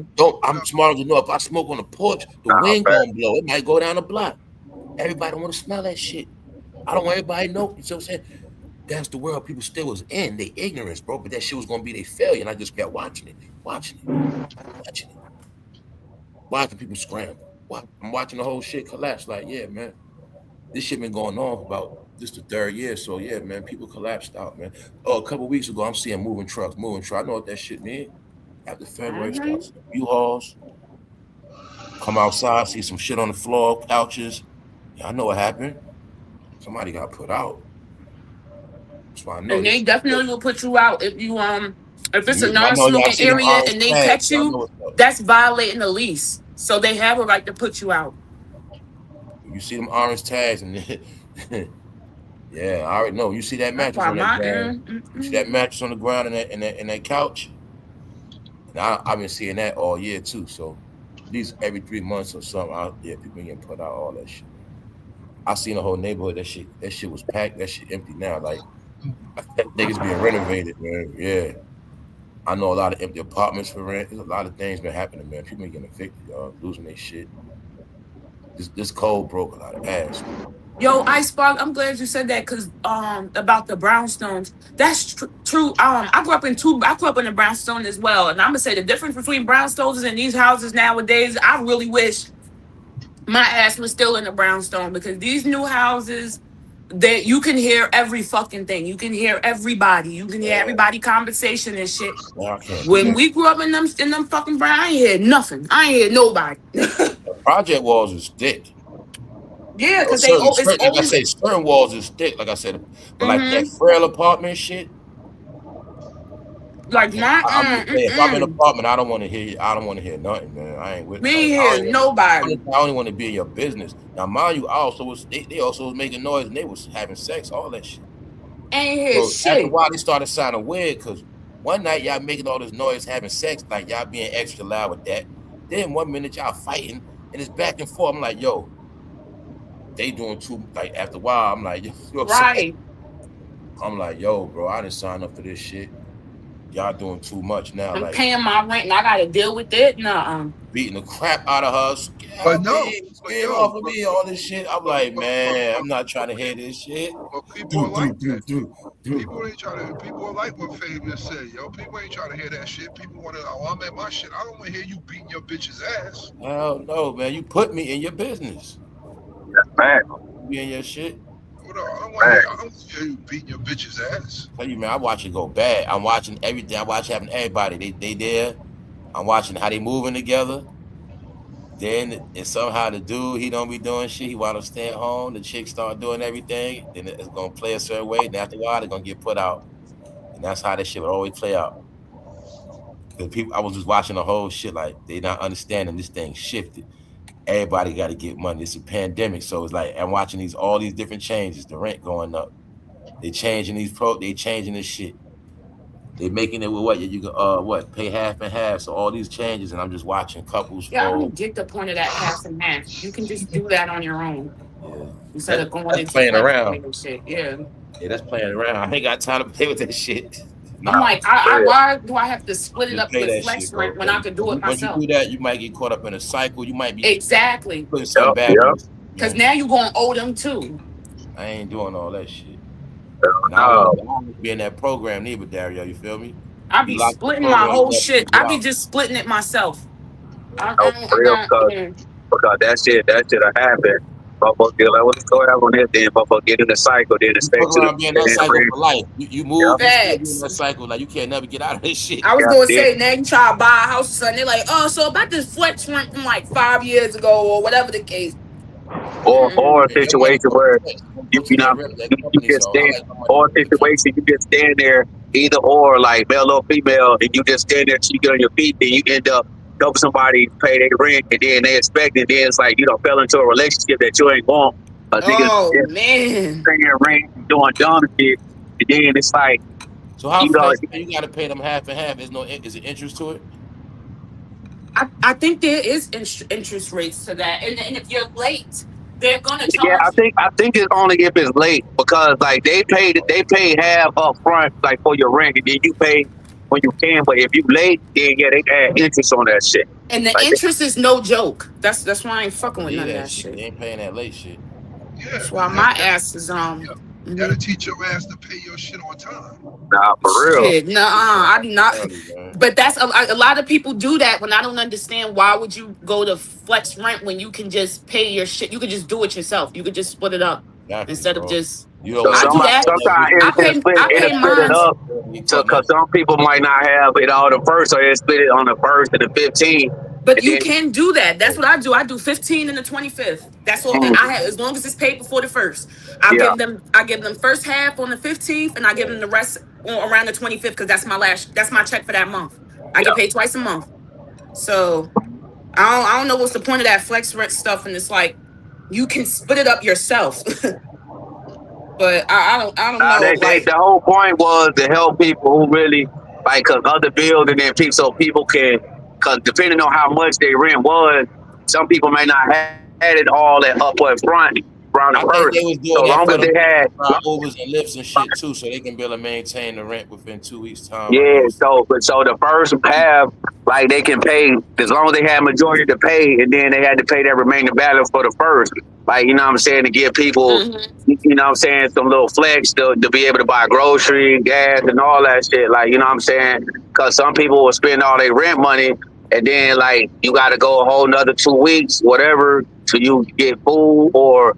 I'm smart enough to know if I smoke on the porch, the wind gonna blow. It might go down the block. Everybody want to smell that shit. I don't want everybody to know. You know what I'm saying? That's the world people still was in. They ignorance, bro. But that shit was gonna be their failure. And I just kept watching it. Watching people scramble. I'm watching the whole shit collapse. Like, yeah, man. This shit been going on for about this the 3rd year. So yeah, man, people collapsed out, man. A couple weeks ago, I'm seeing moving trucks. I know what that shit mean. After February, start seeing U-Hauls. Come outside, see some shit on the floor, couches. Yeah, I know what happened. Somebody got put out. That's why I know. And they definitely will put you out if it's a non-smoking area and they catch you. That's violating the lease. So they have a right to put you out. You see them orange tags and yeah, I already know. You see that mattress on that ground. You see that mattress on the ground and that couch. And I've been seeing that all year too. So at least every 3 months or something, people getting put out, all that shit. I seen the whole neighborhood. That shit was packed. That shit empty now. Like niggas being renovated, man. Yeah. I know a lot of empty apartments for rent. There's a lot of things been happening, man. People getting evicted, y'all, losing their shit. This cold broke a lot of ass. Yo, Iceberg, I'm glad you said that because about the brownstones. That's true. I grew up in a brownstone as well, and I'm gonna say the difference between brownstones and these houses nowadays. I really wish my ass was still in the brownstone because these new houses, that you can hear every fucking thing. You can hear everybody. You can hear everybody conversation and shit. When we grew up in them fucking brown, I ain't hear nothing. I ain't hear nobody. Project walls is thick. Yeah, because like I say, certain walls is thick. Like I said, but like that frail apartment shit. Like if I'm in an apartment, I don't want to hear. I don't want to hear nothing, man. I ain't with. Me hear nobody. I only want to be in your business. Now, mind you, they also was making noise and they was having sex, all that shit. Ain't hear shit. After a while, they started sounding weird because one night y'all making all this noise, having sex, like y'all being extra loud with that. Then 1 minute y'all fighting and it's back and forth. I'm like, yo, they doing too. Like after a while, I'm like, right. I'm like, yo, bro, I didn't sign up for this shit. Y'all doing too much now. I'm paying my rent and I gotta deal with it. Nah. Beating the crap out of her. Get off of me, all this shit. I'm like, man, I'm not trying to hear this shit. But people like that. People ain't trying to. People like what Famous said, yo. People ain't trying to hear that shit. People want to. Oh, I'm at my shit. I don't want to hear you beating your bitch's ass. Hell no, man. You put me in your business. That's bad. You in your shit. I don't want to hear you beating your bitch's ass. Tell you, man, I watch it go bad. I'm watching everything. I watch having everybody. They there. I'm watching how they moving together. Then it's somehow the dude, he don't be doing shit. He want to stay at home. The chick start doing everything. Then it's gonna play a certain way. And after a while, they're gonna get put out. And that's how this shit would always play out. people, I was just watching the whole shit like they not understanding this thing shifted. Everybody got to get money. It's a pandemic, so it's like I'm watching all these different changes. The rent going up. They changing they changing this shit. They making it with what you can pay half and half. So all these changes, and I'm just watching couples. Yeah, I don't get the point of that half and half. You can just do that on your own. Yeah. Instead of going into playing around and shit. Yeah. Yeah, that's playing around. I ain't got time to play with that shit. I'm like, why do I have to split it up with flex shit, rent when I could do it myself? When you do that, you might get caught up in a cycle. You might be exactly putting some bad. Because now you're gonna owe them too. I ain't doing all that shit. I don't be in that program neither, Dario. You feel me? I be splitting my whole shit. I be just splitting it myself. Because that shit will happen. Motherfucker get like, what's going on this? Then motherfucker get in the cycle, then expect to be in that cycle for life. You move, you be in that cycle, like you can't never get out of this shit. I was gonna say, now you try to buy a house or something. They're like, oh, so about this flex rent from like 5 years ago or whatever the case. Or a situation where you just stand, or a situation you just stand there, either or, like male or female, and you just stand there till you get on your feet, then you end up help somebody pay their rent, and then they expect it. Then it's like you fell into a relationship that you ain't want. Man, paying rent, doing dumb shit, and then it's like. So how you got to pay them half and half? Is it interest to it? I think there is interest rates to that, and if you're late, they're gonna charge. Yeah, I think it's only if it's late, because like they pay half up front, like for your rent, and then you pay when you can. But if you late, then yeah, they add interest on that shit. And the interest is no joke. That's why I ain't fucking with none of that shit. They ain't paying that late shit. Yeah, that's why my ass is You gotta teach your ass to pay your shit on time. Nah, for real. Shit, I do not. But that's a lot of people do that. When I don't understand, why would you go to flex rent when you can just pay your shit? You could just do it yourself. You could just split it up instead of just. I do that. I pay mine up because some people might not have it all the first, so they split it on the 1st and the 15th. But you can do that. That's what I do. I do 15 and the 25th. That's all. And I have, as long as it's paid before the 1st. I give them first half on the 15th, and I give them the rest around the 25th, because that's my check for that month. I get paid twice a month. So I don't know what's the point of that flex rent stuff. And it's like you can split it up yourself. But I don't know. The whole point was to help people who really like, cause other bills, and then people can. Because depending on how much their rent was, some people may not have had it all up front around the first. So long as they had overs and lifts and shit too, so they can be able to maintain the rent within 2 weeks' time. Yeah, so the first half, like they can pay as long as they had majority to pay, and then they had to pay that remaining balance for the first. Like, you know what I'm saying, to give people, you know what I'm saying, some little flex to be able to buy groceries, gas, and all that shit. Like, you know what I'm saying? Because some people will spend all their rent money, and then, like, you got to go a whole nother 2 weeks, whatever, till you get food or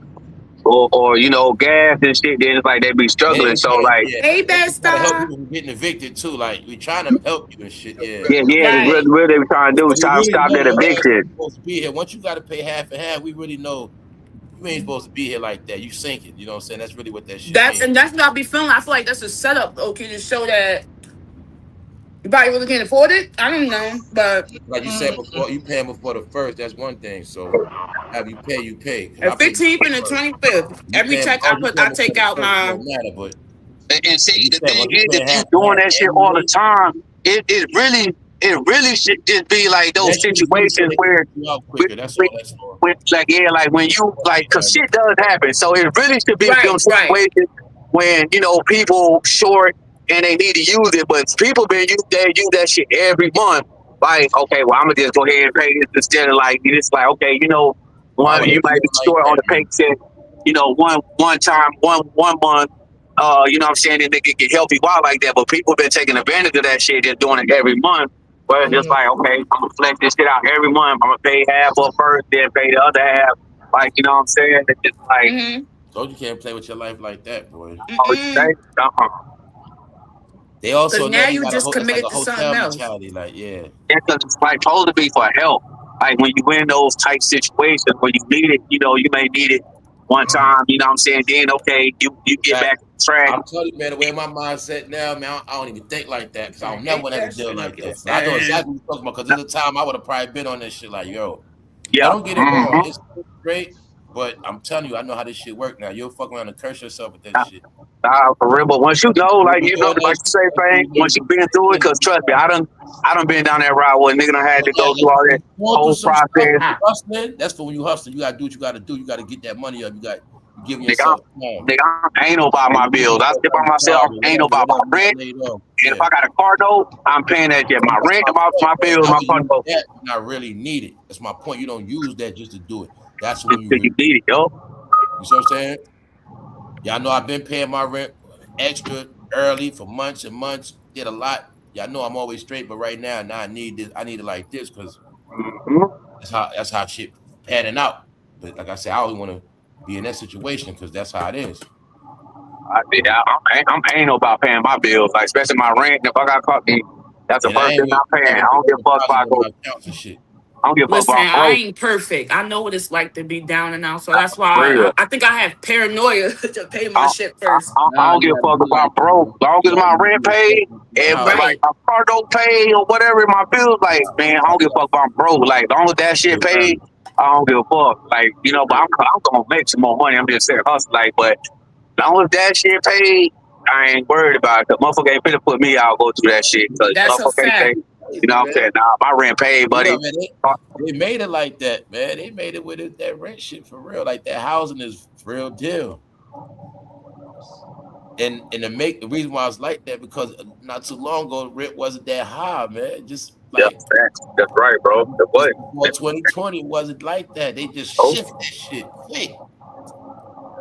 you know, gas and shit. Then it's like they be struggling. So, like, hey, best help people from getting evicted too. Like, we trying to help you and shit. Yeah. Right. What they trying to do is try to stop that eviction. Supposed to be here. Once you got to pay half and half, we really know you ain't supposed to be here like that. You sinking. You know what I'm saying? That's really what that shit means. And that's what I be feeling. I feel like that's a setup, okay, to show that you probably really can't afford it. I don't know, but like you said before, you paying before the first. That's one thing. So have you pay, you pay. The 15th and the 25th. Every check I put, I take out my. And see, the thing is, if you doing that shit all the time, it really should just be like those situations where, like when you like, cause shit does happen. So it really should be those situations when, you know, people short and they need to use it, but people use that shit every month. Like, okay, well, I'm gonna just go ahead and pay this instead of like, it's like, okay, you know, you might be short on the paycheck, you know, one month, you know what I'm saying, and they can help you out like that. But people been taking advantage of that shit, just doing it every month. But it's just like, okay, I'm gonna flex this shit out every month. I'm gonna pay half up first, then pay the other half. Like, you know what I'm saying? It's just like, so you can't play with your life like that, boy. They also now you just committed to something else. Like, yeah, because it's like supposed to be for help. Like when you in those type situations where you need it, you know, you may need it one time, you know what I'm saying? Then okay, you get back track. I'm telling you, man, the way my mindset now, man, I don't even think like that because I don't never want to have to deal like that. But I know exactly what you're talking about because there's a time I would have probably been on this shit like, yo. Yeah. Now, don't get it wrong. It's great, but I'm telling you, I know how this shit work now. You'll fuck around and curse yourself with that shit. Nah, for real. But once you know, like you know, like you say, thing, once you been through it, because trust me, I done been down that route where nigga done had to go through all that whole process. That's for when you hustle. You gotta do what you gotta do. You gotta get that money up. You giving Nigga, yourself nigga, I ain't no about my bills. I sit by myself. Ain't no about my rent. And if I got a car note, I'm paying that shit. My rent, my bills, my car note. That not really need it. That's my point. You don't use that just to do it. That's when you need it, yo. You see what I'm saying? Y'all know I've been paying my rent extra early for months and months. Did a lot. Y'all know I'm always straight, but right now I need this. I need it like this because that's how shit panning out. But like I said, I always want to be in that situation because that's how it is. I ain't no about paying my bills, like especially my rent. If I got caught, that's the first thing I'm paying. I don't give a fuck about accounts and shit. I don't give a fuck Listen, about I ain't perfect. I know what it's like to be down and out, so that's why I think I have paranoia to pay my shit first. I don't give a fuck about broke. As long as my rent paid and like my car don't pay or whatever, my bills, like man, I don't give a fuck about broke. Like as long as that shit paid, I don't give a fuck. Like you know, but I'm gonna make some more money. I'm just saying hustle, like, but as long as that shit paid, I ain't worried about it. Cause motherfucker ain't finna put me out go through that shit. Cause that's a fact. You know what I'm saying? Nah, my rent paid, buddy. You know, man, they made it like that, man. They made it with it, that rent shit for real. Like that housing is real deal. And the reason why I was like that because not too long ago rent wasn't that high, man. Just like that's right, bro. It was. Well, 2020 wasn't like that. They just shifted that shit quick.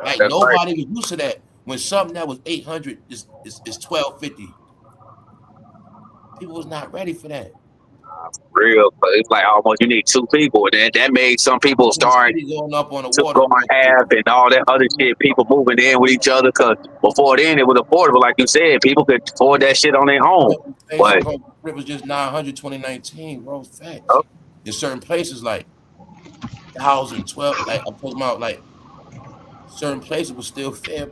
Like nobody was used to that. When something that was 800 is 1250. People was not ready for that. Real, but it's like almost you need two people. That made some people start going up on the water, going half and all that other shit. People moving in with each other because before then it was affordable, like you said. People could afford that shit on their own. But it was just 900 2019, bro. Facts. In certain places like 1,012, like I'm talking about, like certain places was still fair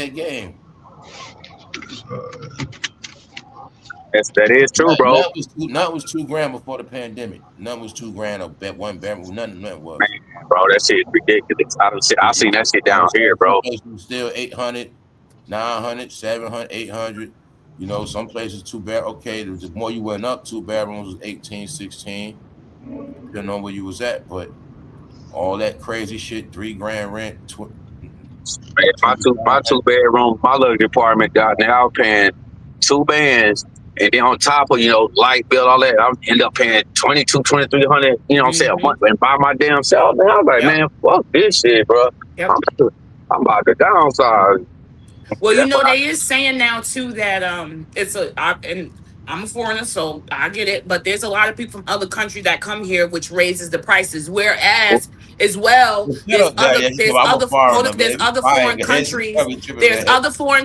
game. That is true, bro. Nothing was $2,000 before the pandemic. Nothing was $2,000 or bet $1 bedroom. Nothing was. Man, bro, that shit is ridiculous. I seen that shit down here, bro. Still 800, 900, 700, 800. You know, some places 2 bedrooms. Okay, the more you went up, 2 bedrooms was 18, 16. Depending on where you was at, but all that crazy shit, $3,000 rent. Man, my two bedroom, my little apartment down there, I was paying 2 bands. And then on top of, you know, light bill, all that, I end up paying $2,200, $2,300, you know what I'm saying, a month and buy my damn self. Man, I was like, man, fuck this shit, bro. I'm about to downsize. Well, you know, they is saying now too that and I'm a foreigner, so I get it, but there's a lot of people from other countries that come here, which raises the prices. Whereas, as well, there's other foreign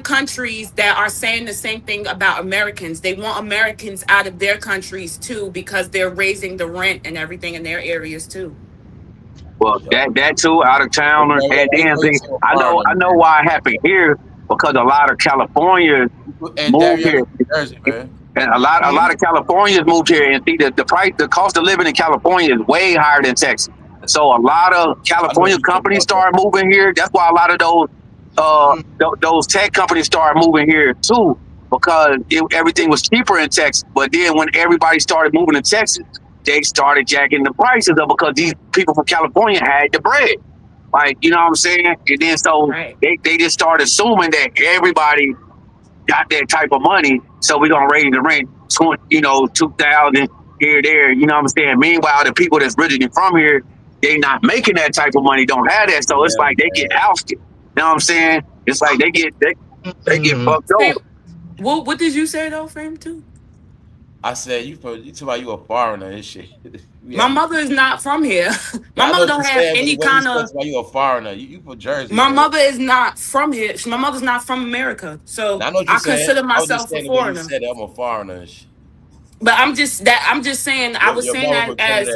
countries that are saying the same thing about Americans. They want Americans out of their countries too because they're raising the rent and everything in their areas too. Well, that too, out of town, and then I know why it happened here because a lot of Californians moved here. And a lot of Californians moved here, and see the cost of living in California is way higher than Texas. So a lot of California companies started moving here. That's why a lot of those tech companies started moving here too, because everything was cheaper in Texas. But then when everybody started moving to Texas, they started jacking the prices up because these people from California had the bread. Like, you know what I'm saying? And then so they just started assuming that everybody got that type of money, so we're gonna raise the rent, you know, 2,000 here, there. You know what I'm saying? Meanwhile, the people that's originally from here, they not making that type of money, don't have that, so it's like they get ousted. You know what I'm saying? It's like they get fucked over. What did you say though, Frame too? I said you talk about you a foreigner and shit. My mother is not from here. My mother don't have any kind of. Why you a foreigner? You from Jersey? My mother is not from here. My mother's not from America, so I consider myself a foreigner. You said I'm a foreigner and shit. But I'm just saying. I was saying that as.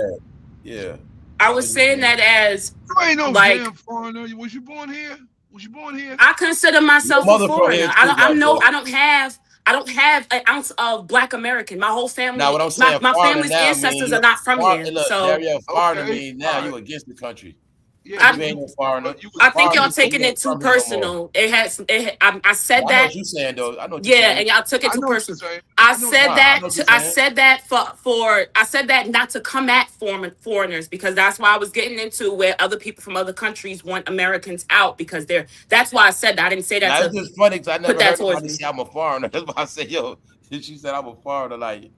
Yeah. I was saying that as. You ain't no damn foreigner. Was you born here? Was you born here? I consider myself a mother from foreigner. here too, I'm no. Joe. I don't have an ounce of Black American. My whole Now, family, what I'm saying, my foreigner family's now mean ancestors you are not from here. look, So Dario, foreigner Okay. mean now All you right. against the country. Yeah, You ain't no foreigner. you was I think born Foreigner y'all here. means you taking ain't it too from here no more. personal. I said I know that. what you're saying, though. I know what you're Yeah, saying. and y'all took it I too know what you're personal. saying. I I know what said you're I that. know what you're I saying. said that for. I said that not to come at foreigners because that's why I was getting into where other people from other countries want Americans out because they're. That's why I said that. I didn't say that Now, it's to just funny because I put never that heard towards nobody me. say I'm a foreigner. That's why I said, yo, she said I'm a foreigner. Like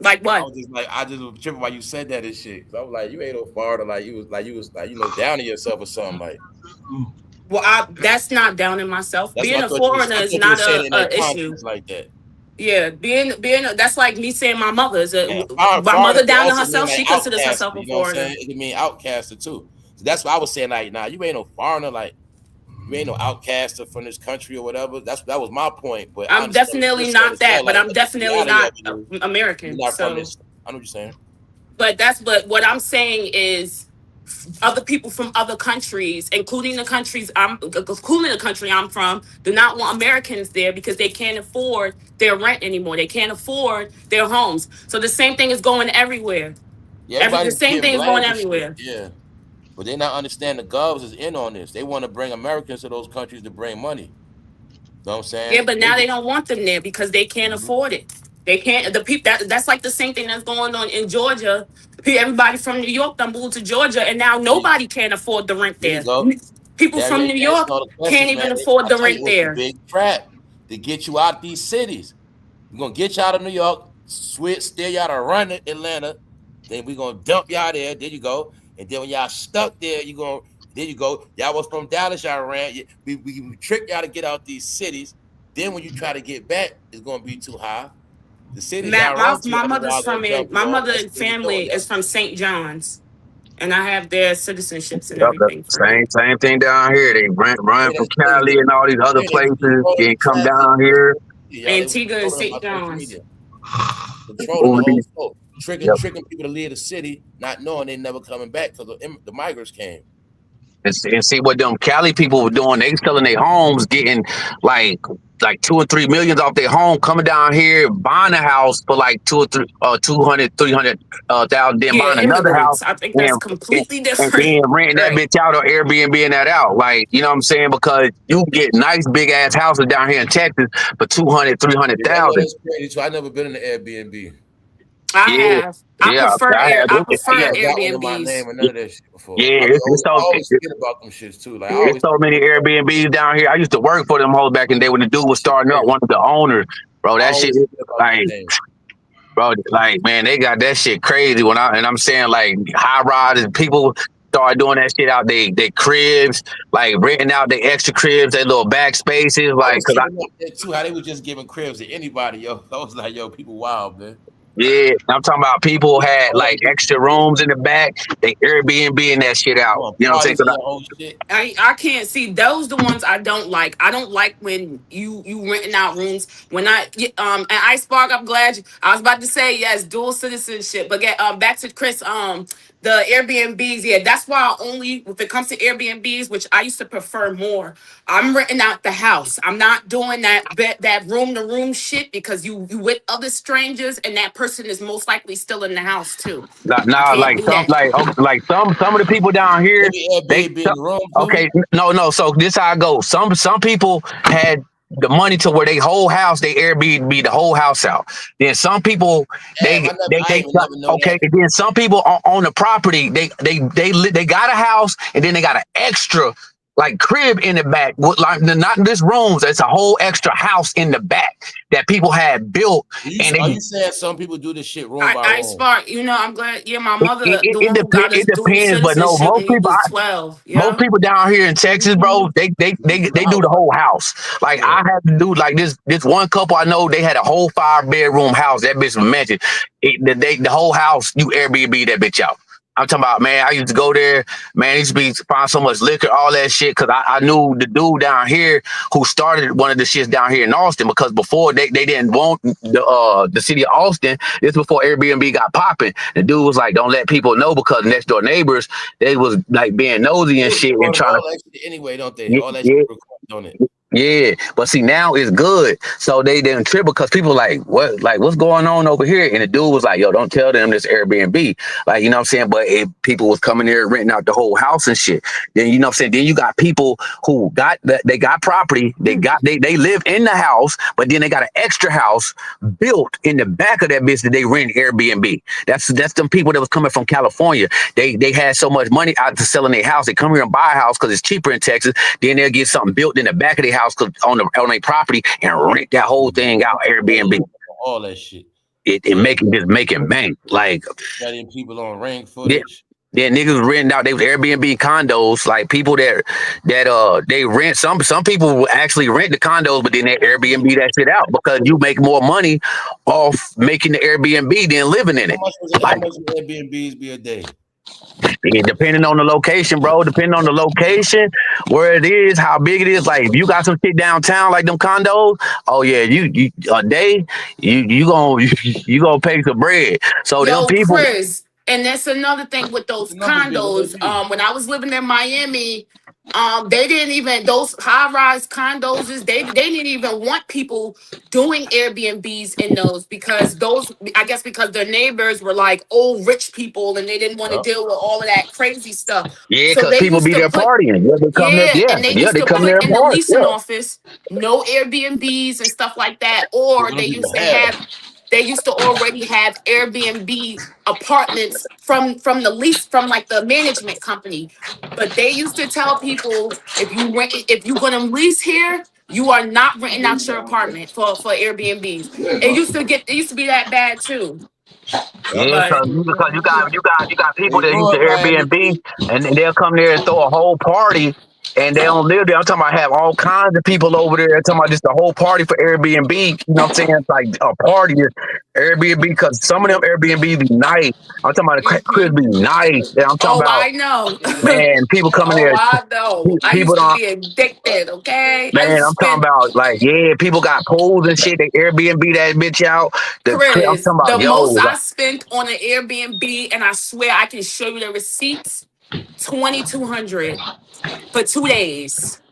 I what? was just like, I just was tripping why you said that and shit. So I was like, you ain't no foreigner. You was down to yourself or something. Like, Well, that's not down in myself. that's Being what a foreigner I is thought you were not saying in that a issue. context like that. Yeah, that's like me saying my mother is Yeah, my foreigner mother can down to also mean herself. like She considers outcast. herself a You know what I'm foreigner. saying? It can mean outcaster too. So that's why I was saying like, nah, you ain't no foreigner. Like, you ain't no outcaster from this country or whatever. That was my point. But I I'm understand what you're definitely saying not as well. that, but Like, I'm but the definitely reality of not it is you're American. not from So, this. I know what you're saying. but what I'm saying is other people from other countries, including the country I'm from, do not want Americans there because they can't afford their rent anymore. They can't afford their homes. So the same thing is going everywhere. Yeah, The everybody's same getting thing is going blamed for shit. everywhere. Yeah. But they not understand the govs is in on this. They want to bring Americans to those countries to bring money. Know what I'm Yeah, saying? but now they don't want them there because they can't afford it. They can't. The people that's like the same thing that's going on in Georgia. Everybody from New York done moved to Georgia, and now There you, nobody can afford the rent there you there. go. People There you from New answer York all the can't questions, man. even afford I the tell you rent what's the there. big trap to get you out of these cities. We're gonna get you out of New York, switch, steer you out of running Atlanta. Then we're gonna dump y'all there. There you go. And then when y'all stuck there, there you go. Y'all was from Dallas, y'all ran. We trick y'all to get out these cities. Then when you try to get back, it's gonna be too high. The cities Matt, y'all run to, my mother's otherwise gonna from jump you my on. mother That's and where you go. family is from St. John's, and I have their citizenships and Yep, the everything from them. same thing down here. They run from Cali and all these other They places, controlling then the come traffic. down here. Yeah, they was Antigua and controlling by St. social John's. media, controlling the Moving whole these- flow, Yep. tricking people to leave the city, not knowing they never coming back because the migrants came. And see what them Cali people were doing. They selling their homes, getting like 2 or 3 millions off their home, coming down here, buying a house for like 200, 300,000, then Yeah, buying another house immigrants. I think that's and, completely and different. then renting that Right. bitch out or Airbnb that out. Like, you know what I'm saying? Because you get nice big ass houses down here in Texas for 200, Yeah, I know 300,000. that's crazy. So I never been in the Airbnb. I Yeah, have. yeah. I had I it. I prefer never got one in my Airbnbs. name or none of that shit before. Yeah, I always forget about them shits too. Like I it's always so many Airbnbs down here. I used to work for them hoes back in the day when the dude was shit starting up, crazy. one of the owners. Bro, I that shit, always forget about them like, things. bro, like, man, they got that shit crazy. I'm saying, like, high riders, people start doing that shit out they cribs, like renting out their extra cribs, their little back spaces, I like, was tripping up there too. How they was just giving cribs to anybody, yo. I was like, yo, people wild, man. yeah, I'm talking about people had Oh, like extra rooms in the back, they Airbnb and that shit out. on You know what I'm saying? parties and your whole shit. I can't see those the ones I don't like. I don't like when you renting out rooms. When at Ice Park, I'm glad I was about to say yes, dual citizenship. But get back to Chris, the Airbnbs, yeah, that's why I only if it comes to Airbnbs, which I used to prefer more, I'm renting out the house. I'm not doing that room to room shit because you with other strangers and that person is most likely still in the house too. I Nah, can't do that. some of the people down They here, be they Airbnb in the room too. okay, no. So this how I go. Some people had the money to where they whole house, they Airbnb the whole house out. Then some people Damn, I ain't even never know okay. that. And then some people on the property, they got a house and then they got an extra like crib in the back, with like not just rooms. It's a whole extra house in the back that people had built, and Are they you saying some people do this shit room by I room? Spark, I'm glad. Yeah, my mother, the one who got us it dual depends. But no, citizenship when we was 12. most Yeah. people down here in Texas, bro, they do the whole house. Like Yeah. I had to do like this one couple I know, they had a whole 5-bedroom house. That bitch was mentioned. The whole house, you Airbnb that bitch out. I'm talking about, man, I used to go there, man, I used to find so much liquor, all that shit, because I knew the dude down here who started one of the shits down here in Austin, because before they didn't want the city of Austin. This before Airbnb got popping. The dude was like, don't let people know, because next door neighbors, they was like being nosy and shit and trying all that shit anyway, don't they? to... All that shit recorded on it. Yeah, but see, now it's good. So they didn't trip, because people like, what's going on over here? And the dude was like, yo, don't tell them this Airbnb. Like, you know what I'm saying? But if people was coming there renting out the whole house and shit, then, you know what I'm saying? Then you got people who they got property. They live in the house, but then they got an extra house built in the back of that business. They rent Airbnb. That's them people that was coming from California. They had so much money out to selling their house. They come here and buy a house because it's cheaper in Texas. Then they'll get something built in the back of their house on their property and rent that whole thing out Airbnb. All that shit. It making bank. Like studying people on ring footage. Yeah, niggas renting out. They was Airbnb condos. Like people that they rent. Some people will actually rent the condos, but then they Airbnb that shit out, because you make more money off making the Airbnb than living in it. How much would Airbnbs be a day? Yeah, depending on the location, bro. Depending on the location, where it is, how big it is. Like if you got some shit downtown, like them condos, oh yeah, you a day, you gonna pay some bread. So them people. Chris, and that's another thing with those condos. When I was living in Miami, they didn't even, those high-rise condos, they didn't even want people doing Airbnbs in those, because I guess because their neighbors were like old rich people and they didn't want to deal with all of that crazy stuff. Yeah, so because people be there partying. Yeah, they come there. And they used to put in the leasing office, no Airbnbs and stuff like that, or they used to have. They used to already have Airbnb apartments from the lease, from like the management company. But they used to tell people, if you're gonna lease here, you are not renting out your apartment for Airbnbs. It used to be that bad too. Yeah, because you got people that use the Airbnb and they'll come there and throw a whole party. And they don't live there. I'm talking about have all kinds of people over there. I'm talking about just a whole party for Airbnb. You know what I'm saying? It's like a party Airbnb, because some of them Airbnb be nice. I'm talking about the crib be nice. And I'm talking about, I know. Man, people coming there. I know. I used to be addicted, okay? Man, I'm talking about, like, yeah, people got pools and shit. They Airbnb that bitch out. Chris, the most I spent on an Airbnb, and I swear I can show you the receipts, $2,200 for 2 days.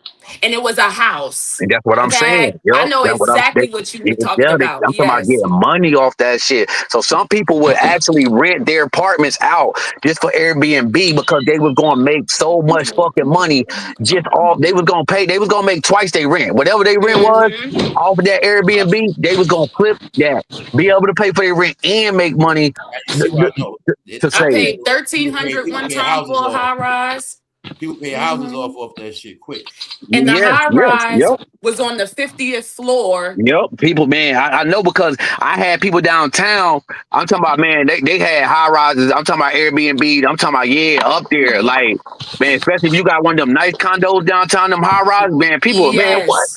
And it was a house. And that's what I'm saying. Yep, I know exactly what you were talking about. I'm talking about getting money off that shit. So some people would actually rent their apartments out just for Airbnb, because they was going to make so much fucking money just off. They was going to make twice their rent. Whatever their rent was off of that Airbnb, they was going to flip that, be able to pay for their rent and make money to save. I paid $1,300 one time for a high rise. People pay houses off that shit quick. And the high rise was on the 50th floor. Yep. People, man, I know, because I had people downtown. I'm talking about, man, they had high rises. I'm talking about Airbnb. I'm talking about, up there. Like, man, especially if you got one of them nice condos downtown, them high rises, man, people, man, what?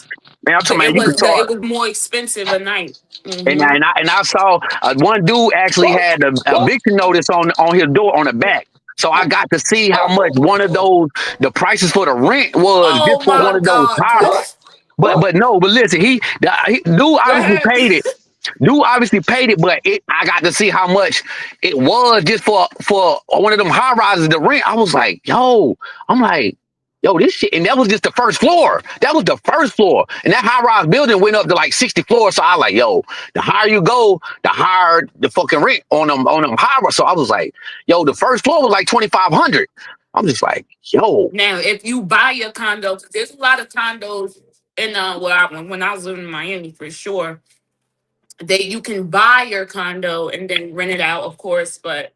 Man, I'm talking about, it was more expensive a night. And I saw one dude actually had a eviction notice on his door on the back. So I got to see how much one of those, the prices for the rent was just for one of those houses. But listen, dude obviously paid it. Dude obviously paid it, but I got to see how much it was just for one of them high rises to rent. I was like, this shit, and that was just the first floor. That was the first floor, and that high-rise building went up to like 60 floors. So I like, the higher you go, the higher the fucking rent on them high-rise. So I was like, the first floor was like $2,500. I'm just like, Now, if you buy a condo, there's a lot of condos in when I was living in Miami, for sure, you can buy your condo and then rent it out, of course, but.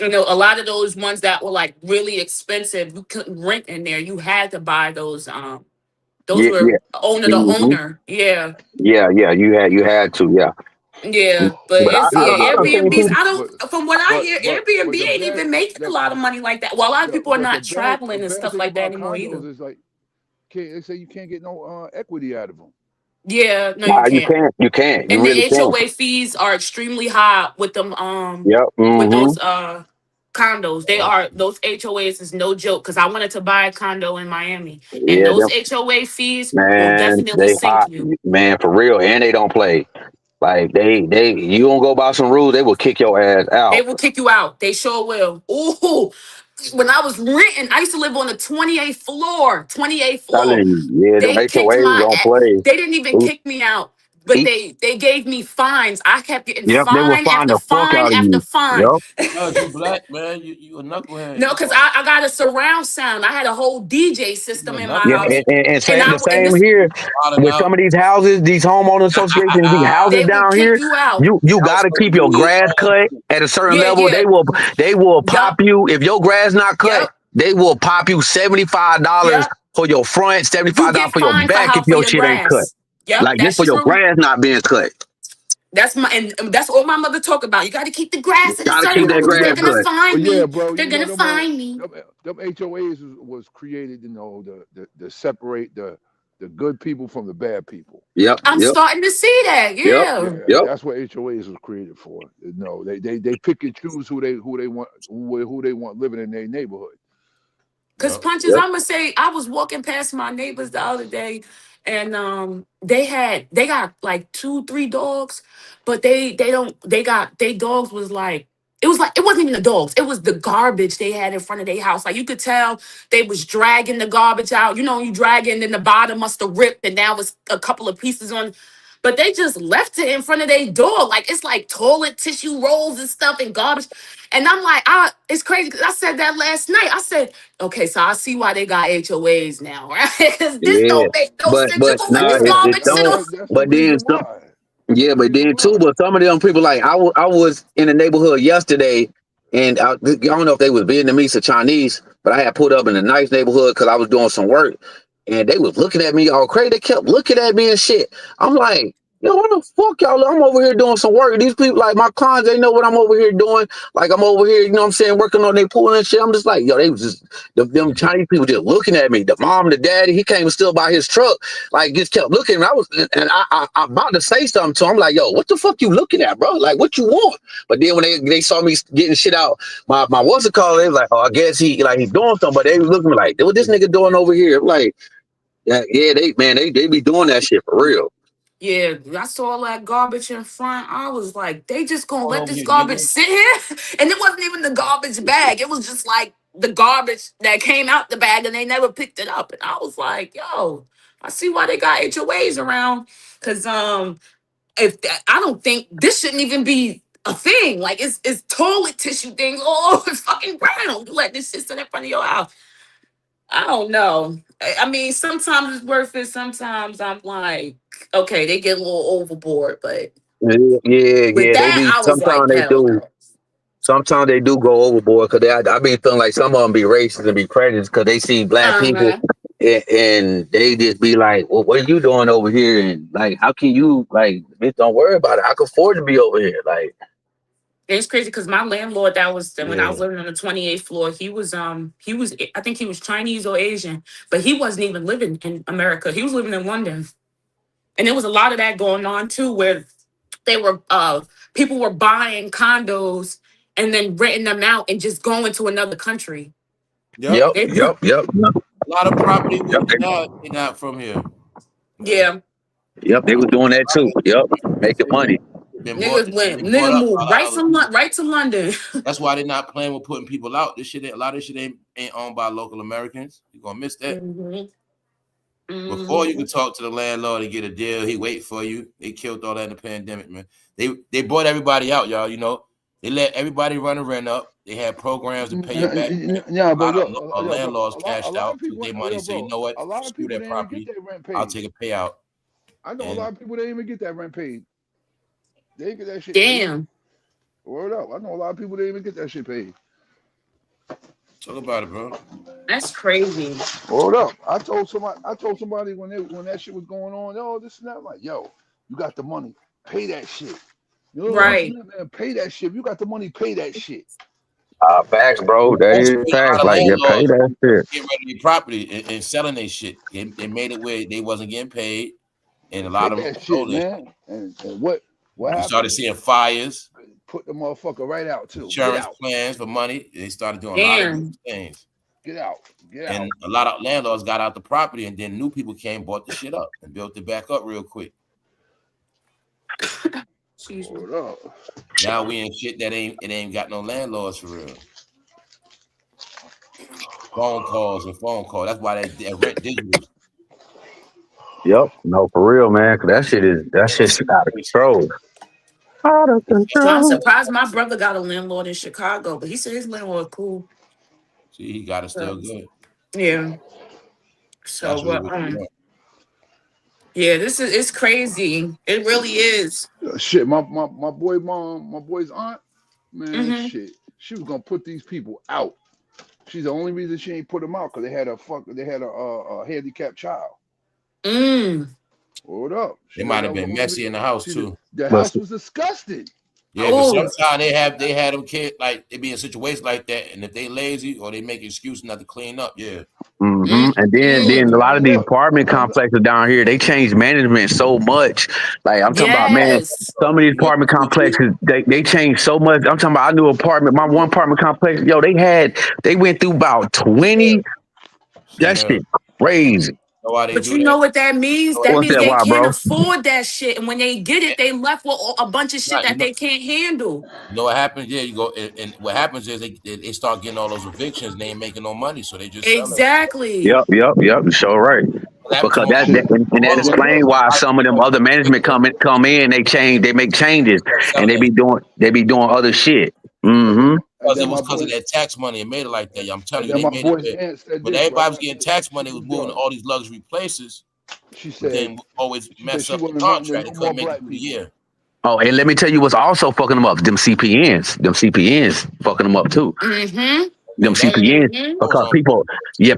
A lot of those ones that were like really expensive, you couldn't rent in there. You had to buy those. Those were owner to owner. Yeah. Yeah. You had to. Yeah. Yeah, but Airbnbs. From what I hear, Airbnb ain't even making a lot of money like that. Well, a lot of people are not traveling and stuff like that anymore either. Is like, they say you can't get no equity out of them. Yeah, no, you can't. You can't. And the HOA fees are extremely high with them. With those Condos. They are, those HOAs is no joke because I wanted to buy a condo in Miami. And Yeah, those them HOA fees will man, definitely they sink hot, you. man, for real, and they don't play. Like you don't go by some rules, they will kick your ass They out. will kick you out. They sure will. Ooh. When I was renting, I used to live on the 28th floor. 28th floor. Telling you, yeah, them They kicked HOAs my don't ass. play. They didn't even They, kick me out, but he- they gave me fines. I kept getting yep, they will fine find after the fuck fine out of after you. fine. Yep, Cause you black, man. You a knucklehead. No, You because are. I got a surround sound. I had a whole DJ You system a in my yeah, house. knucklehead. and And the and same this, here Wilding with some out. of these houses, these homeowner associations, these houses they will down kick here. you out. You I was got to supposed keep to your be his grass owner. cut at a certain Yeah, level. yeah. They will pop Yup. you if your grass not cut. Yup. They will pop you $75 Yup. for your front, You $75 get for your fined for back if how for your your shit ain't cut. grass. Yep, Like just that's for your true. grass not being cut. That's my and that's all my mother talk about. You got to keep the grass at a Gotta certain keep that level because they're grass gonna Well, cut. find yeah, me. bro. They're You know gonna them old, find me. them HOAs was created, to separate the good people from the bad people. Yep, I'm yep, starting to see that. yep, Yeah. Yeah, yep. that's what HOAs was created for. No, they pick and choose who they want living in their neighborhood. Cause Yep. punches, Yep. I'm gonna say I was walking past my neighbors the other day, and they got like 2, 3 dogs, but they don't they got they dogs was like it wasn't even the dogs, it was the garbage they had in front of their house. Like you could tell they was dragging the garbage out. You know, you dragging and the bottom must have ripped, and now it's a couple of pieces on. But they just left it in front of their door. Like it's like toilet tissue rolls and stuff and garbage. And I'm like, it's crazy because I said that last night. I said, okay, so I see why they got HOAs now, right? Because this Yeah. don't make no sense. You But gonna let nah, this Yeah, it garbage that's sit on? don't. that's the But then reason some. why. That's Yeah, the but reason then too, why. but some of them people like I was in the neighborhood yesterday, and I don't know if they was Vietnamese or Chinese, but I had put up in a nice neighborhood because I was doing some work, and they was looking at me all crazy. They kept looking at me and shit. I'm like, yo, what the fuck, y'all? I'm over here doing some work. These people, like my clients, they know what I'm over here doing. Like I'm over here, you know what I'm saying, working on their pool and shit. I'm just like, yo, they was just them Chinese people just looking at me. The mom, the daddy, he came and still by his truck, like just kept looking. And I'm about to say something to him. I'm like, yo, what the fuck you looking at, bro? Like, what you want? But then when they saw me getting shit out, my what's it called? They was like, oh, I guess he's doing something. But they was looking like, what this nigga doing over here? I'm like, yeah, they be doing that shit for real. Yeah, I saw all that garbage in front. I was like, they just gonna Going let over this here, garbage nigga. sit here? And it wasn't even the garbage bag. It was just like the garbage that came out the bag and they never picked it up. And I was like, yo, I see why they got HOAs around. Cause I don't think this shouldn't even be a thing. Like it's toilet tissue things all over the fucking ground. You let this shit sit in front of your house. I don't know. I mean, sometimes it's worth it. Sometimes I'm like, okay, they get a little overboard. But with Yeah. They that, be I was like, sometimes they hell do. no. Sometimes they do go overboard because I be feeling like some of them be racist and be prejudiced because they see black people Uh-huh. and they just be like, well, what are you doing over here? And like, how can you like, bitch, don't worry about it. I can afford to be over here. Like, It's crazy because my landlord that was when I Yeah. was living on the 28th floor, he was I think he was Chinese or Asian, but he wasn't even living in America. He was living in London. And there was a lot of that going on too, where they were people were buying condos and then renting them out and just going to another country. Yep. yep, They yep, yep, A lot of property yep, we have they not from here. Man. yeah. yep. They was doing that too. Yep, making money. Bought up Moved by a lot of other people. right to London. That's why they're not playing with putting people out. A lot of this shit ain't owned by local Americans. You're gonna miss that. Mm-hmm. Before you Mm-hmm. can talk to the landlord and get a deal, he wait for you. They killed all that in the pandemic, man. They bought everybody out, y'all. You know, they let everybody run the rent up. They had programs to pay you back. Yeah, A but lot look, of bro, landlords a cashed lot out, of took people, their money, say, you bro, know what, a lot of screw people that didn't even get property. their rent I'll paid. take a payout. I know a And lot of people didn't even get that rent paid. They didn't get that shit paid. Damn. Word up. I know a lot of people didn't even get that shit paid. talk about it, bro. That's crazy. Hold up. I told somebody when that shit was going on, oh, this and that. I'm like, yo, you got the money. Pay that shit. You know Yep. this Right. and that, man. Pay that shit. If you got the money, pay that shit. Facts, bro. That That's is where a facts. lot of Like, you pay landlords that shit. get rid of their property and selling their shit. They made it where they wasn't getting paid, and a lot Pay of them that shit, control this. man. And what What You happened? started seeing fires. Put the motherfucker right out too. Insurance plans for money. They started doing a lot of things. Get out. And a lot of landlords got out the property, and then new people came, bought the shit up, and built it back up real quick. Hold up. Now we in shit that ain't got no landlords for real. Phone calls. That's why they rent digital. Yep. No, for real, man. Cause that shit's out of control. Out of control. So I'm surprised my brother got a landlord in Chicago, but he said his landlord cool. See, he got it still good. Yeah. So yeah, it's crazy. It really is. Shit, my boy's aunt, man, shit. She was gonna put these people out. She's the only reason she ain't put them out because they had a handicapped child. Hold up. They might have been messy in the house too. The house was disgusting. Yeah, because sometimes they had them kids like they be in situations like that, and if they lazy or they make excuses not to clean up, yeah. Mm-hmm. And then a lot of these apartment complexes down here, they change management so much. Like I'm talking about, man, some of these apartment complexes, they change so much. I'm talking about, I knew my one apartment complex, yo, they went through about 20. That shit crazy. But you know what that means? That means they can't afford that shit, and when they get it, they left with a bunch of shit that they can't handle. You know what happens? Yeah, you go, and what happens is they start getting all those evictions, and they ain't making no money, so they just exactly. Yep. You're sure right. Because that explains why some of them other management come in, they make changes, and they be doing other shit. Mm-hmm. Because it was because of that tax money. It made it like that. I'm telling you, they made it. But everybody was getting tax money. It was moving to all these luxury places. She said, then always mess up the contract. They couldn't make it through the year. Oh, and let me tell you what's also fucking them up. Them CPNs fucking them up too. Mm-hmm. Them CPNs, because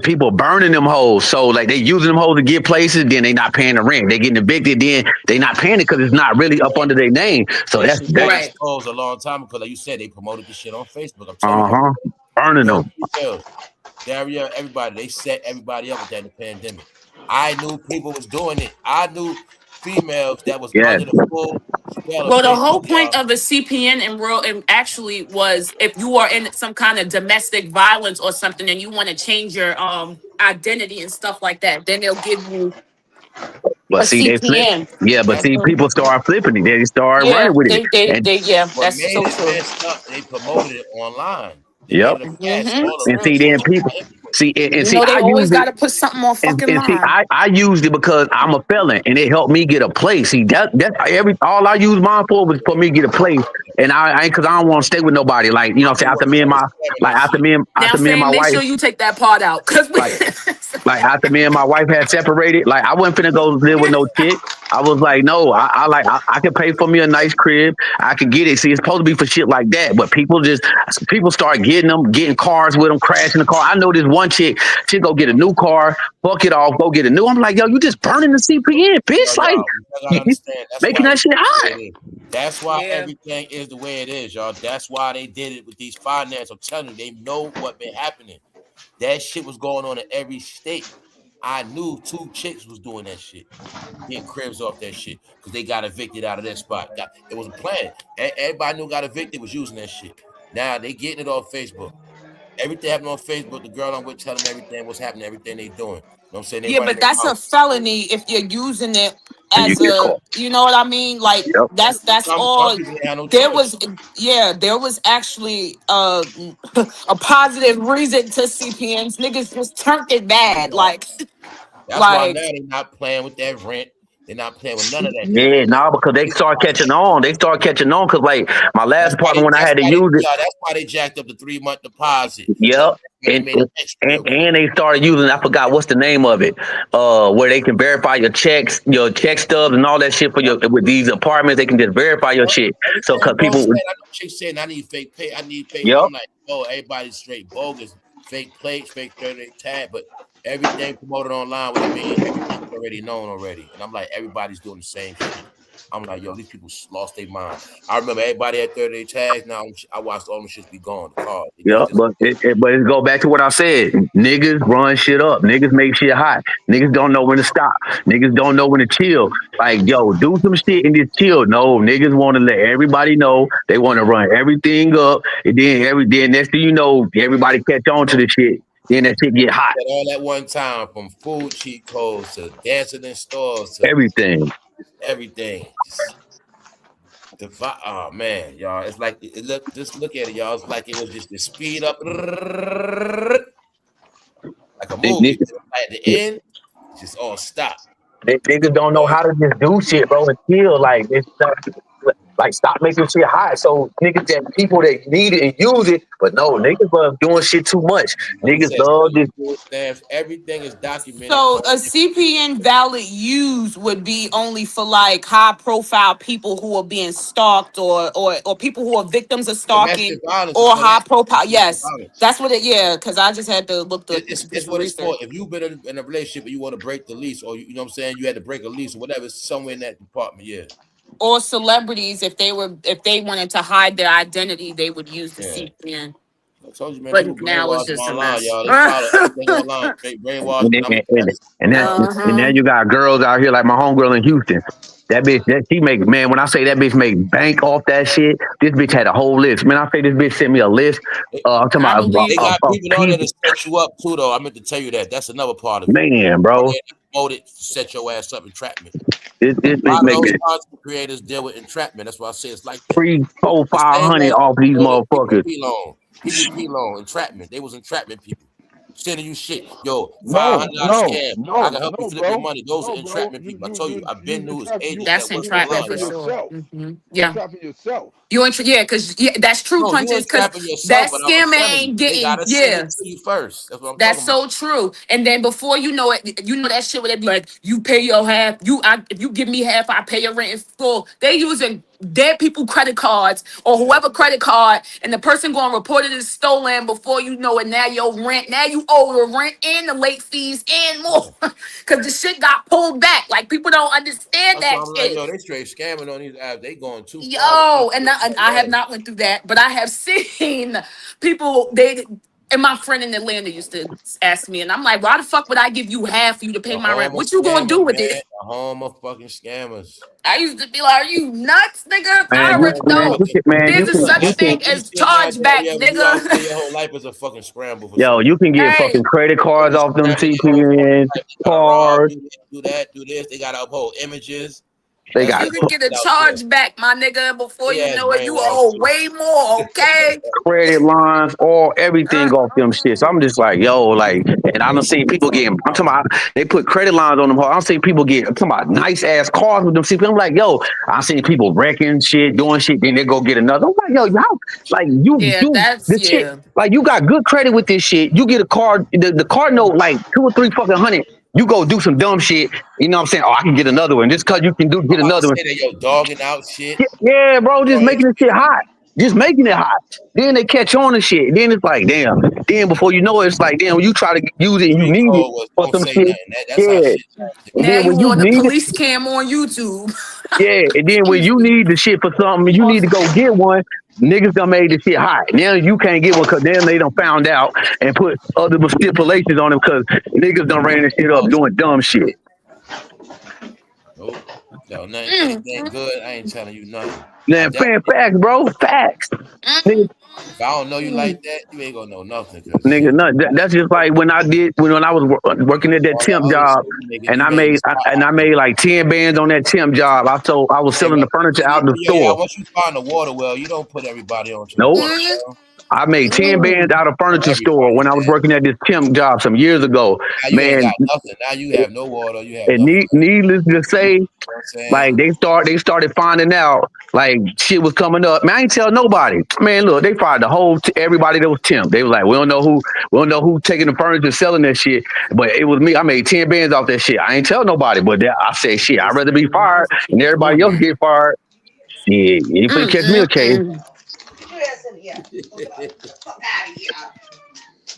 people burning them hoes. So like they using them hoes to get places, then they not paying the rent. They getting evicted, then they not paying it because it's not really up under their name. So that's right. Exposed a long time ago. Like you said, they promoted the shit on Facebook. I'm telling you, burning them. Everybody, they set everybody up with that in the pandemic. I knew people was doing it. I knew females that was under the full spell. Well, the whole point of a CPN and actually was if you are in some kind of domestic violence or something and you want to change your identity and stuff like that, then they'll give you a CPN. People start flipping it. They start running with it. That's so true. They promoted it online. Yep. And see, then people they always got to put something on fucking line. I used it because I'm a felon, and it helped me get a place. See, all I used mine for was for me to get a place, and I because I don't want to stay with nobody. Like after me and my wife. Make sure you take that part out, cause like after me and my wife had separated, like I wasn't finna go live with no chick. I was like, no, I can pay for me a nice crib. I can get it. See, it's supposed to be for shit like that, but people start getting cars with them, crashing the car. I know this one chick, she go get a new car, fuck it off, go get a new. I'm like, yo, you just burning the CPN, bitch. Making that shit hot. That's why everything is the way it is, y'all. That's why they did it with these finance. I'm telling you, they know what been happening. That shit was going on in every state. I knew 2 chicks was doing that shit, getting cribs off that shit because they got evicted out of that spot. It was a plan. Everybody knew got evicted was using that shit. Now they getting it off Facebook. Everything happening on Facebook. The girl I'm with telling them everything, what's happening, everything they doing. You know what I'm saying? But that's a felony if you're using it as you know what I mean? Like that's all. There was actually a positive reason to CPNs. Niggas just turned it bad. Like that's why now they're not playing with that rent. They're not playing with none of that. Yeah, because they start catching on. Because like my last apartment when I had to use it. That's why they jacked up the 3-month deposit. Yep. And they started using, I forgot what's the name of it, where they can verify your checks, your check stubs, and all that shit with these apartments. They can just verify your shit. So, because people, chicks saying I need fake pay, I need fake. Yep. I'm like, everybody's straight bogus, fake plates, fake 30-day tag, but everything promoted online. What I mean, everything's already known already, and I'm like, everybody's doing the same shit. I'm like, yo, these people lost their mind. I remember everybody had 30-day tags. Now I watched all them shits be gone. The car. Yep, but it go back to what I said. Niggas run shit up. Niggas make shit hot. Niggas don't know when to stop. Niggas don't know when to chill. Like, yo, do some shit and just chill. No, niggas want to let everybody know. They want to run everything up. And then next thing you know, everybody catch on to the shit. Then that shit get hot. All at one time, from food cheat codes to dancing in stores to everything. Just oh man, y'all. It's like just look at it, y'all. It's like it was just the speed up like a movie. At the end, just all stop. Niggas don't know how to just do shit, bro, and chill. Like it's like stop making shit hot. So niggas that people that need it and use it, but no, niggas love doing shit too much. Niggas love this. Everything is documented. So a CPN valid use would be only for like high profile people who are being stalked or people who are victims of stalking or high profile. Yes, that's what it. Yeah, because I just had to look the. It's what it's for. If you've been in a relationship and you want to break the lease, or you know what I'm saying, you had to break a lease or whatever, somewhere in that department, yeah. Or celebrities, if they wanted to hide their identity, they would use the CPN. I told you, man. But now it's just online, a mess. y'all. They follow everything online. And then you got girls out here like my homegirl in Houston. That bitch, she make, man, when I say that bitch make bank off that shit, this bitch had a whole list. Man, I say this bitch sent me a list. I'm talking about they got people on there to set you up too, though. I meant to tell you that. That's another part of it. Man, bro. Promoted to set your ass up, entrapment. This bitch make it. Content creators deal with entrapment. That's why I say it's like that. 300, 400, 500 off these motherfuckers. People entrapment. They was entrapment people. Sending you shit. Yo, $500 scam. I can help you flip your money. Those are entrapment people. I told you, I've been news agents. That's entrapment for sure. Yeah. Entrapping yourself. Because that's true, Punches. Because that scammer ain't getting. You first. That's what I'm That's so true. And then before you know it, you know that shit where they be like, you pay your half. If you give me half, I pay your rent in full. They using dead people credit cards or whoever credit card, and the person going to report it as stolen before you know it. Now your rent, now you owe the rent and the late fees and more because the shit got pulled back. Like people don't understand that shit. Like, yo, they straight scamming on these apps. They going too far. Yo, and I have not went through that, but I have seen people. And my friend in Atlanta used to ask me, and I'm like, why the fuck would I give you half for you to pay my rent? What you gonna do with it? A home of fucking scammers. I used to be like, are you nuts, nigga? I already know. There's a such thing as chargeback, nigga. Your whole life is a fucking scramble. Yo, you can get fucking credit cards off them CPN, cards. Do that, do this. They gotta uphold images. You can get a charge back, my nigga, before you know it, you owe way more, okay? Credit lines, everything off them shit. So I'm just like, yo, like, and I don't see people getting, I'm talking about, they put credit lines on them. I don't see people get, I'm talking about nice ass cars with them CPN. I'm like, yo, I see people wrecking shit, doing shit, then they go get another. I'm like, yo, how, like, you do this shit. Like, you got good credit with this shit. You get a card, the card note, like 2 or 3 fucking hundred. You go do some dumb shit, you know what I'm saying? Oh, I can get another one. Just because you can get another one. Yo, dogging out shit. Yeah, bro, just making the shit hot. Just making it hot. Then they catch on to shit. Then it's like, damn. Then before you know it, it's like, damn, when you try to use it and you need it for some shit. Now you want the police cam on YouTube. Yeah, and then when you need the shit for something, you need to go get one. Niggas done made this shit hot. Now you can't get one because then they done found out and put other stipulations on them because niggas done ran this shit up doing dumb shit. Nope. No, nothing good. I ain't telling you nothing. Man, facts, bro. Facts. Nigga. If I don't know you like that, you ain't gonna know nothing. Nigga, no, that's just like when I was working at that temp job, and I made like 10 bands on that temp job. I was selling the furniture out the store. Yeah, once you find the water well, you don't put everybody on. Nope. I made 10 bands out of furniture store when I was working at this temp job some years ago. Now you ain't got nothing. Now you have no water. You have and needless to say, like they started finding out like shit was coming up. Man, I ain't tell nobody. Man, look, they fired everybody that was temp. They was like, we don't know who taking the furniture selling that shit, but it was me. I made 10 bands off that shit. I ain't tell nobody, but I said shit. I'd rather be fired and everybody else get fired. Yeah, you finna catch me a case.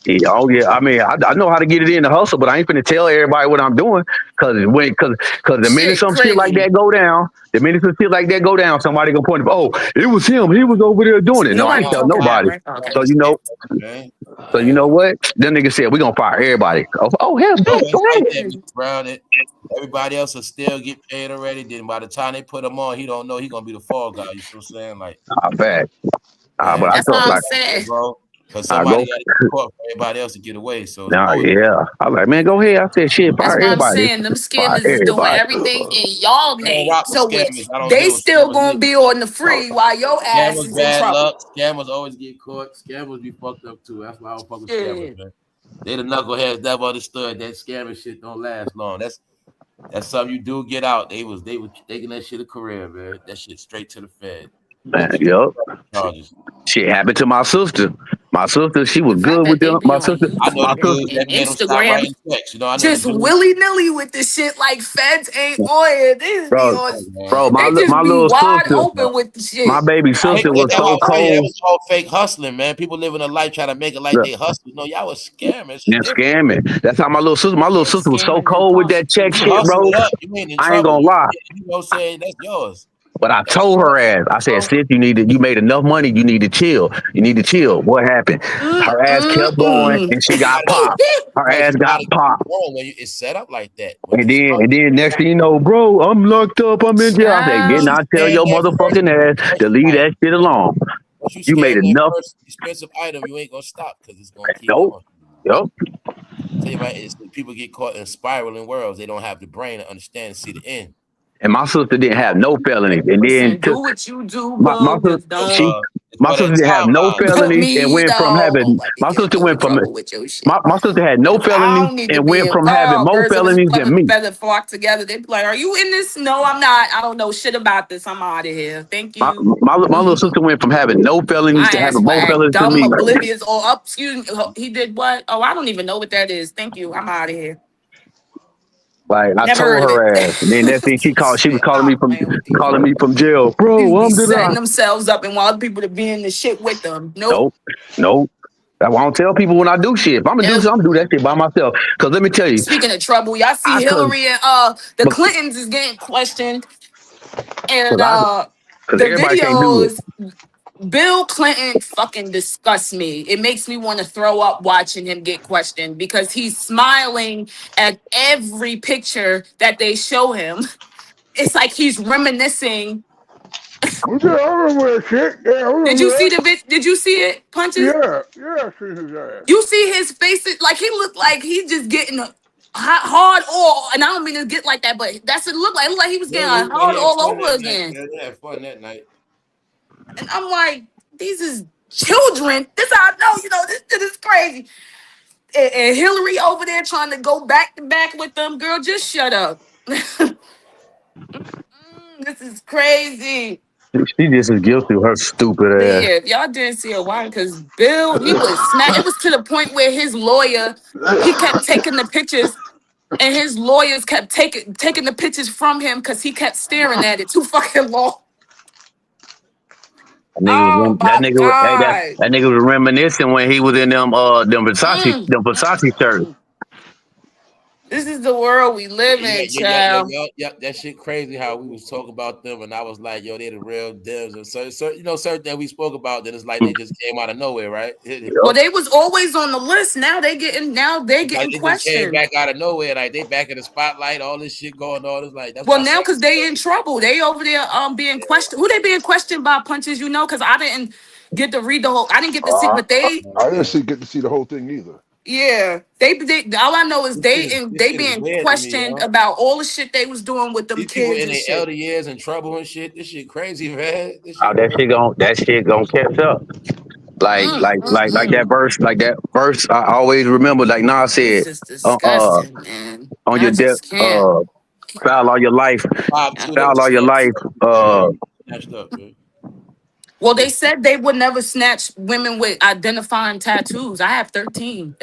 Yeah, oh yeah, I mean, I know how to get it in the hustle, but I ain't finna tell everybody what I'm doing, cause the minute Shit some shit like crazy. that go down, somebody gonna point, oh, it was him, he was over there doing it. No, I Nobody ain't tell talking about nobody. right. Okay. So Man. what? That nigga said we gonna fire everybody. Oh hell, No, go it's like that, ahead. Mr. Brown. Everybody else will still get paid already. Then by the time they put him on, he don't know he gonna be the fall guy. You see what I'm saying? Like, I bet. But man, I That's what told I'm like saying. bro, because I somebody go. got to get caught for everybody else to get away. So it's Nah, always yeah. I like, man, go ahead. I said, shit, That's fire what I'm everybody. saying. Them Fire scammers is doing everybody. everything in y'all I don't name. rock with So scammers. I don't they deal with still scammers gonna either. be on the free while your ass Scammers is in bad trouble. luck. Scammers always get caught. Scammers be fucked up too. That's why I don't fuck with scammers, Shit. man. They the knuckleheads never understood that scamming shit don't last long. That's something you do get out. They was taking that shit a career, man. That shit straight to the Fed. Man, Straight yep. charges. Shit happened to my sister. My sister, she The was fact good that with they them. be My on sister, I know my the YouTube sister, dudes that and made them stop Instagram writing checks. You know, I know the just dudes. willy nilly with the shit like feds ain't on it. They just be bro, on. Man. bro, They just my be little wide sister, open with the my shit. baby Fake, sister was that's so what I'm saying. That cold. was called fake hustling, man. People living a life trying to make it like Look, they hustling. No, y'all was scamming. It's then different. scamming. That's how my little sister was so Scamming and cold with that check You shit, prostitution. hustle bro. it up. You ain't in I ain't trouble. gonna You, lie. you know, saying that's yours. But I That's told her yours. ass, I said, Bro. sis, you made enough money, you need to chill. You need to chill. What happened? Mm, Her ass mm, kept going mm. and she You got gotta, popped. Her bro, ass you got gotta keep popped. going when it's set up like that. When And you then, start, and then next thing you know, bro, I'm locked up. I'm in jail. I said, did Child. once you not tell stand your that motherfucking ass first to leave like, that shit alone. once you You made scam that enough. first expensive item, you ain't gonna stop because it's gonna keep Nope. going. Yep. Tell you right, it's, people get caught in spiraling worlds. They don't have the brain to understand and see the end. And my sister didn't have no felonies. And then Listen, do what you do, my boo. sister, Just don't It's my for sister that didn't have no timeline. put felonies and me went from down. Don't having, let me my get sister you in went from, trouble with your shit. my sister had no I felonies don't need to and be went from having involved. more Birds of felonies than a me. feather flock together. They be like, "Are you in this?" No, I'm not. I don't know shit about this. I'm out of here. Thank you. My little sister went from having no felonies My to ass having will more act felonies than dumb, me. oblivious, or up. Excuse me. He did what? Oh, I don't even know what that is. Thank you. I'm out of here. Like I Never told heard of it. her ass. And then that thing she was Shit, stop playing with these calling folks. me from jail. These Bro, be I'm setting da. themselves up and want people to be in the shit with them. Nope. Nope. Nope. That's why I don't tell people when I do shit. If I'm gonna do Nope. something, I'm gonna do that shit by myself. Cause let me tell you, Speaking of trouble, y'all see I cause Hillary and the Clintons is getting questioned, and cause the everybody can't do it. videos. Bill Clinton fucking disgusts me. It makes me want to throw up watching him get questioned because he's smiling at every picture that they show him. It's like he's reminiscing. Okay, I remember that shit. Yeah, I Did remember you see that. the Did you see it? Punches. Yeah, yeah, I seen his ass. You see his face. Like he looked like he's just getting a hard all. And I don't mean to get like that, but that's what it looked like. It looked like he was Yeah, getting he, a hard he had all fun over that night, again. man. He had fun that night. And I'm like, these is children. This how I know. This shit is crazy. And Hillary over there trying to go back to back with them. Girl, just shut up. This is crazy. She just as guilty with her stupid But ass. yeah, if y'all didn't see it, why? Because Bill, he was snap. It was to the point where his lawyer, he kept taking the pictures, and his lawyers kept taking the pictures from him because he kept staring at it too fucking long. Oh my God. That nigga was reminiscing when he was in them Mm, Versace shirts. this is the world we live in, child. That shit crazy how we was talking about them, and I was like, yo, they the real devs. And so certain that we spoke about, then it's like they just came out of nowhere, right? Well, they was always on the list. Now they're Like getting they just came questioned. back out of nowhere, like they back in the spotlight, all this shit going on. It's like that's Well, why I now said, because they in trouble, they over there being questioned. Who they being questioned by, Punches? Because I didn't get to read the whole. I didn't get to see, I, but they, I didn't get to see the whole thing either. yeah, they. All I know is this they shit is being weird to me, questioned yo. about all the shit they was doing with them These people kids in and their shit. elder years in trouble and shit. This shit crazy, man. This Oh, shit crazy. that shit gonna catch up. Like Mm. that verse. I always remember. Like Nas said, This is uh, uh disgusting, man. on your I death, just can't. foul all your life, Five Yeah. children foul all your life. snatched up, man. Well, they said they would never snatch women with identifying tattoos. I have 13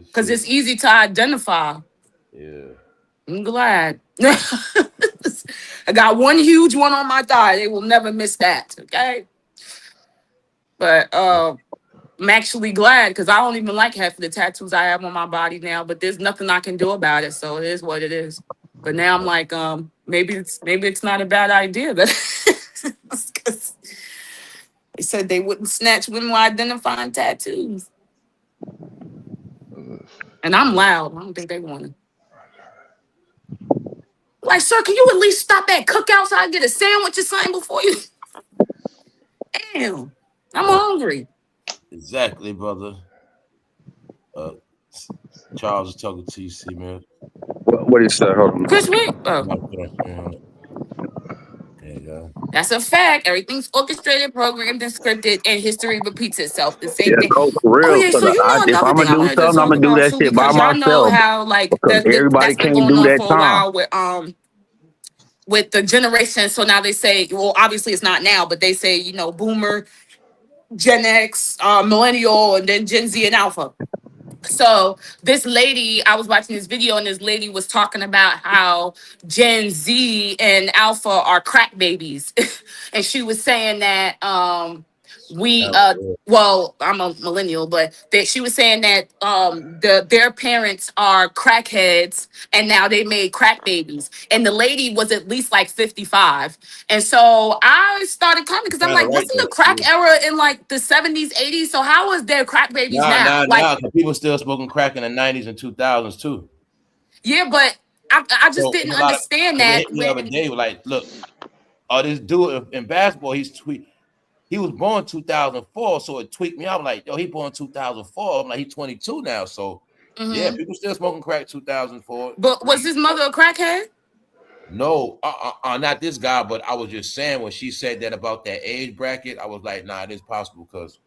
because Shit. it's easy to identify. Yeah. I'm glad. I got one huge one on my thigh. They will never miss that. Okay. But I'm actually glad because I don't even like half of the tattoos I have on my body now, but there's nothing I can do about it. So it is what it is. But now I'm like, maybe it's not a bad idea. But they said they wouldn't snatch women with identifying tattoos. And I'm loud. I don't think they want to. Like, sir, can you at least stop that cookout so I get a sandwich or something before you? Damn, I'm hungry. Exactly, brother. Charles is talking to you, see, man. What is that? Hold on. Chris Wick. Oh. There you go. That's a fact. Everything's orchestrated, programmed, and scripted, and history repeats itself. The same thing. No, for Oh real. yeah, so you know If another I'm thing gonna I do wanted to something, I'm talk gonna do about that too, shit by because y'all know myself. how like Because everybody that's been can't going do on that for a time. while with the generation. So now they say, well, obviously it's not now, but they say, you know, Boomer, Gen X, Millennial, and then Gen Z and Alpha. So this lady, I was watching this video, and this lady was talking about how Gen Z and Alpha are crack babies, and she was saying that well, I'm a millennial, but that she was saying that their parents are crackheads, and now they made crack babies, and the lady was at least like 55, and so I started commenting because I'm like, Right, wasn't the crack era in like the 70s, 80s? So how is there crack babies now? Like, People still smoking crack in the 90s and 2000s too. yeah, but I just So, didn't understand it that hit me the other when day. Like, look, this dude in basketball, he was born 2004, so it tweaked me out. I'm like, yo, he born 2004. I'm like, he's 22 now. So yeah, people still smoking crack 2004. But was his mother a crackhead? No, not this guy. But I was just saying when she said that about that age bracket, I was like, nah, it is possible because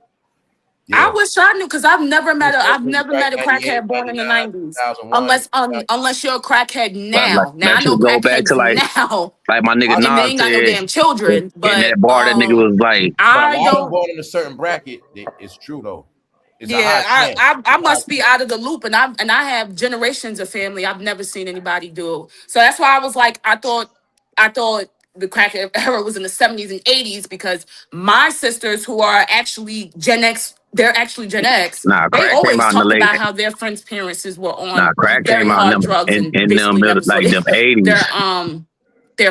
I wish I knew because I've never met a 98, crackhead born in the 99, 90s. 2001. Unless you're a crackhead Like now. Now I that know should go back crackheads to now, like my nigga and they Nas ain't got no said damn children. in But that bar. That nigga was like, But a I lot of them don't. born in a certain bracket. It's true though. It's a Yeah, high chance. I must be out of the loop, and I have generations of family. I've never seen anybody do it. So that's why I was like, I thought the crack era was in the 70s and 80s because my sisters who are actually Gen X, they're actually Gen X. nah, They crack came always out in the talked late. about how their friends' parents were Nah, on crack very came out hard drugs and in them basically middle, never saw like them 80s.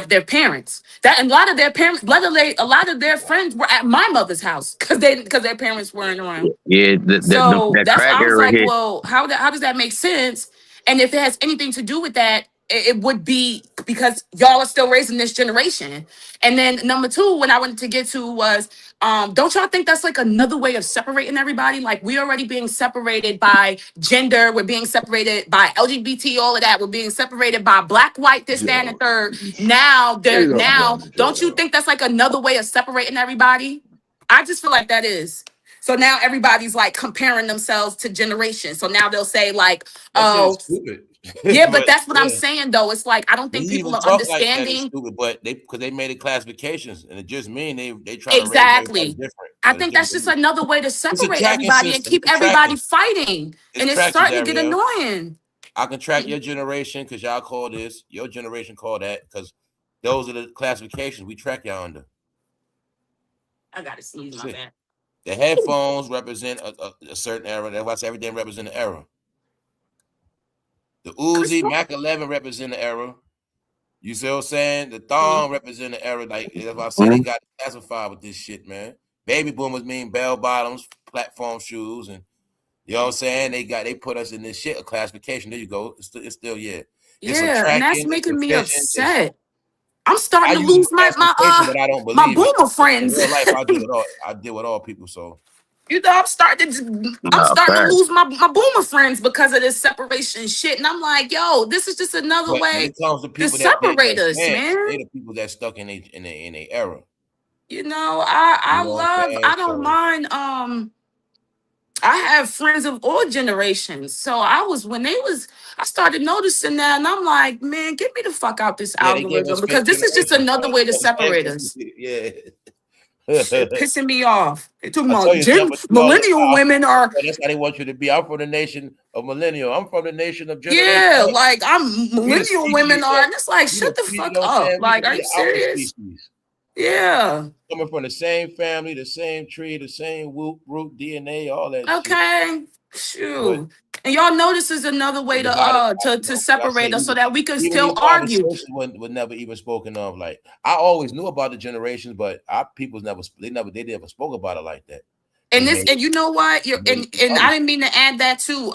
their parents. That and a lot of their parents, a lot of their friends were at my mother's house because their parents weren't around. Yeah, So that that's why crack I was era like, hit. well, how does that make sense? And if it has anything to do with that, it would be because y'all are still raising this generation. And then number two, when I wanted to get to was, don't y'all think that's like another way of separating everybody? Like we already being separated by gender, we're being separated by LGBT, all of that. We're being separated by black, white, this, that, and the third. Now don't you think that's like another way of separating everybody? I just feel like that is. So now everybody's like comparing themselves to generations. So now they'll say like, That shit is oh, stupid. yeah, but that's what I'm saying though. It's like I don't When think you people even are talk like that, it's understanding stupid. But because they made it classifications, and it just mean they trying to raise everybody exactly. different. I But think that's just another way to it's a separate tracking everybody and system. keep everybody fighting. It's And it's tracking, starting to get Darielle. annoying. I can track your generation because y'all call this, your generation call that, because those are the classifications we track y'all under. I gotta sneeze my bad. The headphones represent a certain era. That's why I say everything represent an era. The Uzi, Mac 11 represent the era. You see what I'm saying? The thong represent the era. Like that's why I say they got classified with this shit, man. Baby boomers mean bell bottoms, platform shoes, and you know what I'm saying? They put us in this shit, a classification. There you go. It's still yeah. It's a Yeah, and that's tracking, making it's a me vision. upset. I'm I starting to use lose a classification, but I don't my believe it. boomer In friends. real life, I deal with all people. So You know, I'm starting to lose my boomer friends because of this separation shit. And I'm like, yo, this is just another but when way it comes to to people separate that us, advance, man. they the people that stuck in a era. You know, You know what I'm saying? I don't mind. I have friends of all generations. So I started noticing that and I'm like, man, get me the fuck out this Yeah, they gave us algorithm because fifth this is just generation. another way to separate us. Yeah. Shit pissing me off. They talking I about tell you something, millennial women are that's how they want you to be. I'm from the nation of millennial. I'm from the nation of generation. yeah, like I'm We the millennial species women are, that and it's like, we shut the the you fuck know what I'm up. saying? Like, are We you the outer serious? species. Yeah. Coming from the same family, the same tree, the same root DNA, all that shit. Okay. Shoot. And y'all know this is another way to separate us so that we can even still these argue. conversations were never even spoken of. Like I always knew about the generations, but our people's never spoke about it like that. And this, and you know what? And I didn't mean to add that too.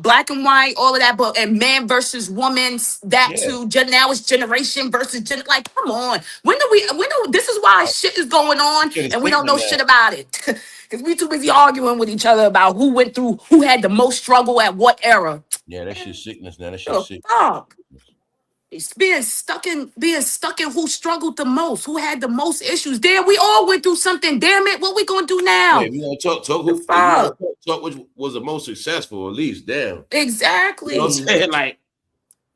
Black and white, all of that, but and man versus woman, that too. Now it's generation versus like, come on. When do this is why shit is going on and we don't know shit about it. Because we too busy arguing with each other about who had the most struggle at what era. Yeah, that shit's sickness now. That shit's sick. Fuck. It's being stuck in who struggled the most, who had the most issues. Damn, we all went through something. Damn it, what we gonna do now? Yeah, we gonna talk who talk which was the most successful, at least. Damn. Exactly. You know what I'm saying? Like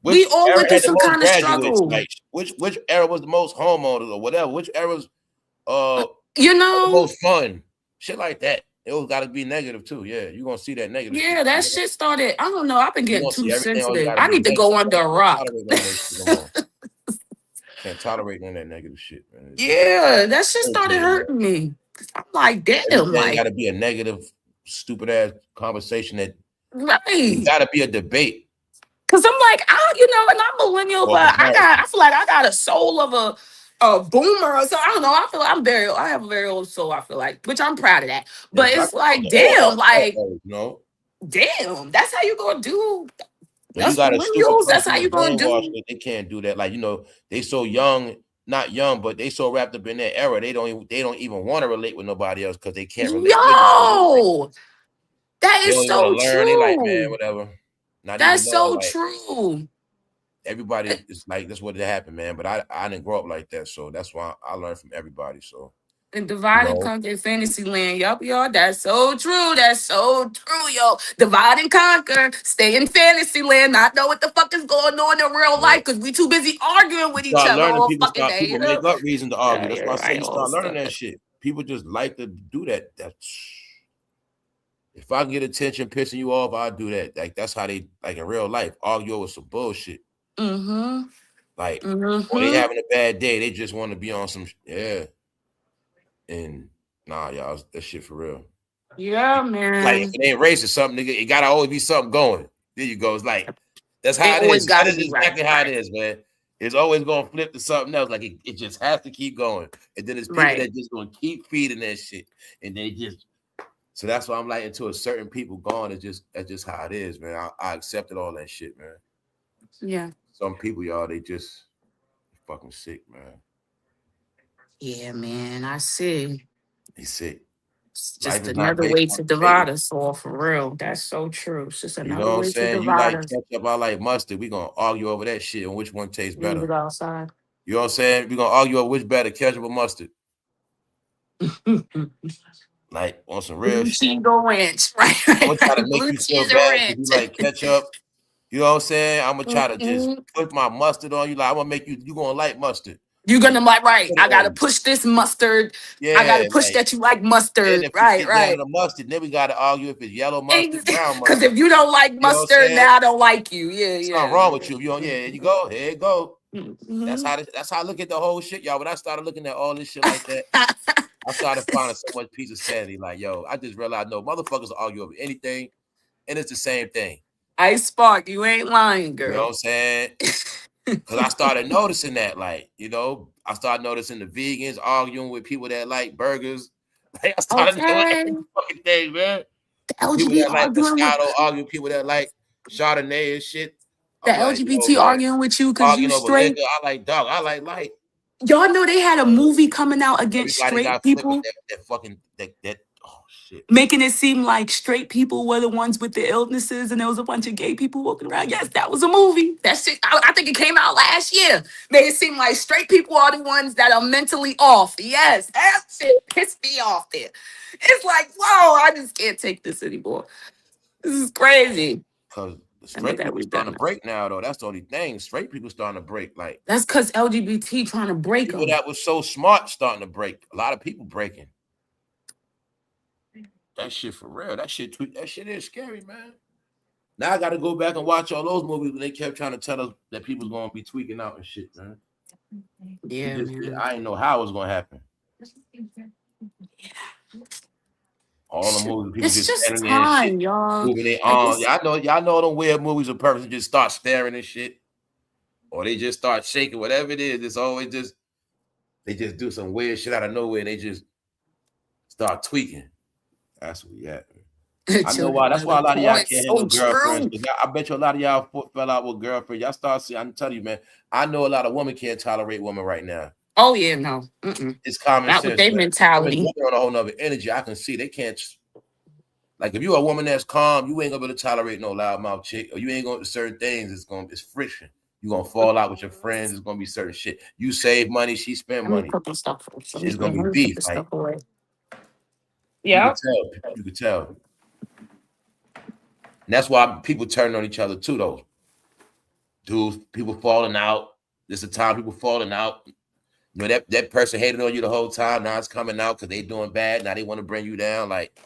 we all went through some kind of struggle. Like which era was the most homeowners or whatever? Which era's the most fun? Shit like that. It was got to be negative too. Yeah, you're gonna see that negative. Yeah, that shit started. I don't know. I've been getting too sensitive. I need to go under a rock. Can't tolerate none of that negative shit, man. Yeah, that shit started hurting me. I'm like, damn, like got to be a negative, stupid ass conversation that right. Got to be a debate. Cause I'm like, and I'm millennial, but I feel like I got a soul of a boomer or so. I don't know. I feel like I have a very old soul. I feel like, which I'm proud of that. But it's like, damn, damn, that's how you gonna do. That's millennials. That's how you gonna do. They can't do that. Like they so young, not young, but they so wrapped up in their era. They don't even want to relate with nobody else because they can't relate. Yo, that is so true. They like, man, whatever. That's so true. Everybody is like, that's what happened, man. But I didn't grow up like that, so that's why I learned from everybody. So and divide and conquer in fantasy land. Yup, y'all. That's so true. That's so true, yo. Divide and conquer. Stay in fantasy land. Not know what the fuck is going on in real life because we too busy arguing with each other all fucking day. People make up reason to argue. That's why I say you start learning that shit. People just like to do that. If I can get attention pissing you off, I'll do that. Like that's how they like in real life argue over some bullshit. Mm-hmm. Like when they having a bad day, they just want to be on some And nah, y'all, that shit for real. Yeah, man. Like if it ain't racist, something, nigga, it gotta always be something going. There you go. It's like that's how it is. That is exactly how it is, man. It's always gonna flip to something else. Like it just has to keep going. And then there's people that just gonna keep feeding that shit. And they just so that's why I'm like until a certain people gone, that's just how it is, man. I accepted all that shit, man. Yeah. Some people, y'all, they just fucking sick, man. Yeah, man. I see. He's sick. It's just another way to divide us all, for real. That's so true. It's just another way to divide us. You like ketchup, I like mustard. We're going to argue over that shit and which one tastes better. Leave it outside. You know what I'm saying? We're going to argue over which better, ketchup or mustard. Like on some real shit. Ranch, right? I'm going to try to make you feel bad if you like ketchup. You know what I'm saying? I'm going to try to just put my mustard on you. Like, I'm going to make you going to like mustard. You're gonna like, right? I gotta push this mustard. Yeah, I gotta push that you like mustard. If right. The mustard, then we gotta argue if it's yellow mustard, brown mustard. Because if you don't like mustard, now I don't like you. Yeah, something wrong with you. Here you go. Here you go. Mm-hmm. That's how I look at the whole shit, y'all. When I started looking at all this shit like that, I started finding so much piece of sanity. Like, yo, I just realized no motherfuckers argue over anything, and it's the same thing. Icespice, you ain't lying, girl. You know what I'm saying? Because I started noticing that, like, I started noticing the vegans arguing with people that like burgers. Like, I started doing every fucking thing, man. The LGBT arguing with people that like Chardonnay and shit. The LGBT arguing with you because you straight. Liquor. I like dog. I like light. Y'all know they had a movie coming out against straight people. That oh shit. Making it seem like straight people were the ones with the illnesses and there was a bunch of gay people walking around. Yes, that was a movie. That shit, I think it came out last year. Made it seem like straight people are the ones that are mentally off. Yes, that shit pissed me off there. It's like, whoa, I just can't take this anymore. This is crazy. Because the straight people starting to break now, though. That's the only thing. Straight people starting to break. Like that's because LGBT trying to break them. People that was so smart starting to break. A lot of people breaking. That shit for real. That shit is scary, man. Now I got to go back and watch all those movies when they kept trying to tell us that people's going to be tweaking out and shit, man. Yeah, man. I didn't know how it was gonna happen. All the movies, people It's just just standing there and shit, time, y'all. moving their Like arms. Y'all know them weird movies of person just start staring and shit, or they just start shaking. Whatever it is, it's always just they just do some weird shit out of nowhere and they just start tweaking. That's what we at. I know why. That's why a lot of y'all can't have no girlfriends. I bet you a lot of y'all fell out with girlfriends. Y'all start seeing. I'm telling you, man. I know a lot of women can't tolerate women right now. Oh yeah, no. Mm-mm. It's common Not sense. with their mentality. Women on a whole nother energy. I can see they can't. Like if you're a woman that's calm, you ain't gonna be able to tolerate no loudmouth chick, or you ain't gonna certain things. It's friction. You're gonna fall out with your friends. It's gonna be certain shit. You save money, she spend money. Put this stuff. It's gonna be beef. Like, yeah, you could tell. And that's why people turn on each other too, though. Dudes, people falling out. This is the time people falling out. You know, that person hated on you the whole time. Now it's coming out because they doing bad. Now they want to bring you down. Like,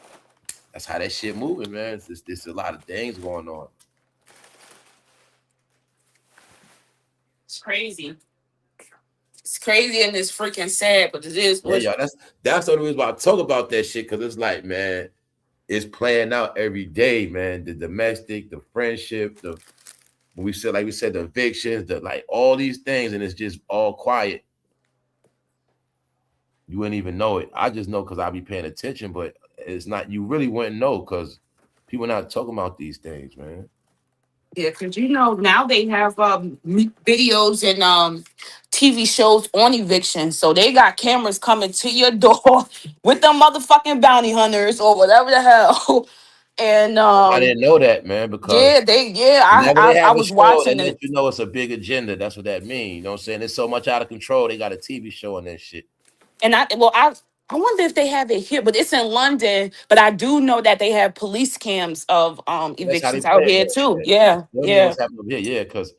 that's how that shit moving, man. It's a lot of things going on. it's crazy. It's crazy and it's freaking sad, but it is. Yeah, y'all. That's the only reason why I talk about that shit, because it's like, man, it's playing out every day, man. The domestic, the friendship, the we said the evictions, like all these things, and it's just all quiet. You wouldn't even know it. I just know because I be paying attention, but it's not. You really wouldn't know because people not talking about these things, man. Yeah, because now they have videos and TV shows on eviction, so they got cameras coming to your door with them motherfucking bounty hunters or whatever the hell. And I didn't know that, man, because whenever they have I a was show, they watching let it. you know it's a big agenda. That's what that means. You know what I'm saying? It's so much out of control. They got a TV show on that shit. And I wonder if they have it here, but it's in London. But I do know that they have police cams of That's how they evictions play out here it. too. Yeah. Yeah, They don't know yeah. what's happening over here, because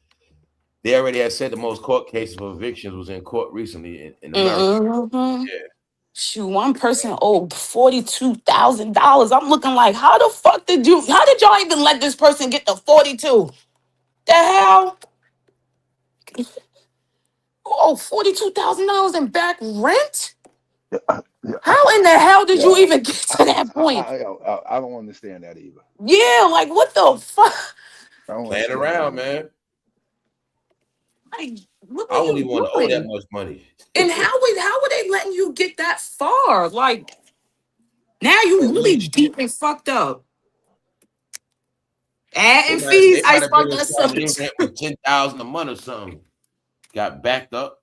they already had said the most court cases for evictions was in court recently in America. Mm-hmm. Yeah. Shoot, one person owed $42,000. I'm looking like, how did y'all even let this person get the 42? The hell? Oh, $42,000 in back rent? How in the hell did you even get to that point? I don't understand that either. Yeah, like what the fuck? Playing around, man. Like, what I were wouldn't you even want to owe that doing? much money. And how were they letting you get that far? Like, now you I mean, really deep and fucked up. Adding they fees, might I have been sparked in that some sucker. new rent with 10,000 a month or something. Got backed up.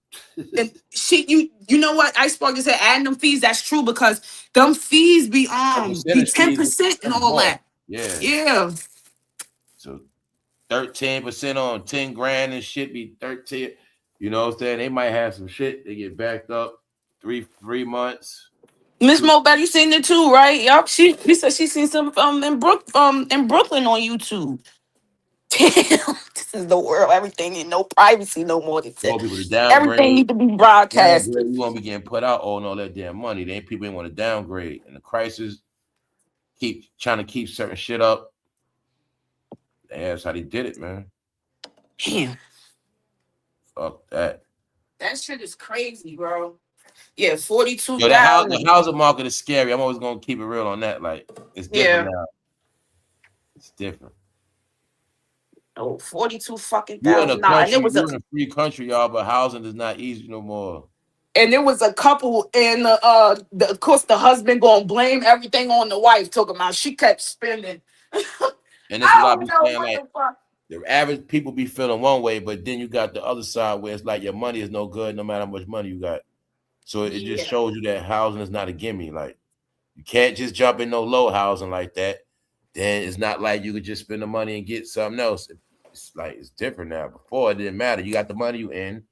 And you know what? I sparked just said adding them fees. That's true because them fees be 10% and all that. Yeah. Yeah. So 13% on 10 grand and shit be 13. You know what I'm saying? They might have some shit. They get backed up 3 months. Miss Mo, you seen it too, right? Yup. She said she seen some in Brooklyn on YouTube. Damn, this is the world. Everything ain't no privacy no more. They said People to downgrade. everything need to be broadcasted. You won't be getting put out owing all that damn money. People ain't want to downgrade. And the crisis keep trying to keep certain shit up. That's how they did it, man. Damn. Fuck that. That shit is crazy, bro. Yeah, 42,000. The housing market is scary. I'm always gonna keep it real on that. Like, it's different now. It's different. Oh, 42 fucking You're in a thousand. country, And you're in a free country, y'all, but housing is not easy no more. And there was a couple, and of course the husband gonna blame everything on the wife, talking about she kept spending. And that's what I be saying. Like, the average people be feeling one way, but then you got the other side where it's like your money is no good no matter how much money you got. So it just shows you that housing is not a gimme. Like, you can't just jump in no low housing like that. Then it's not like you could just spend the money and get something else. It's like it's different now. Before it didn't matter. You got the money, you in.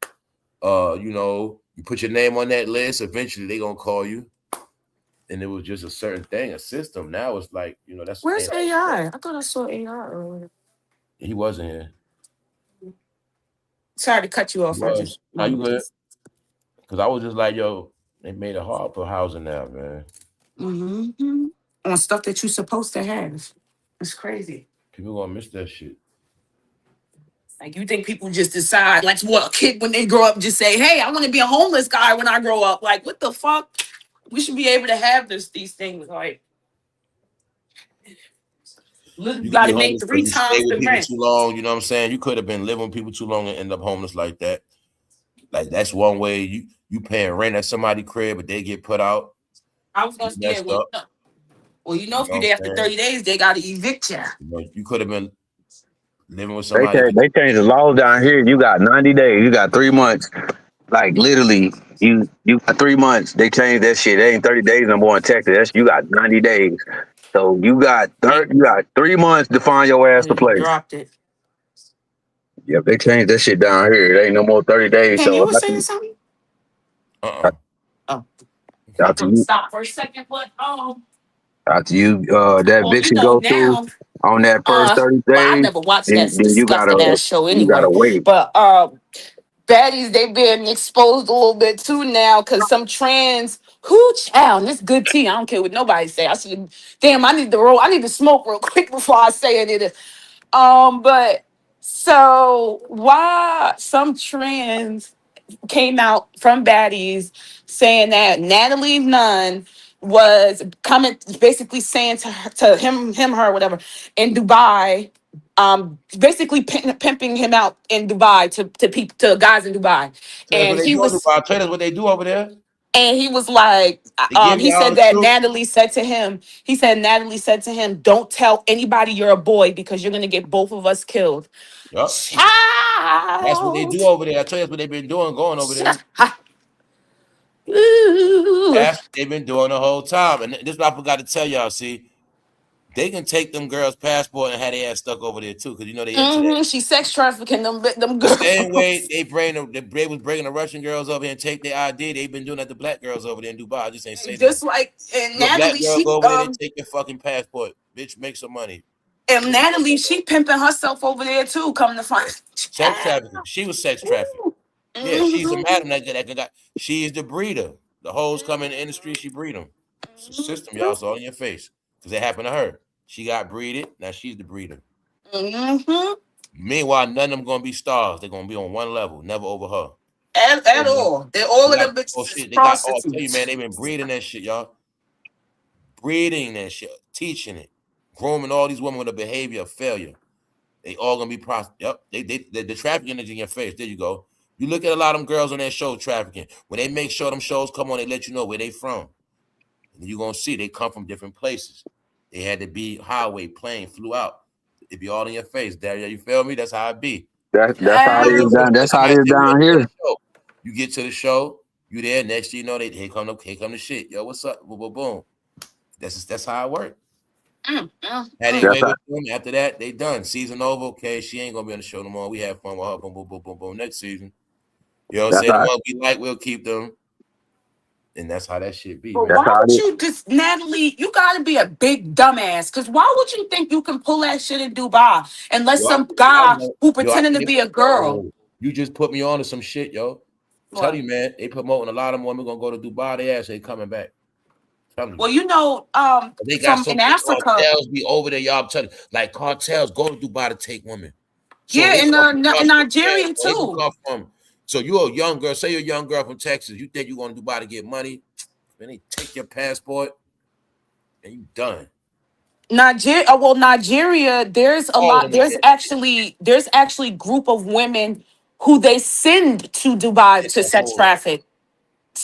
You put your name on that list. Eventually, they gonna call you. And it was just a certain thing, a system. Now it's like, that's Where's AI? I thought I saw AI earlier. He wasn't here. Sorry to cut you off. I just you good? Because I was just like, yo, they made it hard for housing now, man. Mm-hmm. On stuff that you're supposed to have. It's crazy. People gonna miss that shit. Like, you think people just decide, like, what, a kid when they grow up just say, hey, I want to be a homeless guy when I grow up. Like, what the fuck? We should be able to have these things. Like, you You could got be to make homeless because 3 you stay times with the people rent. too long. You know what I'm saying? You could have been living with people too long and end up homeless like that. Like, that's one way. You paying rent at somebody's crib, but they get put out. I was going to say, Messed up. you know, You if know you're what there I'm after saying? 30 days, they got to evict you. You could have been living with They somebody. changed the laws down here. You got 90 days. You got 3 months. Like literally, you got 3 months. They changed that shit. It ain't 30 days no more in Texas. You got 90 days. So you got 3 months to find your ass And a then he place. dropped it. Yep, they changed that shit down here. It ain't no more 30 days. Ken, you So were saying something? Uh-uh. Oh, I after couldn't you stop for a second, but, after you that well, you eviction know, go through now, on that first 30 well, I days, never watched that then disgusting ass show you anyway. gotta wait. But, baddies, they been exposed a little bit too now because some trans child, this good tea. I don't care what nobody say. I should damn, I need to smoke real quick before I say it. But so why some trans came out from baddies saying that Natalie Nunn was coming, basically saying to him, her, whatever, in Dubai, basically pimping him out in Dubai to people, to guys in Dubai, So that's what they do. I'll tell you what they do over there. and he was like, They give he you all said the that truth. Natalie said to him, don't tell anybody you're a boy because you're gonna get both of us killed. Yup. That's what they do Child. over there. I tell you that's what they've been doing going over there. Ooh. That's what they've been doing the whole time. And this is what I forgot to tell y'all. See, they can take them girls' passport and have their ass stuck over there too, because you know they into that. She sex trafficking them The same way girls. they was bringing the Russian girls over here and take their ID. They've been doing that to black girls over there in Dubai. I just ain't say nothing. Just like, and You a black Natalie, girl go over there, they take your fucking passport. Bitch, make some money. she pimping herself over there too. Come to find, Sex trafficking. She was sex trafficked. Yeah, she's a Mhm. madam that got. She is the breeder. The hoes come in the industry, she breed them. It's a system, y'all. It's all in your face because it happened to her. She got breeded. Now she's the breeder. Mhm. Meanwhile, none of them gonna be stars. They're gonna be on one level, never over her. At all. They're all They of got them bitches is shit. They got. Oh, I tell you, man, prostitutes. they've been breeding that shit, y'all. Breeding that shit, teaching it, grooming all these women with a behavior of failure. They all gonna be Yep. The trafficking is in your face. There you go. You look at a lot of them girls on that show trafficking. When they make sure them shows come on, they let you know where they from. And you're gonna see they come from different places. They had to be highway, plane, flew out. It be all in your face, Daria. You feel me? That's how it be. That's how it They is look for the down. That's how it mismatch. is They wait down for the here. show. You get to the show, you there. Next thing you know, here come the shit. Yo, what's up? Boom, boom, boom. That's how it works. Had they That's way how, with them. After that, they done. Season over. Okay, she ain't gonna be on the show no more. We have fun with her. Boom, boom, boom, boom, boom. Next season. You know what I'm that's saying? The how ones we like, we'll keep them. And that's how that shit be, But man. that's why how would it is. you just, Natalie, you gotta be a big dumbass. Cause why would you think you can pull that shit in Dubai unless Yo, some guy who I pretending to can't be a girl? you just put me on to some shit, yo. Tell What? you, man, they promoting a lot of women gonna go to Dubai. They ass ain't coming back. Tell you. Well, you know, They got from so in many Africa, cartels be over there, y'all. I'm telling you, like cartels go to Dubai to take women. So yeah, they come from in Russia, yeah, Nigeria or they gonna too. come from. So you're a young girl. Say you're a young girl from Texas. You think you're going to Dubai to get money? Then they take your passport and you done. Nigeria, there's a All of lot. them is getting There's actually group of women who they send to Dubai it's to a sex whole. traffic.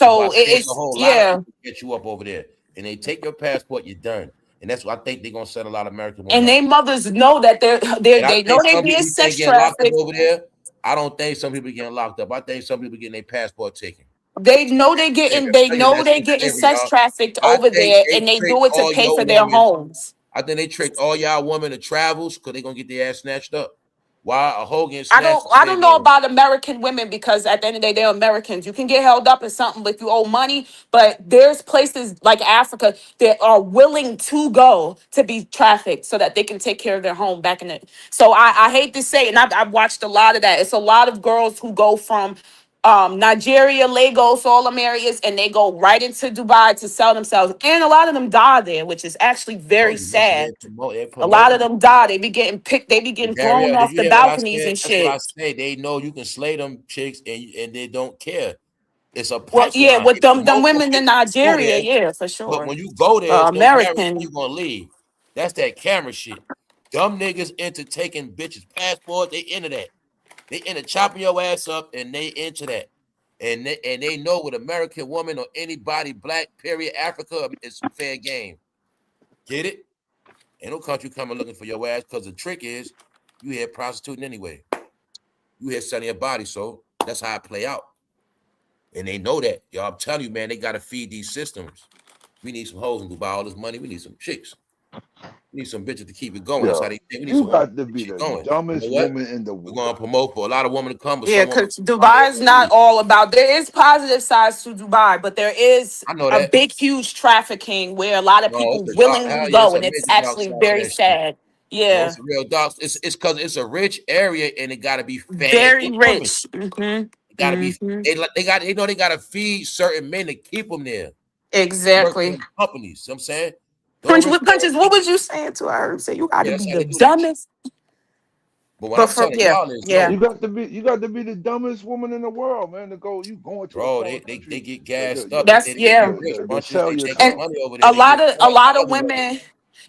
That's why I So say it's a it's whole lot of yeah. people get you up over there, and they take your passport. You're done, and that's what I think they're gonna set a lot of American women And up. they mothers know that And I they know think they some being people you think sex getting locked up trafficked. over there. I don't think some people getting locked up. I think some people getting their passport taken. I'm They telling you, know that's they some getting slavery, sex y'all. trafficked I over think there, they and they tricked do it to all pay your for their women. homes. I think they tricked all y'all women to travels because they gonna get their ass snatched up. Why a hoe getting snatched to I don't save know yours? about American women because at the end of the day, they're Americans. You can get held up in something if you owe money, but there's places like Africa that are willing to go to be trafficked so that they can take care of their home back in it. So I hate to say it, and I've watched a lot of that. It's a lot of girls who go from Nigeria, Lagos, all them areas, and they go right into Dubai to sell themselves. And a lot of them die there, which is actually very sad. They A lot promote of them die. They be getting picked. They be getting thrown Darielle, did off you the hear what I balconies said? and That's what I shit. say. They know you can slay them chicks and they don't care. It's a Well, yeah, pipeline. with They them promote them women in bitches to go Nigeria, there, yeah, for but sure. when you go there, there's no guarantee American. you're gonna leave. That's that camera shit. Dumb niggas into taking bitches' passports. They into that. They into chopping your ass up, and they into that. And they know with American woman or anybody black, period, Africa, it's fair game. Get it? Ain't no country coming looking for your ass, because the trick is you here prostituting anyway. You here selling your body, so that's how it play out. And they know that. Yo, I'm telling you, man, they gotta feed these systems. We need some hoes and Dubai all this money. We need some chicks. We need some bitches to keep it going. That's how Yo, they think. We need you some women got to to keep be shit the going. You know dumbest what? woman in the We're world. gonna promote for a lot of women to come, but Yeah, some women because Dubai is not all about. There is positive sides to Dubai, but there is I know a that. big, huge trafficking where a lot of No, people it's a dark. willingly Hell yeah, it's go, a and it's major dark actually side to very that shit. sad. No, Yeah, it's a real dark. It's because it's a rich area and it gotta be fed very with women. rich. It gotta be. They know they gotta feed certain men to keep them there. Work for Exactly. them companies. You know what I'm saying? Don't Punch rich with punches. What people. was you saying to her? I heard say you got Yeah, to that's be how the they do that shit. dumbest. But what But I'm for telling yeah, y'all is, yeah. yo, You got to be the dumbest woman in the world, man. To go, you going to a bro, foreign they country get gassed up. They That's think they get yeah. rich to bunches. sell They take your And yourself. money over there. a They get lot of caught a up lot of other way. women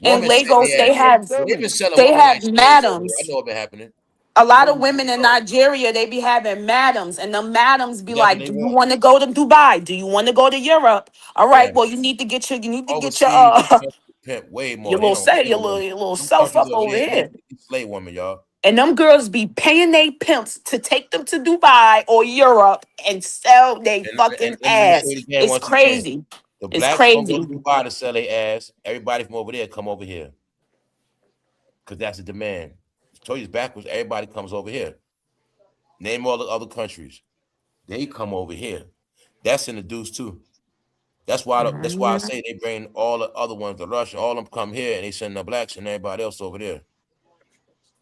in Women sell Lagos their they ass. have They've been selling they women like have slaves over there. I madams. know what been happening. A lot of women in Nigeria, they be having madams, and the madams be That's what like, they "Do you want. want to go to Dubai? Do you want to go to Europe? All Yeah. right, well, you need to get Overseas, these countries pimp way your more. They little don't say care what. your little Some self countries up over over there, here." they slave women, y'all. And them girls be paying they pimps to take them to Dubai or Europe and sell they And fucking let me show ass. you the game It's once again. crazy. The It's blacks don't go to crazy. Dubai to sell their ass. Everybody from over there come over here. Because that's the demand. I told you it's backwards. Everybody comes over here. Name all the other countries. They come over here. That's in the deuce too. That's why I Mhm. say they bring all the other ones, the Russian, all of them come here and they send the blacks and everybody else over there.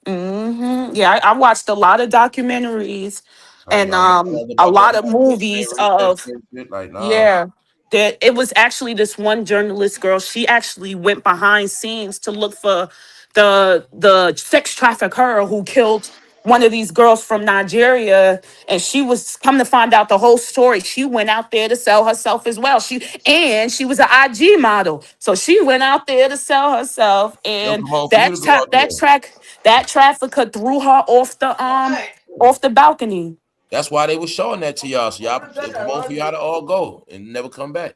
Yeah, I watched a lot of documentaries Telling and y'all, make sure a about that lot of Nigeria movies slavery, of shit. Like, nah. yeah. That it was actually this one journalist girl. She actually went behind scenes to look for the sex trafficker who killed one of these girls from Nigeria, and she was come to find out the whole story. She went out there to sell herself as well. She was an IG model, so she went out there to sell herself, They'll and come on for you to go out there. that trafficker threw her off the balcony. That's why they was showing that to y'all. So y'all it promote for y'all to all go and never come back.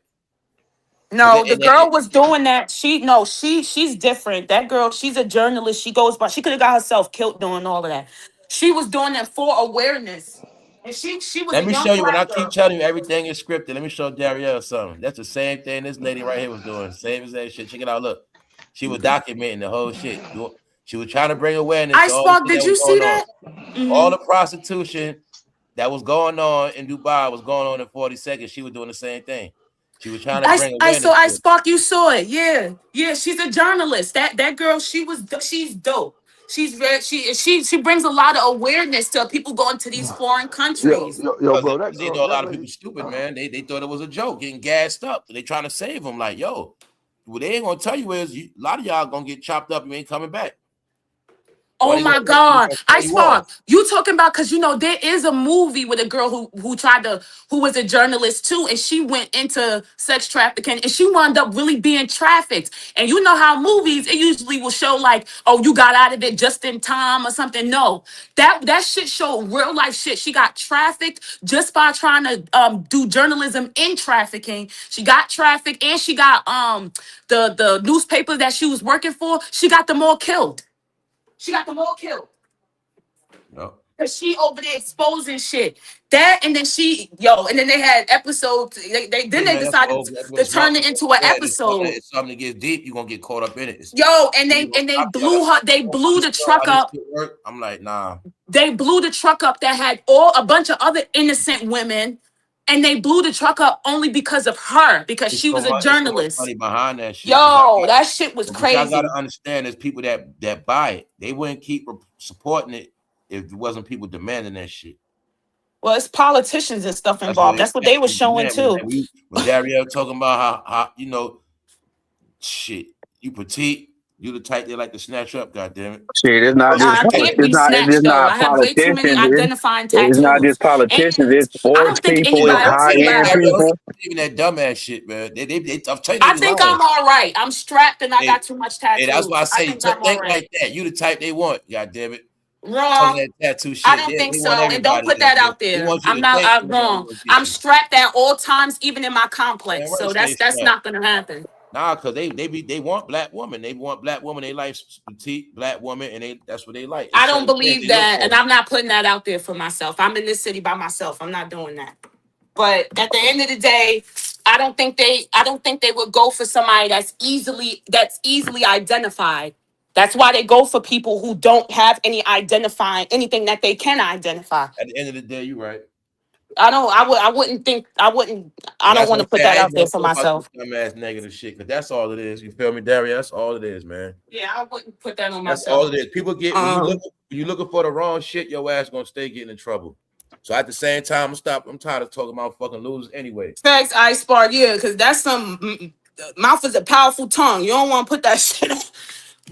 Cause No, the girl was doing that. She's different. That girl, she's a journalist. She goes by. She could have got herself killed doing all of that. She was doing that for awareness, and she was let a me young show you when I black keep girl. telling you everything is scripted. Let me show Darielle something. That's the same thing this lady right here was doing. Same as that shit. Check it out. Look, she was documenting the whole shit. She was trying to bring awareness I to all the Spark, shit did that was you see going on. that? All Mm-hmm. the prostitution that was going on in Dubai was going on in 40 seconds. She was doing the same thing. She was trying to bring awareness I to it. Spark, you saw it. Yeah, yeah. She's a journalist. That girl, she's dope. She's very she brings a lot of awareness to people going to these foreign countries. Yo, bro, Because they know a lot of people stupid, man. They thought it was a joke, getting gassed up. They trying to save them. Like, yo, what they ain't gonna tell you is a lot of y'all gonna get chopped up and ain't coming back. Oh my They God. gonna I throw you off. Spark. You talking about because there is a movie with a girl who was a journalist too, and she went into sex trafficking and she wound up really being trafficked. And you know how movies, it usually will show like, oh, you got out of it just in time or something. No, that shit showed real life shit. She got trafficked just by trying to do journalism in trafficking. She got trafficked and she got the newspaper that she was working for, she got them all killed. She got them all killed. No. Cause she over there exposing shit. And then they had episodes. Then Hey they man, that's decided what to it's about. turn it into an Yeah, episode. it's something that gets deep. You're gonna get caught up in it. Yo, and You gonna they stop y'all. That's blew why her. They I don't blew the understand truck how this up. shit work. I'm like, nah. They blew the truck up that had a bunch of other innocent women, and they blew the truck up only because of her because she was a It's so much journalist. money behind that shit. Yo, that shit was But y'all gotta crazy. understand, there's people that buy it. They wouldn't keep supporting it if it wasn't people demanding that shit. Well, it's politicians and stuff That's what involved. That's what they were showing too. when Dario talking about how shit, you petite, you the type they like to snatch up, goddamn it. Shit, it's not Nah, just I can't be it's snatched just though. not I have way too many politicians. identifying It's not tattoos. just politicians. And It's I sports don't think people. It's anybody high end see people. Even that dumbass shit, man. I'm telling you, I they think lying. I'm all right. I'm strapped and I got too much tattoos. And that's why I say, think I'm all think right. like that. You the type they want, goddamn it. Wrong. That tattoo shit. I don't think they so. want And don't everybody put there, that man. out there. They want you I'm to not think wrong. I'm strapped at all times, even in my complex. Man, So stay that's strapped. not gonna happen. Nah, cause they want black women. They want black women. They like petite black women, and that's what they like. I don't believe that, and I'm not putting that out there for myself. I'm in this city by myself. I'm not doing that. But at the end of the day, I don't think they would go for somebody that's easily identified. That's why they go for people who don't have anything that they can identify. At the end of the day, you're right. I don't want to put that out there for myself. Dumbass negative shit, cause that's all it is. You feel me, Daria? That's all it is, man. Yeah, I wouldn't put that on myself. That's all it is. People get when you looking for the wrong shit, your ass gonna stay getting in trouble. So at the same time, I'm tired of talking about fucking losers anyway. Facts, Ice Spark, yeah, because that's mouth is a powerful tongue. You don't want to put that shit on.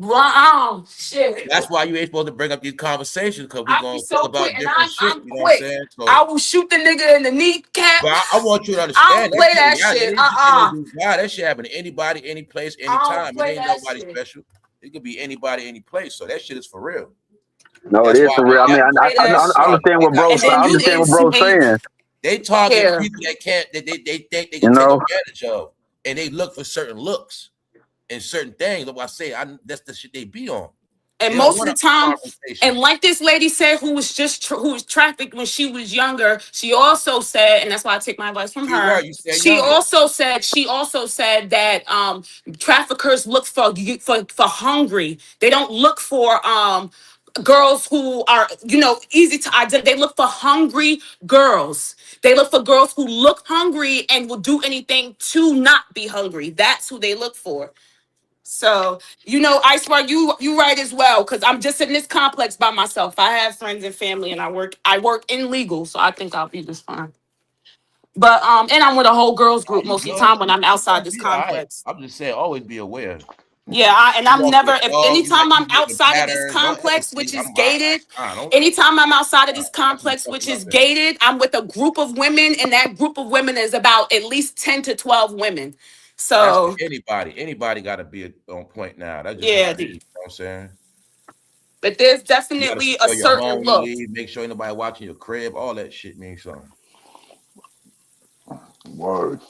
Wow, shit. That's why you ain't supposed to bring up these conversations, because we're going to talk about quick, different shit. I'm you know what I'm saying? So, I will shoot the nigga in the kneecap. But I want you to understand. I don't play that shit. That shit happen to anybody, any place, anytime. It ain't nobody special. It could be anybody, any place. So that shit is for real. No, it is for real. I mean, I understand what bro's saying. They target people that can't, they think they can take advantage of, and they look for certain looks and certain things. Like I say, that's the shit they be on. And most of the time, and like this lady said, who was trafficked when she was younger, she also said, and that's why I take my advice from her. She also said that traffickers look for hungry. They don't look for girls who are easy to identify. They look for hungry girls. They look for girls who look hungry and will do anything to not be hungry. That's who they look for. So, Ice Bar, you right as well, because I'm just in this complex by myself. I have friends and family, and I work in legal, so I think I'll be just fine. But and I'm with a whole girls group most of the time when I'm outside this complex. I'm just saying, always be aware. Yeah, anytime I'm outside of this complex, which is gated, anytime I'm outside of this complex, which is gated, I'm with a group of women, and that group of women is about at least 10 to 12 women. So anybody got to be on point now. That's just you know what I'm saying. But there's definitely a certain look. Make sure ain't nobody watching your crib. All that shit means something. Word.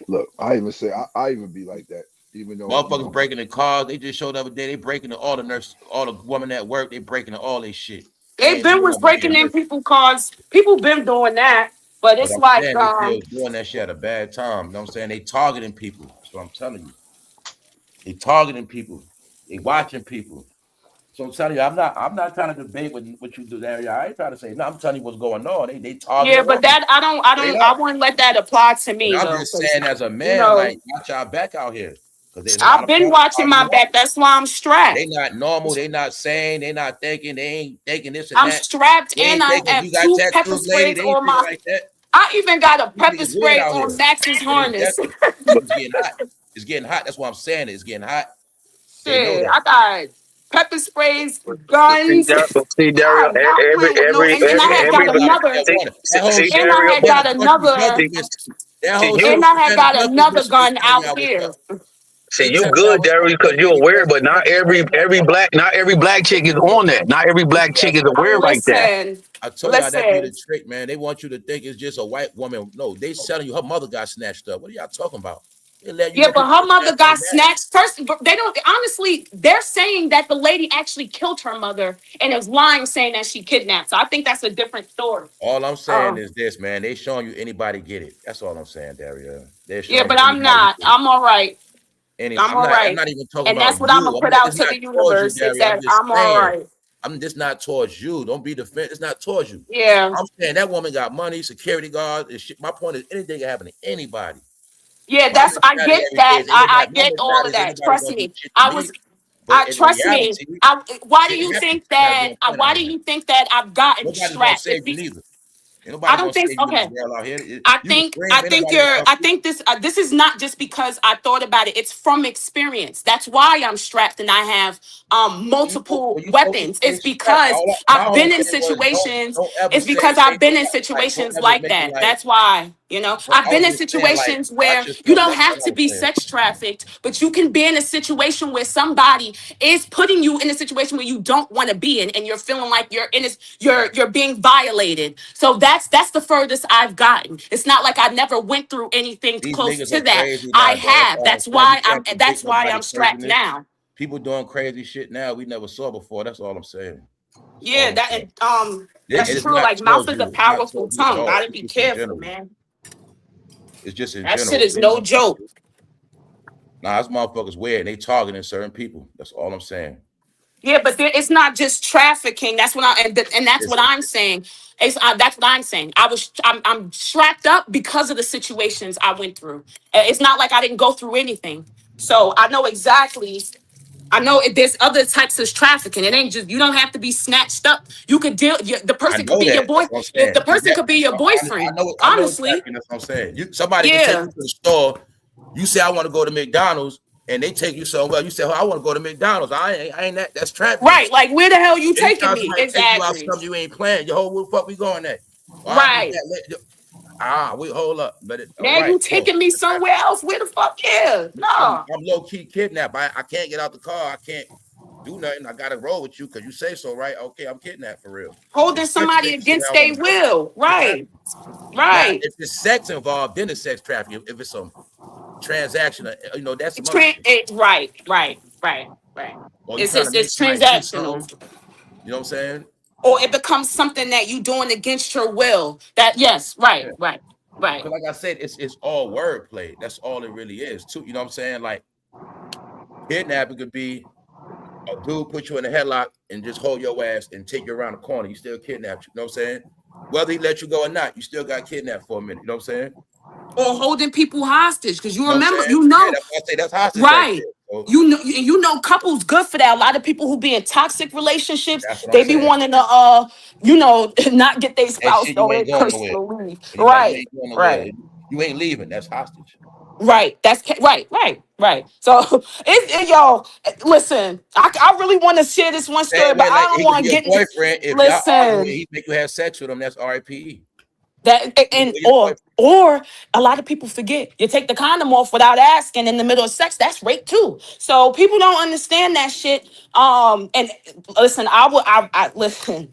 Look, I even be like that. Even though motherfuckers breaking the cars, they just showed the other day. They breaking all the nurses, all the women at work. They breaking all their shit. They been was breaking in people's cars. People been doing that, but it's like they doing that shit at a bad time. You know what I'm saying? They targeting people. That's what I'm telling you. They targeting people. They watching people. So I'm telling you, I'm not trying to debate what you do there. I ain't trying to say no. I'm telling you what's going on. They target. Yeah, but that I wouldn't let that apply to me. I'm just saying, as a man, like watch our back out here. I've been watching my back. That's why I'm strapped. They not normal. They not sane. They not thinking. They ain't thinking this and I'm that. I'm strapped and I have 2 pepper sprays on my. Like that. I even got a pepper spray on Max's harness. It's getting hot. That's what I'm saying. It's getting hot. Shit, I got pepper sprays, guns. See, Dario, and I had got another gun out here. See, you good, Dario, because you're aware, but not every black chick is on that. Not every black chick is aware like that. I told y'all that be the trick, man. They want you to think it's just a white woman. No, they telling you her mother got snatched up. What are y'all talking about? Yeah, but her mother got snatched first. They don't honestly. They're saying that the lady actually killed her mother and is lying, saying that she kidnapped. So I think that's a different story. All I'm saying is this, man. They showing you anybody get it. That's all I'm saying, Daria. Yeah, but I'm not. I'm all right. I'm all right. I'm not even talking about and that's what I'm gonna put out to the universe. Is that I'm all right. I'm just not towards you. Don't be defensive. It's not towards you. Yeah. I'm saying that woman got money, security guards, and shit. My point is, anything can happen to anybody. Yeah, I get that. I get all of that. Trust me. Trust me. Why do you think that? Why do you think that I've gotten strapped? Ain't nobody I gonna don't think. save you in this Okay. world out here. I You can think scream, I ain't think nobody gonna you're help I you. think this is not just because I thought about it. It's from experience. That's why I'm strapped and I have multiple When you supposed to weapons. stay It's strapped. because My I've whole been in thing was situations. don't ever It's say because I've been in that. Like don't situations ever like make it that. like. That's why, you know, But I've I been was in just saying, like, situations watch where you yourself. don't That's have all I to was be saying. sex trafficked, but you can be in a situation where somebody is putting you in a situation where you don't want to be in, and you're feeling like you're in this, you're being violated. So that's the furthest I've gotten. It's not like I never went through anything These close niggas to are that. crazy I now, though. That's have. all I'm saying. You can't That's predict why nobody I'm strapped craziness. now. People doing crazy shit now we never saw before. That's all I'm saying. That's all Yeah, I'm saying. It that's is true. not Like mouth towards is a you. It's not powerful towards you at tongue. all. Gotta It's be just in careful, general. man. It's just in That shit general. is no joke. Nah, this motherfuckers weird and they targeting certain people. That's all I'm saying. Yeah, but it's not just trafficking. That's what and that's what It's I'm saying. That's what I'm saying. I'm strapped up because of the situations I went through. It's not like I didn't go through anything. So I know exactly. I know there's other types of trafficking. It ain't just you don't have to be snatched up. You could deal. The I person could know be your that. boy. That's what I'm If saying. the person could be your I boyfriend, know. I know it's honestly, trafficking. That's what I'm saying. Somebody can take yeah. you to the store. You say I want to go to McDonald's, and they take you somewhere. You say, "Oh, I want to go to McDonald's." I ain't that. That's trafficking. Right. Like, where the hell you taking Anytime me? somebody take you out Exactly. something you ain't playing, yo, where the fuck we going at? Well, I'll be Right. back. We hold up. Let it. All Now right. you Boom. taking me somewhere else? Where the fuck? Yeah. I'm No. low key kidnapped. I can't get out the car. I can't do nothing. I gotta roll with you because you say so, right? Okay, I'm kidnapped for real. Holding Especially somebody if you against I want their to go. will. It's Right. trafficking. Now, Right. if there's sex involved, then it's sex trafficking. If it's some transaction, that's some other shit. Right. Right. Right. Right. Or you It's trying to just make it's somebody do transactional. something. You know what I'm saying? Or it becomes something that you doing against your will. That yes, right, Yeah. right, right. Because like I said, it's all wordplay. That's all it really is, too. You know what I'm saying? Like kidnapping could be a dude put you in a headlock and just hold your ass and take you around the corner. You still kidnapped you. You know what I'm saying? Whether he let you go or not, you still got kidnapped for a minute. You know what I'm saying? Or holding people hostage. Because you You know what I'm remember, saying? you Yeah, know, that's why I say that's hostage right right. there. So You know couples good for that. A lot of people who be in toxic relationships, that's what I'm they be saying. wanting to not get their That spouse shit you or ain't their going person nowhere. to leave. And you like, you Right, ain't going nowhere. right. You ain't leaving. That's hostage. Right. Right. So yo, listen, I really want to share this one story, Same but way, I like don't he could want be to your get into boyfriend. If y'all arguing and listen. he make you have sex with him, that's RIPE. That and Your boyfriend. or a lot of people forget you take the condom off without asking in the middle of sex. That's rape too. So people don't understand that shit. And listen, I listen.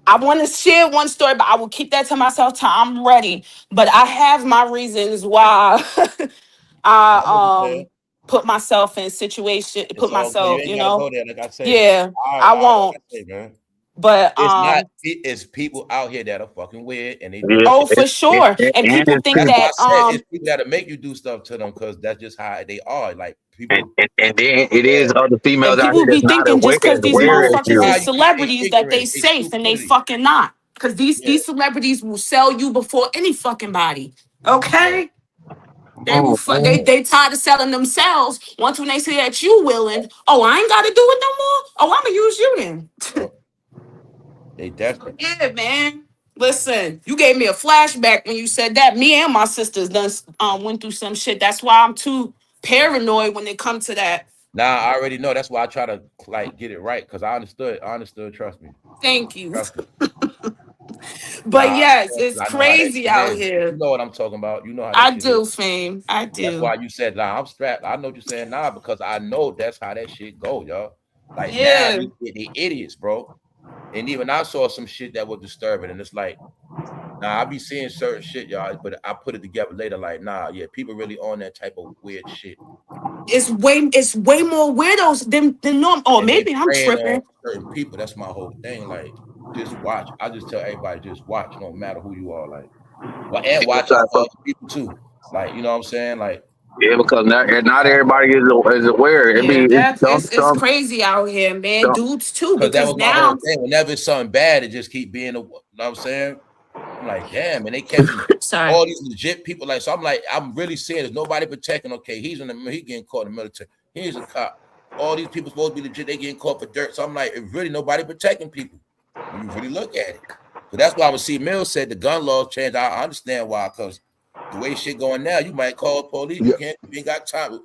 I want to share one story, but I will keep that to myself till I'm ready. But I have my reasons why I know what you're I saying. put myself in situation, It's put all good. You myself, ain't gotta go there, like I say. yeah, I Like I won't. say, man. But It's not. It's people out here that are fucking weird and they Yeah, doing oh, shit. for sure. And and people it's think That's why people, I that said it's people that'll make you do stuff to them because that's just how they are. Like people, and then it yeah. is other and females out here people be that's not thinking just as because these aware as Ignorance. motherfuckers you. is Nah, you can't. They celebrities that they ignorance. They safe and they stupidity. fucking not. Because Yeah. these celebrities will sell you before any fucking body. Yeah. Okay? They tired of selling themselves. Once when they say that you willing, oh, I ain't gotta do it no more. Oh, I'ma use you then. Yeah. They desperate. Yeah, man. Listen, you gave me a flashback when you said that. Me and my sisters done went through some shit. That's why I'm too paranoid when it comes to that. Nah, I already know. That's why I try to like get it right because I understood. I understood. Trust me. Thank you. Trust me. But Nah, yes, it's I know how that crazy shit out is. You here. know what I'm talking about. You know how that I shit is. do, fame. I That's do. why you said, nah, I'm strapped. I know what you're saying nah, because I know that's how that shit go, y'all. Like now, Yeah. they idiots, bro. And even I saw some shit that was disturbing, and it's like, nah, I be seeing certain shit, y'all, but I put it together later. Like, nah, yeah, people really on that type of weird shit, It's way more weirdos than normal. Or and they maybe I'm preying on tripping. certain people. That's my whole thing. Like, just watch. I just tell everybody, just watch. No matter who you are, like, well, and watch out for other people too. Like, you know what I'm saying? Like, Yeah, because not everybody is aware. Yeah, It's that's it's crazy out here, man. some Dudes too, because that because was my whole now, thing. Whenever it's something bad, it just keep being. You know what I'm saying? I'm like, damn, and they catching sorry. all these legit people. Like, so I'm like, I'm really seeing there's nobody protecting. Okay, he getting caught in the military. He's a cop. All these people supposed to be legit. They getting caught for dirt. So I'm like, it's really nobody protecting people when you really look at it. But that's why when C. Mills said the gun laws changed, I understand why. Because the way shit going now, you might call police. You ain't got time.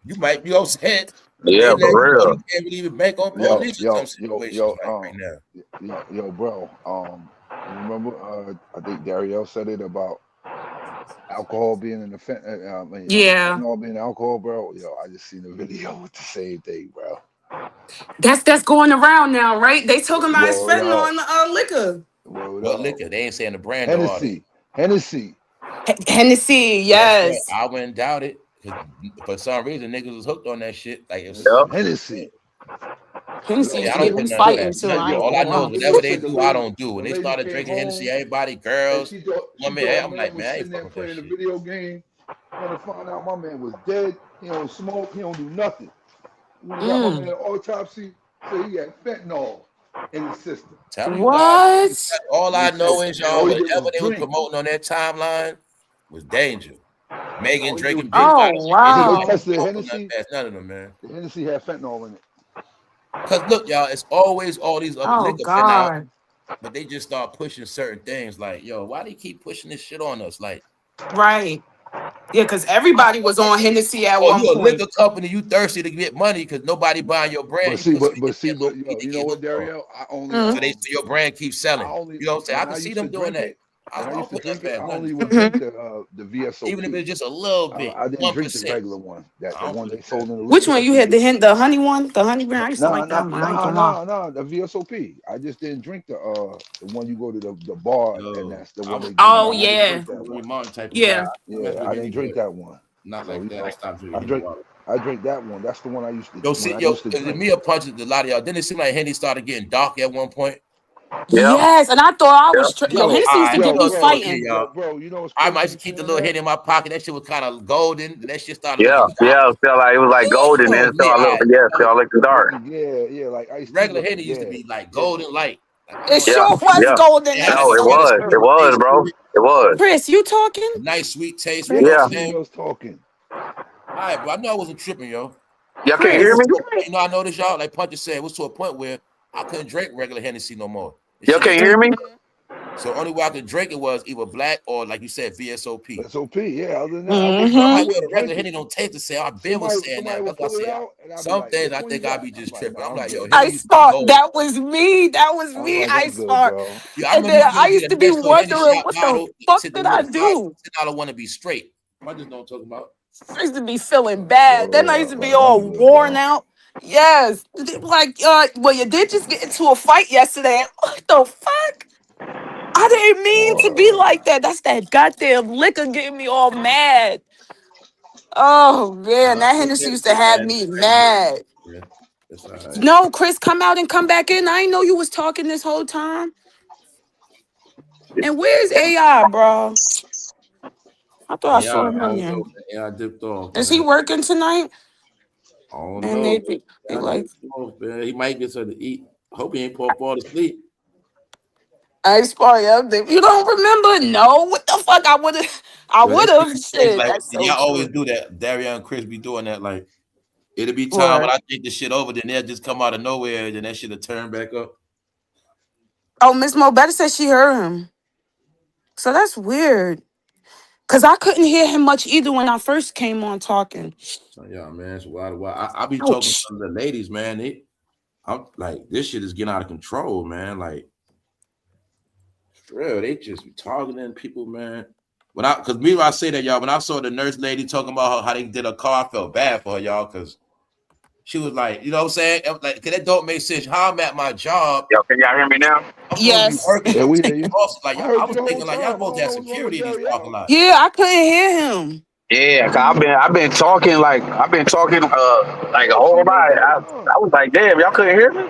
You might be upset. Yeah, for real. You can't really even bank on police in some situations right now. Yo, bro. Remember? I think Dariel said it about alcohol being in the fentanyl being alcohol, bro. Yo, I just seen the video with the same thing, bro. That's going around now, right? They talking about it's fentanyl in the liquor. What liquor? They ain't saying the brand. Hennessy, yes. Right. I wouldn't doubt it. For some reason, niggas was hooked on that shit. Like it was Hennessy. Hennessy, I don't fighting too. All I know is whatever they do, I don't do. When they started drinking Hennessy, everybody, girls, women, I'm like, man, I ain't fucking playing that a shit. video game. When I found out my man was dead, he don't smoke, he don't do nothing. When he got my man an autopsy, so he had fentanyl in his system. What? All I know is y'all, whatever they were promoting on their timeline was danger. Megan drinking big bottles. Wow. They tested Hennessy. None of them, man. The Hennessy had fentanyl in it. Because look, y'all, it's always all these other liquor out, but they just start pushing certain things. Like, yo, why they keep pushing this shit on us? Like, right. Yeah, because everybody was on Hennessy at one point. You a liquor company, you thirsty to get money because nobody buying your brand. But you know what, Dario? I only so your brand keeps selling. You know what I'm saying? I can see them doing that. I used to drink it. I only would drink the VSOP. Even if it's just a little bit. I didn't drink the regular one. The one they sold in the liquor. Which one you had? The honey one? The honey brand? I used to like that one. No, the VSOP. I just didn't drink the one you go to the bar and that's the one they give. Oh yeah. I didn't drink that one. Not like that. I stopped drinking. I drank that one. That's the one I used to. Because me a punches a lot of y'all. Didn't it seem like Henny started getting dark at one point? Yes, and I thought I was Hennessy used to get me fighting. Bro, you know I might keep the little hit in my pocket. That shit was kind of golden. That shit started. Felt like it was like golden, and felt like dark. Yeah, like ice. Regular Henny used to be like golden light. It sure was golden. No, it was, bro. It was. Chris, you talking? Nice sweet taste. Yeah. I was talking. All right, bro. I know I wasn't tripping, yo. Y'all can't hear me? You know, I noticed y'all, like Puncher said, it was to a point where I couldn't drink regular Hennessy no more. Y'all can't hear me? So only way I could drink it was either black or, like you said, VSOP. VSOP, yeah. Other than that, the regular Henny don't taste the same. I've been saying that. That's what I say. Some days I think I be just tripping. I'm like, yo, Ice Spark. That was me. Ice Spark. Yeah, and then I used to be wondering what the fuck did I do? I don't want to be straight. I just don't talk about. I used to be feeling bad. Then I used to be all worn out. Yes. Like, well, you did just get into a fight yesterday. What the fuck? I didn't mean to be like that. That's that goddamn liquor getting me all mad. Oh, man. That Hennessy used to have me mad. No, Chris, come out and come back in. I didn't know you was talking this whole time. And where's AI, bro? I thought I saw him in here. Yeah, I dipped off. Is he working tonight? I don't know. He might get something to eat. Hope he ain't fall asleep. Ice Party update. You don't remember? No. What the fuck? I would have. Shit. Like, y'all always do that. Daria and Chris be doing that. Like, it'll be time when I think this shit over, then they'll just come out of nowhere, and then that shit'll turn back up. Oh, Miss Mo Better said she heard him. So that's weird. Cause I couldn't hear him much either when I first came on talking. So yeah, man, it's wild. I be talking to the ladies, man. I'm like, this shit is getting out of control, man. Like, for real, they just be targeting people, man. When I say that, y'all, when I saw the nurse lady talking about how they did a car, I felt bad for her, y'all, because she was like, you know what I'm saying? Like, that don't make sense. How I'm at my job. Yo, can y'all hear me now? Yes. Yeah, we hear you. Like, I was thinking, like, y'all both have security in these parking lots. Yeah, I couldn't hear him. Yeah, cause I've been talking like a whole lot. I was like, damn, y'all couldn't hear me?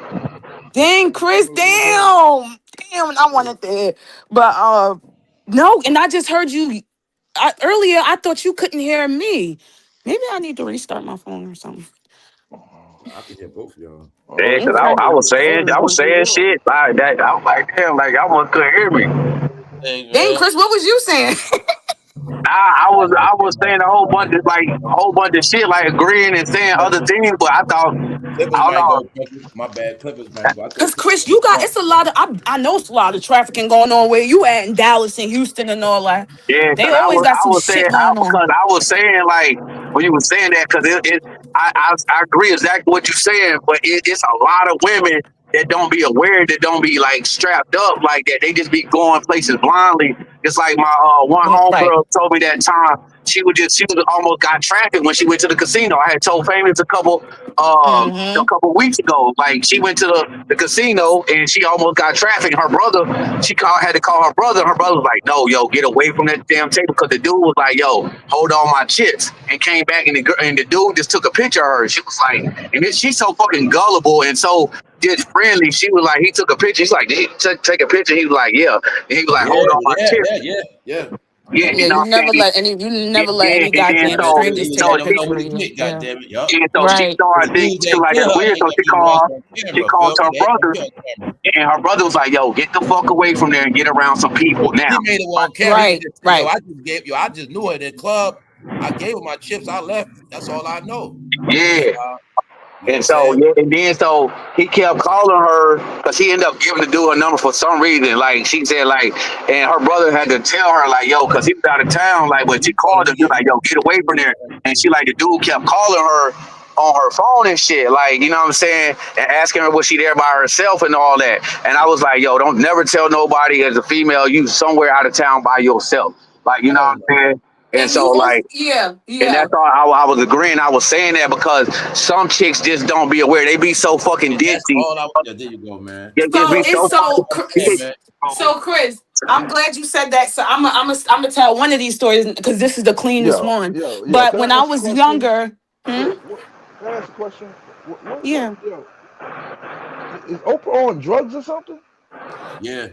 Dang, Chris, damn, I wanted to hear. But no, and I just heard you earlier. I thought you couldn't hear me. Maybe I need to restart my phone or something. I can hear both of y'all. Yeah, cause I was saying shit like that. I was like, damn, like I couldn't hear me. Dang, Chris, what was you saying? I was saying a whole bunch of shit, like agreeing and saying other things, but I thought Clippers I don't might know. go. My bad. Clippers might go. I Cause thought Chris, you got it's a lot of I know it's a lot of trafficking going on where you at in Dallas and Houston and all that. Yeah, They because always got I some was saying shit going on. because I was saying like when you were saying that because I agree exactly what you're saying, but it's a lot of women that don't be aware, that don't be like strapped up like that. They just be going places blindly. It's like my one Right. homegirl told me that time she was almost got trafficked when she went to the casino. I had told Famous a Mm-hmm. couple weeks ago. Like she went to the casino and she almost got trafficked. Her brother, had to call her brother. Her brother was like, "No, yo, get away from that damn table," because the dude was like, "Yo, hold on my chips," and came back and the dude just took a picture of her. She was like, and then she's so fucking gullible and so just friendly. She was like, he took a picture. He's like, "Did he take a picture?" He was like, "Yeah," and he was like, "Hold on my chips." yeah. Yeah, you Yeah, know what I'm saying? you never let any And then goddamn so strangers You take a never she know picture what of he you. get. Yeah. Goddamn it, yup. and so she Right. started The thinking dudes she was that like kill that's her weird. ain't So gonna be lost on she camera. called Feel her me? They ain't gonna brother, be on camera. and her brother was like, "Yo, get the fuck away from there and get around some people now." He made it on camera. He could Right. just say, "Yo, Right. I just knew her in the club. I gave her my chips. I left. That's all I know." That's Yeah. how. You know what I'm And so saying? yeah, and then so he kept calling her because he ended up giving the dude a number for some reason. Like she said, like, and her brother had to tell her, like, "Yo," because he was out of town. Like when You she calling called him, he me? was like, "Yo, get away from there." And she like the dude kept calling her on her phone and shit, like, you know what I'm saying, and asking her was she there by herself and all that. And I was like, "Yo, don't never tell nobody as a female you somewhere out of town by yourself." Like, you know Hell what no. I'm saying? And And so you also like. yeah, And yeah. that's all I was agreeing. I was saying that because some chicks just don't be aware. They be so fucking And that's ditzy. all I. Yeah, there you go, man. They just So be it's so so Hey, fucking. man. so Chris, I'm glad you said that. So I'm gonna tell one of these stories because this is the cleanest one. Yo. But Can when I I ask a was question? younger, What? Can I ask a question? What? yeah, Yo, is Oprah on drugs or something? Yeah.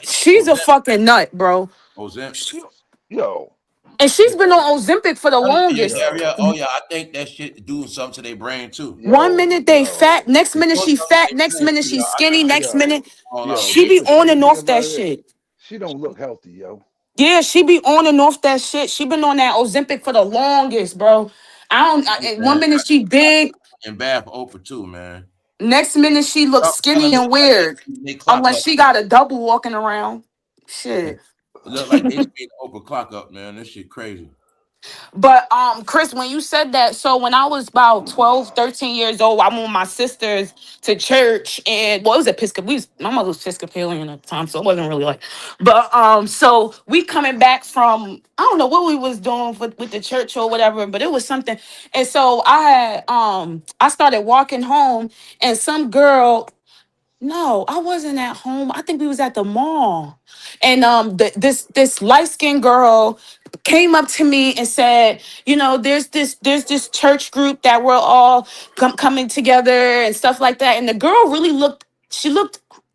she's a Ozempic. fucking nut, bro. Ozempic. She, yo, And she's been on Ozempic for the longest. yo, Yeah. Oh yeah. I think that shit doing something to their brain too. One yo, minute they fat, yo, next It's minute doing she something to fat, their next brain minute too, she y'all. skinny, next yo, minute All out. yo. she This be the on crazy and thing off that about it. shit. She don't look healthy, yo. Yeah, she be on and off that shit. She been on that Ozempic for the longest, bro. One Man, minute she big, and bad for Oprah too, man. next minute she looks Stop telling skinny me and like weird. they clock Unless up. she got a double walking around. Man. Shit. It look like they made Oprah clock up, man. This shit crazy. But Chris, when you said that, so when I was about 12, 13 years old, I went with my sisters to church and well, it was Episcopal. My mother was Episcopalian at the time, so it wasn't really like, but so we coming back from I don't know what we was doing with the church or whatever, but it was something. And so I started walking home and some girl. No, I wasn't at home. I think we was at the mall. And this light-skinned girl came up to me and said, you know, there's this church group that we're all coming together and stuff like that. And the girl really looked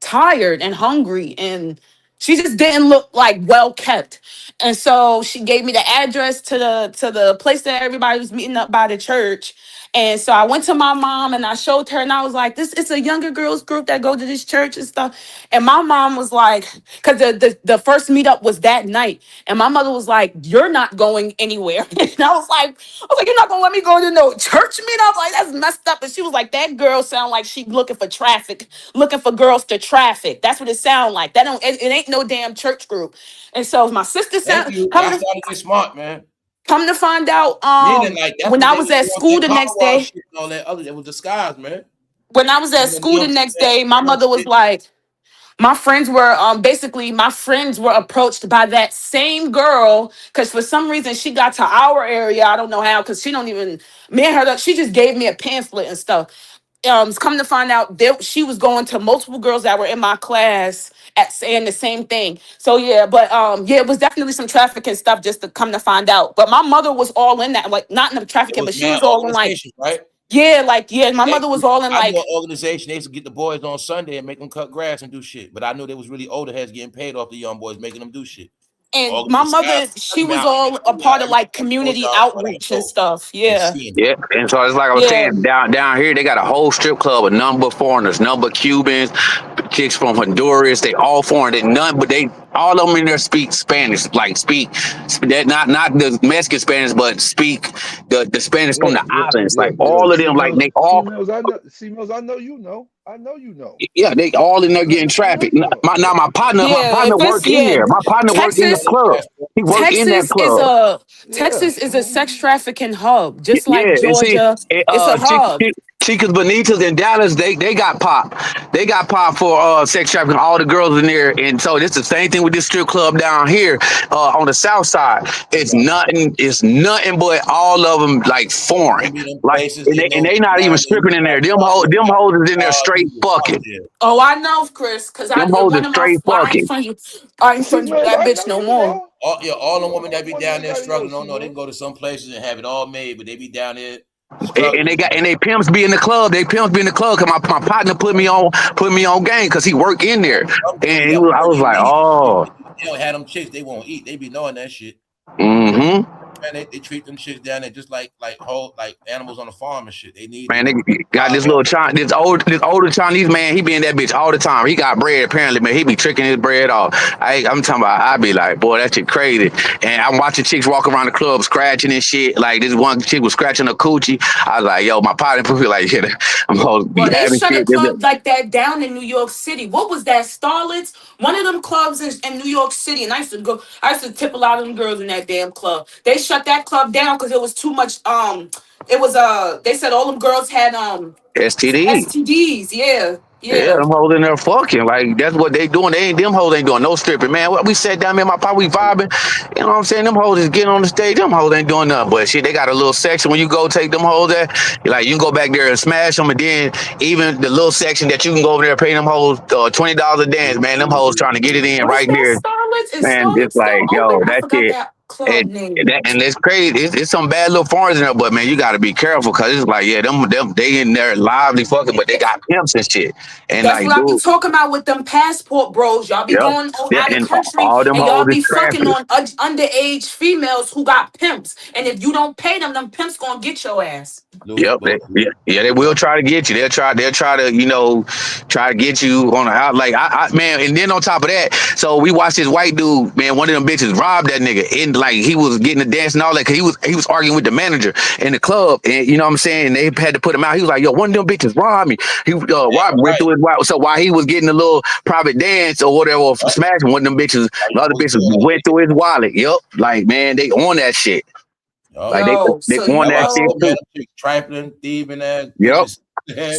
tired and hungry and she just didn't look like well kept. And so she gave me the address to the place that everybody was meeting up by the church. And so I went to my mom and I showed her and I was like, this it's a younger girls group that go to this church and stuff. And my mom was like, because the first meetup was that night. And my mother was like, you're not going anywhere. And I was like, you're not gonna let me go to no church meetup? Like, that's messed up. And she was like, that girl sound like she looking for traffic, looking for girls to traffic. That's what it sound like. It ain't no damn church group. And so my sister Thank said, you. Y'all started to get smart, man. come to find out, Meaning like that's when what I they was was at doing school that the power next wall day, shit and all that other. It was disguised, man. when I was at And then school the next day, my mother was shit. like, my friends were approached by that same girl because for some reason she got to our area. I don't know how, because she don't even me and her, she just gave me a pamphlet and stuff. Come to find out she was going to multiple girls that were in my class at saying the same thing. So yeah, but yeah, it was definitely some trafficking stuff just to come to find out. But my mother was all in that, like not in the It trafficking, was but she man was all in like, organization, right? yeah, my mother was all in I knew like. an organization. They used to get the boys on Sunday and make them cut grass and do shit. But I knew they was really older heads getting paid off the young boys, making them do shit. And my Organized. mother, she was all a part of like community outreach and stuff. And Yeah. seeing it. Yeah, and so it's like I was Yeah. saying down here they got a whole strip club of number foreigners, number Cubans, chicks from Honduras. They all foreign. They none, but they all of them in there speak Spanish. Like speak that not the Mexican Spanish, but speak the Spanish from the islands. Like all of them, like they all. C-Mills, I know. C-Mills, I know you know. I know you know. Yeah, they all in there getting trafficked. My partner Yeah, if it's work in there. My partner work in the Texas, club. He work in that club. Texas is a sex trafficking hub, just like Yeah, and see, Georgia. It's a hub. Chicas Bonitas in Dallas, they got popped. They got popped for sex trafficking. All the girls in there, and so it's the same thing with this strip club down here on the south side. It's nothing. It's nothing but all of them like foreign. Like and they not even stripping in there. Them hoes is in there straight fucking. Oh, I know, Chris, because I Them know hoes one is of straight my. fucking. I ain't friends with that bitch no more. All the women that be down there struggling, don't know they can go to some places and have it all made, but they be down there. And they pimps be in the club. They pimps be in the club. Cause my partner put me on game because he worked in there, and I was like, oh. They don't have them chicks. They won't eat. They be knowing that shit. Mm-hmm. Man, they treat them chicks down there just like animals on a farm and shit. They need. Man, they got this older Chinese man. He be in that bitch all the time. He got bread apparently, man. He be tricking his bread off. I'm talking about. I be like, boy, that shit crazy. And I'm watching chicks walk around the club scratching and shit. Like this one chick was scratching her coochie. I was like, yo, my partner put me like, yeah, I'm supposed to be having shut shit. a club like that down in New York City. What was that? Starlets? One of them clubs in New York City. And I used to tip a lot of them girls in that damn club. They shut that club down because it was too much. It was they said all them girls had STDs. Yeah. Them hoes in there fucking. Like, that's what they doing. Them hoes ain't doing no stripping, man. We sat down, me and my pop, we vibing. You know what I'm saying? Them hoes is getting on the stage. Them hoes ain't doing nothing. But shit, they got a little section when you go take them hoes there. Like, you can go back there and smash them. And then even the little section that you can go over there and pay them hoes $20 a dance, man. Them hoes trying to get it in right there. Man, it's like, yo, that shit. And it's crazy. It's some bad little foreigners in there, but man, you got to be careful because it's like, yeah, them they in there lively fucking, but they got pimps and shit. And that's like, what I be talking about with them passport bros. Y'all be going out of the country and y'all be fucking on underage females who got pimps. And if you don't pay them pimps gonna get your ass. Yep, they will try to get you. They'll try to, try to get you on the out. Like man, and then on top of that, so we watched this white dude, man, one of them bitches robbed that nigga, and like he was getting the dance and all that, cause he was arguing with the manager in the club, and you know what I'm saying, they had to put him out. He was like, yo, one of them bitches robbed me. He robbed me, went through his wife. So while he was getting a little private dance or whatever, or smashing, one of them bitches, the other bitches went through his wallet. Yep, like man, they on that shit. Like they on that shit too. Trifling, thieving ass. Yep.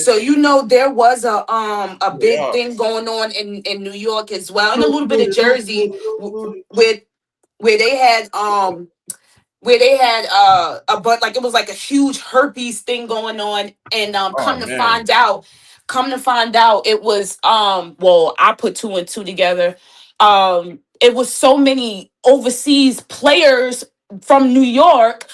So there was a big thing going on in New York as well, and a little bit of Jersey, where they had but like it was like a huge herpes thing going on, and come to find out it was I put two and two together. It was so many overseas players from New York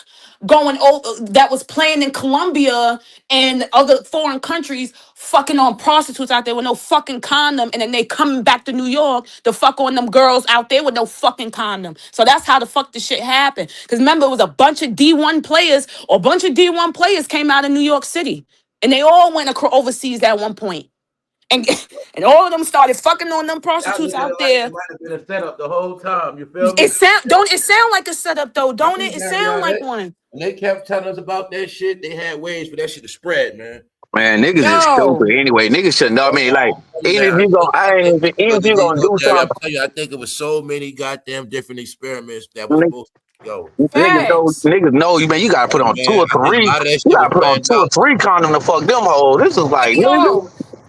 going over that was playing in Colombia and other foreign countries, fucking on prostitutes out there with no fucking condom, and then they coming back to New York to fuck on them girls out there with no fucking condom. So that's how the fuck this shit happened. Because remember, it was a bunch of D1 players came out of New York City, and they all went overseas at one point. And all of them started fucking on them prostitutes out there. It might have been a setup the whole time. You feel me? It sound like a setup though, don't it? It sound like one. And they kept telling us about that shit. They had ways for that shit to spread, man. Man, niggas is stupid anyway. Niggas shouldn't know. I mean, like, even if you gonna do something. I think it was so many goddamn different experiments that was supposed to go. Niggas know you, man. You gotta put on 2 or 3. You gotta put on 2 or 3 condoms to fuck them hoes. This is like,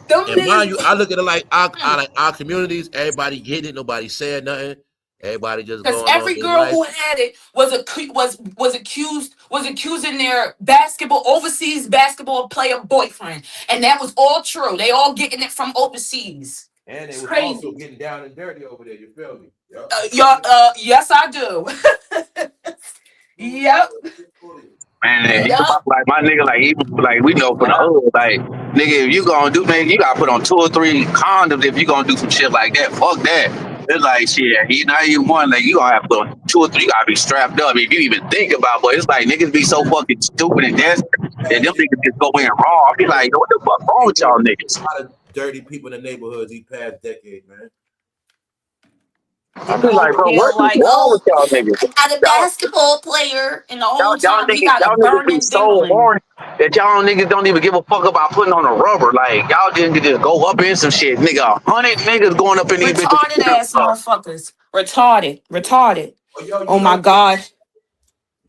and mind you, I look at it like our communities, everybody get it, nobody said nothing. Everybody just because every girl who had it was accusing their overseas basketball player boyfriend, and that was all true. They all getting it from overseas. And it was also getting down and dirty over there. You feel me? Yep. Yes, I do. Yep. Man, like my nigga, like even like we know from the hood, like nigga, if you gonna do, man, you gotta put on 2 or 3 condoms if you gonna do some shit like that. Fuck that. It's like shit. He not even one. Like you gonna have to put on 2 or 3. You gotta be strapped up if you even think about. But it's like niggas be so fucking stupid and desperate that them niggas just go in raw. I be like, what the fuck wrong with y'all niggas? dirty people in the neighborhoods these past decade, man. I'm just like, bro, what is Like, wrong with y'all niggas? I got a basketball player, and the whole Y'all time he got a niggas be burning so dingling. horny that y'all niggas don't even give a fuck about putting on a rubber. Like y'all didn't just go up in some shit, nigga. 100 niggas going up in these bitches. Retarded ass motherfuckers. Retarded. Yo, Oh my God.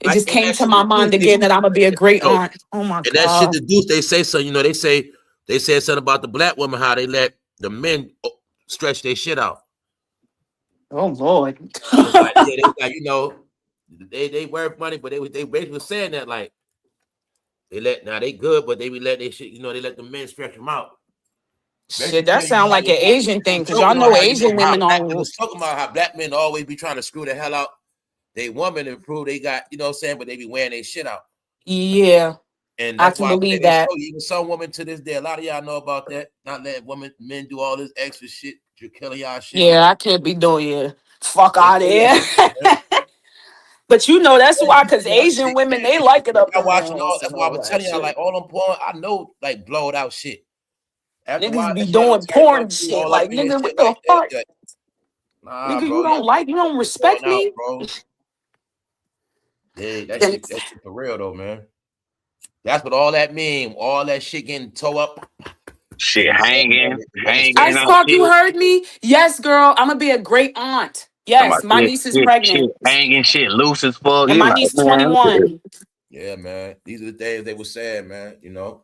It like just in came that to shit, my mind again that I'm gonna be a great yo, aunt. Oh my and that shit, God. the DUCE, they say so. You know, they said something about the black woman, how they let the men stretch their shit out. Oh Lord. It was like, yeah, they was like, you know, they worth money, but they basically saying that like they good, but they be let their shit, you know, they let the men stretch them out. Shit, that sounds like an Asian thing, because y'all know Asian women I are. was talking about how black men always be trying to screw the hell out they woman and prove they got, you know what I'm saying, but they be wearing their shit out. Yeah. And I that's can why believe that. even some women to this day, a lot of y'all know about that. Not letting men do all this extra shit. You're killing y'all shit. Yeah, I can't be doing it. Fuck out of here. But you know that's why, because Asian women, they like it up I in their watching all. house That's and why I all was that telling y'all shit. like all them porn. I know like blowed out shit. After Niggas be that doing shit, porn shit. all Like, up in your nigga, what shit the like fuck? that. Nah, Nigga, bro, you don't respect out, me? bro. Yeah, that shit for real though, man. That's what all that mean. All that shit getting toe up. Shit hanging. Ice Park, you heard me? Yes, girl. I'm gonna be a great aunt. Yes, my niece is pregnant. Shit hanging, shit loose as fuck. And my niece 21. Yeah, man. These are the days they were saying, man. You know,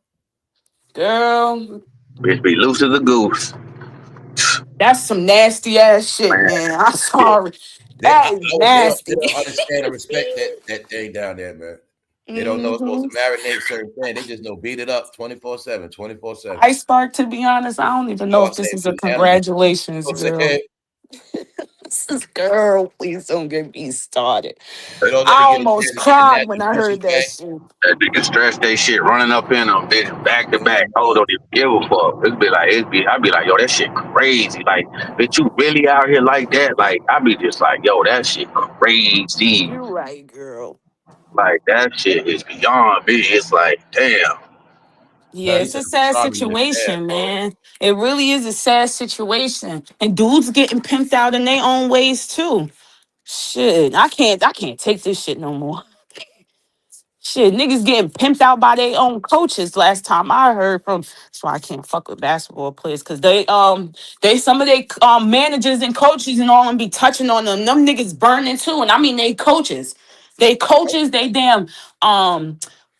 girl, bitch be loose as a goose. that's some nasty ass shit, man. I'm sorry. That is nasty. They don't understand and respect that thing down there, man. They don't know it's supposed to marinate certain things. They just know beat it up 24/7, 24/7. Ice Park, to be honest, I don't even know if this is a congratulations, girl. Girl, please don't get me started. I almost cried when I heard that shit. That nigga stress they shit running up in them, bitch, back to back. Oh, don't even give a fuck. I'd be like, yo, that shit crazy. Like, bitch, you really out here like that? Like, I be just like, yo, that shit crazy. You're right, girl. Like, that shit is beyond me. It's like, damn. Yeah, it's a sad situation, man. It really is a sad situation. And dudes getting pimped out in their own ways too. Shit, I can't take this shit no more. Shit, niggas getting pimped out by their own coaches. Last time I heard from, that's why I can't fuck with basketball players, because they some of they managers and coaches and all them be touching on them. Them niggas burning too, and I mean they coaches, they damn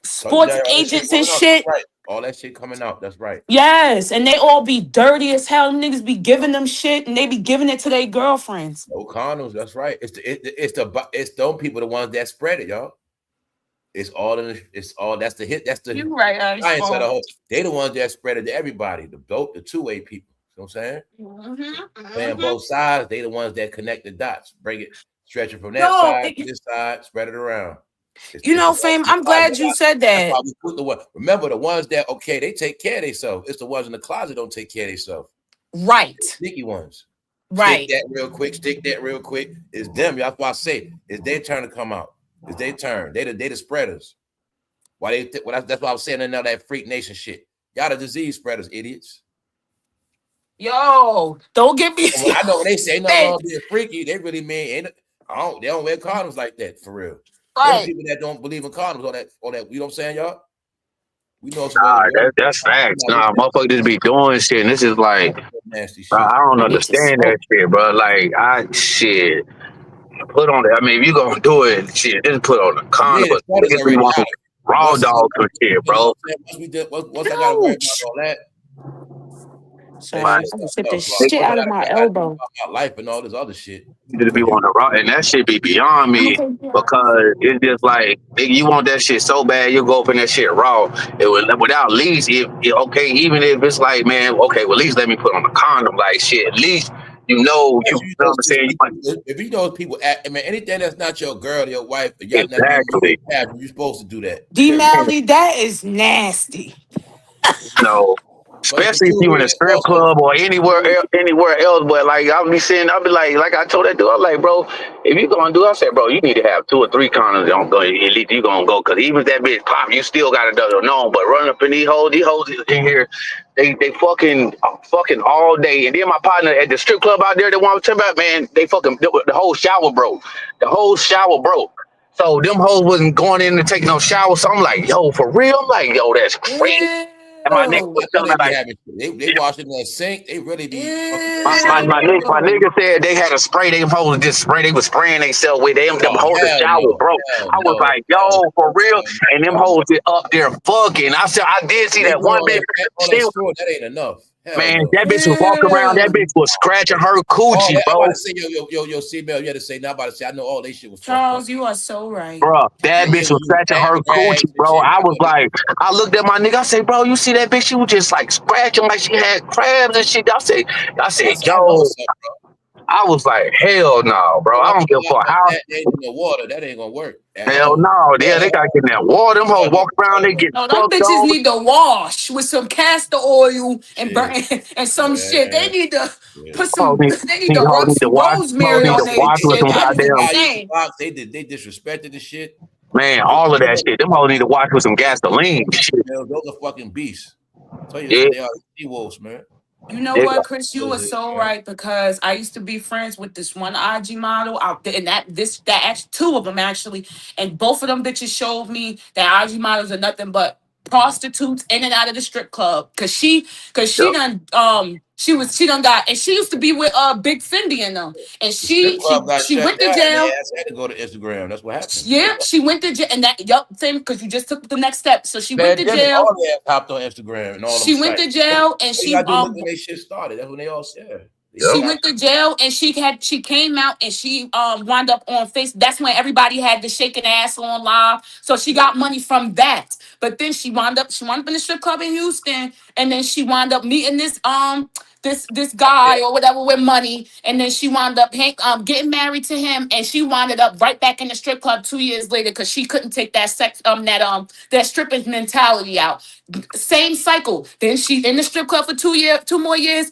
sports agents and shit. Right, all that shit coming out. That's right. Yes, and they all be dirty as hell. Niggas be giving them shit, and they be giving it to their girlfriends. No condoms. That's right. It's those people, the ones that spread it, y'all. It's all that's the hit. That's the You right, science of the whole. They the ones that spread it to everybody. The two-way people. You know what I'm saying? Playing both sides, they the ones that connect the dots, bring it, stretch it from that side to this side, spread it around. Fame, I'm glad you said that. That's why we put the one. Remember the ones that they take care of themselves. It's the ones in the closet don't take care of themselves. Right. The sneaky ones. Right. Stick that real quick. It's them. That's why I say it's their turn to come out. It's their turn. They the spreaders. Why that's why I was saying another that freak nation shit. Y'all the disease spreaders, idiots. Yo, don't get me. I know when they say no wrong being freaky, they really mean they don't wear condoms like that for real. Right. People that don't believe in condoms on that, you know what I'm saying, y'all? We know that's facts. Nah, motherfuckers just be doing shit, and this is like nasty shit. I don't understand that shit, bro. Like shit. Put on it. I mean, if you gonna do it, shit, just put on the condom. But niggas be wanting raw dog some shit, bro. Once I gotta worry about all that. Sorry, I just hit the shit out of my elbow. My life and all this other shit. You just be wanting raw, and that shit be beyond me because it's just like, nigga, you want that shit so bad, you go up in that shit raw. It would, without least, okay, even if it's like, man, okay, well, at least let me put on a condom, like shit. At least you know what I'm saying. If you know people, I mean, anything that's not your girl, your wife, you're supposed to do that. D Mally, that is nasty. No. Especially if you in a strip club or anywhere else, but like I'll be like I told that dude, I'm like, bro, if you gonna do, I said, bro, you need to have 2 or 3 condoms. Don't go, at least you gonna go, cause even if that bitch pop, you still gotta know. But run up in these hoes in here, they fucking all day. And then my partner at the strip club out there, the one I was talking about, man, they fucking the whole shower broke. The whole shower broke. So them hoes wasn't going in to take no shower. So I'm like, yo, for real? I'm like, yo, that's crazy. And my nigga was telling me like, they wash in the sink. They really be. My nigga said they had a spray. They hoes just spray. They was spraying themselves with them. Them hoes the shower broke. I was like, yo, for real. And them hoes up there fucking. I did see that one bitch. That ain't enough. Man, that bitch was walking around. That bitch was scratching her coochie, bro. I about to say, yo, C-Bell, you had to say, now about to say, I know all they shit was Charles, you are so right. Bro, that bitch was scratching her coochie, bro. I was like, I looked at my nigga, I said, bro, you see that bitch? She was just like scratching like she had crabs and shit. I said, yo. I was like, hell no, bro. I don't give a fuck how. In the water, that ain't gonna work. Hell no, yeah, they gotta get in that water. Them hoes walk around, they get no, them bitches need to wash with some castor oil and burn and some shit. They need to put some. They need to rub some rosemary on their shit. They disrespected the shit. Man, all of that shit. Them hoes need to wash with some gasoline. Shit. Those are fucking beasts. Tell you, they are sea-wolves, man. You know what, Chris? You were so right, because I used to be friends with this one IG model out there, and that actually 2 of them actually, and both of them bitches showed me that IG models are nothing but prostitutes in and out of the strip club. Cause she done got, and she used to be with Big Fendi and them, and she went to jail. She had to go to Instagram. That's what happened. Yeah, she went to jail, and that same, because you just took the next step. So she went to jail. All they hopped on Instagram and all. She went to jail, and she when they shit started. That's when they all said. She went to jail, and she came out, and she wound up on Facebook. That's when everybody had the shaking ass on live. So she got money from that. But then she wound up in the strip club in Houston, and then she wound up meeting this guy or whatever with money, and then she wound up getting married to him, and she wound up right back in the strip club 2 years later because she couldn't take that that stripping mentality out. Same cycle. Then she in the strip club for 2 more years.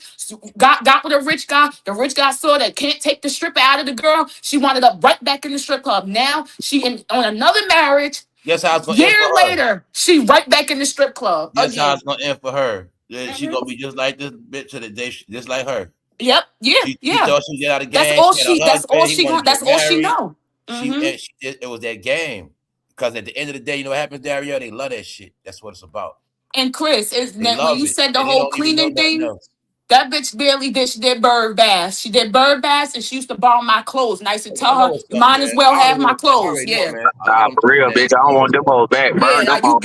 Got with a rich guy. The rich guy saw that can't take the stripper out of the girl. She wound up right back in the strip club. Now she on another marriage. Yes, I was going year later, she right back in the strip club. Yes, I was gonna end for her. She gonna be just like this bitch to the day, just like her. Yep. Yeah. She thought she was out of game. That's all she know. It was that game. Because at the end of the day, you know what happens, Dario? They love that shit. That's what it's about. And Chris, when you said the whole cleaning thing, that bitch barely did. She did bird baths. She did bird baths, and she used to borrow my clothes. And I used to tell her, you might as well have my clothes. Yeah. Nah, for real, bitch. I don't want them hoes back. You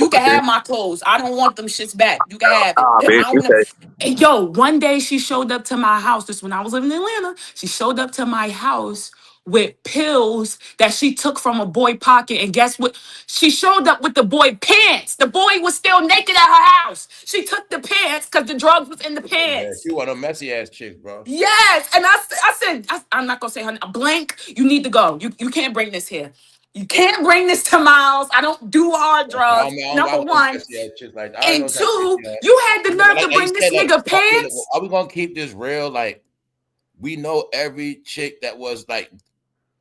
can have my clothes. I don't want them shits back. You can have it. And yo, one day she showed up to my house. This when I was living in Atlanta. She showed up to my house with pills that she took from a boy pocket. And guess what? She showed up with the boy pants. The boy was still naked at her house. She took the pants because the drugs was in the pants. Yeah, she one of them messy ass chicks, bro. Yes. And I said, I'm not going to say her name. Blank, you need to go. You can't bring this here. You can't bring this to Miles. I don't do hard drugs. Number one. And 2, you had the nerve to bring this nigga pants. Are we going to keep this real? Like, we know every chick that was like,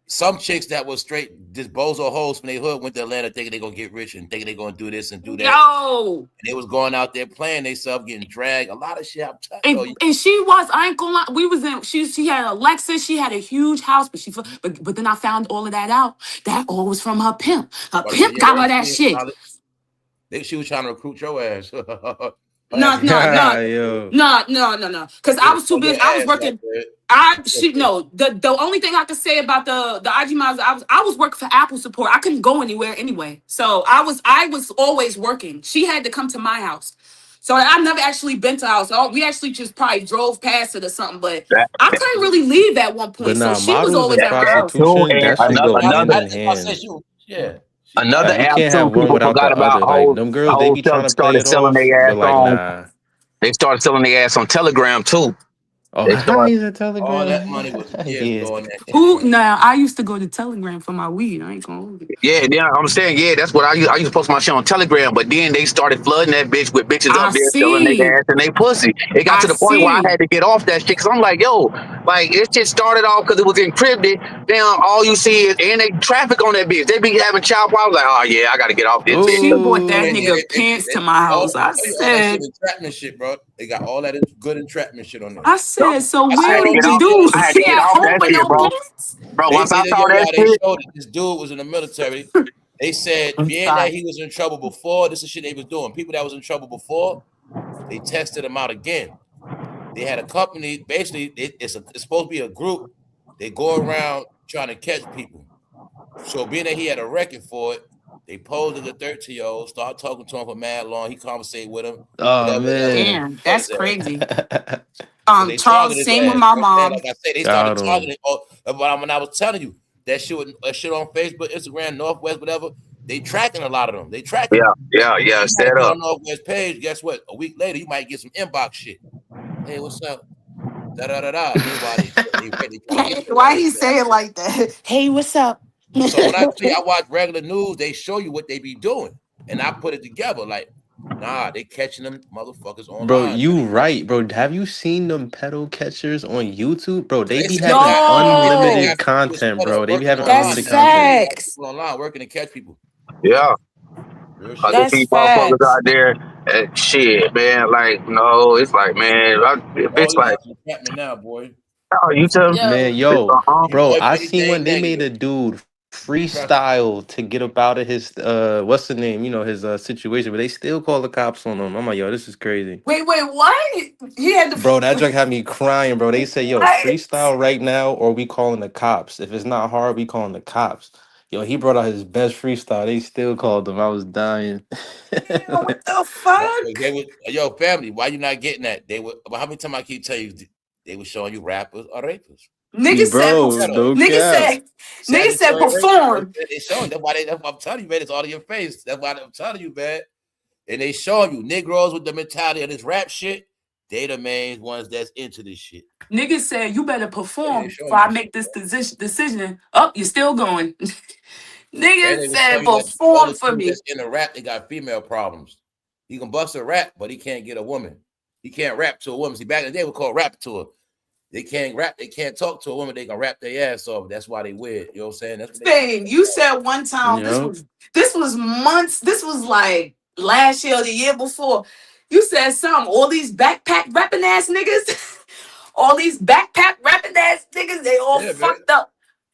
some chicks that was straight just bozo hoes when they hood went to Atlanta thinking they gonna get rich and thinking they gonna do this and do that. No. And they was going out there playing themselves, getting dragged. A lot of shit. And she was, I ain't gonna lie, we was in, she had a Lexus, she had a huge house, but then I found all of that out. That all was from her pimp. Her pimp got her that shit. She was trying to recruit your ass. No. Because I was too busy. I was working. The only thing I could say about the IG models, I was working for Apple support. I couldn't go anywhere anyway. So I was always working. She had to come to my house. So I've never actually been to her house. We actually just probably drove past it or something, but I couldn't really leave at one point. So she was always at her house. Another you app can't too. have one People without forgot the about other. Like them girls, they be trying to play it selling off, their ass but like, on. nah. They started selling their ass on Telegram too. Oh, They start. he's a All Telegram. that money was years Yeah. ago on that shit, Who man. now? I used to go to Telegram for my weed. I ain't gonna hold it. Yeah, I'm saying, yeah, that's what I used to post my shit on Telegram, but then they started flooding that bitch with bitches I up there showing their see. ass and they pussy. It got I to the point where I see. had to get off that shit because I'm like, yo, like this shit started off because it was encrypted. Damn, all you see is and they traffic on that bitch. They be having child. I was like, oh yeah, I got to get off this bitch. She bought that Yeah, yeah, nigga pants to my all, house. I tell you all that shit said, entrapment shit, bro. They got all that good entrapment shit on there. so I where had to was get the off. dude? I had to He get at off home that with shit, no bro. pants? Bro, They once I did it, saw yo, that y'all. They shit, showed it. This dude was in the military. They said, I'm being that sorry. he was in trouble before, this is shit they was doing. People that was in trouble before, they tested him out again. They had a company. Basically, it's supposed to be a group. They go around trying to catch people. So being that he had a record for it, they posed as a 13-year-old, start talking to him for mad long. He conversate with him, Oh whatever, whatever. man. Damn, that's crazy. So they targeted Charles, his same with ass. my You know what I'm saying? mom. Like I said, they started Got him. targeting. Oh, when I was telling you that shit on Facebook, Instagram, Northwest, whatever, they tracking a lot of them. They tracking them. yeah, You might set be up. on Northwest page. Guess what? A week later, you might get some inbox shit. Hey, what's up? Da da da da. Meanwhile, they trying to get your Why ass. he say it like that? Hey, what's up? So when I tell you I watch regular news, they show you what they be doing, and I put it together. Like, nah, they catching them motherfuckers Bro, online. you right, bro. Have you seen them pedal catchers on YouTube? Bro, So they they be said they having got they Yo, unlimited got people with content, set up bro. They be working having online. that's unlimited They got content. facts. people online working to catch people. Yeah. Real I shit. just That's see motherfuckers facts. out there and shit, man. Like, no, it's like, man, if All it's these like, niggas entrapment now, boy. oh, you tell me, Man, Yo, yo, You bro, know I seen anything when they made negative. a dude Trust me. freestyle to get up out of his what's the name? You know, his situation, but they still call the cops on him. I'm like, yo, this is crazy. wait, what? He had Bro, that to. joke had me crying, bro. They say, yo, What? freestyle right now, or we calling the cops. If it's not hard, we calling the cops. Yo, he brought out his best freestyle. They still called him. I was dying. Yo, what the fuck? They would, yo, family, why you not getting that? They would, but how many times I keep telling you they were showing you rappers or rapists? Nigga said, Bro, no nigga cap. said, nigga said Sagittarius rapists. perform. They showing. That's why I'm telling you, man. It's all in your face. That's why I'm telling you, man. And they showing you Negroes with the mentality of this rap shit. They the main ones that's into this shit. Nigga said, you better Yeah, they perform showing before I you make shit. this decision. Oh, you're still going. Then Nigga they will show said, you that all perform the for dudes me. that's in the rap, they got female problems. He can bust a rap, but he can't get a woman. He can't rap to a woman. See, back in the day, we called rap to her. They can't rap. They can't talk to a woman. They can rap their ass off. That's why they weird. You know what I'm saying? That's what they. Thing, you said one time, Yo. this was months, this was like last year or the year before. You said something, all these backpack rapping ass niggas, all these backpack rapping ass niggas, they all Yeah, man. fucked up.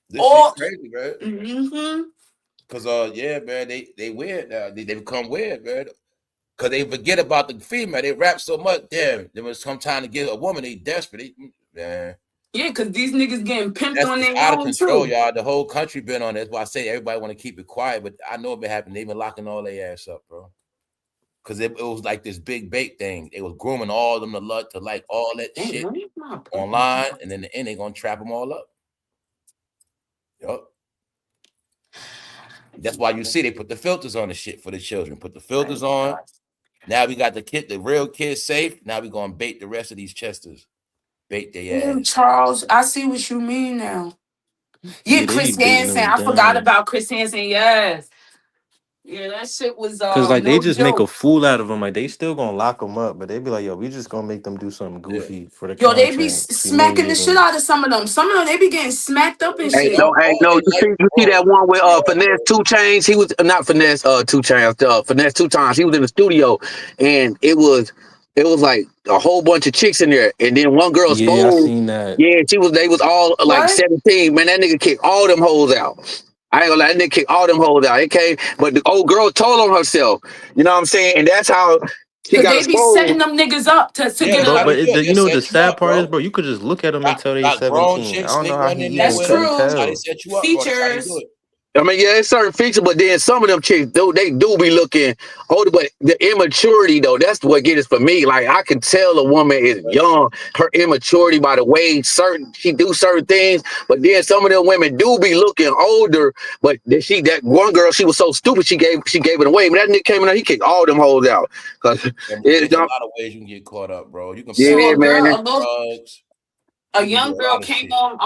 This shit All crazy, man. mm-hmm. Cause yeah, man, they weird now. They become weird, man. Cause they forget about the female. They rap so much. Damn, there was some time to get a woman. They desperate. Man. Yeah, cause these niggas getting pimped That's on it's their out of own control, too. y'all. The whole country been on this. That's why I say everybody want to keep it quiet, but I know it been happening. They been locking all their ass up, bro. Cause it was like this big bait thing. They was grooming all of them to like all that shit online, and then the end they gonna trap them all up. Yup. That's why you see they put the filters on the shit for the children. Put the filters on. Now we got the real kids safe. Now we gonna bait the rest of these chesters. Bait their ass. Charles, I see what you mean now. Yeah, Yeah, they be Chris baiting Hansen. them I forgot down. about Chris Hansen. Yes. Yeah, that shit was Cause like they no just make a joke. fool out of them. Like they still gonna lock them up, but they be like, yo, we just gonna make them do something Yeah. goofy for the Yo, they be content. We may smacking the get shit them. out of some of them. Some of them, they be getting smacked up and hey, shit. no, hey, no, you see that one with finesse Bro. 2 chains? He was not finesse 2 chains, finesse 2 times. He was in the studio, and it was like a whole bunch of chicks in there, and then one girl Yeah, I exposed. seen that. Yeah, they was all like What? 17. Man, that nigga kicked all them hoes out. I ain't gonna lie, that nigga kicked all them hoes out. It came, but the old girl told on herself. You know what I'm saying? And that's how she Cause got they be setting exposed. them niggas up to Yeah, get that's Bro, how a. they but do it. you They know the set you sad up, part is, bro. bro, you could just look at them until they Got grown 17. I chicks don't know sneak how running he in there even That's with them. couldn't true. That's how they tell. set you up, bro. That's how they do Features. it. I mean, yeah, it's certain features, but then some of them chicks they do be looking older. But the immaturity though, that's what gets it for me. Like I can tell a woman is young, her immaturity by the way she do certain things. But then some of them women do be looking older. But that one girl, she was so stupid, she gave it away. But that nigga came in there, he kicked all them hoes out. Cause Yeah, it's there's a lot of ways you can get caught up, bro. You can yeah, So fall a in girl, man. a little, drugs. A She can do young a girl lot of came shit. on.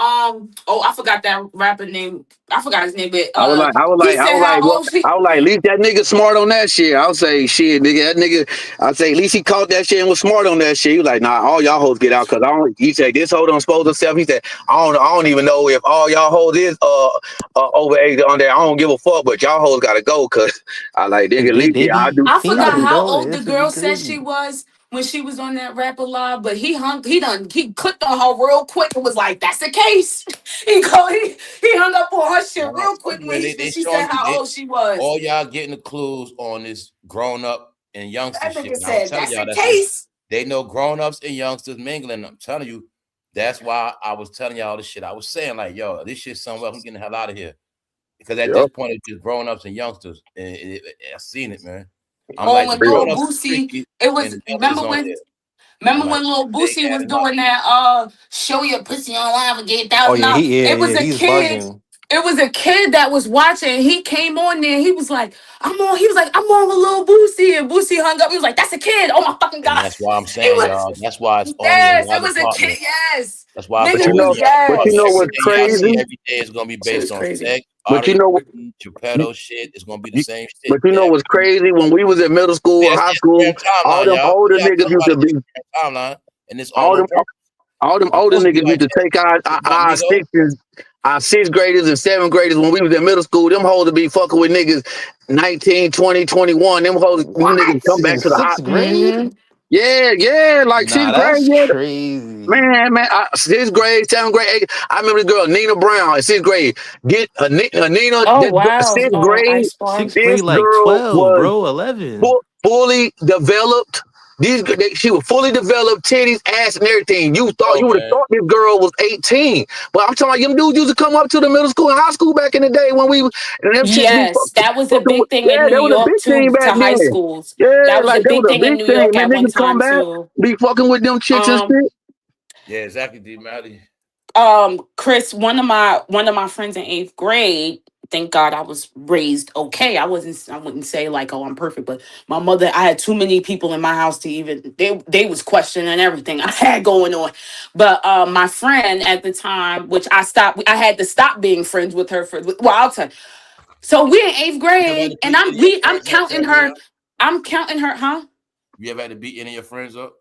I forgot that rapper name. I forgot his name, but I was like, I was he like, I said was how like, well, old she. I was like, at least that nigga smart on that shit. I'll say, shit, nigga, that nigga. I say, at least he caught that shit and was smart on that shit. He was like, nah, all y'all hoes get out because I don't. He said, this hoe don't expose herself. He said, I don't even know if all y'all hoes is over age on there. I don't give a fuck, but y'all hoes gotta go because I like, nigga, at They least they I be do. I I forgot fiending, do. how bro. old That the should be girl said crazy. she was when she was on that rapper live, but he clicked on her real quick and was like, "That's the case." He hung up on her shit No, real tell quick you, when man, when they she said showing you how they old she was. all y'all getting the clues on this grown up and youngster That shit. nigga And I was said, telling "That's y'all the that's what case." they know grown ups and youngsters mingling. I'm telling you, that's why I was telling y'all this shit. I was saying, like, yo, this shit somewhere. I'm getting the hell out of here. Because at this Yep. point, it's just grown ups and youngsters. And I've seen it, man. I'm Oh, like, the when Real. Lil grown ups is Boosie, freaky it and was. the youngsters on here. I'm Remember like, when Lil they Boosie was adding up. doing that show your pussy online and get Oh yeah, $1,000? It was yeah, a he's kid. bugging. It was a kid that was watching. He came on there. He was like, I'm on with Lil Boosie. And Boosie hung up. He was like, that's a kid. Oh my fucking And God. that's why I'm He saying, was, y'all, that's why it's only in yes, it one was a kid. department. Yes. That's why it's But you Niggas always know, was, one but you department. know yes. what's Everything y'all see crazy? every day is gonna be Shit was based on crazy. sex, But you Ari know, Georgetto shit. It's gonna be the you, same shit. but you know what's crazy? When we was in middle school Yeah, and that's high the school, Instagram all timeline, them y'all. older We gotta niggas talk used about to it, be the Instagram timeline, and it's all all on them purpose. all them It's older supposed to be niggas used like to that. take It's about Migo. our sixth graders and seventh graders when we was in middle school. Them hoes to be fucking with niggas 19, 20, 21. Them niggas come What? back In to the hot. sixth grade? Mm-hmm. Yeah, like Nah, sixth grade. that's Yeah, crazy. man, sixth grade, seventh grade. I remember the girl Nina Brown in sixth grade. Nina, Oh, wow. sixth grade. Ice Sixth Spice. This grade, like girl 12, was bro. 11. fully developed. She was fully developed, titties, ass, and everything. Oh You would have man, thought this girl was 18. But I'm talking about them dudes used to come up to the middle school and high school back in the day when and them chicks be Yes, that was a fucking with, big thing in yeah, New that was a York big thing too, to back high then. schools. Yeah, That was a like that was big a thing in big New thing. York Man, at one niggas come time back, too. be fucking with them chicks and Um, shit. yeah, exactly, D. Mally. Chris, one of my friends in eighth grade. Thank God I was raised okay. I wouldn't say like, oh, I'm perfect, but my mother, I had too many people in my house to even they was questioning everything I had going on. But my friend at the time, which I had to stop being friends with her for, well, I'll tell you. So we're in eighth You ever had grade, to and beat any of your I'm friends up, counting her. Gabrielle? I'm counting her, huh? You ever had to beat any of your friends up?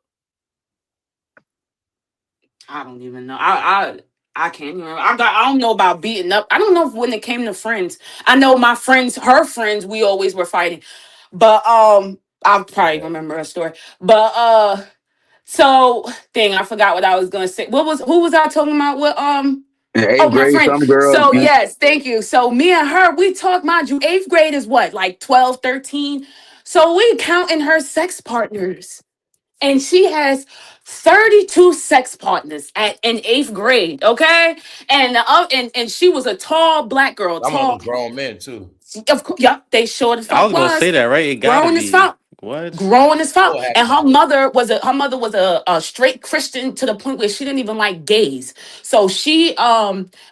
I don't even know. I can't even. I don't know about beating up. I don't know if when it came to friends. I know my friends, her friends, we always were fighting. But I'll probably Okay. remember a story. But so dang, I forgot what I was gonna say. Who was I talking about? What In Oh, eighth my grade, friend. some girls So you yes, thank you. So me and her, we talk, mind you, eighth grade is what, like 12, 13. So we counting her sex partners. And she has 32 sex partners in eighth grade. Okay. And she was a tall black girl, Some of them tall. grown men too. Of course, yep, they sure as I fuck was gonna say was. that, right? It gotta Grown as be. fuck. What? Grown as fuck. Oh, it had And to be. her mother was a straight Christian to the point where she didn't even like gays. So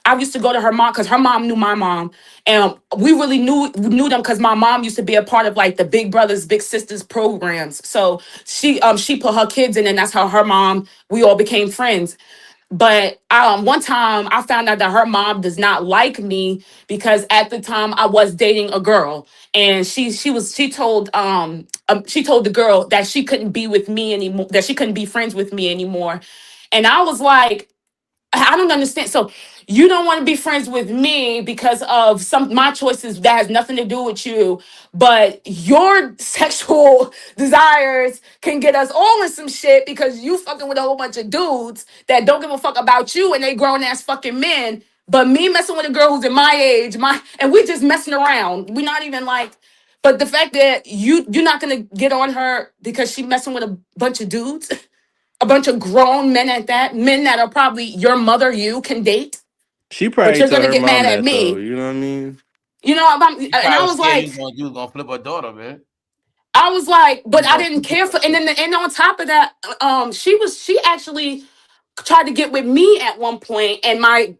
I used to go to her mom because her mom knew my mom. And we really knew them because my mom used to be a part of like the Big Brothers, Big Sisters programs. So she put her kids in, and that's how we all became friends. But one time I found out that her mom does not like me because at the time I was dating a girl, and she told the girl that she couldn't be with me anymore, that she couldn't be friends with me anymore. And I was like, I don't understand. So you don't want to be friends with me because of my choices that has nothing to do with you, but your sexual desires can get us all in some shit because you fucking with a whole bunch of dudes that don't give a fuck about you and they grown ass fucking men. But me messing with a girl who's in my age, and we just messing around. We're not even like. But the fact that you're not gonna get on her because she messing with a bunch of dudes. A bunch of grown men at that, men that are probably your mother, you can date, She but probably you're told gonna her get mad mom at that though. me. You know what I mean? You know, He and probably I was was scared like, you was gonna flip her daughter, man. but You I gonna didn't flip her care for. daughter. And on top of that, she actually tried to get with me at one point, and my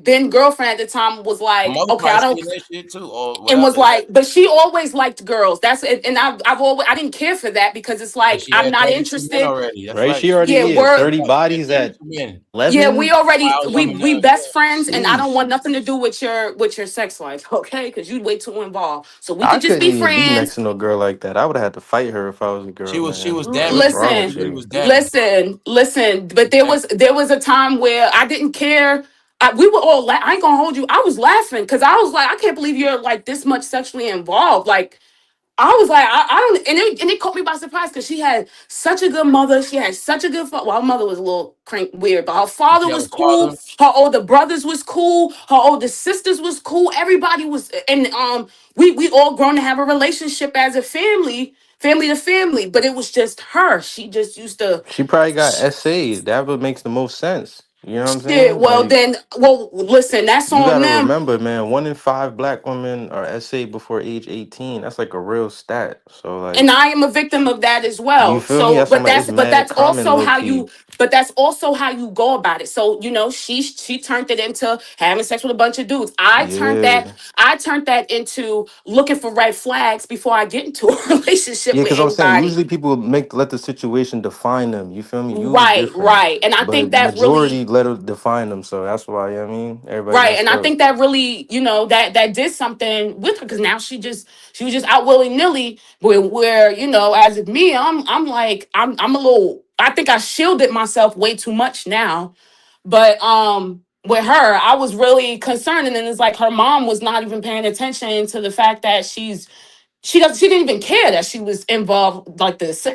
then girlfriend at the time was Her like, mother okay, I probably don't, seen that shit too, or and whatever. was like, but she always liked girls. That's it. And I've always, I didn't care for that because it's And like she I'm had not 32 men interested. already. That's Right? right. She already Yeah, yeah, we're 30 She had bodies at 32 men. yeah, we 11. already While young we enough, best yeah. friends, and I don't Sheesh. want nothing to do with your sex life, okay? Because you way too involved. So we I could just couldn't be even be next friends. to no girl like that. I would have had to fight her if I was a She girl, was man. Like, damaged, what's bro. wrong She with Listen, really you? was damaged. listen. She was But there damaged. was a time where I didn't care. We were all. I ain't gonna hold you. I was laughing because I was like, I can't believe you're like this much sexually involved. Like I was like, I don't, and it caught me by surprise because she had such a good mother. She had such a good father. Well, her mother was a little weird, but her father She had was a cool. father. Her older brothers was cool. Her older sisters was cool. Everybody was, and we all grown to have a relationship as a family, family to family. But it was just her. She just used to. She probably got SA'd. That would makes the most sense. You know what I'm Shit. saying? Like, Well, listen, that's you on gotta them. remember, man, 1 in 5 black women are SA before age 18. That's like a real stat. So And like, I am a victim of that as you well. feel me? So, That's what I'm like, it's but mad that's common also low how key. you, but that's also how you go about it. So, you know, she turned it into having sex with a bunch of dudes. Yeah. I turned that into looking for red flags before I get into a relationship Yeah, with because I'm saying anybody. usually people make let the situation define them. You feel me? You Right, different. right. And I think But that really. majority let it define them. So that's why, you know what I mean, everybody Right, and messed I up. think that really, you know, that did something with her because now she was just out willy nilly. Where you know, as of me, I'm like I'm a little. I think I shielded myself way too much now. But with her, I was really concerned, and then it's like her mom was not even paying attention to the fact that she didn't even care that she was involved like this.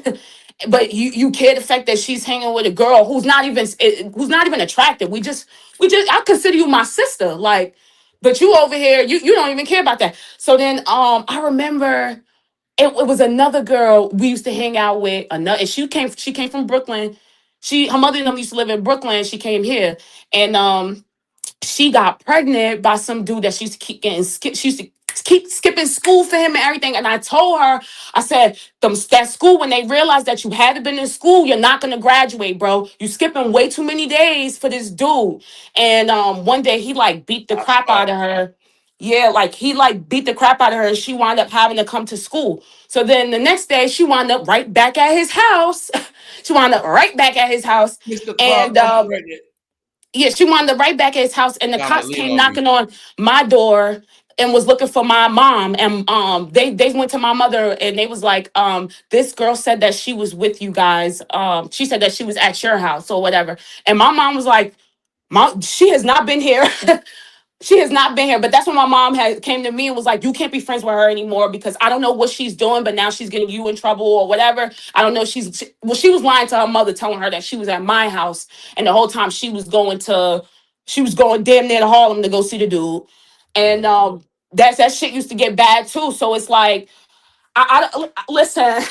But you care the fact that she's hanging with a girl who's not even attractive. We just I consider you my sister, like, but you over here, you don't even care about that. So then I remember it was another girl we used to hang out with, another, and she came from Brooklyn. Her mother and them used to live in Brooklyn. She came here, and she got pregnant by some dude that she used to keep getting skip. She used to keep skipping school for him and everything. And I told her, I said, that school, when they realized that you haven't been in school, you're not gonna graduate, bro. You skipping way too many days for this dude. And one day he like beat the I crap saw. out of her. Yeah, like he like beat the crap out of her, and she wound up having to come to school. So then the next day she wound up right back at his house. She wound up right back at his house. Mr. Clark, And I'm pregnant. yeah, she wanted right back at his house, and the Sound like cops Lil came on me. knocking on my door and was looking for my mom. And they went to my mother, and they was like, this girl said that she was with you guys. She said that she was at your house or whatever. And my mom was like, Mom, she has not been here. She has not been here. But that's when my mom had came to me and was like, you can't be friends with her anymore because I don't know what she's doing, but now she's getting you in trouble or whatever. I don't know. She was lying to her mother, telling her that she was at my house, and the whole time she was going damn near to Harlem to go see the dude. And that shit used to get bad too. So it's like I listen.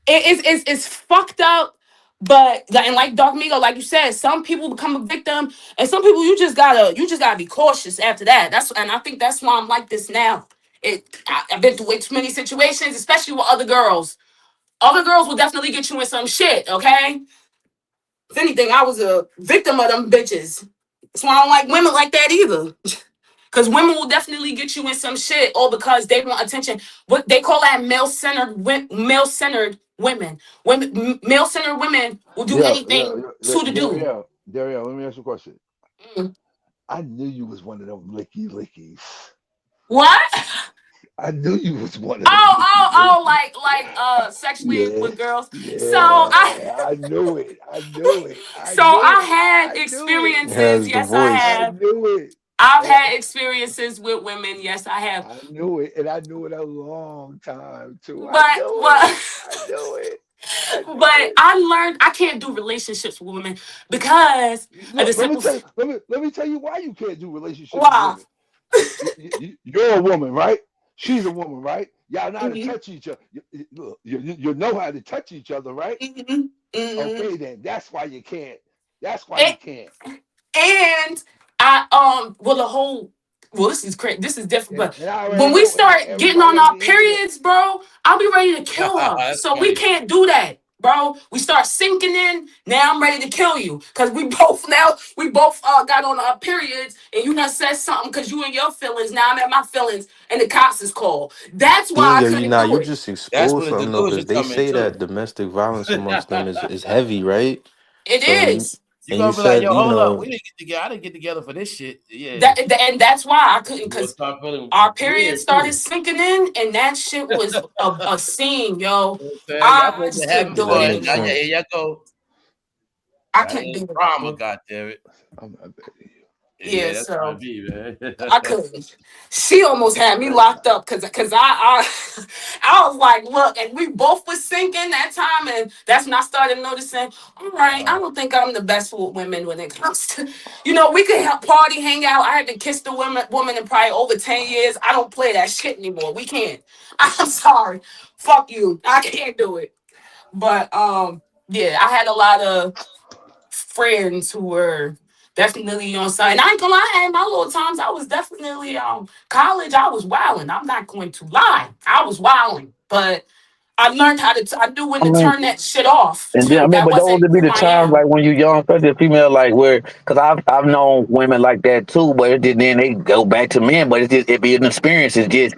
It's fucked up. But and like Doc Migo, like you said, some people become a victim, and some people you just gotta be cautious after that. And I think that's why I'm like this now. I've been through way too many situations, especially with other girls. Other girls will definitely get you in some shit. Okay, if anything, I was a victim of them bitches. That's why I don't like women like that either. Because women will definitely get you in some shit, all because they want attention. What they call that male-centered women. Male-centered women will do anything to the dude. Dario, let me ask you a question. Mm. I knew you was one of them lickies. What? I knew you was one of them lickies. Like sexually Yeah, with girls. So yeah. I knew it. I knew it. I I knew it. had I knew it. experiences. Has the Yes, I voice. I have. knew it. I've And had experiences with women. Yes, I have. I knew it. And I knew it a long time too. I But knew it. but I knew it. I knew but it. I learned I can't do relationships with women because of the Let me simple. tell you. Let me tell you why you can't do relationships with Wow. women. You're a woman, right? She's a woman, right? Y'all know how to Mhm, touch each other. You know how to touch each other, right? mhm, mhm. Okay, then that's why you can't. That's why you And, can't. and I well the whole well this is crazy. This is different, but And I already when we know. And start getting everybody on on our the internet. periods, bro, I'll be ready to kill her. That's So we funny. can't do that. bro. We start sinking in. Now I'm ready to kill you. Cause we both got on our periods and you done said something cause you and your feelings. Now I'm at my feelings and the cops is called. That's why I Yo, couldn't do you it. just That's exposed where the something though, because delusion they come in say too. that domestic violence amongst them is heavy, right? It So is. You and you gonna be like, said, yo, you hold up, know, we didn't get together. I didn't get together for this shit. Yeah, And that's why I couldn't, you gonna cause start feeling our weird period started too. sinking in, and that shit was a scene, yo. You know what I'm saying? Y'all I supposed to just be couldn't happy do that it for it. makes Now, anymore. yeah, sense. here y'all go. I Now couldn't do ain't it drama, anymore. goddammit. I'm not begging you. Yeah, Yeah, that's how so it be, man. I couldn't. She almost had me That's locked up because I was like, look, and we both was sinking that time, and that's when I started noticing. All right, I don't think I'm the best for women when it comes to, we could have party, hang out. I had to kiss the woman in probably over 10 years. I don't play that shit anymore. We can't. I'm sorry. Fuck you. I can't do it. But yeah, I had a lot of friends who were definitely on site. And I ain't gonna lie, I had my little times. I was definitely college. I was wilding. I'm not going to lie. I was wilding, but I learned how to. I knew when I to mean, turn that shit off and then I too. mean, That but those wasn't would be who the I times am. like when you young, especially a female, like where, because I've known women like that too, but then they go back to men, but it be an experience. It's just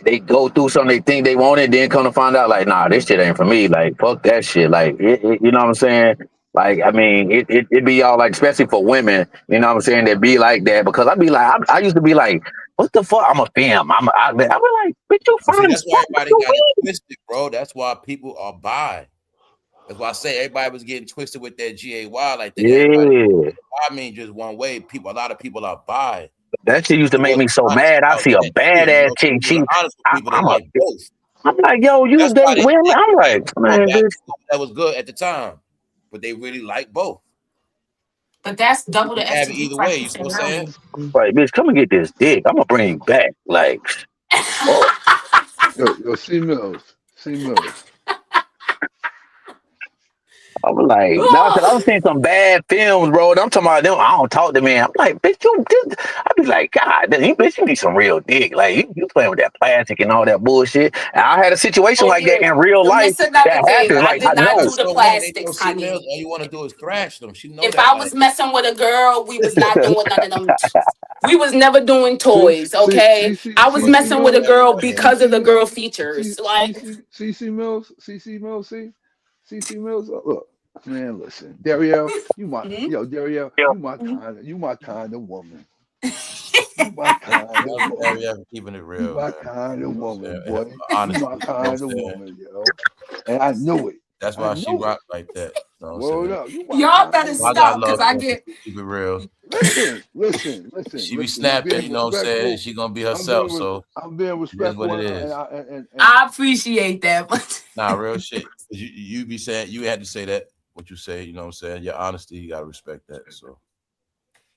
they go through something they think they want it, then come to find out like, nah, this shit ain't for me. Like fuck that shit. Like you know what I'm saying? Like I mean, it be all like, especially for women, you know what I'm saying? That be like that because I be like, I used to be like, what the fuck? I'm a femme. I be like, bitch, you But see, fine as that's why fuck. What everybody you got it mean? twisted, bro. That's why people are bi. That's why I say everybody was getting twisted with that GAY. Like, think everybody, Yeah. I mean, just one way. A lot of people are bi. That shit used to People make me wasn't so honest mad. I about see a that too. badass chick. People wasn't honest with people that I'm a, like both. I'm like, yo, you That's why date they women? think I'm they like like, one man, bad bitch. that was good at the time, but they really like both. But that's You double the can have it estrogen either way. You practice see what I'm saying? earlier. Like, bitch, come and get this dick. I'm gonna bring you back. Like, oh, yo, C Mills. C Mills. I'm like, now cause Oh, I'm seeing some bad films, bro. I'm talking about them. I don't talk to men. I'm like, bitch, I be like, God, bitch, you need some real dick. Like, you playing with that plastic and all that bullshit. And I had a situation oh like that yeah. in real And life that's another that thing. happened. I Like, did I not know. do the Some women they throw plastics, females. honey. All you want to do is thrash them. She know If that. I was Like, messing with a girl, we was not doing none of them. We was never doing See, toys, see, okay? see, see, I was see, but see messing with a Mills. girl See, because of see the Mills. girl See, features. see, Like, see Mills. See Mills. See Mills. Look, man, listen, Darielle, mhm, Darielle, mhm. you my kind of woman. You my kind of woman. yeah, keeping it You real, my man. kind of You know what woman, I'm saying? boy. You Honesty. my You know what kind of I'm saying? woman, yo. And I knew it. That's I why she knew it. rock like that. You know what I'm Word saying? up. You my Y'all kind better of Well, I got stop woman, because love I boy. for her. get. Keep it real. Listen. She be I'm snapping, being you know what I'm saying? respectful. She gonna be I'm herself. being So I'm being it is what respectful it and is. I appreciate that, but Nah, real shit. You be saying you had to say that, what you say, you know what I'm saying? Your honesty, you gotta respect that. So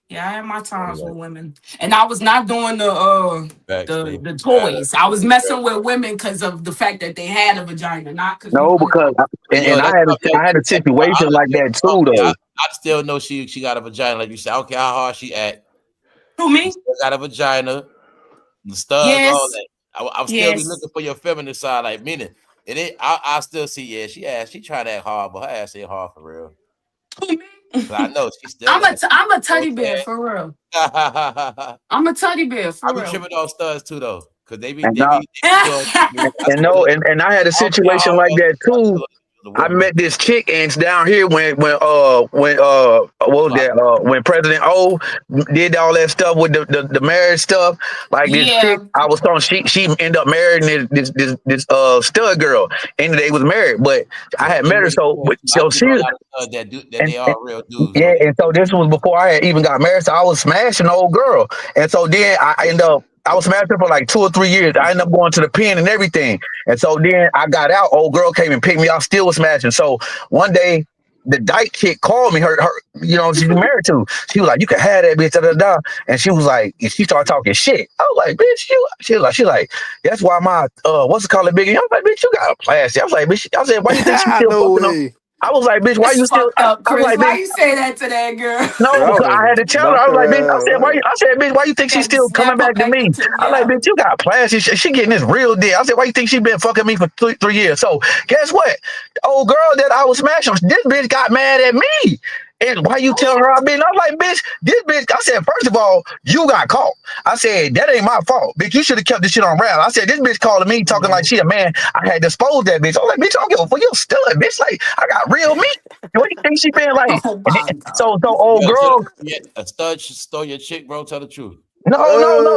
yeah, I had my times with like women, and I was not doing the backstage. the toys. I was messing with women because of the fact that they had a vagina, not because we No, wanted. because But yo, and that's something I had a that's why situation like yo, that fuck too, me. though. I still know she got a vagina, like you said. I don't care how hard she act. Who She me? still got a vagina, the studs, all Yes, that. I'll still be yes. looking for your feminine side, like meaning. I still see, yeah, she trying to act hard, but her ass ain't hard for real. Who me? But I know she still got it. I'm a You know teddy bear for real. what I'm saying? I'm a teddy bear I for be real. tripping on studs too though, cause they be And they now, be, they be doing. I still no, and I had a I don't care how situation like hard that I too. still the I woman. met this chick and it's down here what was Fly. that when President O did all that stuff with the marriage stuff, like this chick Yeah, I was talking, she ended up marrying this stud girl, and they was married, but I Yeah, had they met her, really so cool but too. I so do she know a lot of studs that do that. They and are real dudes yeah, though. and so this was before I had even got married. So I was smashing the old girl. And so then I ended up, I was smashing her for like 2 or 3 years. I ended up going to the pen and everything. And so then I got out. Old girl came and picked me up, still was smashing. So one day, the dyke chick called me, her, she's married to. She was like, you can have that bitch, da da da. And she was like, and she started talking shit. I was like, bitch, she was like, that's what's it called, biggie? I was like, bitch, you got a plastic. I was like, bitch, I said, why you think she still No fucking on? way. I was like, bitch, why That's you still? fucked up, I was Chris. like, Why bitch. you say that to that girl? No, Bro, I so would I had to have tell her. I knocked was like, bitch. her I ass. said, why? I said, bitch, why you think she's Had to still coming snap her back to back me? into I like, yeah. bitch, you got plans. She getting this real deal. I said, why you think she been fucking me for three years? So guess what? The old girl that I was smashing, this bitch got mad at me. And why you tell her I been? I'm like, bitch, this bitch. I said, first of all, you got caught. I said, that ain't my fault, bitch. You should have kept this shit on wraps. I said, this bitch calling me talking like she a man. I had disposed that bitch. I'm like, bitch, I don't give a fuck. You still a bitch. Like, I got real meat. What do you think she been like? Oh my god. So old Yeah, girl. yeah, a stud should stole your chick, bro. Tell the truth. No,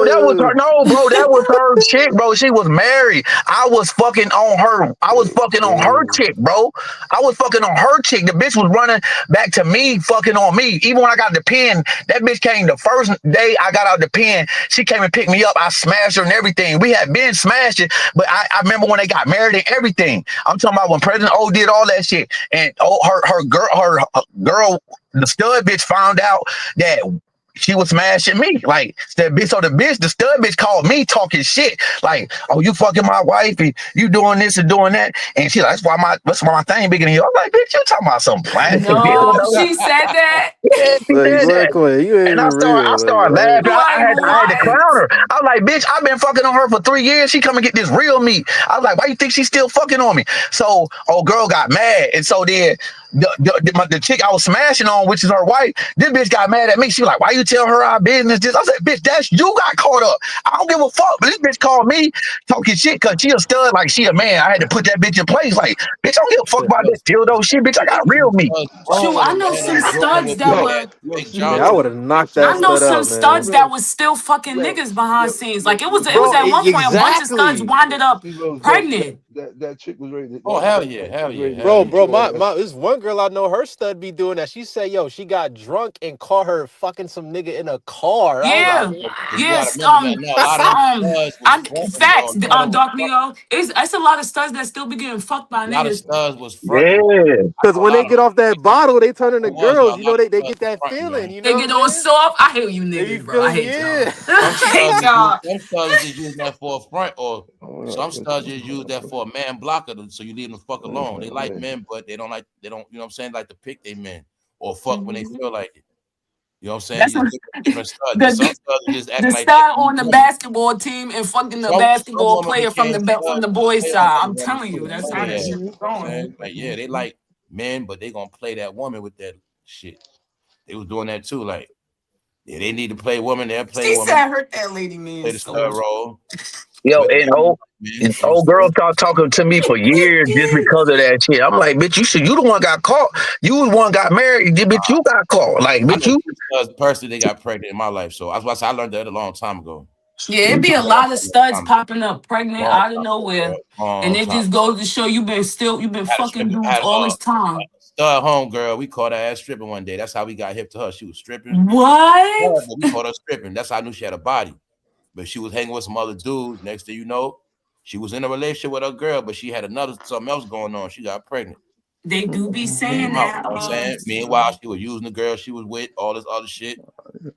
that was her. No, bro, that was her chick, bro. She was married. I was fucking on her. I was fucking on her chick, bro. I was fucking on her chick. The bitch was running back to me, fucking on me. Even when I got the pen, that bitch came the first day I got out the pen. She came and picked me up. I smashed her and everything. We had been smashing, but I remember when they got married and everything. I'm talking about when President O did all that shit, and her girl, the stud bitch found out that she was smashing me. Like that bitch, so the stud bitch called me talking shit. Like, oh, you fucking my wife and you doing this and doing that. And she like, that's why my thing bigger than you. I'm like, bitch, you talking about some plastic No, dildo? she said that. Yeah, she said that. Exactly. You ain't And even I real. started Like, laughing. what? I had to Like clown what? her. I was like, bitch, I've been fucking on her for 3 years. She come and get this real meat. I was like, why you think she's still fucking on me? So old girl got mad. And so then the chick I was smashing on, which is her wife, this bitch got mad at me. She was like, why you tell her our business this? I said, bitch, that's you got caught up. I don't give a fuck. But this bitch called me talking shit because she a stud like she a man. I had to put that bitch in place. Like, bitch, I don't give a fuck about Yo, that dildo shit. Bitch, I got real meat. wrong Shoot, when I a know man some is joking studs with that women Yo, that were yo, Big see, John. Yeah, I would have knocked that I know stud some out, man. studs that was still fucking yo, niggas behind yo, scenes. Like yo, it was Bro, at one point a bunch of studs exactly. winded up see, Rose, pregnant. that chick was ready. Oh, hell yeah, That chick hell was yeah, ready to hell Bro, yeah. beat bro, your my ass. this one girl I know, her stud be doing that. She said, yo, she got drunk and caught her fucking some nigga in a car. I was like, Yeah. what? But you gotta Yes. remember that now a lot of them studs was I fronting, bro. facts. A lot of them was Dark front, Leo. It's a lot of studs that still be getting fucked by a lot of niggas. studs was fronting. Yeah. I Because know a when they lot of get off that bottle, they turn into it was y'all, girls. a You lot know, of they studs get that fronting, feeling, yo. you They know what get I'm all saying? soft. I hate you You niggas, bro. feel I me? hate y'all. Yeah. Some I hate studs is y'all. some studs just use that for a front, or Oh, some studs just use that for a man blocker, so you leave them the fuck alone. They like men, but they don't, you know what I'm saying, like to pick they men or fuck when they Mhm. feel like it. You know what I'm saying? That's You what, different studs. Then some the studs are just the acting like they stud need on the women. basketball team and fucking the Some basketball women player from became from studs the to boys play on side. other I'm women telling too. you, You that's know how they that have. shit You is know what I'm going. saying? Like, yeah, they like men, but they gonna play that woman with that shit. They was doing that too. Like, yeah, they need to play women, they'll play She women, said hurt that lady play man the stud so. role. Yo, But and man, you know what I'm old girl saying? started talking to me for years just because of that shit. I'm like, bitch, you the one got caught. You the one got married. Bitch, you got caught. Like, I bitch, know you. two studs personally they got pregnant in my life. So that's why I learned that a long time ago. Yeah, it you be a A lot of studs long popping up pregnant long out of time ago, bro. nowhere. And Long it time. just goes to show you've been Had a fucking stripper, dudes had all this time. stud home girl. We caught her ass stripping one day. That's how we got hip to her. She was stripping. What? Yeah, but we caught her stripping. That's how I knew she had a body. But she was hanging with some other dudes. Next thing you know, she was in a relationship with her girl, but she had something else going on. She got pregnant. They do be saying Came out. that. You know what I'm saying? Meanwhile, she was using the girl she was with, all this other shit,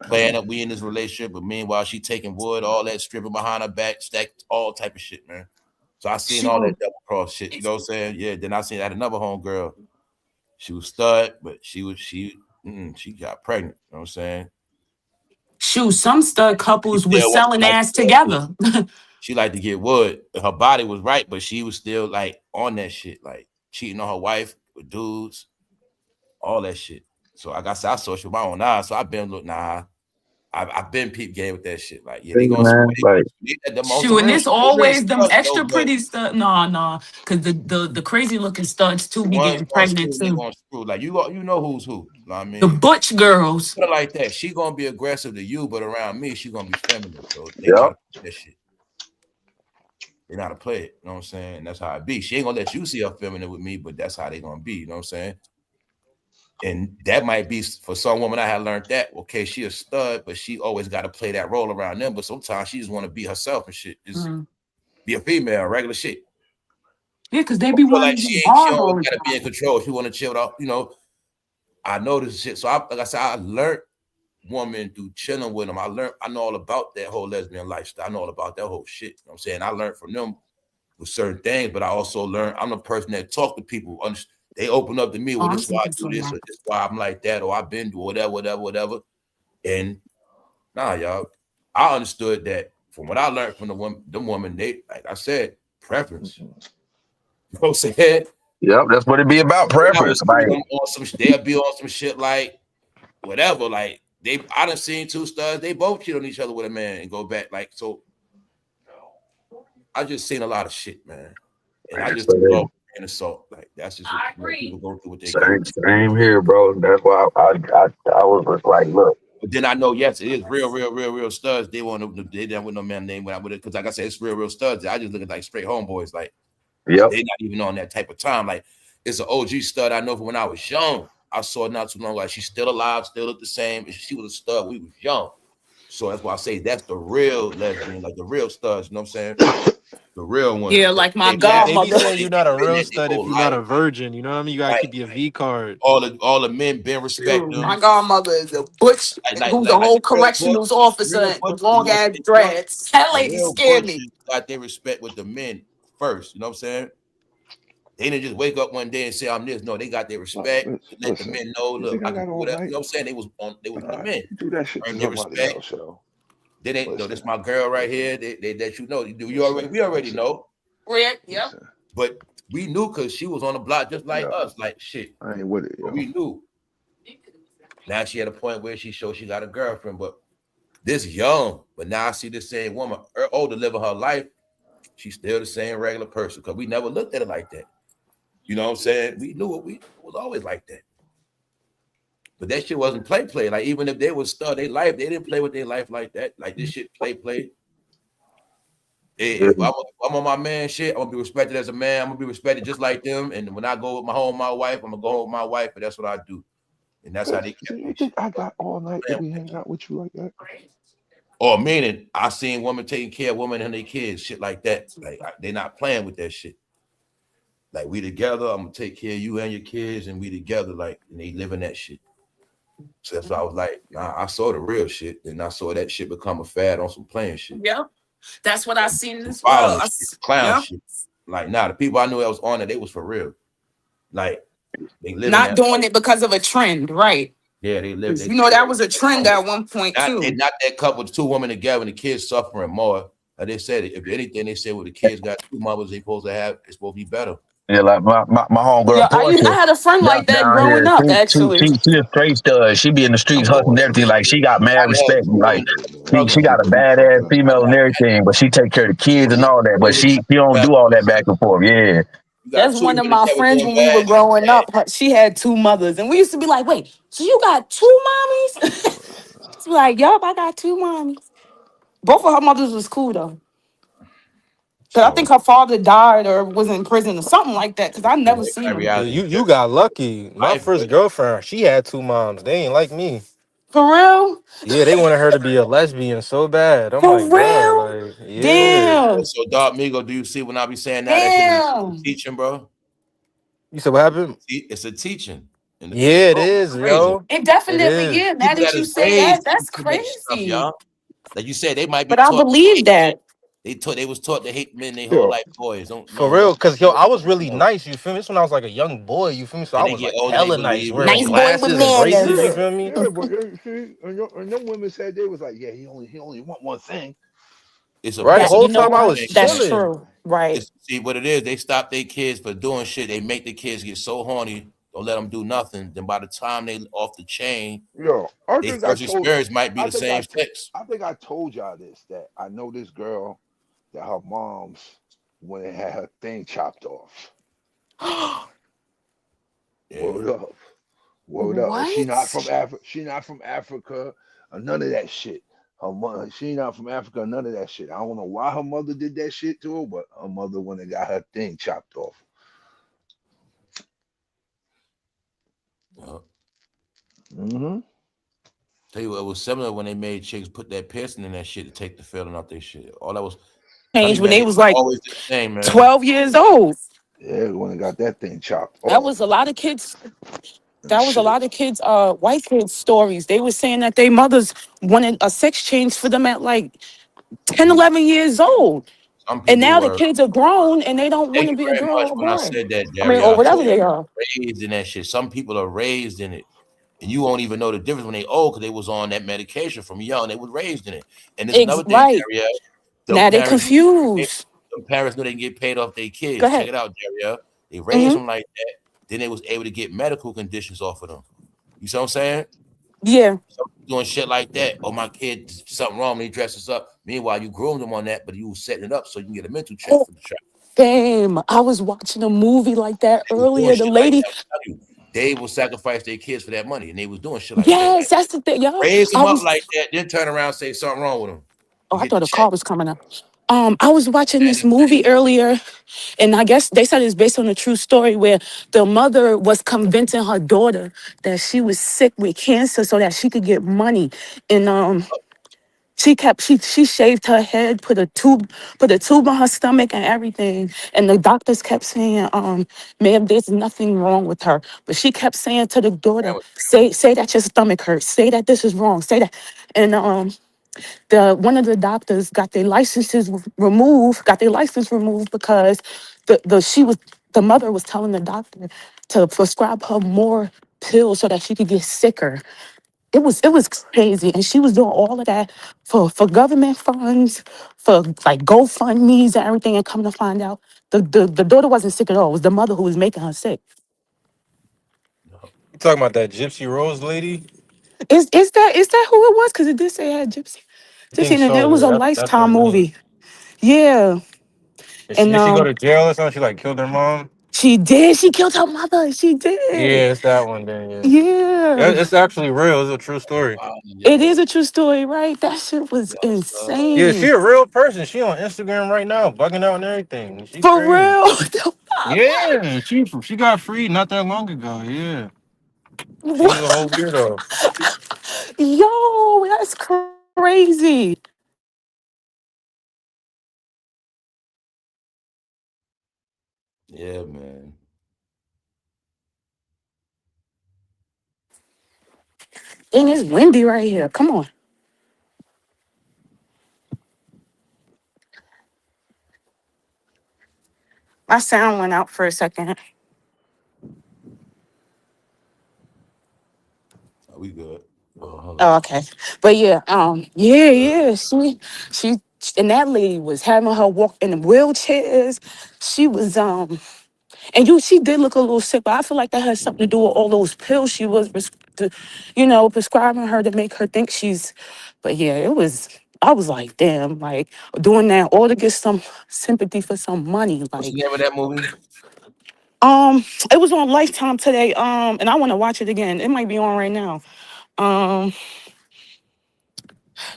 playing up. We in this relationship, but meanwhile, she taking wood, all that, stripping behind her back, stacked, all type of shit, man. So I seen all that Shoot. double cross shit. You know what I'm saying? Yeah. Then I seen that another homegirl. She was stud, but she got pregnant. You know what I'm saying? Shoot, some stud She couples was still want selling like ass together. she liked to get wood. Her body was right, but she was still like on that shit, like cheating on her wife with dudes, all that shit. So like I said, I saw she with my own eyes. So I've been I've been peep game with that shit. Like, yeah, they gonna Man, like, the most Shoot, and real it's always them studs though, extra but pretty stud. Nah, because the crazy looking studs too the be ones getting gonna pregnant screw, they too. gonna screw. Like you know who's who. You know what I The mean? butch girls. Put it like that. She gonna be aggressive to you, but around me, she gonna be feminine. So they know how yep. to play that shit. They know how to play it. You know what I'm saying? And that's how it be. She ain't gonna let you see her feminine with me, but that's how they gonna be. You know what I'm saying? And that might be for some woman. I had learned that. Okay, she a stud, but she always got to play that role around them. But sometimes she just want to be herself and shit. Just be a female, regular shit. Yeah, because they I be feel like wanting to be she hard all don't the gotta be in time. control. She want to chill out. You know, I know this shit. So like I said, I learned woman through chilling with them. I know all about that whole lesbian lifestyle. I know all about that whole shit. You know what I'm saying? I learned from them with certain things, but I also learned I'm the person that talk to people. They open up to me, well, Oh, I'm this is why I thinking do so this, now. or this is why I'm like that, or I've been doing whatever. And nah, y'all, I understood that from what I learned from them women, they, like I said, preference. You know what I'm saying? Yep, that's what it be about, preference. Like, They'll be on some shit like whatever. Like I done seen two studs, they both cheat on each other with a man and go back. Like, so I just seen a lot of shit, man. And I just took it off and assault. Like, that's just what people go through what they go through. same here, bro. That's why I was just like, look. But then I know, yes, it is real studs. They want to, they done with no man name with it. Because like I said, it's real studs. I just look at like straight homeboys. Like, yep. They not even on that type of time. Like, it's an OG stud I know from when I was young. I saw it not too long. Like, she's still alive, still look the same. She was a stud. We was young. So that's why I say that's the real lesbian, like the real studs. You know what I'm saying? The real one. Yeah, like my They be godmother. saying you're not a real stud if you're not a virgin. You know what I mean? You gotta keep your V card. All the men been respect them. My godmother is a butch who's a whole correctionals officer with long ass dreads. That lady scared me. Got their respect with the men first. You know what I'm saying? They didn't just wake up one day and say I'm this. No, they got their respect. Let the men know. Look, I can do whatever. You know what I'm saying? They was the men. Do that shit to their somebody respect. else, yo. They ain't no. This my girl right here. They let you know. We already know. Rick, yep. But we knew because she was on the block just like us. Like shit. I ain't with it. Yo. We knew. Now she at a point where she showed she got a girlfriend, but this young. But now I see the same woman, older, living her life. She's still the same regular person because we never looked at it like that. You know what I'm saying? We knew it was always like that. But that shit wasn't play. Like, even if they was stud their life, they didn't play with their life like that. Like, this shit play. If I'm on my man shit, I'm gonna be respected as a man. I'm gonna be respected just like them. And when I go with my wife, I'm gonna go home with my wife, and that's what I do. And that's how they kept you think I got all night to be hanging out with you like that? Or meaning, I seen women taking care of women and their kids, shit like that. Like, they not playing with that shit. Like, we together, I'm gonna take care of you and your kids, and we together, like, and they living that shit. So that's why I was like, nah, I saw the real shit, and I saw that shit become a fad on some playing shit. Yep. That's what I seen as well. Clown shit. Like, nah, the people I knew that was on it, they was for real. Like, they living not doing it because of a trend, right? Yeah, they live. You know, that was a trend at one point too. Not that couple, two women together, and the kids suffering more. Like they said, if anything, they said, well, the kids got two mothers, they supposed to have, it's supposed to be better. Yeah, like my homegirl. Yeah, I had a friend like that growing up. Actually, she a straight stud. She be in the streets hustling everything. Like, she got mad respect. Like, she got a badass female and everything, but she take care of the kids and all that. But she don't do all that back and forth. Yeah, that's one of my friends when we were growing up. She had two mothers, and we used to be like, "Wait, so you got two mommies?" She's like, "Yup, I got two mommies." Both of her mothers was cool though. Cause I think her father died or was in prison or something like that. Cause I never seen him. You got lucky. My first girlfriend, she had two moms. They ain't like me. For real? Yeah, they wanted her to be a lesbian so bad. I'm for like, real? Like, yeah. Damn. So, Dog Migo, do you see when I be saying that? That shit teaching, bro. You said what happened? It's a teaching. Yeah, it is, yo. It definitely is. Now that you say that, that's crazy. Stuff, y'all. Like you said, they might be. But I believe that. They was taught to hate men their whole life. Boys, for real, cause yo, I was really nice. You feel me? This when I was like a young boy. You feel me? So I was like hella nice, wearing glasses and braces. You feel me? Yeah, but see, and them women said they was like, yeah, he only want one thing. It's a right. Whole time I was chilling. That's true. Right. See what it is. They stop their kids for doing shit. They make the kids get so horny. Don't let them do nothing. Then by the time they off the chain, yo, their first experience might be the same sex. I think I told y'all this, that I know this girl that her mom's when it had her thing chopped off. Word up. Word up. And she not from Africa. She not from Africa or none of that shit. Her mother, she not from Africa, none of that shit. I don't know why her mother did that shit to her, but her mother when it got her thing chopped off. Tell you what, it was similar when they made chicks put that piercing in that shit to take the feeling off their shit. All that was changed when they was like always the same, man. 12 years old. Yeah, when they got that thing chopped off. That was a lot of kids. That was a lot of kids, white kids' stories. They were saying that their mothers wanted a sex change for them at like 10, 11 years old. Some And people now the were. kids are grown and they don't Thank want to you be a very girl much or a when I boy. said that, I mean, or Daria. I whatever told they you are. raised in that shit. Some people are raised in it, and you won't even know the difference when they old because they was on that medication from young. They was raised in it. And there's another thing, Right. Daria. Them Now they parents, confused. them parents knew they can get paid off their Go kids. Check ahead. it out, Daria. They raised Hmm. them like that. Then they was able to get medical conditions off of them. You see what I'm saying? Yeah. Some doing shit like that. Oh, my kid, something wrong. They dress us up. Meanwhile, you groomed them on that, but you was setting it up so you can get a mental check Oh, for the child. damn. I was watching a movie like that They was doing earlier. The shit like lady, that. I'm telling you, they will sacrifice their kids for that money, and they was doing shit like that. yes, that's the thing. Yeah. Raise I them up was, like that, then turn around and say something wrong with them. oh, You I get the thought a check. car was coming up. I was watching And this movie earlier, and I guess they said it's based on a true story where the mother was convincing her daughter that she was sick with cancer so that she could get money. And she shaved her head, put a tube on her stomach and everything. And the doctors kept saying, ma'am, there's nothing wrong with her. But she kept saying to the daughter, say that your stomach hurts, say that this is wrong, say that. And the one of the doctors got their license removed because the mother was telling the doctor to prescribe her more pills so that she could get sicker. It was crazy, and she was doing all of that for government funds, for like GoFundmes and everything. And come to find out, the daughter wasn't sick at all. It was the mother who was making her sick. You talking about that Gypsy Rose lady? Is that who it was? Because it did say it had gypsy. I Gypsy, think and so. it was Yeah, a that's her Lifetime name. movie. Yeah, and Did she go to jail or something? She like killed her mom. she did. She killed her mother. She did. Yeah, it's that one. Then yeah, Yeah, it's actually real. It's a true story. wow, it is yo, a true story, right? That shit was yo, Yeah, she insane. a real person. She on Instagram right now, bugging out and everything. She For crazy. real. Yeah, she got freed not that long ago. Yeah, she was a whole weirdo. Yo, that's crazy. yeah, man. And it's windy right here. Come on. My sound went out for a second. Oh, we good. Oh, hold on. Oh, okay. But yeah, yeah. She and that lady was having her walk in the wheelchairs. She was and she did look a little sick, but I feel like that has something to do with all those pills she was prescribing her to make her think she's, but yeah, I was like, damn, like doing that all to get some sympathy for some money. What's the Like, name of that movie? it was on Lifetime today. And I want to watch it again. It might be on right now. Um,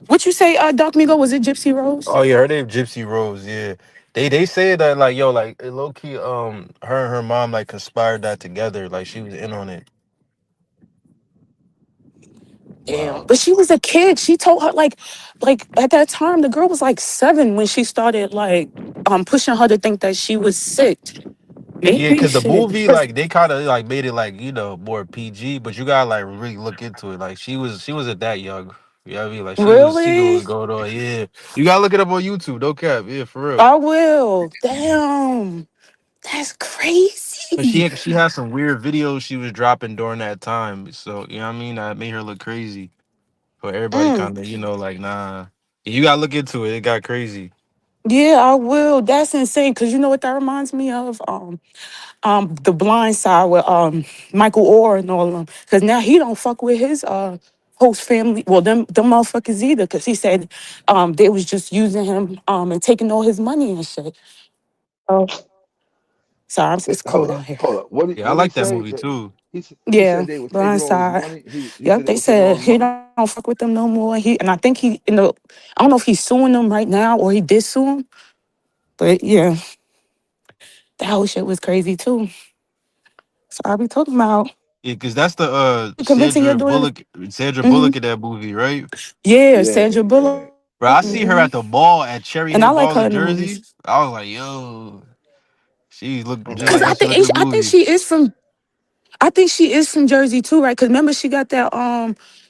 what you say, Doc Migo? Was it Gypsy Rose? Oh yeah, her name Gypsy Rose. Yeah, they say that like yo like low key her and her mom like conspired that together. Like she was in on it. Yeah, Wow. but she was a kid. She told her like at that time the girl was like 7 when she started like pushing her to think that she was sick. Yeah, Maybe because the shit. movie like they kind of like made it like more PG, but you gotta like really look into it. Like she was at that young. You know what I mean? Like she knew what Really? was going on. Yeah, you gotta look it up on YouTube. No cap. Yeah, for real. I will. Damn. That's But crazy. she had some weird videos she was dropping during that time. So you know what I mean? That made her look crazy. For everybody Mm. kind of like nah. You gotta look into it. It got crazy. Yeah, I will. That's insane. Cause you know what that reminds me of? The Blind Side with Michael Orr and all of them. Cause now he don't fuck with his host family. Well, them motherfuckers either. Cause he said they was just using him and taking all his money and shit. Oh, sorry, it's cold out here. Hold up. Yeah, I What he like that say? movie too. He Yeah, said they was taking Blind all his Side. money. He Yep, said they they was taking all said his he money. don't fuck with them no more. And I think I don't know if he's suing them right now or he did sue them. But yeah, that whole shit was crazy too. So I be talking about Yeah, because that's the you convincing your daughter. Sandra Hmm. Bullock in that movie, right? Yeah, Yeah, Sandra yeah. Bullock. Bro, I see her Hmm. at the ball at Cherry And I Hill like Ball her in in the movies. Jersey. I was like, yo, she look just Cause like how she look in the I think movie. she is from Jersey too, right? Cause remember she got that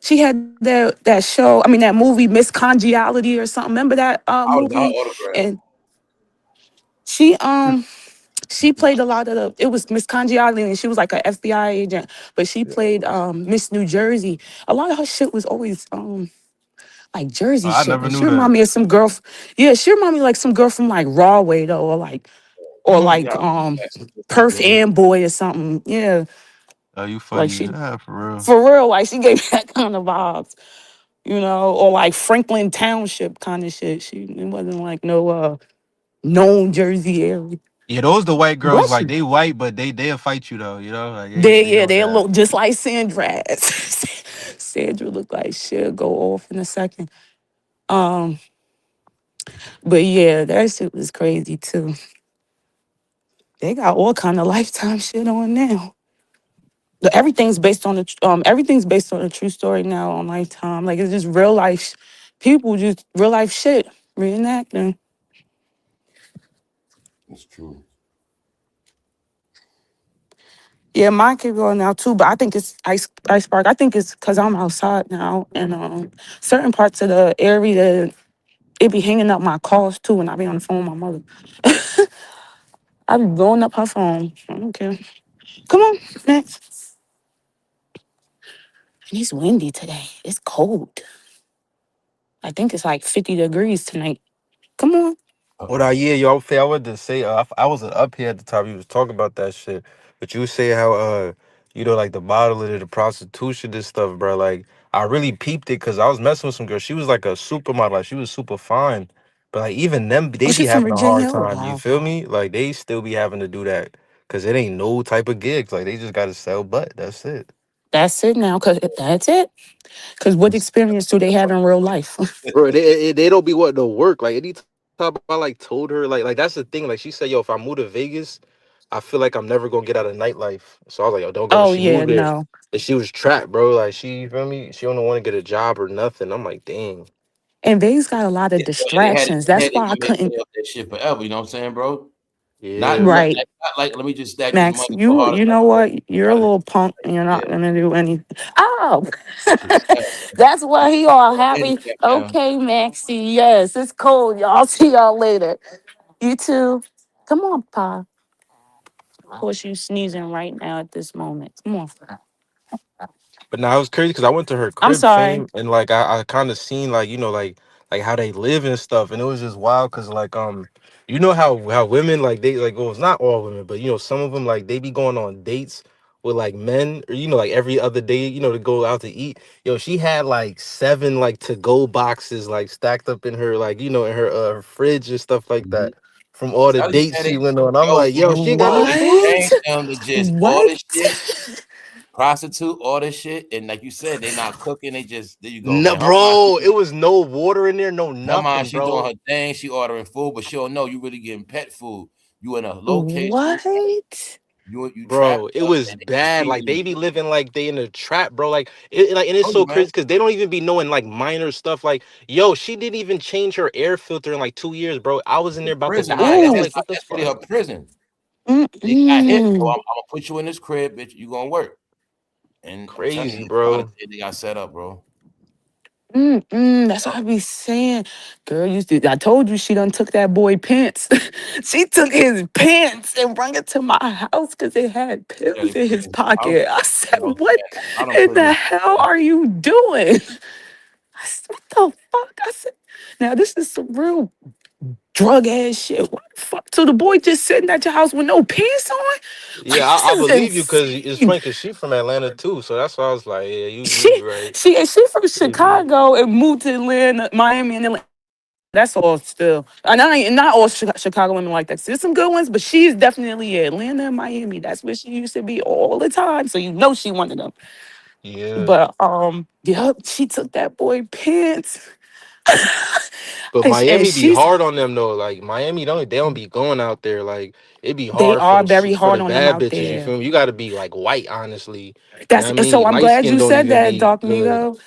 she had that show, I mean that movie Miss Congeniality or something. Remember that I was her movie? autograph. And She she played a lot of the. It was Miss Congeniality, and she was like an FBI agent, but she Yeah, it played was. Miss New Jersey. A lot of her shit was always like Jersey I shit. never Like she knew remind that. me of some girl. Yeah, she remind me like some girl from like Rawway though, or She like got some different Perf things. Amboy or something. Yeah, Oh, you like funny. she Yeah, for real. for real. Like she gave me that kind of vibes, you know, or like Franklin Township kind of shit. She it wasn't like no known Jersey area. Yeah, those the white girls, Bless like you. they white, but they'll fight you though, you know? Like They they yeah, on they that. look just like Sandra. Sandra look like she'll go off in a second. Um, but yeah, that shit was crazy too. They got all kind of lifetime shit on now. Everything's based on everything's based on a true story now on Lifetime. Like it's just real life people, just real life shit reenacting. It's true. Yeah, mine could go now too, but I think it's Ice Park. I think it's because I'm outside now, and certain parts of the area it be hanging up my calls too, and I be on the phone with my mother. I be blowing up her phone. I don't care. Come on, next. And it's windy today. It's cold. I think it's like 50 degrees tonight. Come on. What I yeah, yo, I wanted to say I was up here at the top. You was talking about that shit, but you say how like the modeling, the prostitution, this stuff, bro. Like I really peeped it because I was messing with some girl. She was like a supermodel, like she was super fine, but like even them, they Oh, be she from having a hard Virginia? Oh, time. You wow. feel me? Like they still be having to do that because it ain't no type of gigs. Like they just gotta sell butt. That's it. That's it now, because that's it. Because what experience do they have in real life? Bro, they don't be wanting to work. Like anytime I like told her like that's the thing. Like she said, yo, if I move to Vegas, I feel like I'm never gonna get out of nightlife. So I was like, yo, don't go. But Oh, she yeah, moved there no. and she was trapped, bro. Like she, you feel me? She don't want to get a job or nothing. I'm like, dang. And Vegas got a lot of Yeah, and distractions. they That's had their why I women couldn't. stay up that shit forever. You know what I'm saying, bro? Not, Yeah. not, Right. like, not like let me just stack this Max, money so hard. you know what? You're a Like, little punk and you're not yeah, gonna do anything. Oh, it's sad. that's why he all happy. Handicap now. Okay, Maxie. Yes, it's cold. Y'all see y'all later. You too. Come on, Pa. Of course, you sneezing right now at this moment. Come on. But now it was crazy because I went to her I'm crib sorry. fame and like I kind of seen like like how they live and stuff, and it was just wild because like you know how women like they like well it's not all women but some of them like they be going on dates with like men or like every other day to go out to eat. Yo, she had like 7 like to go boxes like stacked up in her like in her fridge and stuff like Mhm. that from all the Tell you, dates man, she went on. I'm yo, like, yo, she ain't got no they food. What? trained them to just What? order shit, prostitute, order shit, and like you said, they not cooking. They just there you go, No, man. Her mom, bro, it was no water in there, no nothing, she doing bro. her thing. She ordering food, but she don't know you really getting pet food. You in a location, What? you trapped Bro, it up, was and they just bad. feeding Like they you. be living like they in a trap, bro. Like and it's Told you, so man. crazy because they don't even be knowing like minor stuff. Like, yo, she didn't even change her air filter in like 2 years, bro. I was in The there about to prison, die. I'm Ooh. like, what the that's really fuck? her prison. They got hit, bro. Mm-mm. I'm gonna put you in this crib, bitch. You gonna work, and I'm telling Crazy, you, some of the bro. shit they got set up, bro. Mm-mm. That's what I be saying. Girl, I told you she done took that boy pants. She took his pants and brought it to my house because it had Yeah, they pills in put his in, pocket. I you said, know, what I don't in put the in. hell are you doing? I said, what the fuck? I said, now this is some real drug ass shit. What the fuck? So the boy just sitting at your house with no pants on? Yeah, Like, this I is believe you because it's insane. funny because she from Atlanta too. So that's why I was like, yeah, you She be right. she from Crazy. Chicago and moved to Atlanta, Miami, and Atlanta. That's all still. And I ain't not all Chicago women like that. There's some good ones, but she's definitely Atlanta and Miami. That's where she used to be all the time. So you know she one of them. Yeah. But yep, she took that boy pants. But And Miami be she's hard on them though. Like Miami don't they don't be going out there. Like it be they hard for are the very for hard the on them bad out bitches. You there. feel me? You got to be like white, honestly. You know That's what I so mean? I'm Light glad skin you don't said even that, be Doc good. Migo.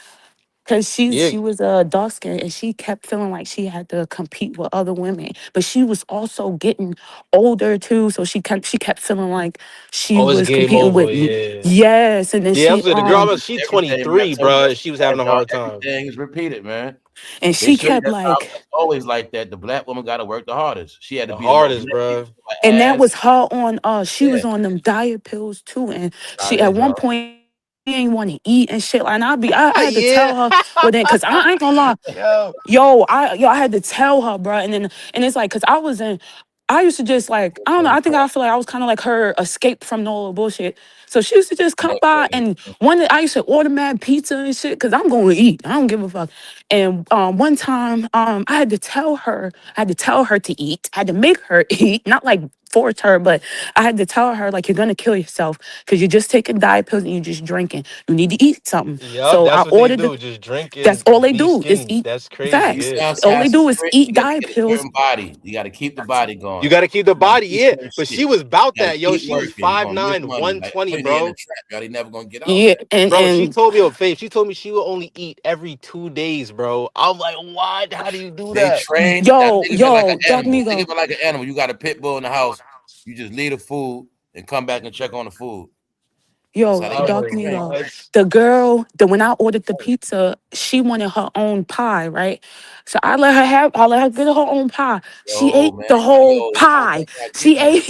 Cause Yeah. she was a dark skin and she kept feeling like she had to compete with other women. But she was also getting older too. So she kept feeling like she Oh, it's was game competing over. with Yeah. yes. And then Yeah, I she was the girl. She Everything, man, I 23, told you bro. She was having a dog. hard time. Everything is repeated, man. And They she show you kept that South like, is always like that. The black woman got to work the hardest. She had to The be the most hardest, nasty, bro. and that ass. was her on she Yeah, was on them diet pills too. And she tired at of one y'all. point she ain't want to eat and shit. And I had to Yeah. tell her, well then, cause I ain't gonna lie. Yo. I had to tell her, bro. And it's like, cause I used to just like, I don't know, I think I feel like I was kind of like her escape from the whole bullshit. So she used to just come by and I used to order mad pizza and shit, cause I'm going to eat. I don't give a fuck. And one time, I had to tell her to eat. I had to make her eat, not like force her, but I had to tell her like, you're gonna kill yourself because you're just taking diet pills and you're just drinking. You need to eat something. Yup, So I that's what they ordered the do. Just drink that's and all they be do is skinny. eat That's crazy. You facts. Yeah. sound All they sassy do is straight. eat You got to diet get a pills. certain body. You got to keep the body You going. gotta keep the You gotta body, do yeah. certain But shit. she was about You got to that, yo. keep She was working. You're five gonna miss nine, money. one Like twenty, putting it in the bro. trap. Y'all ain't never gonna get out Yeah, that. Bro, she and told me, Faith, she told me she would only eat every 2 days, bro. I'm like, what? How do you do They that? train that. Think of it like an Doc animal. Think Migo. of it like an animal. You got a pit bull in the house. You just leave the food and come back and check on the food. That's how they got to Doc be Oh, trained. Migo. what? The girl, when I ordered the pizza, she wanted her own pie, right? So I let her get her own pie. She Yo, ate man, the whole yo, I was pie. like, She ate